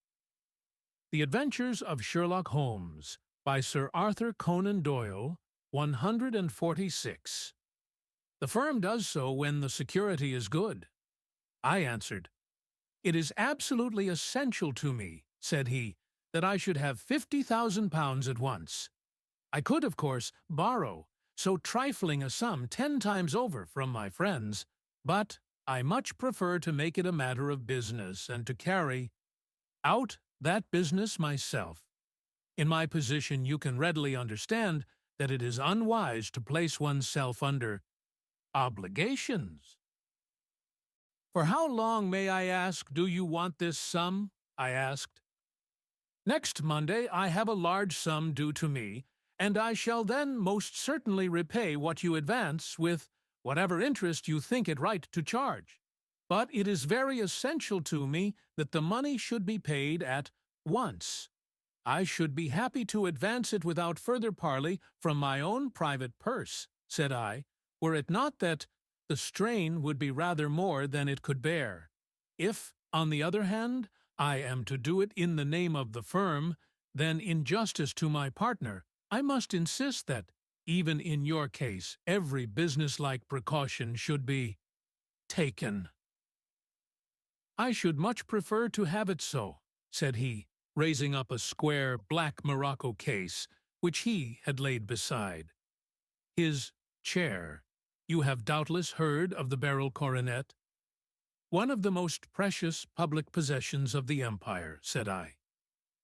The Adventures of Sherlock Holmes, by Sir Arthur Conan Doyle, 146. "The firm does so when the security is good." I answered, "It is absolutely essential to me," said he, "that I should have £50,000 at once. I could, of course, borrow, so trifling a sum 10 times over from my friends, but I much prefer to make it a matter of business and to carry out that business myself. In my position, you can readily understand that it is unwise to place oneself under obligations. For how long, may I ask, do you want this sum? I asked. Next Monday I have a large sum due to me, and I shall then most certainly repay what you advance with whatever interest you think it right to charge. But it is very essential to me that the money should be paid at once. I should be happy to advance it without further parley from my own private purse, said I, were it not that the strain would be rather more than it could bear. If, on the other hand, I am to do it in the name of the firm, then in justice to my partner, I must insist that, even in your case, every businesslike precaution should be taken. I should much prefer to have it so, said he, raising up a square black morocco case, which he had laid beside his chair. You have doubtless heard of the beryl coronet? One of the most precious public possessions of the empire, said I.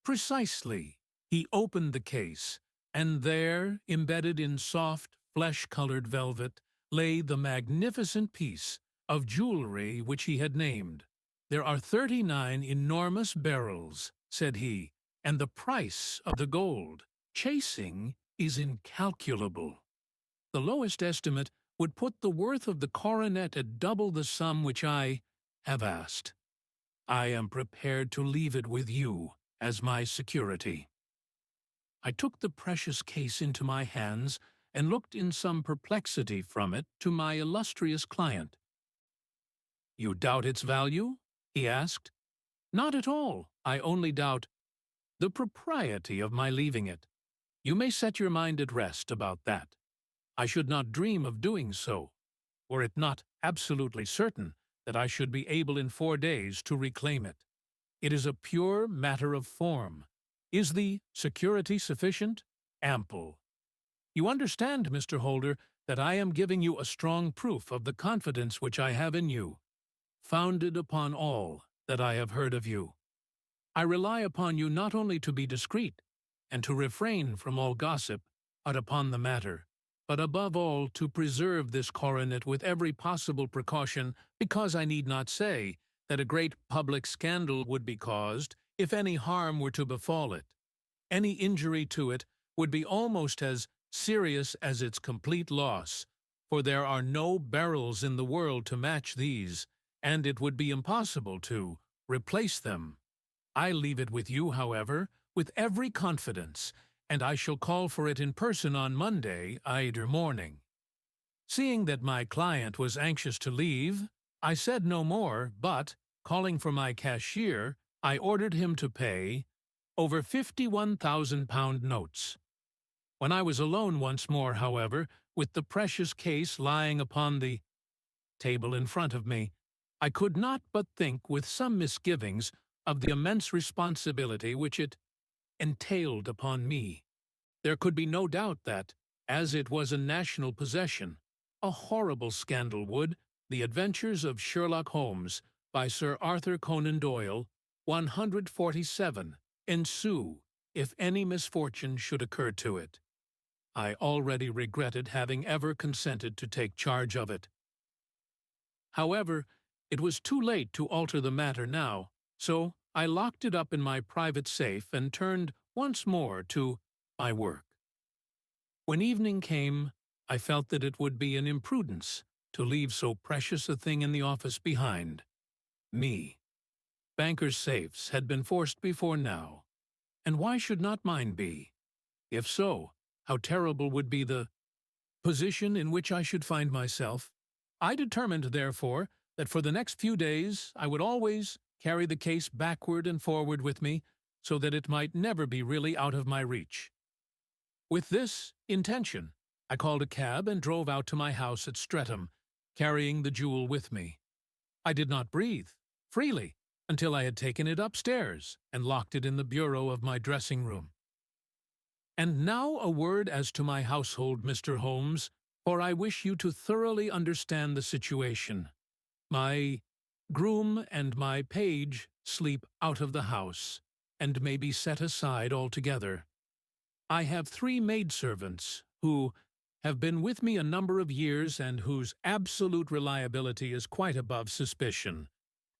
Precisely. He opened the case, and there, embedded in soft, flesh-colored velvet, lay the magnificent piece of jewelry which he had named. There are 39 enormous beryls, said he, and the price of the gold chasing is incalculable. The lowest estimate would put the worth of the coronet at double the sum which I have asked. I am prepared to leave it with you as my security. I took the precious case into my hands and looked in some perplexity from it to my illustrious client. You doubt its value? He asked. Not at all. I only doubt the propriety of my leaving it. You may set your mind at rest about that. I should not dream of doing so, were it not absolutely certain that I should be able in 4 days to reclaim it. It is a pure matter of form. Is the security sufficient? Ample. You understand, Mr. Holder, that I am giving you a strong proof of the confidence which I have in you, founded upon all that I have heard of you. I rely upon you not only to be discreet, and to refrain from all gossip, but upon the matter, but above all to preserve this coronet with every possible precaution, because I need not say that a great public scandal would be caused if any harm were to befall it. Any injury to it would be almost as serious as its complete loss, for there are no beryls in the world to match these, and it would be impossible to replace them. I leave it with you, however, with every confidence, and I shall call for it in person on Monday, either morning. Seeing that my client was anxious to leave, I said no more, but, calling for my cashier, I ordered him to pay over £51,000 notes. When I was alone once more, however, with the precious case lying upon the table in front of me, I could not but think with some misgivings of the immense responsibility which it entailed upon me. There could be no doubt that, as it was a national possession, a horrible scandal would, The Adventures of Sherlock Holmes, by Sir Arthur Conan Doyle, 147, ensue if any misfortune should occur to it. I already regretted having ever consented to take charge of it. However, it was too late to alter the matter now, so I locked it up in my private safe and turned once more to my work. When evening came, I felt that it would be an imprudence to leave so precious a thing in the office behind me. Bankers' safes had been forced before now, and why should not mine be? If so, how terrible would be the position in which I should find myself. I determined, therefore, that for the next few days I would always carry the case backward and forward with me, so that it might never be really out of my reach. With this intention, I called a cab and drove out to my house at Streatham, carrying the jewel with me. I did not breathe freely until I had taken it upstairs and locked it in the bureau of my dressing-room. And now a word as to my household, Mr. Holmes, for I wish you to thoroughly understand the situation. My groom and my page sleep out of the house, and may be set aside altogether. I have 3 maidservants, who have been with me a number of years and whose absolute reliability is quite above suspicion.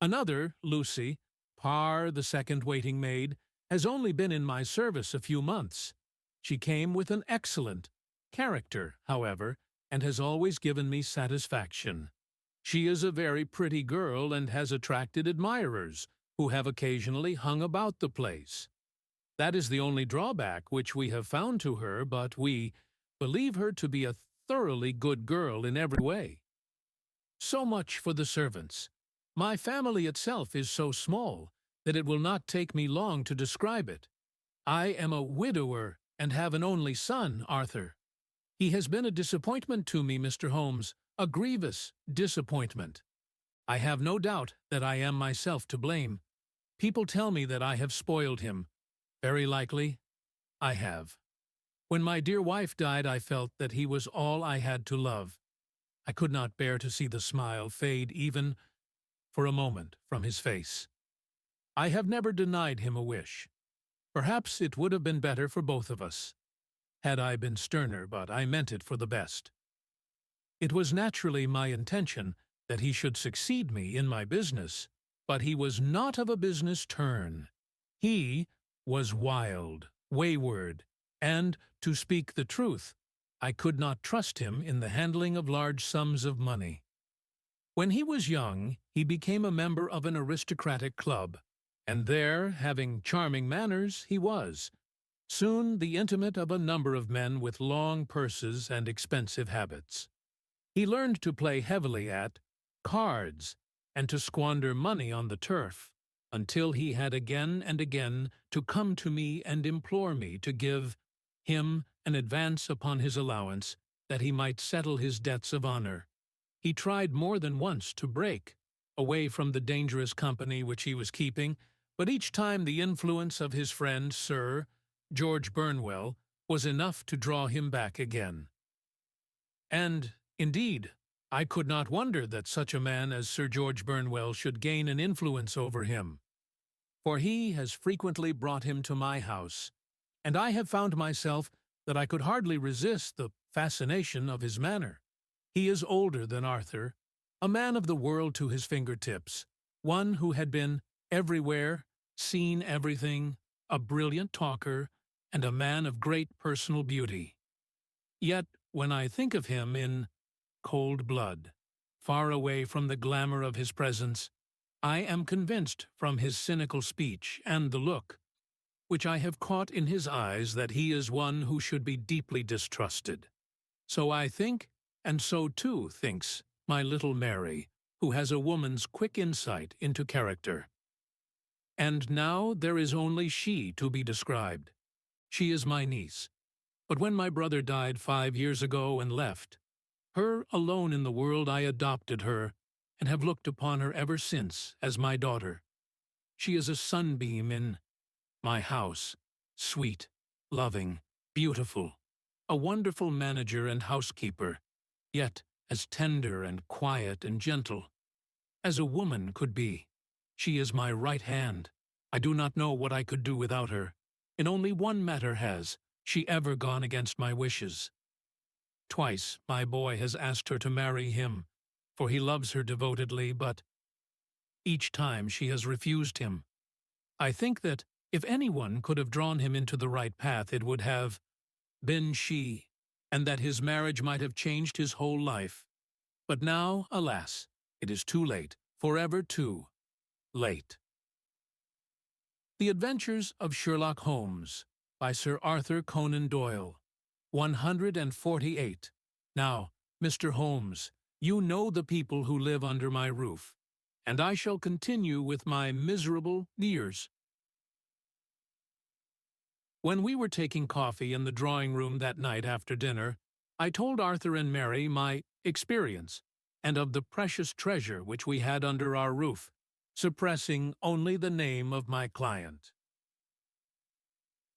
Another, Lucy, Parr, the second waiting maid, has only been in my service a few months. She came with an excellent character, however, and has always given me satisfaction. She is a very pretty girl and has attracted admirers, who have occasionally hung about the place. That is the only drawback which we have found to her, but we believe her to be a thoroughly good girl in every way. So much for the servants. My family itself is so small that it will not take me long to describe it. I am a widower and have an only son, Arthur. He has been a disappointment to me, Mr. Holmes, a grievous disappointment. I have no doubt that I am myself to blame. People tell me that I have spoiled him. Very likely, I have. When my dear wife died, I felt that he was all I had to love. I could not bear to see the smile fade even for a moment from his face. I have never denied him a wish. Perhaps it would have been better for both of us, had I been sterner, but I meant it for the best. It was naturally my intention that he should succeed me in my business, but he was not of a business turn. He was wild, wayward, and, to speak the truth, I could not trust him in the handling of large sums of money. When he was young, he became a member of an aristocratic club, and there, having charming manners, he was soon the intimate of a number of men with long purses and expensive habits. He learned to play heavily at cards and to squander money on the turf, until he had again and again to come to me and implore me to give him an advance upon his allowance, that he might settle his debts of honor. He tried more than once to break away from the dangerous company which he was keeping, but each time the influence of his friend, Sir George Burnwell, was enough to draw him back again. And, indeed, I could not wonder that such a man as Sir George Burnwell should gain an influence over him, for he has frequently brought him to my house, and I have found myself that I could hardly resist the fascination of his manner. He is older than Arthur, a man of the world to his fingertips, one who had been everywhere, seen everything, a brilliant talker, and a man of great personal beauty. Yet, when I think of him in cold blood, far away from the glamour of his presence, I am convinced from his cynical speech and the look which I have caught in his eyes that he is one who should be deeply distrusted. So I think, and so too thinks my little Mary, who has a woman's quick insight into character. And now there is only she to be described. She is my niece, but when my brother died 5 years ago and left her alone in the world, I adopted her, and have looked upon her ever since as my daughter. She is a sunbeam in my house, sweet, loving, beautiful, a wonderful manager and housekeeper, yet as tender and quiet and gentle as a woman could be. She is my right hand. I do not know what I could do without her. In only one matter has she ever gone against my wishes. Twice my boy has asked her to marry him, for he loves her devotedly, but each time she has refused him. I think that if anyone could have drawn him into the right path, it would have been she, and that his marriage might have changed his whole life. But now, alas, it is too late, forever too late. The Adventures of Sherlock Holmes by Sir Arthur Conan Doyle. 148. Now, Mr. Holmes, you know the people who live under my roof, and I shall continue with my miserable years. When we were taking coffee in the drawing-room that night after dinner, I told Arthur and Mary my experience, and of the precious treasure which we had under our roof, suppressing only the name of my client.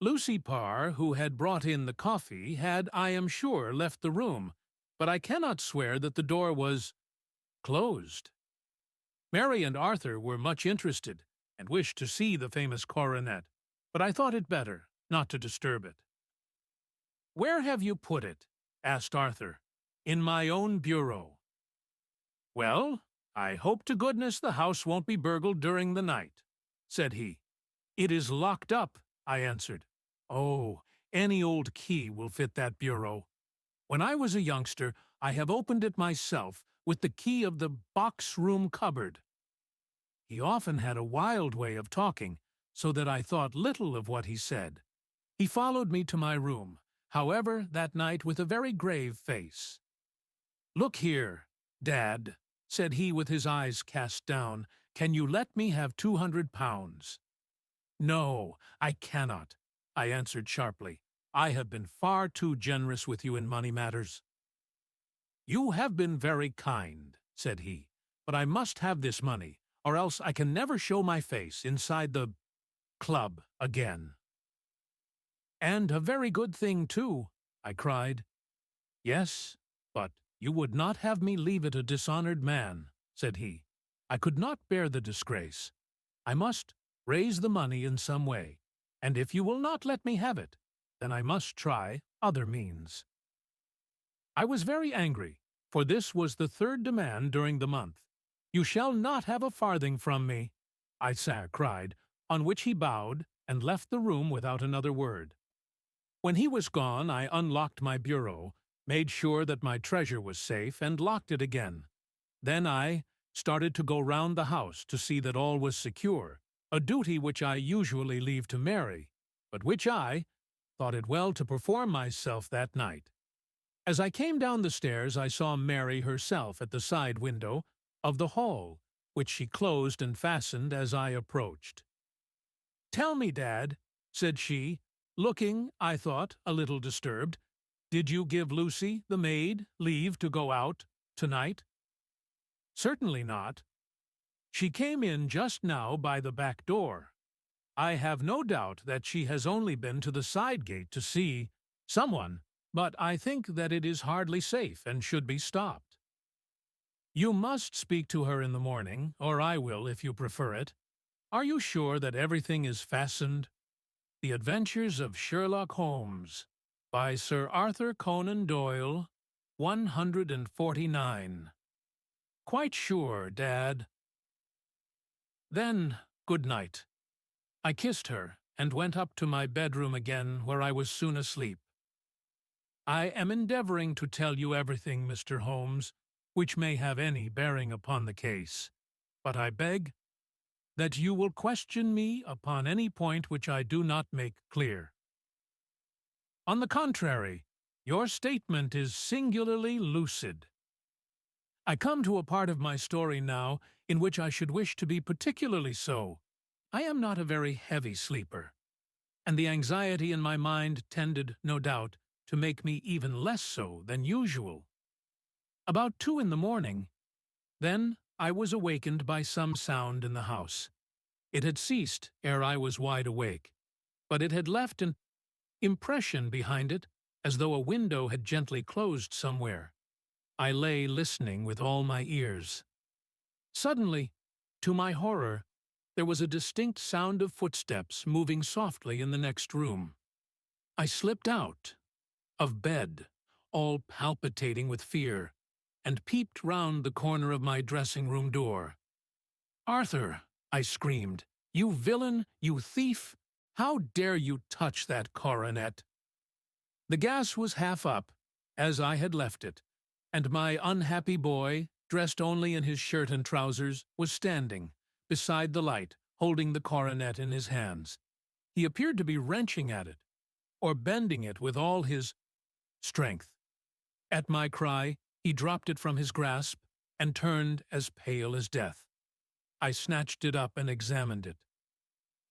Lucy Parr, who had brought in the coffee, had, I am sure, left the room, but I cannot swear that the door was closed. Mary and Arthur were much interested and wished to see the famous coronet, but I thought it better not to disturb it. "Where have you put it?" asked Arthur. "In my own bureau." "Well, I hope to goodness the house won't be burgled during the night," said he. "It is locked up," I answered. "Oh, any old key will fit that bureau. When I was a youngster, I have opened it myself with the key of the box-room cupboard." He often had a wild way of talking, so that I thought little of what he said. He followed me to my room, however, that night with a very grave face. "Look here, Dad," said he with his eyes cast down, "can you let me have £200? "No, I cannot," I answered sharply. "I have been far too generous with you in money matters." "You have been very kind," said he, "but I must have this money, or else I can never show my face inside the club again." "And a very good thing, too," I cried. "Yes, but you would not have me leave it a dishonored man," said he. "I could not bear the disgrace. I must raise the money in some way, and if you will not let me have it, then I must try other means." I was very angry, for this was the third demand during the month. "You shall not have a farthing from me," I cried, on which he bowed and left the room without another word. When he was gone, I unlocked my bureau, made sure that my treasure was safe, and locked it again. Then I started to go round the house to see that all was secure, a duty which I usually leave to Mary, but which I thought it well to perform myself that night. As I came down the stairs, I saw Mary herself at the side window of the hall, which she closed and fastened as I approached. "Tell me, Dad," said she, looking, I thought, a little disturbed, "did you give Lucy, the maid, leave to go out tonight?" "Certainly not. She came in just now by the back door. I have no doubt that she has only been to the side gate to see someone, but I think that it is hardly safe and should be stopped." "You must speak to her in the morning, or I will if you prefer it. Are you sure that everything is fastened?" The Adventures of Sherlock Holmes, by Sir Arthur Conan Doyle, 149. "Quite sure, Dad." "Then, good night." I kissed her and went up to my bedroom again, where I was soon asleep. I am endeavoring to tell you everything, Mr. Holmes, which may have any bearing upon the case, but I beg that you will question me upon any point which I do not make clear. On the contrary, your statement is singularly lucid. I come to a part of my story now in which I should wish to be particularly so. I am not a very heavy sleeper, and the anxiety in my mind tended, no doubt, to make me even less so than usual. About 2 in the morning, then I was awakened by some sound in the house. It had ceased ere I was wide awake, but it had left an impression behind it as though a window had gently closed somewhere. I lay listening with all my ears. Suddenly, to my horror, there was a distinct sound of footsteps moving softly in the next room. I slipped out of bed, all palpitating with fear, and peeped round the corner of my dressing-room door. "Arthur," I screamed, "you villain, you thief! How dare you touch that coronet?" The gas was half up, as I had left it, and my unhappy boy, dressed only in his shirt and trousers, was standing beside the light, holding the coronet in his hands. He appeared to be wrenching at it, or bending it with all his strength. At my cry, he dropped it from his grasp and turned as pale as death. I snatched it up and examined it.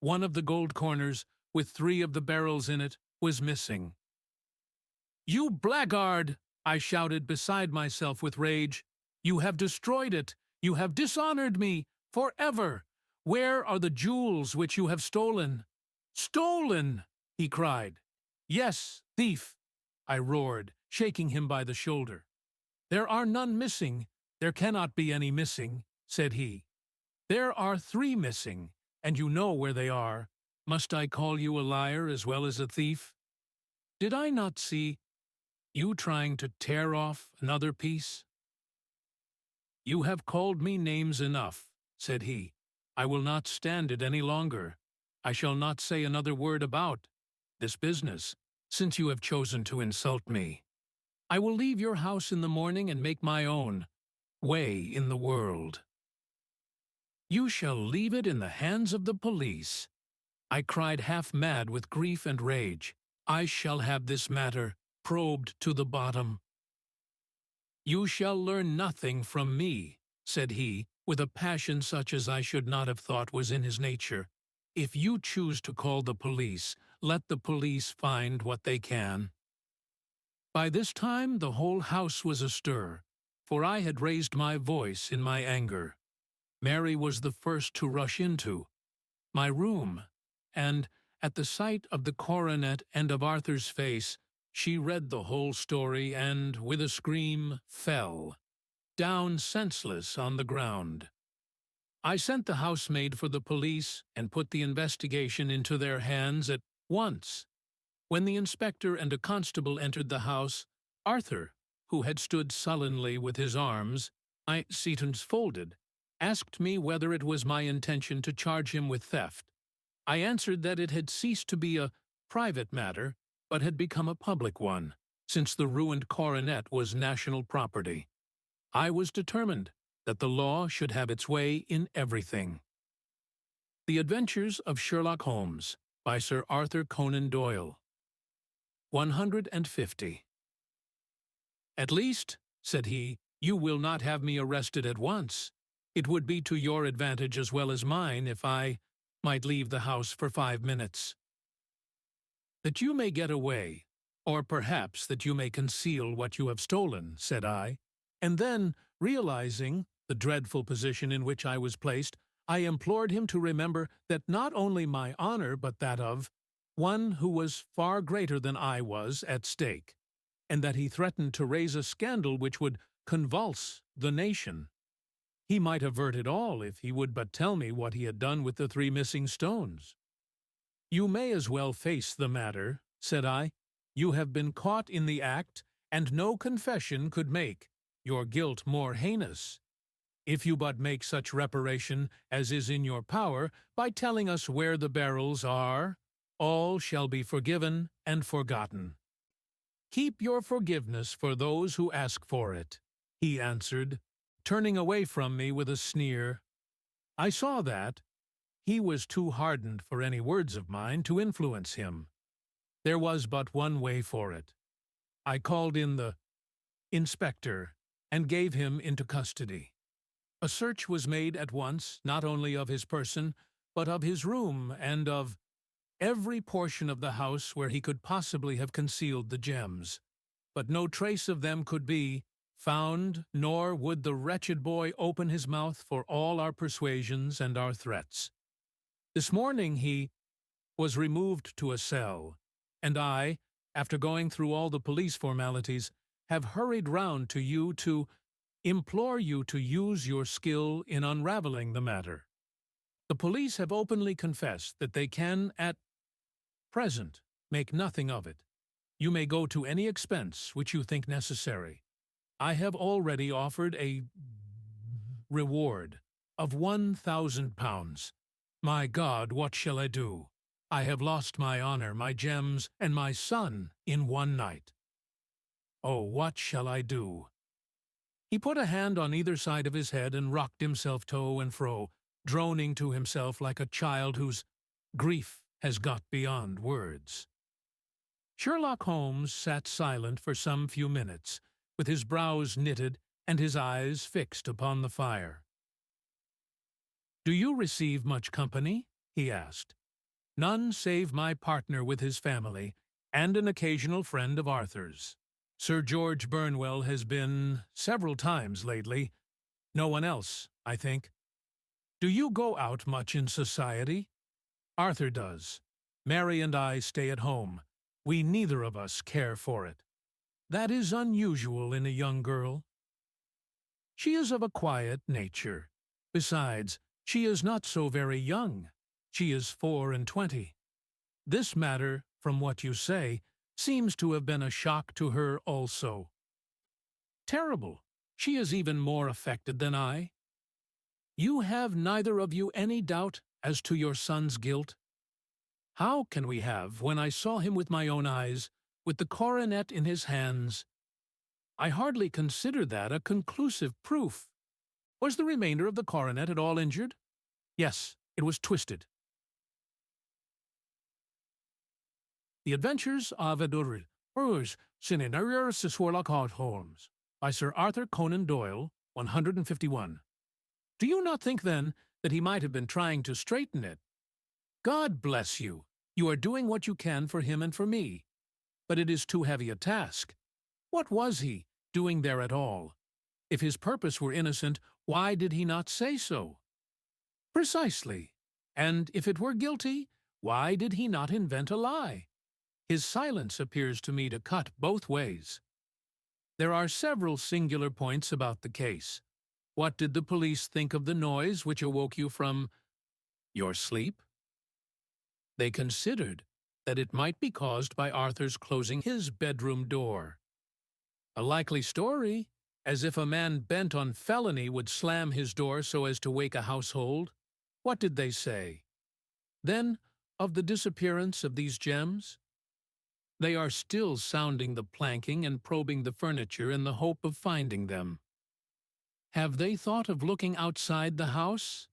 One of the gold corners, with 3 of the barrels in it, was missing. "You blackguard!" I shouted, beside myself with rage. "You have destroyed it! You have dishonored me forever! Where are the jewels which you have stolen?" "Stolen!" he cried. "Yes, thief!" I roared, shaking him by the shoulder. "There are none missing. There cannot be any missing," said he. "There are 3 missing, and you know where they are. Must I call you a liar as well as a thief? Did I not see you trying to tear off another piece?" "You have called me names enough," said he. "I will not stand it any longer. I shall not say another word about this business, since you have chosen to insult me. I will leave your house in the morning and make my own way in the world." "You shall leave it in the hands of the police," I cried, half mad with grief and rage. "I shall have this matter probed to the bottom." "You shall learn nothing from me," said he, with a passion such as I should not have thought was in his nature. "If you choose to call the police, let the police find what they can." By this time the whole house was astir, for I had raised my voice in my anger. Mary was the first to rush into my room, and, at the sight of the coronet and of Arthur's face, she read the whole story and, with a scream, fell down senseless on the ground. I sent the housemaid for the police and put the investigation into their hands at once. When the inspector and a constable entered the house, Arthur, who had stood sullenly with his arms, my setons folded, asked me whether it was my intention to charge him with theft. I answered that it had ceased to be a private matter, but had become a public one, since the ruined coronet was national property. I was determined that the law should have its way in everything. The Adventures of Sherlock Holmes by Sir Arthur Conan Doyle. 150. "At least," said he, "you will not have me arrested at once. It would be to your advantage as well as mine if I might leave the house for 5 minutes." "That you may get away, or perhaps that you may conceal what you have stolen," said I, and then, realizing the dreadful position in which I was placed, I implored him to remember that not only my honor but that of one who was far greater than I was at stake, and that he threatened to raise a scandal which would convulse the nation. He might avert it all if he would but tell me what he had done with the 3 missing stones. "You may as well face the matter," said I. "You have been caught in the act, and no confession could make your guilt more heinous. If you but make such reparation as is in your power by telling us where the barrels are, all shall be forgiven and forgotten." "Keep your forgiveness for those who ask for it," he answered, turning away from me with a sneer. I saw that he was too hardened for any words of mine to influence him. There was but one way for it. I called in the inspector and gave him into custody. A search was made at once, not only of his person, but of his room and of every portion of the house where he could possibly have concealed the gems. But no trace of them could be found, nor would the wretched boy open his mouth for all our persuasions and our threats. This morning he was removed to a cell, and I, after going through all the police formalities, have hurried round to you to implore you to use your skill in unraveling the matter. The police have openly confessed that they can, at present, make nothing of it. You may go to any expense which you think necessary. I have already offered a reward of £1,000. My God, what shall I do? I have lost my honor, my gems, and my son in one night. Oh, what shall I do?" He put a hand on either side of his head and rocked himself to and fro, droning to himself like a child whose grief has got beyond words. Sherlock Holmes sat silent for some few minutes, with his brows knitted and his eyes fixed upon the fire. "Do you receive much company?" he asked. "None save my partner with his family, and an occasional friend of Arthur's. Sir George Burnwell has been several times lately. No one else, I think. Do you go out much in society?" "Arthur does. Mary and I stay at home. We neither of us care for it. That is unusual in a young girl. She is of a quiet nature. Besides, she is not so very young. She is 24. This matter, from what you say, seems to have been a shock to her also. Terrible. She is even more affected than I. You have neither of you any doubt as to your son's guilt? How can we have, when I saw him with my own eyes, with the coronet in his hands? I hardly consider that a conclusive proof. Was the remainder of the coronet at all injured? Yes, it was twisted. The Adventures of Doyle, Sherlock Holmes, by Sir Arthur Conan Doyle, 151. Do you not think, then, that he might have been trying to straighten it? God bless you! You are doing what you can for him and for me. But it is too heavy a task. What was he doing there at all? If his purpose were innocent, why did he not say so? Precisely. And if it were guilty, why did he not invent a lie? His silence appears to me to cut both ways. There are several singular points about the case. What did the police think of the noise which awoke you from your sleep? They considered that it might be caused by Arthur's closing his bedroom door. A likely story, as if a man bent on felony would slam his door so as to wake a household. What did they say? Then, of the disappearance of these gems? They are still sounding the planking and probing the furniture in the hope of finding them. Have they thought of looking outside the house?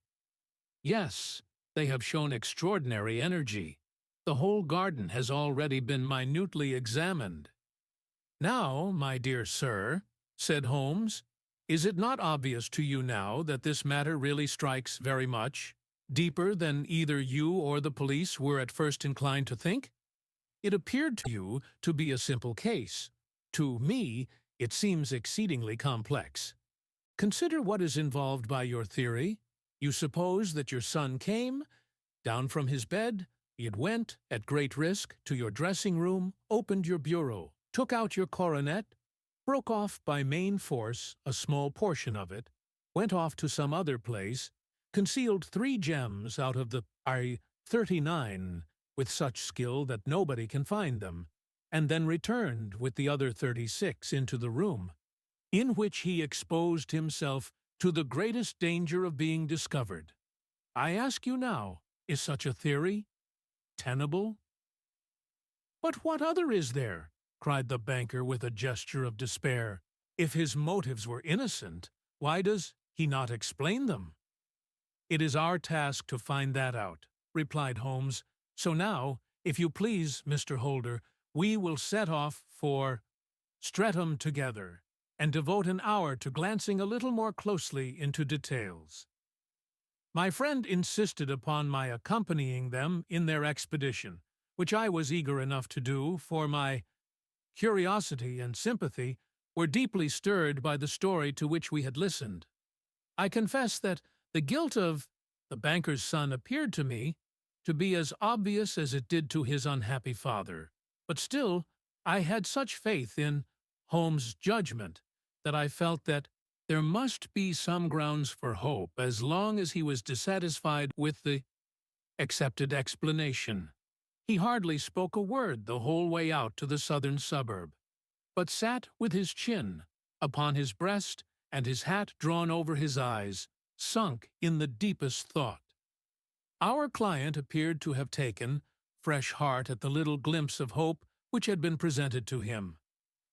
Yes, they have shown extraordinary energy. The whole garden has already been minutely examined. Now, my dear sir, said Holmes, is it not obvious to you now that this matter really strikes very much, deeper than either you or the police were at first inclined to think? It appeared to you to be a simple case. To me, it seems exceedingly complex. Consider what is involved by your theory. You suppose that your son came, down from his bed, it went, at great risk, to your dressing room, opened your bureau, took out your coronet, broke off by main force a small portion of it, went off to some other place, concealed 3 gems out of the 39 with such skill that nobody can find them, and then returned with the other 36 into the room, in which he exposed himself to the greatest danger of being discovered. I ask you now, is such a theory tenable? But what other is there? Cried the banker with a gesture of despair. If his motives were innocent, why does he not explain them? It is our task to find that out, replied Holmes. So now, if you please, Mr. Holder, we will set off for Streatham together, and devote an hour to glancing a little more closely into details. My friend insisted upon my accompanying them in their expedition, which I was eager enough to do, for my curiosity and sympathy were deeply stirred by the story to which we had listened. I confess that the guilt of the banker's son appeared to me to be as obvious as it did to his unhappy father, but still I had such faith in Holmes' judgment that I felt that there must be some grounds for hope as long as he was dissatisfied with the accepted explanation. He hardly spoke a word the whole way out to the southern suburb, but sat with his chin upon his breast and his hat drawn over his eyes, sunk in the deepest thought. Our client appeared to have taken fresh heart at the little glimpse of hope which had been presented to him,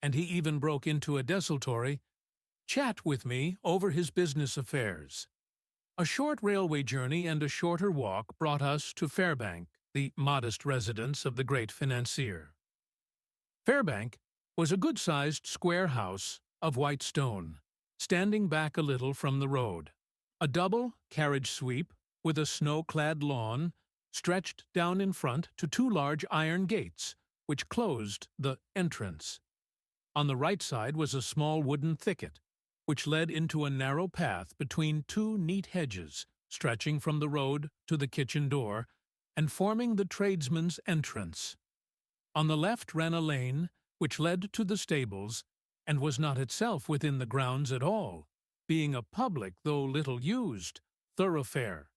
and he even broke into a desultory chat with me over his business affairs. A short railway journey and a shorter walk brought us to Fairbank, the modest residence of the great financier. Fairbank was a good-sized square house of white stone, standing back a little from the road. A double carriage sweep with a snow-clad lawn stretched down in front to 2 large iron gates, which closed the entrance. On the right side was a small wooden thicket, which led into a narrow path between 2 neat hedges, stretching from the road to the kitchen door, and forming the tradesman's entrance. On the left ran a lane which led to the stables, and was not itself within the grounds at all, being a public, though little used, thoroughfare.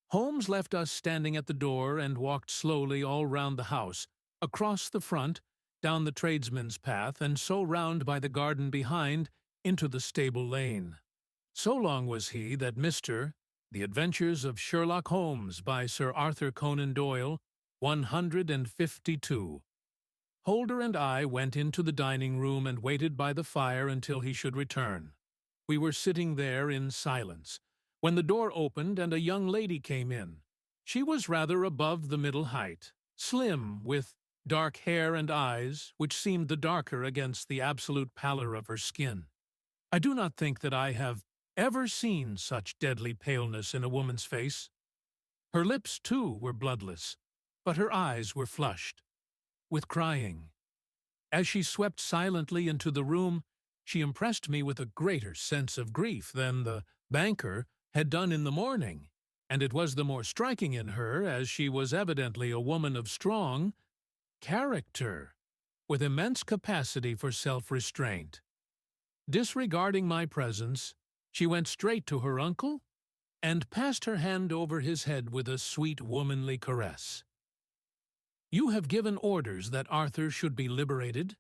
Holmes left us standing at the door and walked slowly all round the house, across the front, down the tradesman's path, and so round by the garden behind into the stable lane. So long was he that The Adventures of Sherlock Holmes by Sir Arthur Conan Doyle, 152. Holder and I went into the dining room and waited by the fire until he should return. We were sitting there in silence, when the door opened and a young lady came in. She was rather above the middle height, slim, with dark hair and eyes, which seemed the darker against the absolute pallor of her skin. I do not think that I have ever seen such deadly paleness in a woman's face. Her lips, too, were bloodless, but her eyes were flushed with crying. As she swept silently into the room, she impressed me with a greater sense of grief than the banker had done in the morning, and it was the more striking in her as she was evidently a woman of strong character, with immense capacity for self-restraint. Disregarding my presence, she went straight to her uncle and passed her hand over his head with a sweet womanly caress. "You have given orders that Arthur should be liberated,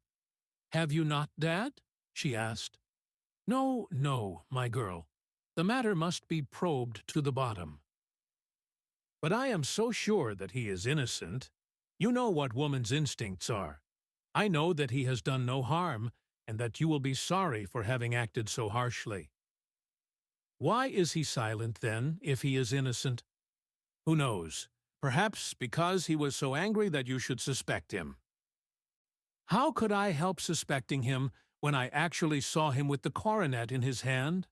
have you not, Dad?" she asked. "No, no, my girl. The matter must be probed to the bottom. But I am so sure that he is innocent. You know what woman's instincts are. I know that he has done no harm, and that you will be sorry for having acted so harshly." "Why is he silent, then, if he is innocent?" "Who knows? Perhaps because he was so angry that you should suspect him." "How could I help suspecting him when I actually saw him with the coronet in his hand?"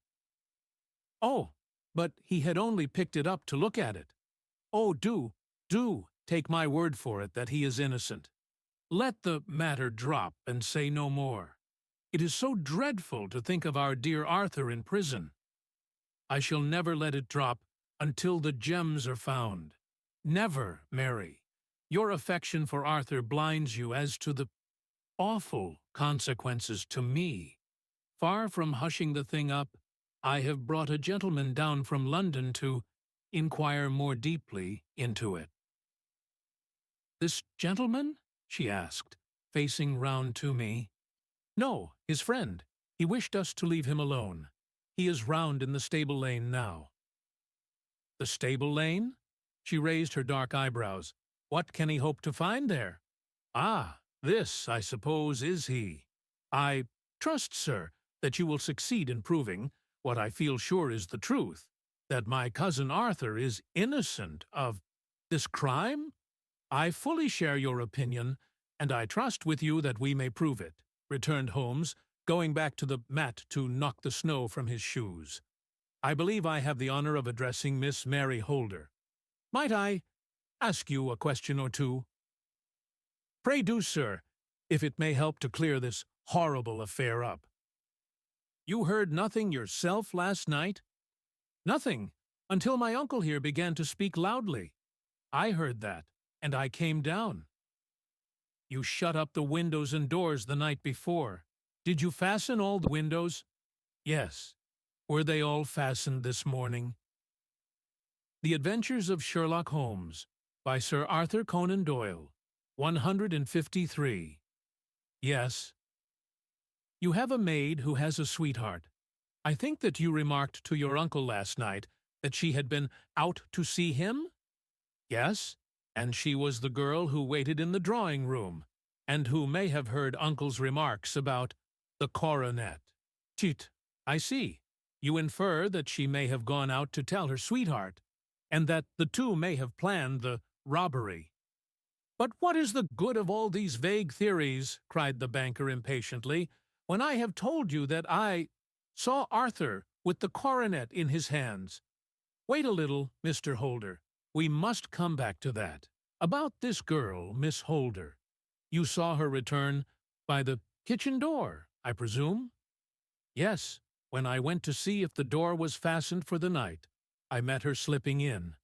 "Oh, but he had only picked it up to look at it. Oh, do take my word for it that he is innocent. Let the matter drop and say no more. It is so dreadful to think of our dear Arthur in prison. I shall never let it drop until the gems are found. Never, Mary. Your affection for Arthur blinds you as to the awful consequences to me. Far from hushing the thing up, I have brought a gentleman down from London to inquire more deeply into it." "This gentleman?" she asked, facing round to me. "No, his friend. He wished us to leave him alone. He is round in the stable lane now." "The stable lane?" She raised her dark eyebrows. "What can he hope to find there?" "Ah, this, I suppose, is he. I trust, sir, that you will succeed in proving, what I feel sure is the truth, that my cousin Arthur is innocent of this crime?" "I fully share your opinion, and I trust with you that we may prove it," returned Holmes, going back to the mat to knock the snow from his shoes. "I believe I have the honor of addressing Miss Mary Holder. Might I ask you a question or two?" "Pray do, sir, if it may help to clear this horrible affair up." "You heard nothing yourself last night?" "Nothing, until my uncle here began to speak loudly. I heard that, and I came down." "You shut up the windows and doors the night before. Did you fasten all the windows?" "Yes." "Were they all fastened this morning?" The Adventures of Sherlock Holmes by Sir Arthur Conan Doyle, 153. "Yes." "You have a maid who has a sweetheart. I think that you remarked to your uncle last night that she had been out to see him?" "Yes, and she was the girl who waited in the drawing-room, and who may have heard uncle's remarks about the coronet." "Chut, I see. You infer that she may have gone out to tell her sweetheart, and that the two may have planned the robbery." "But what is the good of all these vague theories," cried the banker impatiently, "when I have told you that I saw Arthur with the coronet in his hands? Wait a little, Mr. Holder. We must come back to that. About this girl, Miss Holder. You saw her return by the kitchen door, I presume?" "Yes, when I went to see if the door was fastened for the night. I met her slipping in.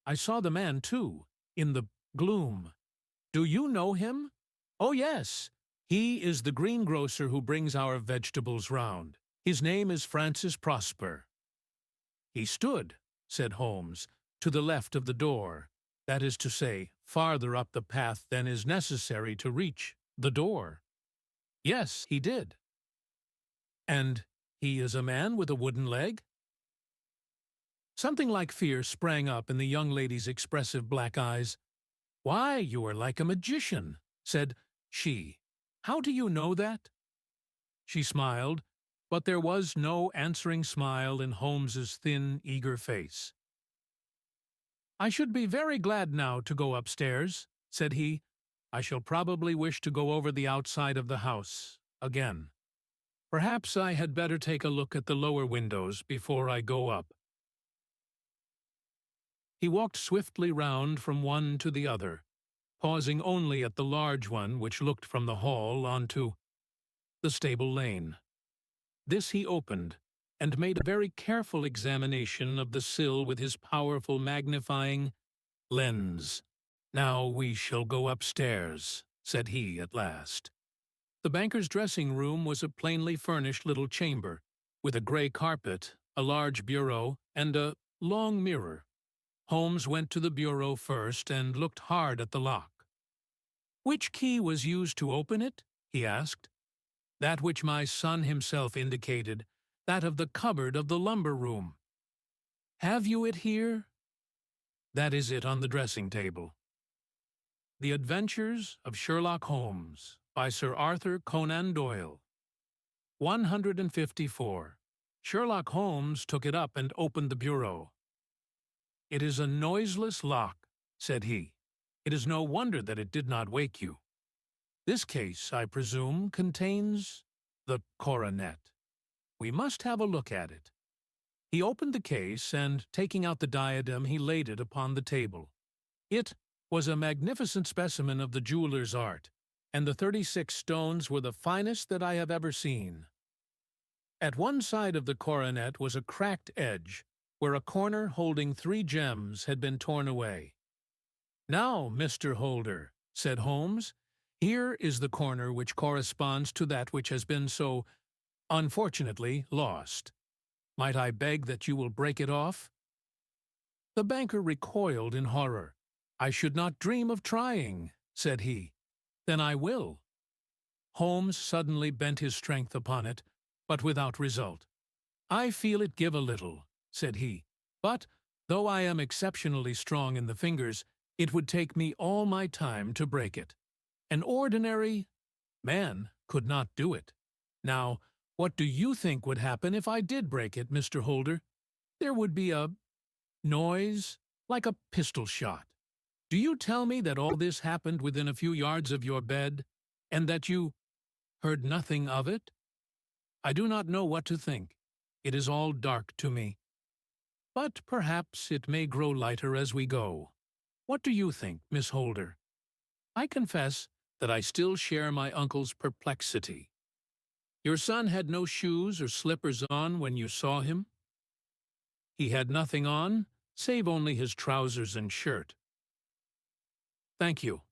I saw the man, too. in the gloom. "Do you know him?" "Oh, yes. He is the greengrocer who brings our vegetables round. His name is Francis Prosper." "He stood," said Holmes, "to the left of the door, that is to say, farther up the path than is necessary to reach the door." "Yes, he did." "And he is a man with a wooden leg?" Something like fear sprang up in the young lady's expressive black eyes. "Why, you are like a magician," said she. "How do you know that?" She smiled, but there was no answering smile in Holmes's thin, eager face. "I should be very glad now to go upstairs," said he. "I shall probably wish to go over the outside of the house again. Perhaps I had better take a look at the lower windows before I go up." He walked swiftly round from one to the other, pausing only at the large one which looked from the hall onto the stable lane. This he opened, and made a very careful examination of the sill with his powerful magnifying lens. "Now we shall go upstairs," said he at last. The banker's dressing-room was a plainly furnished little chamber, with a grey carpet, a large bureau, and a long mirror. Holmes went to the bureau first and looked hard at the lock. "Which key was used to open it?" he asked. "That which my son himself indicated, that of the cupboard of the lumber room." "Have you it here?" "That is it on the dressing-table." The Adventures of Sherlock Holmes, by Sir Arthur Conan Doyle. 154. Sherlock Holmes took it up and opened the bureau. "It is a noiseless lock," said he. "It is no wonder that it did not wake you. This case, I presume, contains the coronet. We must have a look at it." He opened the case, and, taking out the diadem, he laid it upon the table. It was a magnificent specimen of the jeweller's art, and the 36 stones were the finest that I have ever seen. At one side of the coronet was a cracked edge, where a corner holding 3 gems had been torn away. "Now, Mr. Holder," said Holmes, "here is the corner which corresponds to that which has been so unfortunately lost. Might I beg that you will break it off?" The banker recoiled in horror. "I should not dream of trying," said he. "Then I will." Holmes suddenly bent his strength upon it, but without result. "I feel it give a little," said he, "but, though I am exceptionally strong in the fingers, it would take me all my time to break it. An ordinary man could not do it. Now, what do you think would happen if I did break it, Mr. Holder? There would be a noise like a pistol shot. Do you tell me that all this happened within a few yards of your bed, and that you heard nothing of it? I do not know what to think. It is all dark to me. But perhaps it may grow lighter as we go. What do you think, Miss Holder?" I confess that I still share my uncle's perplexity. "Your son had no shoes or slippers on when you saw him?" "He had nothing on, save only his trousers and shirt." "Thank you.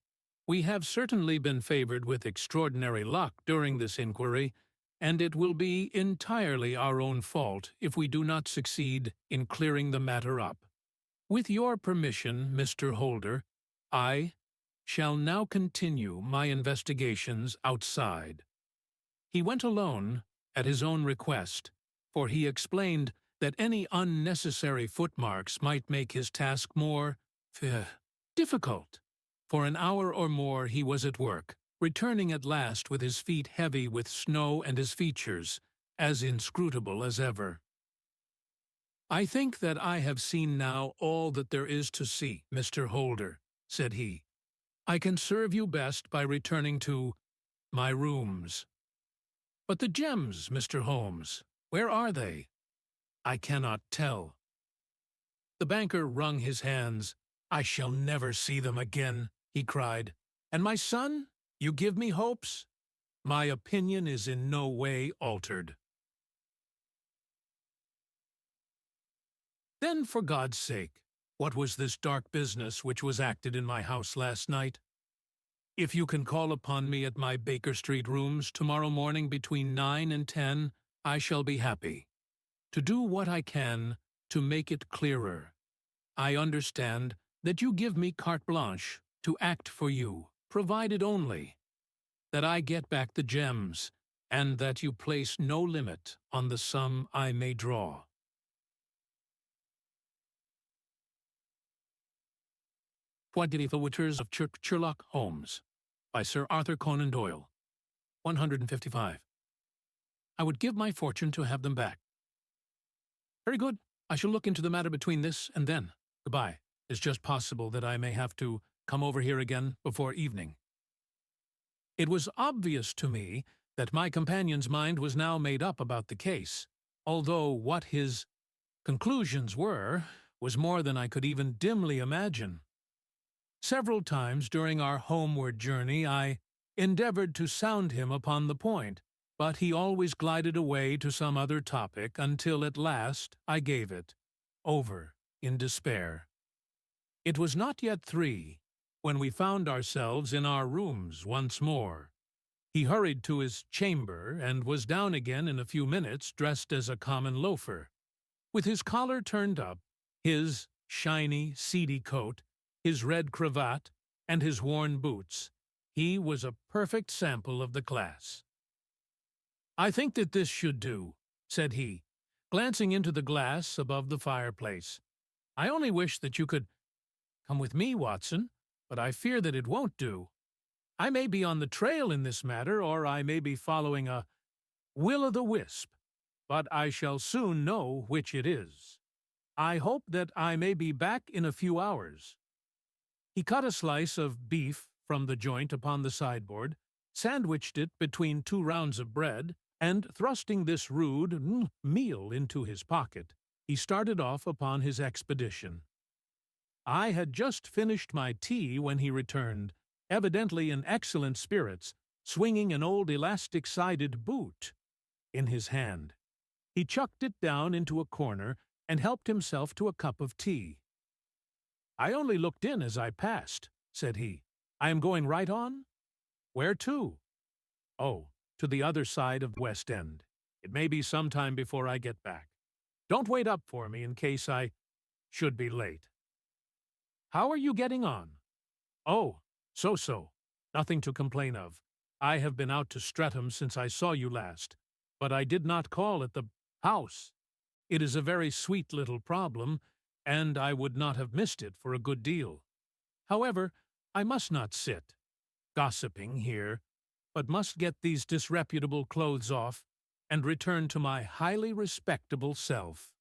We have certainly been favored with extraordinary luck during this inquiry, and it will be entirely our own fault if we do not succeed in clearing the matter up. With your permission, Mr. Holder, I shall now continue my investigations outside." He went alone, at his own request, for he explained that any unnecessary footmarks might make his task more difficult. For an hour or more he was at work, returning at last with his feet heavy with snow and his features as inscrutable as ever. "I think that I have seen now all that there is to see, Mr. Holder," said he. "I can serve you best by returning to my rooms." "But the gems, Mr. Holmes, where are they?" "I cannot tell." The banker wrung his hands. "I shall never see them again," he cried. "And my son? You give me hopes? My opinion is in no way altered." "Then, for God's sake, What was this dark business which was acted in my house last night? If you can call upon me at my Baker Street rooms tomorrow morning between 9 and 10, I shall be happy to do what I can to make it clearer. I understand that you give me carte blanche to act for you, provided only that I get back the gems, and that you place no limit on the sum I may draw. The Witches of Sherlock Holmes by Sir Arthur Conan Doyle. 155. I would give my fortune to have them back. Very good. I shall look into the matter between this and then. Goodbye. It's just possible that I may have to come over here again before evening. It was obvious to me that my companion's mind was now made up about the case, although what his conclusions were was more than I could even dimly imagine. Several times during our homeward journey I endeavored to sound him upon the point, but he always glided away to some other topic until at last I gave it over in despair. It was not yet 3 when we found ourselves in our rooms once more. He hurried to his chamber and was down again in a few minutes, dressed as a common loafer, with his collar turned up, his shiny, seedy coat, his red cravat, and his worn boots. He was a perfect sample of the class. "I think that this should do," said he, glancing into the glass above the fireplace. "I only wish that you could come with me, Watson, but I fear that it won't do. I may be on the trail in this matter, or I may be following a will-o'-the-wisp, but I shall soon know which it is. I hope that I may be back in a few hours." He cut a slice of beef from the joint upon the sideboard, sandwiched it between 2 rounds of bread, and thrusting this rude meal into his pocket, he started off upon his expedition. I had just finished my tea when he returned, evidently in excellent spirits, swinging an old elastic-sided boot in his hand. He chucked it down into a corner and helped himself to a cup of tea. "I only looked in as I passed," said he. "I am going right on?" "Where to?" "Oh, to the other side of the West End. It may be some time before I get back. Don't wait up for me in case I should be late." "How are you getting on?" "Oh, so-so. Nothing to complain of. I have been out to Streatham since I saw you last, but I did not call at the house. It is a very sweet little problem, and I would not have missed it for a good deal. However, I must not sit gossiping here, but must get these disreputable clothes off and return to my highly respectable self."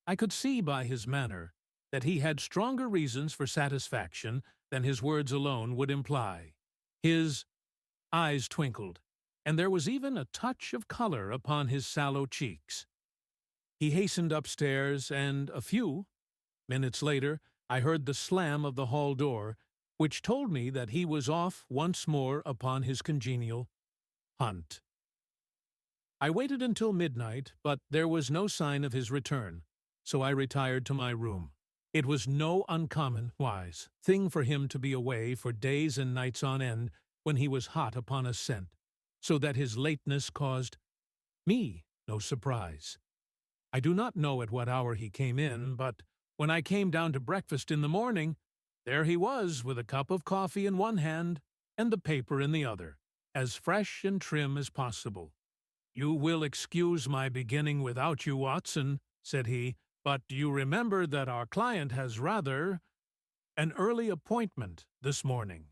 I could see by his manner that he had stronger reasons for satisfaction than his words alone would imply. His eyes twinkled, and there was even a touch of color upon his sallow cheeks. He hastened upstairs, and a few minutes later I heard the slam of the hall door, which told me that he was off once more upon his congenial hunt. I waited until midnight, but there was no sign of his return, so I retired to my room. It was no uncommon wise thing for him to be away for days and nights on end when he was hot upon a scent, so that his lateness caused me no surprise. I do not know at what hour he came in, but when I came down to breakfast in the morning, there he was with a cup of coffee in one hand and the paper in the other, as fresh and trim as possible. "You will excuse my beginning without you, Watson," said he, "but you remember that our client has rather an early appointment this morning."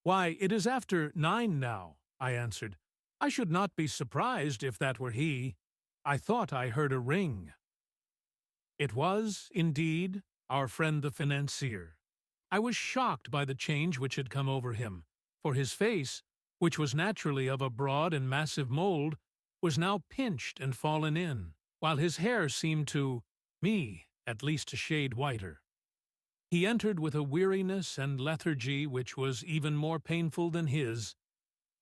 "Why, it is after 9 now," I answered. "I should not be surprised if that were he. I thought I heard a ring." It was, indeed, our friend the financier. I was shocked by the change which had come over him, for his face, which was naturally of a broad and massive mold, was now pinched and fallen in, while his hair seemed to me at least a shade whiter. He entered with a weariness and lethargy which was even more painful than his.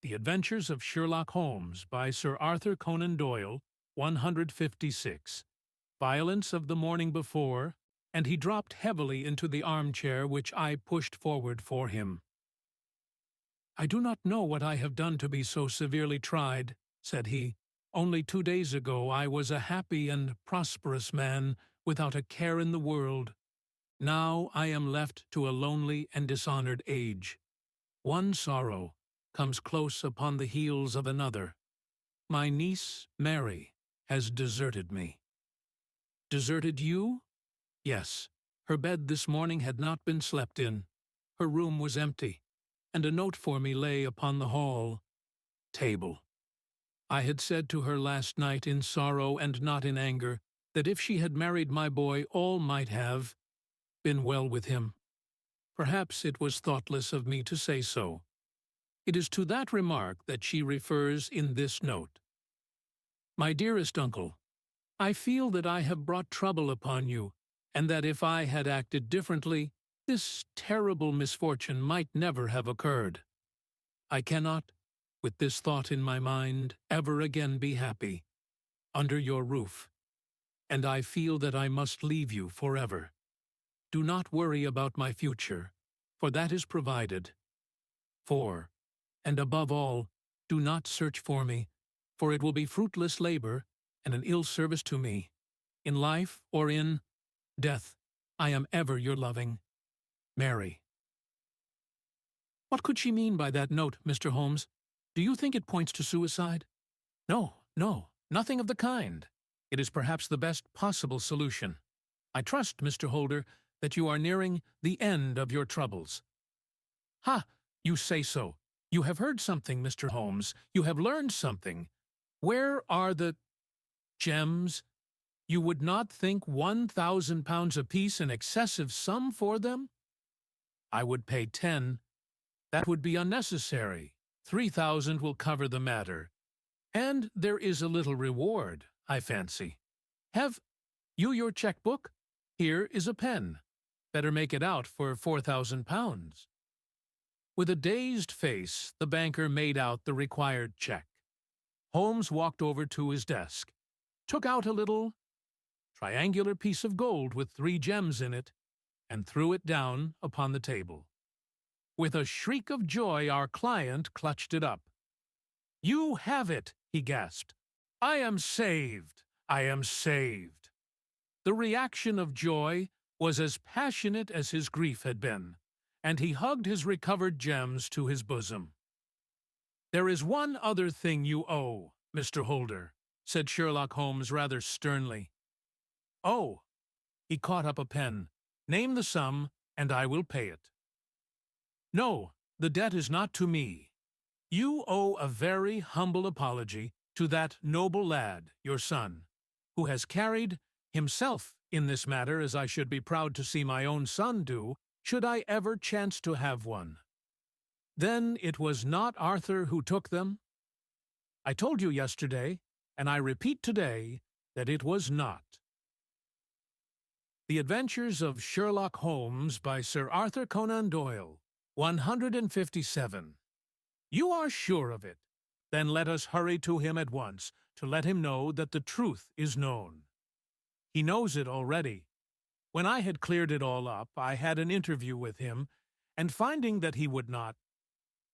The Adventures of Sherlock Holmes by Sir Arthur Conan Doyle, 156. violence of the morning before, and he dropped heavily into the armchair which I pushed forward for him. "I do not know what I have done to be so severely tried," said he. "Only 2 days ago I was a happy and prosperous man without a care in the world. Now I am left to a lonely and dishonored age. One sorrow comes close upon the heels of another. My niece, Mary, has deserted me." "Deserted you?" "Yes. Her bed this morning had not been slept in. Her room was empty, and a note for me lay upon the hall table. I had said to her last night in sorrow and not in anger that if she had married my boy all might have been well with him. Perhaps it was thoughtless of me to say so. It is to that remark that she refers in this note. My dearest uncle, I feel that I have brought trouble upon you, and that if I had acted differently, this terrible misfortune might never have occurred. I cannot, with this thought in my mind, ever again be happy under your roof, and I feel that I must leave you forever. Do not worry about my future, for that is provided. For, and above all, do not search for me, for it will be fruitless labor and an ill service to me. In life or in death, I am ever your loving Mary." What could she mean by that note, Mr. Holmes? Do you think it points to suicide? No, no, nothing of the kind. It is perhaps the best possible solution. I trust, Mr. Holder, that you are nearing the end of your troubles. Ha! You say so. You have heard something, Mr. Holmes. You have learned something. Where are the gems? You would not think £1,000 apiece an excessive sum for them? I would pay 10. That would be unnecessary. 3,000 will cover the matter. And there is a little reward, I fancy. Have you your checkbook? Here is a pen. Better make it out for £4,000. With a dazed face, the banker made out the required check. Holmes walked over to his desk, took out a little triangular piece of gold with 3 gems in it, and threw it down upon the table. With a shriek of joy, our client clutched it up. "You have it," he gasped. "I am saved! I am saved!" The reaction of joy was as passionate as his grief had been, and he hugged his recovered gems to his bosom. "There is one other thing you owe, Mr. Holder," said Sherlock Holmes rather sternly. "Oh!" He caught up a pen. "Name the sum, and I will pay it." "No, the debt is not to me. You owe a very humble apology to that noble lad, your son, who has carried himself in this matter as I should be proud to see my own son do, should I ever chance to have one. Then it was not Arthur who took them? I told you yesterday, and I repeat today, that it was not." The Adventures of Sherlock Holmes by Sir Arthur Conan Doyle, 157. You are sure of it? Then let us hurry to him at once to let him know that the truth is known. He knows it already. When I had cleared it all up, I had an interview with him, and finding that he would not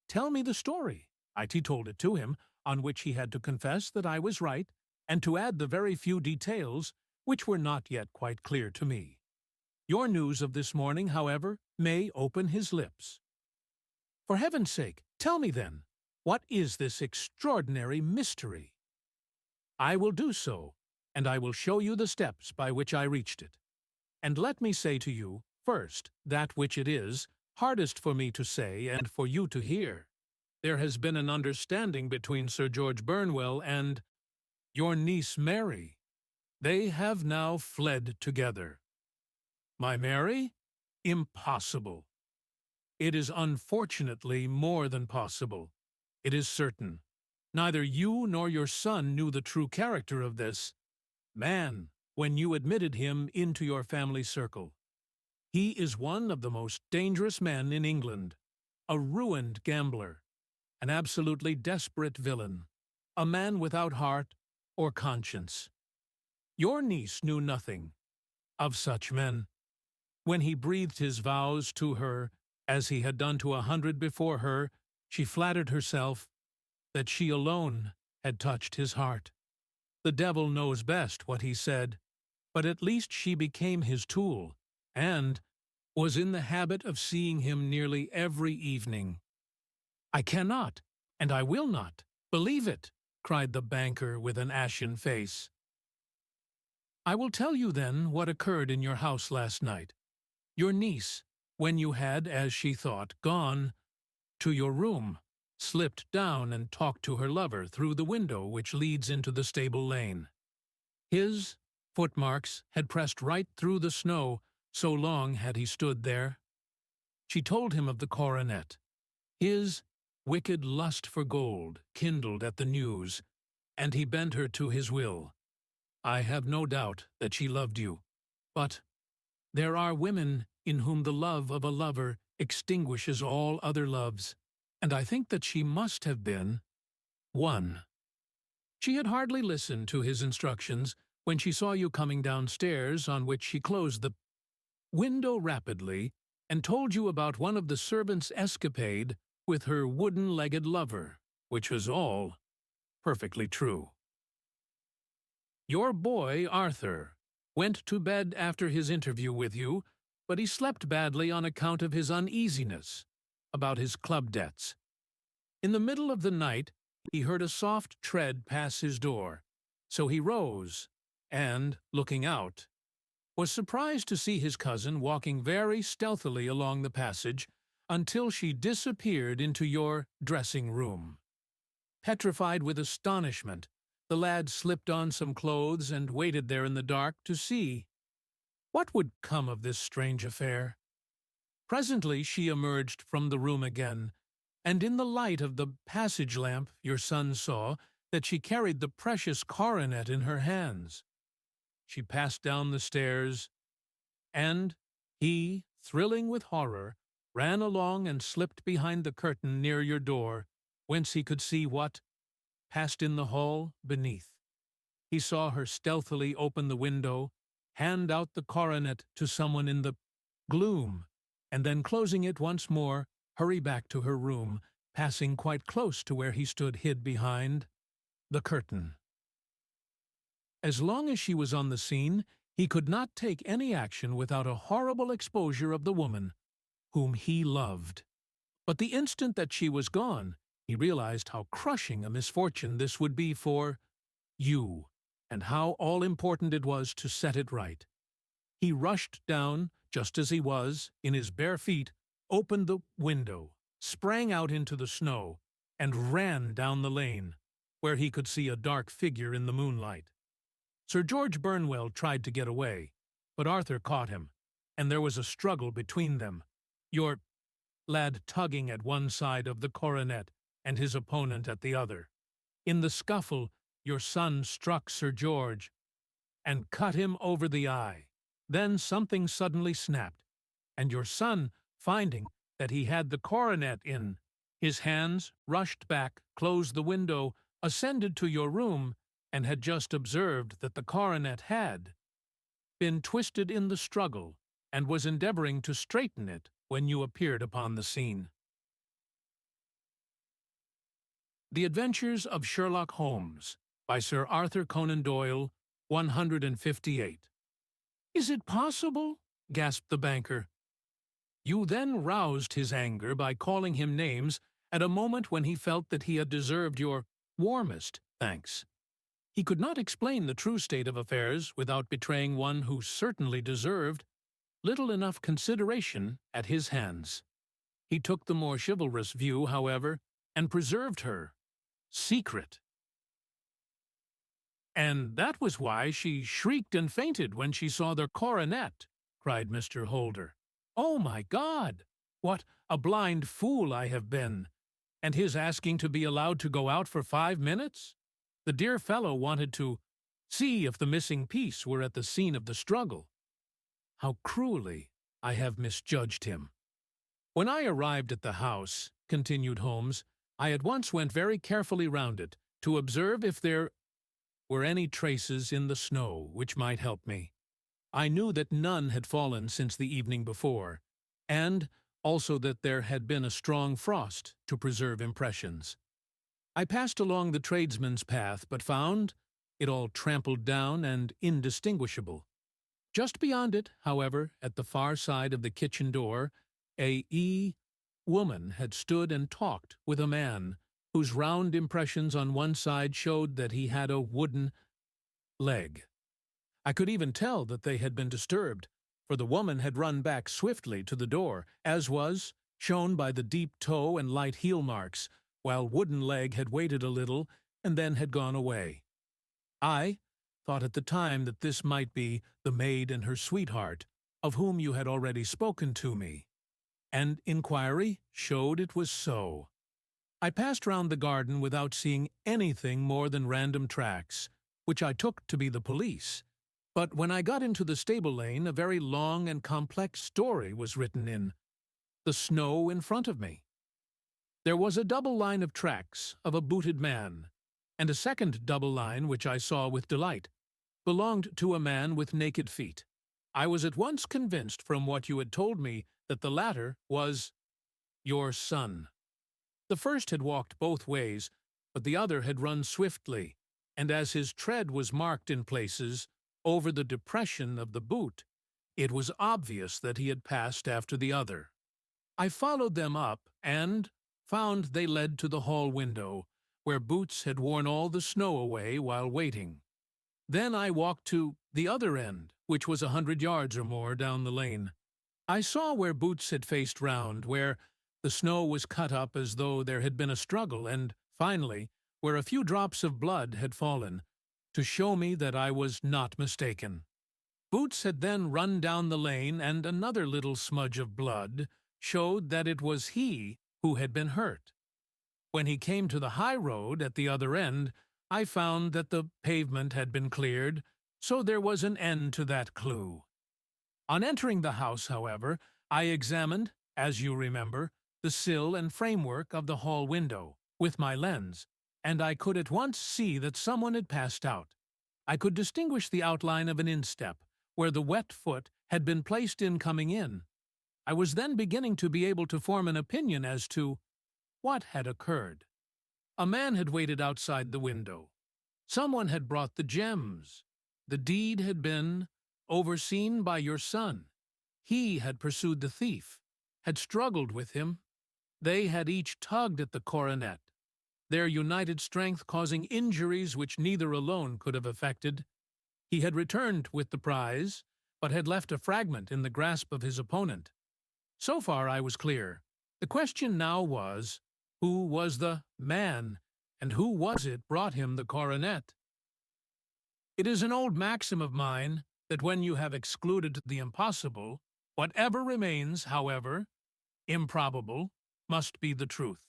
tell me the story, I told it to him, on which he had to confess that I was right, and to add the very few details which were not yet quite clear to me. Your news of this morning, however, may open his lips. For heaven's sake, tell me then, what is this extraordinary mystery? I will do so, and I will show you the steps by which I reached it. And let me say to you, first, that which it is hardest for me to say and for you to hear. There has been an understanding between Sir George Burnwell and your niece Mary. They have now fled together. My Mary? Impossible. It is unfortunately more than possible. It is certain. Neither you nor your son knew the true character of this man when you admitted him into your family circle. He is one of the most dangerous men in England, a ruined gambler, an absolutely desperate villain, a man without heart or conscience. Your niece knew nothing of such men. When he breathed his vows to her, as he had done to 100 before her, she flattered herself that she alone had touched his heart. The devil knows best what he said, but at least she became his tool, and was in the habit of seeing him nearly every evening. "I cannot, and I will not, believe it," cried the banker with an ashen face. "I will tell you then what occurred in your house last night. Your niece, when you had, as she thought, gone to your room, slipped down and talked to her lover through the window which leads into the stable lane. His footmarks had pressed right through the snow, so long had he stood there. She told him of the coronet. His wicked lust for gold kindled at the news, and he bent her to his will. I have no doubt that she loved you, but there are women in whom the love of a lover extinguishes all other loves, and I think that she must have been one. She had hardly listened to his instructions when she saw you coming downstairs, on which she closed the window rapidly and told you about one of the servants' escapade with her wooden-legged lover, which was all perfectly true. Your boy, Arthur, went to bed after his interview with you, but he slept badly on account of his uneasiness about his club debts. In the middle of the night, he heard a soft tread pass his door, so he rose and, looking out, was surprised to see his cousin walking very stealthily along the passage until she disappeared into your dressing-room. Petrified with astonishment, the lad slipped on some clothes and waited there in the dark to see what would come of this strange affair. Presently she emerged from the room again, and in the light of the passage lamp your son saw that she carried the precious coronet in her hands. She passed down the stairs, and he, thrilling with horror, ran along and slipped behind the curtain near your door, whence he could see what passed in the hall beneath. He saw her stealthily open the window, hand out the coronet to someone in the gloom, and then closing it once more, hurry back to her room, passing quite close to where he stood hid behind the curtain. As long as she was on the scene, he could not take any action without a horrible exposure of the woman whom he loved. But the instant that she was gone, he realized how crushing a misfortune this would be for you, and how all-important it was to set it right. He rushed down, just as he was, in his bare feet, opened the window, sprang out into the snow, and ran down the lane, where he could see a dark figure in the moonlight. Sir George Burnwell tried to get away, but Arthur caught him, and there was a struggle between them, your lad tugging at one side of the coronet and his opponent at the other. In the scuffle, your son struck Sir George and cut him over the eye. Then something suddenly snapped, and your son, finding that he had the coronet in his hands, rushed back, closed the window, ascended to your room, and had just observed that the coronet had been twisted in the struggle and was endeavoring to straighten it when you appeared upon the scene. The Adventures of Sherlock Holmes by Sir Arthur Conan Doyle, 158. "Is it possible?" gasped the banker. You then roused his anger by calling him names at a moment when he felt that he had deserved your warmest thanks. He could not explain the true state of affairs without betraying one who certainly deserved little enough consideration at his hands. He took the more chivalrous view, however, and preserved her secret. "And that was why she shrieked and fainted when she saw the coronet," cried Mr. Holder. "Oh, my God! What a blind fool I have been! And his asking to be allowed to go out for 5 minutes? The dear fellow wanted to see if the missing piece were at the scene of the struggle. How cruelly I have misjudged him. When I arrived at the house," continued Holmes, "I at once went very carefully round it, to observe if there were any traces in the snow which might help me. I knew that none had fallen since the evening before, and also that there had been a strong frost to preserve impressions. I passed along the tradesman's path, but found it all trampled down and indistinguishable. Just beyond it, however, at the far side of the kitchen door, a woman had stood and talked with a man whose round impressions on one side showed that he had a wooden leg. I could even tell that they had been disturbed, for the woman had run back swiftly to the door, as was shown by the deep toe and light heel marks, while Wooden Leg had waited a little and then had gone away. I thought at the time that this might be the maid and her sweetheart, of whom you had already spoken to me, and inquiry showed it was so. I passed round the garden without seeing anything more than random tracks, which I took to be the police. But when I got into the stable lane, a very long and complex story was written in the snow in front of me. There was a double line of tracks of a booted man, and a second double line, which I saw with delight, belonged to a man with naked feet. I was at once convinced from what you had told me that the latter was your son. The first had walked both ways, but the other had run swiftly, and as his tread was marked in places over the depression of the boot, it was obvious that he had passed after the other. I followed them up and found they led to the hall window, where Boots had worn all the snow away while waiting. Then I walked to the other end, which was 100 yards or more down the lane. I saw where Boots had faced round, where the snow was cut up as though there had been a struggle, and, finally, where a few drops of blood had fallen, to show me that I was not mistaken. Boots had then run down the lane, and another little smudge of blood showed that it was he who had been hurt. When he came to the high road at the other end, I found that the pavement had been cleared, so there was an end to that clue. On entering the house, however, I examined, as you remember, the sill and framework of the hall window with my lens, and I could at once see that someone had passed out. I could distinguish the outline of an instep, where the wet foot had been placed in coming in. I was then beginning to be able to form an opinion as to what had occurred. A man had waited outside the window. Someone had brought the gems. The deed had been overseen by your son. He had pursued the thief, had struggled with him. They had each tugged at the coronet, their united strength causing injuries which neither alone could have effected. He had returned with the prize, but had left a fragment in the grasp of his opponent. So far I was clear. The question now was, who was the man, and who was it brought him the coronet? It is an old maxim of mine that when you have excluded the impossible, whatever remains, however improbable, must be the truth.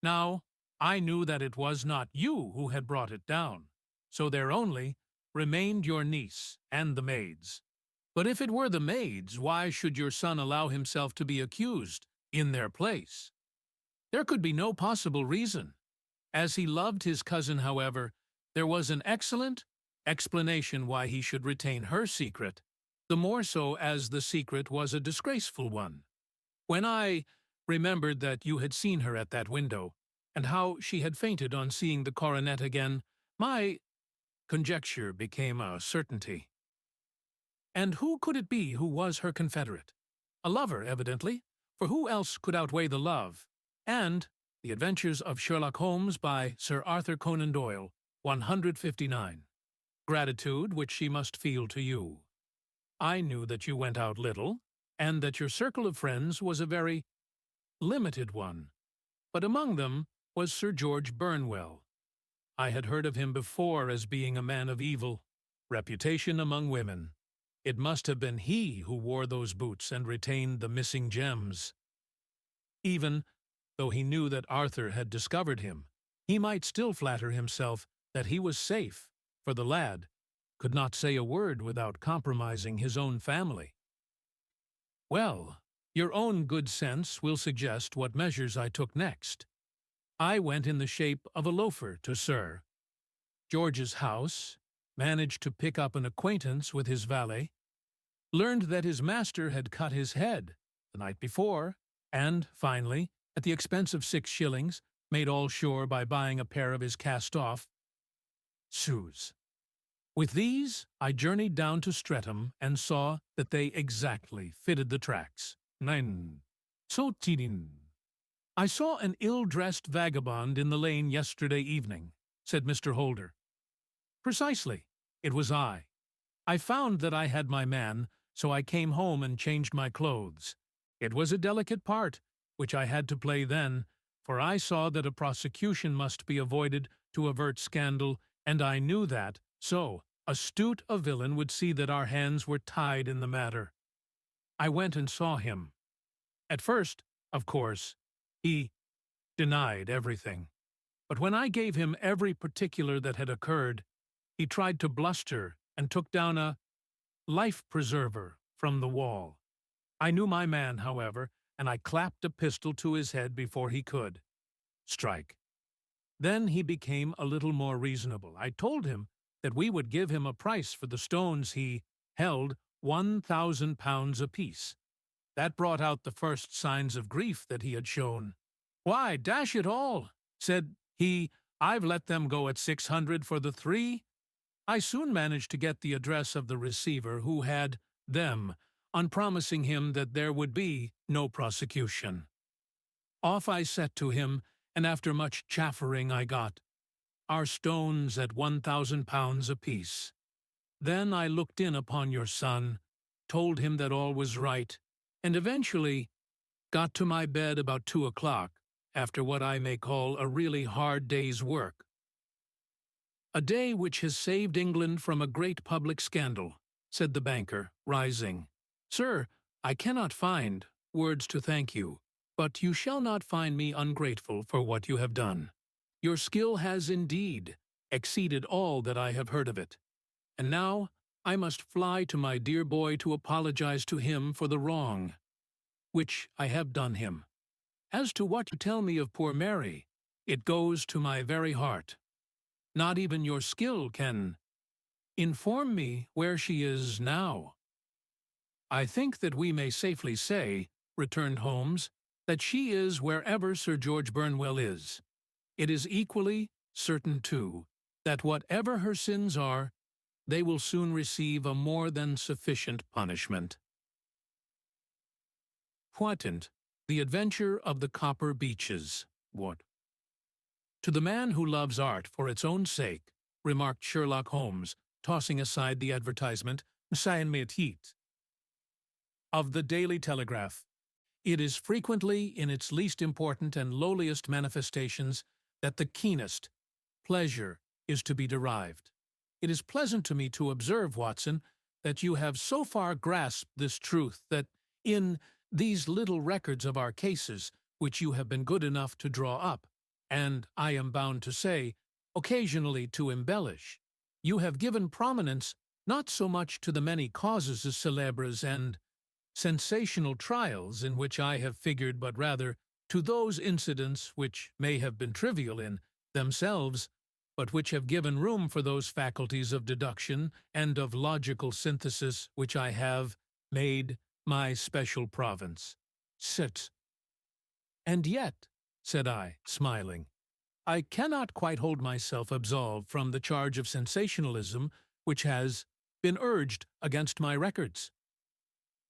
Now, I knew that it was not you who had brought it down, so there only remained your niece and the maids. But if it were the maids, why should your son allow himself to be accused in their place? There could be no possible reason. As he loved his cousin, however, there was an excellent explanation why he should retain her secret, the more so as the secret was a disgraceful one. When I remembered that you had seen her at that window, and how she had fainted on seeing the coronet again, my conjecture became a certainty. And who could it be who was her confederate? A lover, evidently, for who else could outweigh the love? And The Adventures of Sherlock Holmes by Sir Arthur Conan Doyle, 159. Gratitude which she must feel to you. I knew that you went out little, and that your circle of friends was a very limited one, but among them was Sir George Burnwell. I had heard of him before as being a man of evil reputation among women. It must have been he who wore those boots and retained the missing gems. Even though he knew that Arthur had discovered him, he might still flatter himself that he was safe, for the lad could not say a word without compromising his own family. Well, your own good sense will suggest what measures I took next. I went in the shape of a loafer to Sir George's house, managed to pick up an acquaintance with his valet, learned that his master had cut his head the night before, and, finally, at the expense of 6 shillings, made all sure by buying a pair of his cast-off shoes. With these, I journeyed down to Streatham and saw that they exactly fitted the tracks. Nein, so tidin. I saw an ill-dressed vagabond in the lane yesterday evening, said Mr. Holder. Precisely. It was I. I found that I had my man, so I came home and changed my clothes. It was a delicate part, which I had to play then, for I saw that a prosecution must be avoided to avert scandal, and I knew that, so astute a villain would see that our hands were tied in the matter. I went and saw him. At first, of course, he denied everything. But when I gave him every particular that had occurred, he tried to bluster and took down a life-preserver from the wall. I knew my man, however, and I clapped a pistol to his head before he could strike. Then he became a little more reasonable. I told him that we would give him a price for the stones he held, £1,000 apiece. That brought out the first signs of grief that he had shown. "Why, dash it all," said he, "I've let them go at 600 for the 3. I soon managed to get the address of the receiver who had them, on promising him that there would be no prosecution. Off I set to him, and after much chaffering I got our stones at £1,000 apiece. Then I looked in upon your son, told him that all was right, and eventually got to my bed about 2 o'clock, after what I may call a really hard day's work. A day which has saved England from a great public scandal," said the banker, rising. "Sir, I cannot find words to thank you, but you shall not find me ungrateful for what you have done. Your skill has indeed exceeded all that I have heard of it. And now I must fly to my dear boy to apologize to him for the wrong which I have done him. As to what you tell me of poor Mary, it goes to my very heart. Not even your skill can inform me where she is now." "I think that we may safely say," returned Holmes, "that she is wherever Sir George Burnwell is. It is equally certain, too, that whatever her sins are, they will soon receive a more than sufficient punishment." Poitant, The Adventure of the Copper Beeches. What? "To the man who loves art for its own sake," remarked Sherlock Holmes, tossing aside the advertisement, of the Daily Telegraph, "it is frequently in its least important and lowliest manifestations that the keenest pleasure is to be derived. It is pleasant to me to observe, Watson, that you have so far grasped this truth that in these little records of our cases, which you have been good enough to draw up, and, I am bound to say, occasionally to embellish, you have given prominence not so much to the many causes célèbres and sensational trials in which I have figured, but rather to those incidents which may have been trivial in themselves, but which have given room for those faculties of deduction and of logical synthesis which I have made my special province. Sit. And yet," said I, smiling, "I cannot quite hold myself absolved from the charge of sensationalism which has been urged against my records."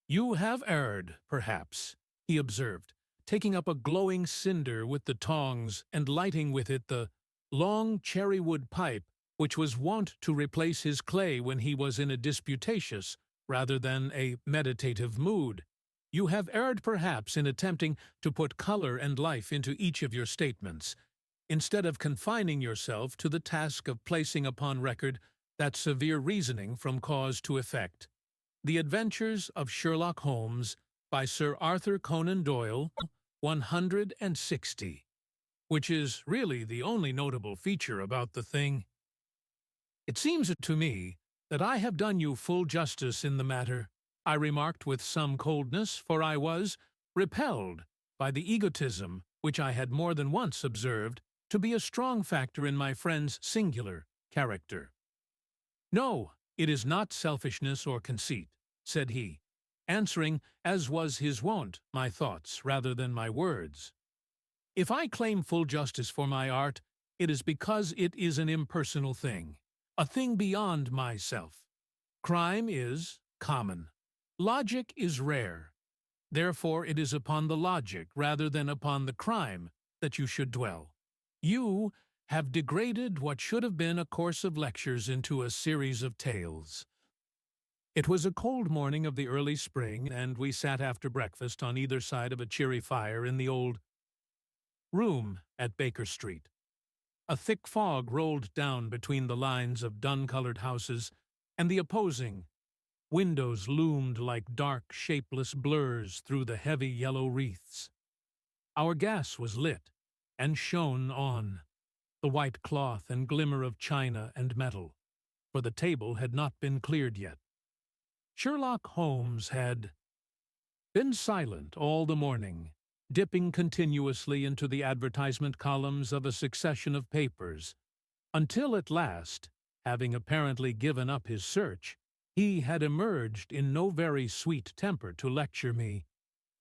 "You have erred, perhaps," he observed, taking up a glowing cinder with the tongs and lighting with it the long cherry-wood pipe which was wont to replace his clay when he was in a disputatious rather than a meditative mood. "You have erred perhaps in attempting to put color and life into each of your statements, instead of confining yourself to the task of placing upon record that severe reasoning from cause to effect. The Adventures of Sherlock Holmes, by Sir Arthur Conan Doyle, 160, which is really the only notable feature about the thing. It seems to me that I have done you full justice in the matter," I remarked with some coldness, for I was repelled by the egotism which I had more than once observed to be a strong factor in my friend's singular character. "No, it is not selfishness or conceit," said he, answering, as was his wont, my thoughts rather than my words. "If I claim full justice for my art, it is because it is an impersonal thing, a thing beyond myself. Crime is common. Logic is rare. Therefore it is upon the logic rather than upon the crime that you should dwell. You have degraded what should have been a course of lectures into a series of tales." It was a cold morning of the early spring, and we sat after breakfast on either side of a cheery fire in the old room at Baker Street. A thick fog rolled down between the lines of dun-colored houses, and the opposing windows loomed like dark, shapeless blurs through the heavy yellow wreaths. Our gas was lit, and shone on the white cloth and glimmer of china and metal, for the table had not been cleared yet. Sherlock Holmes had been silent all the morning, dipping continuously into the advertisement columns of a succession of papers, until at last, having apparently given up his search, he had emerged in no very sweet temper to lecture me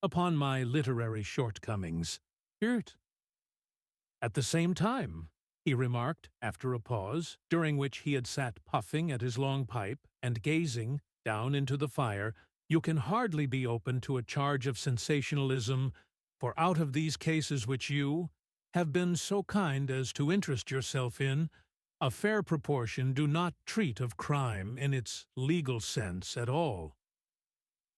upon my literary shortcomings. At the same time, he remarked, after a pause, during which he had sat puffing at his long pipe and gazing down into the fire, "You can hardly be open to a charge of sensationalism, for out of these cases which you have been so kind as to interest yourself in, a fair proportion do not treat of crime in its legal sense at all."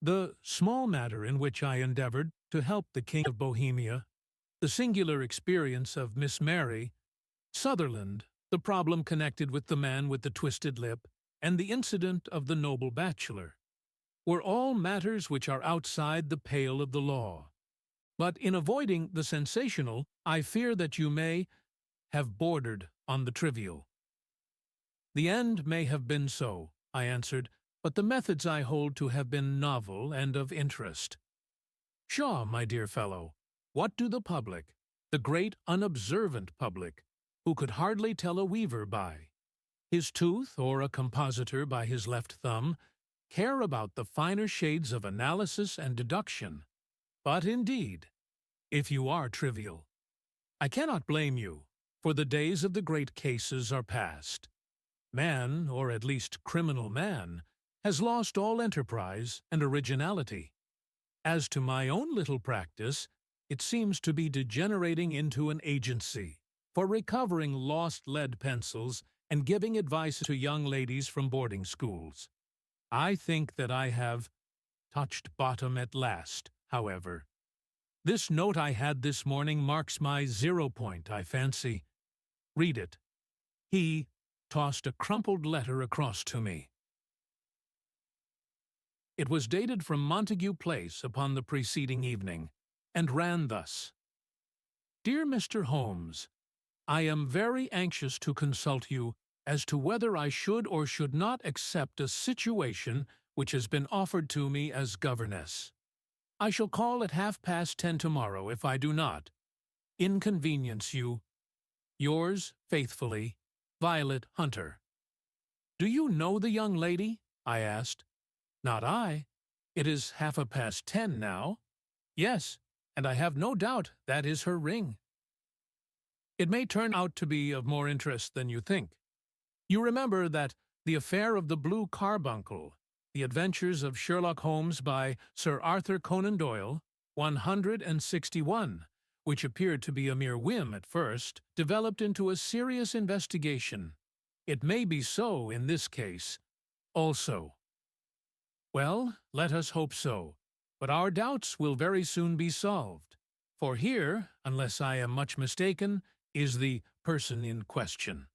The small matter in which I endeavored to help the King of Bohemia, the singular experience of Miss Mary Sutherland, the problem connected with the man with the twisted lip, and the incident of the noble bachelor, were all matters which are outside the pale of the law. But in avoiding the sensational, I fear that you may have bordered on the trivial. "The end may have been so," I answered, "but the methods I hold to have been novel and of interest. Pshaw, my dear fellow, what do the public, the great unobservant public, who could hardly tell a weaver by his tooth or a compositor by his left thumb, care about the finer shades of analysis and deduction? But indeed, if you are trivial, I cannot blame you, for the days of the great cases are past. Man, or at least criminal man, has lost all enterprise and originality. As to my own little practice, it seems to be degenerating into an agency for recovering lost lead pencils and giving advice to young ladies from boarding schools. I think that I have touched bottom at last, however. This note I had this morning marks my 0 point, I fancy. Read it." He tossed a crumpled letter across to me. It was dated from Montague Place upon the preceding evening, and ran thus: "Dear Mr. Holmes, I am very anxious to consult you as to whether I should or should not accept a situation which has been offered to me as governess. I shall call at 10:30 tomorrow if I do not inconvenience you. Yours faithfully, Violet Hunter." "Do you know the young lady?" I asked. "Not I. It is 10:30 now." "Yes, and I have no doubt that is her ring." "It may turn out to be of more interest than you think. You remember that the affair of the blue carbuncle, The Adventures of Sherlock Holmes by Sir Arthur Conan Doyle, 161, which appeared to be a mere whim at first, developed into a serious investigation. It may be so in this case also. Well, let us hope so, but our doubts will very soon be solved, for here, unless I am much mistaken, is the person in question."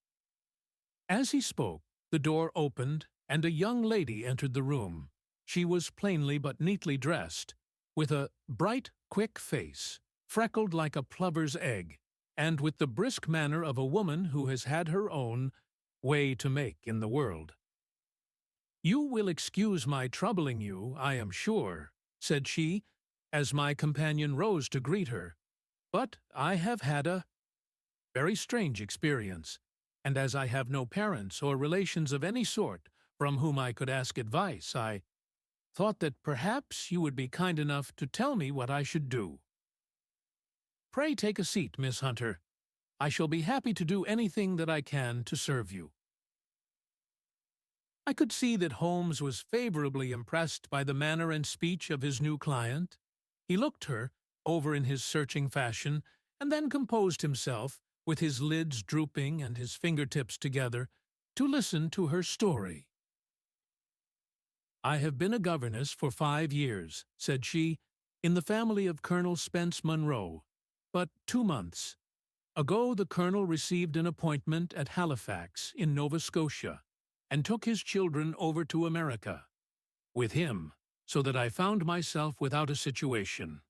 As he spoke, the door opened, and a young lady entered the room. She was plainly but neatly dressed, with a bright, quick face, freckled like a plover's egg, and with the brisk manner of a woman who has had her own way to make in the world. "You will excuse my troubling you, I am sure," said she, as my companion rose to greet her, "but I have had a very strange experience, and as I have no parents or relations of any sort from whom I could ask advice, I thought that perhaps you would be kind enough to tell me what I should do. Pray take a seat, Miss Hunter. I shall be happy to do anything that I can to serve you." I could see that Holmes was favorably impressed by the manner and speech of his new client. He looked her over in his searching fashion, and then composed himself, with his lids drooping and his fingertips together, to listen to her story. "I have been a governess for 5 years," said she, "in the family of Colonel Spence Munro. But 2 months ago the colonel received an appointment at Halifax, in Nova Scotia, and took his children over to America with him, so that I found myself without a situation.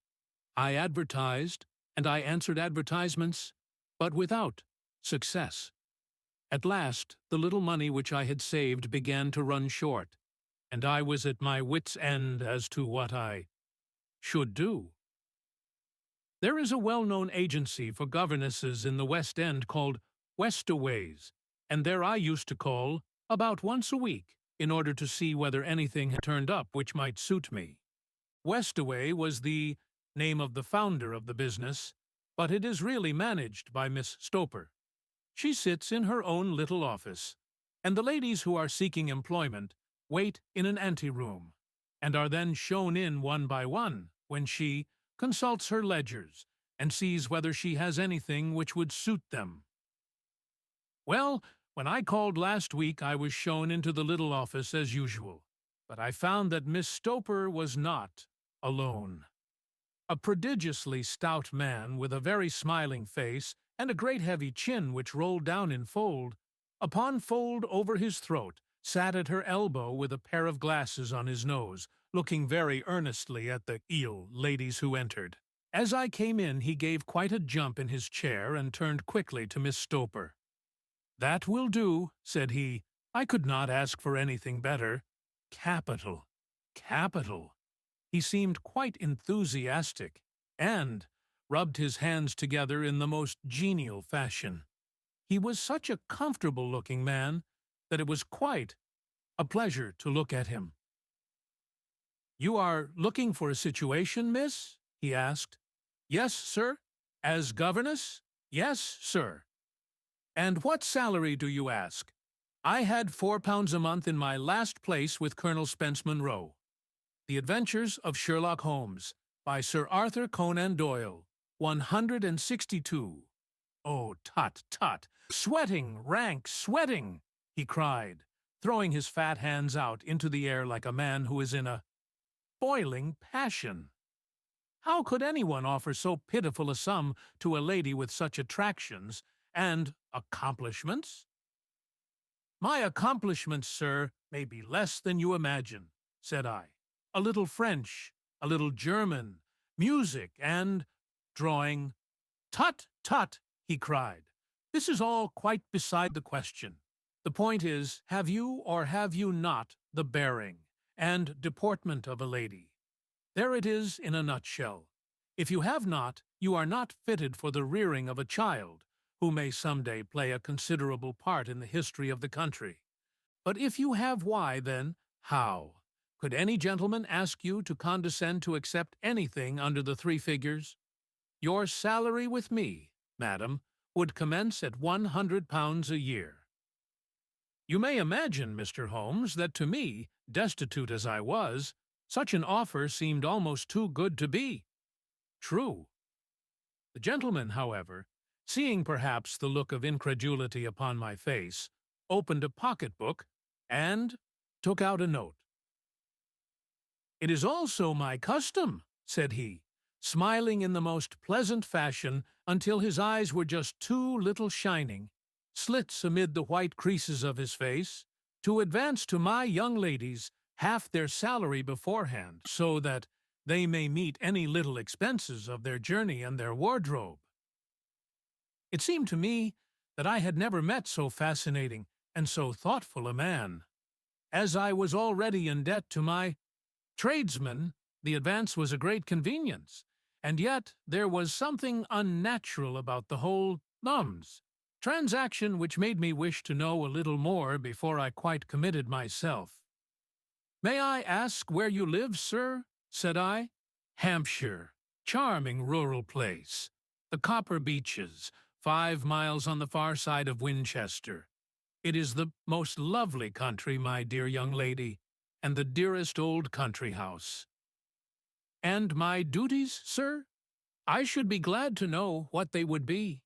I advertised, and I answered advertisements, but without success. At last, the little money which I had saved began to run short, and I was at my wits' end as to what I should do. There is a well-known agency for governesses in the West End called Westaway's, and there I used to call about once a week in order to see whether anything had turned up which might suit me. Westaway was the name of the founder of the business, but it is really managed by Miss Stoper. She sits in her own little office, and the ladies who are seeking employment wait in an anteroom, and are then shown in one by one, when she consults her ledgers and sees whether she has anything which would suit them. Well, when I called last week I was shown into the little office as usual, but I found that Miss Stoper was not alone. A prodigiously stout man with a very smiling face and a great heavy chin which rolled down in fold upon fold over his throat sat at her elbow with a pair of glasses on his nose, looking very earnestly at the ladies who entered. As I came in he gave quite a jump in his chair and turned quickly to Miss Stoper. "That will do," said he. "I could not ask for anything better. Capital, capital." He seemed quite enthusiastic, and rubbed his hands together in the most genial fashion. He was such a comfortable-looking man that it was quite a pleasure to look at him. "You are looking for a situation, miss?" he asked. "Yes, sir." "As governess?" "Yes, sir." "And what salary do you ask?" "I had £4 a month in my last place with Colonel Spence Munro." The Adventures of Sherlock Holmes, by Sir Arthur Conan Doyle, 162. "Oh, tut, tut! Sweating, rank sweating!" he cried, throwing his fat hands out into the air like a man who is in a boiling passion. "How could anyone offer so pitiful a sum to a lady with such attractions and accomplishments?" "My accomplishments, sir, may be less than you imagine," said I. "A little French, a little German, music, and drawing." "Tut, tut!" he cried. "This is all quite beside the question. The point is, have you or have you not the bearing and deportment of a lady? There it is in a nutshell. If you have not, you are not fitted for the rearing of a child, who may some day play a considerable part in the history of the country. But if you have, why, then, how? Could any gentleman ask you to condescend to accept anything under the 3 figures? Your salary with me, madam, would commence at £100 a year. You may imagine, Mr. Holmes, that to me, destitute as I was, such an offer seemed almost too good to be true. The gentleman, however, seeing perhaps the look of incredulity upon my face, opened a pocket-book and took out a note. "It is also my custom," said he, smiling in the most pleasant fashion until his eyes were just 2 little shining slits amid the white creases of his face, "to advance to my young ladies half their salary beforehand, so that they may meet any little expenses of their journey and their wardrobe." It seemed to me that I had never met so fascinating and so thoughtful a man. As I was already in debt to my tradesman, the advance was a great convenience, and yet there was something unnatural about the whole transaction which made me wish to know a little more before I quite committed myself. "May I ask where you live, sir?" said I. "Hampshire. Charming rural place. The Copper Beeches, 5 miles on the far side of Winchester. It is the most lovely country, my dear young lady, and the dearest old country house." "And my duties, sir? I should be glad to know what they would be."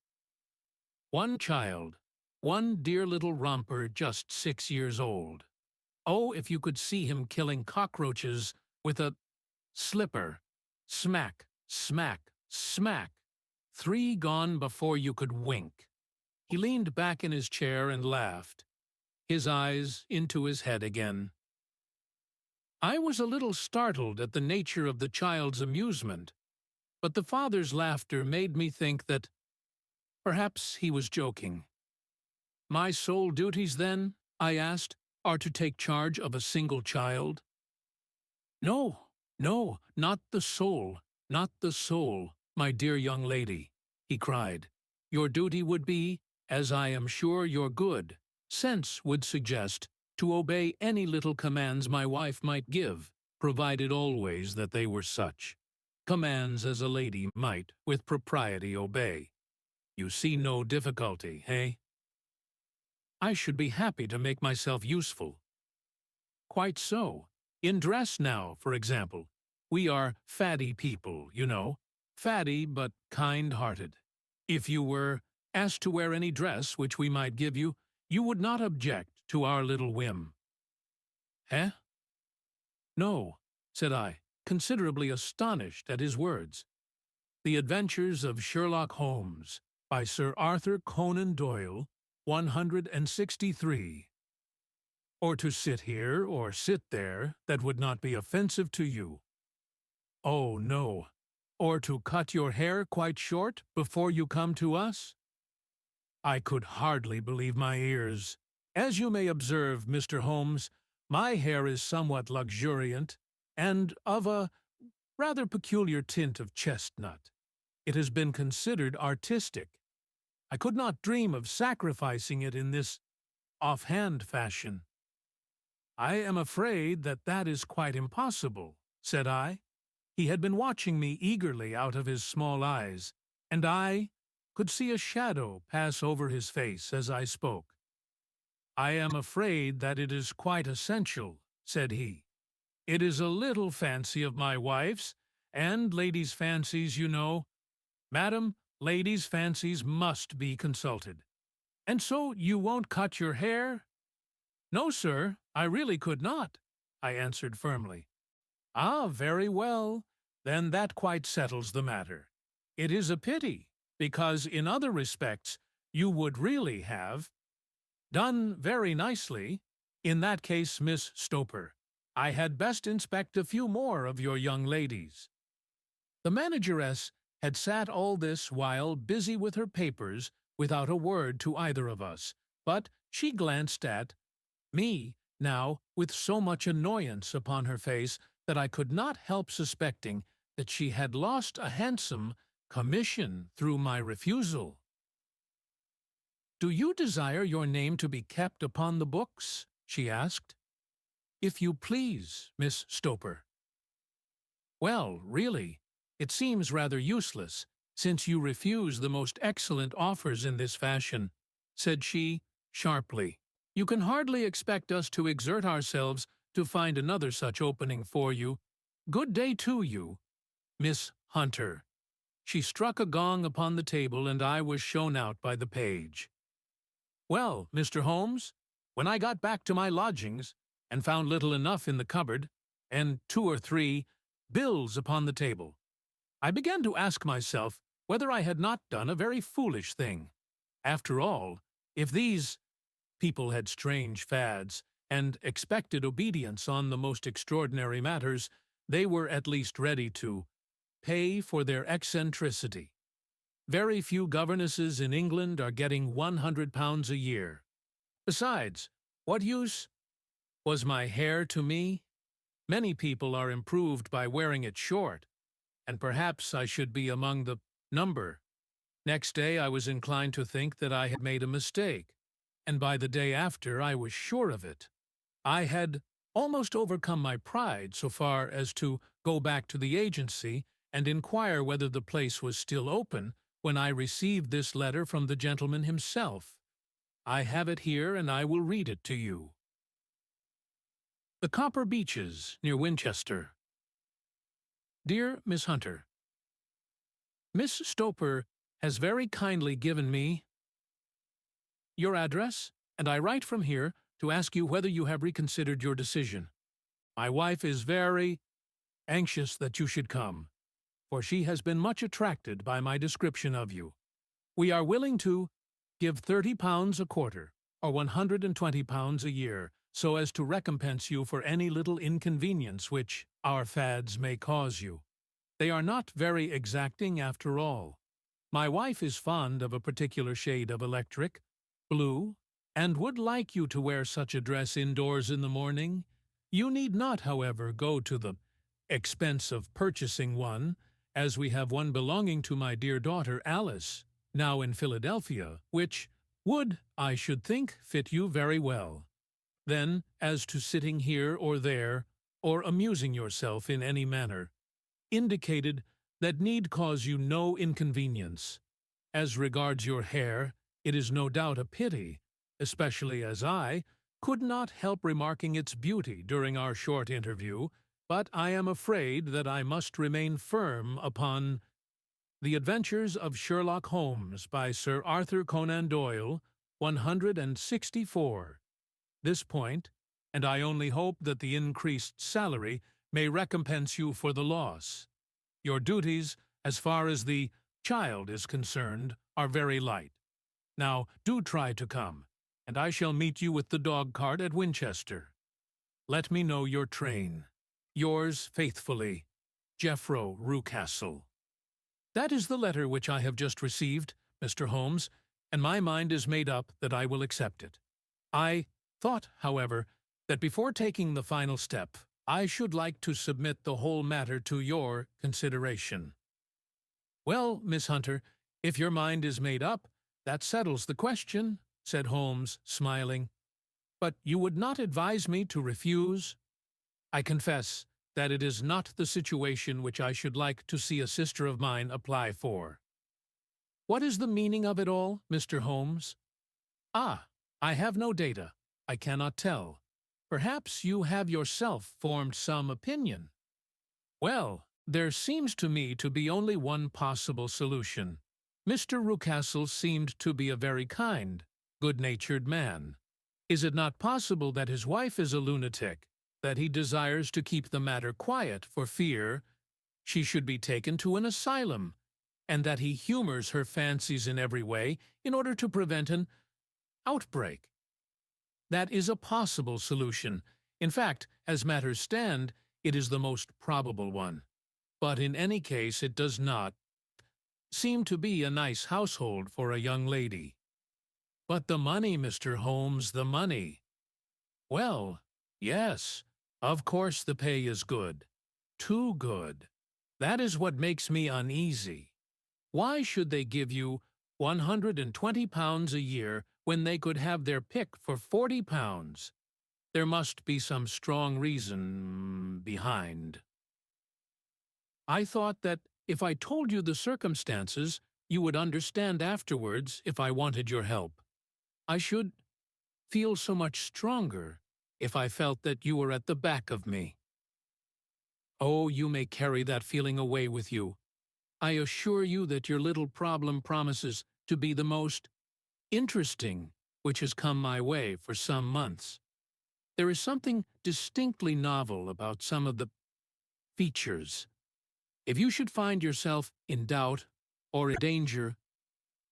"One child, one dear little romper just 6 years old. Oh, if you could see him killing cockroaches with a slipper. Smack, smack, smack. 3 gone before you could wink." He leaned back in his chair and laughed, his eyes into his head again. I was a little startled at the nature of the child's amusement, but the father's laughter made me think that perhaps he was joking. "My sole duties, then," I asked, "are to take charge of a single child?" "No, no, not the sole, not the sole, my dear young lady," he cried. "Your duty would be, as I am sure your good sense would suggest, to obey any little commands my wife might give, provided always that they were such. Commands as a lady might, with propriety, obey. You see no difficulty, eh?" "I should be happy to make myself useful." "Quite so. In dress now, for example. We are faddy people, you know. Faddy, but kind-hearted. If you were asked to wear any dress which we might give you, you would not object to our little whim." "Eh?" "No," said I, considerably astonished at his words. "The Adventures of Sherlock Holmes, by Sir Arthur Conan Doyle, 163. Or to sit here or sit there that would not be offensive to you. Oh, no. Or to cut your hair quite short before you come to us?" I could hardly believe my ears. As you may observe, Mr. Holmes, my hair is somewhat luxuriant, and of a rather peculiar tint of chestnut. It has been considered artistic. I could not dream of sacrificing it in this offhand fashion. "I am afraid that that is quite impossible," said I. He had been watching me eagerly out of his small eyes, and I could see a shadow pass over his face as I spoke. "I am afraid that it is quite essential," said he. "It is a little fancy of my wife's, and ladies' fancies, you know. Madam, ladies' fancies must be consulted. And so you won't cut your hair?" "No, sir, I really could not," I answered firmly. "Ah, very well. Then that quite settles the matter. It is a pity, because in other respects you would really have done very nicely. In that case, Miss Stoper, I had best inspect a few more of your young ladies." The manageress had sat all this while busy with her papers without a word to either of us, but she glanced at me now with so much annoyance upon her face that I could not help suspecting that she had lost a handsome commission through my refusal. "Do you desire your name to be kept upon the books?" she asked. "If you please, Miss Stoper." "Well, really, it seems rather useless, since you refuse the most excellent offers in this fashion," said she, sharply. "You can hardly expect us to exert ourselves to find another such opening for you. Good day to you, Miss Hunter." She struck a gong upon the table, and I was shown out by the page. Well, Mr. Holmes, when I got back to my lodgings, and found little enough in the cupboard, and 2 or 3 bills upon the table, I began to ask myself whether I had not done a very foolish thing. After all, if these people had strange fads, and expected obedience on the most extraordinary matters, they were at least ready to pay for their eccentricity. Very few governesses in England are getting £100 a year. Besides, what use was my hair to me? Many people are improved by wearing it short, and perhaps I should be among the number. Next day I was inclined to think that I had made a mistake, and by the day after I was sure of it. I had almost overcome my pride so far as to go back to the agency and inquire whether the place was still open when I received this letter from the gentleman himself. I have it here, and I will read it to you. The Copper Beeches, near Winchester. Dear Miss Hunter, Miss Stoper has very kindly given me your address, and I write from here to ask you whether you have reconsidered your decision. My wife is very anxious that you should come, for she has been much attracted by my description of you. We are willing to give £30 a quarter, or £120 a year, so as to recompense you for any little inconvenience which our fads may cause you. They are not very exacting after all. My wife is fond of a particular shade of electric, blue, and would like you to wear such a dress indoors in the morning. You need not, however, go to the expense of purchasing one, as we have one belonging to my dear daughter Alice, now in Philadelphia, which would, I should think, fit you very well. Then, as to sitting here or there, or amusing yourself in any manner, indicated that need cause you no inconvenience. As regards your hair, it is no doubt a pity, especially as I could not help remarking its beauty during our short interview, but I am afraid that I must remain firm upon The Adventures of Sherlock Holmes by Sir Arthur Conan Doyle, 164. This point, and I only hope that the increased salary may recompense you for the loss. Your duties, as far as the child is concerned, are very light. Now, do try to come, and I shall meet you with the dog-cart at Winchester. Let me know your train. Yours faithfully, Jeffro Rucastle. That is the letter which I have just received, Mr. Holmes, and my mind is made up that I will accept it. I thought, however, that before taking the final step, I should like to submit the whole matter to your consideration. Well, Miss Hunter, if your mind is made up, that settles the question, said Holmes, smiling. But you would not advise me to refuse? I confess that it is not the situation which I should like to see a sister of mine apply for. What is the meaning of it all, Mr. Holmes? Ah, I have no data. I cannot tell. Perhaps you have yourself formed some opinion. Well, there seems to me to be only one possible solution. Mr. Rucastle seemed to be a very kind, good-natured man. Is it not possible that his wife is a lunatic, that he desires to keep the matter quiet for fear she should be taken to an asylum, and that he humors her fancies in every way in order to prevent an outbreak? That is a possible solution. In fact, as matters stand, it is the most probable one. But in any case, it does not seem to be a nice household for a young lady. But the money, Mr. Holmes, the money. Well, yes, of course the pay is good. Too good. That is what makes me uneasy. Why should they give you £120 a year when they could have their pick for £40? There must be some strong reason behind. I thought that if I told you the circumstances, you would understand afterwards if I wanted your help. I should feel so much stronger if I felt that you were at the back of me. Oh, you may carry that feeling away with you. I assure you that your little problem promises to be the most interesting which has come my way for some months. There is something distinctly novel about some of the features. If you should find yourself in doubt or in danger—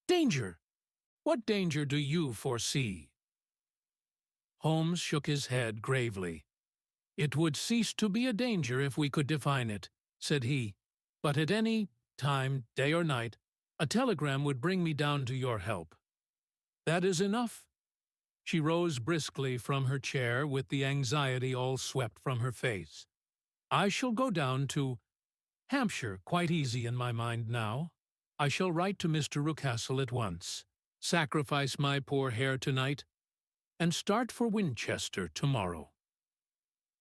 Danger! What danger do you foresee? Holmes shook his head gravely. It would cease to be a danger if we could define it, said he. But at any time, day or night, a telegram would bring me down to your help. That is enough. She rose briskly from her chair with the anxiety all swept from her face. I shall go down to Hampshire quite easy in my mind now. I shall write to Mr. Rucastle at once, sacrifice my poor hair tonight, and start for Winchester tomorrow."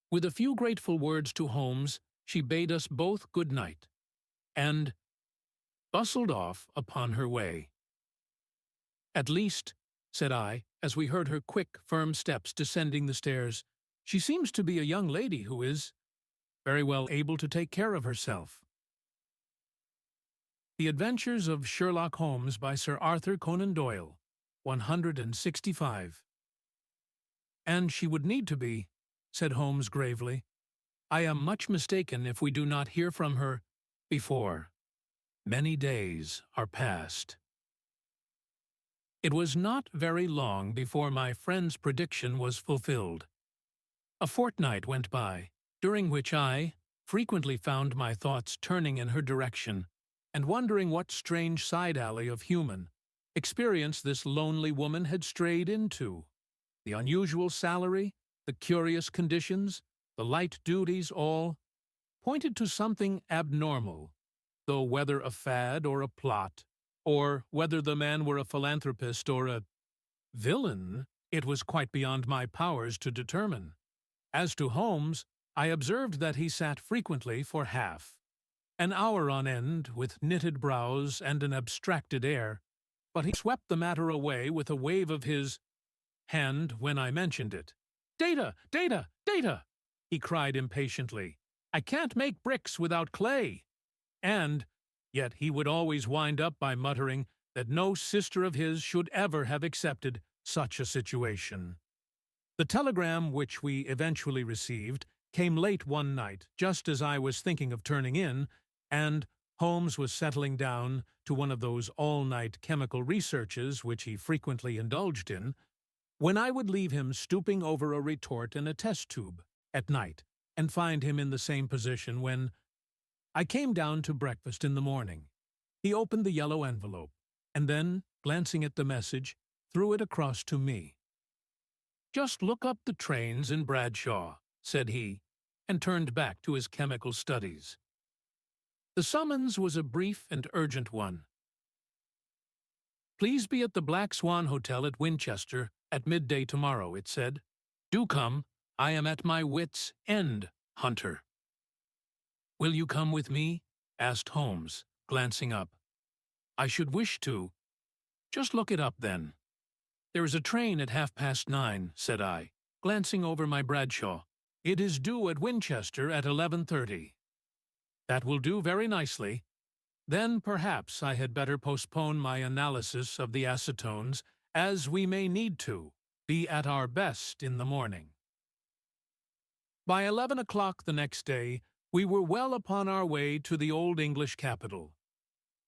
With a few grateful words to Holmes, she bade us both good night, and bustled off upon her way. "At least," said I, as we heard her quick, firm steps descending the stairs, "she seems to be a young lady who is very well able to take care of herself." The Adventures of Sherlock Holmes by Sir Arthur Conan Doyle, 165. "And she would need to be," said Holmes gravely. "I am much mistaken if we do not hear from her before many days are past." It was not very long before my friend's prediction was fulfilled. A fortnight went by, during which I frequently found my thoughts turning in her direction, and wondering what strange side-alley of human experience this lonely woman had strayed into. The unusual salary, the curious conditions, the light duties, all pointed to something abnormal, though whether a fad or a plot, or whether the man were a philanthropist or a villain, it was quite beyond my powers to determine. As to Holmes, I observed that he sat frequently for half an hour on end, with knitted brows and an abstracted air, but he swept the matter away with a wave of his hand when I mentioned it. "Data! Data! Data!" he cried impatiently. "I can't make bricks without clay." And yet he would always wind up by muttering that no sister of his should ever have accepted such a situation. The telegram which we eventually received came late one night, just as I was thinking of turning in, and Holmes was settling down to one of those all-night chemical researches which he frequently indulged in, when I would leave him stooping over a retort and a test tube at night, and find him in the same position when I came down to breakfast in the morning. He opened the yellow envelope, and then, glancing at the message, threw it across to me. "Just look up the trains in Bradshaw," said he, and turned back to his chemical studies. The summons was a brief and urgent one. "Please be at the Black Swan Hotel at Winchester at midday tomorrow," it said. "Do come. I am at my wits' end, Hunter." "Will you come with me?" asked Holmes, glancing up. "I should wish to." "Just look it up, then." "There is a train at 9:30, said I, glancing over my Bradshaw. "It is due at Winchester at 11:30. "That will do very nicely. Then perhaps I had better postpone my analysis of the acetones, as we may need to be at our best in the morning." By 11 o'clock the next day, we were well upon our way to the old English capital.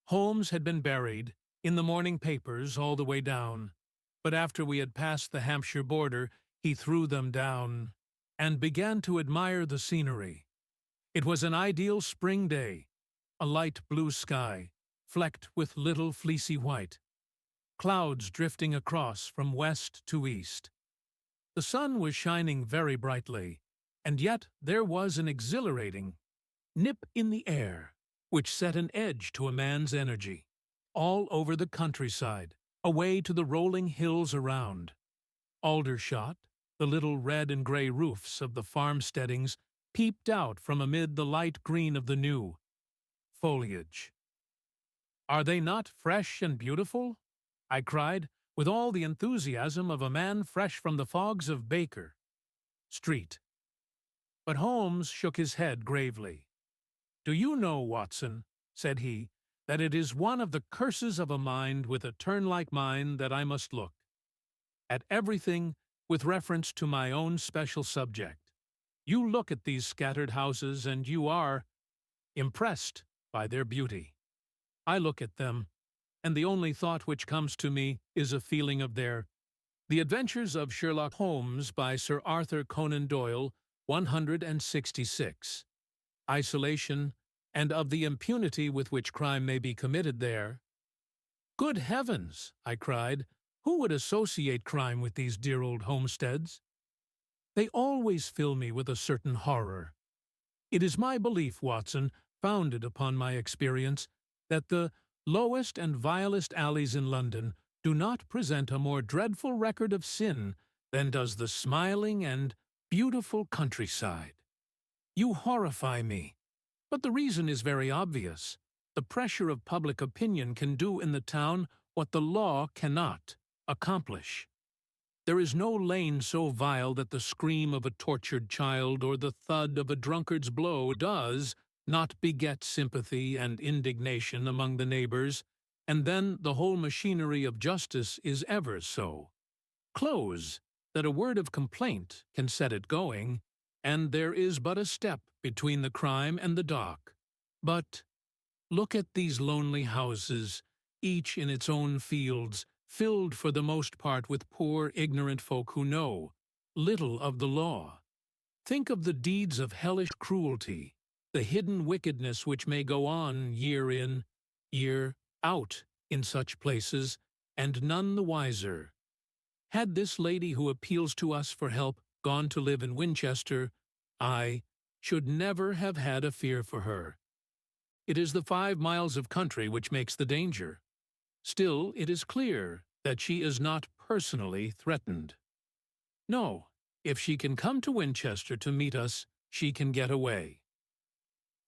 Holmes had been buried in the morning papers all the way down, but after we had passed the Hampshire border, he threw them down and began to admire the scenery. It was an ideal spring day, a light blue sky, flecked with little fleecy white, clouds drifting across from west to east. The sun was shining very brightly, and yet there was an exhilarating nip in the air which set an edge to a man's energy. All over the countryside, away to the rolling hills around, Aldershot, the little red and grey roofs of the farmsteadings, peeped out from amid the light green of the new foliage. "Are they not fresh and beautiful?" I cried, with all the enthusiasm of a man fresh from the fogs of Baker Street. But Holmes shook his head gravely. "Do you know, Watson," said he, "that it is one of the curses of a mind with a turn like mine that I must look at everything with reference to my own special subject. You look at these scattered houses and you are impressed by their beauty. I look at them, and the only thought which comes to me is a feeling of their The Adventures of Sherlock Holmes by Sir Arthur Conan Doyle, 166. Isolation, and of the impunity with which crime may be committed there. "Good heavens!" I cried. "Who would associate crime with these dear old homesteads? They always fill me with a certain horror. It is my belief, Watson, founded upon my experience, that the lowest and vilest alleys in London do not present a more dreadful record of sin than does the smiling and beautiful countryside. You horrify me, but the reason is very obvious. The pressure of public opinion can do in the town what the law cannot accomplish. There is no lane so vile that the scream of a tortured child or the thud of a drunkard's blow does not beget sympathy and indignation among the neighbors, and then the whole machinery of justice is ever so close that a word of complaint can set it going, and there is but a step between the crime and the dock. But look at these lonely houses, each in its own fields, filled for the most part with poor ignorant folk who know little of the law. Think of the deeds of hellish cruelty, the hidden wickedness which may go on year in, year out in such places, and none the wiser. Had this lady who appeals to us for help gone to live in Winchester, I should never have had a fear for her. It is the 5 miles of country which makes the danger. Still, it is clear that she is not personally threatened. No, if she can come to Winchester to meet us, she can get away.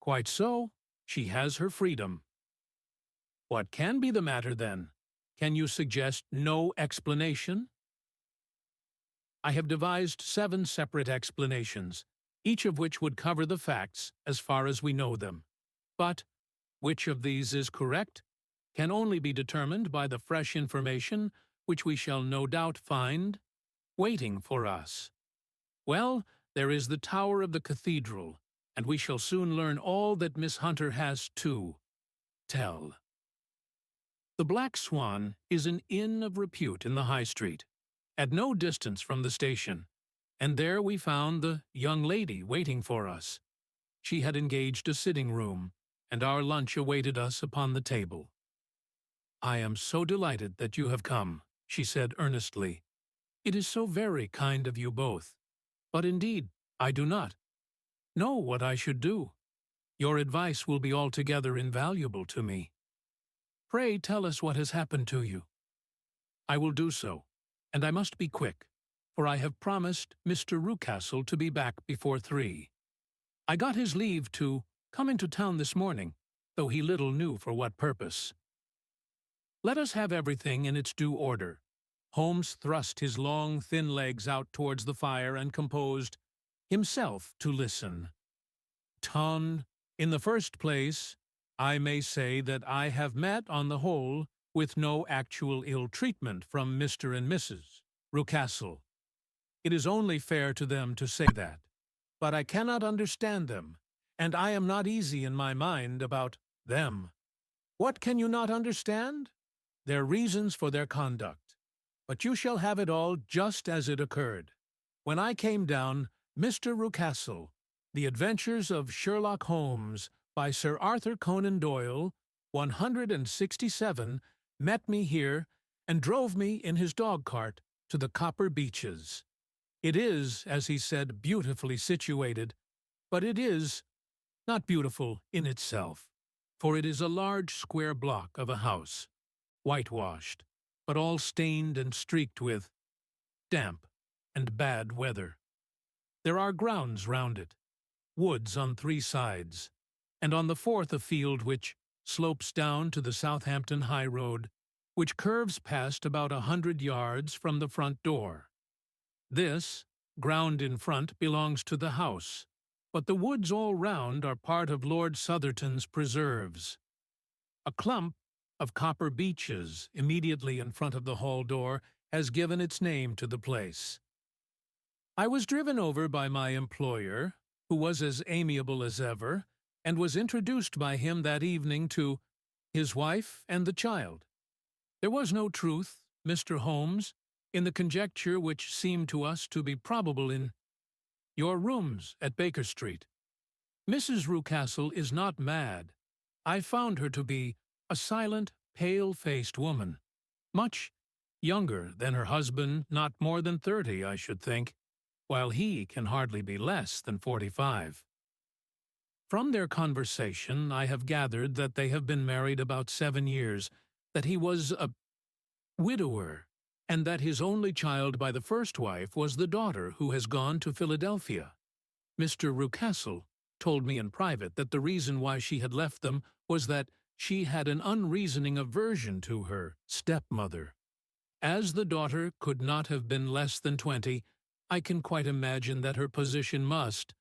Quite so, she has her freedom. What can be the matter, then? Can you suggest no explanation? I have devised 7 separate explanations, each of which would cover the facts as far as we know them. But which of these is correct can only be determined by the fresh information which we shall no doubt find waiting for us. Well, there is the tower of the cathedral, and we shall soon learn all that Miss Hunter has to tell. The Black Swan is an inn of repute in the High Street, at no distance from the station, and there we found the young lady waiting for us. She had engaged a sitting room, and our lunch awaited us upon the table. "I am so delighted that you have come," she said earnestly. "It is so very kind of you both. But indeed, I do not know what I should do. Your advice will be altogether invaluable to me. Pray tell us what has happened to you." "I will do so, and I must be quick, for I have promised Mr. Rucastle to be back before 3. I got his leave to come into town this morning, though he little knew for what purpose. Let us have everything in its due order." Holmes thrust his long, thin legs out towards the fire and composed himself to listen. In the first place, I may say that I have met, on the whole, with no actual ill treatment from Mr. and Mrs. Rucastle. It is only fair to them to say that. But I cannot understand them, and I am not easy in my mind about them. What can you not understand? Their reasons for their conduct. But you shall have it all just as it occurred. When I came down, Mr. Rucastle, The Adventures of Sherlock Holmes, by Sir Arthur Conan Doyle, 167, met me here and drove me in his dog-cart to the Copper Beeches. It is, as he said, beautifully situated, but it is not beautiful in itself, for it is a large square block of a house, whitewashed, but all stained and streaked with damp and bad weather. There are grounds round it, woods on 3 sides, and on the 4th a field which slopes down to the Southampton high road, which curves past about 100 yards from the front door. This ground in front belongs to the house, but the woods all round are part of Lord Southerton's preserves. A clump of copper beeches immediately in front of the hall door has given its name to the place. I was driven over by my employer, who was as amiable as ever, and was introduced by him that evening to his wife and the child. There was no truth, Mr. Holmes, in the conjecture which seemed to us to be probable in your rooms at Baker Street. Mrs. Rucastle is not mad. I found her to be a silent, pale-faced woman, much younger than her husband, not more than 30, I should think, while he can hardly be less than 45. From their conversation, I have gathered that they have been married about 7 years, that he was a widower, and that his only child by the first wife was the daughter who has gone to Philadelphia. Mr. Rucastle told me in private that the reason why she had left them was that she had an unreasoning aversion to her stepmother. As the daughter could not have been less than 20, I can quite imagine that her position must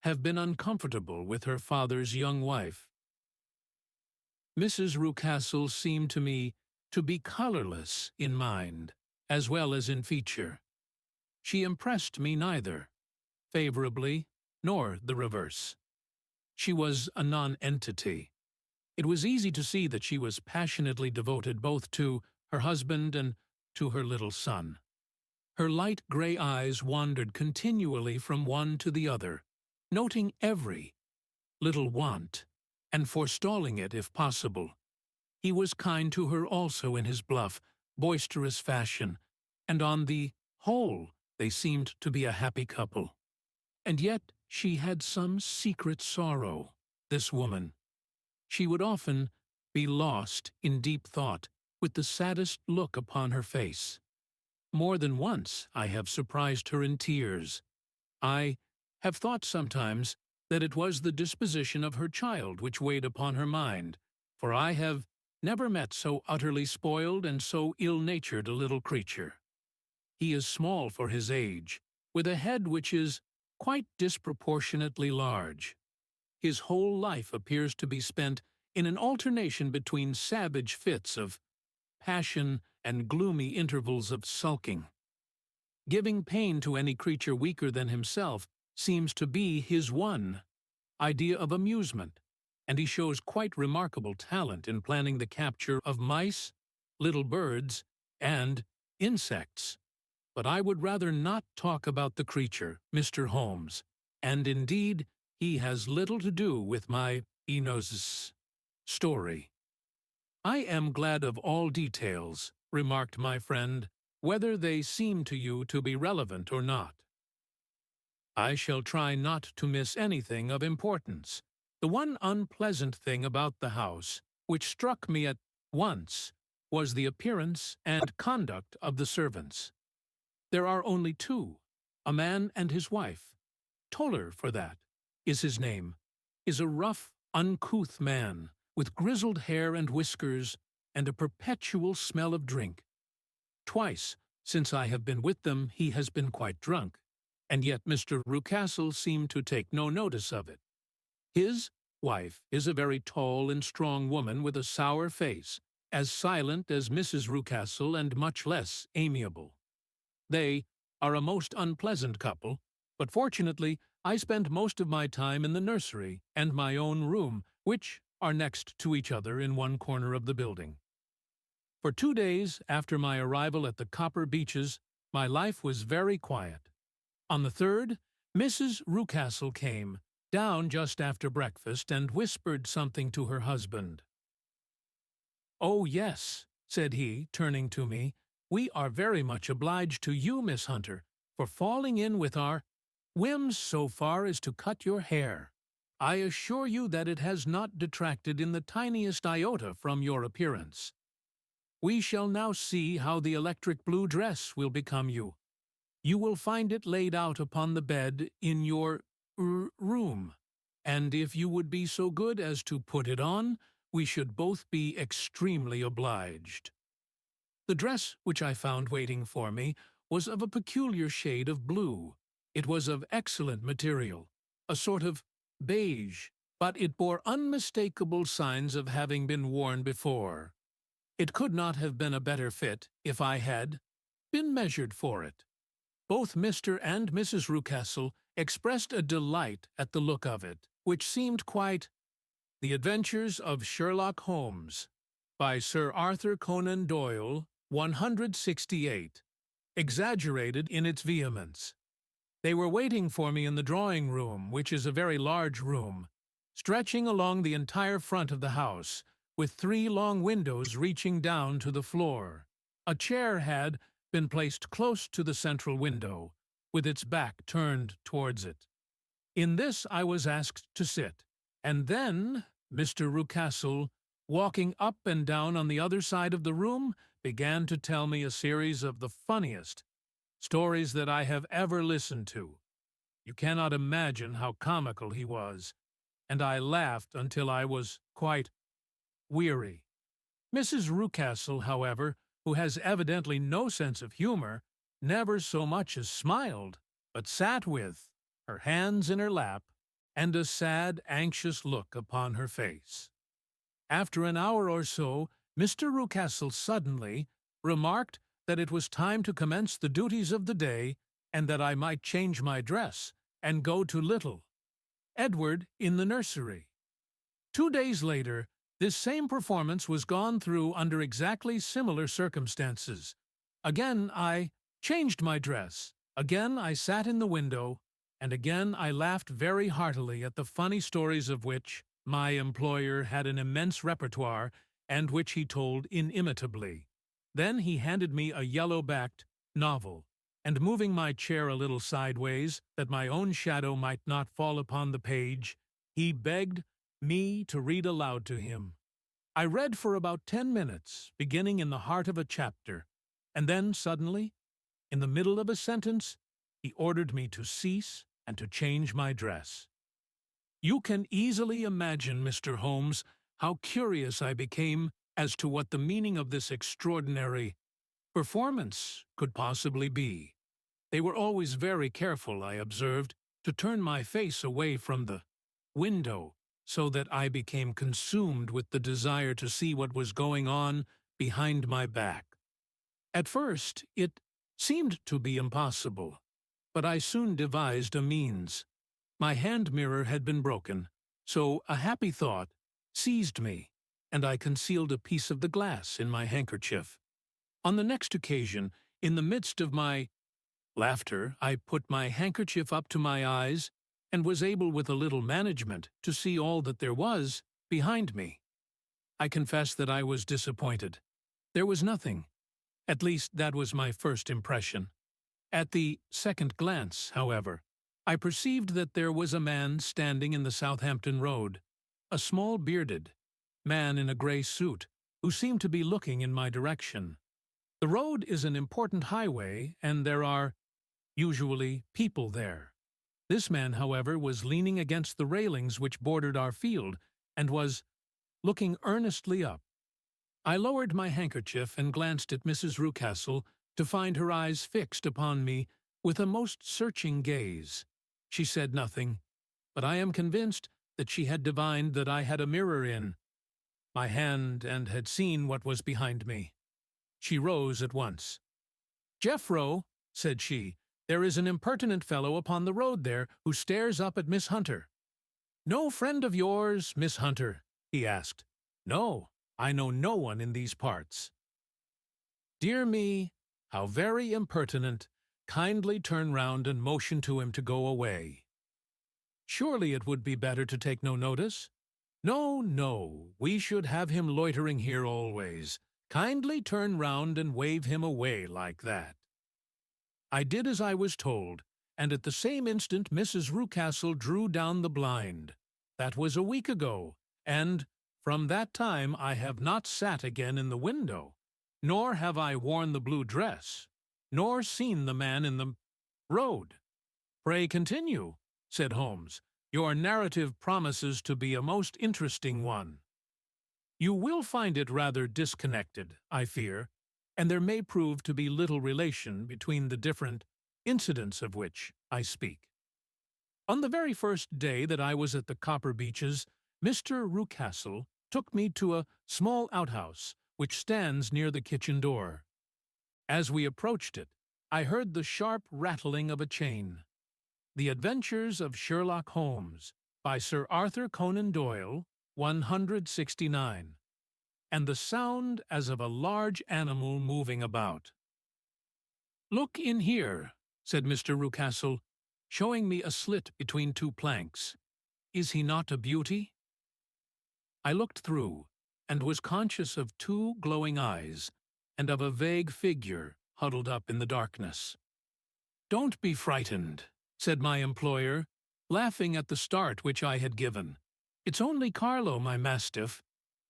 have been uncomfortable with her father's young wife. Mrs. Rucastle seemed to me to be colorless in mind, as well as in feature. She impressed me neither favorably nor the reverse. She was a non-entity. It was easy to see that she was passionately devoted both to her husband and to her little son. Her light gray eyes wandered continually from one to the other, noting every little want and forestalling it if possible. He was kind to her also in his bluff, boisterous fashion, and on the whole they seemed to be a happy couple. And yet she had some secret sorrow, this woman. She would often be lost in deep thought, with the saddest look upon her face. More than once I have surprised her in tears. I have thought sometimes that it was the disposition of her child which weighed upon her mind, for I have never met so utterly spoiled and so ill-natured a little creature. He is small for his age, with a head which is quite disproportionately large. His whole life appears to be spent in an alternation between savage fits of passion and gloomy intervals of sulking. Giving pain to any creature weaker than himself seems to be his one idea of amusement, and he shows quite remarkable talent in planning the capture of mice, little birds, and insects. But I would rather not talk about the creature, Mr. Holmes, and indeed he has little to do with my Enos's story. I am glad of all details, remarked my friend, whether they seem to you to be relevant or not. I shall try not to miss anything of importance. The one unpleasant thing about the house, which struck me at once, was the appearance and conduct of the servants. There are only two, a man and his wife. Toller, for that, is his name, is a rough, uncouth man, with grizzled hair and whiskers, and a perpetual smell of drink. Twice, since I have been with them, he has been quite drunk, and yet Mr. Rucastle seemed to take no notice of it. His wife is a very tall and strong woman with a sour face, as silent as Mrs. Rucastle and much less amiable. They are a most unpleasant couple, but fortunately I spend most of my time in the nursery and my own room, which are next to each other in one corner of the building. For 2 days after my arrival at the Copper Beeches, my life was very quiet. On the third, Mrs. Rucastle came down just after breakfast and whispered something to her husband. "Oh, yes," said he, turning to me, "we are very much obliged to you, Miss Hunter, for falling in with our whims so far as to cut your hair. I assure you that it has not detracted in the tiniest iota from your appearance. We shall now see how the electric blue dress will become you. You will find it laid out upon the bed in your room, and if you would be so good as to put it on, we should both be extremely obliged." The dress which I found waiting for me was of a peculiar shade of blue. It was of excellent material, a sort of beige, but it bore unmistakable signs of having been worn before. It could not have been a better fit if I had been measured for it. Both Mr. and Mrs. Rucastle expressed a delight at the look of it, which seemed quite The Adventures of Sherlock Holmes, by Sir Arthur Conan Doyle, 168, exaggerated in its vehemence. They were waiting for me in the drawing-room, which is a very large room, stretching along the entire front of the house, with 3 long windows reaching down to the floor. A chair had been placed close to the central window, with its back turned towards it. In this I was asked to sit, And then Mr. Rucastle, walking up and down on the other side of the room, began to tell me a series of the funniest stories that I have ever listened to. You cannot imagine how comical he was, and I laughed until I was quite weary. Mrs. Rucastle, however, who has evidently no sense of humor, never so much as smiled, but sat with her hands in her lap and a sad, anxious look upon her face. After an hour or so, Mr. Rucastle suddenly remarked that it was time to commence the duties of the day, and that I might change my dress and go to little Edward in the nursery. 2 days later, this same performance was gone through under exactly similar circumstances. Again I changed my dress, again I sat in the window, and again I laughed very heartily at the funny stories of which my employer had an immense repertoire and which he told inimitably. Then he handed me a yellow-backed novel, and moving my chair a little sideways, that my own shadow might not fall upon the page, he begged me to read aloud to him. I read for about 10 minutes, beginning in the heart of a chapter, and then suddenly, in the middle of a sentence, he ordered me to cease and to change my dress. You can easily imagine, Mr. Holmes, how curious I became as to what the meaning of this extraordinary performance could possibly be. They were always very careful, I observed, to turn my face away from the window, so that I became consumed with the desire to see what was going on behind my back. At first it seemed to be impossible, but I soon devised a means. My hand mirror had been broken, so a happy thought seized me, and I concealed a piece of the glass in my handkerchief. On the next occasion, in the midst of my laughter, I put my handkerchief up to my eyes and was able with a little management to see all that there was behind me. I confess that I was disappointed. There was nothing. At least that was my first impression. At the second glance, however, I perceived that there was a man standing in the Southampton Road, a small bearded man in a grey suit, who seemed to be looking in my direction. The road is an important highway, and there are usually people there. This man, however, was leaning against the railings which bordered our field, and was looking earnestly up. I lowered my handkerchief and glanced at Mrs. Rucastle, to find her eyes fixed upon me with a most searching gaze. She said nothing, but I am convinced that she had divined that I had a mirror in my hand and had seen what was behind me. She rose at once. "Jeffro," said she, "there is an impertinent fellow upon the road there who stares up at Miss Hunter." "No friend of yours, Miss Hunter?" he asked. "No, I know no one in these parts." "Dear me, how very impertinent. Kindly turn round and motion to him to go away." "Surely it would be better to take no notice?" "No, no, we should have him loitering here always. Kindly turn round and wave him away like that." I did as I was told, and at the same instant Mrs. Rucastle drew down the blind. That was a week ago, and from that time I have not sat again in the window, nor have I worn the blue dress, nor seen the man in the road. "Pray continue," said Holmes. "Your narrative promises to be a most interesting one." "You will find it rather disconnected, I fear, and there may prove to be little relation between the different incidents of which I speak. On the very first day that I was at the Copper Beeches, Mr. Rucastle took me to a small outhouse which stands near the kitchen door. As we approached it, I heard the sharp rattling of a chain. The Adventures of Sherlock Holmes, by Sir Arthur Conan Doyle, 169, and the sound as of a large animal moving about. "Look in here," said Mr. Rucastle, showing me a slit between two planks. "Is he not a beauty?" I looked through, and was conscious of two glowing eyes, and of a vague figure huddled up in the darkness. "Don't be frightened," said my employer, laughing at the start which I had given. "It's only Carlo, my mastiff.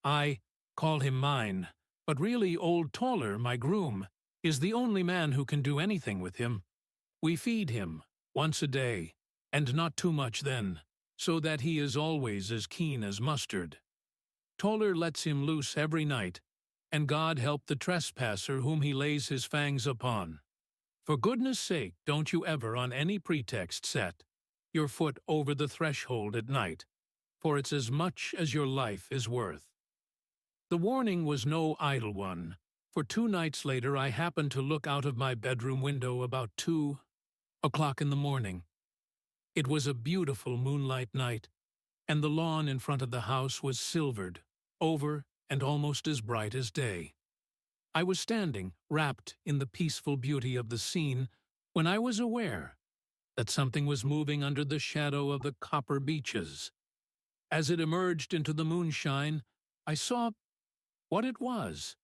I call him mine, but really old Toller, my groom, is the only man who can do anything with him. We feed him once a day, and not too much then, so that he is always as keen as mustard. Toller lets him loose every night, and God help the trespasser whom he lays his fangs upon. For goodness' sake, don't you ever on any pretext set your foot over the threshold at night, for it's as much as your life is worth." The warning was no idle one, for 2 nights later I happened to look out of my bedroom window about 2 o'clock in the morning. It was a beautiful moonlight night, and the lawn in front of the house was silvered over and almost as bright as day. I was standing, wrapped in the peaceful beauty of the scene, when I was aware that something was moving under the shadow of the copper beeches. As it emerged into the moonshine, I saw what it was.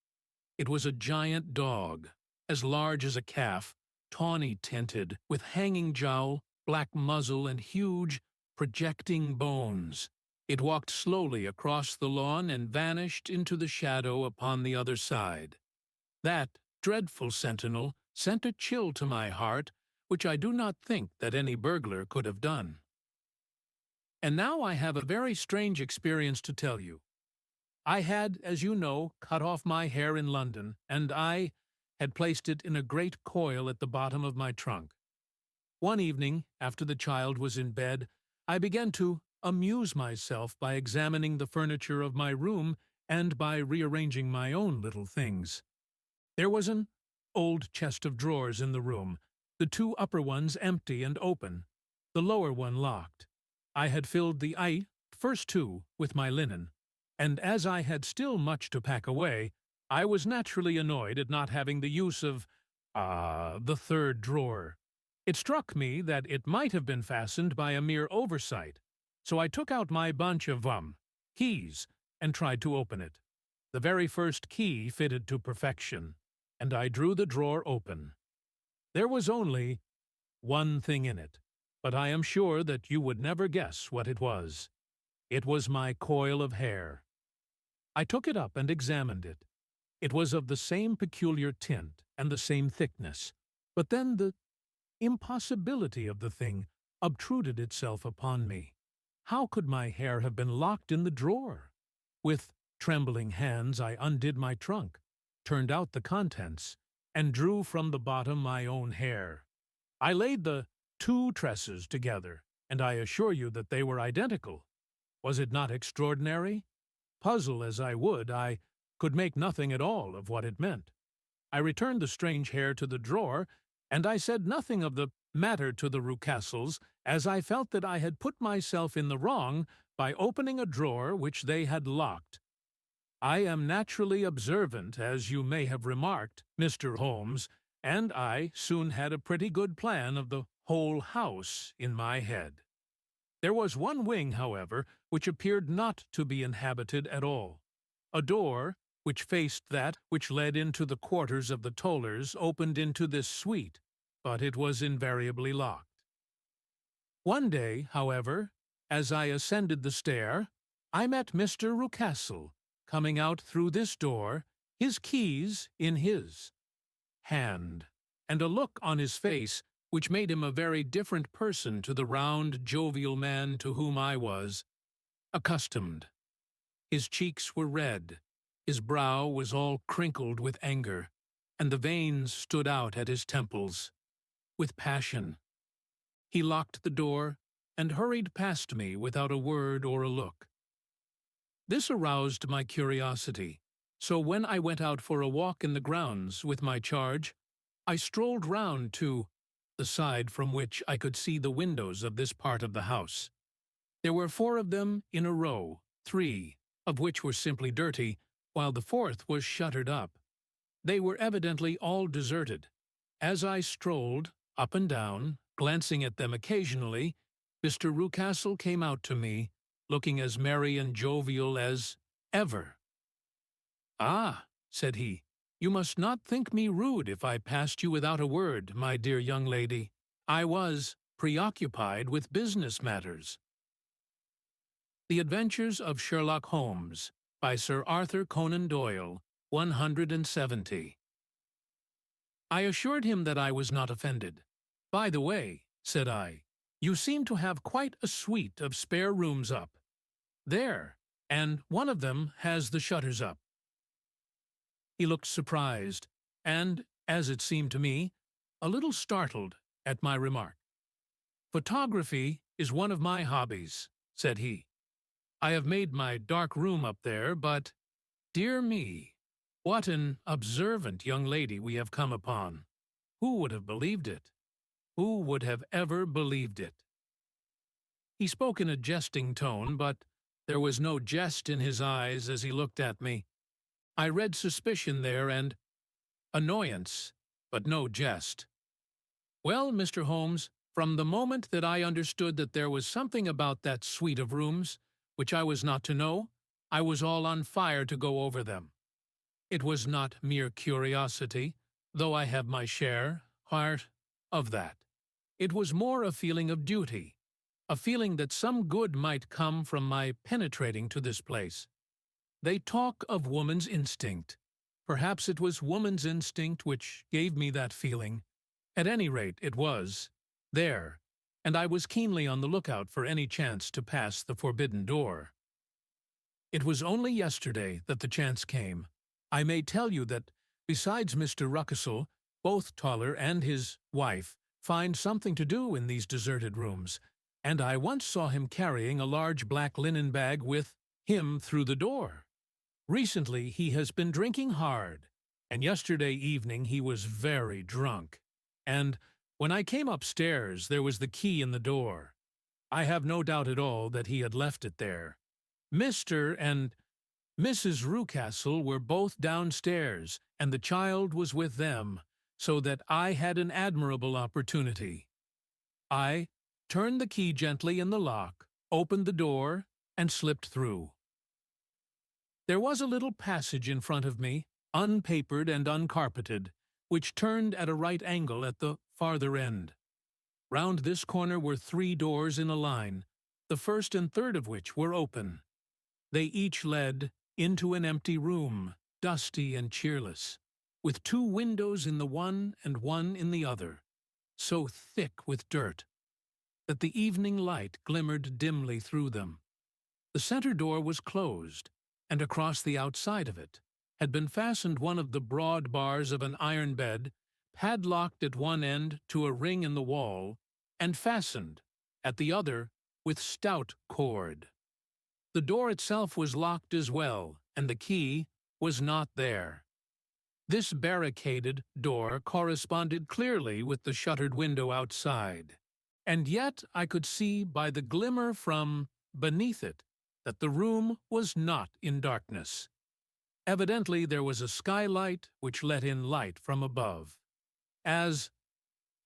It was a giant dog, as large as a calf, tawny-tinted, with hanging jowl, black muzzle, and huge, projecting bones. It walked slowly across the lawn and vanished into the shadow upon the other side. That dreadful sentinel sent a chill to my heart, which I do not think that any burglar could have done. And now I have a very strange experience to tell you. I had, as you know, cut off my hair in London, and I had placed it in a great coil at the bottom of my trunk. One evening, after the child was in bed, I began to amuse myself by examining the furniture of my room and by rearranging my own little things. There was an old chest of drawers in the room, the 2 upper ones empty and open, the lower one locked. I had filled the first 2 with my linen, and as I had still much to pack away, I was naturally annoyed at not having the use of, the 3rd drawer. It struck me that it might have been fastened by a mere oversight, so I took out my bunch of, keys and tried to open it. The very first key fitted to perfection, and I drew the drawer open. There was only one thing in it, but I am sure that you would never guess what it was. It was my coil of hair. I took it up and examined it. It was of the same peculiar tint and the same thickness, but then the impossibility of the thing obtruded itself upon me. How could my hair have been locked in the drawer? With trembling hands I undid my trunk, turned out the contents, and drew from the bottom my own hair. I laid the 2 tresses together, and I assure you that they were identical. Was it not extraordinary? Puzzle as I would, I could make nothing at all of what it meant. I returned the strange hair to the drawer, and I said nothing of the matter to the Rucastles, as I felt that I had put myself in the wrong by opening a drawer which they had locked. I am naturally observant, as you may have remarked, Mr. Holmes, and I soon had a pretty good plan of the whole house in my head. There was one wing, however, which appeared not to be inhabited at all. A door, which faced that which led into the quarters of the Tollers, opened into this suite, but it was invariably locked. One day, however, as I ascended the stair, I met Mr. Rucastle coming out through this door, his keys in his hand, and a look on his face which made him a very different person to the round, jovial man to whom I was accustomed. His cheeks were red, his brow was all crinkled with anger, and the veins stood out at his temples with passion. He locked the door and hurried past me without a word or a look. This aroused my curiosity, so when I went out for a walk in the grounds with my charge, I strolled round to the side from which I could see the windows of this part of the house. There were 4 of them in a row, 3 of which were simply dirty, while the 4th was shuttered up. They were evidently all deserted. As I strolled up and down, glancing at them occasionally, Mr. Rucastle came out to me, looking as merry and jovial as ever. "Ah," said he, "you must not think me rude if I passed you without a word, my dear young lady. I was preoccupied with business matters." The Adventures of Sherlock Holmes by Sir Arthur Conan Doyle, 170. I assured him that I was not offended. "By the way," said I, "you seem to have quite a suite of spare rooms up. There, and one of them has the shutters up." He looked surprised, and, as it seemed to me, a little startled at my remark. "Photography is one of my hobbies," said he. "I have made my dark room up there, but, dear me, what an observant young lady we have come upon. Who would have believed it? Who would have ever believed it?" He spoke in a jesting tone, but there was no jest in his eyes as he looked at me. I read suspicion there and annoyance, but no jest. "Well, Mr. Holmes, from the moment that I understood that there was something about that suite of rooms which I was not to know, I was all on fire to go over them. It was not mere curiosity, though I have my part of that. It was more a feeling of duty, a feeling that some good might come from my penetrating to this place. They talk of woman's instinct. Perhaps it was woman's instinct which gave me that feeling. At any rate, it was there, and I was keenly on the lookout for any chance to pass the forbidden door. It was only yesterday that the chance came. I may tell you that, besides Mr. Rucastle, both Toller and his wife find something to do in these deserted rooms, and I once saw him carrying a large black linen bag with him through the door. Recently he has been drinking hard, and yesterday evening he was very drunk, and when I came upstairs there was the key in the door. I have no doubt at all that he had left it there. Mr. and Mrs. Rucastle were both downstairs, and the child was with them, so that I had an admirable opportunity. I turned the key gently in the lock, opened the door, and slipped through. There was a little passage in front of me, unpapered and uncarpeted, which turned at a right angle at the farther end. Round this corner were 3 doors in a line, the first and third of which were open. They each led into an empty room, dusty and cheerless, with 2 windows in the one and one in the other, so thick with dirt that the evening light glimmered dimly through them. The center door was closed, and across the outside of it had been fastened one of the broad bars of an iron bed, padlocked at one end to a ring in the wall, and fastened at the other with stout cord. The door itself was locked as well, and the key was not there. This barricaded door corresponded clearly with the shuttered window outside, and yet I could see by the glimmer from beneath it that the room was not in darkness. Evidently there was a skylight which let in light from above. As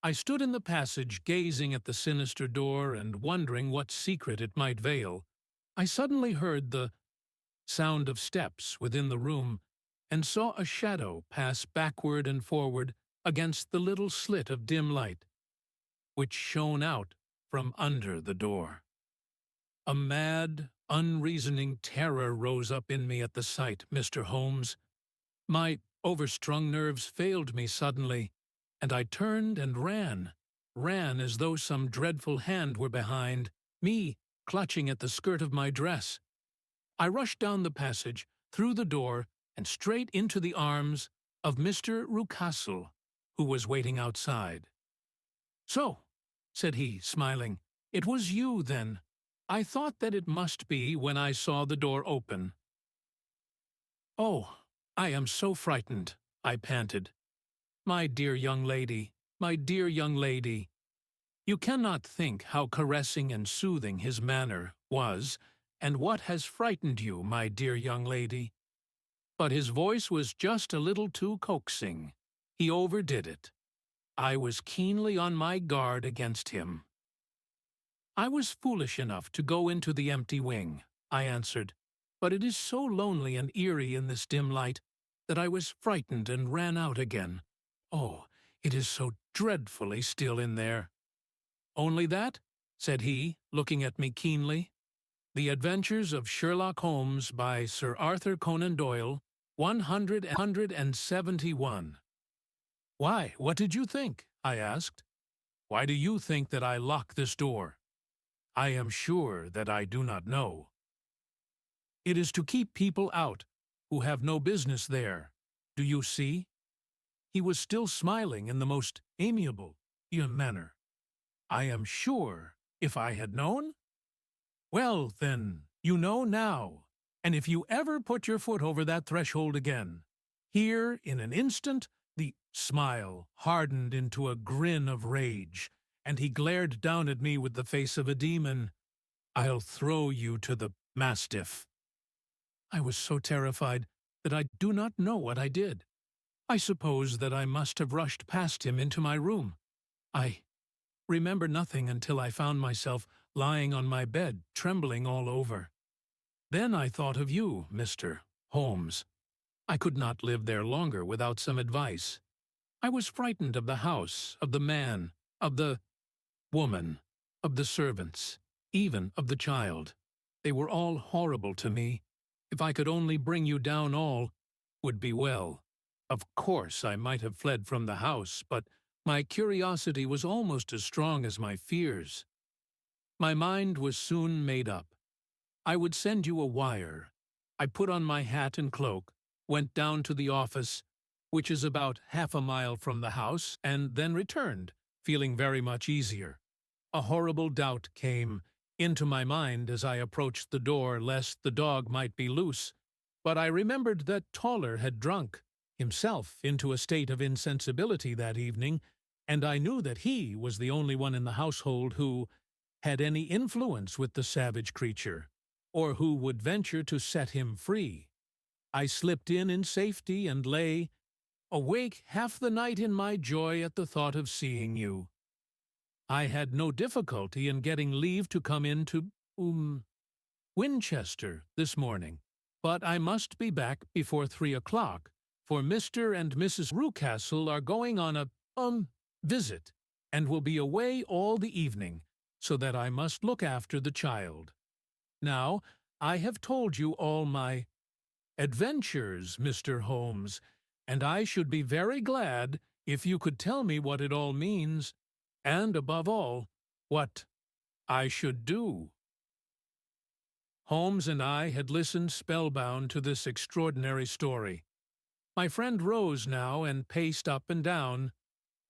I stood in the passage gazing at the sinister door and wondering what secret it might veil, I suddenly heard the sound of steps within the room and saw a shadow pass backward and forward against the little slit of dim light which shone out from under the door. A mad, unreasoning terror rose up in me at the sight, Mr. Holmes. My overstrung nerves failed me suddenly, and I turned and ran as though some dreadful hand were behind me, clutching at the skirt of my dress. I rushed down the passage, through the door, and straight into the arms of Mr. Rucastle, who was waiting outside. "So," said he, smiling, "it was you, then. I thought that it must be when I saw the door open." "Oh, I am so frightened," I panted. My dear young lady, my dear young lady. You cannot think how caressing and soothing his manner was, and what has frightened you, my dear young lady. But his voice was just a little too coaxing. He overdid it. I was keenly on my guard against him. "I was foolish enough to go into the empty wing," I answered, "but it is so lonely and eerie in this dim light that I was frightened and ran out again. Oh, it is so dreadfully still in there." "Only that?" said he, looking at me keenly. The Adventures of Sherlock Holmes by Sir Arthur Conan Doyle, 171. Why, what did you think? I asked. Why do you think that I lock this door? I am sure that I do not know. It is to keep people out who have no business there. Do you see? He was still smiling in the most amiable manner. I am sure, if I had known? Well, then, you know now, and if you ever put your foot over that threshold again, here, in an instant, the smile hardened into a grin of rage, and he glared down at me with the face of a demon. I'll throw you to the mastiff. I was so terrified that I do not know what I did. I suppose that I must have rushed past him into my room. I remember nothing until I found myself lying on my bed, trembling all over. Then I thought of you, Mr. Holmes. I could not live there longer without some advice. I was frightened of the house, of the man, of the woman, of the servants, even of the child. They were all horrible to me. If I could only bring you down, all would be well. Of course I might have fled from the house, but my curiosity was almost as strong as my fears. My mind was soon made up. I would send you a wire. I put on my hat and cloak, went down to the office, which is about half a mile from the house, and then returned, feeling very much easier. A horrible doubt came into my mind as I approached the door lest the dog might be loose, but I remembered that Toller had drunk himself into a state of insensibility that evening, and I knew that he was the only one in the household who had any influence with the savage creature, or who would venture to set him free. I slipped in safety and lay awake half the night in my joy at the thought of seeing you. I had no difficulty in getting leave to come into Winchester this morning, but I must be back before 3 o'clock, for Mr. and Mrs. Rucastle are going on a visit, and will be away all the evening, so that I must look after the child. Now, I have told you all my adventures, Mr. Holmes, and I should be very glad if you could tell me what it all means, and, above all, what I should do. Holmes and I had listened spellbound to this extraordinary story. My friend rose now and paced up and down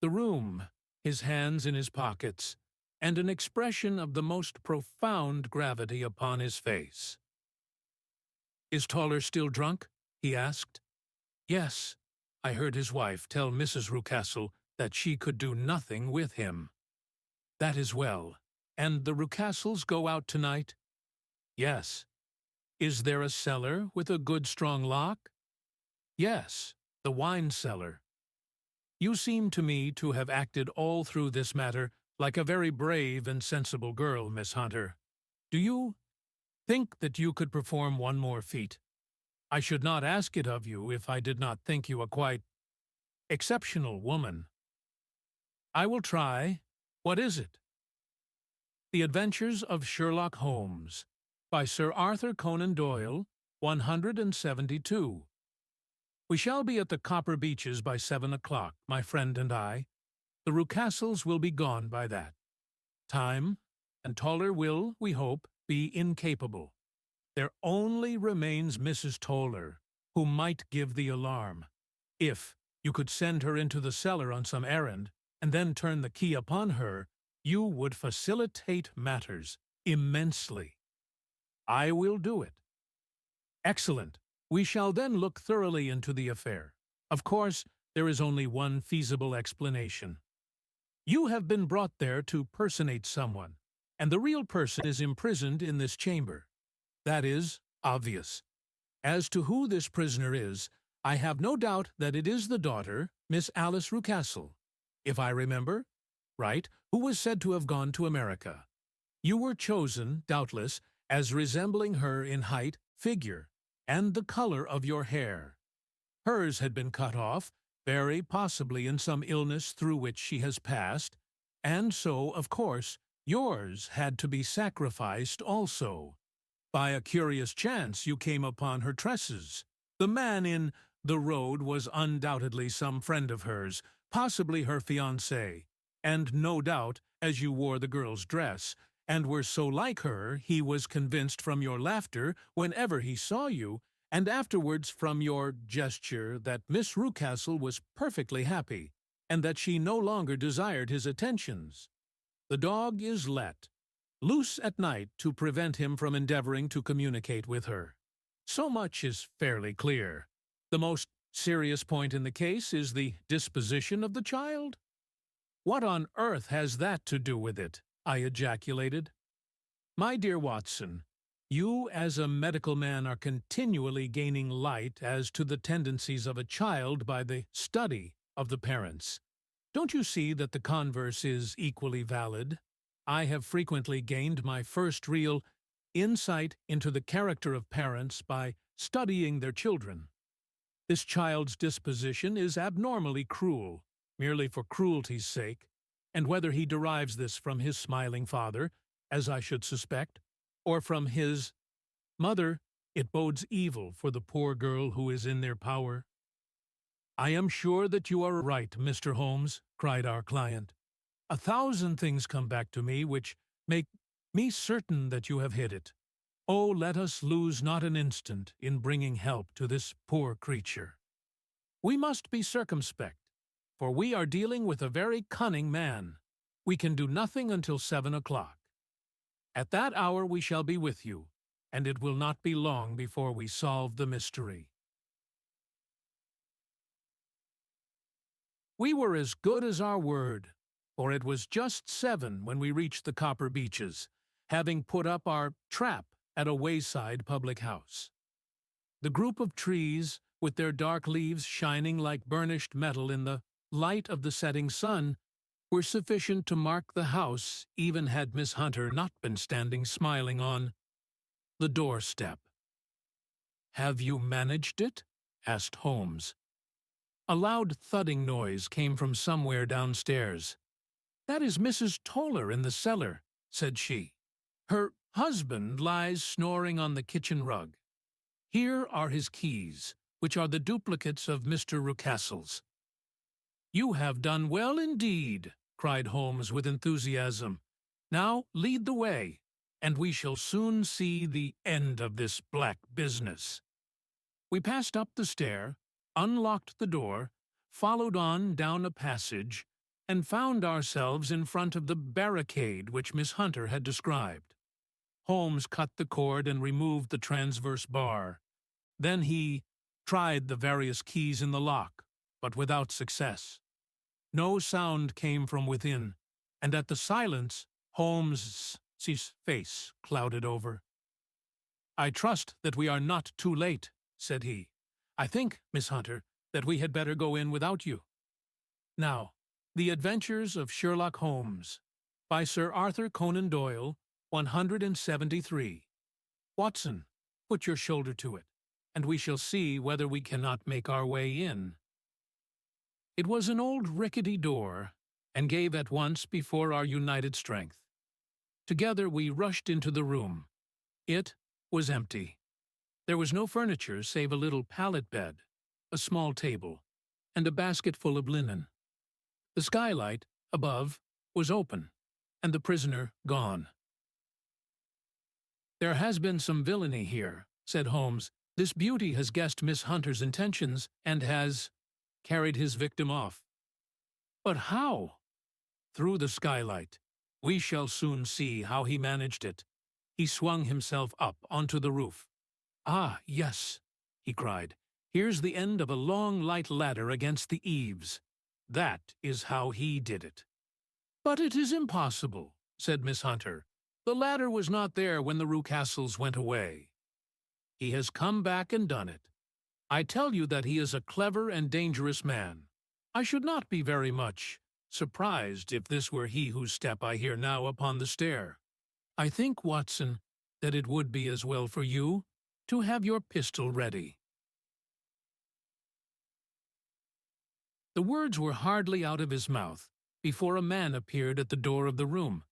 the room, his hands in his pockets, and an expression of the most profound gravity upon his face. "Is Toller still drunk?" he asked. "Yes. I heard his wife tell Mrs. Rucastle that she could do nothing with him." "That is well. And the Rucastles go out tonight?" "Yes." "Is there a cellar with a good strong lock?" "Yes, the wine cellar." "You seem to me to have acted all through this matter like a very brave and sensible girl, Miss Hunter. Do you think that you could perform one more feat? I should not ask it of you if I did not think you a quite exceptional woman." "I will try. What is it?" The Adventures of Sherlock Holmes, by Sir Arthur Conan Doyle, 172. We shall be at the Copper Beeches by 7 o'clock, my friend and I. The Rucastles will be gone by that time, and Toller will, we hope, be incapable. There only remains Mrs. Toller, who might give the alarm. If you could send her into the cellar on some errand, and then turn the key upon her, you would facilitate matters immensely. I will do it. Excellent. We shall then look thoroughly into the affair. Of course, there is only one feasible explanation. You have been brought there to personate someone, and the real person is imprisoned in this chamber. That is obvious. As to who this prisoner is, I have no doubt that it is the daughter, Miss Alice Rucastle, if I remember right, who was said to have gone to America. You were chosen, doubtless, as resembling her in height, figure, and the color of your hair. Hers had been cut off, very possibly in some illness through which she has passed, and so, of course, yours had to be sacrificed also. By a curious chance you came upon her tresses. The man in the road was undoubtedly some friend of hers, possibly her fiancé, and no doubt, as you wore the girl's dress, and were so like her, he was convinced from your laughter whenever he saw you, and afterwards from your gesture, that Miss Rucastle was perfectly happy, and that she no longer desired his attentions. The dog is let loose at night to prevent him from endeavoring to communicate with her. So much is fairly clear. The most serious point in the case is the disposition of the child. What on earth has that to do with it? I ejaculated. My dear Watson, you as a medical man are continually gaining light as to the tendencies of a child by the study of the parents. Don't you see that the converse is equally valid? I have frequently gained my first real insight into the character of parents by studying their children. This child's disposition is abnormally cruel, merely for cruelty's sake, and whether he derives this from his smiling father, as I should suspect, or from his mother, it bodes evil for the poor girl who is in their power. I am sure that you are right, Mr. Holmes, cried our client. 1,000 things come back to me which make me certain that you have hit it. Oh, let us lose not an instant in bringing help to this poor creature. We must be circumspect, for we are dealing with a very cunning man. We can do nothing until 7 o'clock. At that hour we shall be with you, and it will not be long before we solve the mystery. We were as good as our word, for it was just 7 when we reached the Copper Beeches, having put up our trap at a wayside public house. The group of trees, with their dark leaves shining like burnished metal in the light of the setting sun, were sufficient to mark the house, even had Miss Hunter not been standing smiling on the doorstep. "Have you managed it?" asked Holmes. A loud thudding noise came from somewhere downstairs. "That is Mrs. Toller in the cellar," said she. "Her husband lies snoring on the kitchen rug. Here are his keys, which are the duplicates of Mr. Rucastle's." "You have done well indeed," cried Holmes with enthusiasm. "Now lead the way, and we shall soon see the end of this black business." We passed up the stair, unlocked the door, followed on down a passage, and found ourselves in front of the barricade which Miss Hunter had described. Holmes cut the cord and removed the transverse bar. Then he tried the various keys in the lock, but without success. No sound came from within, and at the silence, Holmes' face clouded over. "I trust that we are not too late," said he. "I think, Miss Hunter, that we had better go in without you. Now, The Adventures of Sherlock Holmes, by Sir Arthur Conan Doyle, 173. Watson, put your shoulder to it, and we shall see whether we cannot make our way in." It was an old rickety door, and gave at once before our united strength. Together we rushed into the room. It was empty. There was no furniture save a little pallet bed, a small table, and a basket full of linen. The skylight, above, was open, and the prisoner gone. "There has been some villainy here," said Holmes. "This beauty has guessed Miss Hunter's intentions, and has carried his victim off." "But how?" "Through the skylight. We shall soon see how he managed it." He swung himself up onto the roof. "Ah, yes," he cried. "Here's the end of a long light ladder against the eaves. That is how he did it." "But it is impossible," said Miss Hunter. "The ladder was not there when the Rucastles went away." "He has come back and done it. I tell you that he is a clever and dangerous man. I should not be very much surprised if this were he whose step I hear now upon the stair. I think, Watson, that it would be as well for you to have your pistol ready." The words were hardly out of his mouth before a man appeared at the door of the room,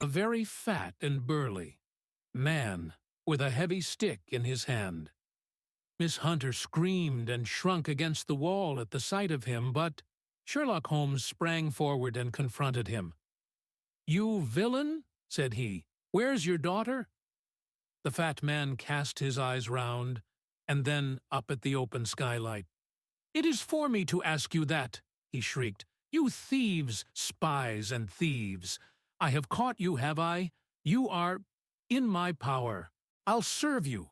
a very fat and burly man, with a heavy stick in his hand. Miss Hunter screamed and shrunk against the wall at the sight of him, but Sherlock Holmes sprang forward and confronted him. "You villain," said he, "where's your daughter?" The fat man cast his eyes round, and then up at the open skylight. "It is for me to ask you that," he shrieked. "You thieves, spies and thieves! I have caught you, have I? You are in my power. I'll serve you."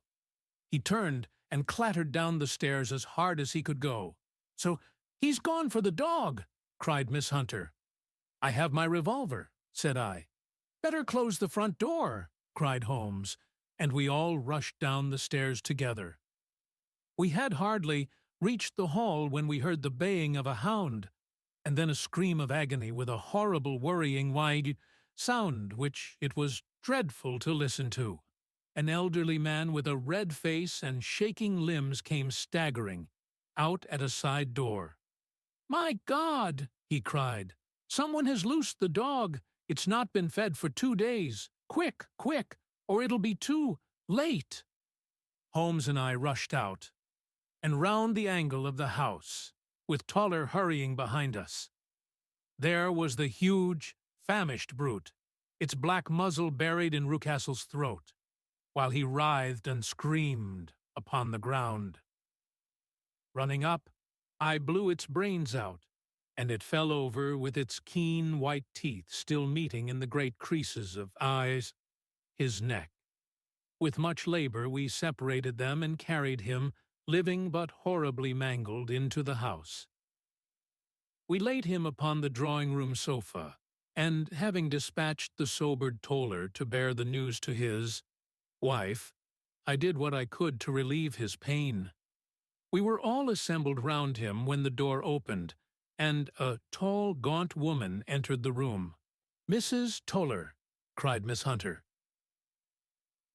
He turned and clattered down the stairs as hard as he could go. "So he's gone for the dog!" cried Miss Hunter. "I have my revolver," said I. "Better close the front door," cried Holmes, and we all rushed down the stairs together. We had hardly reached the hall when we heard the baying of a hound, and then a scream of agony with a horrible worrying wide sound which it was dreadful to listen to. An elderly man with a red face and shaking limbs came staggering out at a side door. "My God!" he cried. "Someone has loosed the dog. It's not been fed for 2 days. Quick, quick, or it'll be too late." Holmes and I rushed out and round the angle of the house, with Toller hurrying behind us. There was the huge, famished brute, its black muzzle buried in Rucastle's throat, while he writhed and screamed upon the ground. Running up, I blew its brains out, and it fell over with its keen white teeth still meeting in the great creases of his neck. With much labor we separated them and carried him, living but horribly mangled, into the house. We laid him upon the drawing-room sofa, and having dispatched the sobered Toller to bear the news to his wife, I did what I could to relieve his pain. We were all assembled round him when the door opened, and a tall, gaunt woman entered the room. "Mrs. Toller," cried Miss Hunter.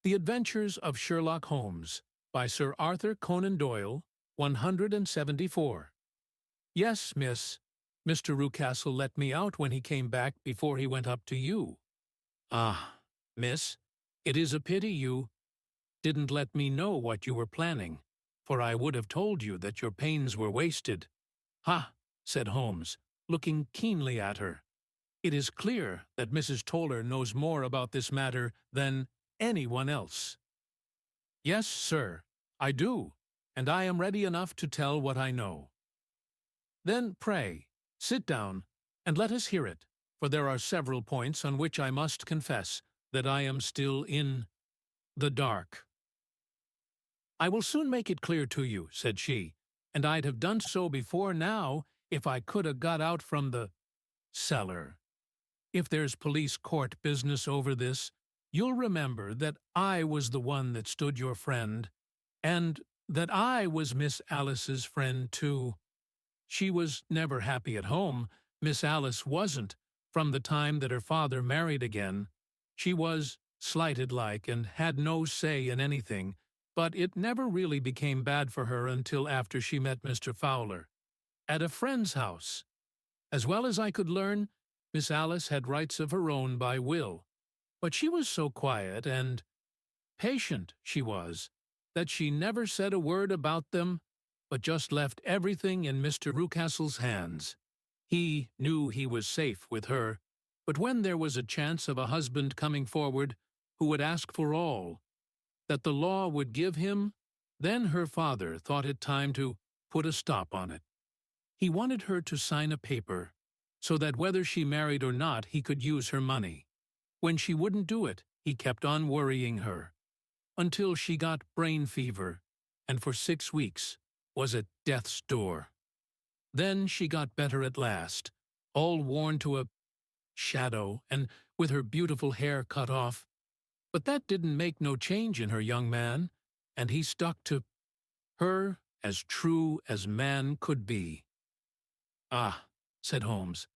The Adventures of Sherlock Holmes, by Sir Arthur Conan Doyle, 174. "Yes, miss. Mr. Rucastle let me out when he came back before he went up to you." "Ah, miss, it is a pity you didn't let me know what you were planning, for I would have told you that your pains were wasted." "Ha!" said Holmes, looking keenly at her. "It is clear that Mrs. Toller knows more about this matter than anyone else." "Yes, sir, I do, and I am ready enough to tell what I know." "Then, pray, sit down, and let us hear it, for there are several points on which I must confess that I am still in the dark." "I will soon make it clear to you," said she, "and I'd have done so before now if I could have got out from the cellar. If there's police court business over this, you'll remember that I was the one that stood your friend, and that I was Miss Alice's friend too. She was never happy at home. Miss Alice wasn't, from the time that her father married again. She was slighted-like and had no say in anything, but it never really became bad for her until after she met Mr. Fowler at a friend's house. As well as I could learn, Miss Alice had rights of her own by will, but she was so quiet and patient, she was, that she never said a word about them, but just left everything in Mr. Rucastle's hands. He knew he was safe with her, but when there was a chance of a husband coming forward who would ask for all that the law would give him, then her father thought it time to put a stop on it. He wanted her to sign a paper, so that whether she married or not he could use her money. When she wouldn't do it, he kept on worrying her, until she got brain fever, and for 6 weeks was at death's door. Then she got better at last, all worn to a shadow and with her beautiful hair cut off. But that didn't make no change in her young man, and he stuck to her as true as man could be." "Ah," said Holmes,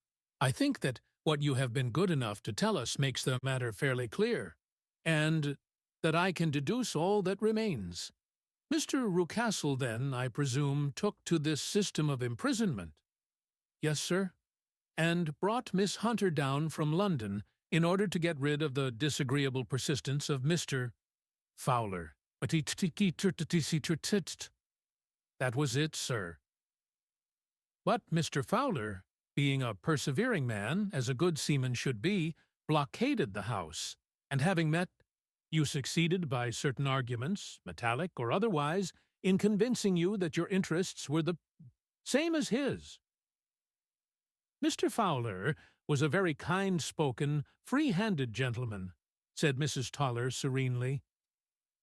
"I think that what you have been good enough to tell us makes the matter fairly clear, and that I can deduce all that remains. Mr. Rucastle, then, I presume, took to this system of imprisonment." "Yes, sir, and brought Miss Hunter down from London in order to get rid of the disagreeable persistence of Mr. Fowler. That was it, sir. But Mr. Fowler, being a persevering man, as a good seaman should be, blockaded the house, and having met, you succeeded by certain arguments, metallic or otherwise, in convincing you that your interests were the same as his. Mr. Fowler was a very kind-spoken, free-handed gentleman, said Mrs. Toller serenely,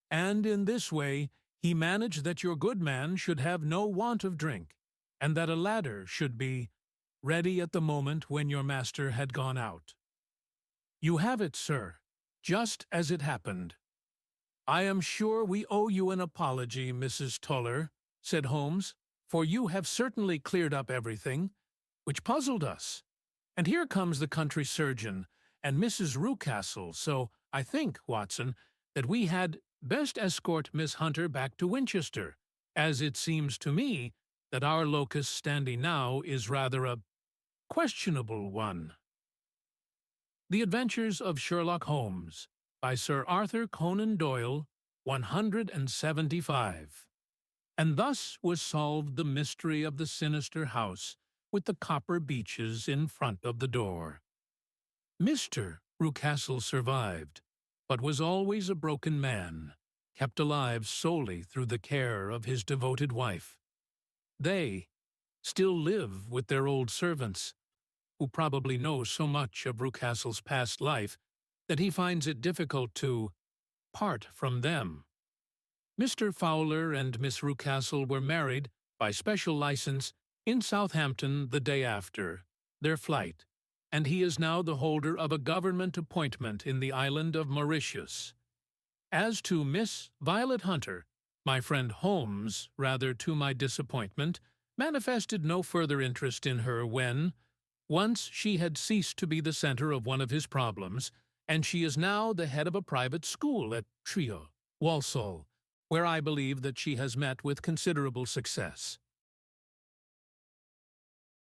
and in this way he managed that your good man should have no want of drink, and that a ladder should be ready at the moment when your master had gone out. You have it, sir, just as it happened. I am sure we owe you an apology, Mrs. Toller, said Holmes, for you have certainly cleared up everything, which puzzled us. And here comes the country surgeon and Mrs. Rucastle, so I think, Watson, that we had best escort Miss Hunter back to Winchester, as it seems to me that our locus standi now is rather a questionable one. The Adventures of Sherlock Holmes, by Sir Arthur Conan Doyle, 175. And thus was solved the mystery of the sinister house with the copper beeches in front of the door. Mr. Rucastle survived, but was always a broken man, kept alive solely through the care of his devoted wife. They still live with their old servants, who probably know so much of Rucastle's past life that he finds it difficult to part from them. Mr. Fowler and Miss Rucastle were married, by special license, in Southampton the day after their flight, and he is now the holder of a government appointment in the island of Mauritius. As to Miss Violet Hunter, my friend Holmes, rather to my disappointment, manifested no further interest in her when, once she had ceased to be the center of one of his problems, and she is now the head of a private school at Trio, Walsall, where I believe that she has met with considerable success.